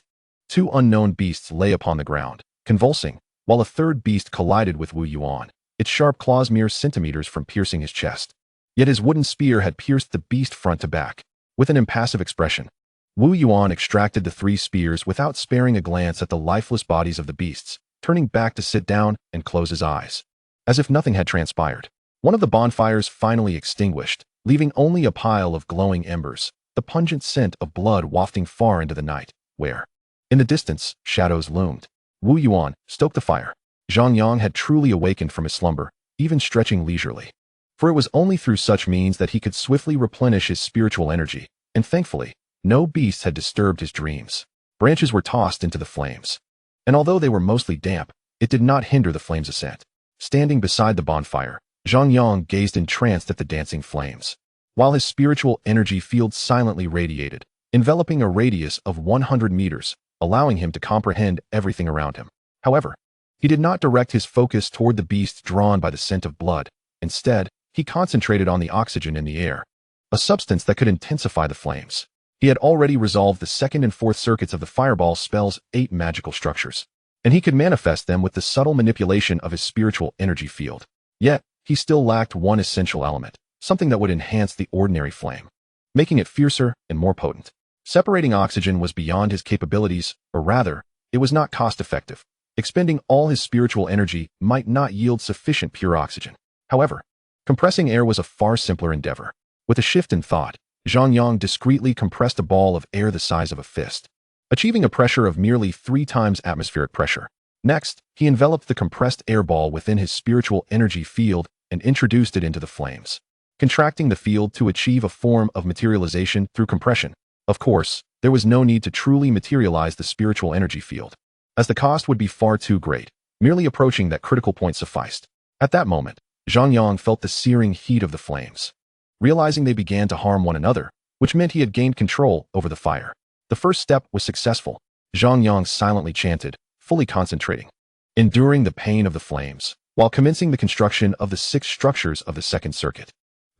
2 unknown beasts lay upon the ground, convulsing, while a third beast collided with Wu Yuan, its sharp claws mere centimeters from piercing his chest. Yet his wooden spear had pierced the beast front to back. With an impassive expression, Wu Yuan extracted the 3 spears without sparing a glance at the lifeless bodies of the beasts, turning back to sit down and close his eyes, as if nothing had transpired. One of the bonfires finally extinguished, leaving only a pile of glowing embers, the pungent scent of blood wafting far into the night, where, in the distance, shadows loomed. Wu Yuan stoked the fire. Zhang Yang had truly awakened from his slumber, even stretching leisurely. For it was only through such means that he could swiftly replenish his spiritual energy, and thankfully, no beast had disturbed his dreams. Branches were tossed into the flames, and although they were mostly damp, it did not hinder the flames' ascent. Standing beside the bonfire, Zhang Yang gazed entranced at the dancing flames, while his spiritual energy field silently radiated, enveloping a radius of 100 meters, allowing him to comprehend everything around him. However, he did not direct his focus toward the beasts drawn by the scent of blood. Instead, he concentrated on the oxygen in the air, a substance that could intensify the flames. He had already resolved the 2nd and 4th circuits of the fireball spell's 8 magical structures, and he could manifest them with the subtle manipulation of his spiritual energy field. Yet, he still lacked one essential element, something that would enhance the ordinary flame, making it fiercer and more potent. Separating oxygen was beyond his capabilities, or rather, it was not cost-effective. Expending all his spiritual energy might not yield sufficient pure oxygen. However, compressing air was a far simpler endeavor. With a shift in thought, Zhang Yang discreetly compressed a ball of air the size of a fist, achieving a pressure of merely 3 times atmospheric pressure. Next, he enveloped the compressed air ball within his spiritual energy field and introduced it into the flames, contracting the field to achieve a form of materialization through compression. Of course, there was no need to truly materialize the spiritual energy field, as the cost would be far too great. Merely approaching that critical point sufficed. At that moment, Zhang Yang felt the searing heat of the flames, realizing they began to harm one another, which meant he had gained control over the fire. The first step was successful. Zhang Yang silently chanted, fully concentrating, enduring the pain of the flames, while commencing the construction of the 6 structures of the 2nd circuit.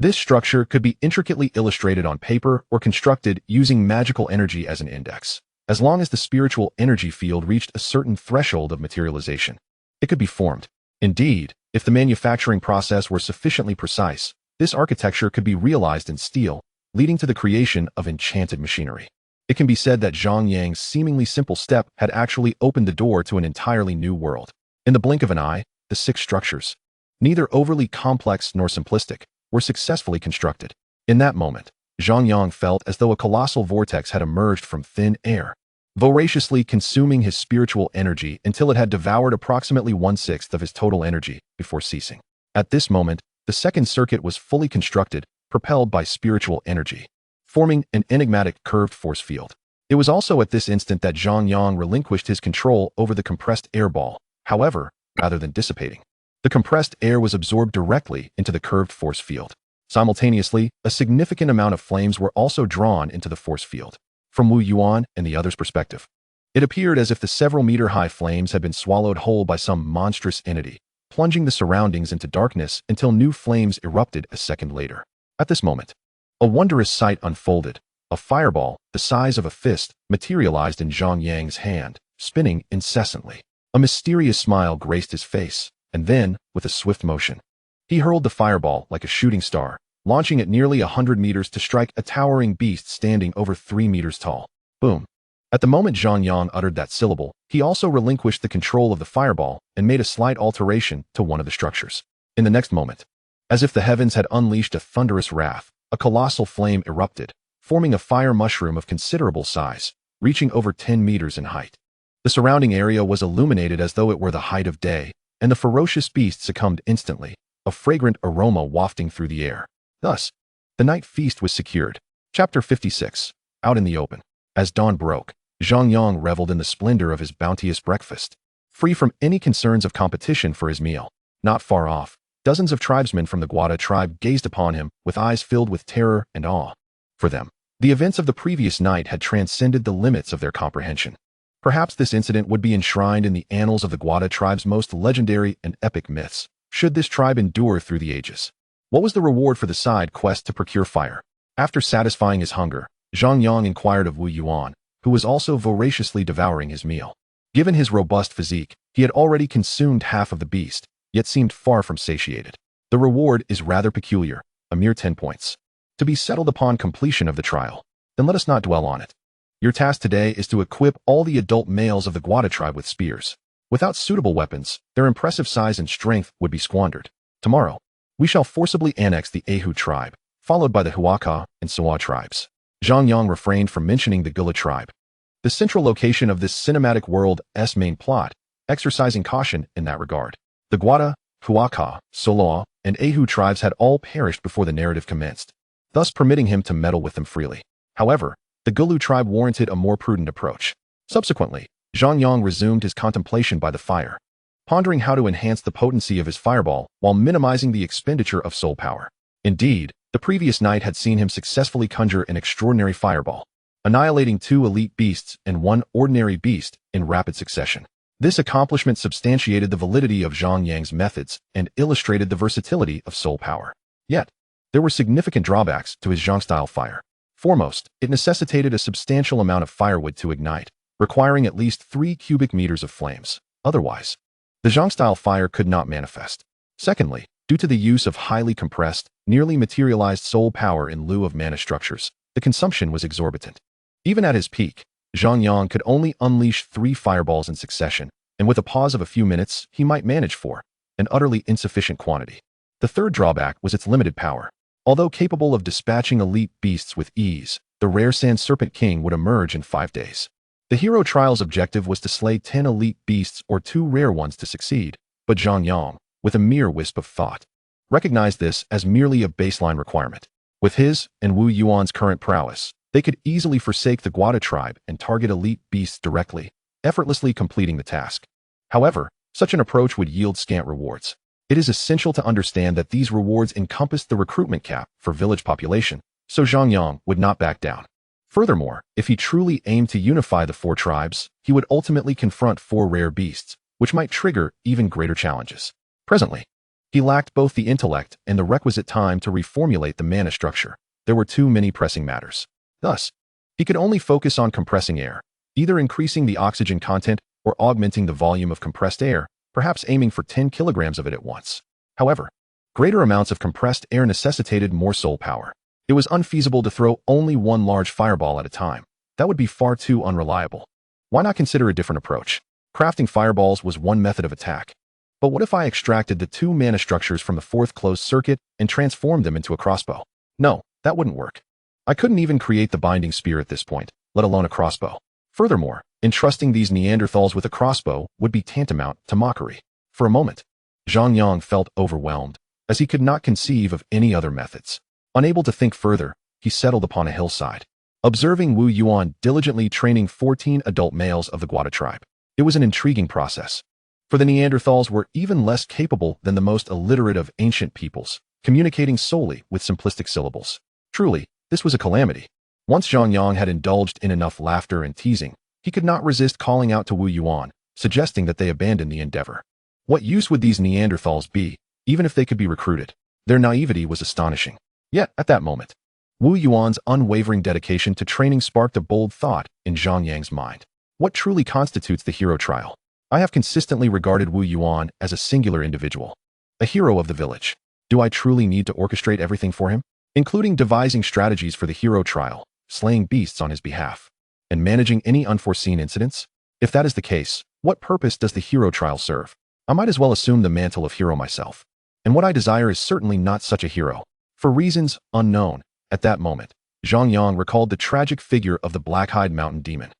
This structure could be intricately illustrated on paper or constructed using magical energy as an index. As long as the spiritual energy field reached a certain threshold of materialization, it could be formed. Indeed, if the manufacturing process were sufficiently precise, this architecture could be realized in steel, leading to the creation of enchanted machinery. It can be said that Zhang Yang's seemingly simple step had actually opened the door to an entirely new world. In the blink of an eye, the 6 structures, neither overly complex nor simplistic, were successfully constructed. In that moment, Zhang Yang felt as though a colossal vortex had emerged from thin air, voraciously consuming his spiritual energy until it had devoured approximately 1/6 of his total energy before ceasing. At this moment, the second circuit was fully constructed, propelled by spiritual energy, forming an enigmatic curved force field. It was also at this instant that Zhang Yang relinquished his control over the compressed air ball. However, rather than dissipating, the compressed air was absorbed directly into the curved force field. Simultaneously, a significant amount of flames were also drawn into the force field. From Wu Yuan and the other's perspective, it appeared as if the several meter-high flames had been swallowed whole by some monstrous entity, plunging the surroundings into darkness until new flames erupted a second later. At this moment, a wondrous sight unfolded. A fireball, the size of a fist, materialized in Zhang Yang's hand, spinning incessantly. A mysterious smile graced his face, and then, with a swift motion, he hurled the fireball like a shooting star, launching it nearly 100 meters to strike a towering beast standing over 3 meters tall. Boom. At the moment Zhang Yang uttered that syllable, he also relinquished the control of the fireball and made a slight alteration to one of the structures. In the next moment, as if the heavens had unleashed a thunderous wrath, a colossal flame erupted, forming a fire mushroom of considerable size, reaching over 10 meters in height. The surrounding area was illuminated as though it were the height of day, and the ferocious beast succumbed instantly, a fragrant aroma wafting through the air. Thus, the night feast was secured. Chapter 56. Out in the open. As dawn broke, Zhang Yang reveled in the splendor of his bounteous breakfast, free from any concerns of competition for his meal. Not far off, dozens of tribesmen from the Guada tribe gazed upon him with eyes filled with terror and awe. For them, the events of the previous night had transcended the limits of their comprehension. Perhaps this incident would be enshrined in the annals of the Guada tribe's most legendary and epic myths, should this tribe endure through the ages. What was the reward for the side quest to procure fire? After satisfying his hunger, Zhang Yang inquired of Wu Yuan, who was also voraciously devouring his meal. Given his robust physique, he had already consumed half of the beast, yet seemed far from satiated. The reward is rather peculiar, a mere 10 points. To be settled upon completion of the trial. Then let us not dwell on it. Your task today is to equip all the adult males of the Guada tribe with spears. Without suitable weapons, their impressive size and strength would be squandered. Tomorrow, we shall forcibly annex the Ahu tribe, followed by the Huaka and Sawa tribes. Zhang Yang refrained from mentioning the Gula tribe, the central location of this cinematic world's main plot, exercising caution in that regard. The Guada, Huaka, Soloa, and Ahu tribes had all perished before the narrative commenced, thus permitting him to meddle with them freely. However, the Gulu tribe warranted a more prudent approach. Subsequently, Zhang Yang resumed his contemplation by the fire, pondering how to enhance the potency of his fireball while minimizing the expenditure of soul power. Indeed, the previous night had seen him successfully conjure an extraordinary fireball, annihilating 2 elite beasts and 1 ordinary beast in rapid succession. This accomplishment substantiated the validity of Zhang Yang's methods and illustrated the versatility of soul power. Yet, there were significant drawbacks to his Zhang-style fire. Foremost, it necessitated a substantial amount of firewood to ignite, requiring at least 3 cubic meters of flames. Otherwise, the Zhang-style fire could not manifest. Secondly, due to the use of highly compressed, nearly materialized soul power in lieu of mana structures, the consumption was exorbitant. Even at his peak, Zhang Yang could only unleash 3 fireballs in succession, and with a pause of a few minutes, he might manage 4, an utterly insufficient quantity. The third drawback was its limited power. Although capable of dispatching elite beasts with ease, the rare Sand Serpent King would emerge in 5 days. The hero trial's objective was to slay 10 elite beasts or 2 rare ones to succeed, but Zhang Yang, with a mere wisp of thought, recognized this as merely a baseline requirement. With his and Wu Yuan's current prowess, they could easily forsake the Guada tribe and target elite beasts directly, effortlessly completing the task. However, such an approach would yield scant rewards. It is essential to understand that these rewards encompassed the recruitment cap for village population, so Zhang Yang would not back down. Furthermore, if he truly aimed to unify the 4 tribes, he would ultimately confront 4 rare beasts, which might trigger even greater challenges. Presently, He lacked both the intellect and the requisite time to reformulate the mana structure. There were too many pressing matters. Thus, he could only focus on compressing air, either increasing the oxygen content or augmenting the volume of compressed air, perhaps aiming for 10 kilograms of it at once. However, greater amounts of compressed air necessitated more soul power. It was unfeasible to throw only one large fireball at a time. That would be far too unreliable. Why not consider a different approach? Crafting fireballs was one method of attack. But what if I extracted the 2 mana structures from the 4th closed circuit and transformed them into a crossbow? No, that wouldn't work. I couldn't even create the binding spear at this point, let alone a crossbow. Furthermore, entrusting these Neanderthals with a crossbow would be tantamount to mockery. For a moment, Zhang Yang felt overwhelmed, as he could not conceive of any other methods. Unable to think further, he settled upon a hillside, observing Wu Yuan diligently training 14 adult males of the Guada tribe. It was an intriguing process, for the Neanderthals were even less capable than the most illiterate of ancient peoples, communicating solely with simplistic syllables. Truly, this was a calamity. Once Zhang Yang had indulged in enough laughter and teasing, he could not resist calling out to Wu Yuan, suggesting that they abandon the endeavor. What use would these Neanderthals be, even if they could be recruited? Their naivety was astonishing. Yet, at that moment, Wu Yuan's unwavering dedication to training sparked a bold thought in Zhang Yang's mind. What truly constitutes the hero trial? I have consistently regarded Wu Yuan as a singular individual, a hero of the village. Do I truly need to orchestrate everything for him, including devising strategies for the hero trial, slaying beasts on his behalf, and managing any unforeseen incidents? If that is the case, what purpose does the hero trial serve? I might as well assume the mantle of hero myself. And what I desire is certainly not such a hero. For reasons unknown, at that moment, Zhang Yang recalled the tragic figure of the black-eyed mountain demon,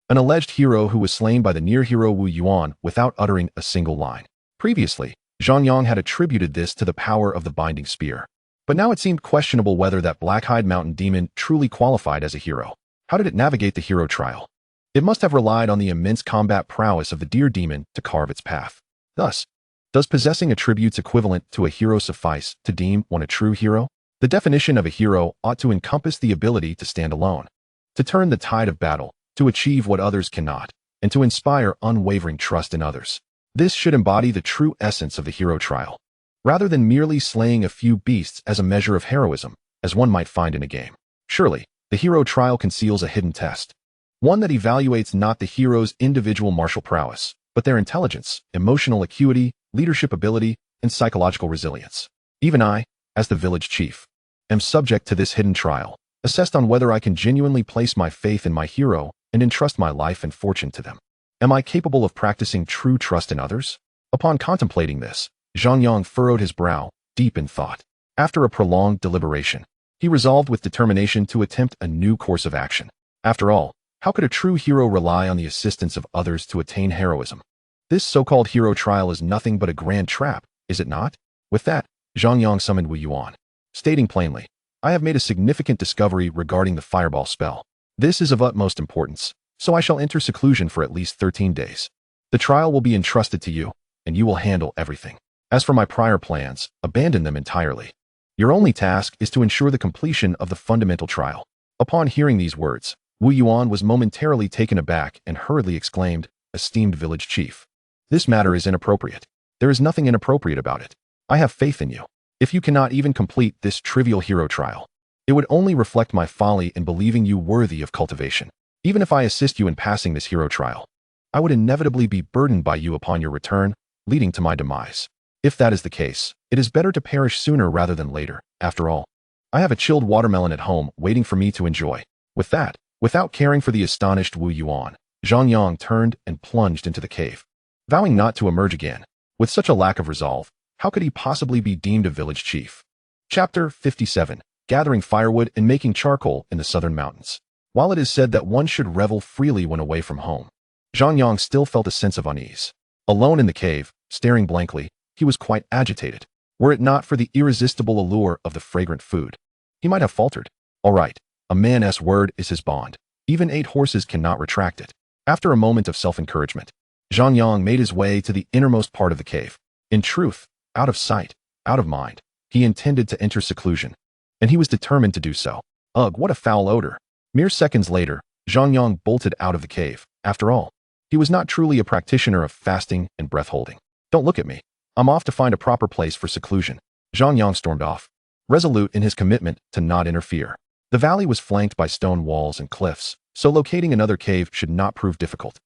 an alleged hero who was slain by the near-hero Wu Yuan without uttering a single line. Previously, Zhang Yang had attributed this to the power of the binding spear. But now it seemed questionable whether that black-eyed mountain demon truly qualified as a hero. How did it navigate the hero trial? It must have relied on the immense combat prowess of the deer demon to carve its path. Thus, does possessing attributes equivalent to a hero suffice to deem one a true hero? The definition of a hero ought to encompass the ability to stand alone, to turn the tide of battle, to achieve what others cannot, and to inspire unwavering trust in others. This should embody the true essence of the hero trial, rather than merely slaying a few beasts as a measure of heroism, as one might find in a game. Surely, the hero trial conceals a hidden test, one that evaluates not the hero's individual martial prowess, but their intelligence, emotional acuity, leadership ability, and psychological resilience. Even I, as the village chief, am subject to this hidden trial, assessed on whether I can genuinely place my faith in my hero and entrust my life and fortune to them. Am I capable of practicing true trust in others? Upon contemplating this, Zhang Yang furrowed his brow, deep in thought. After a prolonged deliberation, he resolved with determination to attempt a new course of action. After all, how could a true hero rely on the assistance of others to attain heroism? This so-called hero trial is nothing but a grand trap, is it not? With that, Zhang Yang summoned Wu Yuan, stating plainly, I have made a significant discovery regarding the fireball spell. This is of utmost importance, so I shall enter seclusion for at least 13 days. The trial will be entrusted to you, and you will handle everything. As for my prior plans, abandon them entirely. Your only task is to ensure the completion of the fundamental trial. Upon hearing these words, Wu Yuan was momentarily taken aback and hurriedly exclaimed, Esteemed village chief, this matter is inappropriate. There is nothing inappropriate about it. I have faith in you. If you cannot even complete this trivial hero trial, it would only reflect my folly in believing you worthy of cultivation. Even if I assist you in passing this hero trial, I would inevitably be burdened by you upon your return, leading to my demise. If that is the case, it is better to perish sooner rather than later. After all, I have a chilled watermelon at home waiting for me to enjoy. With that, without caring for the astonished Wu Yuan, Zhang Yang turned and plunged into the cave, vowing not to emerge again. With such a lack of resolve, how could he possibly be deemed a village chief? Chapter 57. Gathering firewood and making charcoal in the southern mountains. While it is said that one should revel freely when away from home, Zhang Yang still felt a sense of unease. Alone in the cave, staring blankly, he was quite agitated. Were it not for the irresistible allure of the fragrant food, he might have faltered. All right, a man's word is his bond. Even 8 horses cannot retract it. After a moment of self-encouragement, Zhang Yang made his way to the innermost part of the cave. In truth, out of sight, out of mind, he intended to enter seclusion, and he was determined to do so. Ugh, what a foul odor. Mere seconds later, Zhang Yang bolted out of the cave. After all, he was not truly a practitioner of fasting and breath-holding. Don't look at me. I'm off to find a proper place for seclusion. Zhang Yang stormed off, resolute in his commitment to not interfere. The valley was flanked by stone walls and cliffs, so locating another cave should not prove difficult.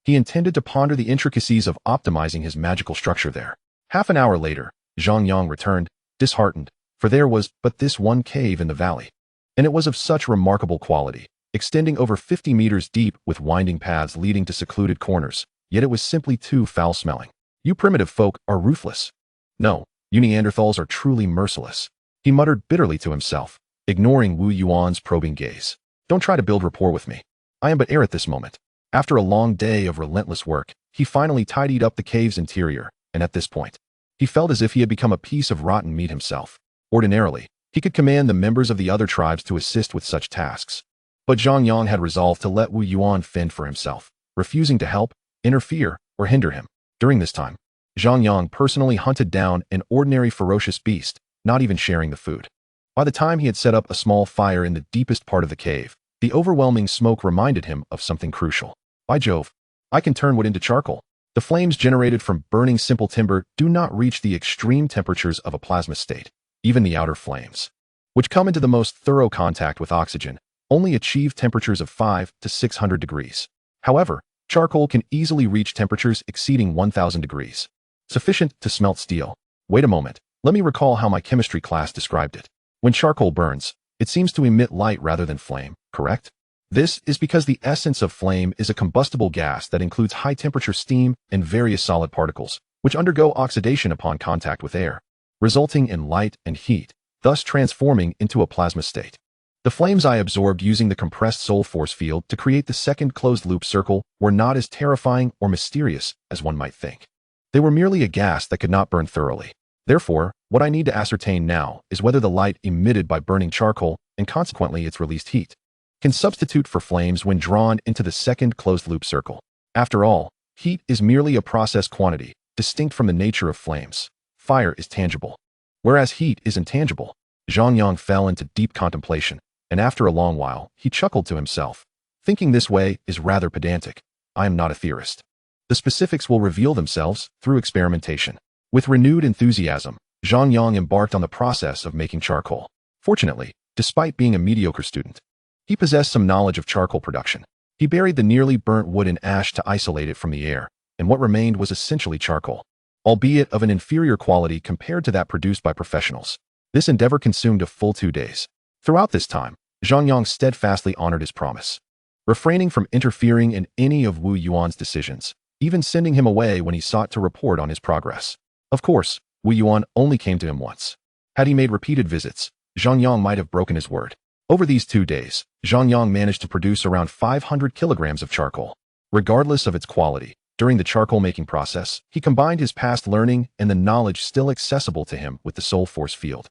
He intended to ponder the intricacies of optimizing his magical structure there. Half an hour later, Zhang Yang returned, disheartened, for there was but this one cave in the valley. And it was of such remarkable quality, extending over 50 meters deep with winding paths leading to secluded corners, yet it was simply too foul-smelling. You primitive folk are ruthless. No, you Neanderthals are truly merciless. He muttered bitterly to himself, ignoring Wu Yuan's probing gaze. Don't try to build rapport with me. I am but air at this moment. After a long day of relentless work, he finally tidied up the cave's interior, and at this point, he felt as if he had become a piece of rotten meat himself. Ordinarily, he could command the members of the other tribes to assist with such tasks. But Zhang Yang had resolved to let Wu Yuan fend for himself, refusing to help, interfere, or hinder him. During this time, Zhang Yang personally hunted down an ordinary ferocious beast, not even sharing the food. By the time he had set up a small fire in the deepest part of the cave, the overwhelming smoke reminded him of something crucial. By Jove, I can turn wood into charcoal. The flames generated from burning simple timber do not reach the extreme temperatures of a plasma state. Even the outer flames, which come into the most thorough contact with oxygen, only achieve temperatures of 500 to 600 degrees. However, charcoal can easily reach temperatures exceeding 1000 degrees, sufficient to smelt steel. Wait a moment, let me recall how my chemistry class described it. When charcoal burns, it seems to emit light rather than flame, correct? This is because the essence of flame is a combustible gas that includes high-temperature steam and various solid particles, which undergo oxidation upon contact with air, resulting in light and heat, thus transforming into a plasma state. The flames I absorbed using the compressed soul force field to create the second closed-loop circle were not as terrifying or mysterious as one might think. They were merely a gas that could not burn thoroughly. Therefore, what I need to ascertain now is whether the light emitted by burning charcoal, and consequently its released heat, can substitute for flames when drawn into the second closed-loop circle. After all, heat is merely a process quantity, distinct from the nature of flames. Fire is tangible, whereas heat is intangible. Zhang Yang fell into deep contemplation, and after a long while, he chuckled to himself. Thinking this way is rather pedantic. I am not a theorist. The specifics will reveal themselves through experimentation. With renewed enthusiasm, Zhang Yang embarked on the process of making charcoal. Fortunately, despite being a mediocre student, he possessed some knowledge of charcoal production. He buried the nearly burnt wood in ash to isolate it from the air, and what remained was essentially charcoal, albeit of an inferior quality compared to that produced by professionals. This endeavor consumed a full 2 days. Throughout this time, Zhang Yang steadfastly honored his promise, refraining from interfering in any of Wu Yuan's decisions, even sending him away when he sought to report on his progress. Of course, Wu Yuan only came to him once. Had he made repeated visits, Zhang Yang might have broken his word. Over these 2 days, Zhang Yang managed to produce around 500 kilograms of charcoal. Regardless of its quality, during the charcoal-making process, he combined his past learning and the knowledge still accessible to him with the soul force field,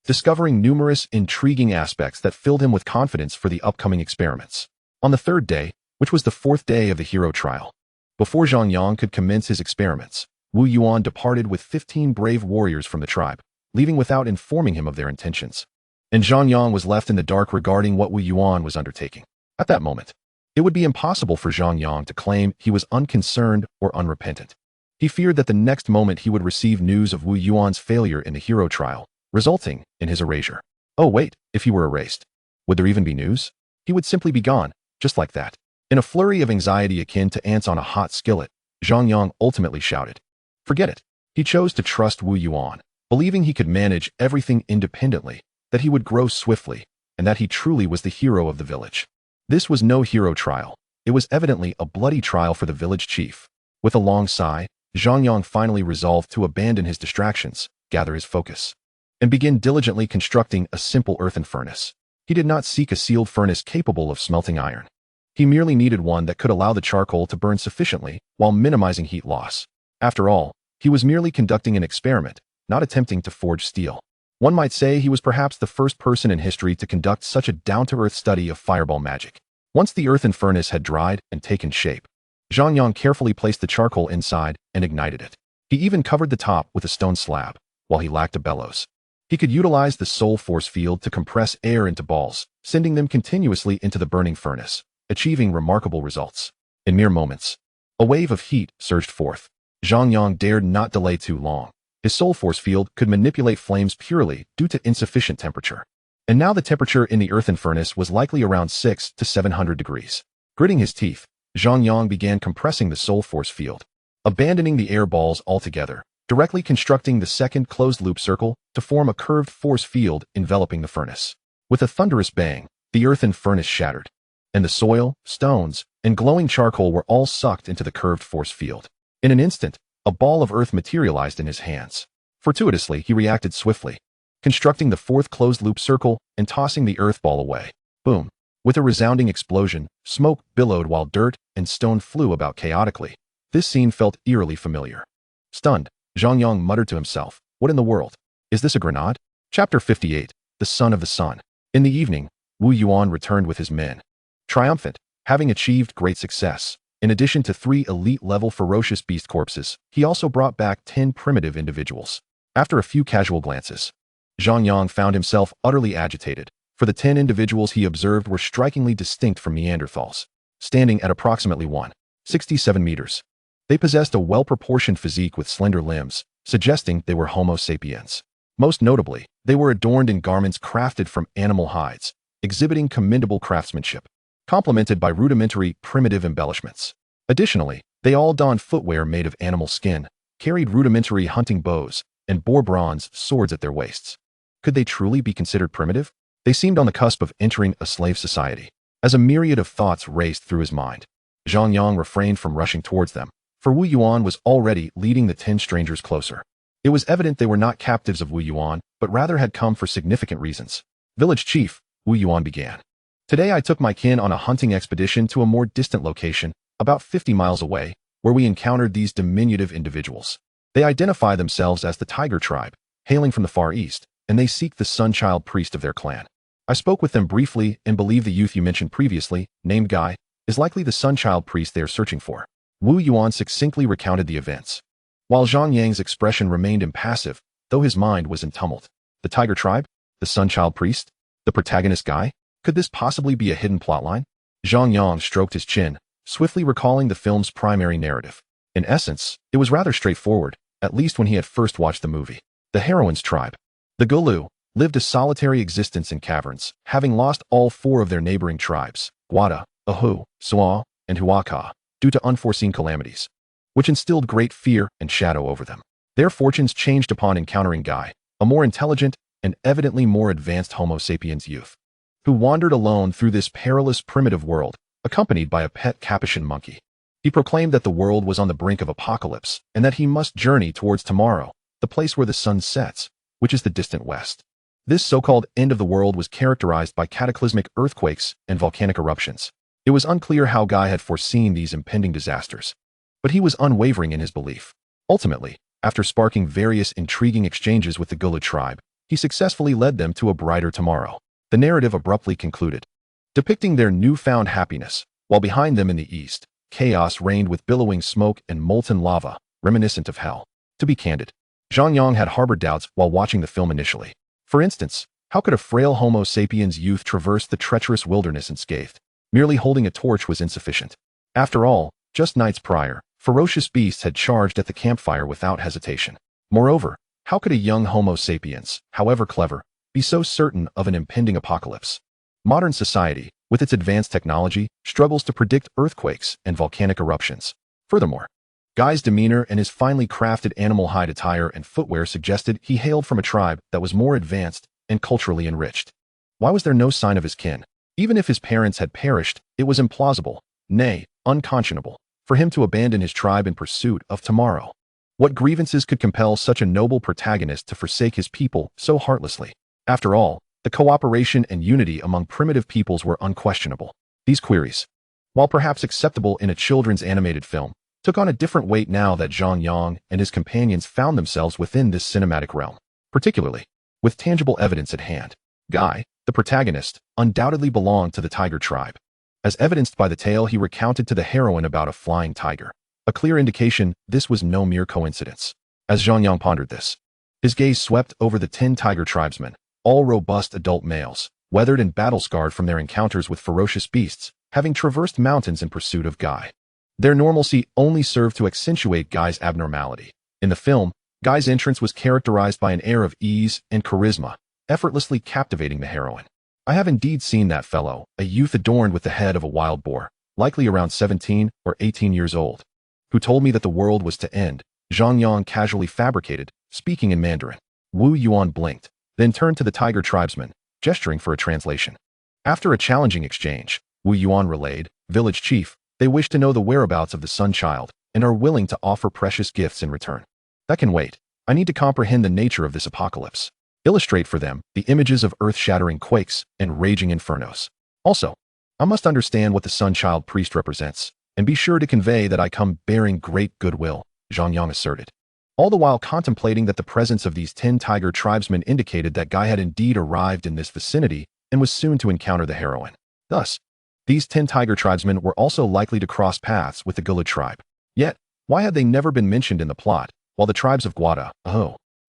discovering numerous intriguing aspects that filled him with confidence for the upcoming experiments. On the 3rd day, which was the 4th day of the hero trial, before Zhang Yang could commence his experiments, Wu Yuan departed with 15 brave warriors from the tribe, leaving without informing him of their intentions. And Zhang Yang was left in the dark regarding what Wu Yuan was undertaking. At that moment, it would be impossible for Zhang Yang to claim he was unconcerned or unrepentant. He feared that the next moment he would receive news of Wu Yuan's failure in the hero trial, resulting in his erasure. Oh wait, if he were erased, would there even be news? He would simply be gone, just like that. In a flurry of anxiety akin to ants on a hot skillet, Zhang Yang ultimately shouted, "Forget it." He chose to trust Wu Yuan, believing he could manage everything independently, that he would grow swiftly, and that he truly was the hero of the village. This was no hero trial. It was evidently a bloody trial for the village chief. With a long sigh, Zhang Yang finally resolved to abandon his distractions, gather his focus, and begin diligently constructing a simple earthen furnace. He did not seek a sealed furnace capable of smelting iron. He merely needed one that could allow the charcoal to burn sufficiently while minimizing heat loss. After all, he was merely conducting an experiment, not attempting to forge steel. One might say he was perhaps the first person in history to conduct such a down-to-earth study of fireball magic. Once the earthen furnace had dried and taken shape, Zhang Yang carefully placed the charcoal inside and ignited it. He even covered the top with a stone slab, while he lacked a bellows. He could utilize the soul force field to compress air into balls, sending them continuously into the burning furnace, achieving remarkable results. In mere moments, a wave of heat surged forth. Zhang Yang dared not delay too long. His soul force field could manipulate flames purely due to insufficient temperature. And now the temperature in the earthen furnace was likely around 600 to 700 degrees. Gritting his teeth, Zhang Yang began compressing the soul force field, abandoning the air balls altogether, directly constructing the second closed-loop circle to form a curved force field enveloping the furnace. With a thunderous bang, the earthen furnace shattered, and the soil, stones, and glowing charcoal were all sucked into the curved force field. In an instant, a ball of earth materialized in his hands. Fortuitously, he reacted swiftly, constructing the fourth closed-loop circle and tossing the earth ball away. Boom! With a resounding explosion, smoke billowed while dirt and stone flew about chaotically. This scene felt eerily familiar. Stunned, Zhang Yang muttered to himself, "What in the world? Is this a grenade?" Chapter 58, The Son of the Sun. In the evening, Wu Yuan returned with his men. Triumphant, having achieved great success. In addition to 3 elite-level ferocious beast corpses, he also brought back 10 primitive individuals. After a few casual glances, Zhang Yang found himself utterly agitated, for the 10 individuals he observed were strikingly distinct from Neanderthals, standing at approximately 167 meters. They possessed a well-proportioned physique with slender limbs, suggesting they were Homo sapiens. Most notably, they were adorned in garments crafted from animal hides, exhibiting commendable craftsmanship, complemented by rudimentary, primitive embellishments. Additionally, they all donned footwear made of animal skin, carried rudimentary hunting bows, and bore bronze swords at their waists. Could they truly be considered primitive? They seemed on the cusp of entering a slave society. As a myriad of thoughts raced through his mind, Zhang Yang refrained from rushing towards them, for Wu Yuan was already leading the 10 strangers closer. It was evident they were not captives of Wu Yuan, but rather had come for significant reasons. "Village chief," Wu Yuan began. "Today I took my kin on a hunting expedition to a more distant location, about 50 miles away, where we encountered these diminutive individuals. They identify themselves as the Tiger Tribe, hailing from the Far East, and they seek the Sunchild priest of their clan. I spoke with them briefly and believe the youth you mentioned previously, named Guy, is likely the Sunchild priest they are searching for." Wu Yuan succinctly recounted the events, while Zhang Yang's expression remained impassive, though his mind was in tumult. The Tiger Tribe? The Sunchild priest? The protagonist Guy? Could this possibly be a hidden plotline? Zhang Yang stroked his chin, swiftly recalling the film's primary narrative. In essence, it was rather straightforward, at least when he had first watched the movie. The heroine's tribe, the Gulu, lived a solitary existence in caverns, having lost all 4 of their neighboring tribes, Guada, Ahu, Suan, and Huaka, due to unforeseen calamities, which instilled great fear and shadow over them. Their fortunes changed upon encountering Guy, a more intelligent and evidently more advanced Homo sapiens youth, who wandered alone through this perilous primitive world, accompanied by a pet Capuchin monkey. He proclaimed that the world was on the brink of apocalypse and that he must journey towards tomorrow, the place where the sun sets, which is the distant west. This so-called end of the world was characterized by cataclysmic earthquakes and volcanic eruptions. It was unclear how Guy had foreseen these impending disasters, but he was unwavering in his belief. Ultimately, after sparking various intriguing exchanges with the Gulu tribe, he successfully led them to a brighter tomorrow. The narrative abruptly concluded, depicting their newfound happiness, while behind them in the east, chaos reigned with billowing smoke and molten lava, reminiscent of hell. To be candid, Zhang Yang had harbored doubts while watching the film initially. For instance, how could a frail Homo sapiens youth traverse the treacherous wilderness unscathed? Merely holding a torch was insufficient. After all, just nights prior, ferocious beasts had charged at the campfire without hesitation. Moreover, how could a young Homo sapiens, however clever, be so certain of an impending apocalypse? Modern society, with its advanced technology, struggles to predict earthquakes and volcanic eruptions. Furthermore, Guy's demeanor and his finely crafted animal hide attire and footwear suggested he hailed from a tribe that was more advanced and culturally enriched. Why was there no sign of his kin? Even if his parents had perished, it was implausible, nay, unconscionable, for him to abandon his tribe in pursuit of tomorrow. What grievances could compel such a noble protagonist to forsake his people so heartlessly? After all, the cooperation and unity among primitive peoples were unquestionable. These queries, while perhaps acceptable in a children's animated film, took on a different weight now that Zhang Yang and his companions found themselves within this cinematic realm, particularly with tangible evidence at hand. Guy, the protagonist, undoubtedly belonged to the Tiger tribe, as evidenced by the tale he recounted to the heroine about a flying tiger, a clear indication this was no mere coincidence. As Zhang Yang pondered this, his gaze swept over the 10 Tiger tribesmen, all robust adult males, weathered and battle-scarred from their encounters with ferocious beasts, having traversed mountains in pursuit of Guy. Their normalcy only served to accentuate Guy's abnormality. In the film, Guy's entrance was characterized by an air of ease and charisma, effortlessly captivating the heroine. I have indeed seen that fellow, a youth adorned with the head of a wild boar, likely around 17 or 18 years old, who told me that the world was to end. Zhang Yang casually fabricated, speaking in Mandarin. Wu Yuan blinked, then turned to the tiger tribesman, gesturing for a translation. After a challenging exchange, Wu Yuan relayed, "Village chief, they wish to know the whereabouts of the sun child and are willing to offer precious gifts in return." That can wait. I need to comprehend the nature of this apocalypse. Illustrate for them the images of earth-shattering quakes and raging infernos. Also, I must understand what the sun child priest represents, and be sure to convey that I come bearing great goodwill, Zhang Yang asserted. All the while contemplating that the presence of these 10 tiger tribesmen indicated that Guy had indeed arrived in this vicinity and was soon to encounter the heroine. Thus, these 10 tiger tribesmen were also likely to cross paths with the Gula tribe. Yet, why had they never been mentioned in the plot, while the tribes of Guada,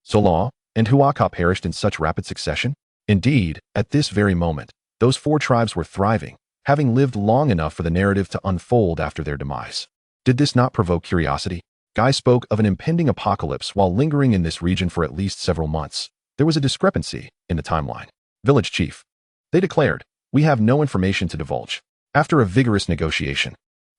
Sola, and Huaka perished in such rapid succession? Indeed, at this very moment, those 4 tribes were thriving, having lived long enough for the narrative to unfold after their demise. Did this not provoke curiosity? Guy spoke of an impending apocalypse while lingering in this region for at least several months. There was a discrepancy in the timeline. Village chief, they declared, we have no information to divulge. After a vigorous negotiation,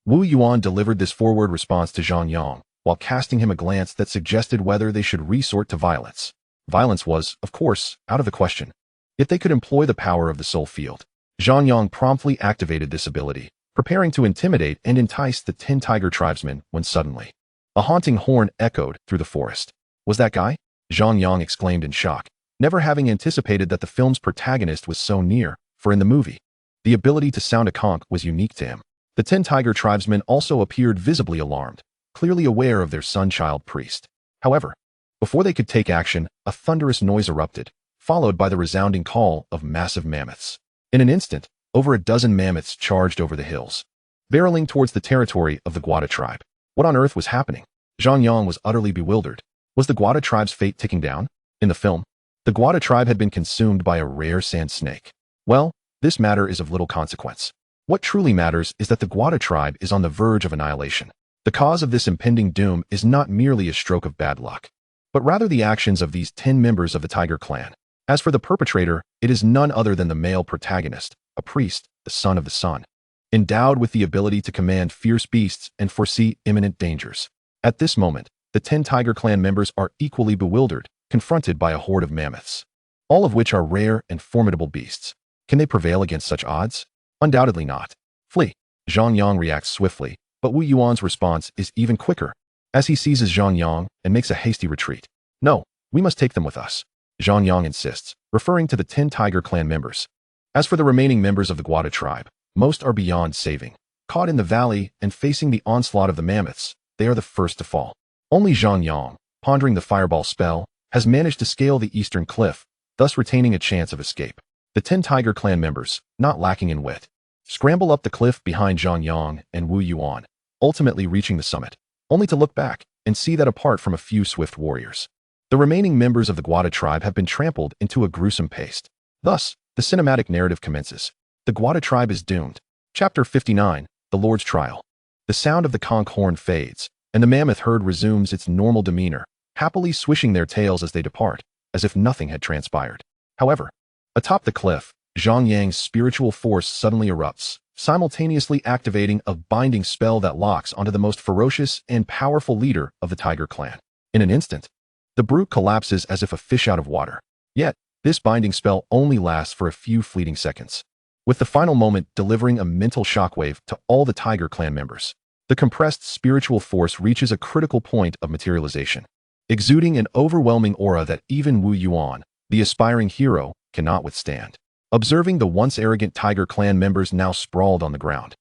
Wu Yuan delivered this forward response to Zhang Yang, while casting him a glance that suggested whether they should resort to violence. Violence was, of course, out of the question. Yet they could employ the power of the soul field. Zhang Yang promptly activated this ability, preparing to intimidate and entice the 10 tiger tribesmen when suddenly a haunting horn echoed through the forest. Was that Guy? Zhang Yang exclaimed in shock, never having anticipated that the film's protagonist was so near, for in the movie, the ability to sound a conch was unique to him. The 10 tiger tribesmen also appeared visibly alarmed, clearly aware of their sun-child priest. However, before they could take action, a thunderous noise erupted, followed by the resounding call of massive mammoths. In an instant, over a dozen mammoths charged over the hills, barreling towards the territory of the Guada tribe. What on earth was happening? Zhang Yang was utterly bewildered. Was the Guada tribe's fate ticking down? In the film, the Guada tribe had been consumed by a rare sand snake. Well, this matter is of little consequence. What truly matters is that the Guada tribe is on the verge of annihilation. The cause of this impending doom is not merely a stroke of bad luck, but rather the actions of these 10 members of the Tiger clan. As for the perpetrator, it is none other than the male protagonist, a priest, the son of the sun, endowed with the ability to command fierce beasts and foresee imminent dangers. At this moment, the 10 Tiger clan members are equally bewildered, confronted by a horde of mammoths, all of which are rare and formidable beasts. Can they prevail against such odds? Undoubtedly not. Flee. Zhang Yang reacts swiftly, but Wu Yuan's response is even quicker, as he seizes Zhang Yang and makes a hasty retreat. No, we must take them with us, Zhang Yang insists, referring to the 10 Tiger clan members. As for the remaining members of the Guada tribe, most are beyond saving. Caught in the valley and facing the onslaught of the mammoths, they are the first to fall. Only Zhang Yang, pondering the fireball spell, has managed to scale the eastern cliff, thus retaining a chance of escape. The 10 Tiger clan members, not lacking in wit, scramble up the cliff behind Zhang Yang and Wu Yuan, ultimately reaching the summit, only to look back and see that apart from a few swift warriors, the remaining members of the Guada tribe have been trampled into a gruesome paste. Thus, the cinematic narrative commences. The Guada tribe is doomed. Chapter 59, The Lord's Trial. The sound of the conch horn fades, and the mammoth herd resumes its normal demeanor, happily swishing their tails as they depart, as if nothing had transpired. However, atop the cliff, Zhang Yang's spiritual force suddenly erupts, simultaneously activating a binding spell that locks onto the most ferocious and powerful leader of the Tiger clan. In an instant, the brute collapses as if a fish out of water. Yet, this binding spell only lasts for a few fleeting seconds, with the final moment delivering a mental shockwave to all the Tiger clan members. The compressed spiritual force reaches a critical point of materialization, exuding an overwhelming aura that even Wu Yuan, the aspiring hero, cannot withstand. Observing the once arrogant Tiger clan members now sprawled on the ground,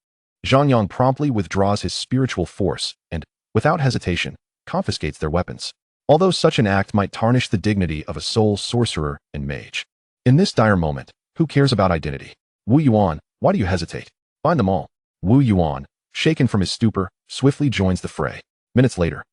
Zhang Yang promptly withdraws his spiritual force and, without hesitation, confiscates their weapons. Although such an act might tarnish the dignity of a soul sorcerer and mage. In this dire moment, who cares about identity? Wu Yuan, why do you hesitate? Find them all. Wu Yuan, shaken from his stupor, swiftly joins the fray. Minutes later,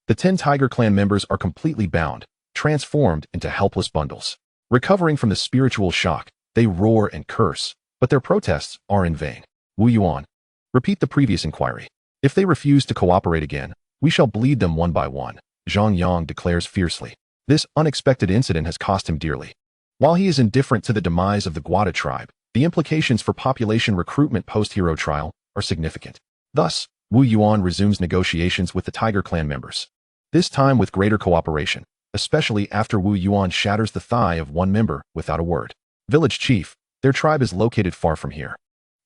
the 10 Tiger clan members are completely bound, transformed into helpless bundles. Recovering from the spiritual shock, they roar and curse, but their protests are in vain. Wu Yuan, repeat the previous inquiry. If they refuse to cooperate again, we shall bleed them one by one. Zhang Yang declares fiercely. This unexpected incident has cost him dearly. While he is indifferent to the demise of the Guada tribe, the implications for population recruitment post-hero trial are significant. Thus, Wu Yuan resumes negotiations with the Tiger Clan members. This time with greater cooperation, especially after Wu Yuan shatters the thigh of one member without a word. Village chief, their tribe is located far from here,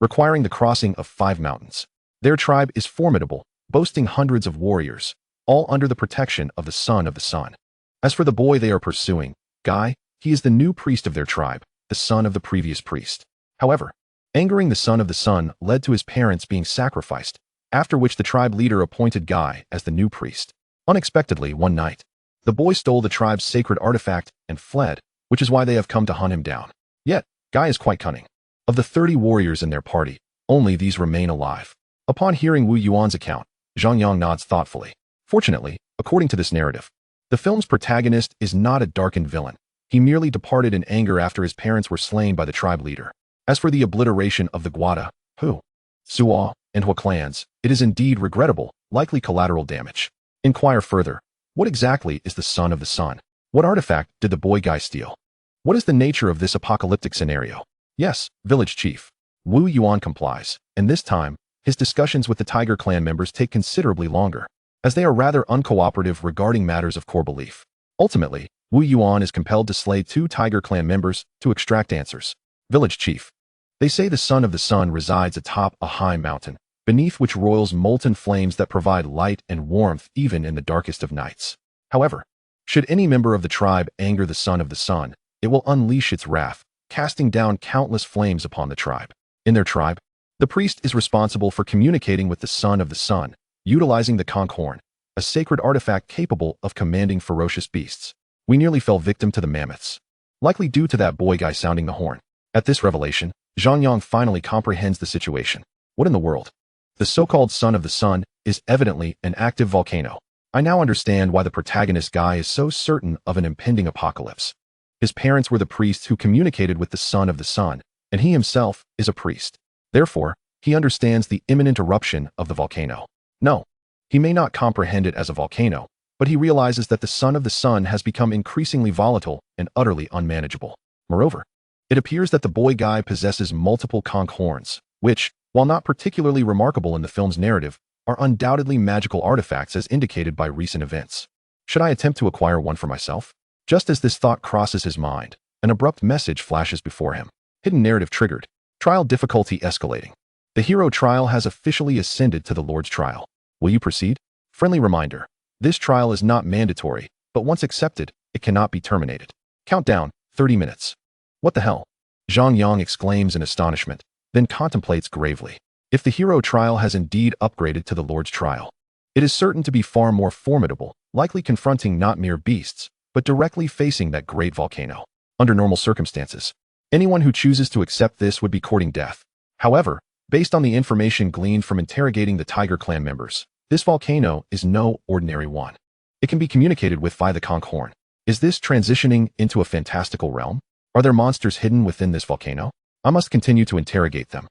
requiring the crossing of 5 mountains. Their tribe is formidable, boasting hundreds of warriors, all under the protection of the Son of the Sun. As for the boy they are pursuing, Guy, he is the new priest of their tribe, the son of the previous priest. However, angering the Son of the Sun led to his parents being sacrificed, after which the tribe leader appointed Guy as the new priest. Unexpectedly, one night, the boy stole the tribe's sacred artifact and fled, which is why they have come to hunt him down. Yet, Guy is quite cunning. Of the 30 warriors in their party, only these remain alive. Upon hearing Wu Yuan's account, Zhang Yang nods thoughtfully. Fortunately, according to this narrative, the film's protagonist is not a darkened villain. He merely departed in anger after his parents were slain by the tribe leader. As for the obliteration of the Guada, Hu, Suo, and Hua clans, it is indeed regrettable, likely collateral damage. Inquire further. What exactly is the Son of the Sun? What artifact did the boy Guy steal? What is the nature of this apocalyptic scenario? Yes, village chief. Wu Yuan complies, and this time, his discussions with the Tiger Clan members take considerably longer, as they are rather uncooperative regarding matters of core belief. Ultimately, Wu Yuan is compelled to slay 2 Tiger Clan members to extract answers. Village chief. They say the Son of the Sun resides atop a high mountain, beneath which roils molten flames that provide light and warmth even in the darkest of nights. However, should any member of the tribe anger the Son of the Sun, it will unleash its wrath, casting down countless flames upon the tribe. In their tribe, the priest is responsible for communicating with the Son of the Sun, utilizing the conch horn, a sacred artifact capable of commanding ferocious beasts. We nearly fell victim to the mammoths, likely due to that boy Guy sounding the horn. At this revelation, Zhang Yang finally comprehends the situation. What in the world? The so-called Son of the Sun is evidently an active volcano. I now understand why the protagonist Guy is so certain of an impending apocalypse. His parents were the priests who communicated with the Son of the Sun, and he himself is a priest. Therefore, he understands the imminent eruption of the volcano. No, he may not comprehend it as a volcano, but he realizes that the Son of the Sun has become increasingly volatile and utterly unmanageable. Moreover, it appears that the boy Guy possesses multiple conch horns, which, while not particularly remarkable in the film's narrative, are undoubtedly magical artifacts as indicated by recent events. Should I attempt to acquire one for myself? Just as this thought crosses his mind, an abrupt message flashes before him. Hidden narrative triggered. Trial difficulty escalating. The hero trial has officially ascended to the Lord's trial. Will you proceed? Friendly reminder. This trial is not mandatory, but once accepted, it cannot be terminated. Countdown, 30 minutes. What the hell? Zhang Yang exclaims in astonishment, then contemplates gravely. If the hero trial has indeed upgraded to the Lord's trial, it is certain to be far more formidable, likely confronting not mere beasts, but directly facing that great volcano. Under normal circumstances, anyone who chooses to accept this would be courting death. However, based on the information gleaned from interrogating the Tiger Clan members, this volcano is no ordinary one. It can be communicated with via the conch horn. Is this transitioning into a fantastical realm? Are there monsters hidden within this volcano? I must continue to interrogate them.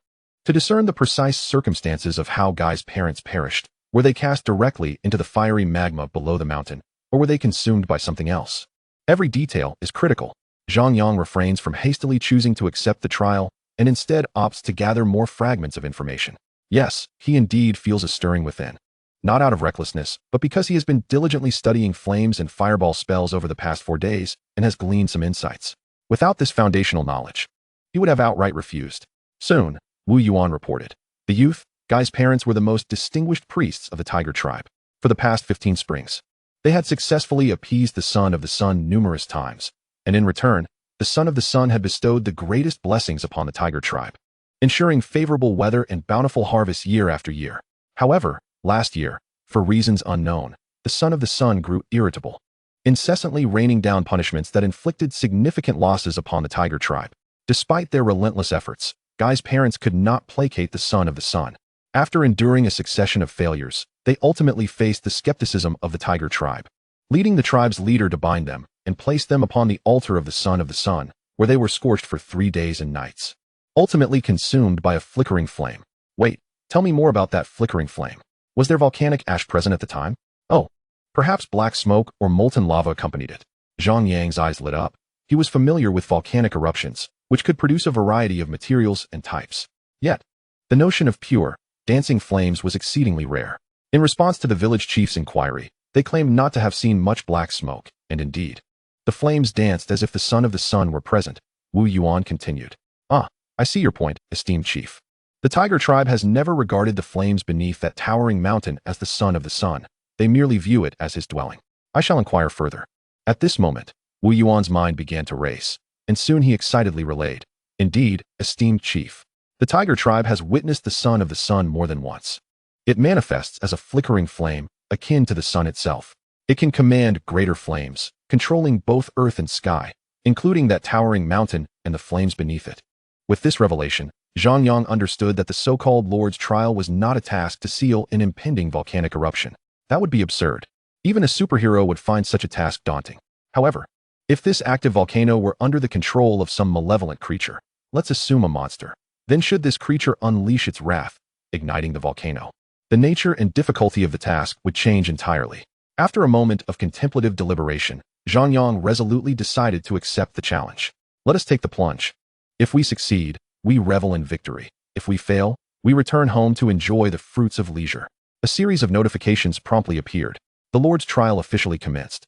To discern the precise circumstances of how Guy's parents perished, were they cast directly into the fiery magma below the mountain, or were they consumed by something else? Every detail is critical. Zhang Yang refrains from hastily choosing to accept the trial, and instead opts to gather more fragments of information. Yes, he indeed feels a stirring within. Not out of recklessness, but because he has been diligently studying flames and fireball spells over the past 4 days and has gleaned some insights. Without this foundational knowledge, he would have outright refused. Soon, Wu Yuan reported. The youth, Guy's parents were the most distinguished priests of the Tiger tribe. For the past 15 springs, they had successfully appeased the Son of the Sun numerous times, and in return, the Son of the Sun had bestowed the greatest blessings upon the Tiger tribe, ensuring favorable weather and bountiful harvests year after year. However, last year, for reasons unknown, the Son of the Sun grew irritable, incessantly raining down punishments that inflicted significant losses upon the Tiger tribe. Despite their relentless efforts, Guy's parents could not placate the Son of the Sun. After enduring a succession of failures, they ultimately faced the skepticism of the Tiger tribe, leading the tribe's leader to bind them and place them upon the altar of the Son of the Sun, where they were scorched for 3 days and nights, ultimately consumed by a flickering flame. Wait, tell me more about that flickering flame. Was there volcanic ash present at the time? Oh, Perhaps black smoke or molten lava accompanied it. Zhang Yang's eyes lit up. He was familiar with volcanic eruptions, which could produce a variety of materials and types. Yet, the notion of pure, dancing flames was exceedingly rare. In response to the village chief's inquiry, they claimed not to have seen much black smoke, and indeed, the flames danced as if the son of the sun were present. Wu Yuan continued. Ah, I see your point, esteemed chief. The tiger tribe has never regarded the flames beneath that towering mountain as the son of the sun. They merely view it as his dwelling. I shall inquire further. At this moment, Wu Yuan's mind began to race, and soon he excitedly relayed. Indeed, esteemed chief, the tiger tribe has witnessed the son of the sun more than once. It manifests as a flickering flame, akin to the sun itself. It can command greater flames, controlling both earth and sky, including that towering mountain and the flames beneath it. With this revelation, Zhang Yang understood that the so-called Lord's trial was not a task to seal an impending volcanic eruption. That would be absurd. Even a superhero would find such a task daunting. However, if this active volcano were under the control of some malevolent creature, let's assume a monster, then should this creature unleash its wrath, igniting the volcano, the nature and difficulty of the task would change entirely. After a moment of contemplative deliberation, Zhang Yang resolutely decided to accept the challenge. Let us take the plunge. If we succeed, we revel in victory. If we fail, we return home to enjoy the fruits of leisure. A series of notifications promptly appeared. The Lord's trial officially commenced.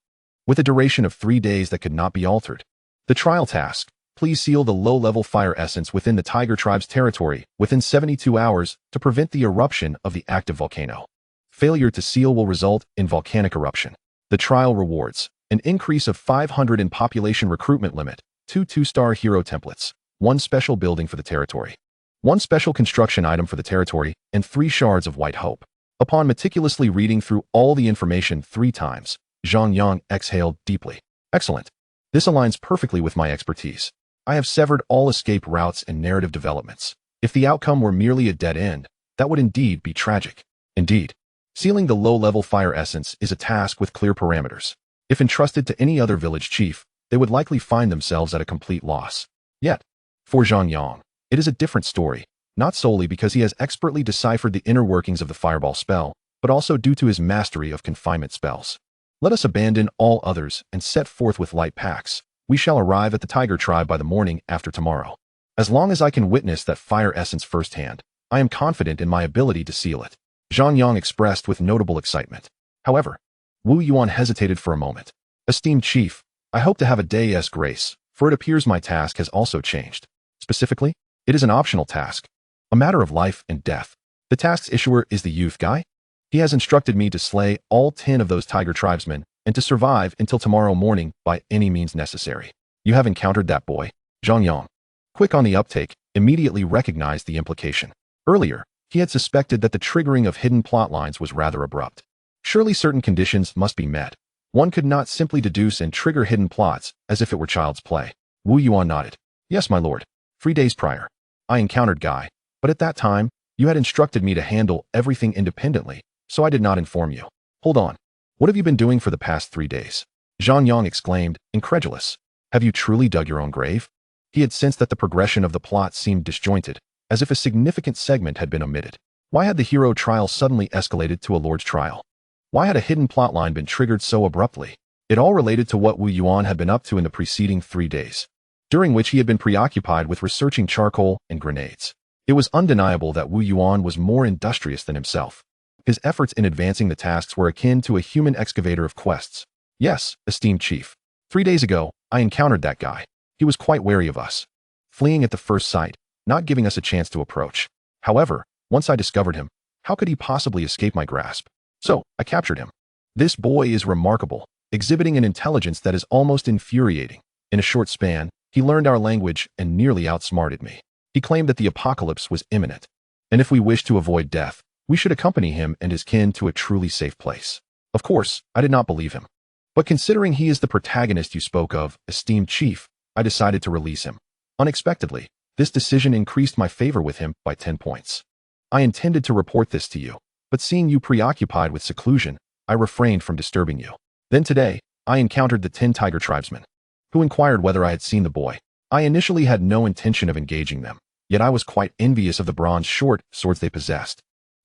With a duration of 3 days that could not be altered. The trial task: please seal the low-level fire essence within the tiger tribe's territory within 72 hours to prevent the eruption of the active volcano. Failure to seal will result in volcanic eruption. The trial rewards: an increase of 500 in population recruitment limit, 2 2-star hero templates, 1 special building for the territory, 1 special construction item for the territory, and 3 shards of white hope. Upon meticulously reading through all the information 3 times, Zhang Yang exhaled deeply. Excellent. This aligns perfectly with my expertise. I have severed all escape routes and narrative developments. If the outcome were merely a dead end, that would indeed be tragic. Indeed, sealing the low-level fire essence is a task with clear parameters. If entrusted to any other village chief, they would likely find themselves at a complete loss. Yet, for Zhang Yang, it is a different story, not solely because he has expertly deciphered the inner workings of the fireball spell, but also due to his mastery of confinement spells. Let us abandon all others and set forth with light packs. We shall arrive at the tiger tribe by the morning after tomorrow. As long as I can witness that fire essence firsthand, I am confident in my ability to seal it. Zhang Yang expressed with notable excitement. However, Wu Yuan hesitated for a moment. Esteemed chief, I hope to have a day's grace, for it appears my task has also changed. Specifically, it is an optional task. A matter of life and death. The task's issuer is the youth guy. He has instructed me to slay all 10 of those tiger tribesmen and to survive until tomorrow morning by any means necessary. You have encountered that boy, Zhang Yang. Quick on the uptake, immediately recognized the implication. Earlier, he had suspected that the triggering of hidden plot lines was rather abrupt. Surely certain conditions must be met. One could not simply deduce and trigger hidden plots as if it were child's play. Wu Yuan nodded. Yes, my lord. 3 days prior, I encountered Guy. But at that time, you had instructed me to handle everything independently, so I did not inform you. Hold on. What have you been doing for the past 3 days? Zhang Yang exclaimed, incredulous. Have you truly dug your own grave? He had sensed that the progression of the plot seemed disjointed, as if a significant segment had been omitted. Why had the hero trial suddenly escalated to a lord's trial? Why had a hidden plotline been triggered so abruptly? It all related to what Wu Yuan had been up to in the preceding 3 days, during which he had been preoccupied with researching charcoal and grenades. It was undeniable that Wu Yuan was more industrious than himself. His efforts in advancing the tasks were akin to a human excavator of quests. Yes, esteemed chief. 3 days ago, I encountered that guy. He was quite wary of us, fleeing at the first sight, not giving us a chance to approach. However, once I discovered him, how could he possibly escape my grasp? So, I captured him. This boy is remarkable, exhibiting an intelligence that is almost infuriating. In a short span, he learned our language and nearly outsmarted me. He claimed that the apocalypse was imminent, and if we wished to avoid death, we should accompany him and his kin to a truly safe place. Of course, I did not believe him. But considering he is the protagonist you spoke of, esteemed chief, I decided to release him. Unexpectedly, this decision increased my favor with him by 10 points. I intended to report this to you, but seeing you preoccupied with seclusion, I refrained from disturbing you. Then today, I encountered the 10 tiger tribesmen, who inquired whether I had seen the boy. I initially had no intention of engaging them, yet I was quite envious of the bronze short swords they possessed,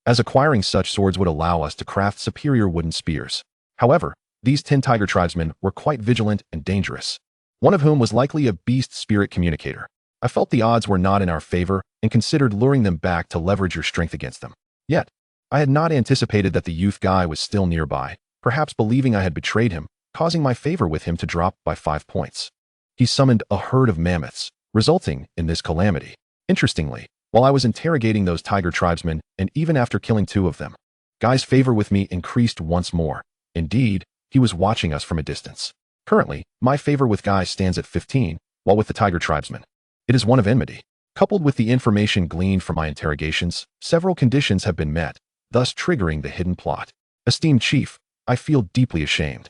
as acquiring such swords would allow us to craft superior wooden spears. However, these 10 tiger tribesmen were quite vigilant and dangerous, one of whom was likely a beast spirit communicator. I felt the odds were not in our favor and considered luring them back to leverage your strength against them. Yet, I had not anticipated that the youth guy was still nearby, perhaps believing I had betrayed him, causing my favor with him to drop by 5 points. He summoned a herd of mammoths, resulting in this calamity. Interestingly, while I was interrogating those tiger tribesmen, and even after killing 2 of them, Guy's favor with me increased once more. Indeed, he was watching us from a distance. Currently, my favor with Guy stands at 15, while with the tiger tribesmen, it is one of enmity. Coupled with the information gleaned from my interrogations, several conditions have been met, thus triggering the hidden plot. Esteemed Chief, I feel deeply ashamed.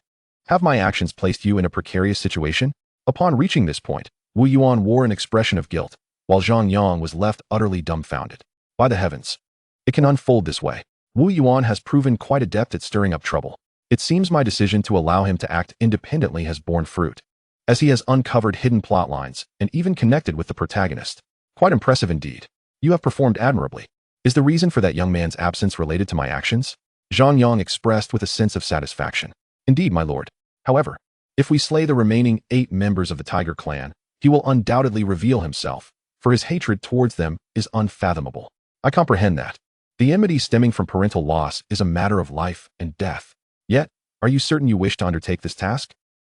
Have my actions placed you in a precarious situation? Upon reaching this point, Wu Yuan wore an expression of guilt, while Zhang Yang was left utterly dumbfounded. By the heavens, it can unfold this way. Wu Yuan has proven quite adept at stirring up trouble. It seems my decision to allow him to act independently has borne fruit, as he has uncovered hidden plot lines and even connected with the protagonist. Quite impressive indeed. You have performed admirably. Is the reason for that young man's absence related to my actions? Zhang Yang expressed with a sense of satisfaction. Indeed, my lord. However, if we slay the remaining 8 members of the Tiger clan, he will undoubtedly reveal himself, for his hatred towards them is unfathomable. I comprehend that. The enmity stemming from parental loss is a matter of life and death. Yet, are you certain you wish to undertake this task?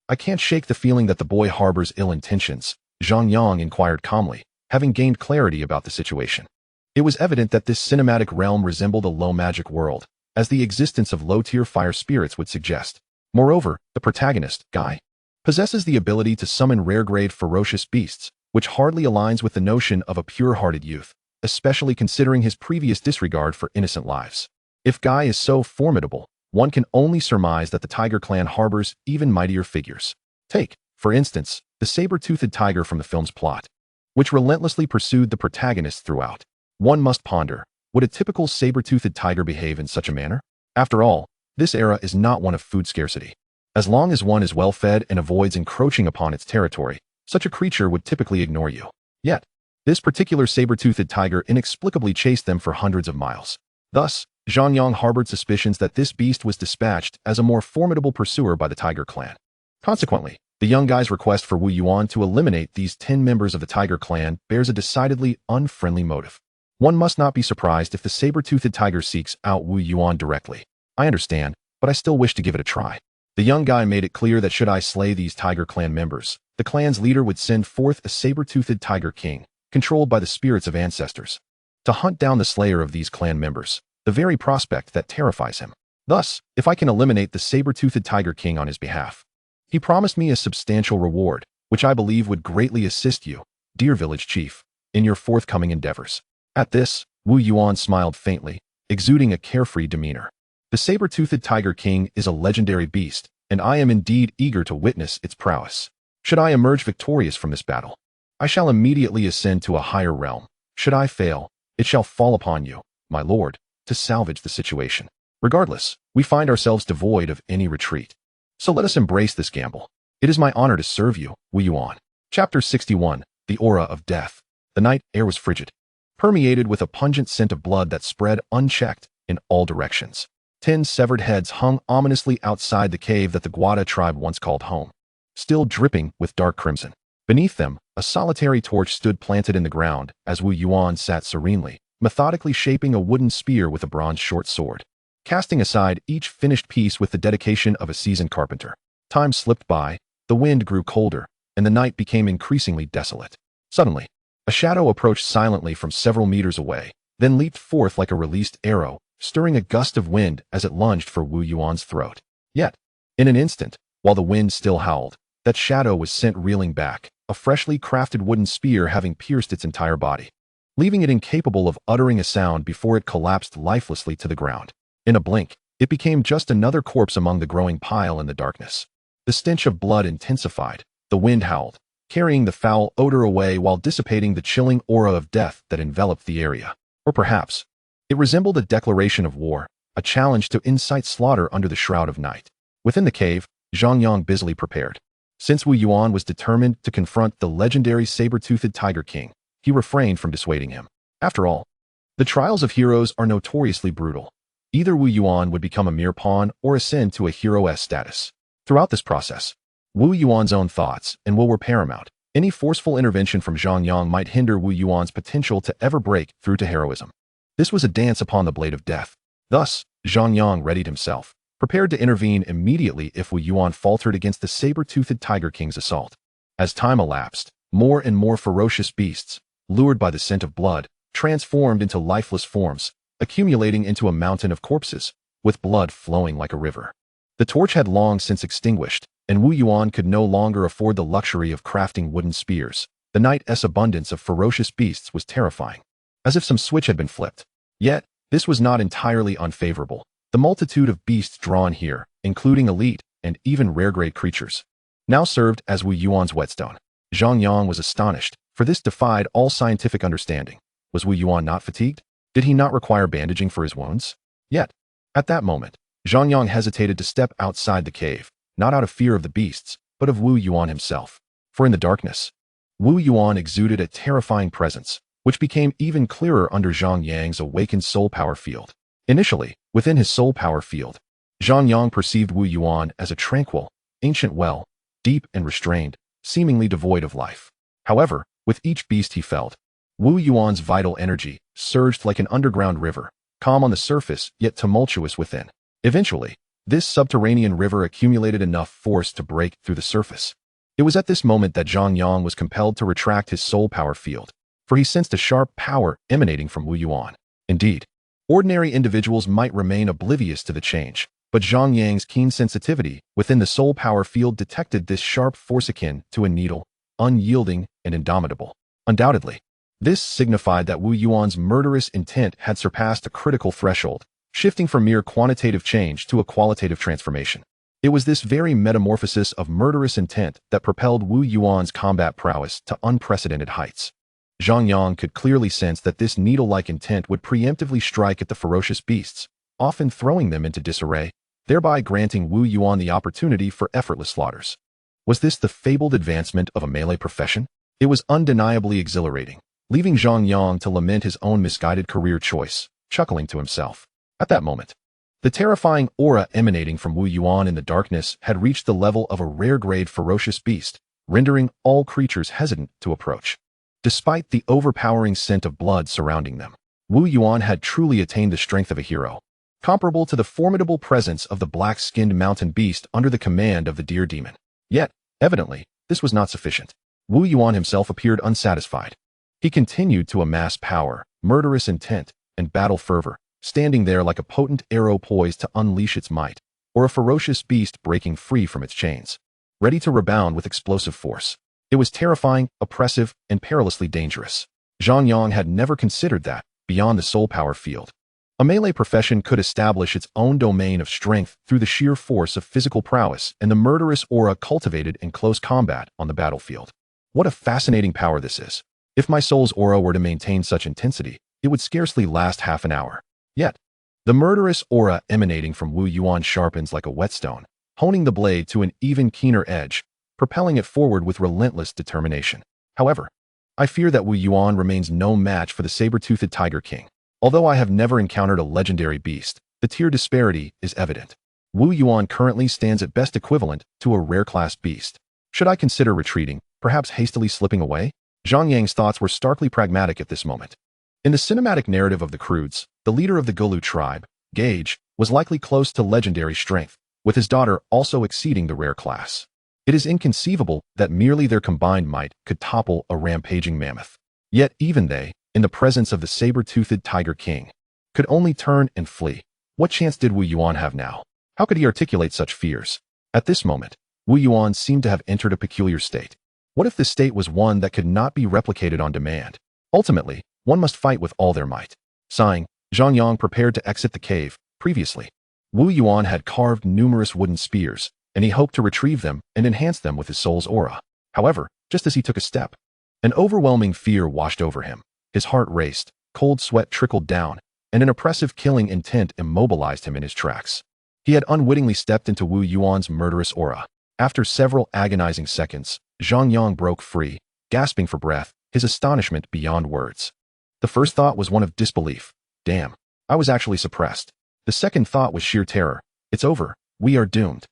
I can't shake the feeling that the boy harbors ill intentions, Zhang Yang inquired calmly, having gained clarity about the situation. It was evident that this cinematic realm resembled a low magic world, as the existence of low-tier fire spirits would suggest. Moreover, the protagonist, Guy, possesses the ability to summon rare-grade ferocious beasts, which hardly aligns with the notion of a pure-hearted youth, especially considering his previous disregard for innocent lives. If Guy is so formidable, one can only surmise that the Tiger clan harbors even mightier figures. Take, for instance, the saber-toothed tiger from the film's plot, which relentlessly pursued the protagonist throughout. One must ponder, would a typical saber-toothed tiger behave in such a manner? After all, this era is not one of food scarcity. As long as one is well-fed and avoids encroaching upon its territory, such a creature would typically ignore you. Yet, this particular saber-toothed tiger inexplicably chased them for hundreds of miles. Thus, Zhang Yang harbored suspicions that this beast was dispatched as a more formidable pursuer by the Tiger clan. Consequently, the young guy's request for Wu Yuan to eliminate these 10 members of the Tiger clan bears a decidedly unfriendly motive. One must not be surprised if the saber-toothed tiger seeks out Wu Yuan directly. I understand, but I still wish to give it a try. The young guy made it clear that should I slay these Tiger clan members, the clan's leader would send forth a saber-toothed tiger king, controlled by the spirits of ancestors, to hunt down the slayer of these clan members, the very prospect that terrifies him. Thus, if I can eliminate the saber-toothed tiger king on his behalf, he promised me a substantial reward, which I believe would greatly assist you, dear village chief, in your forthcoming endeavors. At this, Wu Yuan smiled faintly, exuding a carefree demeanor. The saber-toothed tiger king is a legendary beast, and I am indeed eager to witness its prowess. Should I emerge victorious from this battle, I shall immediately ascend to a higher realm. Should I fail, it shall fall upon you, my lord, to salvage the situation. Regardless, we find ourselves devoid of any retreat. So let us embrace this gamble. It is my honor to serve you, Wu Yuan. Chapter 61, The Aura of Death. The night air was frigid, permeated with a pungent scent of blood that spread unchecked in all directions. 10 severed heads hung ominously outside the cave that the Guada tribe once called home, still dripping with dark crimson. Beneath them, a solitary torch stood planted in the ground as Wu Yuan sat serenely, methodically shaping a wooden spear with a bronze short sword, casting aside each finished piece with the dedication of a seasoned carpenter. Time slipped by, the wind grew colder, and the night became increasingly desolate. Suddenly, a shadow approached silently from several meters away, then leaped forth like a released arrow, stirring a gust of wind as it lunged for Wu Yuan's throat. Yet, in an instant, while the wind still howled, that shadow was sent reeling back, a freshly crafted wooden spear having pierced its entire body, leaving it incapable of uttering a sound before it collapsed lifelessly to the ground. In a blink, it became just another corpse among the growing pile in the darkness. The stench of blood intensified, the wind howled, carrying the foul odor away while dissipating the chilling aura of death that enveloped the area. Or perhaps, it resembled a declaration of war, a challenge to incite slaughter under the shroud of night. Within the cave, Zhang Yang busily prepared. Since Wu Yuan was determined to confront the legendary saber-toothed Tiger King, he refrained from dissuading him. After all, the trials of heroes are notoriously brutal. Either Wu Yuan would become a mere pawn or ascend to a hero-esque status. Throughout this process, Wu Yuan's own thoughts and will were paramount. Any forceful intervention from Zhang Yang might hinder Wu Yuan's potential to ever break through to heroism. This was a dance upon the blade of death. Thus, Zhang Yang readied himself, prepared to intervene immediately if Wu Yuan faltered against the saber-toothed Tiger King's assault. As time elapsed, more and more ferocious beasts, lured by the scent of blood, transformed into lifeless forms, accumulating into a mountain of corpses, with blood flowing like a river. The torch had long since extinguished, and Wu Yuan could no longer afford the luxury of crafting wooden spears. The night's abundance of ferocious beasts was terrifying, as if some switch had been flipped. Yet, this was not entirely unfavorable. The multitude of beasts drawn here, including elite and even rare-grade creatures, now served as Wu Yuan's whetstone. Zhang Yang was astonished, for this defied all scientific understanding. Was Wu Yuan not fatigued? Did he not require bandaging for his wounds? Yet, at that moment, Zhang Yang hesitated to step outside the cave, not out of fear of the beasts, but of Wu Yuan himself. For in the darkness, Wu Yuan exuded a terrifying presence, which became even clearer under Zhang Yang's awakened soul power field. Initially, within his soul power field, Zhang Yang perceived Wu Yuan as a tranquil, ancient well, deep and restrained, seemingly devoid of life. However, with each beast he felt, Wu Yuan's vital energy surged like an underground river, calm on the surface yet tumultuous within. Eventually, this subterranean river accumulated enough force to break through the surface. It was at this moment that Zhang Yang was compelled to retract his soul power field, for he sensed a sharp power emanating from Wu Yuan. Indeed, ordinary individuals might remain oblivious to the change, but Zhang Yang's keen sensitivity within the soul power field detected this sharp force akin to a needle, unyielding and indomitable. Undoubtedly, this signified that Wu Yuan's murderous intent had surpassed a critical threshold, shifting from mere quantitative change to a qualitative transformation. It was this very metamorphosis of murderous intent that propelled Wu Yuan's combat prowess to unprecedented heights. Zhang Yang could clearly sense that this needle-like intent would preemptively strike at the ferocious beasts, often throwing them into disarray, thereby granting Wu Yuan the opportunity for effortless slaughters. Was this the fabled advancement of a melee profession? It was undeniably exhilarating, leaving Zhang Yang to lament his own misguided career choice, chuckling to himself. At that moment, the terrifying aura emanating from Wu Yuan in the darkness had reached the level of a rare-grade ferocious beast, rendering all creatures hesitant to approach. Despite the overpowering scent of blood surrounding them, Wu Yuan had truly attained the strength of a hero, comparable to the formidable presence of the black-skinned mountain beast under the command of the deer demon. Yet, evidently, this was not sufficient. Wu Yuan himself appeared unsatisfied. He continued to amass power, murderous intent, and battle fervor, standing there like a potent arrow poised to unleash its might, or a ferocious beast breaking free from its chains, ready to rebound with explosive force. It was terrifying, oppressive, and perilously dangerous. Zhang Yang had never considered that, beyond the soul power field, a melee profession could establish its own domain of strength through the sheer force of physical prowess and the murderous aura cultivated in close combat on the battlefield. What a fascinating power this is. If my soul's aura were to maintain such intensity, it would scarcely last half an hour. Yet, the murderous aura emanating from Wu Yuan sharpens like a whetstone, honing the blade to an even keener edge, propelling it forward with relentless determination. However, I fear that Wu Yuan remains no match for the saber-toothed Tiger King. Although I have never encountered a legendary beast, the tier disparity is evident. Wu Yuan currently stands at best equivalent to a rare-class beast. Should I consider retreating, perhaps hastily slipping away? Zhang Yang's thoughts were starkly pragmatic at this moment. In the cinematic narrative of the Croods, the leader of the Gulu tribe, Gage, was likely close to legendary strength, with his daughter also exceeding the rare class. It is inconceivable that merely their combined might could topple a rampaging mammoth. Yet even they, in the presence of the saber-toothed Tiger King, could only turn and flee. What chance did Wu Yuan have now? How could he articulate such fears? At this moment, Wu Yuan seemed to have entered a peculiar state. What if the state was one that could not be replicated on demand? Ultimately, one must fight with all their might. Sighing, Zhang Yang prepared to exit the cave. Previously, Wu Yuan had carved numerous wooden spears, and he hoped to retrieve them and enhance them with his soul's aura. However, just as he took a step, an overwhelming fear washed over him. His heart raced, cold sweat trickled down, and an oppressive killing intent immobilized him in his tracks. He had unwittingly stepped into Wu Yuan's murderous aura. After several agonizing seconds, Zhang Yang broke free, gasping for breath, his astonishment beyond words. The first thought was one of disbelief. Damn, I was actually suppressed. The second thought was sheer terror. It's over. We are doomed.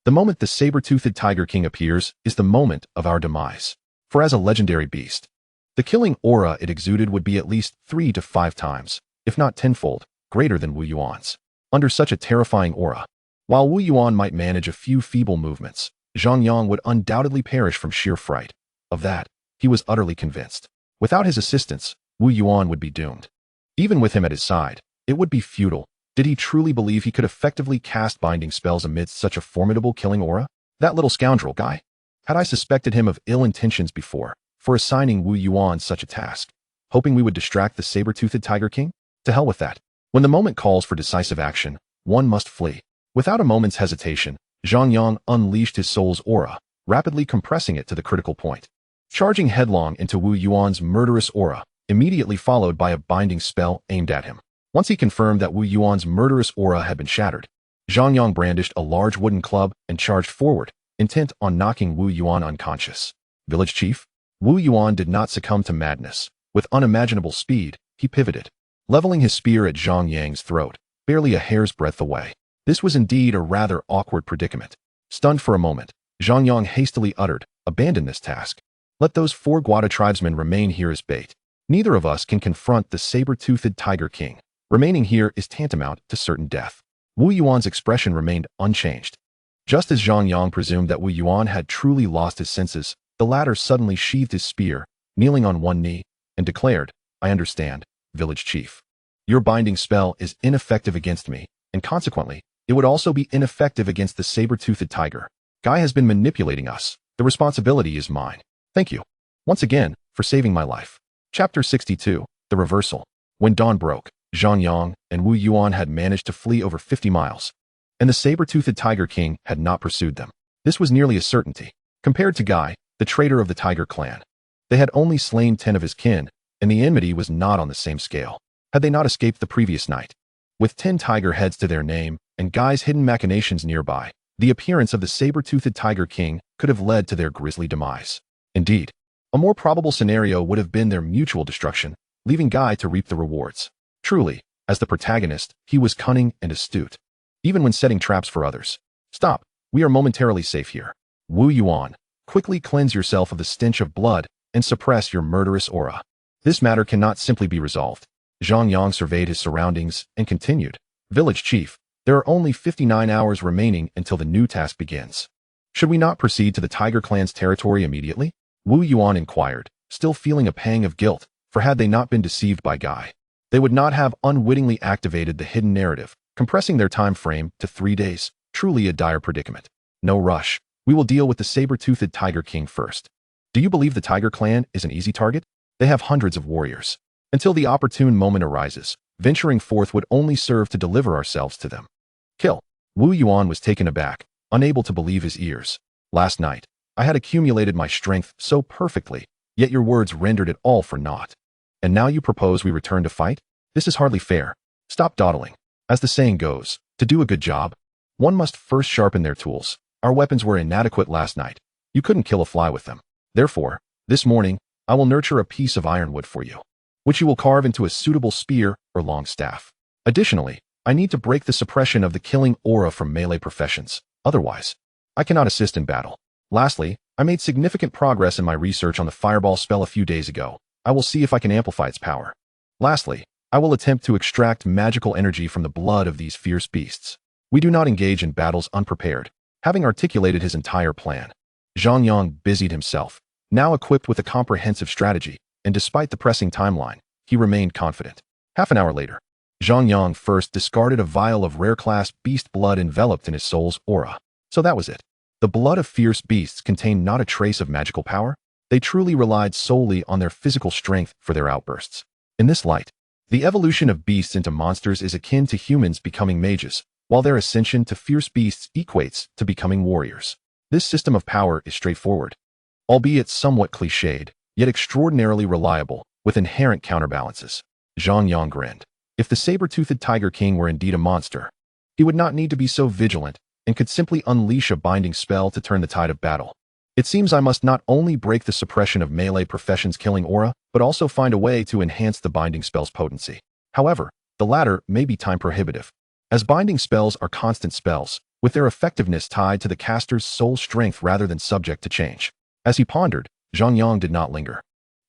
The moment the saber-toothed Tiger King appears is the moment of our demise. For as a legendary beast, the killing aura it exuded would be at least 3 to 5 times, if not tenfold, greater than Wu Yuan's. Under such a terrifying aura, while Wu Yuan might manage a few feeble movements, Zhang Yang would undoubtedly perish from sheer fright. Of that, he was utterly convinced. Without his assistance, Wu Yuan would be doomed. Even with him at his side, it would be futile. Did he truly believe he could effectively cast binding spells amidst such a formidable killing aura? That little scoundrel guy. Had I suspected him of ill intentions before, for assigning Wu Yuan such a task, hoping we would distract the saber-toothed Tiger King? To hell with that. When the moment calls for decisive action, one must flee. Without a moment's hesitation, Zhang Yang unleashed his soul's aura, rapidly compressing it to the critical point. Charging headlong into Wu Yuan's murderous aura, immediately followed by a binding spell aimed at him. Once he confirmed that Wu Yuan's murderous aura had been shattered, Zhang Yang brandished a large wooden club and charged forward, intent on knocking Wu Yuan unconscious. Village chief? Wu Yuan did not succumb to madness. With unimaginable speed, he pivoted, leveling his spear at Zhang Yang's throat, barely a hair's breadth away. This was indeed a rather awkward predicament. Stunned for a moment, Zhang Yang hastily uttered, "Abandon this task. Let those 4 Guada tribesmen remain here as bait. Neither of us can confront the saber-toothed Tiger King. Remaining here is tantamount to certain death." Wu Yuan's expression remained unchanged. Just as Zhang Yang presumed that Wu Yuan had truly lost his senses, the latter suddenly sheathed his spear, kneeling on one knee, and declared, "I understand, village chief. Your binding spell is ineffective against me, and consequently, it would also be ineffective against the saber-toothed tiger. Guy has been manipulating us. The responsibility is mine. Thank you, once again, for saving my life." Chapter 62, The Reversal. When dawn broke, Zhang Yang and Wu Yuan had managed to flee over 50 miles, and the saber-toothed Tiger King had not pursued them. This was nearly a certainty. Compared to Guy, the traitor of the Tiger clan, they had only slain 10 of his kin, and the enmity was not on the same scale. Had they not escaped the previous night? With 10 tiger heads to their name, and Guy's hidden machinations nearby, the appearance of the saber-toothed Tiger King could have led to their grisly demise. Indeed, a more probable scenario would have been their mutual destruction, leaving Guy to reap the rewards. Truly, as the protagonist, he was cunning and astute, even when setting traps for others. "Stop, we are momentarily safe here. Wu Yuan, quickly cleanse yourself of the stench of blood and suppress your murderous aura. This matter cannot simply be resolved." Zhang Yang surveyed his surroundings and continued, "Village chief, there are only 59 hours remaining until the new task begins. Should we not proceed to the Tiger clan's territory immediately?" Wu Yuan inquired, still feeling a pang of guilt, for had they not been deceived by Guy, they would not have unwittingly activated the hidden narrative, compressing their time frame to 3 days. Truly a dire predicament. "No rush. We will deal with the saber-toothed Tiger King first. Do you believe the Tiger clan is an easy target? They have hundreds of warriors. Until the opportune moment arises, venturing forth would only serve to deliver ourselves to them." "Kill." Wu Yuan was taken aback, unable to believe his ears. "Last night, I had accumulated my strength so perfectly, yet your words rendered it all for naught. And now you propose we return to fight? This is hardly fair. Stop dawdling. As the saying goes, to do a good job, one must first sharpen their tools. Our weapons were inadequate last night. You couldn't kill a fly with them. Therefore, this morning, I will nurture a piece of ironwood for you, which you will carve into a suitable spear or long staff. Additionally, I need to break the suppression of the killing aura from melee professions. Otherwise, I cannot assist in battle. Lastly, I made significant progress in my research on the fireball spell a few days ago. I will see if I can amplify its power. Lastly, I will attempt to extract magical energy from the blood of these fierce beasts. We do not engage in battles unprepared." Having articulated his entire plan, Zhang Yang busied himself, now equipped with a comprehensive strategy, and despite the pressing timeline, he remained confident. Half an hour later, Zhang Yang first discarded a vial of rare-class beast blood enveloped in his soul's aura. So that was it. The blood of fierce beasts contained not a trace of magical power. They truly relied solely on their physical strength for their outbursts. In this light, the evolution of beasts into monsters is akin to humans becoming mages, while their ascension to fierce beasts equates to becoming warriors. This system of power is straightforward, albeit somewhat cliched, yet extraordinarily reliable, with inherent counterbalances. Zhang Yang grinned. If the saber-toothed Tiger King were indeed a monster, he would not need to be so vigilant and could simply unleash a binding spell to turn the tide of battle. It seems I must not only break the suppression of melee profession's killing aura, but also find a way to enhance the binding spell's potency. However, the latter may be time prohibitive. as binding spells are constant spells, with their effectiveness tied to the caster's soul strength rather than subject to change. As he pondered, Zhang Yang did not linger.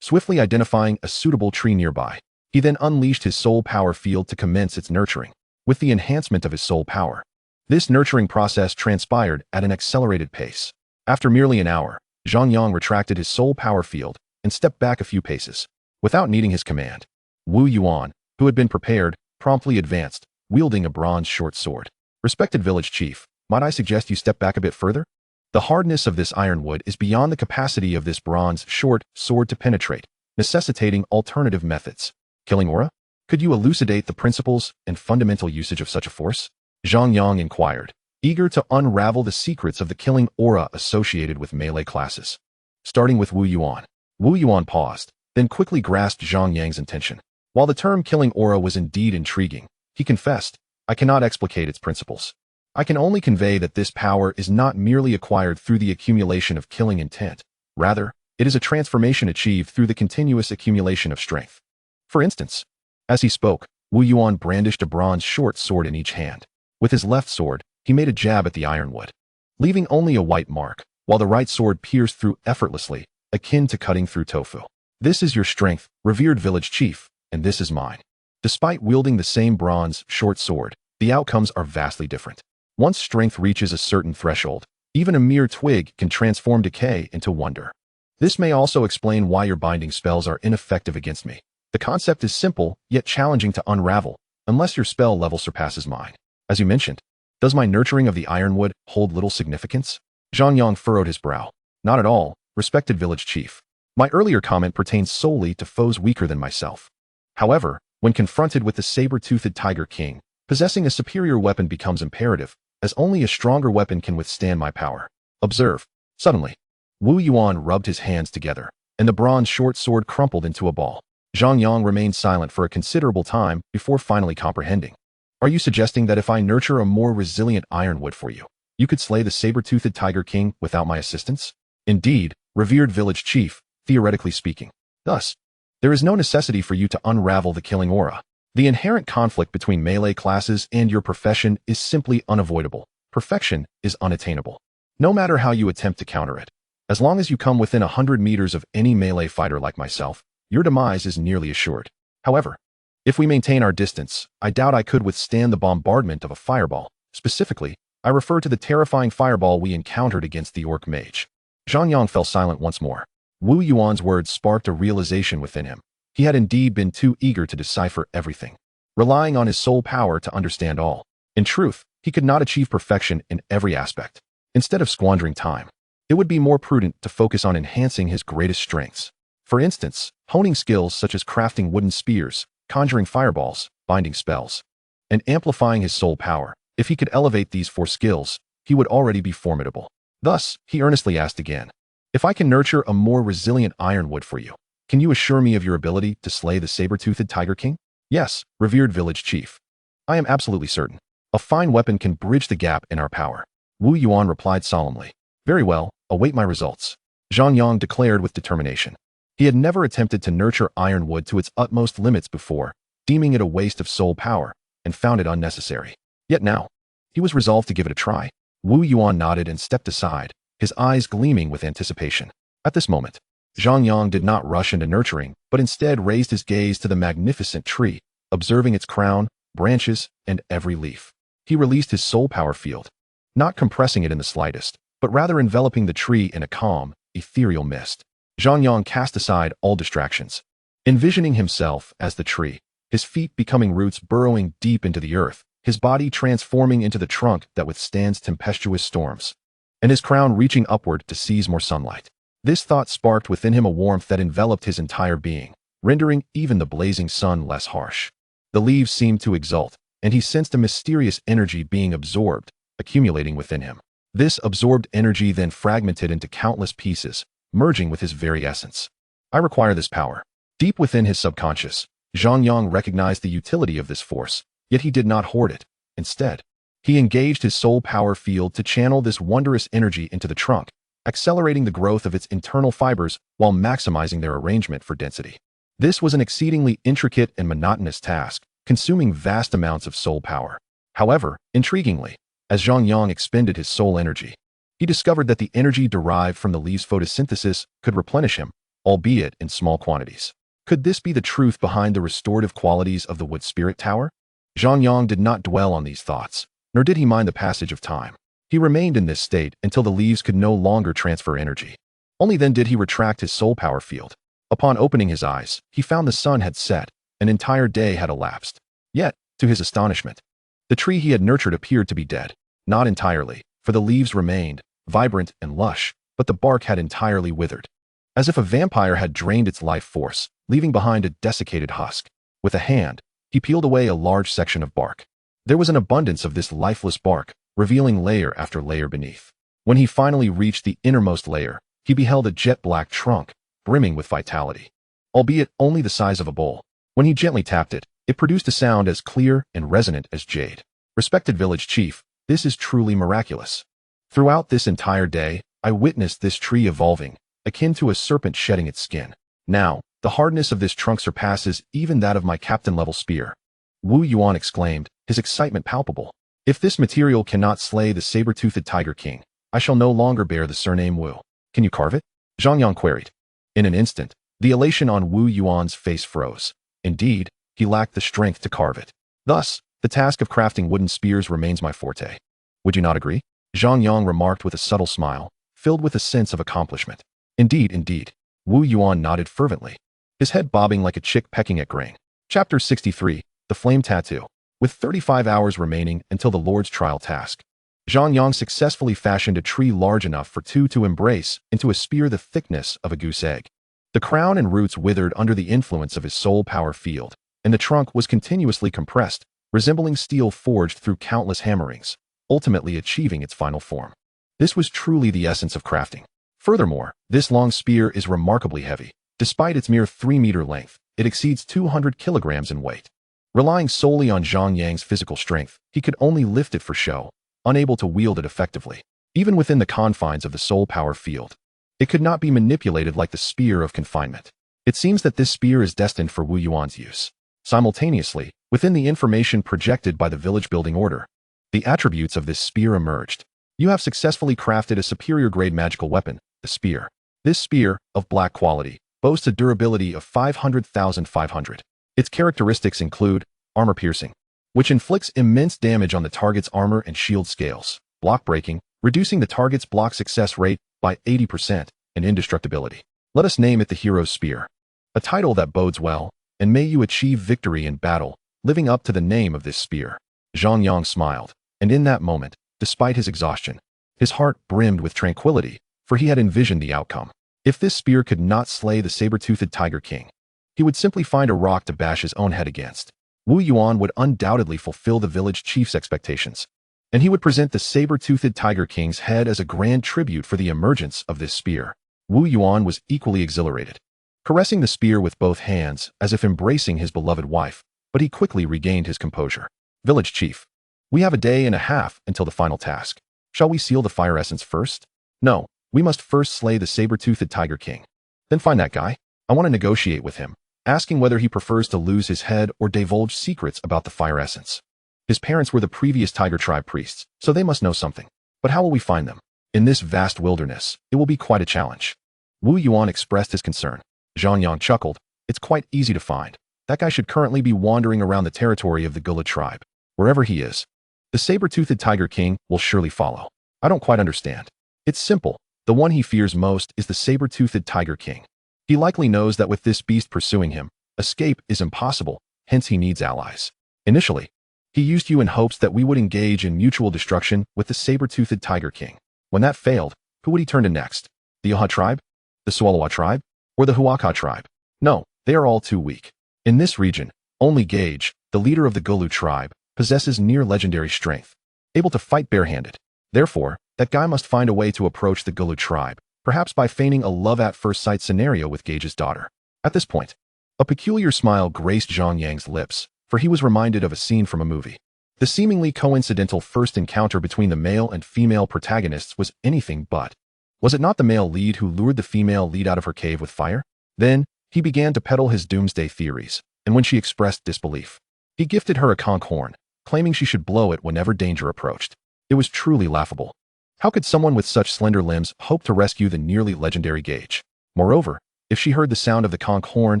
Swiftly identifying a suitable tree nearby, he then unleashed his soul power field to commence its nurturing. With the enhancement of his soul power, this nurturing process transpired at an accelerated pace. After merely an hour, Zhang Yang retracted his soul power field and stepped back a few paces. Without needing his command, Wu Yuan, who had been prepared, promptly advanced, wielding a bronze short sword. Respected village chief, might I suggest you step back a bit further? The hardness of this ironwood is beyond the capacity of this bronze short sword to penetrate, necessitating alternative methods. Killing aura? Could you elucidate the principles and fundamental usage of such a force? Zhang Yang inquired, eager to unravel the secrets of the killing aura associated with melee classes. Starting with Wu Yuan. Wu Yuan paused, then quickly grasped Zhang Yang's intention. While the term killing aura was indeed intriguing, he confessed, I cannot explicate its principles. I can only convey that this power is not merely acquired through the accumulation of killing intent. Rather, it is a transformation achieved through the continuous accumulation of strength. For instance, as he spoke, Wu Yuan brandished a bronze short sword in each hand. With his left sword, he made a jab at the ironwood, leaving only a white mark, while the right sword pierced through effortlessly, akin to cutting through tofu. This is your strength, revered village chief, and this is mine. Despite wielding the same bronze short sword, the outcomes are vastly different. Once strength reaches a certain threshold, even a mere twig can transform decay into wonder. This may also explain why your binding spells are ineffective against me. The concept is simple, yet challenging to unravel, unless your spell level surpasses mine. As you mentioned, does my nurturing of the ironwood hold little significance? Zhang Yang furrowed his brow. Not at all, respected village chief. My earlier comment pertains solely to foes weaker than myself. However, when confronted with the saber-toothed Tiger King, possessing a superior weapon becomes imperative, as only a stronger weapon can withstand my power. Observe. Suddenly, Wu Yuan rubbed his hands together, and the bronze short sword crumpled into a ball. Zhang Yang remained silent for a considerable time before finally comprehending. Are you suggesting that if I nurture a more resilient ironwood for you, you could slay the saber-toothed Tiger King without my assistance? Indeed, revered village chief, theoretically speaking. Thus, there is no necessity for you to unravel the killing aura. The inherent conflict between melee classes and your profession is simply unavoidable. Perfection is unattainable. No matter how you attempt to counter it, as long as you come within 100 meters of any melee fighter like myself, your demise is nearly assured. However, if we maintain our distance, I doubt I could withstand the bombardment of a fireball. Specifically, I refer to the terrifying fireball we encountered against the orc mage. Zhang Yang fell silent once more. Wu Yuan's words sparked a realization within him. He had indeed been too eager to decipher everything, relying on his soul power to understand all. In truth, he could not achieve perfection in every aspect. Instead of squandering time, it would be more prudent to focus on enhancing his greatest strengths. For instance, honing skills such as crafting wooden spears, conjuring fireballs, binding spells, and amplifying his soul power. If he could elevate these 4 skills, he would already be formidable. Thus, he earnestly asked again, if I can nurture a more resilient ironwood for you, can you assure me of your ability to slay the saber-toothed Tiger King? Yes, revered village chief. I am absolutely certain. A fine weapon can bridge the gap in our power. Wu Yuan replied solemnly. Very well, await my results. Zhang Yang declared with determination. He had never attempted to nurture ironwood to its utmost limits before, deeming it a waste of soul power, and found it unnecessary. Yet now, he was resolved to give it a try. Wu Yuan nodded and stepped aside, his eyes gleaming with anticipation. At this moment, Zhang Yang did not rush into nurturing, but instead raised his gaze to the magnificent tree, observing its crown, branches, and every leaf. He released his soul power field, not compressing it in the slightest, but rather enveloping the tree in a calm, ethereal mist. Zhang Yang cast aside all distractions, envisioning himself as the tree, his feet becoming roots burrowing deep into the earth, his body transforming into the trunk that withstands tempestuous storms, and his crown reaching upward to seize more sunlight. This thought sparked within him a warmth that enveloped his entire being, rendering even the blazing sun less harsh. The leaves seemed to exult, and he sensed a mysterious energy being absorbed, accumulating within him. This absorbed energy then fragmented into countless pieces, merging with his very essence. I require this power. Deep within his subconscious, Zhang Yang recognized the utility of this force, yet he did not hoard it. Instead, he engaged his soul power field to channel this wondrous energy into the trunk, accelerating the growth of its internal fibers while maximizing their arrangement for density. This was an exceedingly intricate and monotonous task, consuming vast amounts of soul power. However, intriguingly, as Zhang Yang expended his soul energy, he discovered that the energy derived from the leaves' photosynthesis could replenish him, albeit in small quantities. Could this be the truth behind the restorative qualities of the wood spirit tower? Zhang Yang did not dwell on these thoughts, nor did he mind the passage of time. He remained in this state until the leaves could no longer transfer energy. Only then did he retract his soul power field. Upon opening his eyes, he found the sun had set, an entire day had elapsed. Yet, to his astonishment, the tree he had nurtured appeared to be dead. Not entirely, for the leaves remained, vibrant and lush, but the bark had entirely withered. As if a vampire had drained its life force, leaving behind a desiccated husk. With a hand, he peeled away a large section of bark. There was an abundance of this lifeless bark, revealing layer after layer beneath. When he finally reached the innermost layer, he beheld a jet-black trunk, brimming with vitality. Albeit only the size of a bowl. When he gently tapped it, it produced a sound as clear and resonant as jade. Respected village chief, this is truly miraculous. Throughout this entire day, I witnessed this tree evolving, akin to a serpent shedding its skin. Now, the hardness of this trunk surpasses even that of my captain-level spear. Wu Yuan exclaimed, his excitement palpable. If this material cannot slay the saber-toothed Tiger King, I shall no longer bear the surname Wu. Can you carve it? Zhang Yang queried. In an instant, the elation on Wu Yuan's face froze. Indeed, he lacked the strength to carve it. Thus, the task of crafting wooden spears remains my forte. Would you not agree? Zhang Yang remarked with a subtle smile, filled with a sense of accomplishment. Indeed, indeed. Wu Yuan nodded fervently, his head bobbing like a chick pecking at grain. Chapter 63, The Flame Tattoo. With 35 hours remaining until the Lord's trial task, Zhang Yang successfully fashioned a tree large enough for two to embrace into a spear the thickness of a goose egg. The crown and roots withered under the influence of his soul power field, and the trunk was continuously compressed, resembling steel forged through countless hammerings, ultimately achieving its final form. This was truly the essence of crafting. Furthermore, this long spear is remarkably heavy. Despite its mere 3-meter length, it exceeds 200 kilograms in weight. Relying solely on Zhang Yang's physical strength, he could only lift it for show, unable to wield it effectively. Even within the confines of the soul power field, it could not be manipulated like the spear of confinement. It seems that this spear is destined for Wu Yuan's use. Simultaneously, within the information projected by the village building order, the attributes of this spear emerged. You have successfully crafted a superior grade magical weapon, the spear. This spear, of black quality, boasts a durability of 500,500. Its characteristics include armor piercing, which inflicts immense damage on the target's armor and shield scales, block breaking, reducing the target's block success rate by 80%, and indestructibility. Let us name it the Hero's Spear. A title that bodes well, and may you achieve victory in battle, living up to the name of this spear. Zhang Yang smiled, and in that moment, despite his exhaustion, his heart brimmed with tranquility, for he had envisioned the outcome. If this spear could not slay the saber-toothed Tiger King, he would simply find a rock to bash his own head against. Wu Yuan would undoubtedly fulfill the village chief's expectations, and he would present the saber-toothed Tiger King's head as a grand tribute for the emergence of this spear. Wu Yuan was equally exhilarated, caressing the spear with both hands as if embracing his beloved wife, but he quickly regained his composure. Village chief, we have a day and a half until the final task. Shall we seal the fire essence first? No, we must first slay the saber-toothed Tiger King. Then find that guy. I want to negotiate with him, asking whether he prefers to lose his head or divulge secrets about the fire essence. His parents were the previous Tiger Tribe priests, so they must know something. But how will we find them? In this vast wilderness, it will be quite a challenge. Wu Yuan expressed his concern. Zhang Yang chuckled. It's quite easy to find. That guy should currently be wandering around the territory of the Gula tribe. Wherever he is, the saber-toothed Tiger King will surely follow. I don't quite understand. It's simple. The one he fears most is the saber-toothed Tiger King. He likely knows that with this beast pursuing him, escape is impossible, hence he needs allies. Initially, he used you in hopes that we would engage in mutual destruction with the saber-toothed Tiger King. When that failed, who would he turn to next? The Yoha tribe? The Swallowa tribe? Or the Huaka tribe? No, they are all too weak. In this region, only Gage, the leader of the Gulu tribe, possesses near-legendary strength, able to fight barehanded. Therefore, that guy must find a way to approach the Gulu tribe, perhaps by feigning a love-at-first-sight scenario with Gage's daughter. At this point, a peculiar smile graced Zhang Yang's lips, for he was reminded of a scene from a movie. The seemingly coincidental first encounter between the male and female protagonists was anything but. Was it not the male lead who lured the female lead out of her cave with fire? Then, he began to peddle his doomsday theories, and when she expressed disbelief, he gifted her a conch horn, claiming she should blow it whenever danger approached. It was truly laughable. How could someone with such slender limbs hope to rescue the nearly legendary Gage? Moreover, if she heard the sound of the conch horn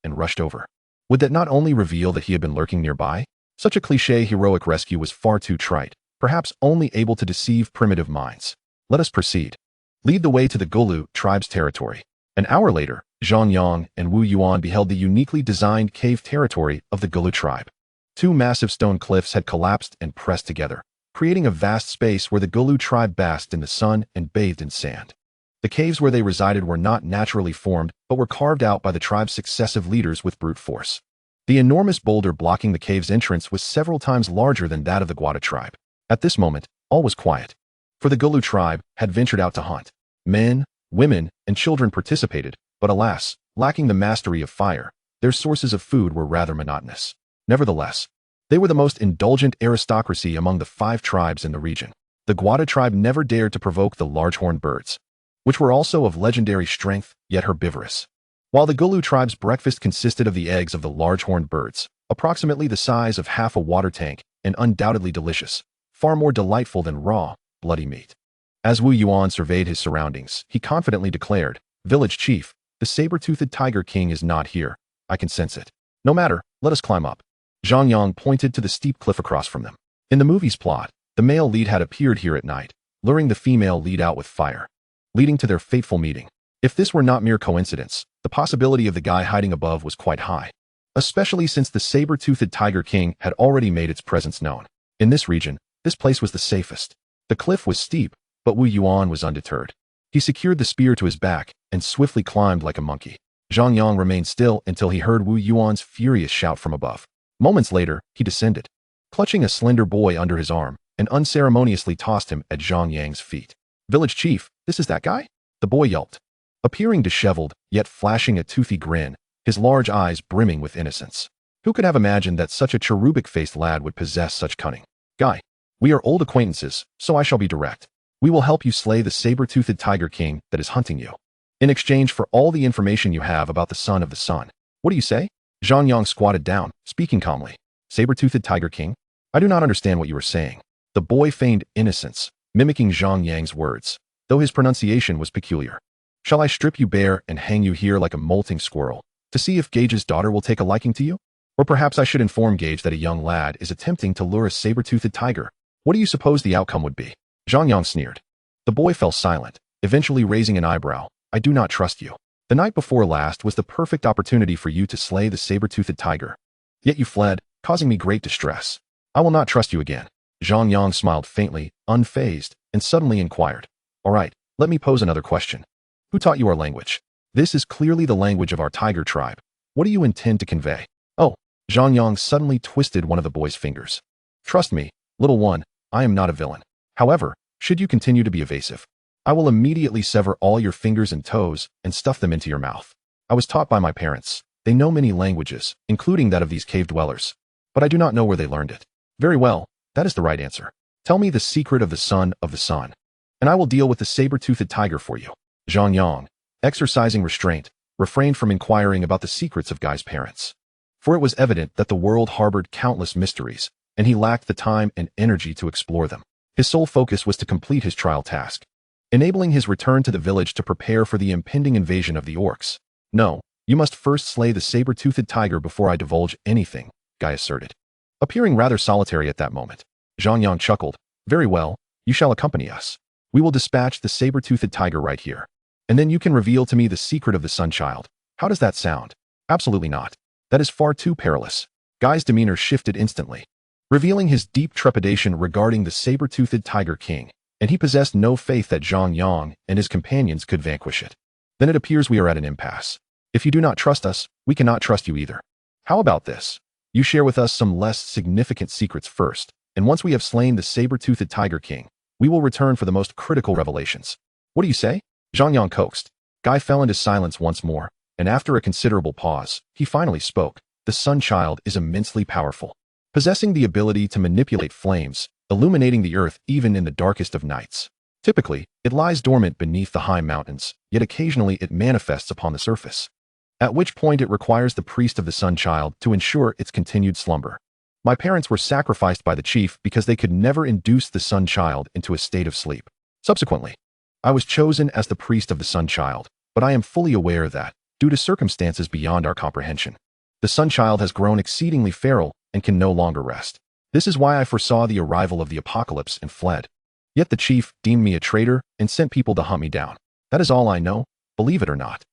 and rushed over, would that not only reveal that he had been lurking nearby? Such a cliché heroic rescue was far too trite, perhaps only able to deceive primitive minds. Let us proceed. Lead the way to the Gulu tribe's territory. An hour later, Zhang Yang and Wu Yuan beheld the uniquely designed cave territory of the Gulu tribe. Two massive stone cliffs had collapsed and pressed together, creating a vast space where the Gulu tribe basked in the sun and bathed in sand. The caves where they resided were not naturally formed, but were carved out by the tribe's successive leaders with brute force. The enormous boulder blocking the cave's entrance was several times larger than that of the Guada tribe. At this moment, all was quiet, for the Gulu tribe had ventured out to hunt. Men, women, and children participated, but alas, lacking the mastery of fire, their sources of food were rather monotonous. Nevertheless, they were the most indulgent aristocracy among the 5 tribes in the region. The Guada tribe never dared to provoke the large-horned birds, which were also of legendary strength, yet herbivorous. While the Gulu tribe's breakfast consisted of the eggs of the large-horned birds, approximately the size of half a water tank, and undoubtedly delicious, far more delightful than raw, bloody meat. As Wu Yuan surveyed his surroundings, he confidently declared, "Village chief, the saber-toothed tiger king is not here. I can sense it. No matter, let us climb up." Zhang Yang pointed to the steep cliff across from them. In the movie's plot, the male lead had appeared here at night, luring the female lead out with fire, leading to their fateful meeting. If this were not mere coincidence, the possibility of the guy hiding above was quite high, especially since the saber-toothed tiger king had already made its presence known. In this region, this place was the safest. The cliff was steep, but Wu Yuan was undeterred. He secured the spear to his back and swiftly climbed like a monkey. Zhang Yang remained still until he heard Wu Yuan's furious shout from above. Moments later, he descended, clutching a slender boy under his arm, and unceremoniously tossed him at Zhang Yang's feet. "Village chief, this is that guy?" the boy yelped, appearing disheveled, yet flashing a toothy grin, his large eyes brimming with innocence. Who could have imagined that such a cherubic-faced lad would possess such cunning? "Guy, we are old acquaintances, so I shall be direct. We will help you slay the saber-toothed tiger king that is hunting you, in exchange for all the information you have about the son of the sun. What do you say?" Zhang Yang squatted down, speaking calmly. "Saber-toothed tiger king? I do not understand what you are saying." The boy feigned innocence, mimicking Zhang Yang's words, though his pronunciation was peculiar. "Shall I strip you bare and hang you here like a molting squirrel, to see if Gage's daughter will take a liking to you? Or perhaps I should inform Gage that a young lad is attempting to lure a saber-toothed tiger. What do you suppose the outcome would be?" Zhang Yang sneered. The boy fell silent, eventually raising an eyebrow. "I do not trust you. The night before last was the perfect opportunity for you to slay the saber-toothed tiger. Yet you fled, causing me great distress. I will not trust you again." Zhang Yang smiled faintly, unfazed, and suddenly inquired, "All right, let me pose another question. Who taught you our language? This is clearly the language of our tiger tribe. What do you intend to convey?" "Oh," Zhang Yang suddenly twisted one of the boy's fingers. "Trust me, little one, I am not a villain. However, should you continue to be evasive, I will immediately sever all your fingers and toes and stuff them into your mouth. I was taught by my parents. They know many languages, including that of these cave dwellers, but I do not know where they learned it." "Very well, that is the right answer. Tell me the secret of the son of the sun, and I will deal with the saber-toothed tiger for you." Zhang Yang, exercising restraint, refrained from inquiring about the secrets of Guy's parents, for it was evident that the world harbored countless mysteries, and he lacked the time and energy to explore them. His sole focus was to complete his trial task, enabling his return to the village to prepare for the impending invasion of the orcs. "No, you must first slay the saber-toothed tiger before I divulge anything," Guy asserted. Appearing rather solitary at that moment, Zhang Yang chuckled. "Very well, you shall accompany us. We will dispatch the saber-toothed tiger right here, and then you can reveal to me the secret of the sun child. How does that sound?" "Absolutely not. That is far too perilous." Guy's demeanor shifted instantly, revealing his deep trepidation regarding the saber-toothed tiger king, and he possessed no faith that Zhang Yang and his companions could vanquish it. "Then it appears we are at an impasse. If you do not trust us, we cannot trust you either. How about this? You share with us some less significant secrets first, and once we have slain the saber-toothed tiger king, we will return for the most critical revelations. What do you say?" Zhang Yang coaxed. Guy fell into silence once more, and after a considerable pause, he finally spoke. "The sun child is immensely powerful, possessing the ability to manipulate flames, illuminating the earth even in the darkest of nights. Typically, it lies dormant beneath the high mountains, yet occasionally it manifests upon the surface, at which point it requires the priest of the sun child to ensure its continued slumber. My parents were sacrificed by the chief because they could never induce the Sun Child into a state of sleep. Subsequently, I was chosen as the priest of the Sun Child, but I am fully aware that, due to circumstances beyond our comprehension, the Sun Child has grown exceedingly feral and can no longer rest. This is why I foresaw the arrival of the apocalypse and fled. Yet the chief deemed me a traitor and sent people to hunt me down. That is all I know, believe it or not.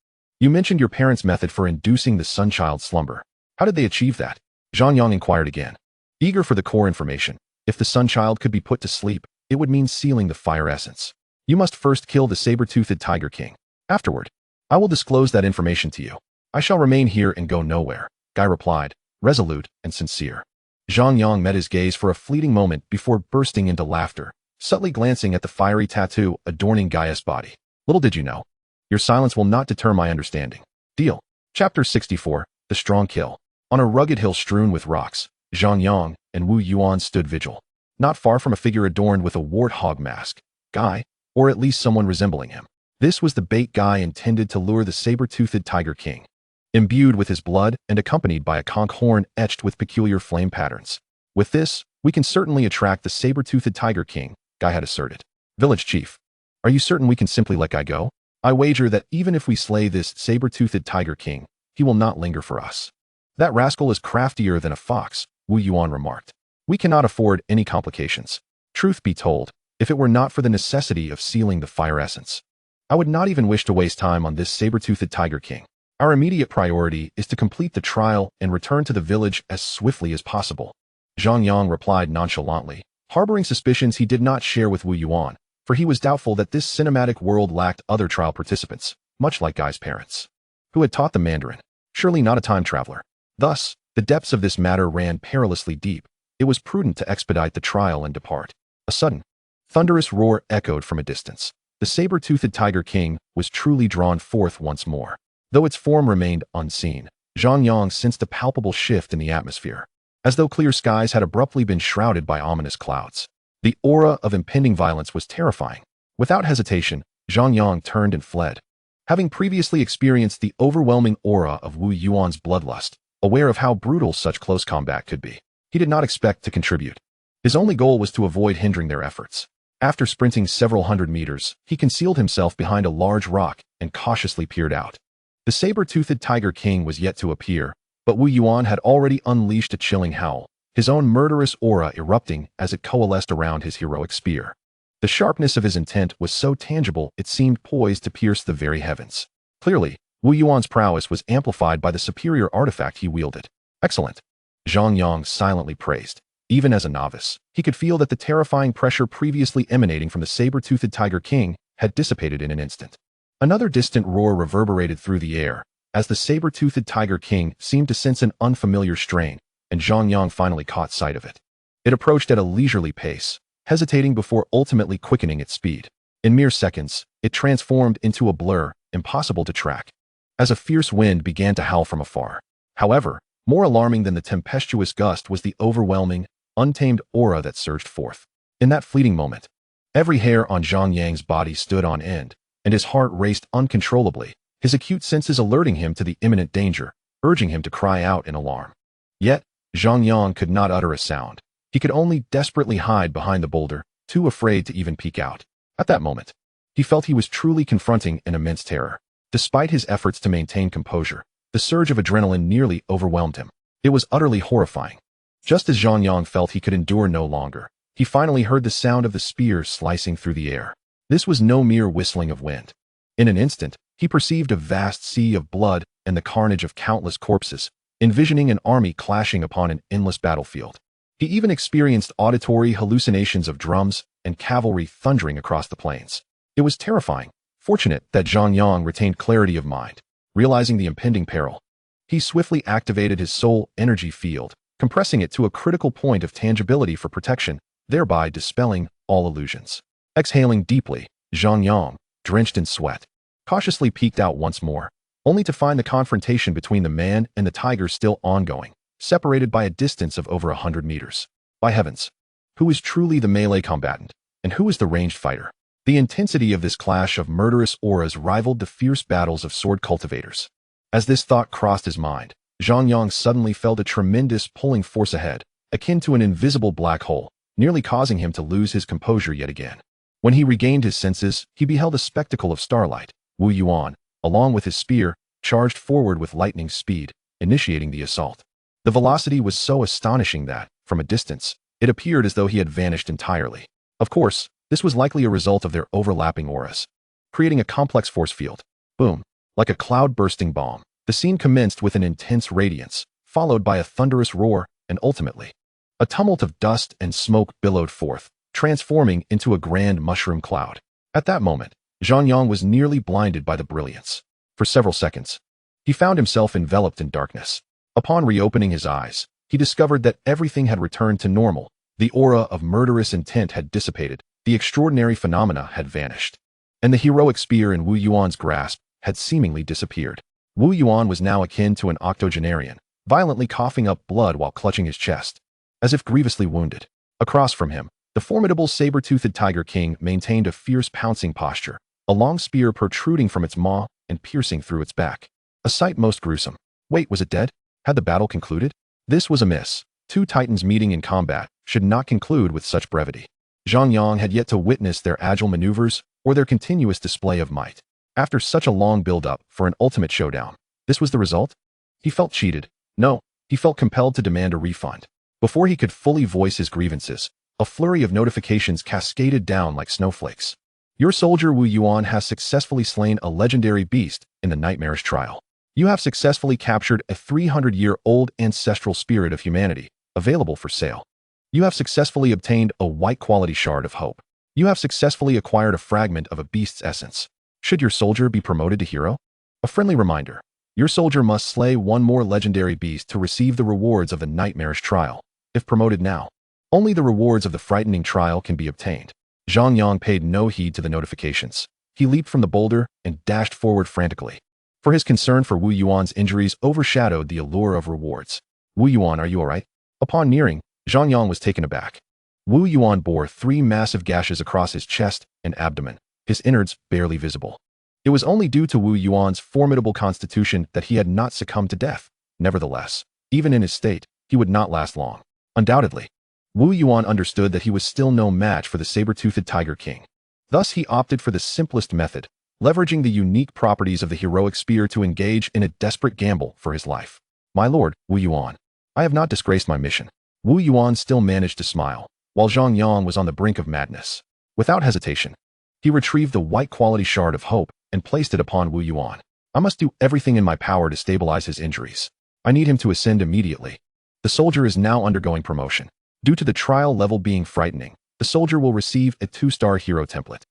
You mentioned your parents' method for inducing the Sun Child's slumber. How did they achieve that? Zhang Yang inquired again, eager for the core information. If the Sun Child could be put to sleep, it would mean sealing the fire essence. You must first kill the saber-toothed Tiger King. Afterward, I will disclose that information to you. I shall remain here and go nowhere, Guy replied, resolute and sincere. Zhang Yang met his gaze for a fleeting moment before bursting into laughter, subtly glancing at the fiery tattoo adorning Gaia's body. Little did you know. Your silence will not deter my understanding. Deal. Chapter 64, The Strong Kill. On a rugged hill strewn with rocks, Zhang Yang and Wu Yuan stood vigil. Not far from a figure adorned with a warthog mask, Guy, or at least someone resembling him. This was the bait Guy intended to lure the saber-toothed Tiger King. Imbued with his blood and accompanied by a conch horn etched with peculiar flame patterns. With this, we can certainly attract the saber-toothed Tiger King, Guy had asserted. Village chief, are you certain we can simply let Guy go? I wager that even if we slay this saber-toothed Tiger King, he will not linger for us. That rascal is craftier than a fox, Wu Yuan remarked. We cannot afford any complications. Truth be told, if it were not for the necessity of sealing the fire essence, I would not even wish to waste time on this saber-toothed Tiger King. Our immediate priority is to complete the trial and return to the village as swiftly as possible. Zhang Yang replied nonchalantly, harboring suspicions he did not share with Wu Yuan, for he was doubtful that this cinematic world lacked other trial participants, much like Guy's parents, who had taught the Mandarin. Surely not a time traveler. Thus, the depths of this matter ran perilously deep. It was prudent to expedite the trial and depart. A sudden, thunderous roar echoed from a distance. The saber-toothed Tiger King was truly drawn forth once more. Though its form remained unseen, Zhang Yang sensed a palpable shift in the atmosphere, as though clear skies had abruptly been shrouded by ominous clouds. The aura of impending violence was terrifying. Without hesitation, Zhang Yang turned and fled. Having previously experienced the overwhelming aura of Wu Yuan's bloodlust, aware of how brutal such close combat could be, he did not expect to contribute. His only goal was to avoid hindering their efforts. After sprinting several hundred meters, he concealed himself behind a large rock and cautiously peered out. The saber-toothed Tiger King was yet to appear, but Wu Yuan had already unleashed a chilling howl, his own murderous aura erupting as it coalesced around his heroic spear. The sharpness of his intent was so tangible it seemed poised to pierce the very heavens. Clearly, Wu Yuan's prowess was amplified by the superior artifact he wielded. Excellent. Zhang Yang silently praised. Even as a novice, he could feel that the terrifying pressure previously emanating from the saber-toothed Tiger King had dissipated in an instant. Another distant roar reverberated through the air, as the saber-toothed Tiger King seemed to sense an unfamiliar strain, and Zhang Yang finally caught sight of it. It approached at a leisurely pace, hesitating before ultimately quickening its speed. In mere seconds, it transformed into a blur, impossible to track, as a fierce wind began to howl from afar. However, more alarming than the tempestuous gust was the overwhelming, untamed aura that surged forth. In that fleeting moment, every hair on Zhang Yang's body stood on end, and his heart raced uncontrollably, his acute senses alerting him to the imminent danger, urging him to cry out in alarm. Yet, Zhang Yang could not utter a sound. He could only desperately hide behind the boulder, too afraid to even peek out. At that moment, he felt he was truly confronting an immense terror. Despite his efforts to maintain composure, the surge of adrenaline nearly overwhelmed him. It was utterly horrifying. Just as Zhang Yang felt he could endure no longer, he finally heard the sound of the spear slicing through the air. This was no mere whistling of wind. In an instant, he perceived a vast sea of blood and the carnage of countless corpses, envisioning an army clashing upon an endless battlefield. He even experienced auditory hallucinations of drums and cavalry thundering across the plains. It was terrifying. Fortunate that Zhang Yang retained clarity of mind. Realizing the impending peril, he swiftly activated his soul energy field, compressing it to a critical point of tangibility for protection, thereby dispelling all illusions. Exhaling deeply, Zhang Yang, drenched in sweat, cautiously peeked out once more, only to find the confrontation between the man and the tiger still ongoing, separated by a distance of over 100 meters. By heavens, who is truly the melee combatant, and who is the ranged fighter? The intensity of this clash of murderous auras rivaled the fierce battles of sword cultivators. As this thought crossed his mind, Zhang Yang suddenly felt a tremendous pulling force ahead, akin to an invisible black hole, nearly causing him to lose his composure yet again. When he regained his senses, he beheld a spectacle of starlight. Wu Yuan, along with his spear, charged forward with lightning speed, initiating the assault. The velocity was so astonishing that, from a distance, it appeared as though he had vanished entirely. Of course, this was likely a result of their overlapping auras, creating a complex force field. Boom! Like a cloud-bursting bomb, the scene commenced with an intense radiance, followed by a thunderous roar, and ultimately, a tumult of dust and smoke billowed forth, transforming into a grand mushroom cloud. At that moment, Zhang Yang was nearly blinded by the brilliance. For several seconds, he found himself enveloped in darkness. Upon reopening his eyes, he discovered that everything had returned to normal. The aura of murderous intent had dissipated, the extraordinary phenomena had vanished, and the heroic spear in Wu Yuan's grasp had seemingly disappeared. Wu Yuan was now akin to an octogenarian, violently coughing up blood while clutching his chest, as if grievously wounded. Across from him, the formidable saber-toothed Tiger King maintained a fierce pouncing posture, a long spear protruding from its maw and piercing through its back. A sight most gruesome. Wait, was it dead? Had the battle concluded? This was amiss. Two titans meeting in combat should not conclude with such brevity. Zhang Yang had yet to witness their agile maneuvers or their continuous display of might. After such a long build-up for an ultimate showdown, this was the result? He felt cheated. No, he felt compelled to demand a refund. Before he could fully voice his grievances, a flurry of notifications cascaded down like snowflakes. Your soldier Wu Yuan has successfully slain a legendary beast in the nightmarish trial. You have successfully captured a 300-year-old ancestral spirit of humanity, available for sale. You have successfully obtained a white-quality shard of hope. You have successfully acquired a fragment of a beast's essence. Should your soldier be promoted to hero? A friendly reminder. Your soldier must slay one more legendary beast to receive the rewards of the nightmarish trial. If promoted now, only the rewards of the frightening trial can be obtained. Zhang Yang paid no heed to the notifications. He leaped from the boulder and dashed forward frantically. For his concern for Wu Yuan's injuries overshadowed the allure of rewards. Wu Yuan, are you alright? Upon nearing, Zhang Yang was taken aback. Wu Yuan bore 3 massive gashes across his chest and abdomen, his innards barely visible. It was only due to Wu Yuan's formidable constitution that he had not succumbed to death. Nevertheless, even in his state, he would not last long. Undoubtedly, Wu Yuan understood that he was still no match for the saber-toothed Tiger King. Thus he opted for the simplest method, leveraging the unique properties of the heroic spear to engage in a desperate gamble for his life. My lord, Wu Yuan, I have not disgraced my mission. Wu Yuan still managed to smile, while Zhang Yang was on the brink of madness. Without hesitation, he retrieved the white-quality shard of hope and placed it upon Wu Yuan. I must do everything in my power to stabilize his injuries. I need him to ascend immediately. The soldier is now undergoing promotion. Due to the trial level being frightening, the soldier will receive a 2-star hero template.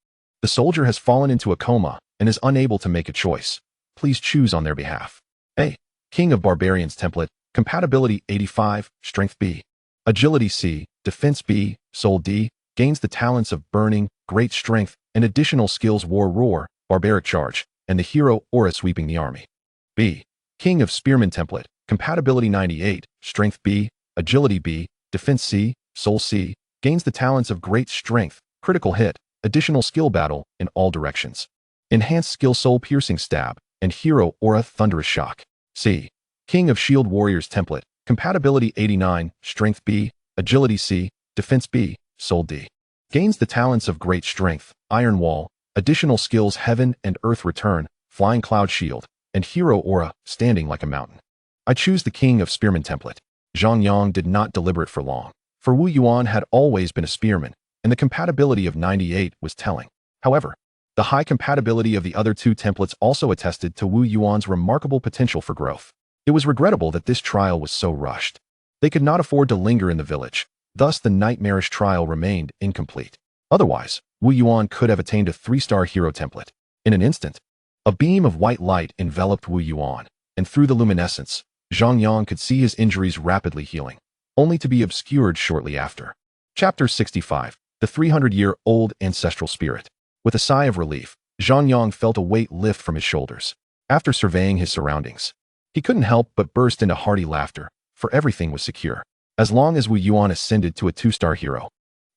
The soldier has fallen into a coma and is unable to make a choice. Please choose on their behalf. A. King of Barbarians template, compatibility 85, strength B. Agility C, defense B, soul D, gains the talents of burning, great strength, and additional skills war roar, barbaric charge, and the hero aura sweeping the army. B. King of Spearmen template, compatibility 98, strength B, agility B, defense C, soul C, gains the talents of great strength, critical hit, additional skill battle in all directions. Enhanced skill soul piercing stab, and hero aura thunderous shock. C. King of Shield Warriors template, compatibility 89, strength B, agility C, defense B, soul D. Gains the talents of great strength, iron wall, additional skills heaven and earth return, flying cloud shield, and hero aura standing like a mountain. I choose the King of Spearmen template. Zhang Yang did not deliberate for long, for Wu Yuan had always been a spearman, and the compatibility of 98 was telling. However, the high compatibility of the other 2 templates also attested to Wu Yuan's remarkable potential for growth. It was regrettable that this trial was so rushed. They could not afford to linger in the village, thus the nightmarish trial remained incomplete. Otherwise, Wu Yuan could have attained a 3-star hero template. In an instant, a beam of white light enveloped Wu Yuan, and through the luminescence, Zhang Yang could see his injuries rapidly healing, only to be obscured shortly after. Chapter 65. The 300-year-old Ancestral Spirit. With a sigh of relief, Zhang Yang felt a weight lift from his shoulders. After surveying his surroundings, he couldn't help but burst into hearty laughter, for everything was secure. As long as Wu Yuan ascended to a 2-star hero,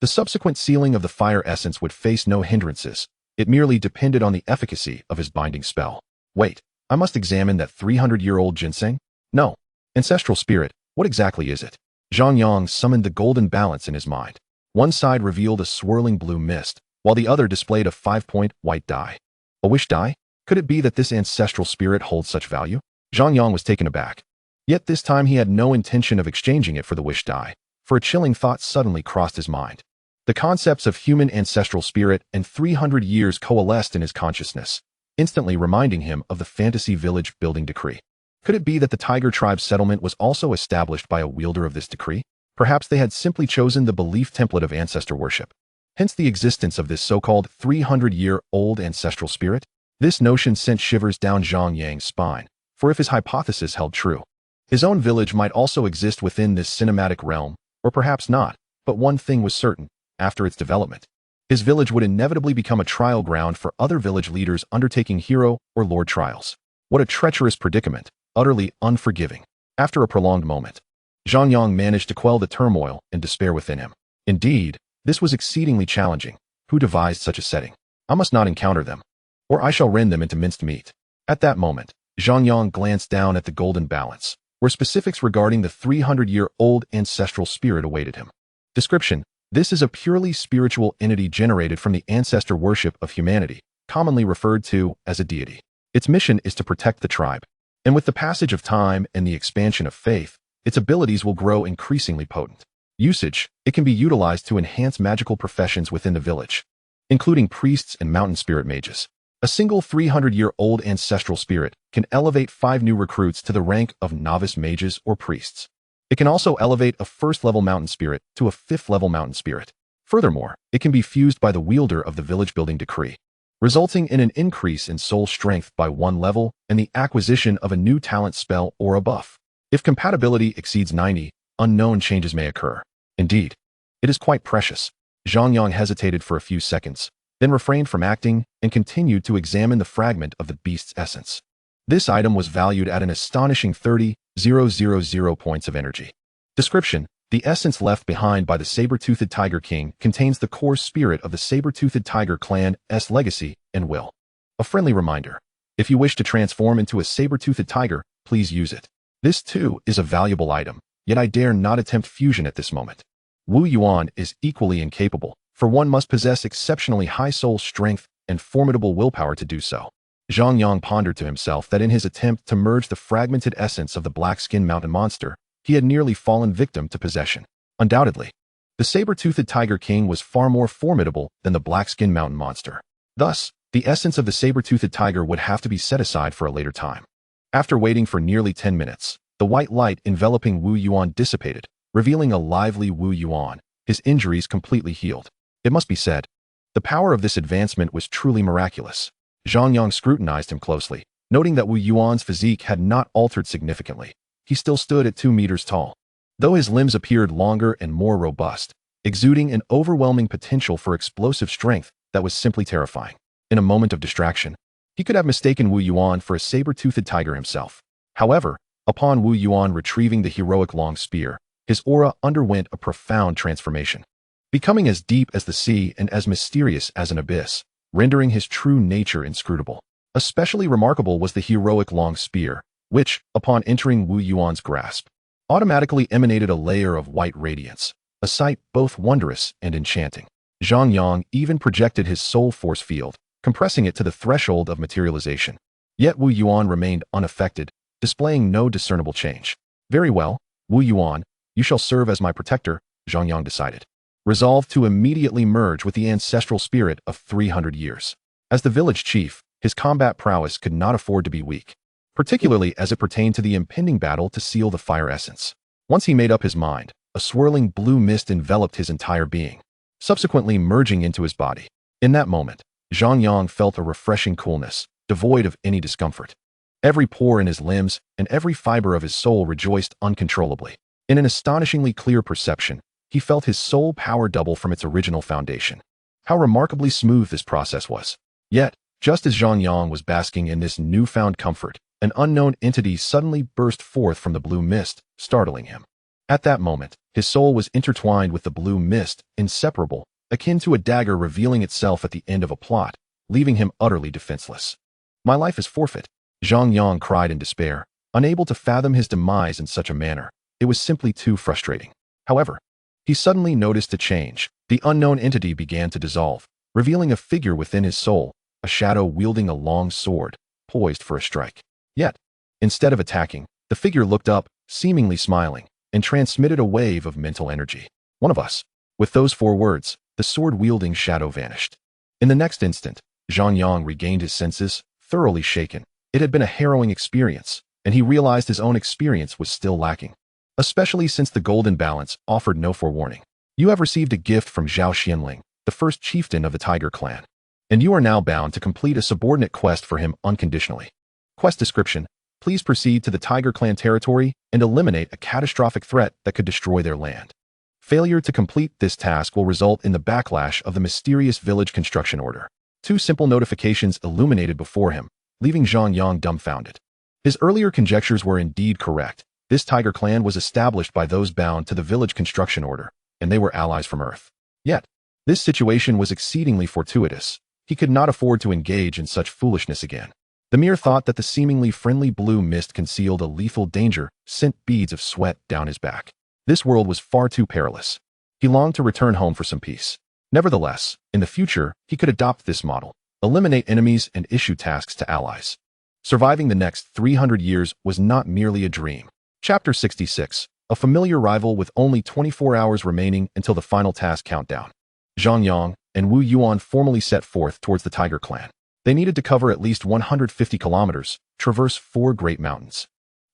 the subsequent sealing of the fire essence would face no hindrances. It merely depended on the efficacy of his binding spell. Wait, I must examine that 300-year-old ginseng? No. Ancestral spirit, what exactly is it? Zhang Yang summoned the golden balance in his mind. One side revealed a swirling blue mist, while the other displayed a 5-point white die. A wish die? Could it be that this ancestral spirit holds such value? Zhang Yang was taken aback. Yet this time he had no intention of exchanging it for the wish die, for a chilling thought suddenly crossed his mind. The concepts of human ancestral spirit and 300 years coalesced in his consciousness, instantly reminding him of the fantasy village building decree. Could it be that the Tiger tribe's settlement was also established by a wielder of this decree? Perhaps they had simply chosen the belief template of ancestor worship. Hence the existence of this so-called 300-year-old ancestral spirit. This notion sent shivers down Zhang Yang's spine, for if his hypothesis held true, his own village might also exist within this cinematic realm, or perhaps not, but one thing was certain: after its development, his village would inevitably become a trial ground for other village leaders undertaking hero or lord trials. What a treacherous predicament, utterly unforgiving. After a prolonged moment, Zhang Yang managed to quell the turmoil and despair within him. Indeed, this was exceedingly challenging. Who devised such a setting? I must not encounter them, or I shall rend them into minced meat. At that moment, Zhang Yang glanced down at the golden balance, where specifics regarding the 300-year-old ancestral spirit awaited him. Description: this is a purely spiritual entity generated from the ancestor worship of humanity, commonly referred to as a deity. Its mission is to protect the tribe, and with the passage of time and the expansion of faith, its abilities will grow increasingly potent. Usage: it can be utilized to enhance magical professions within the village, including priests and mountain spirit mages. A single 300-year-old ancestral spirit can elevate 5 new recruits to the rank of novice mages or priests. It can also elevate a first-level mountain spirit to a 5th-level mountain spirit. Furthermore, it can be fused by the wielder of the village-building decree, resulting in an increase in soul strength by 1 level and the acquisition of a new talent spell or a buff. If compatibility exceeds 90, unknown changes may occur. Indeed, it is quite precious. Zhang Yang hesitated for a few seconds, then refrained from acting and continued to examine the fragment of the beast's essence. This item was valued at an astonishing 30,000 points of energy. Description: the essence left behind by the saber-toothed tiger king contains the core spirit of the saber-toothed tiger clan's legacy and will. A friendly reminder: if you wish to transform into a saber-toothed tiger, please use it. This too is a valuable item, yet I dare not attempt fusion at this moment. Wu Yuan is equally incapable, for one must possess exceptionally high soul strength and formidable willpower to do so. Zhang Yang pondered to himself that in his attempt to merge the fragmented essence of the black-skinned mountain monster, he had nearly fallen victim to possession. Undoubtedly, the saber-toothed tiger king was far more formidable than the black-skinned mountain monster. Thus, the essence of the saber-toothed tiger would have to be set aside for a later time. After waiting for nearly 10 minutes, the white light enveloping Wu Yuan dissipated, revealing a lively Wu Yuan, his injuries completely healed. It must be said, the power of this advancement was truly miraculous. Zhang Yang scrutinized him closely, noting that Wu Yuan's physique had not altered significantly. He still stood at 2 meters tall, though his limbs appeared longer and more robust, exuding an overwhelming potential for explosive strength that was simply terrifying. In a moment of distraction, he could have mistaken Wu Yuan for a saber-toothed tiger himself. However, upon Wu Yuan retrieving the heroic long spear, his aura underwent a profound transformation, becoming as deep as the sea and as mysterious as an abyss, rendering his true nature inscrutable. Especially remarkable was the heroic long spear, which, upon entering Wu Yuan's grasp, automatically emanated a layer of white radiance, a sight both wondrous and enchanting. Zhang Yang even projected his soul force field, compressing it to the threshold of materialization. Yet Wu Yuan remained unaffected, displaying no discernible change. Very well, Wu Yuan, you shall serve as my protector, Zhang Yang decided, resolved to immediately merge with the ancestral spirit of 300 years. As the village chief, his combat prowess could not afford to be weak, particularly as it pertained to the impending battle to seal the fire essence. Once he made up his mind, a swirling blue mist enveloped his entire being, subsequently merging into his body. In that moment, Zhang Yang felt a refreshing coolness, devoid of any discomfort. Every pore in his limbs and every fiber of his soul rejoiced uncontrollably. In an astonishingly clear perception, he felt his soul power double from its original foundation. How remarkably smooth this process was. Yet, just as Zhang Yang was basking in this newfound comfort, an unknown entity suddenly burst forth from the blue mist, startling him. At that moment, his soul was intertwined with the blue mist, inseparable, akin to a dagger revealing itself at the end of a plot, leaving him utterly defenseless. My life is forfeit, Zhang Yang cried in despair, unable to fathom his demise in such a manner. It was simply too frustrating. However, he suddenly noticed a change. The unknown entity began to dissolve, revealing a figure within his soul, a shadow wielding a long sword, poised for a strike. Yet, instead of attacking, the figure looked up, seemingly smiling, and transmitted a wave of mental energy. One of us. With those 4 words, the sword-wielding shadow vanished. In the next instant, Zhang Yang regained his senses, thoroughly shaken. It had been a harrowing experience, and he realized his own experience was still lacking, especially since the golden balance offered no forewarning. You have received a gift from Zhao Xianling, the first chieftain of the Tiger Clan, and you are now bound to complete a subordinate quest for him unconditionally. Quest description: please proceed to the Tiger Clan territory and eliminate a catastrophic threat that could destroy their land. Failure to complete this task will result in the backlash of the mysterious village construction order. 2 simple notifications illuminated before him, leaving Zhang Yang dumbfounded. His earlier conjectures were indeed correct. This Tiger Clan was established by those bound to the village construction order, and they were allies from Earth. Yet, this situation was exceedingly fortuitous. He could not afford to engage in such foolishness again. The mere thought that the seemingly friendly blue mist concealed a lethal danger sent beads of sweat down his back. This world was far too perilous. He longed to return home for some peace. Nevertheless, in the future, he could adopt this model, eliminate enemies and issue tasks to allies. Surviving the next 300 years was not merely a dream. Chapter 66. A familiar rival with only 24 hours remaining until the final task countdown. Zhang Yang and Wu Yuan formally set forth towards the Tiger Clan. They needed to cover at least 150 kilometers, traverse 4 great mountains,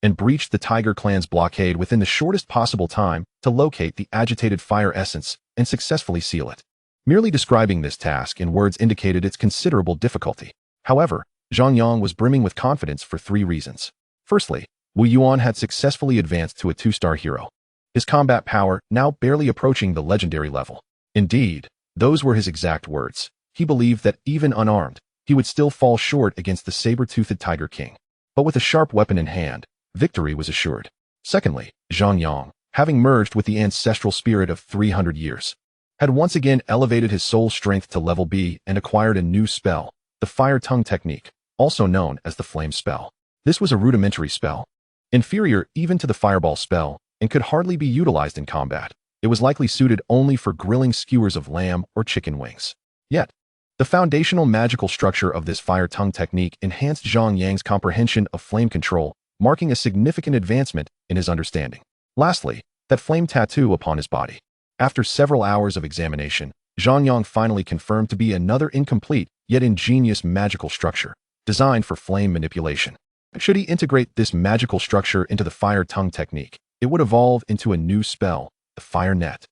and breach the Tiger Clan's blockade within the shortest possible time to locate the agitated fire essence and successfully seal it. Merely describing this task in words indicated its considerable difficulty. However, Zhang Yang was brimming with confidence for 3 reasons. Firstly, Wu Yuan had successfully advanced to a 2-star hero, his combat power now barely approaching the legendary level. Indeed, those were his exact words. He believed that even unarmed, he would still fall short against the saber-toothed Tiger King. But with a sharp weapon in hand, victory was assured. Secondly, Zhang Yang, having merged with the ancestral spirit of 300 years, had once again elevated his soul strength to level B and acquired a new spell, the Fire Tongue Technique, also known as the Flame Spell. This was a rudimentary spell, inferior even to the Fireball spell, and could hardly be utilized in combat. It was likely suited only for grilling skewers of lamb or chicken wings. Yet, the foundational magical structure of this Fire Tongue technique enhanced Zhang Yang's comprehension of flame control, marking a significant advancement in his understanding. Lastly, that flame tattoo upon his body. After several hours of examination, Zhang Yang finally confirmed to be another incomplete yet ingenious magical structure, designed for flame manipulation. Should he integrate this magical structure into the Fire Tongue technique, it would evolve into a new spell, the Fire Net.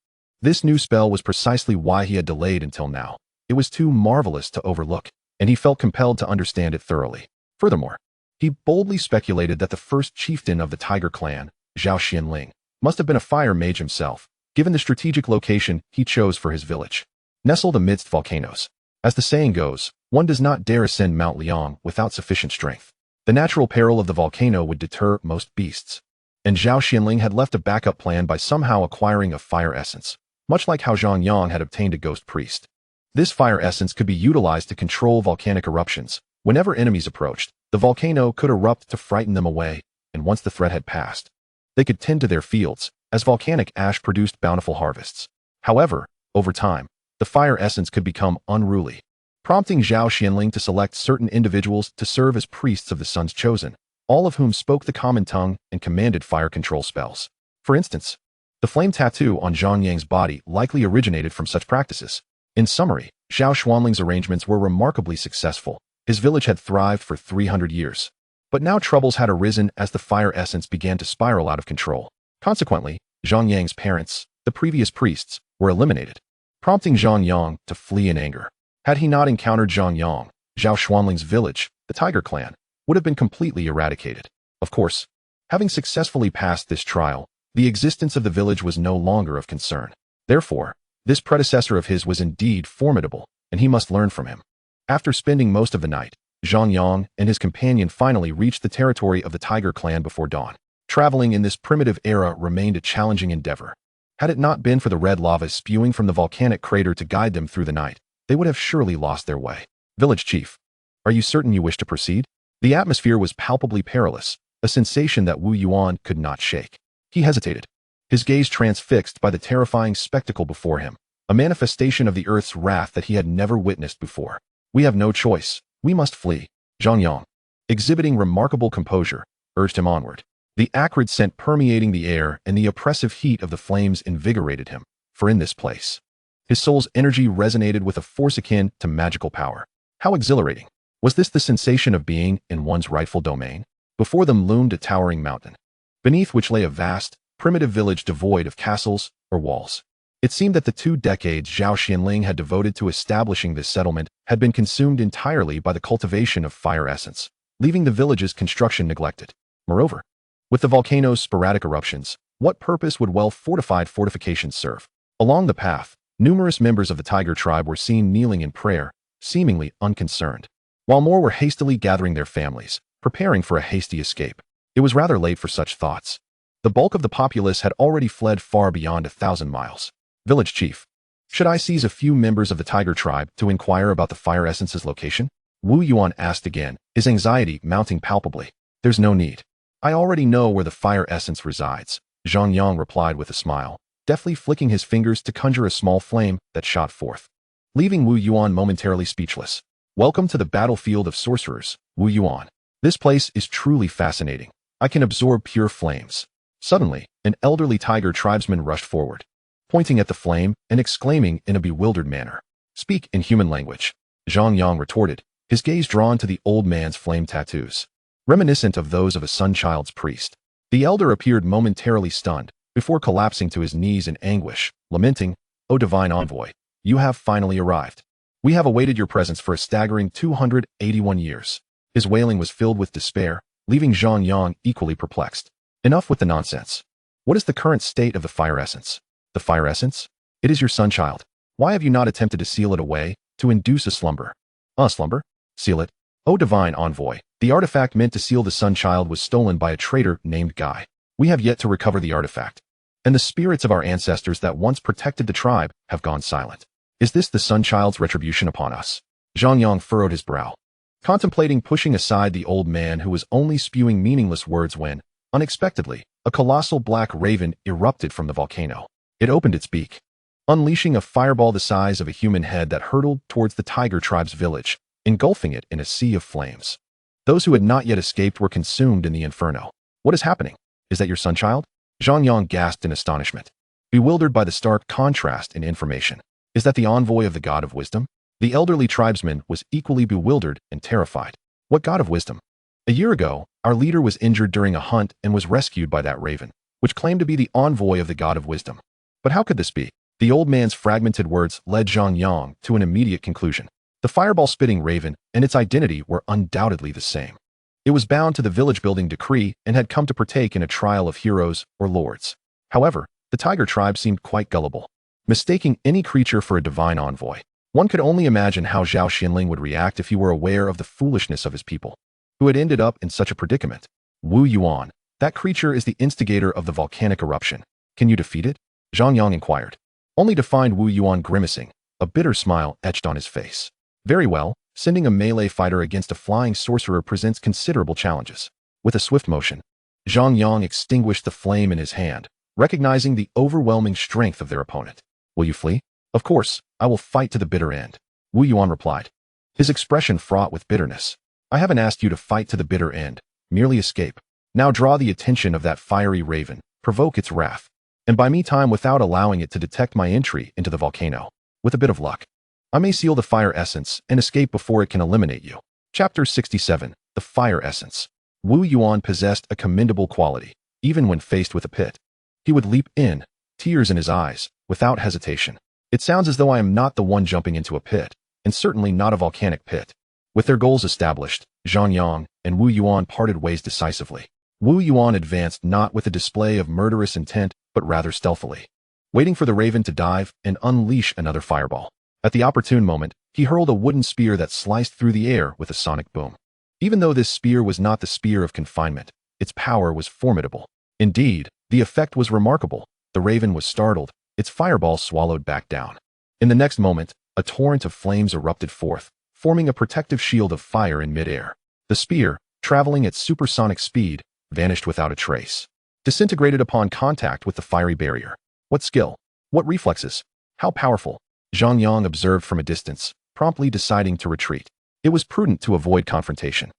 This new spell was precisely why he had delayed until now. It was too marvelous to overlook, and he felt compelled to understand it thoroughly. Furthermore, he boldly speculated that the first chieftain of the Tiger Clan, Zhao Xianling, must have been a fire mage himself, given the strategic location he chose for his village. Nestled amidst volcanoes. As the saying goes, one does not dare ascend Mount Liang without sufficient strength. The natural peril of the volcano would deter most beasts, and Zhao Xianling had left a backup plan by somehow acquiring a fire essence, much like how Zhang Yang had obtained a ghost priest. This fire essence could be utilized to control volcanic eruptions. Whenever enemies approached, the volcano could erupt to frighten them away, and once the threat had passed, they could tend to their fields, as volcanic ash produced bountiful harvests. However, over time, the fire essence could become unruly, prompting Zhao Xianling to select certain individuals to serve as priests of the Sun's Chosen, all of whom spoke the common tongue and commanded fire control spells. For instance, the flame tattoo on Zhang Yang's body likely originated from such practices. In summary, Zhao Xuanling's arrangements were remarkably successful. His village had thrived for 300 years. But now troubles had arisen as the fire essence began to spiral out of control. Consequently, Zhang Yang's parents, the previous priests, were eliminated, prompting Zhang Yang to flee in anger. Had he not encountered Zhang Yang, Zhao Xuanling's village, the Tiger Clan, would have been completely eradicated. Of course, having successfully passed this trial, the existence of the village was no longer of concern. Therefore, this predecessor of his was indeed formidable, and he must learn from him. After spending most of the night, Zhang Yang and his companion finally reached the territory of the Tiger Clan before dawn. Traveling in this primitive era remained a challenging endeavor. Had it not been for the red lava spewing from the volcanic crater to guide them through the night, they would have surely lost their way. Village Chief, are you certain you wish to proceed? The atmosphere was palpably perilous, a sensation that Wu Yuan could not shake. He hesitated, his gaze transfixed by the terrifying spectacle before him, a manifestation of the earth's wrath that he had never witnessed before. "We have no choice. We must flee." Zhang Yang, exhibiting remarkable composure, urged him onward. The acrid scent permeating the air and the oppressive heat of the flames invigorated him, for in this place, his soul's energy resonated with a force akin to magical power. How exhilarating! Was this the sensation of being in one's rightful domain? Before them loomed a towering mountain, beneath which lay a vast, primitive village devoid of castles or walls. It seemed that the 2 decades Zhao Xianling had devoted to establishing this settlement had been consumed entirely by the cultivation of fire essence, leaving the village's construction neglected. Moreover, with the volcano's sporadic eruptions, what purpose would well-fortified fortifications serve? Along the path, numerous members of the tiger tribe were seen kneeling in prayer, seemingly unconcerned, while more were hastily gathering their families, preparing for a hasty escape. It was rather late for such thoughts. The bulk of the populace had already fled far beyond 1,000 miles. Village chief, should I seize a few members of the tiger tribe to inquire about the fire essence's location? Wu Yuan asked again, his anxiety mounting palpably. There's no need. I already know where the fire essence resides, Zhang Yang replied with a smile, deftly flicking his fingers to conjure a small flame that shot forth, leaving Wu Yuan momentarily speechless. Welcome to the battlefield of sorcerers, Wu Yuan. This place is truly fascinating. I can absorb pure flames. Suddenly, an elderly tiger tribesman rushed forward, pointing at the flame and exclaiming in a bewildered manner. Speak in human language, Zhang Yang retorted, his gaze drawn to the old man's flame tattoos, reminiscent of those of a sun-child's priest. The elder appeared momentarily stunned, before collapsing to his knees in anguish, lamenting, "O divine envoy, you have finally arrived. We have awaited your presence for a staggering 281 years. His wailing was filled with despair, leaving Zhang Yang equally perplexed. Enough with the nonsense. What is the current state of the fire essence? The fire essence? It is your sun-child. Why have you not attempted to seal it away, to induce a slumber? A slumber? Seal it. O divine envoy, the artifact meant to seal the sun-child was stolen by a traitor named Guy. We have yet to recover the artifact, and the spirits of our ancestors that once protected the tribe have gone silent. Is this the sun-child's retribution upon us?" Zhang Yang furrowed his brow, contemplating pushing aside the old man who was only spewing meaningless words when, unexpectedly, a colossal black raven erupted from the volcano. It opened its beak, unleashing a fireball the size of a human head that hurtled towards the tiger tribe's village, engulfing it in a sea of flames. Those who had not yet escaped were consumed in the inferno. "What is happening? Is that your sun-child?" Zhang Yang gasped in astonishment, bewildered by the stark contrast in information. "Is that the envoy of the god of wisdom?" The elderly tribesman was equally bewildered and terrified. "What god of wisdom? A year ago, our leader was injured during a hunt and was rescued by that raven, which claimed to be the envoy of the god of wisdom. But how could this be?" The old man's fragmented words led Zhang Yang to an immediate conclusion. The fireball-spitting raven and its identity were undoubtedly the same. It was bound to the village-building decree and had come to partake in a trial of heroes or lords. However, the tiger tribe seemed quite gullible, mistaking any creature for a divine envoy. One could only imagine how Zhao Xianling would react if he were aware of the foolishness of his people, who had ended up in such a predicament. "Wu Yuan, that creature is the instigator of the volcanic eruption. Can you defeat it?" Zhang Yang inquired, only to find Wu Yuan grimacing, a bitter smile etched on his face. "Very well, sending a melee fighter against a flying sorcerer presents considerable challenges." With a swift motion, Zhang Yang extinguished the flame in his hand, recognizing the overwhelming strength of their opponent. "Will you flee?" "Of course, I will fight to the bitter end," Wu Yuan replied, his expression fraught with bitterness. "I haven't asked you to fight to the bitter end, merely escape. Now draw the attention of that fiery raven, provoke its wrath, and buy me time without allowing it to detect my entry into the volcano. With a bit of luck, I may seal the fire essence and escape before it can eliminate you." Chapter 67, The Fire Essence. Wu Yuan possessed a commendable quality. Even when faced with a pit, he would leap in, tears in his eyes, without hesitation. "It sounds as though I am not the one jumping into a pit, and certainly not a volcanic pit." With their goals established, Zhang Yang and Wu Yuan parted ways decisively. Wu Yuan advanced not with a display of murderous intent, but rather stealthily, waiting for the raven to dive and unleash another fireball. At the opportune moment, he hurled a wooden spear that sliced through the air with a sonic boom. Even though this spear was not the spear of confinement, its power was formidable. Indeed, the effect was remarkable. The raven was startled, its fireball swallowed back down. In the next moment, a torrent of flames erupted forth, forming a protective shield of fire in midair. The spear, traveling at supersonic speed, vanished without a trace. disintegrated upon contact with the fiery barrier. What skill? What reflexes? How powerful? Zhang Yang observed from a distance, promptly deciding to retreat. It was prudent to avoid confrontation.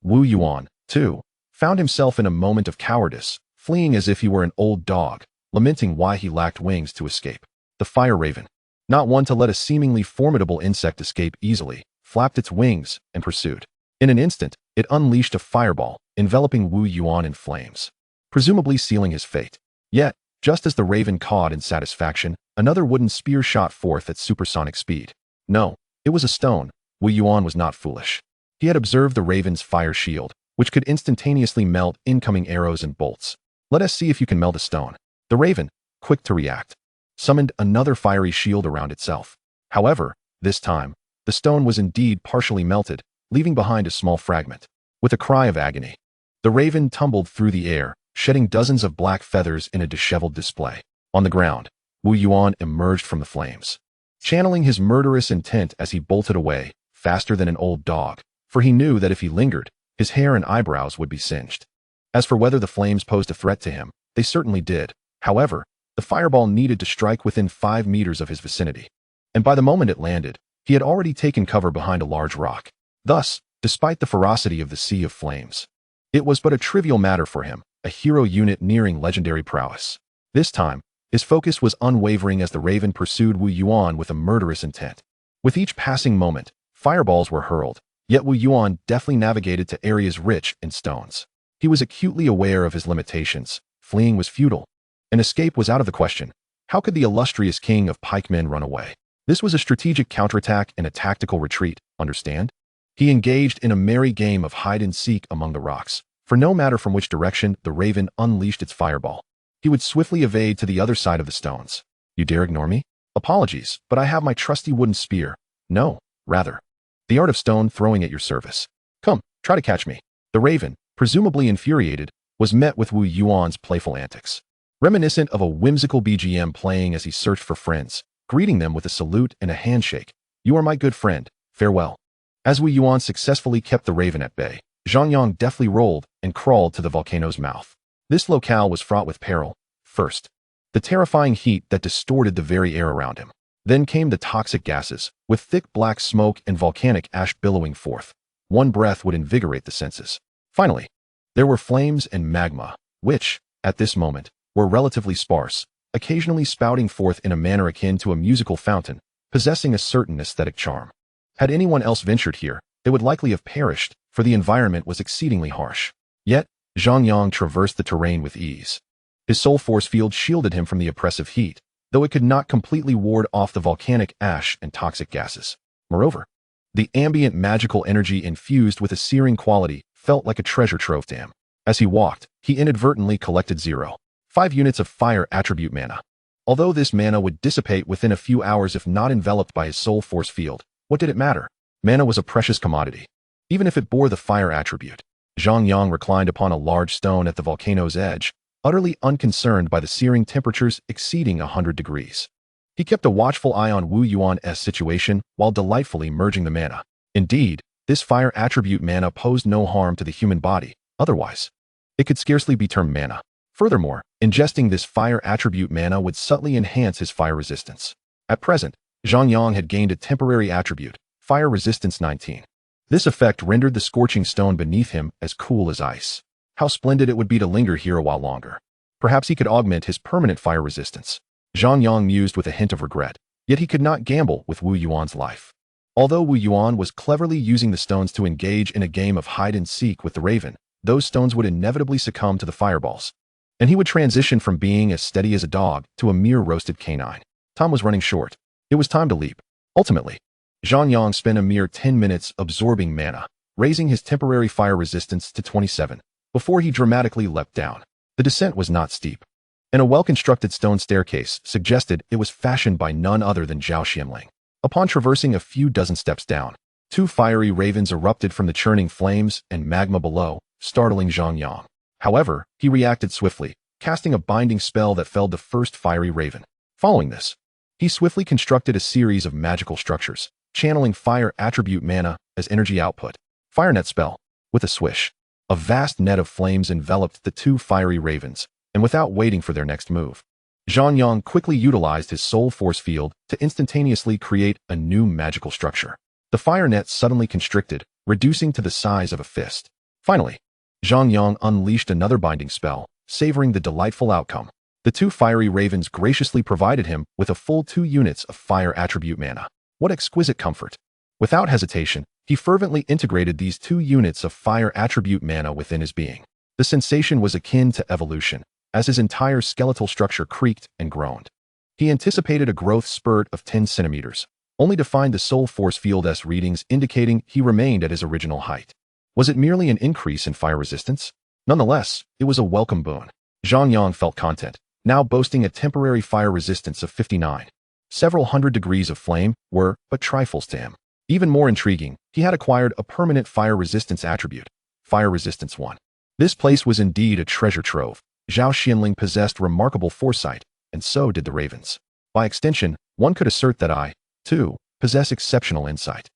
Wu Yuan, too, found himself in a moment of cowardice, fleeing as if he were an old dog, lamenting why he lacked wings to escape. The fire raven, not one to let a seemingly formidable insect escape easily, flapped its wings and pursued. In an instant, it unleashed a fireball, enveloping Wu Yuan in flames, presumably sealing his fate. Yet, just as the raven cawed in satisfaction, another wooden spear shot forth at supersonic speed. No, it was a stone. Wu Yuan was not foolish. He had observed the raven's fire shield, which could instantaneously melt incoming arrows and bolts. Let us see if you can melt a stone. The raven, quick to react, summoned another fiery shield around itself. However, this time, the stone was indeed partially melted, leaving behind a small fragment. With a cry of agony, the raven tumbled through the air, shedding dozens of black feathers in a disheveled display. On the ground, Wu Yuan emerged from the flames, channeling his murderous intent as he bolted away, faster than an old dog, for he knew that if he lingered, his hair and eyebrows would be singed. As for whether the flames posed a threat to him, they certainly did. However, the fireball needed to strike within 5 meters of his vicinity, and by the moment it landed, he had already taken cover behind a large rock. Thus, despite the ferocity of the sea of flames, it was but a trivial matter for him, a hero unit nearing legendary prowess. This time, his focus was unwavering as the raven pursued Wu Yuan with a murderous intent. With each passing moment, fireballs were hurled, yet Wu Yuan deftly navigated to areas rich in stones. He was acutely aware of his limitations. Fleeing was futile. An escape was out of the question. How could the illustrious king of pikemen run away? This was a strategic counterattack and a tactical retreat, understand? He engaged in a merry game of hide-and-seek among the rocks, for no matter from which direction the raven unleashed its fireball, he would swiftly evade to the other side of the stones. You dare ignore me? Apologies, but I have my trusty wooden spear. No, rather, the art of stone throwing at your service. Come, try to catch me. The raven, presumably infuriated, was met with Wu Yuan's playful antics, reminiscent of a whimsical BGM playing as he searched for friends, greeting them with a salute and a handshake. You are my good friend. Farewell. As Wu Yuan successfully kept the raven at bay, Zhang Yang deftly rolled and crawled to the volcano's mouth. This locale was fraught with peril. First, the terrifying heat that distorted the very air around him. Then came the toxic gases, with thick black smoke and volcanic ash billowing forth. One breath would invigorate the senses. Finally, there were flames and magma, which, at this moment, were relatively sparse, occasionally spouting forth in a manner akin to a musical fountain, possessing a certain aesthetic charm. Had anyone else ventured here, they would likely have perished, for the environment was exceedingly harsh. Yet, Zhang Yang traversed the terrain with ease. His soul force field shielded him from the oppressive heat, though it could not completely ward off the volcanic ash and toxic gases. Moreover, the ambient magical energy infused with a searing quality felt like a treasure trove to him. As he walked, he inadvertently collected 0.5 units of fire attribute mana. Although this mana would dissipate within a few hours if not enveloped by his soul force field, what did it matter? Mana was a precious commodity, even if it bore the fire attribute. Zhang Yang reclined upon a large stone at the volcano's edge, utterly unconcerned by the searing temperatures exceeding 100 degrees. He kept a watchful eye on Wu Yuan's situation while delightfully merging the mana. Indeed, this fire attribute mana posed no harm to the human body, otherwise, it could scarcely be termed mana. Furthermore, ingesting this fire attribute mana would subtly enhance his fire resistance. At present, Zhang Yang had gained a temporary attribute, fire resistance 19. This effect rendered the scorching stone beneath him as cool as ice. How splendid it would be to linger here a while longer. Perhaps he could augment his permanent fire resistance. Zhang Yang mused with a hint of regret, yet he could not gamble with Wu Yuan's life. Although Wu Yuan was cleverly using the stones to engage in a game of hide-and-seek with the raven, those stones would inevitably succumb to the fireballs, and he would transition from being as steady as a dog to a mere roasted canine. Time was running short. It was time to leap. Ultimately, Zhang Yang spent a mere 10 minutes absorbing mana, raising his temporary fire resistance to 27, before he dramatically leapt down. The descent was not steep, and a well-constructed stone staircase suggested it was fashioned by none other than Zhao Xianling. Upon traversing a few dozen steps down, 2 fiery ravens erupted from the churning flames and magma below, startling Zhang Yang. However, he reacted swiftly, casting a binding spell that felled the first fiery raven. Following this, he swiftly constructed a series of magical structures, channeling fire attribute mana as energy output. Fire net spell. With a swish, a vast net of flames enveloped the 2 fiery ravens, and without waiting for their next move, Zhang Yang quickly utilized his soul force field to instantaneously create a new magical structure. The fire net suddenly constricted, reducing to the size of a fist. Finally, Zhang Yang unleashed another binding spell, savoring the delightful outcome. The two fiery ravens graciously provided him with a full 2 units of fire attribute mana. What exquisite comfort! Without hesitation, he fervently integrated these 2 units of fire attribute mana within his being. The sensation was akin to evolution, as his entire skeletal structure creaked and groaned. He anticipated a growth spurt of 10 centimeters, only to find the soul force field's readings indicating he remained at his original height. Was it merely an increase in fire resistance? Nonetheless, it was a welcome boon. Zhang Yang felt content, now boasting a temporary fire resistance of 59. Several hundred degrees of flame were but trifles to him. Even more intriguing, he had acquired a permanent fire resistance attribute, Fire Resistance 1. This place was indeed a treasure trove. Zhao Xianling possessed remarkable foresight, and so did the ravens. By extension, one could assert that I, too, possess exceptional insight.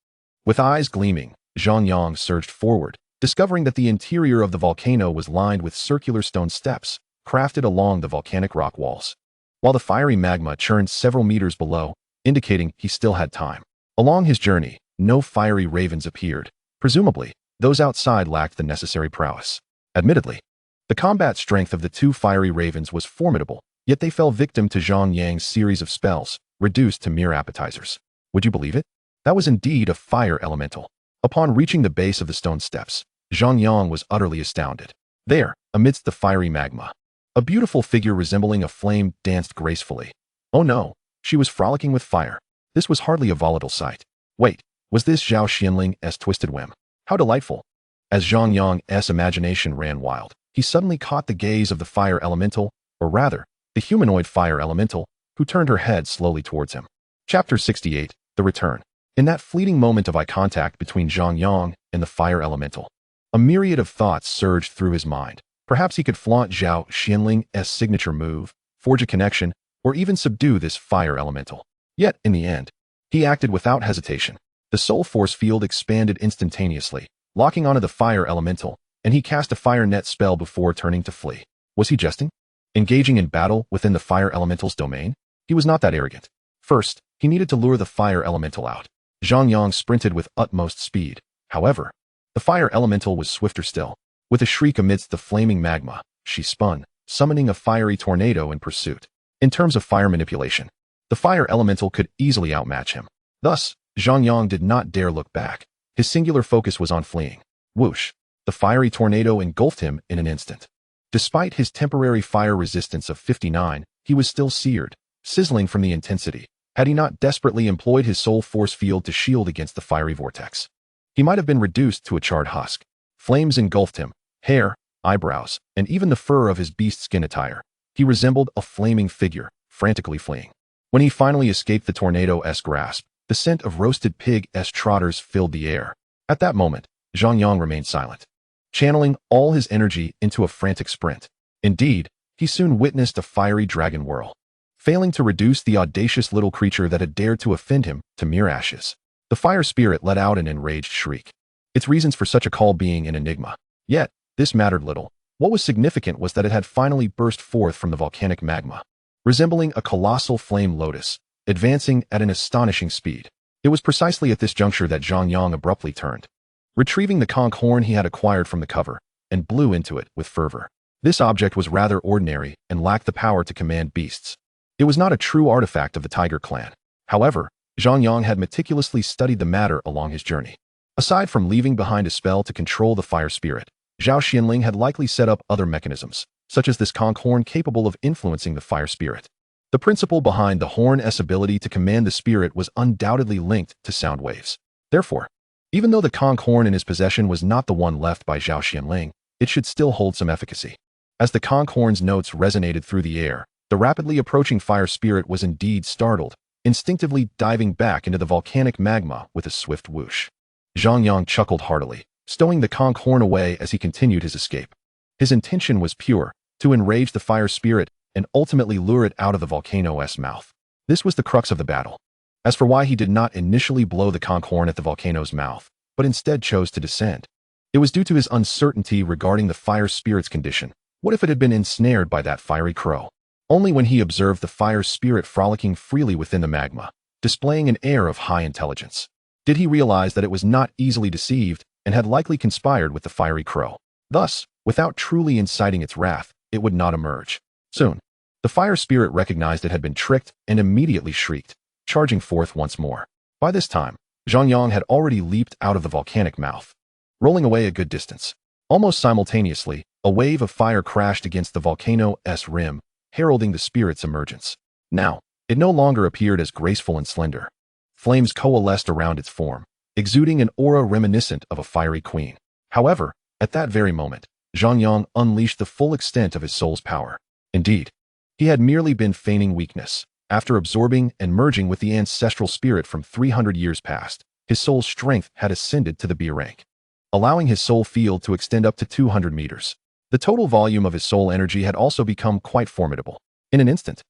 With eyes gleaming, Zhang Yang surged forward, discovering that the interior of the volcano was lined with circular stone steps, crafted along the volcanic rock walls, while the fiery magma churned several meters below, indicating he still had time. Along his journey, no fiery ravens appeared. Presumably, those outside lacked the necessary prowess. Admittedly, the combat strength of the 2 fiery ravens was formidable, yet they fell victim to Zhang Yang's series of spells, reduced to mere appetizers. Would you believe it? That was indeed a fire elemental. Upon reaching the base of the stone steps, Zhang Yang was utterly astounded. There, amidst the fiery magma, a beautiful figure resembling a flame danced gracefully. Oh no, she was frolicking with fire. This was hardly a volatile sight. Wait, was this Zhao Xianling's twisted whim? How delightful! As Zhang Yang's imagination ran wild, he suddenly caught the gaze of the fire elemental, or rather, the humanoid fire elemental, who turned her head slowly towards him. Chapter 68, The Return. In that fleeting moment of eye contact between Zhang Yang and the fire elemental, a myriad of thoughts surged through his mind. Perhaps he could flaunt Zhao Xianling's signature move, forge a connection, or even subdue this fire elemental. Yet, in the end, he acted without hesitation. The soul force field expanded instantaneously, locking onto the fire elemental, and he cast a fire net spell before turning to flee. Was he jesting? Engaging in battle within the fire elemental's domain? He was not that arrogant. First, he needed to lure the fire elemental out. Zhang Yang sprinted with utmost speed. However, the fire elemental was swifter still. With a shriek amidst the flaming magma, she spun, summoning a fiery tornado in pursuit. In terms of fire manipulation, the fire elemental could easily outmatch him. Thus, Zhang Yang did not dare look back. His singular focus was on fleeing. Whoosh! The fiery tornado engulfed him in an instant. Despite his temporary fire resistance of 59, he was still seared, sizzling from the intensity. Had he not desperately employed his soul force field to shield against the fiery vortex, he might have been reduced to a charred husk. Flames engulfed him, hair, eyebrows, and even the fur of his beast skin attire. He resembled a flaming figure, frantically fleeing. When he finally escaped the tornado's grasp, the scent of roasted pig's trotters filled the air. At that moment, Zhang Yang remained silent, channeling all his energy into a frantic sprint. Indeed, he soon witnessed a fiery dragon whirl, failing to reduce the audacious little creature that had dared to offend him to mere ashes. The fire spirit let out an enraged shriek, its reasons for such a call being an enigma. Yet, this mattered little. What was significant was that it had finally burst forth from the volcanic magma, resembling a colossal flame lotus, advancing at an astonishing speed. It was precisely at this juncture that Zhang Yang abruptly turned, retrieving the conch horn he had acquired from the cover, and blew into it with fervor. This object was rather ordinary and lacked the power to command beasts. It was not a true artifact of the Tiger clan. However, Zhang Yang had meticulously studied the matter along his journey. Aside from leaving behind a spell to control the fire spirit, Zhao Xianling had likely set up other mechanisms, such as this conch horn capable of influencing the fire spirit. The principle behind the horn's ability to command the spirit was undoubtedly linked to sound waves. Therefore, even though the conch horn in his possession was not the one left by Zhao Xianling, it should still hold some efficacy. As the conch horn's notes resonated through the air, the rapidly approaching fire spirit was indeed startled, instinctively diving back into the volcanic magma with a swift whoosh. Zhang Yang chuckled heartily, stowing the conch horn away as he continued his escape. His intention was pure, to enrage the fire spirit and ultimately lure it out of the volcano's mouth. This was the crux of the battle. As for why he did not initially blow the conch horn at the volcano's mouth, but instead chose to descend, it was due to his uncertainty regarding the fire spirit's condition. What if it had been ensnared by that fiery crow? Only when he observed the fire spirit frolicking freely within the magma, displaying an air of high intelligence, did he realize that it was not easily deceived and had likely conspired with the fiery crow. Thus, without truly inciting its wrath, it would not emerge. Soon, the fire spirit recognized it had been tricked and immediately shrieked, charging forth once more. By this time, Zhang Yang had already leaped out of the volcanic mouth, rolling away a good distance. Almost simultaneously, a wave of fire crashed against the volcano's rim, heralding the spirit's emergence. Now, it no longer appeared as graceful and slender. Flames coalesced around its form, exuding an aura reminiscent of a fiery queen. However, at that very moment, Zhang Yang unleashed the full extent of his soul's power. Indeed, he had merely been feigning weakness. After absorbing and merging with the ancestral spirit from 300 years past, his soul's strength had ascended to the B rank, allowing his soul field to extend up to 200 meters. The total volume of his soul energy had also become quite formidable. In an instant,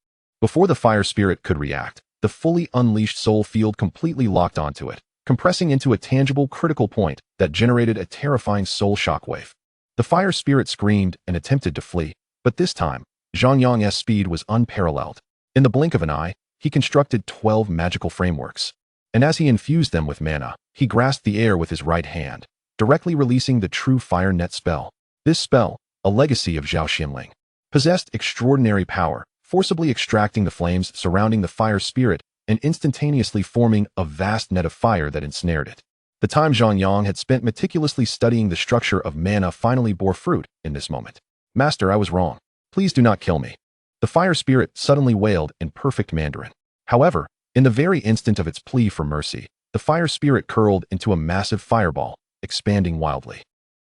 before the fire spirit could react, the fully unleashed soul field completely locked onto it, compressing into a tangible critical point that generated a terrifying soul shockwave. The fire spirit screamed and attempted to flee, but this time, Zhang Yang's speed was unparalleled. In the blink of an eye, he constructed 12 magical frameworks, and as he infused them with mana, he grasped the air with his right hand, directly releasing the true fire net spell. This spell, a legacy of Zhao Xinling, possessed extraordinary power, forcibly extracting the flames surrounding the fire spirit and instantaneously forming a vast net of fire that ensnared it. The time Zhang Yang had spent meticulously studying the structure of mana finally bore fruit in this moment. Master, I was wrong. Please do not kill me. The fire spirit suddenly wailed in perfect Mandarin. However, in the very instant of its plea for mercy, the fire spirit curled into a massive fireball, expanding wildly.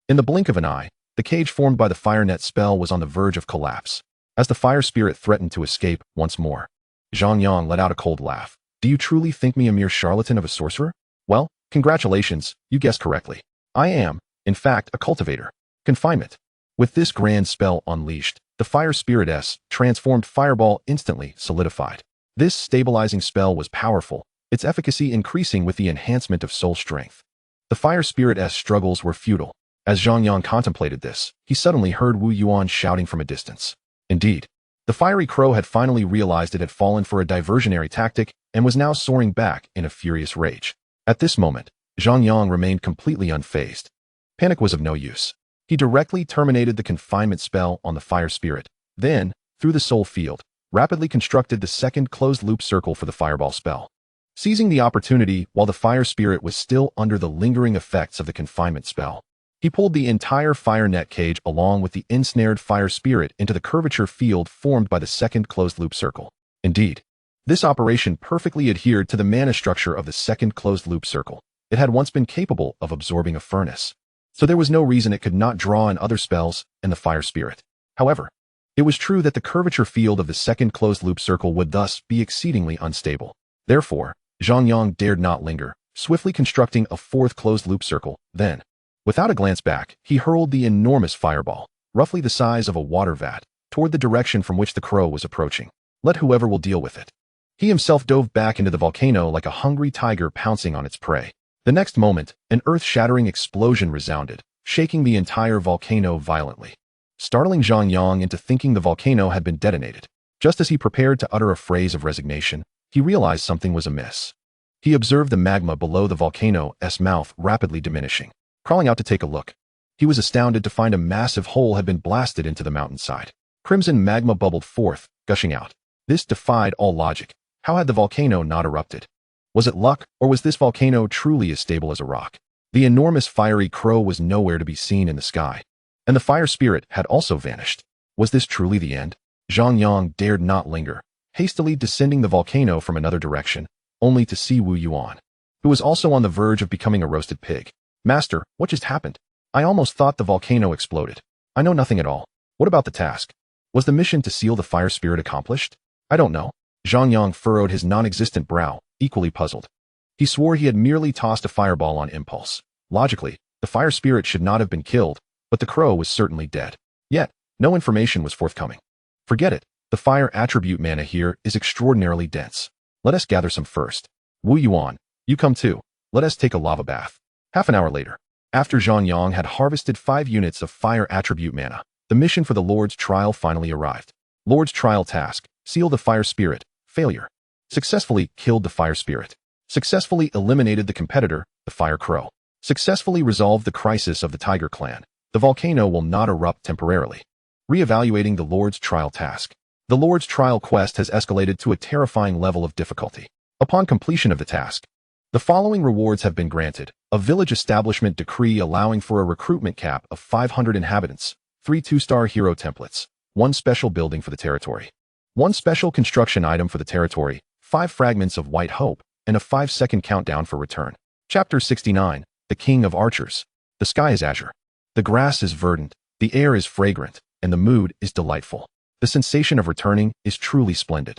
In the blink of an eye, the cage formed by the fire net spell was on the verge of collapse. As the fire spirit threatened to escape once more, Zhang Yang let out a cold laugh. Do you truly think me a mere charlatan of a sorcerer? Well, congratulations, you guessed correctly. I am, in fact, a cultivator. Confinement. With this grand spell unleashed, the fire spirit's transformed fireball instantly solidified. This stabilizing spell was powerful, its efficacy increasing with the enhancement of soul strength. The fire spirit's struggles were futile. As Zhang Yang contemplated this, he suddenly heard Wu Yuan shouting from a distance. Indeed, the fiery crow had finally realized it had fallen for a diversionary tactic and was now soaring back in a furious rage. At this moment, Zhang Yang remained completely unfazed. Panic was of no use. He directly terminated the confinement spell on the fire spirit, then, through the soul field, rapidly constructed the second closed-loop circle for the fireball spell. Seizing the opportunity while the fire spirit was still under the lingering effects of the confinement spell, he pulled the entire fire net cage along with the ensnared fire spirit into the curvature field formed by the second closed-loop circle. Indeed, this operation perfectly adhered to the mana structure of the second closed-loop circle. It had once been capable of absorbing a furnace, so there was no reason it could not draw in other spells and the fire spirit. However, it was true that the curvature field of the second closed-loop circle would thus be exceedingly unstable. Therefore, Zhang Yang dared not linger, swiftly constructing a fourth closed-loop circle. Then, without a glance back, he hurled the enormous fireball, roughly the size of a water vat, toward the direction from which the crow was approaching. Let whoever will deal with it. He himself dove back into the volcano like a hungry tiger pouncing on its prey. The next moment, an earth-shattering explosion resounded, shaking the entire volcano violently, startling Zhang Yang into thinking the volcano had been detonated. Just as he prepared to utter a phrase of resignation, he realized something was amiss. He observed the magma below the volcano's mouth rapidly diminishing. Crawling out to take a look, he was astounded to find a massive hole had been blasted into the mountainside. Crimson magma bubbled forth, gushing out. This defied all logic. How had the volcano not erupted? Was it luck, or was this volcano truly as stable as a rock? The enormous fiery crow was nowhere to be seen in the sky, and the fire spirit had also vanished. Was this truly the end? Zhang Yang dared not linger, hastily descending the volcano from another direction, only to see Wu Yuan, who was also on the verge of becoming a roasted pig. Master, what just happened? I almost thought the volcano exploded. I know nothing at all. What about the task? Was the mission to seal the fire spirit accomplished? I don't know. Zhang Yang furrowed his non-existent brow, equally puzzled. He swore he had merely tossed a fireball on impulse. Logically, the fire spirit should not have been killed, but the crow was certainly dead. Yet, no information was forthcoming. Forget it. The fire attribute mana here is extraordinarily dense. Let us gather some first. Wu Yuan, you come too. Let us take a lava bath. Half an hour later, after Zhang Yang had harvested 5 units of fire attribute mana, The mission for the Lord's trial finally arrived. Lord's trial task: seal the fire spirit. Failure. Successfully killed the fire spirit. Successfully eliminated the competitor, the fire crow. Successfully resolved the crisis of the tiger clan. The volcano will not erupt temporarily. Re-evaluating the Lord's trial task. The Lord's trial quest has escalated to a terrifying level of difficulty. Upon completion of the task, the following rewards have been granted: a village establishment decree allowing for a recruitment cap of 500 inhabitants, 3 2-star hero templates, 1 special building for the territory, 1 special construction item for the territory, 5 fragments of white hope, and a 5-second countdown for return. Chapter 69, The King of Archers. The sky is azure. The grass is verdant, the air is fragrant, and the mood is delightful. The sensation of returning is truly splendid.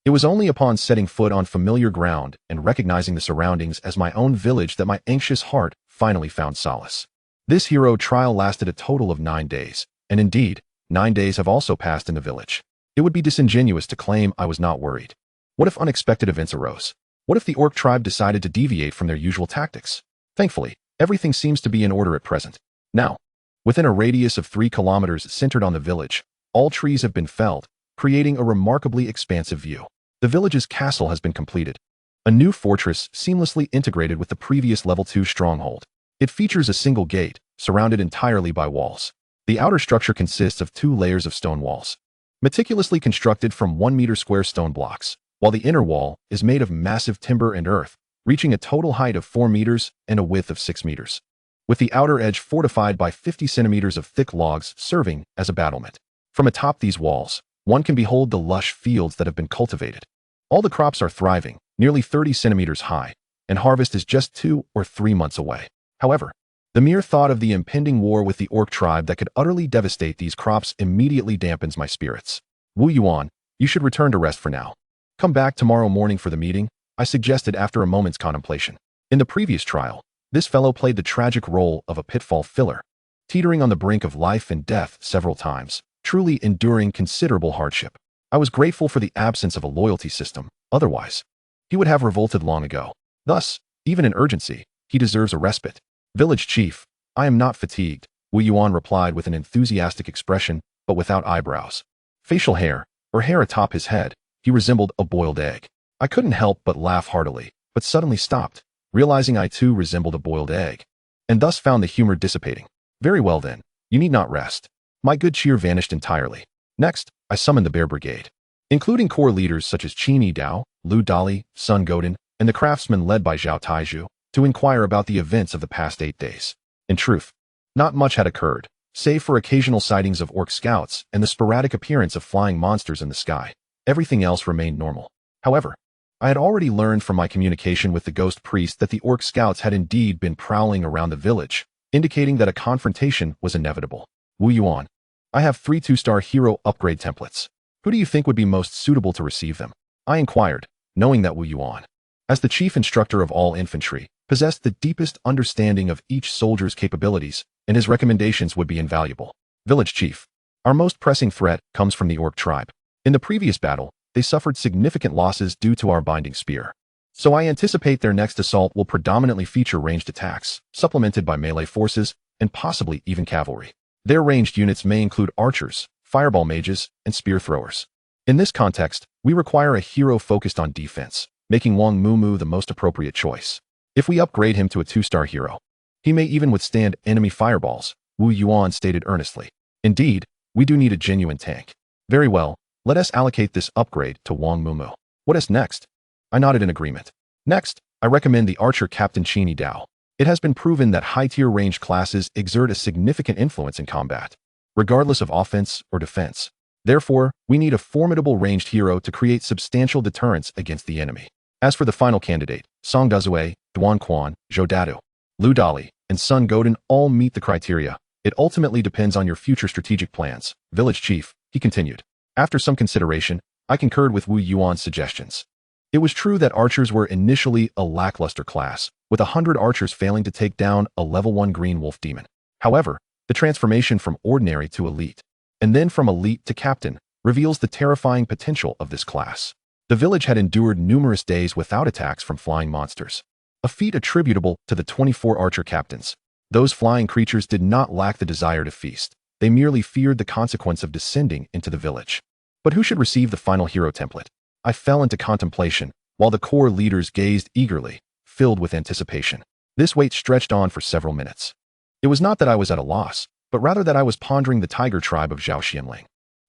It was only upon setting foot on familiar ground and recognizing the surroundings as my own village that my anxious heart finally found solace. This hero trial lasted a total of 9 days, and indeed, 9 days have also passed in the village. It would be disingenuous to claim I was not worried. What if unexpected events arose? What if the orc tribe decided to deviate from their usual tactics? Thankfully, everything seems to be in order at present. Now, within a radius of 3 kilometers centered on the village, all trees have been felled, creating a remarkably expansive view. The village's castle has been completed. A new fortress seamlessly integrated with the previous level 2 stronghold. It features a single gate, surrounded entirely by walls. The outer structure consists of 2 layers of stone walls, meticulously constructed from 1-meter square stone blocks, while the inner wall is made of massive timber and earth, reaching a total height of 4 meters and a width of 6 meters, with the outer edge fortified by 50 centimeters of thick logs serving as a battlement. From atop these walls, one can behold the lush fields that have been cultivated. All the crops are thriving, nearly 30 centimeters high, and harvest is just 2 or 3 months away. However, the mere thought of the impending war with the orc tribe that could utterly devastate these crops immediately dampens my spirits. Wu Yuan, you should return to rest for now. Come back tomorrow morning for the meeting, I suggested after a moment's contemplation. In the previous trial, this fellow played the tragic role of a pitfall filler, teetering on the brink of life and death several times, truly enduring considerable hardship. I was grateful for the absence of a loyalty system, otherwise, he would have revolted long ago. Thus, even in urgency, he deserves a respite. Village chief, I am not fatigued, Wu Yuan replied with an enthusiastic expression, but without eyebrows. Facial hair, or hair atop his head, he resembled a boiled egg. I couldn't help but laugh heartily, but suddenly stopped, realizing I too resembled a boiled egg, and thus found the humor dissipating. Very well then, you need not rest. My good cheer vanished entirely. Next, I summoned the Bear Brigade, including core leaders such as Qini Dao, Lu Dali, Sun Godin, and the craftsmen led by Zhao Taizhu, to inquire about the events of the past 8 days. In truth, not much had occurred, save for occasional sightings of orc scouts and the sporadic appearance of flying monsters in the sky. Everything else remained normal. However, I had already learned from my communication with the ghost priest that the orc scouts had indeed been prowling around the village, indicating that a confrontation was inevitable. Wu Yuan, I have 3 2-star hero upgrade templates. Who do you think would be most suitable to receive them? I inquired, knowing that Wu Yuan, as the chief instructor of all infantry, possessed the deepest understanding of each soldier's capabilities, and his recommendations would be invaluable. Village chief, our most pressing threat comes from the orc tribe. In the previous battle, they suffered significant losses due to our binding spear. So I anticipate their next assault will predominantly feature ranged attacks, supplemented by melee forces, and possibly even cavalry. Their ranged units may include archers, fireball mages, and spear throwers. In this context, we require a hero focused on defense, making Wang Mumu the most appropriate choice. If we upgrade him to a 2-star hero, he may even withstand enemy fireballs, Wu Yuan stated earnestly. Indeed, we do need a genuine tank. Very well, let us allocate this upgrade to Wang Mumu. What is next? I nodded in agreement. Next, I recommend the archer Captain Qini Dao. It has been proven that high-tier ranged classes exert a significant influence in combat, regardless of offense or defense. Therefore, we need a formidable ranged hero to create substantial deterrence against the enemy. As for the final candidate, Song Dazue, Duan Quan, Zhou Dadu, Lu Dali, and Sun Godin all meet the criteria. It ultimately depends on your future strategic plans. Village chief, he continued. After some consideration, I concurred with Wu Yuan's suggestions. It was true that archers were initially a lackluster class, with 100 archers failing to take down a level 1 green wolf demon. However, the transformation from ordinary to elite, and then from elite to captain, reveals the terrifying potential of this class. The village had endured numerous days without attacks from flying monsters, a feat attributable to the 24 archer captains. Those flying creatures did not lack the desire to feast, They merely feared the consequence of descending into the village. But who should receive the final hero template? I fell into contemplation, while the corps leaders gazed eagerly, filled with anticipation. This wait stretched on for several minutes. It was not that I was at a loss, but rather that I was pondering the tiger tribe of Zhao Xianling.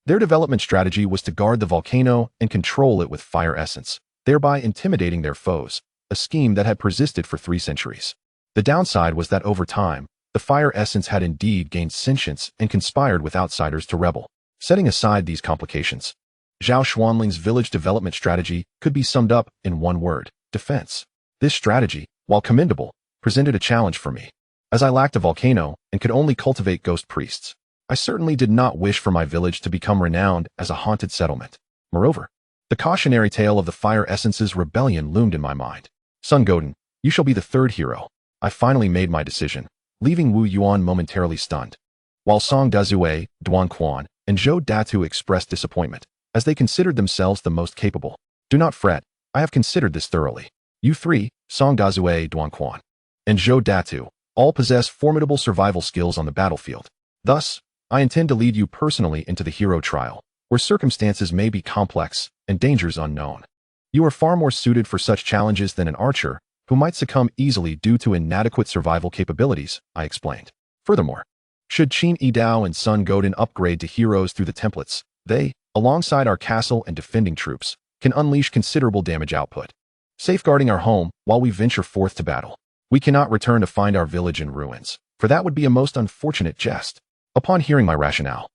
Their development strategy was to guard the volcano and control it with fire essence, thereby intimidating their foes, a scheme that had persisted for 3 centuries. The downside was that over time, the fire essence had indeed gained sentience and conspired with outsiders to rebel. Setting aside these complications, Zhao Xuanling's village development strategy could be summed up in one word: defense. This strategy, while commendable, presented a challenge for me. As I lacked a volcano and could only cultivate ghost priests, I certainly did not wish for my village to become renowned as a haunted settlement. Moreover, the cautionary tale of the fire essence's rebellion loomed in my mind. Sun Goten, you shall be the 3rd hero. I finally made my decision, leaving Wu Yuan momentarily stunned. While Song Dazue, Duan Quan, and Zhou Datu expressed disappointment, as they considered themselves the most capable. Do not fret, I have considered this thoroughly. You 3, Song Dazue, Duan Quan, and Zhou Datu, all possess formidable survival skills on the battlefield. Thus, I intend to lead you personally into the hero trial, where circumstances may be complex and dangers unknown. You are far more suited for such challenges than an archer, who might succumb easily due to inadequate survival capabilities, I explained. Furthermore, should Qin Yidao and Sun Goten upgrade to heroes through the templates, they, alongside our castle and defending troops, can unleash considerable damage output, safeguarding our home while we venture forth to battle. We cannot return to find our village in ruins, for that would be a most unfortunate jest. Upon hearing my rationale,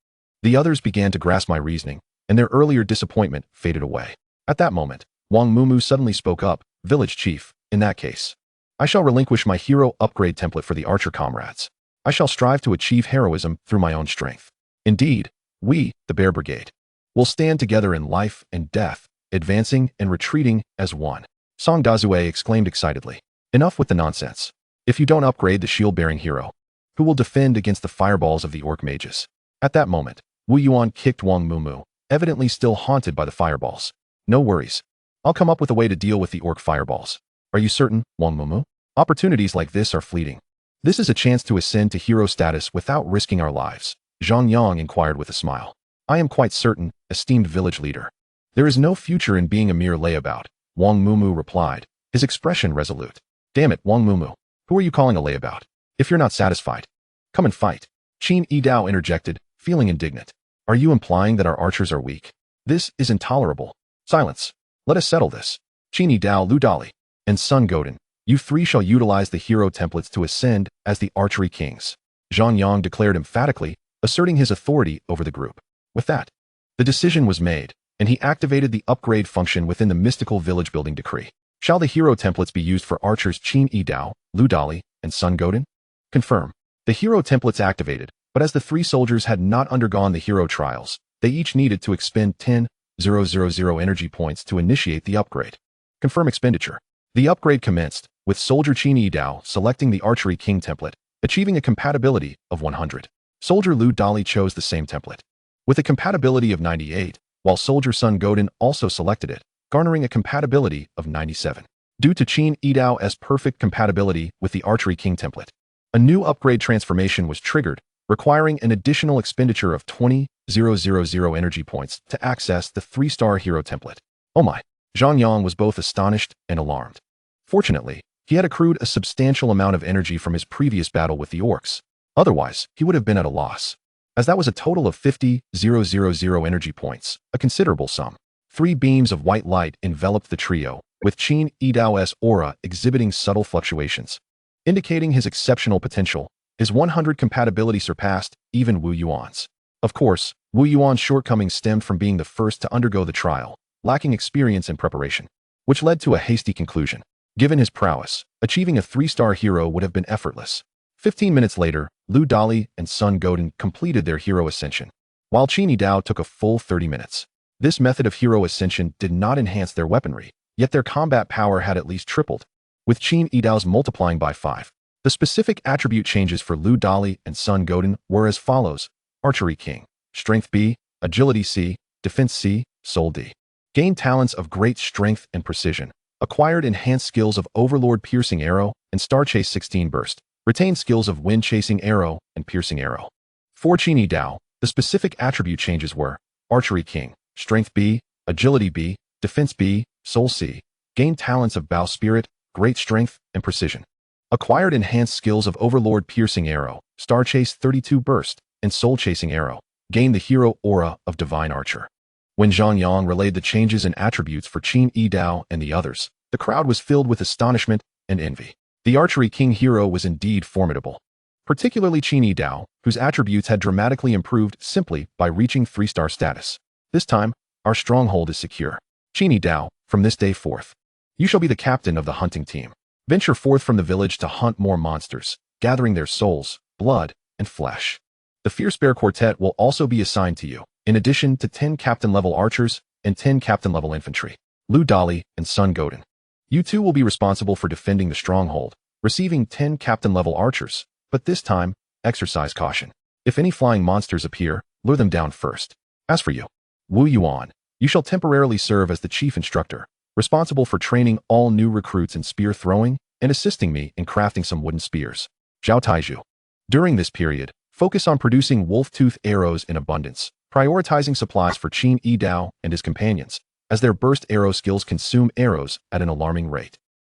the others began to grasp my reasoning, and their earlier disappointment faded away. At that moment, Wang Mumu suddenly spoke up, "Village chief, in that case, I shall relinquish my hero upgrade template for the archer comrades. I shall strive to achieve heroism through my own strength. Indeed, we, the Bear Brigade, will stand together in life and death, advancing and retreating as one." Song Dazue exclaimed excitedly. Enough with the nonsense. If you don't upgrade the shield-bearing hero, who will defend against the fireballs of the orc mages? At that moment, Wu Yuan kicked Wang Mumu, evidently still haunted by the fireballs. No worries. I'll come up with a way to deal with the orc fireballs. Are you certain, Wang Mumu? Opportunities like this are fleeting. This is a chance to ascend to hero status without risking our lives, Zhang Yang inquired with a smile. I am quite certain, esteemed village leader. There is no future in being a mere layabout, Wang Mumu replied, his expression resolute. Damn it, Wang Mumu. Who are you calling a layabout? If you're not satisfied, come and fight. Qin Yidao interjected, feeling indignant. Are you implying that our archers are weak? This is intolerable. Silence. Let us settle this. Qin Yidao, Lu Dali, and Sun Goten, you 3 shall utilize the hero templates to ascend as the archery kings, Zhang Yang declared emphatically, asserting his authority over the group. With that, the decision was made, and he activated the upgrade function within the mystical village building decree. Shall the hero templates be used for archers Qin Yidao, Lu Dali, and Sun Goten? Confirm. The hero templates activated, but as the 3 soldiers had not undergone the hero trials, they each needed to expend 10,000 energy points to initiate the upgrade. Confirm expenditure. The upgrade commenced, with soldier Qin Yidao selecting the archery king template, achieving a compatibility of 100. Soldier Lu Dali chose the same template, with a compatibility of 98, while soldier Sun Goten also selected it, garnering a compatibility of 97. Due to Qin Yidao's perfect compatibility with the archery king template, a new upgrade transformation was triggered, requiring an additional expenditure of 20,000 energy points to access the 3-star hero template. Oh my! Zhang Yang was both astonished and alarmed. Fortunately, he had accrued a substantial amount of energy from his previous battle with the orcs. Otherwise, he would have been at a loss, as that was a total of 50,000 energy points, a considerable sum. 3 beams of white light enveloped the trio, with Qin Yidao's aura exhibiting subtle fluctuations, indicating his exceptional potential. His 100 compatibility surpassed even Wu Yuan's. Of course, Wu Yuan's shortcomings stemmed from being the first to undergo the trial, lacking experience and preparation, which led to a hasty conclusion. Given his prowess, achieving a 3-star hero would have been effortless. 15 minutes later, Lu Dali and Sun Goten completed their hero ascension, while Qin Yidao took a full 30 minutes. This method of hero ascension did not enhance their weaponry, yet their combat power had at least tripled, with Qin Yidao's multiplying by 5. The specific attribute changes for Lu Dali and Sun Goten were as follows: Archery King, Strength B, Agility C, Defense C, Soul D. Gained talents of great strength and precision. Acquired enhanced skills of Overlord Piercing Arrow and Star Chase 16 Burst. Retained skills of Wind Chasing Arrow and Piercing Arrow. For Qin Yi Dao, the specific attribute changes were Archery King, Strength B, Agility B, Defense B, Soul C, gained talents of Bao Spirit, Great Strength, and Precision. Acquired enhanced skills of Overlord Piercing Arrow, Star Chase 32 Burst, and Soul Chasing Arrow, gained the hero aura of Divine Archer. When Zhang Yang relayed the changes in attributes for Qin Yi Dao and the others, the crowd was filled with astonishment and envy. The Archery King hero was indeed formidable, particularly Qin Yi Dao, whose attributes had dramatically improved simply by reaching 3-star status. This time, our stronghold is secure. Qin Yi Dao, from this day forth, you shall be the captain of the hunting team. Venture forth from the village to hunt more monsters, gathering their souls, blood, and flesh. The Fierce Bear Quartet will also be assigned to you, in addition to 10 captain-level archers and 10 captain-level infantry. Lu Dali and Sun Godin. You two will be responsible for defending the stronghold, receiving 10 captain-level archers, but this time, exercise caution. If any flying monsters appear, lure them down first. As for you, Wu Yuan, you shall temporarily serve as the chief instructor, responsible for training all new recruits in spear throwing and assisting me in crafting some wooden spears. Zhao Taizhu. During this period, focus on producing wolf-tooth arrows in abundance, prioritizing supplies for Qin Yi Dao and his companions, as their burst arrow skills consume arrows at an alarming rate.